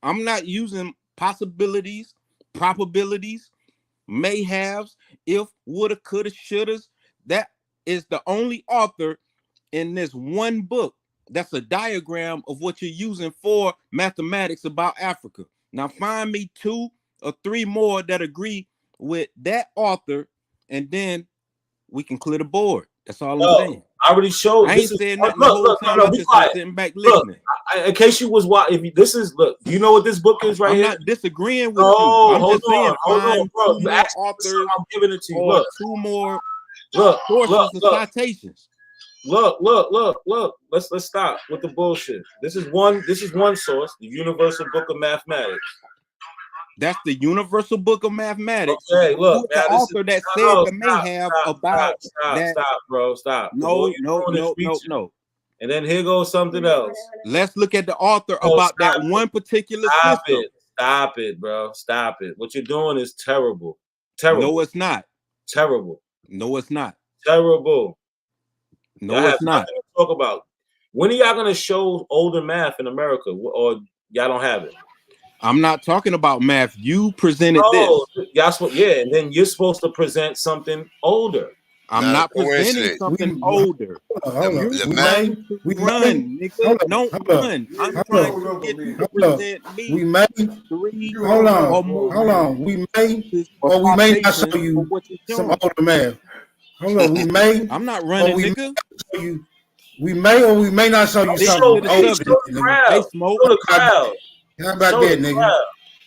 I'm not using possibilities, probabilities, may haves, if, woulda, coulda, shouldas. That is the only author in this one book that's a diagram of what you're using for mathematics about Africa. Now find me 2 or 3 more that agree with that author, and then we can clear the board. That's all I'm saying. I already showed. I ain't saying nothing the whole time. I'm just sitting back listening. In case you was watching, if this is do you know what this book is right here? I'm not disagreeing with you. I'm just saying find bro. 2 more authors. I'm giving it to you. Or Look, 2 more sources and citations. Look. Let's stop with the bullshit. This is one source, the Universal Book of Mathematics. That's the Universal Book of Mathematics. Okay, look, Who's the now this is author that said the may have about that? stop, bro, stop. No. And then here goes something else. Let's look at the author about that one particular system. Stop it, bro. Stop it. What you're doing is terrible. Terrible. No, it's not. Terrible. No, it's not. Terrible. No, y'all it's not. Nothing to talk about. When are y'all gonna show older math in America, or y'all don't have it? I'm not talking about math. You presented this. Yeah, and then you're supposed to present something older. I'm not presenting something older. We run, nigga. Don't run. I'm trying to get you to present me. We may hold on. We may or we may not show you some older math. Hold on. We may. I'm not running, nigga. We may or we may not show you something older. Hey, Smoke. How about that, nigga?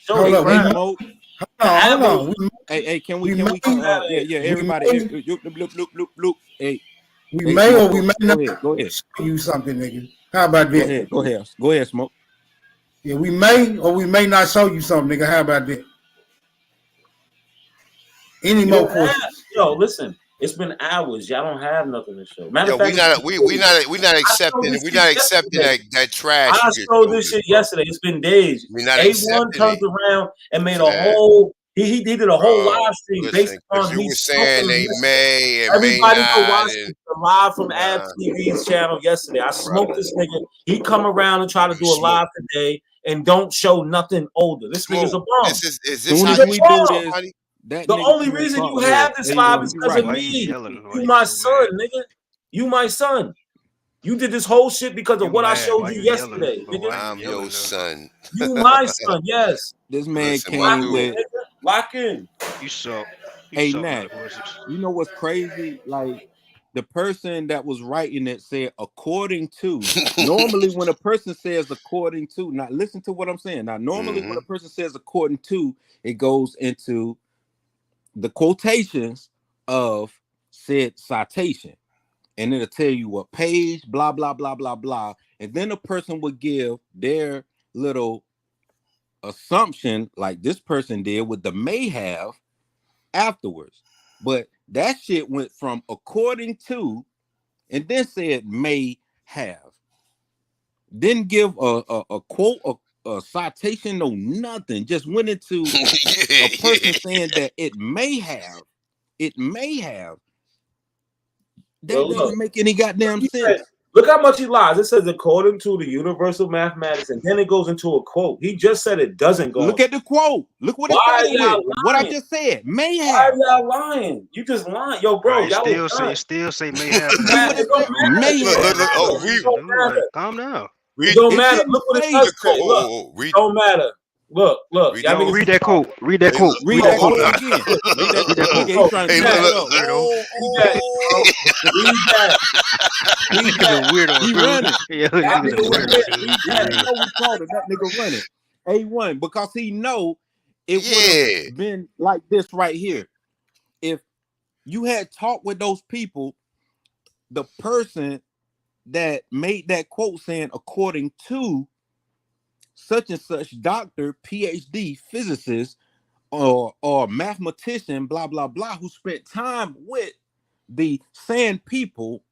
Hold on. Hold on. Hey, can we? Yeah. Everybody. Look. Hey. We may or we may not show you something, nigga. How about that? Go ahead, Smoke. Yeah, we may or we may not show you something, nigga. How about that? Any more questions? Yo, listen. It's been hours. Y'all don't have nothing to show. Matter of fact, we not accepting that trash. I showed this shit yesterday. It's been days. A1 comes around and made a whole. He did a whole live stream based on you were saying they may and everybody may go not. watch the live from Ab TV's channel yesterday. I smoked this nigga. He come around and try to do a live today and don't show nothing older. This nigga's a bum. Is this how we do this? The only reason you have this live is because of me. You my son, nigga. You my son. You did this whole shit because of what I showed you yesterday, nigga. I'm your son. You my son, yes. This man came with lock in. You suck. Hey, Nat, you know what's crazy? Like, the person that was writing it said, according to. Normally, when a person says according to, now listen to what I'm saying. Now, normally when a person says according to, it goes into the quotations of said citation. And it'll tell you what page, blah, blah, blah, blah, blah. And then a person would give their little assumption like this person did with the may have afterwards. But that shit went from according to and then said may have. Didn't give a quote, a citation, no nothing. Just went into a person saying that it may have. It may have. That doesn't make any goddamn sense. Look how much he lies. It says according to the universal mathematics, and then it goes into a quote. He just said it doesn't go. Look at the quote. Look what it started with. What I just said. May have. Why are y'all lying? You just lying, yo, bro. Y'all still say may have. May have. Calm down. It don't matter. Look what it does say. Look, it don't matter. Look. Read that quote. Read that quote. Read that quote again. Read that quote. He's trying to Read that. Weirdo. He running. Yeah, we called it. That nigga running. A1 because he know it would have been like this right here. If you had talked with those people, the person that made that quote saying according to such and such doctor, PhD, physicist, or mathematician, blah, blah, blah, who spent time with the sand people,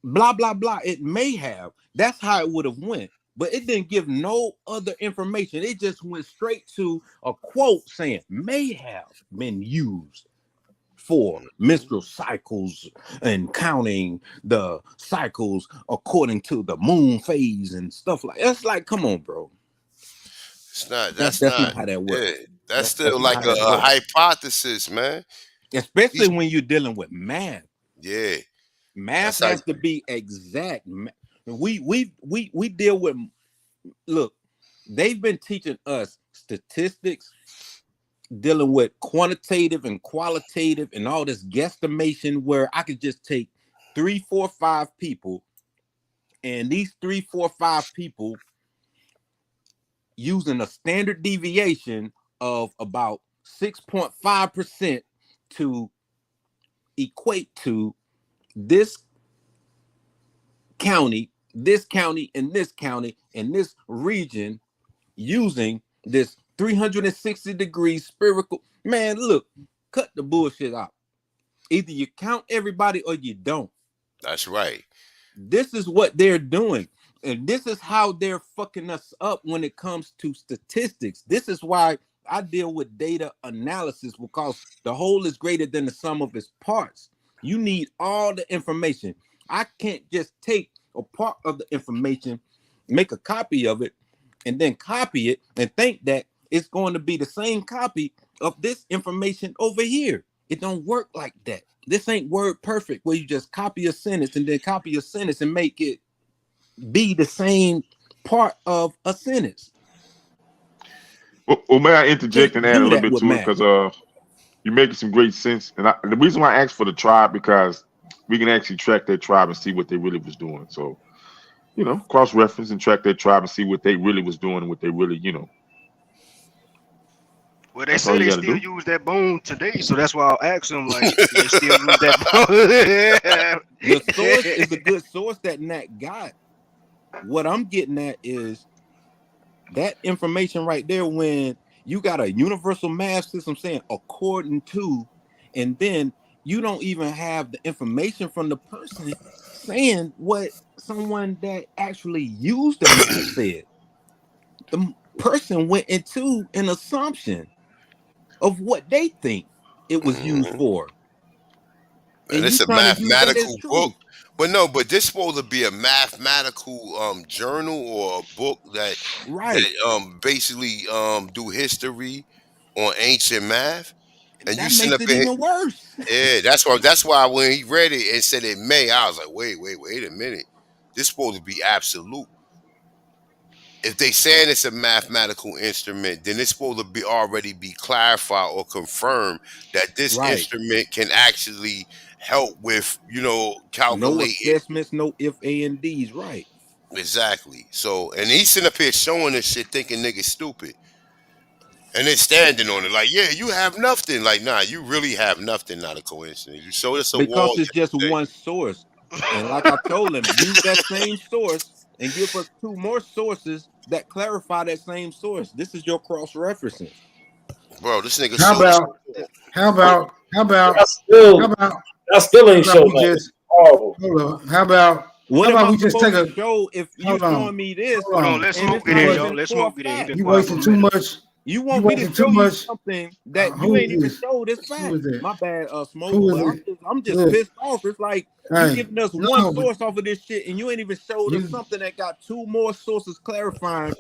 blah, blah, blah, it may have. That's how it would have went. But it didn't give no other information. It just went straight to a quote saying may have been used for menstrual cycles and counting the cycles according to the moon phase and stuff like that's like, come on, bro. It's not. That's not how that works. Yeah, that's still like a hypothesis, man. Especially when you're dealing with math. Yeah, math has to be exact. We deal with. Look, they've been teaching us statistics, dealing with quantitative and qualitative and all this guesstimation where I could just take 3, 4, 5 people, and these 3, 4, 5 people using a standard deviation of about 6.5% to equate to this county, and this region using this 360 degrees spherical. Man, look, cut the bullshit out. Either you count everybody or you don't. That's right. This is what they're doing. And this is how they're fucking us up when it comes to statistics. This is why I deal with data analysis, because the whole is greater than the sum of its parts. You need all the information. I can't just take a part of the information, make a copy of it, and then copy it and think that it's going to be the same copy of this information over here. It don't work like that. This ain't word perfect where you just copy a sentence and then copy a sentence and make it be the same part of a sentence. Well, may I interject and add a do little that bit with to it? math. Because you're making some great sense. And the reason why I asked for the tribe, because we can actually track their tribe and see what they really was doing. So, you know, cross-reference and track their tribe and see what they really was doing and what they really, you know. Well, they That's all say you they got to still do. use that bone today, so that's why I'll ask them, like, do they still use that bone? The source is a good source that Nat got. What I'm getting at is that information right there, when you got a universal math system saying according to, and then you don't even have the information from the person saying what someone that actually used the math said. The person went into an assumption of what they think it was used for. And And you it's a trying to use that as mathematical book. truth. But no, but this supposed to be a mathematical journal or a book that Right. basically do history on ancient math. And you That sitting makes up it in even worse. yeah, that's why when he read it and said it may, I was like, wait a minute. This supposed to be absolute. If they saying it's a mathematical instrument, then it's supposed to be already be clarified or confirmed that this Right. instrument can actually help with, No calculating. assessments, no if, A, and D's. Right. Exactly. So, and he's sitting up here showing this shit, thinking niggas stupid. And then standing on it like, yeah, you have nothing. Like, nah, you really have nothing, not a coincidence. You showed us a wall Because it's just yesterday. one source. And like I told him, use that same source and give us two more sources that clarify that same source. This is your cross-referencing. Bro, this nigga How showed us. How about we just hold on. How about What am I we just take supposed to a show if you're hold on. showing me this Hold on. Let's and smoke it's it not in, even y'all. Let's for a smoke it in. He fact? been You quiet for a wasting too minute. much. You You want me to wasting too show you much. something that you Who ain't is even this? showed this Who fact. is that? My bad, Smoke, Who but is it? I'm just Look, pissed off. It's like you hey, giving us one no, but source off of this shit, and you ain't even showed us you something that got two more sources clarifying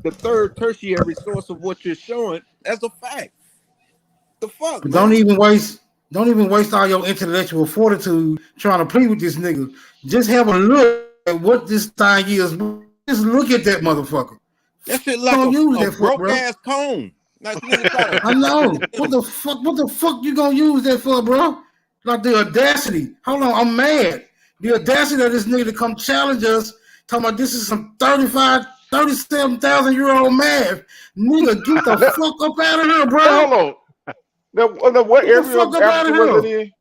the third tertiary source of what you're showing as a fact. The fuck, but man? don't even waste all your intellectual fortitude trying to plead with this nigga. Just have a look at what this thing is. Just look at that motherfucker. That shit You like gonna use a that for, broke bro? ass cone. Like nigga try I to know. What the fuck? What the fuck you gonna use that for, bro? Like the audacity. Hold on, I'm mad. The audacity of this nigga to come challenge us, talking about this is some 37,000-year-old math. Nigga, get the fuck up out of here, bro. Hold on. Now, what Get the area fuck of up out Africa of was it here. in?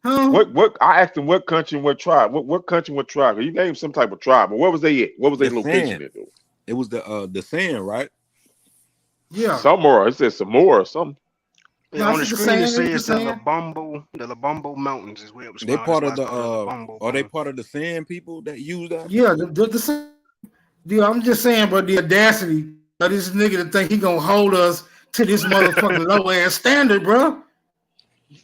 Huh? What? I asked him what country and what tribe. What country and what tribe? You named some type of tribe, but where was they at? What was their the location sand. at though? It was the sand, right? Yeah. Samora. It said Samora or something. Yeah, No, on it's the just the screen it sand. It's the says sand. the Labombo Mountains is where it was They found. That's part why of it's the called the Labombo are they Mountains. part of the sand people that use that? Yeah, the sand. Yeah, I'm just saying, bro, the audacity of this nigga to think he gonna hold us to this motherfucking low ass standard, bro.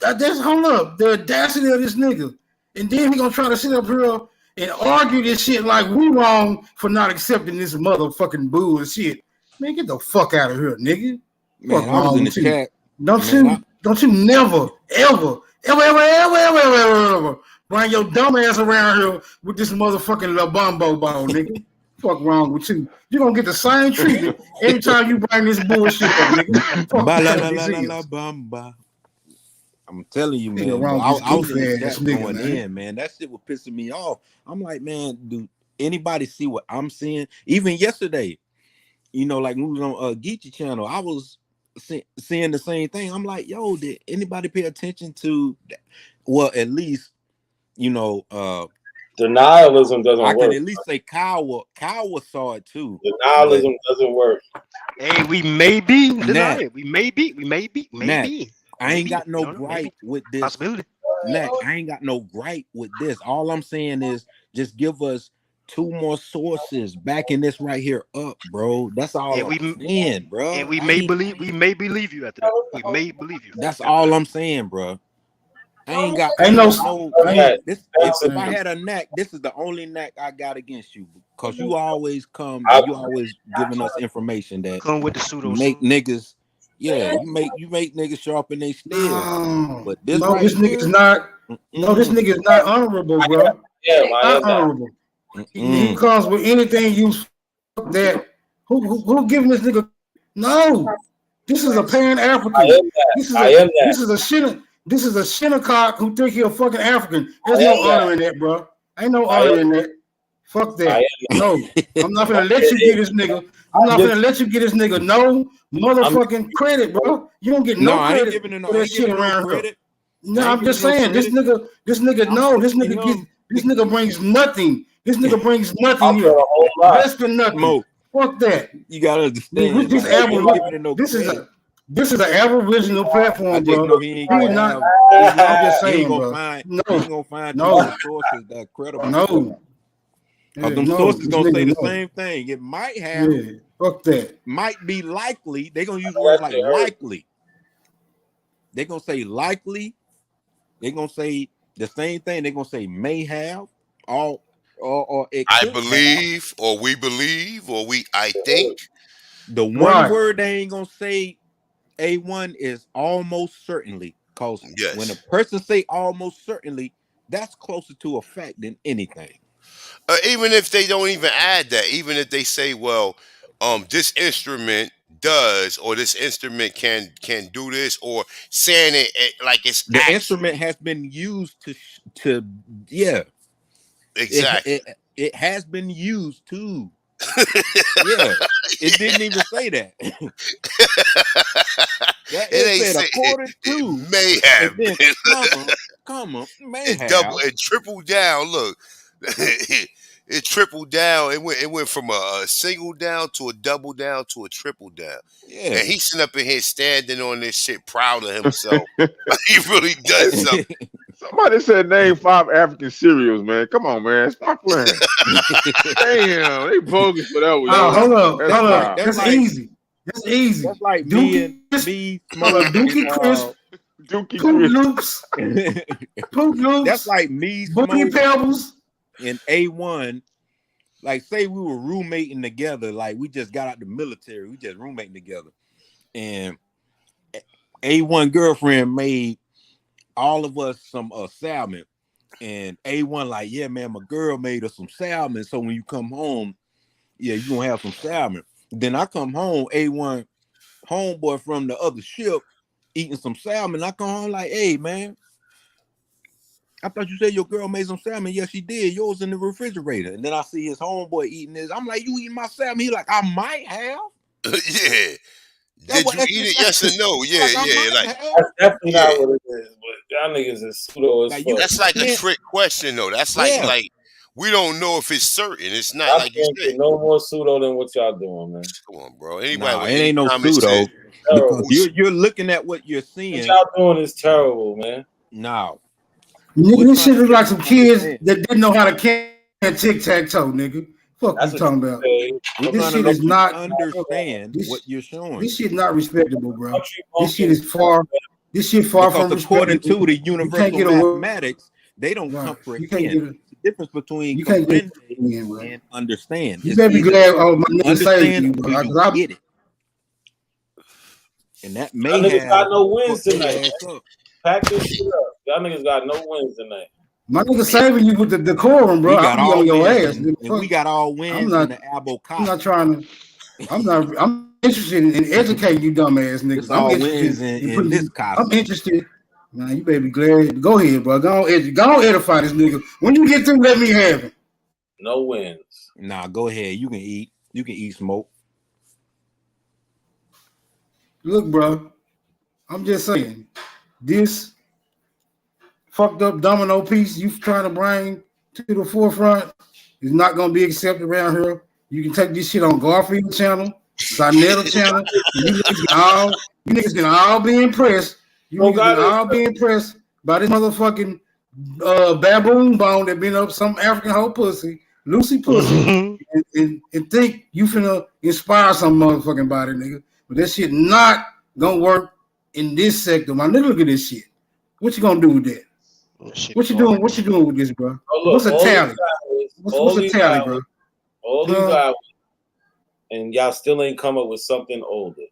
That's hold up. The audacity of this nigga. And then he gonna try to sit up here and argue this shit like we wrong for not accepting this motherfucking bullshit. Man, get the fuck out of here, nigga. Man, Fuck I was wrong in the with you? chat. Don't Man, you never, ever bring your dumb ass around here with this motherfucking La Bumbo ball, nigga. Fuck wrong with you? You gonna get the same treatment every time you bring this bullshit up, nigga. Fuck you think this is? bamba. I'm telling you, Nigga man. But wrong with this I was in the goofy ass chat nigga, going man. in, man. That shit was pissing me off. I'm like, man, do anybody see what I'm seeing? Even yesterday, like we was on Geechee channel, I was seeing the same thing. I'm like, yo, did anybody pay attention to that? Well, at least Denialism doesn't I work. can at least say Kyle saw it too. Denialism doesn't work. Hey, we may be Nat, denied. We may be. Nat, I ain't got no No, gripe with this. possibility. Nat, I ain't got no gripe with this. All I'm saying is just give us 2 more sources backing this right here up, bro. That's all And I'm saying, bro. and we may believe you after that. We may believe you. That's all I'm saying, bro. I ain't got this. If I had a knack, this is the only knack I got against you, because you always come and you always giving us information that come with the pseudo make niggas. Yeah, you make niggas sharpen they steel. But this No, right this here, nigga's not. No, this nigga's not honorable, bro. Yeah, Not honorable. He comes with anything useful that who giving this nigga? No, this is a Pan African. This is a Shinnecock who think he a fucking African. There's no honor in that, bro. Ain't no honor in that. Fuck that. No, I'm not gonna let you get this nigga. I'm not gonna let you get this nigga no motherfucking credit, bro. You don't get no I ain't credit giving him for that shit around here. credit. No, I'm just saying this nigga brings nothing. This nigga brings nothing here. Less than nothing. Mo, fuck that. You gotta understand. This is an Aboriginal platform, I just bro. know he ain't gonna have. I'm just saying, he ain't bro. gonna find. He ain't gonna find No. two sources that credible. No. Because them sources gonna say the same thing. It might have. Yeah, fuck that. Might be likely. They're gonna use words like likely. They're gonna say likely. They're gonna say the same thing. They're gonna say may have. Or it I could believe, have. or we believe, or I think. The one word they ain't gonna say A1 is almost certainly. Because when a person say almost certainly, that's closer to a fact than anything. Even if they don't even add that, even if they say, well, this instrument does, or this instrument can do this, or saying it like it's the instrument has been used to yeah, exactly. It has been used to yeah. It didn't even say that. It said according to may have and then been. comma may and have double and triple down. Look, it tripled down. It went from a single down to a double down to a triple down. Yeah. And he's sitting up in here standing on this shit, proud of himself. He really does something. Somebody said name 5 African cereals, man. Come on, man. Stop playing. Damn, they bogus for that one. Hold up. That's That's easy. That's easy. That's like Dookie, Dookie Crisp, Dookie Poop Loops, Poop Loops. That's like me, Boogie Pebbles, and A1. Like, say we were roommating together, like we just got out the military, we just roommating together, and A1 girlfriend made all of us some salmon, and A1 like, yeah, man, my girl made us some salmon, so when you come home, yeah, you gonna have some salmon. Then I come home, A1 homeboy from the other ship eating some salmon. I come home like, hey, man, I thought you said your girl made some salmon. Yes, she did. Yours in the refrigerator. And then I see his homeboy eating this. I'm like, you eating my salmon? He like, I might have. Yeah. Did you eat it? Yes or no? Yeah, Like that's definitely not what it is. But y'all niggas is pseudo as fuck. That's like a trick question, though. That's like we don't know if it's certain. It's not like you said. No more pseudo than what y'all doing, man. Come on, bro. Anybody it ain't no pseudo. Because you're looking at what you're seeing. What y'all doing is terrible, man. No. Nigga, this shit is like some kids that didn't know how to can tic-tac-toe, nigga. Fuck you talking about? This shit is not understand what you're showing. This shit not respectable, bro. This shit is far. This shit far from according respectable. to the universal mathematics, they don't comprehend the difference between comprehend and understand. You better be glad my nigga saved you, bro. You get it. And that may y'all niggas have got no wins tonight. Pack this shit up. Y'all niggas got no wins tonight. My nigga saving you with the decorum, bro. We got I'll be on your ass. and we got all wins in the Abocado. I'm not trying to. I'm interested in educating you, dumbass niggas. I'm interested in this costume. I'm interested. Man, you better be glad. Go ahead, bro. Go on edify this nigga. When you get through, let me have it. No wins. Nah, go ahead. You can eat. You can eat smoke. Look, bro. I'm just saying. This fucked up domino piece you trying to bring to the forefront is not gonna be accepted around here. You can take this shit on Garfield channel, Sinetta channel, and you niggas can all be impressed. You niggas can all be impressed by this motherfucking baboon bone that been up some African hoe pussy, Lucy pussy, and think you finna inspire some motherfucking body, nigga. But that shit not gonna work in this sector. My nigga, look at this shit. What you gonna do with that? What you doing? What you doing with this, bro? Oh, look, What's a tally? What's a tally, bro? All these hours, and y'all still ain't come up with something older.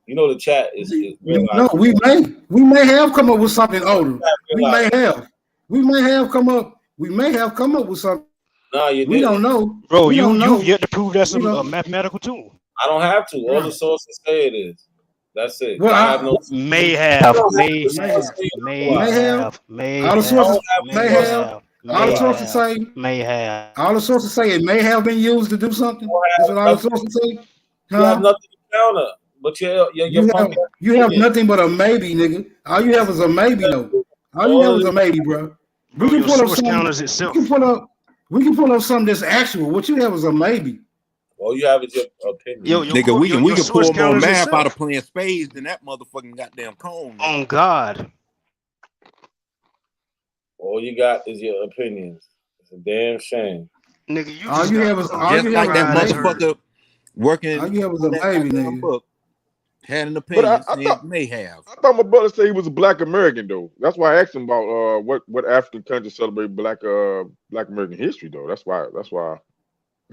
You know the chat is no, we may have come up with something older. We may have come up with something. No, you we don't know. Bro, we don't know. you've yet to prove that's a mathematical tool. I don't have to. All the sources say it is. That's it. Well, I have no. May have. All the sources say it may have been used to do something. That's what all the sources say. You have nothing to counter, but you have nothing but a maybe, nigga. All you have is a maybe, though. All you have is a maybe, bro. We can pull up something. We can pull up something that's actual. What you have is a maybe. All you have is your opinion. Nigga, we can pull more math out of playing spades than that motherfucking goddamn cone. On God. All you got is your opinions. It's a damn shame. Nigga, you all you have is that motherfucker working. All you have is a maybe, nigga. Had an opinion. May have. I thought my brother said he was a Black American though. That's why I asked him about what African countries celebrate Black American history though. That's why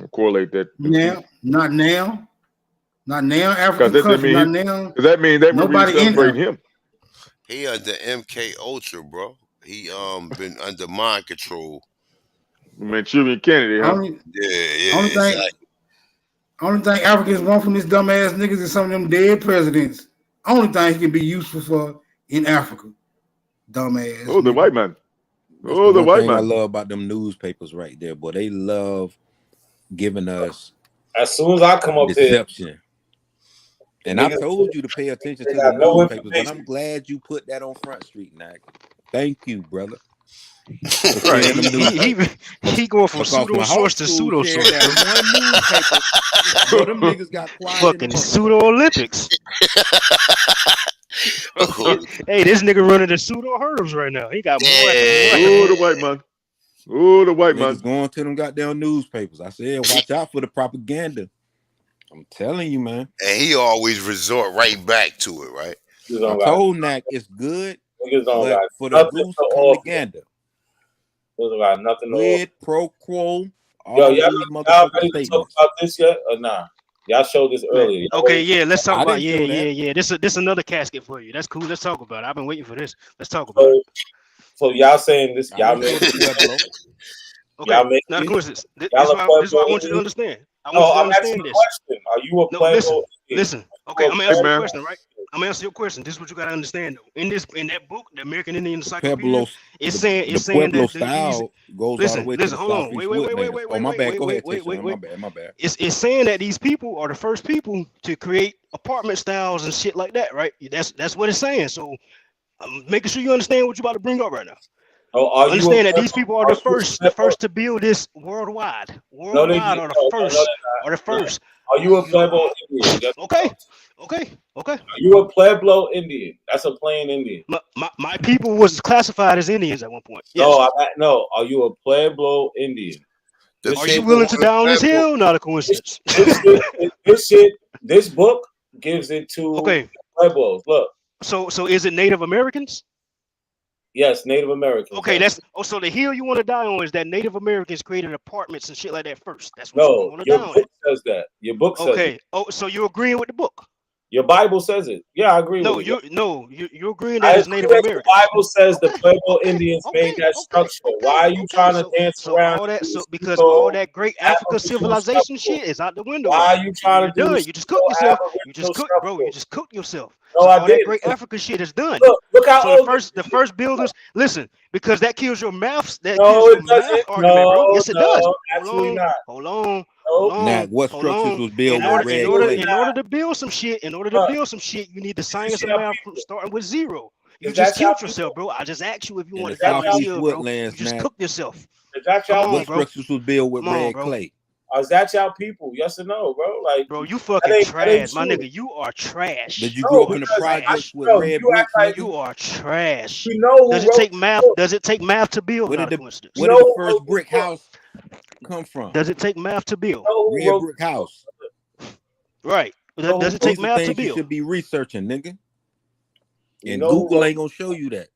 I correlate that. Not now. African countries, not now. Does that mean they would really celebrate him? He under MK Ultra, bro. He been under mind control. Manchurian Kennedy, huh? Only thing Africans want from this dumbass niggas is some of them dead presidents. Only thing he can be useful for in Africa. Dumbass. Oh, the white man. Oh, the white man. I love about them newspapers right there, boy. They love giving us as soon as I come up deception. Here, and I told you to pay attention to the newspapers, but I'm glad you put that on Front Street, Nack. Thank you, brother. Right. He going from pseudo source to pseudo source. Them niggas got quiet. Fucking pseudo Olympics. Hey, this nigga running the pseudo hurdles right now. He got more. Oh, the white man. Oh, the white man. Going to them goddamn newspapers. I said, watch out for the propaganda. I'm telling you, man. And he always resort right back to it, right? I told Nack it's good, but for the goose propaganda. Got nothing quid pro quo. Y'all ready to talk about this yet or nah? Y'all showed this earlier. Okay, yeah, let's talk about This another casket for you. That's cool. Let's talk about it. I've been waiting for this. Let's talk about it. So y'all saying this? Y'all made okay, not a coincidence. This is what I want you to understand. I want you to understand this. Question. Are you a player? Listen. Okay, I'm gonna answer your question, right? I'm gonna answer your question. This is what you gotta understand, though. In that book, the American Indian Encyclopedia, it's saying that style goes all the way to the hold on. Wait. My bad. Go ahead. My bad. It's saying that these people are the first people to create apartment styles and shit like that, right? That's what it's saying. So I'm making sure you understand what you're about to bring up right now. Understand that these people are the first to build this worldwide. Worldwide are the first. Are you a Pueblo Indian? Okay. Are you a Pueblo Indian? That's a plain Indian. My people was classified as Indians at one point. Yes. No. Are you a Pueblo Indian? Are you willing to die on this hill? Not a coincidence. This book gives it to Pueblos. Look. So is it Native Americans? Yes, Native Americans. Okay, so the hill you want to die on is that Native Americans created apartments and shit like that first. That's what you want to die on. Your book says that. Your book says it. Oh, so you're agreeing with the book? Your Bible says it. Yeah, I agree with you. You're agreeing that it's Native American. The Bible says the Pueblo Indians made that structure. Why are you trying to dance around? Because all that great Africa civilization shit is out the window. Why are you trying to do it? You just cooked yourself. You just cooked yourself. No, I all didn't. That great Africa shit is done. Look how old the first builders. Listen, because that kills your maths. That kills your math argument, bro. Yes, it does. Absolutely not. Hold on. Now, what structures was built in order to build some shit? In order to build some shit, you need the science of math starting with zero. You Is just that y'all killed people? yourself, bro. I just asked you if you In the wanted Is to that come and y'all? southeast chill, bro. You woodlands, just Mac, cooked yourself. Is that Come y'all on, what people? bro. structures was built with Come on, red bro. clay? Or is that y'all people? Yes or no, bro? Like Bro, you that fucking that ain't trash, my true. nigga. You are trash. Did you You No, grow up are in the because trash. projects with bro, red you act bricks, like nigga? You are trash. you know who wrote the book. Does it take math to build? Where Not did a the coincidence. You where know did the who first wrote the brick book. house come from? Does it take math to You build? know who Red wrote brick the book. house. Right. You know who Does it wrote take These are math to things you build? should be researching, nigga. you And know who Google wrote ain't gonna show you that.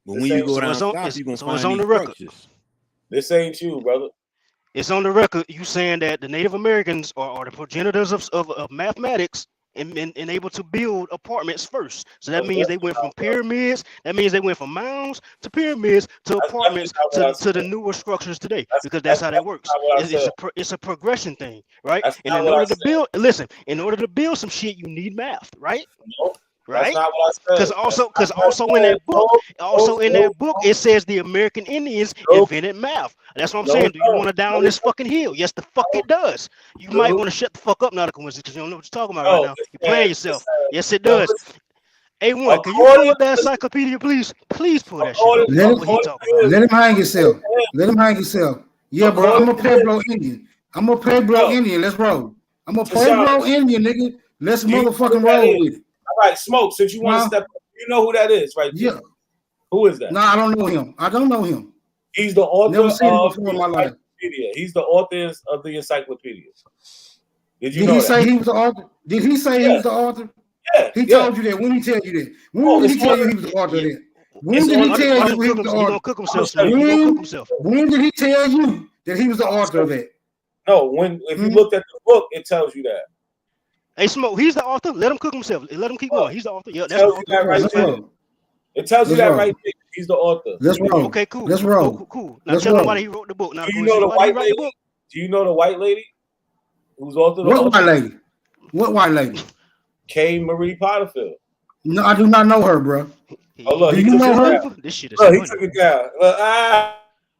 But this when you ain't go So down south, it's you're gonna so it's find on these the record. structures. this ain't you, brother. It's on the record. You saying that the Native Americans are the progenitors of mathematics and able to build apartments first. So that That's means they definitely went not from what I said. pyramids. That means they went from mounds to pyramids to That's definitely apartments not what I to the said. newer structures today. That's Because that's that's how that definitely works. not what I said. It's a progression thing, right? That's And not in what I order to said. build, listen, in order to build some shit, you need math, right? No, that's Right? not what I said. That's Because not what also I in said. that book, No, it says the American Indians no, invented math. That's what I'm no, saying. it Do you don't. want to die No, on it this fucking hill? Yes, the fuck don't. it does. You might No, want to shut the fuck up, not a coincidence, because you don't know what you're talking about right no, now. it You're playing said, yourself. Yes, it no, does. listen, A1, can you pull according, up that listen, encyclopedia, please? Please pull that shit up. according, We Let see him what he according talking to about. him, let him hang according himself. to him, Let him hang himself. Yeah, bro. I'm according a to him, Pueblo Indian. I'm a Pueblo yo, Indian. Let's roll. I'm a Tashana, Pueblo Indian, nigga. Let's do you know who motherfucking that roll is? with it. All right, Smoke, since you want to Huh? step up, you know who that is right there. Yeah. Who is that? No, I don't know him. I don't know him. He's the Never author seen him of before the in my life. encyclopedia. He's the author of the encyclopedia. Did you Did he know that? say he was the author? Did he say he Yeah, was the author? yeah, He yeah. told you that. When he tell you that? When Oh, did it's he tell on. you he was the author of Yeah, that? When It's did on he watch the. tell watch you him he cook was him. the He gonna author? cook I'm gonna himself, show Smoke. you. He gonna cook When himself. when did he tell you that he was the I'm gonna author show of you. that? No, when if you Hmm? looked at the book, it tells you that. Hey, Smoke, he's the author. Let him cook himself. Let him keep Look, going. He's the author. Yeah, it that's the tells you author. that right Let's there. roll. It tells you Let's that roll. right there. He's the author. Let's roll. Okay, cool. Let's Oh, roll. cool. Now Let's tell him why roll. he wrote the book. Not a Do you know coincidence. the Why did he white write the lady? book? Do you know the white lady who's authored the What book? white lady? What white lady? K. Marie Potterfield. No, I do not know her, bro. Oh look, Do he you took know it her? down. This shit is Look, he funny. took it down. Look,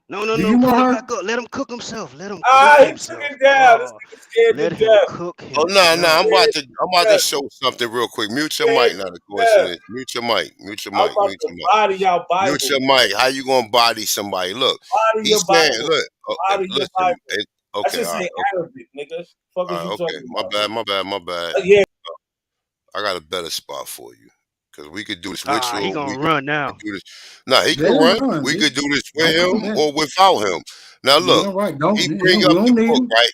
Do you know Pull it her? back up. Let him cook himself. Let him cook he took himself. it down. This Oh, nigga scared to let him death. cook Oh no, no, himself. I'm about to show something real quick. Mute your Scared mic, to not a death. coincidence. Mute your mic. Mute your I'm mic. about Mute to your mic. body y'all Mute Bible. your mic. How you gonna body somebody? Look, Body your he's saying, Bible. look, Body your listen. Bible. That Okay, should all right, say Arabic, nigga. Fuck is you okay. talking My about? bad, my bad, my bad. Yeah. I got a better spot for you because we could do this with Ah, you. he Or gonna we run could now. do this. Nah, he Let can him run. run, We bitch. could do this with Don't come him back. or without him. Now Yeah, look, right. he Don't bring we up the don't need book him. right.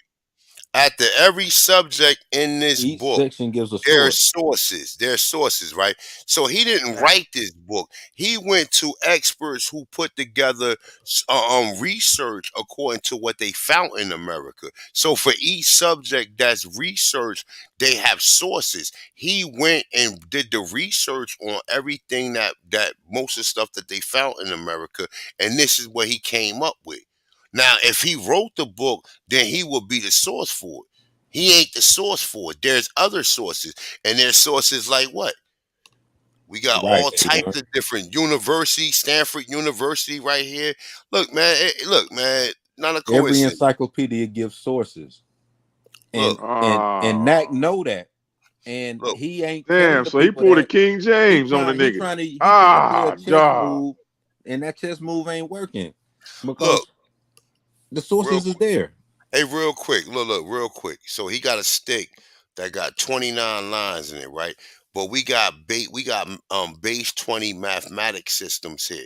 After every subject in this Each book, section gives a there are source. sources. There are sources, right? So he didn't Right. write this book. He went to experts who put together research according to what they found in America. So for each subject that's researched, they have sources. He went and did the research on everything that most of the stuff that they found in America, and this is what he came up with. Now, if he wrote the book, then he would be the source for it. He ain't the source for it. There's other sources, and there's sources like what? We got Right. all types of different universities. Stanford University, right here. Look, man. Look, man. Not a Every coincidence. encyclopedia gives sources. Look, And Knack know that. And look. he ain't telling Damn, the so he people pulled a that. King He James on the trying he nigga. trying to he trying to play a Ah, chess dog. move, and that chess move ain't working Look, because the real sources is quick. there. Hey, real quick. Look, real quick. So he got a stick that got 29 lines in it, right? But we got base 20 mathematic systems here.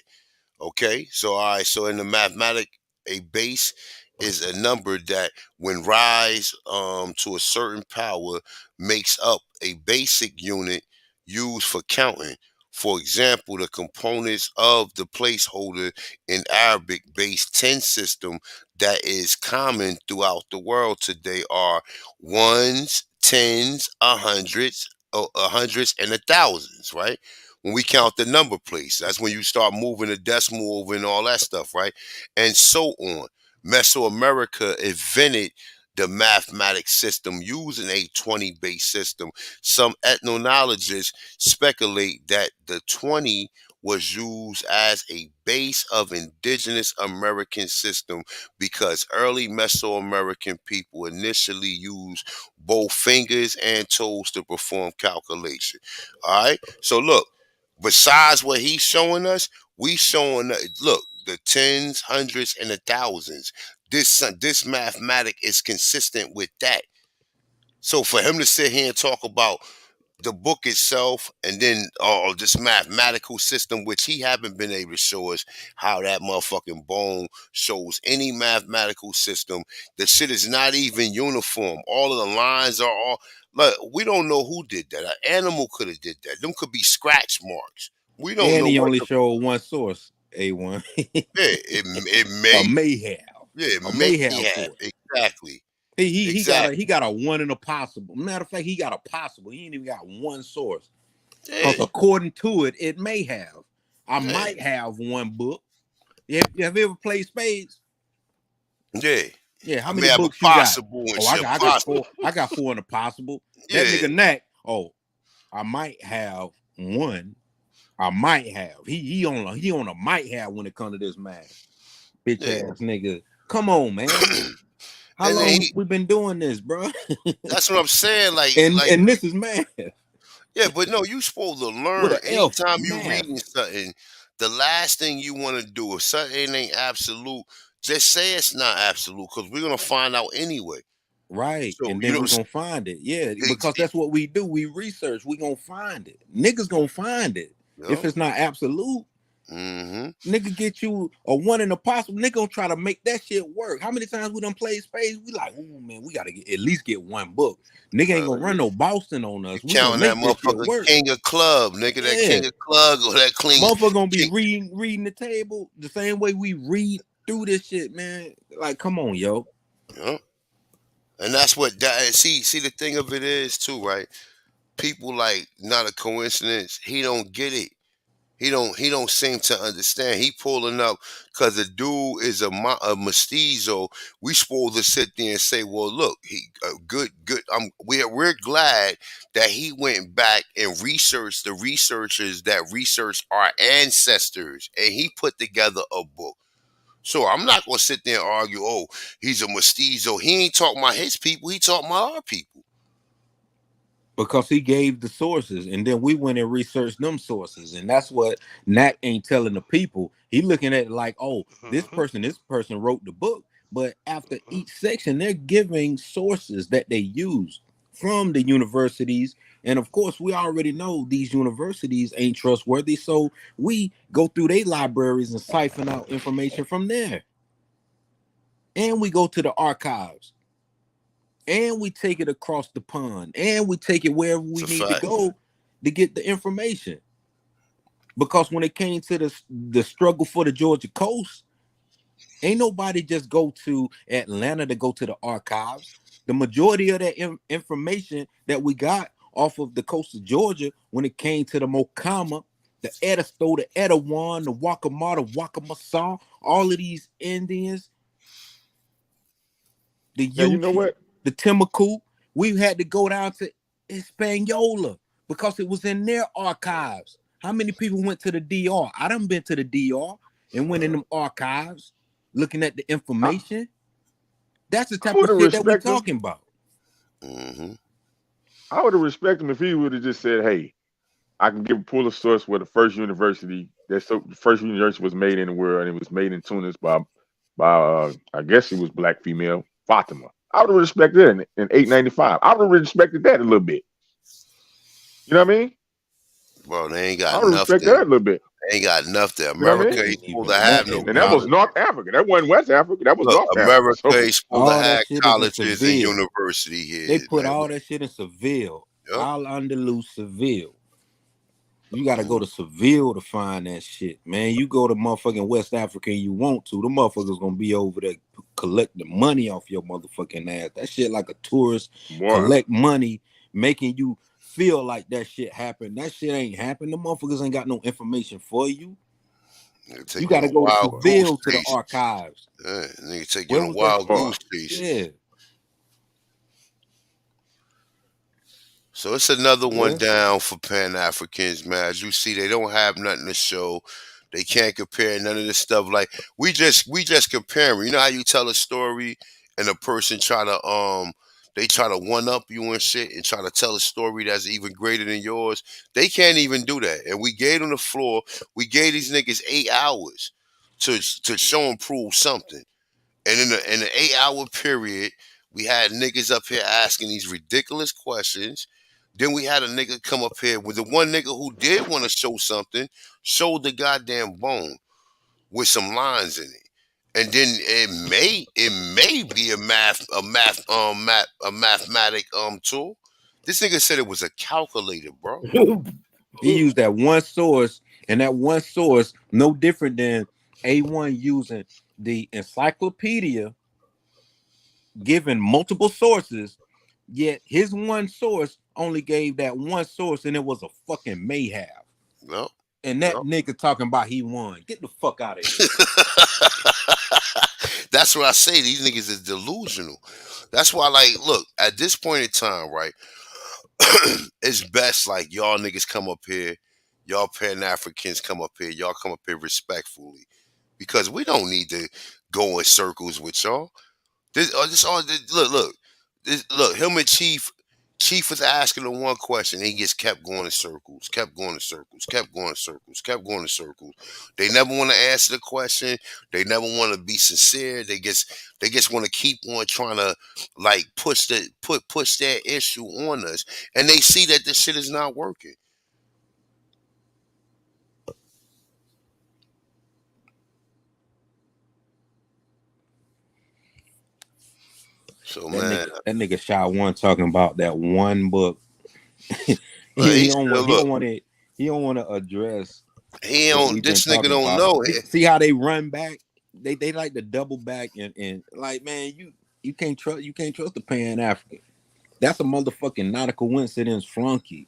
Okay, so all right, so in the mathematic, a base is a number that when rise to a certain power makes up a basic unit used for counting. For example, the components of the placeholder in Arabic base 10 system that is common throughout the world today are ones, tens, hundreds, and the thousands, right? When we count the number place, that's when you start moving the decimal over and all that stuff, right? And so on. Mesoamerica invented the mathematic system using a 20 base system. Some ethnologists speculate that the 20 was used as a base of indigenous American system because early Mesoamerican people initially used both fingers and toes to perform calculation. All right. So look, besides what he's showing us, we showing look the tens, hundreds, and the thousands. This mathematic is consistent with that. So for him to sit here and talk about the book itself and then this mathematical system, which he haven't been able to show us how that motherfucking bone shows any mathematical system. The shit is not even uniform. All of the lines are all look, we don't know who did that. An animal could have did that. Them could be scratch marks. We don't And know he what only the showed one source, A1. it may A mayhave. yeah, A it may mayhave have source. exactly. He got a one in a possible. Matter of fact, he got a possible. He ain't even got one source. Because according to it, it may have. I might have one book. Have you ever played spades? Yeah. Yeah, how I many may have a books you got? possible and Oh, shit. I got four. I got four in a possible. That Yeah. nigga Knack. Oh, I might have one. I might have. He on a might have when it comes to this math. Bitch ass nigga. Come on, man. How And long we been doing this, bro? That's what I'm saying. Like and this is math. Yeah, but no, you supposed to With learn. an F, Anytime you math. reading something, the last thing you want to do, if something ain't absolute, just say it's not absolute, because we're gonna find out anyway. Right. So And you then know, we're gonna find it. Yeah, because that's what we do. We research, we gonna find it. Niggas gonna find it. If it's not absolute. Nigga get you a one in a possible. Nigga gonna try to make that shit work. How many times we done played spades? We like, oh man, we gotta at least get one book. Nigga ain't gonna run no Boston on us. We gonna counting that make this shit motherfucker work. king of club, nigga. That king of club or that clean. Motherfucker gonna be reading the table the same way we read through this shit, man. Like, come on, yo. Yeah. And that's what that see the thing of it is too, right? People like not a coincidence. He don't get it. He don't seem to understand. He pulling up because the dude is a mestizo. We supposed to sit there and say, well, look, he good. We're glad that he went back and researched the researchers that researched our ancestors, and he put together a book. So I'm not gonna sit there and argue. Oh, he's a mestizo. He ain't talking about his people. He talking about our people. Because he gave the sources, and then we went and researched them sources, and that's what Nat ain't telling the people. He looking at it like, oh, this person wrote the book, but after each section, they're giving sources that they use from the universities, and of course, we already know these universities ain't trustworthy, so we go through their libraries and siphon out information from there, and we go to the archives. And we take it across the pond, and we take it wherever we need to go to get the information. Because when it came to the struggle for the Georgia coast, ain't nobody just go to Atlanta to go to the archives. The majority of that information that we got off of the coast of Georgia, when it came to the Mocama, the Edisto, the Etowah, the Waccamaw, the Waccamasaw, all of these Indians, the you know what? The Timbuktu, we had to go down to Hispaniola because it was in their archives. How many people went to the DR? I done been to the DR and went in them archives looking at the information. That's the type of shit that we're talking about. I would have respected him if he would have just said, hey, I can pull a source where the first university was made in the world, and it was made in Tunis by I guess it was black female Fatima. I would have respected that in 895. I would have respected that a little bit. You know what I mean? Well, they ain't got I would respect that a little bit. They ain't got enough there. You know what I America mean? ain't supposed to have no. And that was North Africa. That wasn't West Africa. That was North America Africa. ain't supposed to have colleges and Seville. university here. They put all that shit in Seville. Al Andalus, Seville. You got to go to Seville to find that shit, man. You go to motherfucking West Africa and you want to, the motherfuckers gonna be over there collecting money off your motherfucking ass. That shit like a tourist collect money, making you feel like that shit happened. That shit ain't happened. The motherfuckers ain't got no information for you. You got to go to Seville to the archives. Yeah, nigga take you on a wild goose chase. Yeah. So it's another one down for Pan-Africans, man. As you see, they don't have nothing to show. They can't compare none of this stuff. Like we just comparing. You know how you tell a story and a person try to They try to one up you and shit and try to tell a story that's even greater than yours. They can't even do that. And we gave them the floor. We gave these niggas 8 hours to show and prove something. And in the 8-hour period, we had niggas up here asking these ridiculous questions. Then we had a nigga come up here with the one nigga who did want to show something, showed the goddamn bone with some lines in it. And then it may be a mathematic tool. This nigga said it was a calculator, bro. He used that one source, and that one source no different than A1 using the encyclopedia, given multiple sources, yet his one source only gave that one source, and it was a fucking mayhem. No. And that nigga talking about he won. Get the fuck out of here. That's what I say. These niggas is delusional. That's why, like, look, at this point in time, right, it's best, like, y'all niggas come up here, y'all Pan-Africans come up here, y'all come up here respectfully. Because we don't need to go in circles with y'all. Look, him and Chief was asking him one question. He just kept going in circles, kept going in circles, kept going in circles, kept going in circles. They never want to answer the question. They never want to be sincere. They just want to keep on trying to, like, push that issue on us. And they see that this shit is not working. So that nigga Shy One talking about that one book. he don't want to address. This nigga don't know. See how they run back? They like to double back and like, man, you can't trust the Pan-African. That's a motherfucking not a coincidence, flunky.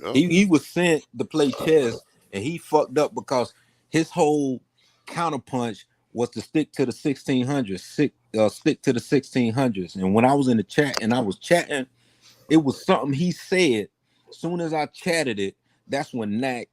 Yep. He was sent to play chess and he fucked up because his whole counterpunch was to stick to the 1600s, stick to the 1600s. And when I was in the chat and I was chatting, it was something he said. As soon as I chatted it, that's when Knack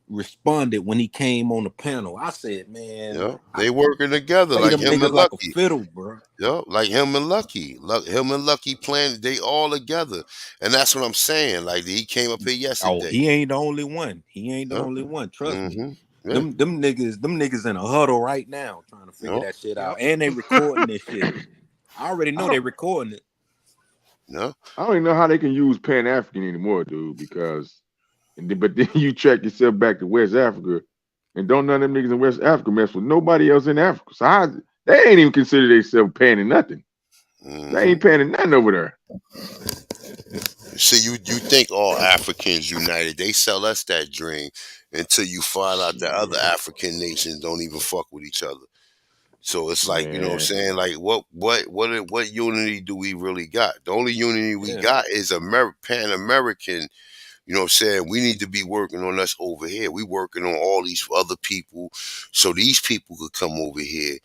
responded when he came on the panel. I said, man, yeah, they working together like him and like Lucky. A fiddle, bro. Yeah, like him and Lucky. Him and Lucky playing, they all together. And that's what I'm saying. Like, he came up here yesterday. Oh, he ain't the only one. He ain't the only one. Trust me. Yeah. Them niggas in a huddle right now trying to figure that shit out. And they recording this shit. I already know they recording it. No. I don't even know how they can use Pan-African anymore, dude, but then you track yourself back to West Africa, and don't none of them niggas in West Africa mess with nobody else in Africa. So they ain't even consider themselves panning nothing. They ain't panning nothing over there. See, you think all Africans united. They sell us that dream until you find out that other African nations don't even fuck with each other. So it's like, you know what I'm saying? Like, what unity do we really got? The only unity we got is Pan-American. You know what I'm saying? We need to be working on us over here. We working on all these other people so these people could come over here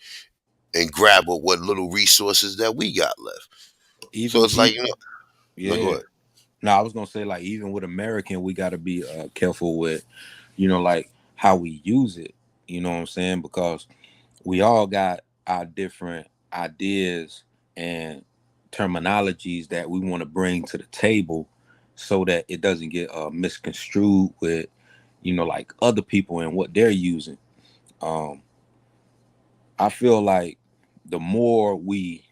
and grab what little resources that we got left. So it's like, you know. Yeah. No, go ahead. No, I was going to say, like, even with American, we got to be careful with, you know, like, how we use it. You know what I'm saying? Because we all got our different ideas and terminologies that we want to bring to the table so that it doesn't get misconstrued with, you know, like other people and what they're using. I feel like the more we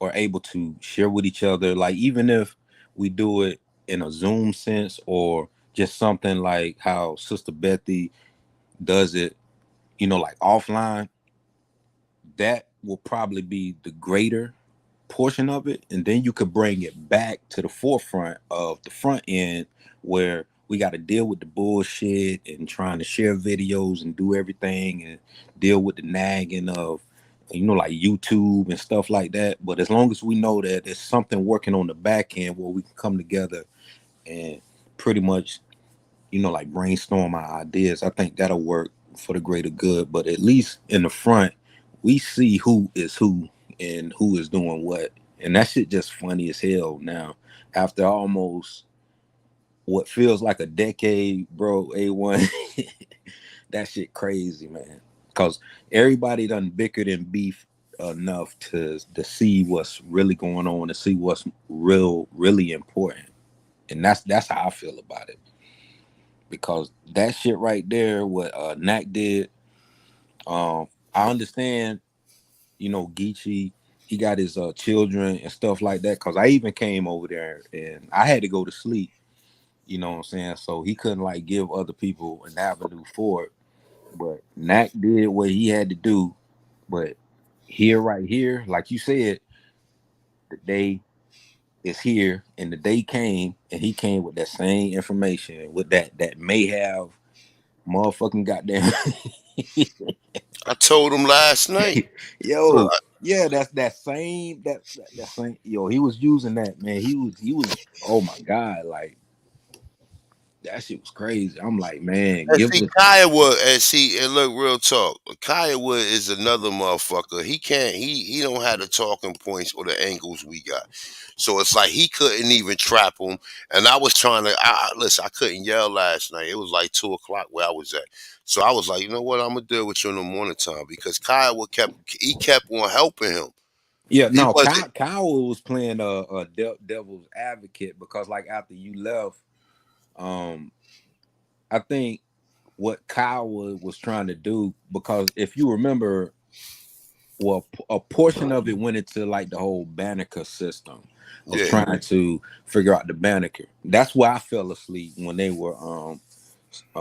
are able to share with each other, like, even if we do it in a Zoom sense or just something like how Sister Bethy does it, you know, like offline, that will probably be the greater portion of it. And then you could bring it back to the forefront of the front end where we got to deal with the bullshit and trying to share videos and do everything and deal with the nagging of, you know, like YouTube and stuff like that. But as long as we know that there's something working on the back end where we can come together and pretty much, you know, like brainstorm our ideas, I think that'll work for the greater good. But at least in the front, we see who is who and who is doing what. And that shit just funny as hell now. After almost what feels like a decade, bro, A1, that shit crazy, man. Because everybody done bickered and beef enough to see what's really going on, to see what's really important. And that's how I feel about it. Because that shit right there, what Nak did, I understand, Geechee, he got his children and stuff like that. Cause I even came over there and I had to go to sleep, you know what I'm saying? So he couldn't like give other people an avenue for it. But Nak did what he had to do. But right here, like you said, the day is here and the day came and he came with that same information with that may have motherfucking goddamn I told him last night. yo, yeah, that's that same, yo, he was using that, man. He was oh my god, like that shit was crazy. I'm like, man, And give see, us Kiowa, and look, real talk. Kiowa is another motherfucker. He can't. He don't have the talking points or the angles we got. So it's like he couldn't even trap him. And I was trying to. Listen. I couldn't yell last night. It was like 2 o'clock where I was at. So I was like, you know what? I'm gonna deal with you in the morning time because Kiowa kept on helping him. yeah, He no, wasn't. Kyle was playing devil's advocate because like after you left, um, I think what Kyle was trying to do, because if you remember, well, a portion of it went into like the whole Banneker system of Yeah. trying to figure out the Banneker. That's why I fell asleep when they were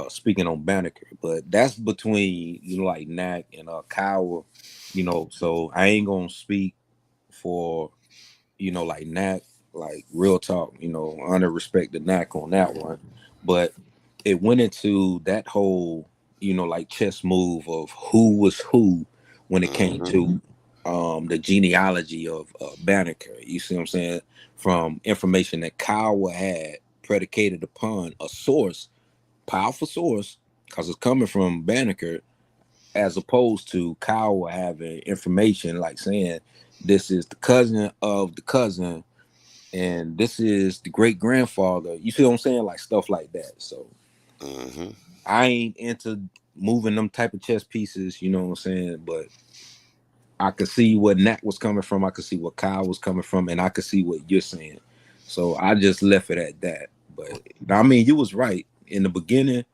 speaking on Banneker. But that's between like Nak and Kyle, so I ain't gonna speak for like Nak, like real talk, honor, respect the Nak on that one. But it went into that whole, like chess move of who was who when it came to the genealogy of Banneker. You see what I'm saying? From information that Kyle had predicated upon a source, powerful source, because it's coming from Banneker, as opposed to Kyle having information like saying this is the cousin of the cousin and this is the great grandfather. You see what I'm saying? Like stuff like that. So I ain't into moving them type of chess pieces, you know what I'm saying? But I could see where Nat was coming from. I could see what Kyle was coming from, and I could see what you're saying. So I just left it at that. But I mean, you was right in the beginning.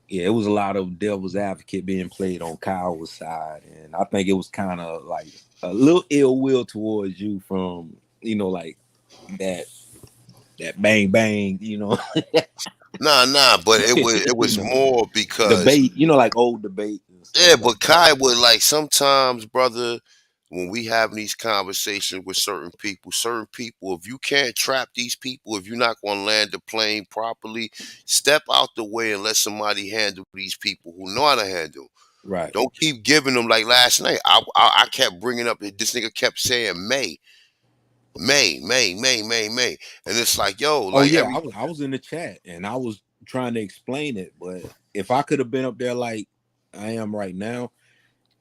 Yeah, it was a lot of devil's advocate being played on Kyle's side, and I think it was kind of like a little ill will towards you from like that bang bang, Nah, but it was more because debate, like old debate and stuff yeah, like but that. Kai would like sometimes, brother, when we have these conversations with certain people, if you can't trap these people, if you're not going to land the plane properly, step out the way and let somebody handle these people who know how to handle. Right. Don't keep giving them like last night. I kept bringing up this nigga kept saying May, and it's like yo, Oh like yeah, every I was in the chat and I was trying to explain it, but if I could have been up there like I am right now,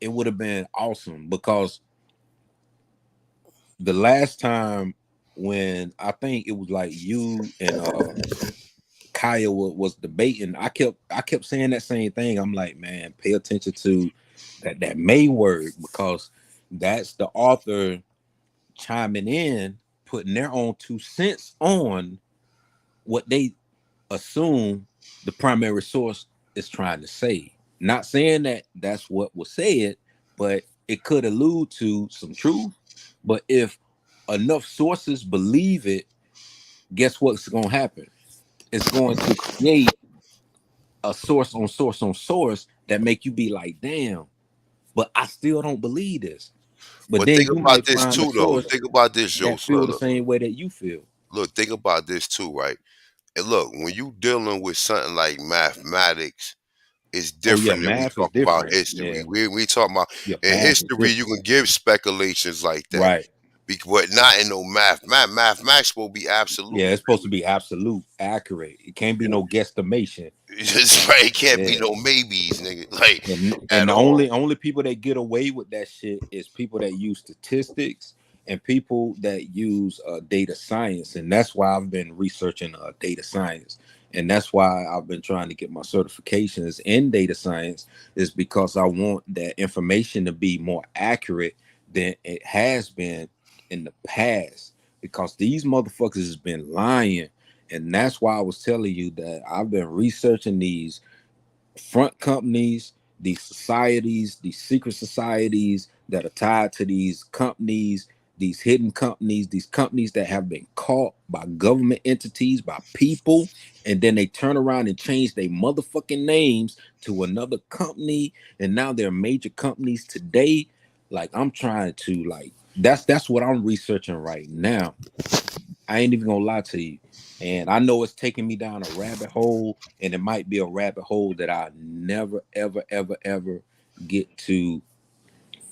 it would have been awesome because the last time when I think it was like you and Kaya was debating, I kept saying that same thing. I'm like, man, pay attention to that May word because that's the author chiming in, putting their own 2 cents on what they assume the primary source is trying to say. Not saying that that's what was said, but it could allude to some truth. But if enough sources believe it, guess what's going to happen? It's going to create a source on source on source that make you be like, damn, but I still don't believe this. But but then think you about might this find a too though. source Think about this, Joe. that feel the same way that you feel. Look, think about this too, right? And look, when you dealing with something like mathematics, it's Oh yeah, different than we math is talk about different. history. Yeah, We talk about yeah, in math is history, you different. can give speculations like that, Right. but not in no mathematics will be Yeah, absolute. it's supposed to be absolute, accurate. It can't be no guesstimation. It's right. It can't be Yeah. no maybes, nigga, like And at the all. only people that get away with that shit is people that use statistics and people that use data science. And that's why I've been researching data science. And that's why I've been trying to get my certifications in data science, is because I want that information to be more accurate than it has been in the past, because these motherfuckers has been lying. And that's why I was telling you that I've been researching these front companies, these societies, these secret societies that are tied to these companies, these hidden companies, these companies that have been caught by government entities, by people, and then they turn around and change their motherfucking names to another company, and now they're major companies today. Like, I'm trying to, like, that's what I'm researching right now. I ain't even gonna lie to you. And I know it's taking me down a rabbit hole, and it might be a rabbit hole that I never, ever, ever, ever get to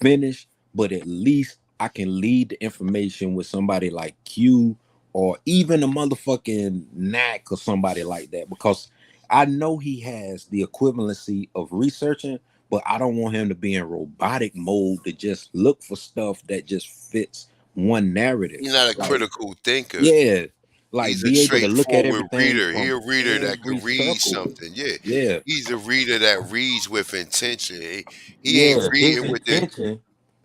finish, but at least I can lead the information with somebody like Q, or even a motherfucking Knack or somebody like that, because I know he has the equivalency of researching, but I don't want him to be in robotic mode to just look for stuff that just fits one narrative. He's not a Like, critical thinker. yeah, like He's a be able to look at straightforward everything reader. He from a reader that every could read circle. something. Yeah. Yeah, He's a reader that reads with intention. He ain't yeah, his reading with the intention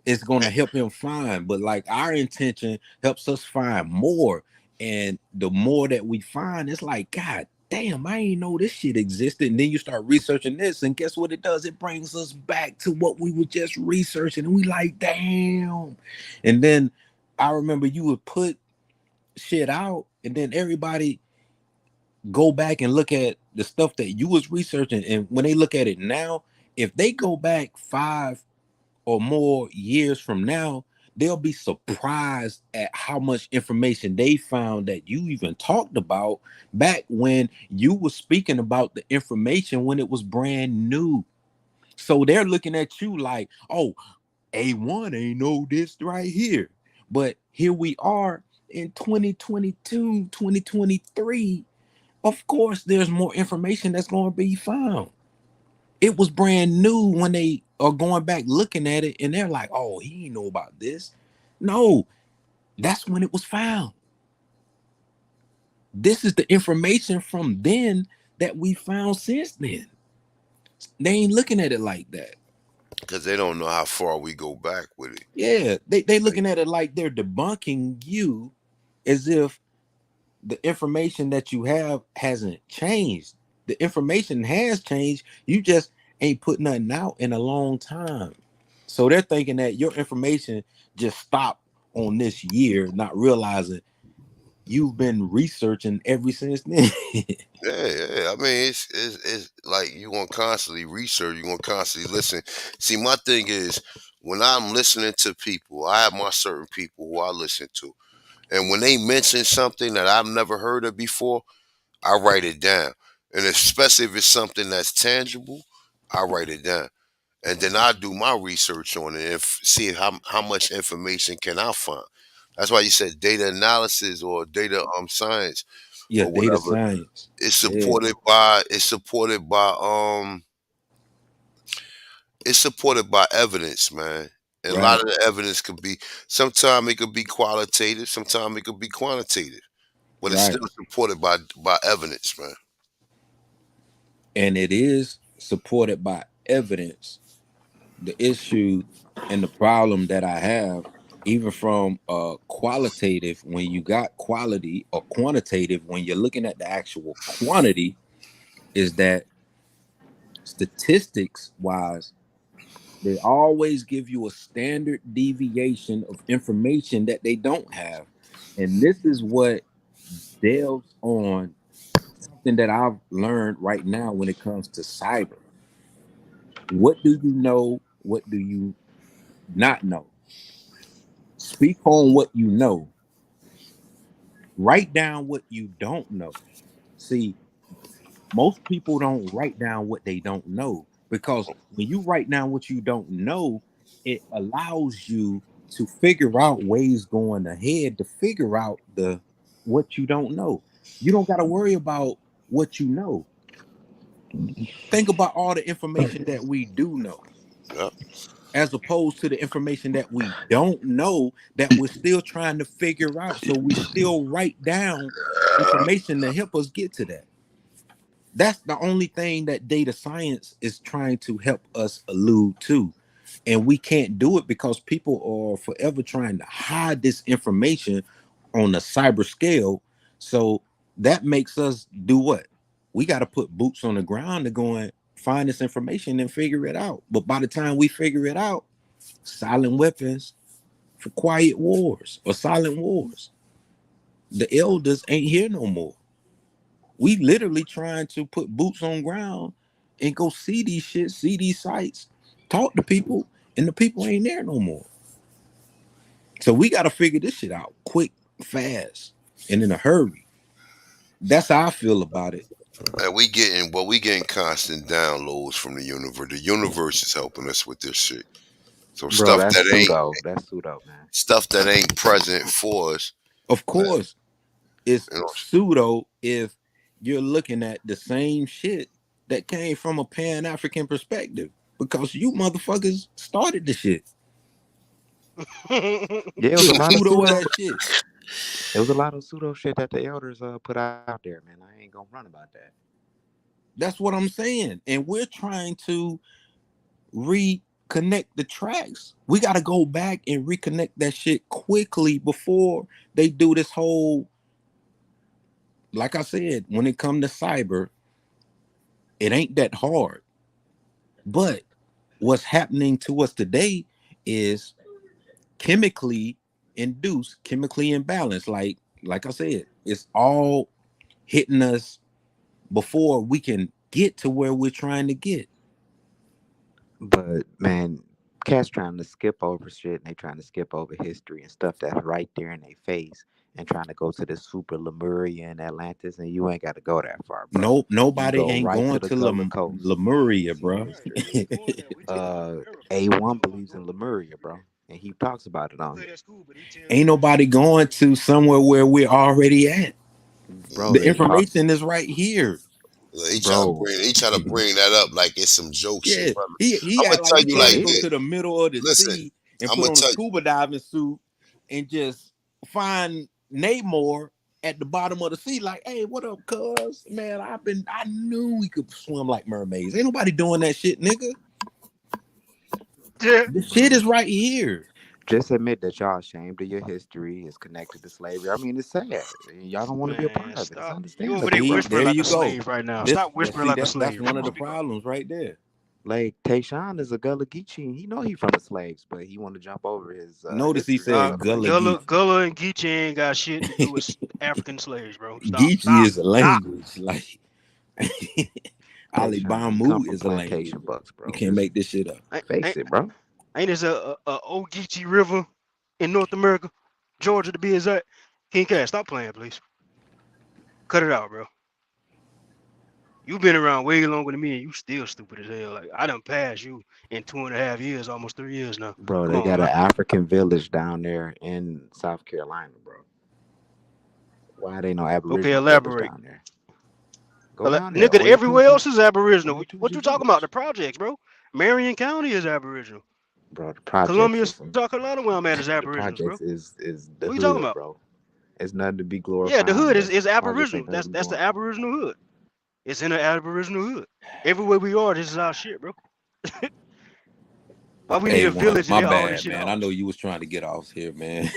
is going to help him find, but like our intention helps us find more. And the more that we find, it's like, God damn, I ain't know this shit existed. And then you start researching this, and guess what it does? It brings us back to what we were just researching, and we like, damn. And then I remember you would put shit out, and then everybody go back and look at the stuff that you was researching, and when they look at it now, if they go back 5 or more years from now, they'll be surprised at how much information they found that you even talked about back when you were speaking about the information when it was brand new. So they're looking at you like, oh, A1 ain't know this right here. But here we are in 2022, 2023. Of course, there's more information that's going to be found. It was brand new when they are going back looking at it, and they're like, oh, he didn't know about this. No, that's when it was found. This is the information from then that we found since then. They ain't looking at it like that. because they don't know how far we go back with it. Yeah, they looking at it like they're debunking you, as if the information that you have hasn't changed. The information has changed. You just ain't put nothing out in a long time. So they're thinking that your information just stopped on this year, not realizing you've been researching ever since then. Yeah. I mean, it's like you gonna constantly research, you gonna constantly listen. See, my thing is when I'm listening to people, I have my certain people who I listen to, and when they mention something that I've never heard of before, I write it down, and especially if it's something that's tangible, I write it down, and then I do my research on it and see how much information can I find. That's why you said data analysis or data science Yeah, or data whatever. science. It's Yeah, supported by evidence, man. And a lot right. of the evidence could be sometimes it could be qualitative, sometimes it could be quantitative, but it's Right. still supported by evidence, man. And it is supported by evidence. The issue and the problem that I have, even from qualitative, when you got quality, or quantitative, when you're looking at the actual quantity, is that statistics wise, they always give you a standard deviation of information that they don't have. And this is what delves on something that I've learned right now when it comes to cyber. What do you know? What do you not know? Speak on what you know. Write down what you don't know. See, most people don't write down what they don't know, because when you write down what you don't know, it allows you to figure out ways going ahead to figure out the what you don't know. You don't got to worry about what you know. Think about all the information that we do know, Yeah. as opposed to the information that we don't know that we're still trying to figure out. So we still write down information to help us get to that. That's the only thing that data science is trying to help us allude to. And we can't do it because people are forever trying to hide this information on a cyber scale. So that makes us do what? We got to put boots on the ground to go and find this information and figure it out. But by the time we figure it out, silent weapons for quiet wars or silent wars. The elders ain't here no more. We literally trying to put boots on ground and go see these shit, see these sites, talk to people, and the people ain't there no more. So we got to figure this shit out quick, fast, and in a hurry. That's how I feel about it. And we getting constant downloads from the universe. The universe is helping us with this shit. So Bro, that's pseudo. That's pseudo, man. stuff that ain't present for us. Of course, it's You know, pseudo if you're looking at the same shit that came from a Pan-African perspective because you motherfuckers started the shit. Yeah, it was a lot of Pseudo pseudo. ass shit. It was a lot of pseudo shit that the elders put out there, man. I ain't gonna run about that. That's what I'm saying. And we're trying to reconnect the tracks. We got to go back and reconnect that shit quickly before they do this whole, like I said, when it comes to cyber, it ain't that hard. But what's happening to us today is chemically induced, chemically imbalanced. Like I said, it's all hitting us before we can get to where we're trying to get. But man, cats trying to skip over shit and they trying to skip over history and stuff that's right there in their face and trying to go to the super Lemuria and Atlantis, and you ain't got to go that far, bro. No, nobody You go ain't right going to the to Gullah Coast. Lemuria, See bro. history. A1 believes in Lemuria, bro, and he talks about it on here. Ain't nobody going to somewhere where we're already at. Bro, The they talk, information is right here. he bro. try to bring that up like it's some joke shit, Yeah, brother. he I'm gonna act like tell we you trying like to It go is. to the middle of the listen, sea and I'm put gonna on a tell scuba diving suit and just find Namor at the bottom of the sea. Like, hey, what up, cuz? Man, I knew we could swim like mermaids. Ain't nobody doing that shit, nigga. Yeah. The shit is right here. Just admit that y'all ashamed of your history. It's connected to slavery. I mean, it's sad. Y'all don't want to be a part Man, of it. It's stop. You over understandable, there See, bro. whispering there like you a go. slave right now. This Stop whispering see like a that's slave, one bro. of the Speak up. problems right there. Like Tayshawn is a Gullah Geechee, and he know he from the slaves, but he want to jump over his Notice he history and said stuff like Gullah that. Geechee. Gullah and Geechee ain't got shit to do with African slaves, bro. Stop. Geechee Stop. is a Stop. language. Like Tayshawn, he come Alibamu from is a language, plantation bro. bucks, You bro. can't Just make this shit up. Ain't, face ain't, it, bro. ain't this a Ogeechee River in North America, Georgia to be exact? King Cash, stop playing, please. Cut it out, bro. You've been around way longer than me, and you still stupid as hell. Like I done passed you in 2.5 years, almost 3 years now. Bro, Come they on, got an man. African village down there in South Carolina, bro. Why they no Okay, Aboriginal village elaborate. down there? Go down there. Nigga, everywhere Oyatuji, else is Aboriginal. What Oyatuji you talking about? village. The projects, bro. Marion County is Aboriginal. Bro, the projects Columbia, is some, South Carolina, where I'm at is the Aboriginals, bro. projects is the What you talking hood, about? bro. It's nothing to be Yeah, the glorifying. hood That's is projects Aboriginal. ain't nothing to be That's the glorifying. Aboriginal hood. It's in the Aboriginal hood. Everywhere we are, this is our shit, bro. Why we need Hey, a one, village and my then all this bad, shit man. I ours? know you was trying to get off here, man.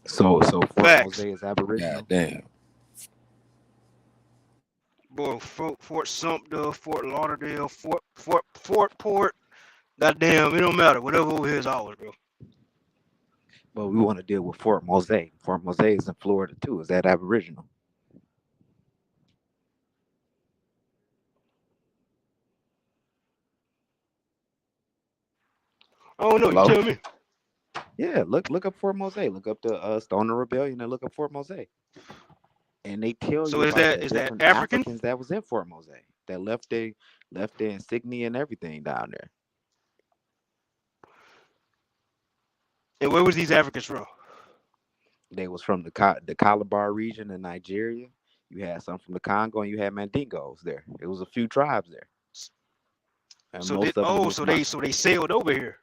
So Fort Mose Facts. is God Aboriginal. damn. Boy, Fort Sumter, Fort Lauderdale, Fort Port. Goddamn, it don't matter. Whatever over here is ours, bro. But we want to deal with Fort Mose. Fort Mose is in Florida too. Is that Aboriginal? I don't know. You Hello? tell me. Yeah, look up Fort Mose. Look up the Stoner Rebellion and look up Fort Mose. And they tell So you is about the that different African? Africans that was in Fort Mose that left their insignia and everything down there. And where was these Africans from? They was from the Calabar region in Nigeria. You had some from the Congo and you had Mandingos there. It was a few tribes there. And So most of them was so they sailed over here.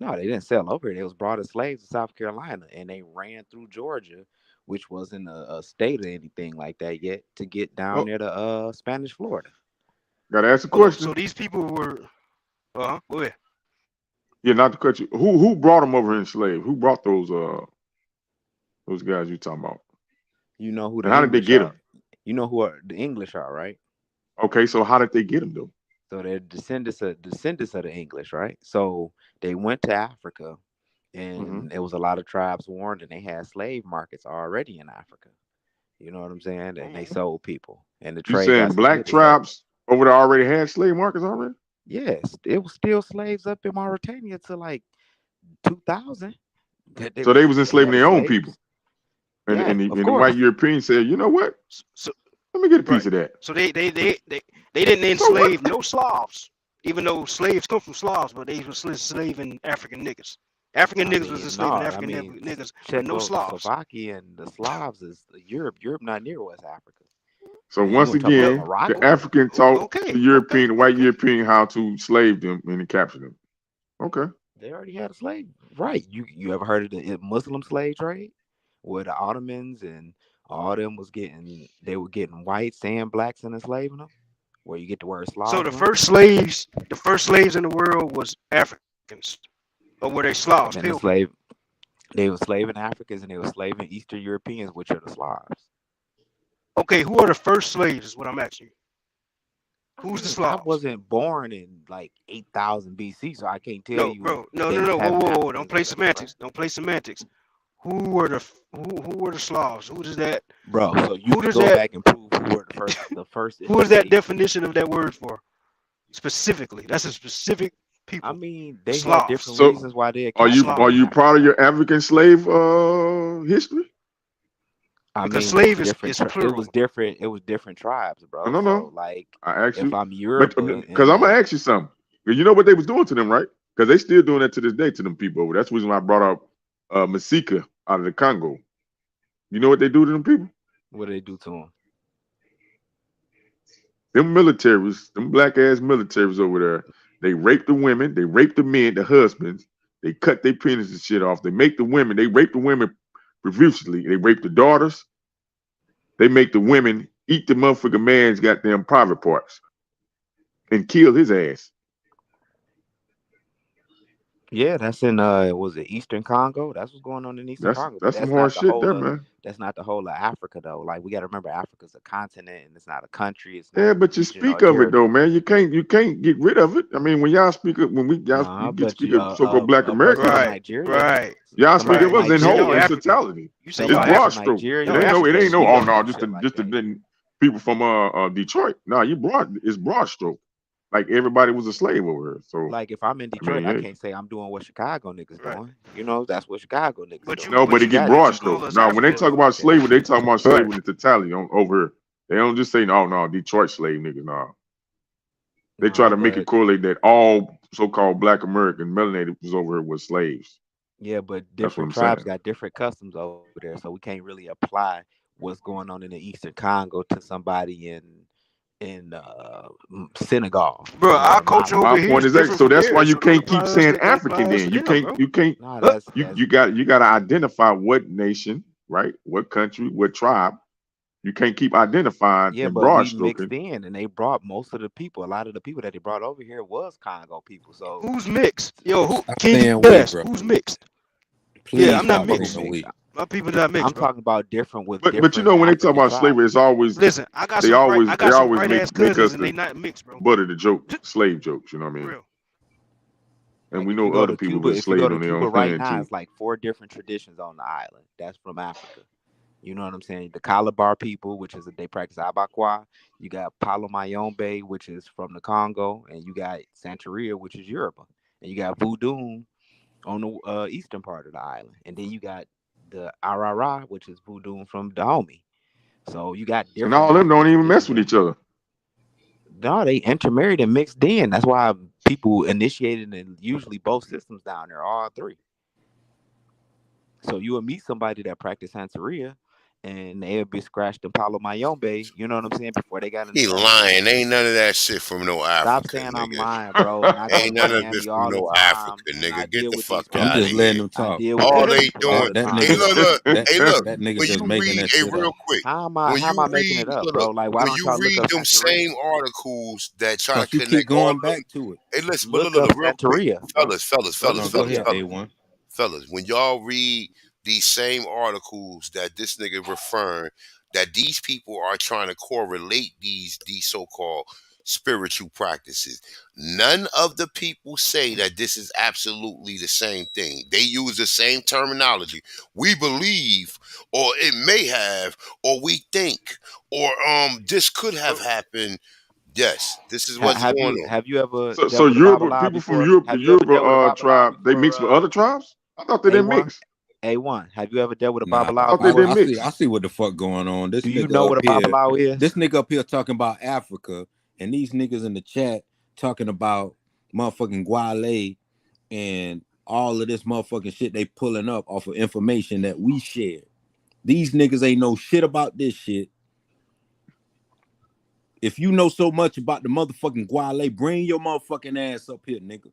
no, they didn't sell over here. They was brought as slaves to South Carolina and they ran through Georgia, which wasn't a state or anything like that yet, to get down Oh, there to Spanish Florida. gotta ask a Hold up. question. So these people were. Go ahead. Yeah, not to cut you. Who brought them over enslaved? Who brought those guys you talking about? You know who the And how did they English get are. them? You know who the English are, right? Okay, so how did they get them though? So they're descendants of the English, right? So they went to Africa, Mm-hmm. and there was a lot of tribes warned, and they had slave markets already in Africa. You know what I'm saying? And they sold people, and the You trade got saying black suspended. So tribes over there already had slave markets already? yes, it was still slaves up in Mauritania to like 2000. That So they was they enslaving had the their own people, slaves. and Yeah, and the, of and the white course. Europeans said, you know what? So Let me get a piece right. of that. So they didn't So what? enslave no Slavs, even though slaves come from Slavs, but they was enslaving African niggas. African I niggas was mean, no, enslaving I African mean niggas, but no Slavs. Czechoslovakia and the Slavs is Europe. Europe not near West Africa. So And you once want to talk about Well, again, the Morocco? African taught the okay, European, okay, the white okay. European, how to slave them and to capture them. Okay. They already had a slave, right? You ever heard of the Muslim slave trade, where the Ottomans and all them was getting they were getting whites and blacks and enslaving them, where you get the word So Slav from? the first slaves in the world was Africans, or were they Slavs, And the pilgrims? slave they were slaving Africans and they were slaving Eastern Europeans, which are the Slavs. Okay, who are the first slaves? Is what I'm asking you. I Who's the mean, I Slavs? wasn't born in like 8,000 BC, so I can't tell No, you bro. No, they no, was no. Whoa, having whoa, whoa. Don't Africans play as their slaves. semantics. Don't play semantics. Who were the Slavs? Who does that? Bro, so you Who can does go that? back and prove who were the first Who is that enslaved people. definition of that word for specifically? That's a specific I people. mean, they had different Slavs. So reasons why they are captured Slav. them in you proud of Africa. your African slave history? I Because mean, it was slave different. is It was plural. different. It was different tribes, No, bro. no, So no. like, I asked if you, I'm but Europa because and I'm gonna ask you something. 'Cause you know what they was doing to them, right? Because they still doing that to this day to them people. That's the reason why I brought up Masika out of the Congo. You know what they do to them people? what do they do to them? Them militaries, them black ass militaries over there, they rape the women, they rape the men, the husbands, they cut their penis and shit off. They make the women, they rape the women profusely. They rape the daughters. They make the women eat the motherfucking man's goddamn private parts and kill his ass. Yeah, that's in was it Eastern Congo? That's what's going on in Eastern Congo. But That's some hard shit there, man. that's not the whole of Africa though. Like we got to remember, Africa's a continent and it's not a country. It's not Yeah, a but you region or speak of it though, territory. man. You can't get rid of it. I mean, when y'all speak of when we y'all Nah, you get but speak of so-called Black a person Americans, from Right, Nigeria, right, y'all speak somebody of from right. us You in say whole y'all Nigeria, in African. totality. You say It's y'all somebody broad from African. stroke. Nigeria It Y'all will ain't African. no speak oh on no some just shit to like just to that. been people from Detroit. No, you broad it's broad stroke. Like everybody was a slave over here. So Like if I'm in I Detroit, mean, I hey. can't say I'm doing what Chicago niggas Right. doing. You know, that's what Chicago niggas But doing. No, But but you it get got but broad you call stroke. us Now, when they yeah, Africans talk though. about yeah. slavery, they talk about Right. slavery in totality on over here. They don't just say, no, Detroit slave niggas. No, they try Nah, to make it but correlate that all so-called Black American melanated was over here with slaves. yeah, but That's what different I'm tribes saying. got different customs over there, so we can't really apply what's going on in the Eastern Congo to somebody in Senegal. Bro, You know our what I mean? culture over My here point is is that different so from that's why theirs, you so don't can't apply keep us saying to don't apply African. us Then to you them, can't bro. you can't No, that's you got to identify what nation, right? What country, what tribe. You can't keep identifying yeah, and but broad we mixed stroking. in, and they brought most of the people. A lot of the people that they brought over here was Congo people. So Who's mixed? Yo, who Stop can you saying we, guess? bro. Who's mixed? Yeah, Please I'm not stop who mixed. saying mixed? we. My people not I'm mixed, bro. talking about different with But you different know when they talk African about slavery, tribes. it's always Listen, I they got some always white ass make cousins us and they the not mixed, bro. butt of the joke, Just slave jokes. You know what I for mean? real. And Like we know other people been If you go enslaved to on their Cuba own right land now, too. it's like 4 different traditions on the island. That's from Africa. You know what I'm saying? The Calabar people, which is they practice Abakwa. You got Palomayombe, which is from the Congo, and you got Santeria, which is Yoruba, and you got Voodoo on the eastern part of the island, and then you got the Arara, which is Voodoo from Dahomey. So you got And different all of them African don't even mess traditions with in each there. other. No, they intermarried and mixed in. That's why people initiated in usually both systems down there, all three. So you will meet somebody that practice Santeria, and they'll be scratched in Palo Mayombe, you know what I'm saying, before they got into He that shit. lying. Ain't none of that shit from no Stop Africa, saying I'm nigga. lying, bro. And I go to Ain't none of this Miami from all the no time, Africa, and I nigga. Get deal the with these fuck I'm out of just people. here. letting them I talk. deal with All these they people all doing, the That hey, time, nigga, look, bro. look, hey, look. that nigga When just you making read, that hey, shit real up. quick, How when am I you making read, it up, bro? look, Like, why when don't you y'all look read up them Santeria? same articles that try to Cause you keep connect all going of them, back to it. hey, listen, but Look look, up real quick, Santeria, bro. No, go ahead, A1. fellas, when y'all read these same articles that this nigga referring, that these people are trying to correlate these so-called spiritual practices. None of the people say that this is absolutely the same thing. They use the same terminology. We believe, or it may have, or we think, or this could have happened. Yes, this is what's going on. Have you ever So dealt with a Yoruba Babalawo people from before? Europe, the Have you ever dealt with a Yoruba Babalawo tribe, they before? mix with other tribes. I thought they didn't A1, mix. A1. Have you ever dealt with a Nah, I Babalawo thought they before? didn't mix. I see what the fuck going on. This Do you nigga know up what a here, Babalawo is? this nigga up here talking about Africa, and these niggas in the chat talking about motherfucking Guale and all of this motherfucking shit they pulling up off of information that we shared. These niggas ain't know shit about this shit. If you know so much about the motherfucking Guale, bring your motherfucking ass up here, nigga.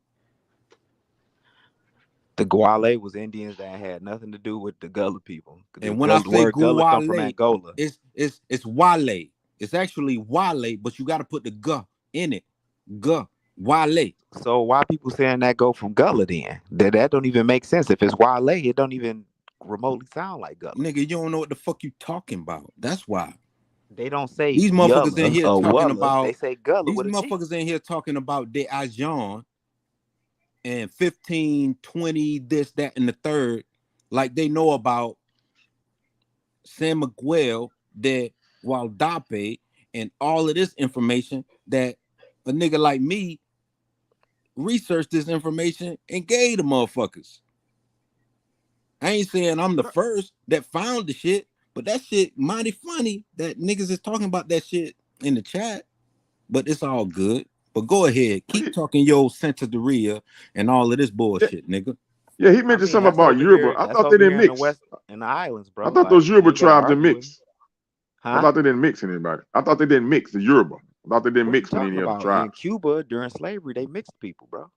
The Guale was Indians that had nothing to do with the Gullah people. The And when I say word Gullah come from Guale, Angola. it's Wale. It's actually Wale, but you got to put the G in it. G, Wale. So why people saying that go from Gullah then? That don't even make sense. If it's Wale, it don't even remotely sound like Gullah. Nigga, you don't know what the fuck you talking about. That's why. They don't say These motherfuckers in Yulla here or talking Walla. about They say Gullah these with a G. motherfuckers in here talking about De Ajon and 15, 20, this, that, and the third, like they know about San Miguel, de Gualdape, and all of this information that a nigga like me researched this information and gave the motherfuckers. I ain't saying I'm the first that found the shit, but that shit mighty funny that niggas is talking about that shit in the chat. But it's all good. But go ahead, keep talking your Santeria and all of this bullshit, nigga. Yeah, he mentioned something that's about over Yoruba. here. I That's thought they over didn't here in the mix. West, in the islands, bro. I thought Like, those you Yoruba ain't gotta tribes didn't argue with me. mix. Huh? I thought they didn't mix anybody. I thought they didn't mix the Yoruba. I thought they didn't What you mix with talking any other about? In tribes. Cuba during slavery, they mixed people, bro.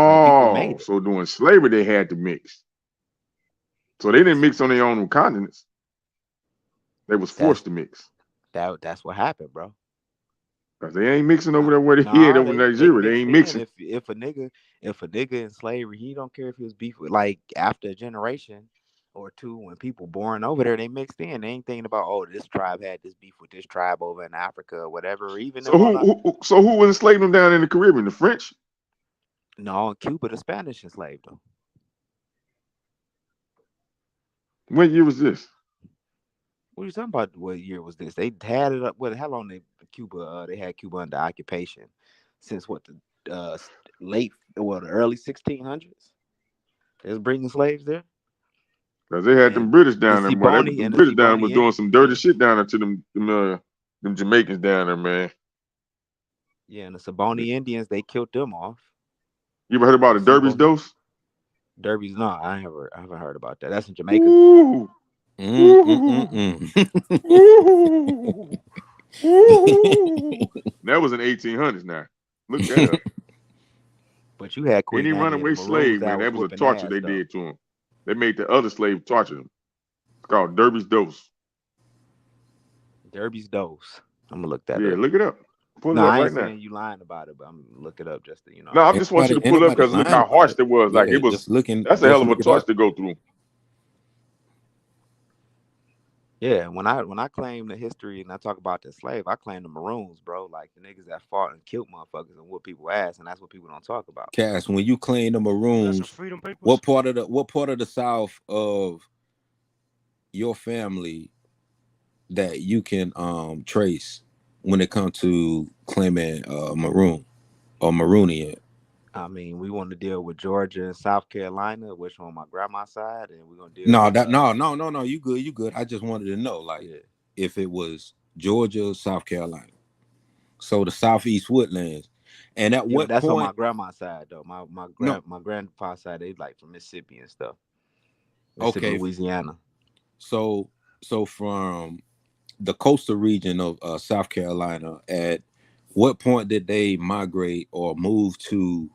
Like people made Oh, it. so during slavery they had to mix. So they didn't mix on their own continents. They was forced to mix. That's what happened, bro. Cause they ain't mixing over there where they hid Nah, over they Nigeria. They mixed ain't in. mixing. If a nigga in slavery, he don't care if he was beef with, like, after a generation or two, when people born over there, they mixed in. They ain't thinking about, oh, this tribe had this beef with this tribe over in Africa or whatever. Or even So them on the who enslaved them down in the Caribbean? The French? no, in Cuba, the Spanish enslaved them. What year was this? What are you talking about? What year was this? They had it up. What? How long Cuba? They had Cuba under occupation since what, the the early 1600s. They was bringing slaves there. Cause they had them And British the down there, boy. Ciboney Them and the British down there was Ciboney doing some dirty Indians. shit down there to them Jamaicans down there, man. Yeah, and the Ciboney Indians, they killed them off. You ever heard about the Derby's dose? Derby's, no, I haven't heard about that. That's in Jamaica. Ooh. That was in 1800s now. Look that up. But you had Queen Any Anne and the runaway Maroons slave, that man, was that was a whooping torture ass they though. did to him. They made the other slave torture them. It's called Derby's dose. Derby's dose. I'm gonna look that Yeah, up. look it up. Pull No, it up I right ain't now. saying you lying about it, but I'm gonna look it up just to, No, I just want you to pull it up because look lying how about harsh it. it was. Like Yeah, it was. just looking, That's a just hell of a look it torture up. to go through. Yeah, when I claim the history and I talk about the slave, I claim the Maroons, bro. Like the niggas that fought and killed motherfuckers and whoop people ass, and that's what people don't talk about. Cass, when you claim the Maroons, what part of the South of your family that you can trace when it comes to claiming Maroon or Maroonian? I mean, we want to deal with Georgia and South Carolina, which on my grandma's side, and we're gonna deal No, with no. You good. I just wanted to know, like, if it was Georgia, South Carolina, so the Southeast Woodlands, and at yeah, but what that's on my point? grandma's side though. No, My grandpa's side, they like from Mississippi and stuff. Mississippi, okay, Louisiana. So from the coastal region of South Carolina, at what point did they migrate or move to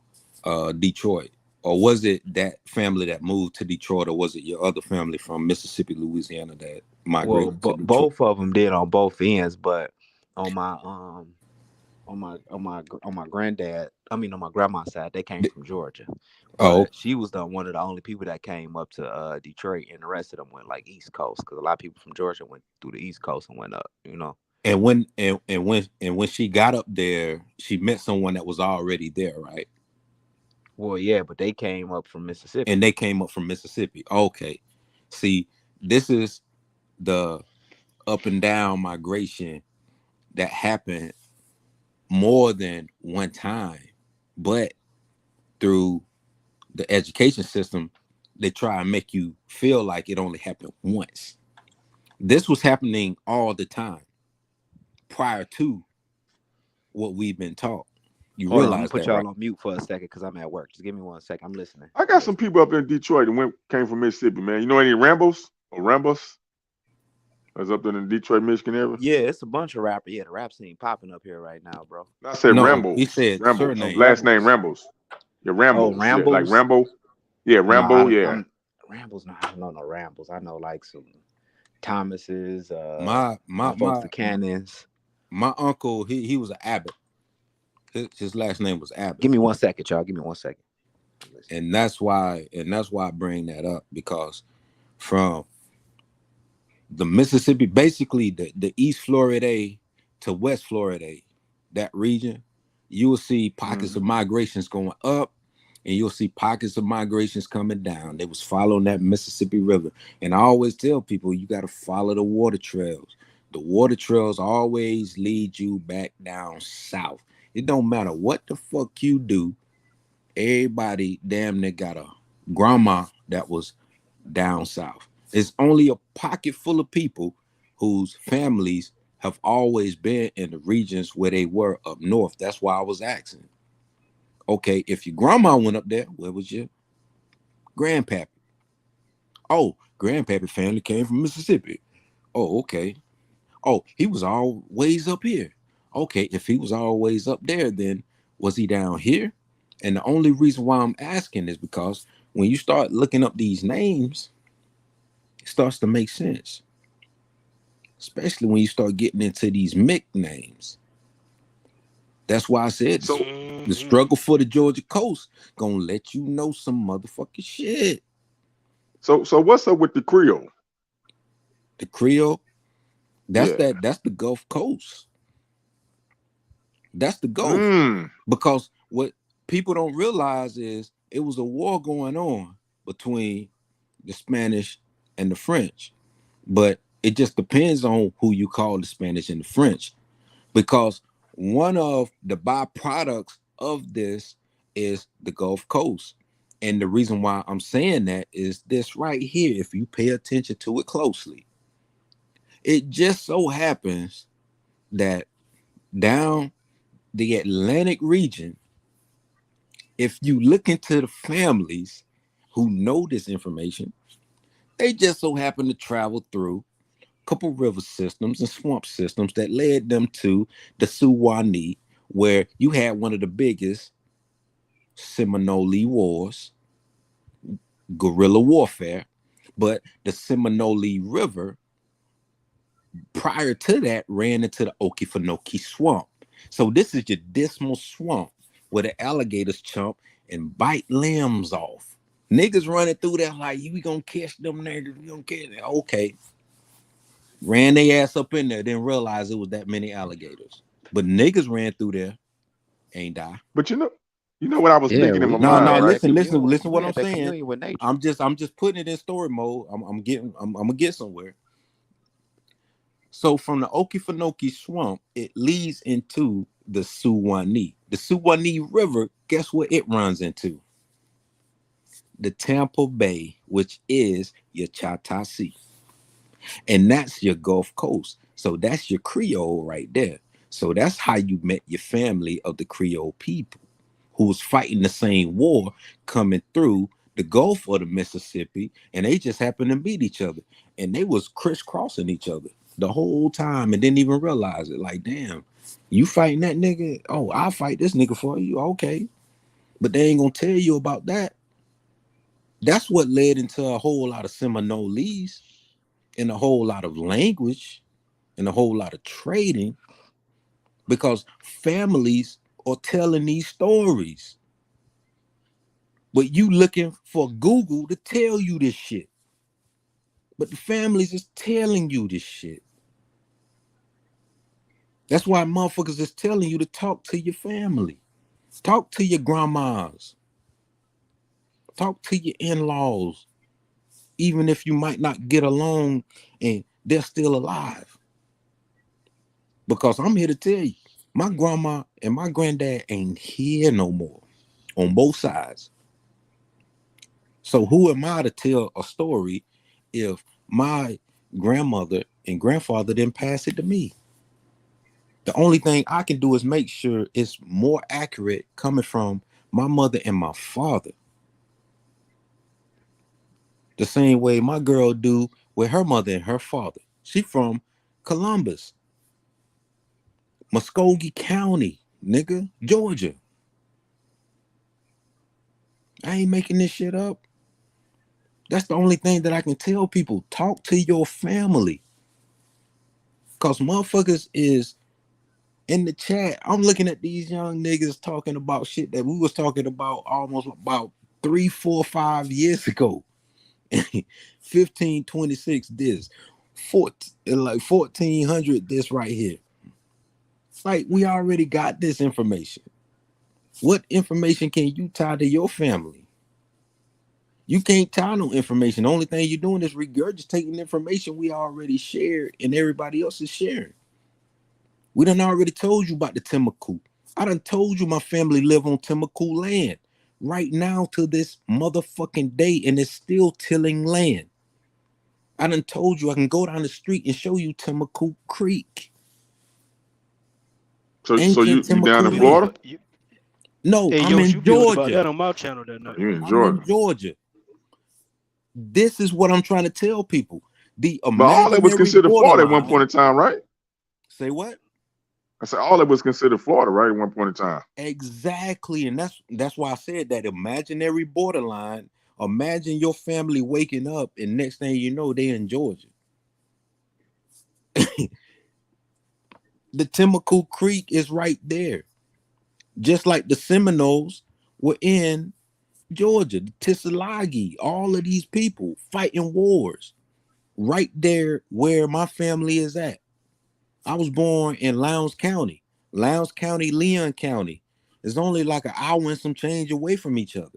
Detroit? Or was it that family that moved to Detroit, or was it your other family from Mississippi, Louisiana that Well, migrated to Detroit? both of them did on both ends, but on my granddad, I mean on my grandma's side, they came from Georgia. Oh, But she was one of the only people that came up to Detroit, and the rest of them went like East Coast, because a lot of people from Georgia went through the East Coast and went up. and when she got up there, she met someone that was already there, right? Well, yeah, but they came up from Mississippi. And they came up from Mississippi. Okay. See, this is the up and down migration that happened more than one time, but through the education system, they try and make you feel like it only happened once. This was happening all the time prior to what we've been taught. You Hold on, I'm gonna realize put that, y'all right? on mute for a second because I'm at work. Just give me 1 second. I'm listening. I got some people up in Detroit that came from Mississippi, man. You know any Rambos or Rambos? That's up in the Detroit, Michigan area. Yeah, it's a bunch of rappers. Yeah, the rap scene popping up here right now, bro. I said No, he Rambos. said Rambos. surname. Last name Rambos. Yeah, Oh, Rambos. Yeah, like Rambles. Rambo. Yeah, No, Rambo. Yeah. Rambles. No, I don't know no Rambles. I know like some Thomases. My folks, the Cannons. My uncle, he was an Abbott. His last name was Abbott. Give me 1 second, y'all. Give me 1 second. And that's why I bring that up, because from the Mississippi, basically the East Florida to West Florida, that region, you will see pockets of migrations going up, and you'll see pockets of migrations coming down. They was following that Mississippi River. And I always tell people, you got to follow the water trails. The water trails always lead you back down south. It don't matter what the fuck you do. Everybody damn near got a grandma that was down south. It's only a pocket full of people whose families have always been in the regions where they were up north. That's why I was asking. Okay, if your grandma went up there, where was your grandpappy? Oh, grandpappy family came from Mississippi. Oh, okay. Oh, he was always up here. Okay, if he was always up there, then was he down here? And the only reason why I'm asking is because when you start looking up these names, it starts to make sense. Especially when you start getting into these Mick names. That's why I said the struggle for the Georgia coast gonna let you know some motherfucking shit. So what's up with the Creole? The Creole, that's the Gulf Coast. That's the Gulf. Because what people don't realize is it was a war going on between the Spanish and the French. But it just depends on who you call the Spanish and the French. Because one of the byproducts of this is the Gulf Coast. And the reason why I'm saying that is this right here, if you pay attention to it closely. It just so happens that down the Atlantic region, if you look into the families who know this information, they just so happen to travel through a couple river systems and swamp systems that led them to the Suwannee, where you had one of the biggest Seminole wars, guerrilla warfare. But the Seminole River, prior to that, ran into the Okefenokee Swamp. So this is your dismal swamp where the alligators chomp and bite limbs off. Niggas running through there like, we gonna catch them niggas, we gonna catch them. Okay. Ran their ass up in there, didn't realize it was that many alligators. But niggas ran through there, ain't die. But you know what I was thinking in my mind, No, right? listen what I'm saying. I'm just putting it in story mode. I'm gonna get somewhere. So from the Okefenokee Swamp, it leads into the Suwannee. The Suwannee River, guess what it runs into? The Tampa Bay, which is your Chattahoochee Sea. And that's your Gulf Coast. So that's your Creole right there. So that's how you met your family of the Creole people who was fighting the same war coming through the Gulf of the Mississippi, and they just happened to meet each other. and they was crisscrossing each other the whole time and didn't even realize it. Like, damn, you fighting that nigga? Oh, I'll fight this nigga for you. Okay, but they ain't gonna tell you about that. That's what led into a whole lot of Seminolese and a whole lot of language and a whole lot of trading because families are telling these stories. But you looking for Google to tell you this shit. But the families is telling you this shit. That's why motherfuckers is telling you to talk to your family. Talk to your grandmas. Talk to your in-laws. Even if you might not get along and they're still alive. Because I'm here to tell you, my grandma and my granddad ain't here no more on both sides. So who am I to tell a story if my grandmother and grandfather didn't pass it to me? The only thing I can do is make sure it's more accurate coming from my mother and my father. The same way my girl do with her mother and her father. She from Columbus, Muskogee County, nigga, Georgia. I ain't making this shit up. That's the only thing that I can tell people. Talk to your family. Cause motherfuckers is in the chat. I'm looking at these young niggas talking about shit that we was talking about almost about 3, 4, 5 years ago. 1526 this, 1400 this right here. Like we already got this information. What information can you tie to your family? You can't tie no information. The only thing you're doing is regurgitating information we already shared and everybody else is sharing. We done already told you about the Timaku. I done told you my family live on Timaku land right now to this motherfucking day, and it's still tilling land. I done told you I can go down the street and show you Timaku Creek. So Ancient you down in Timaku land. Florida? No, Hey, I'm Yosh, you in built about Georgia. that on my channel that night. You in I'm in Georgia? Georgia. This is what I'm trying to tell people. The But all that was imaginary considered Florida at one borderline. point in time, right? Say what? I said all that was considered Florida, right? At one point in time. Exactly, and that's why I said that imaginary borderline. Imagine your family waking up, and next thing you know, they in Georgia. The Timaku Creek is right there, just like the Seminoles were in Georgia. The Tissalagi, all of these people fighting wars right there where my family is at. I was born in Lowndes County, Leon County. It's only like an hour and some change away from each other.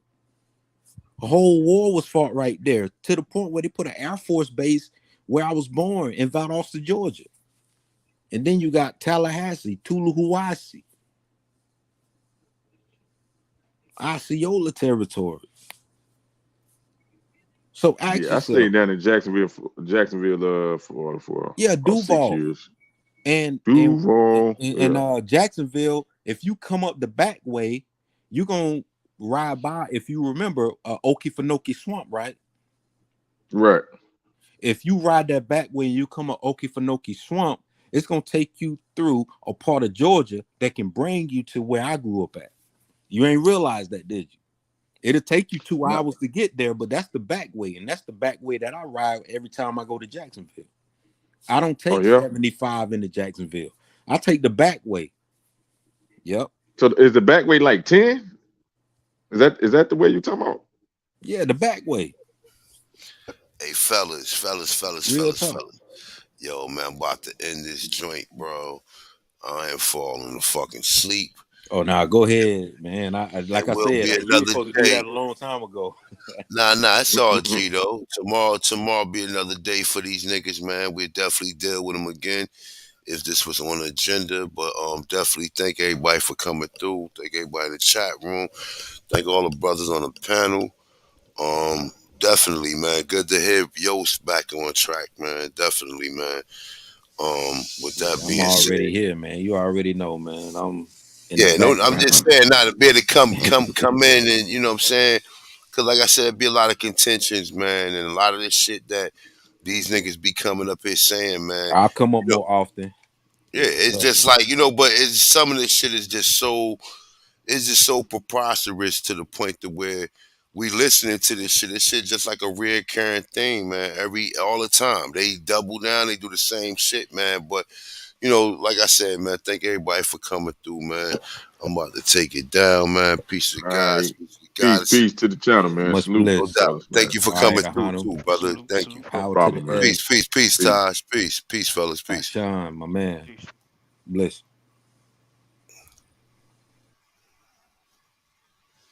A whole war was fought right there to the point where they put an Air Force base where I was born in Valdosta, Georgia. And then you got Tallahassee, Tulahuasi, Osceola territory. So ask Yeah, I yourself. stayed down in Jacksonville, Florida for Yeah, about 6 Duval. years. And Duval. Jacksonville, if you come up the back way, you're gonna ride by, if you remember, Okefenokee Swamp, right? Right. If you ride that back way and you come up Okefenokee Swamp, it's gonna take you through a part of Georgia that can bring you to where I grew up at. You ain't realize that, did you? It'll take you 2 hours to get there, but that's the back way, and that's the back way that I ride every time I go to Jacksonville. I don't take 75 into Jacksonville. I take the back way. Yep. So is the back way like 10? Is that the way you talking about? Yeah, the back way. Hey, fellas. Real talk. Yo, man, I'm about to end this joint, bro. I ain't falling fucking asleep. Oh, now go ahead, man. Like I said, we were supposed to do that a long time ago. Nah, it's all G though. Tomorrow be another day for these niggas, man. We'll definitely deal with them again if this was on the agenda. But definitely thank everybody for coming through. Thank everybody in the chat room. Thank all the brothers on the panel. Definitely, man. Good to hear Yost back on track, man. Definitely, man. With that being I'm said, already here, man. You already know, man. I'm I'm just saying, not to be able to come in and you know what I'm saying. Cause like I said, it'd be a lot of contentions, man, and a lot of this shit that these niggas be coming up here saying, man. I'll come up more often. Yeah, it's just like, but it's some of this shit is just so preposterous to the point to where we listening to this shit. This shit just like a reoccurring thing, man. All the time. They double down, they do the same shit, man. But like I said, man, thank everybody for coming through, man. I'm about to take it down, man. Peace to guys. Peace to the channel, man. Much Salute, bliss. fellas, man. Thank you for coming through, too, brother. Thank you. No problem, man. Peace, Taj. Peace, fellas. Peace. Sean, my man. Bliss.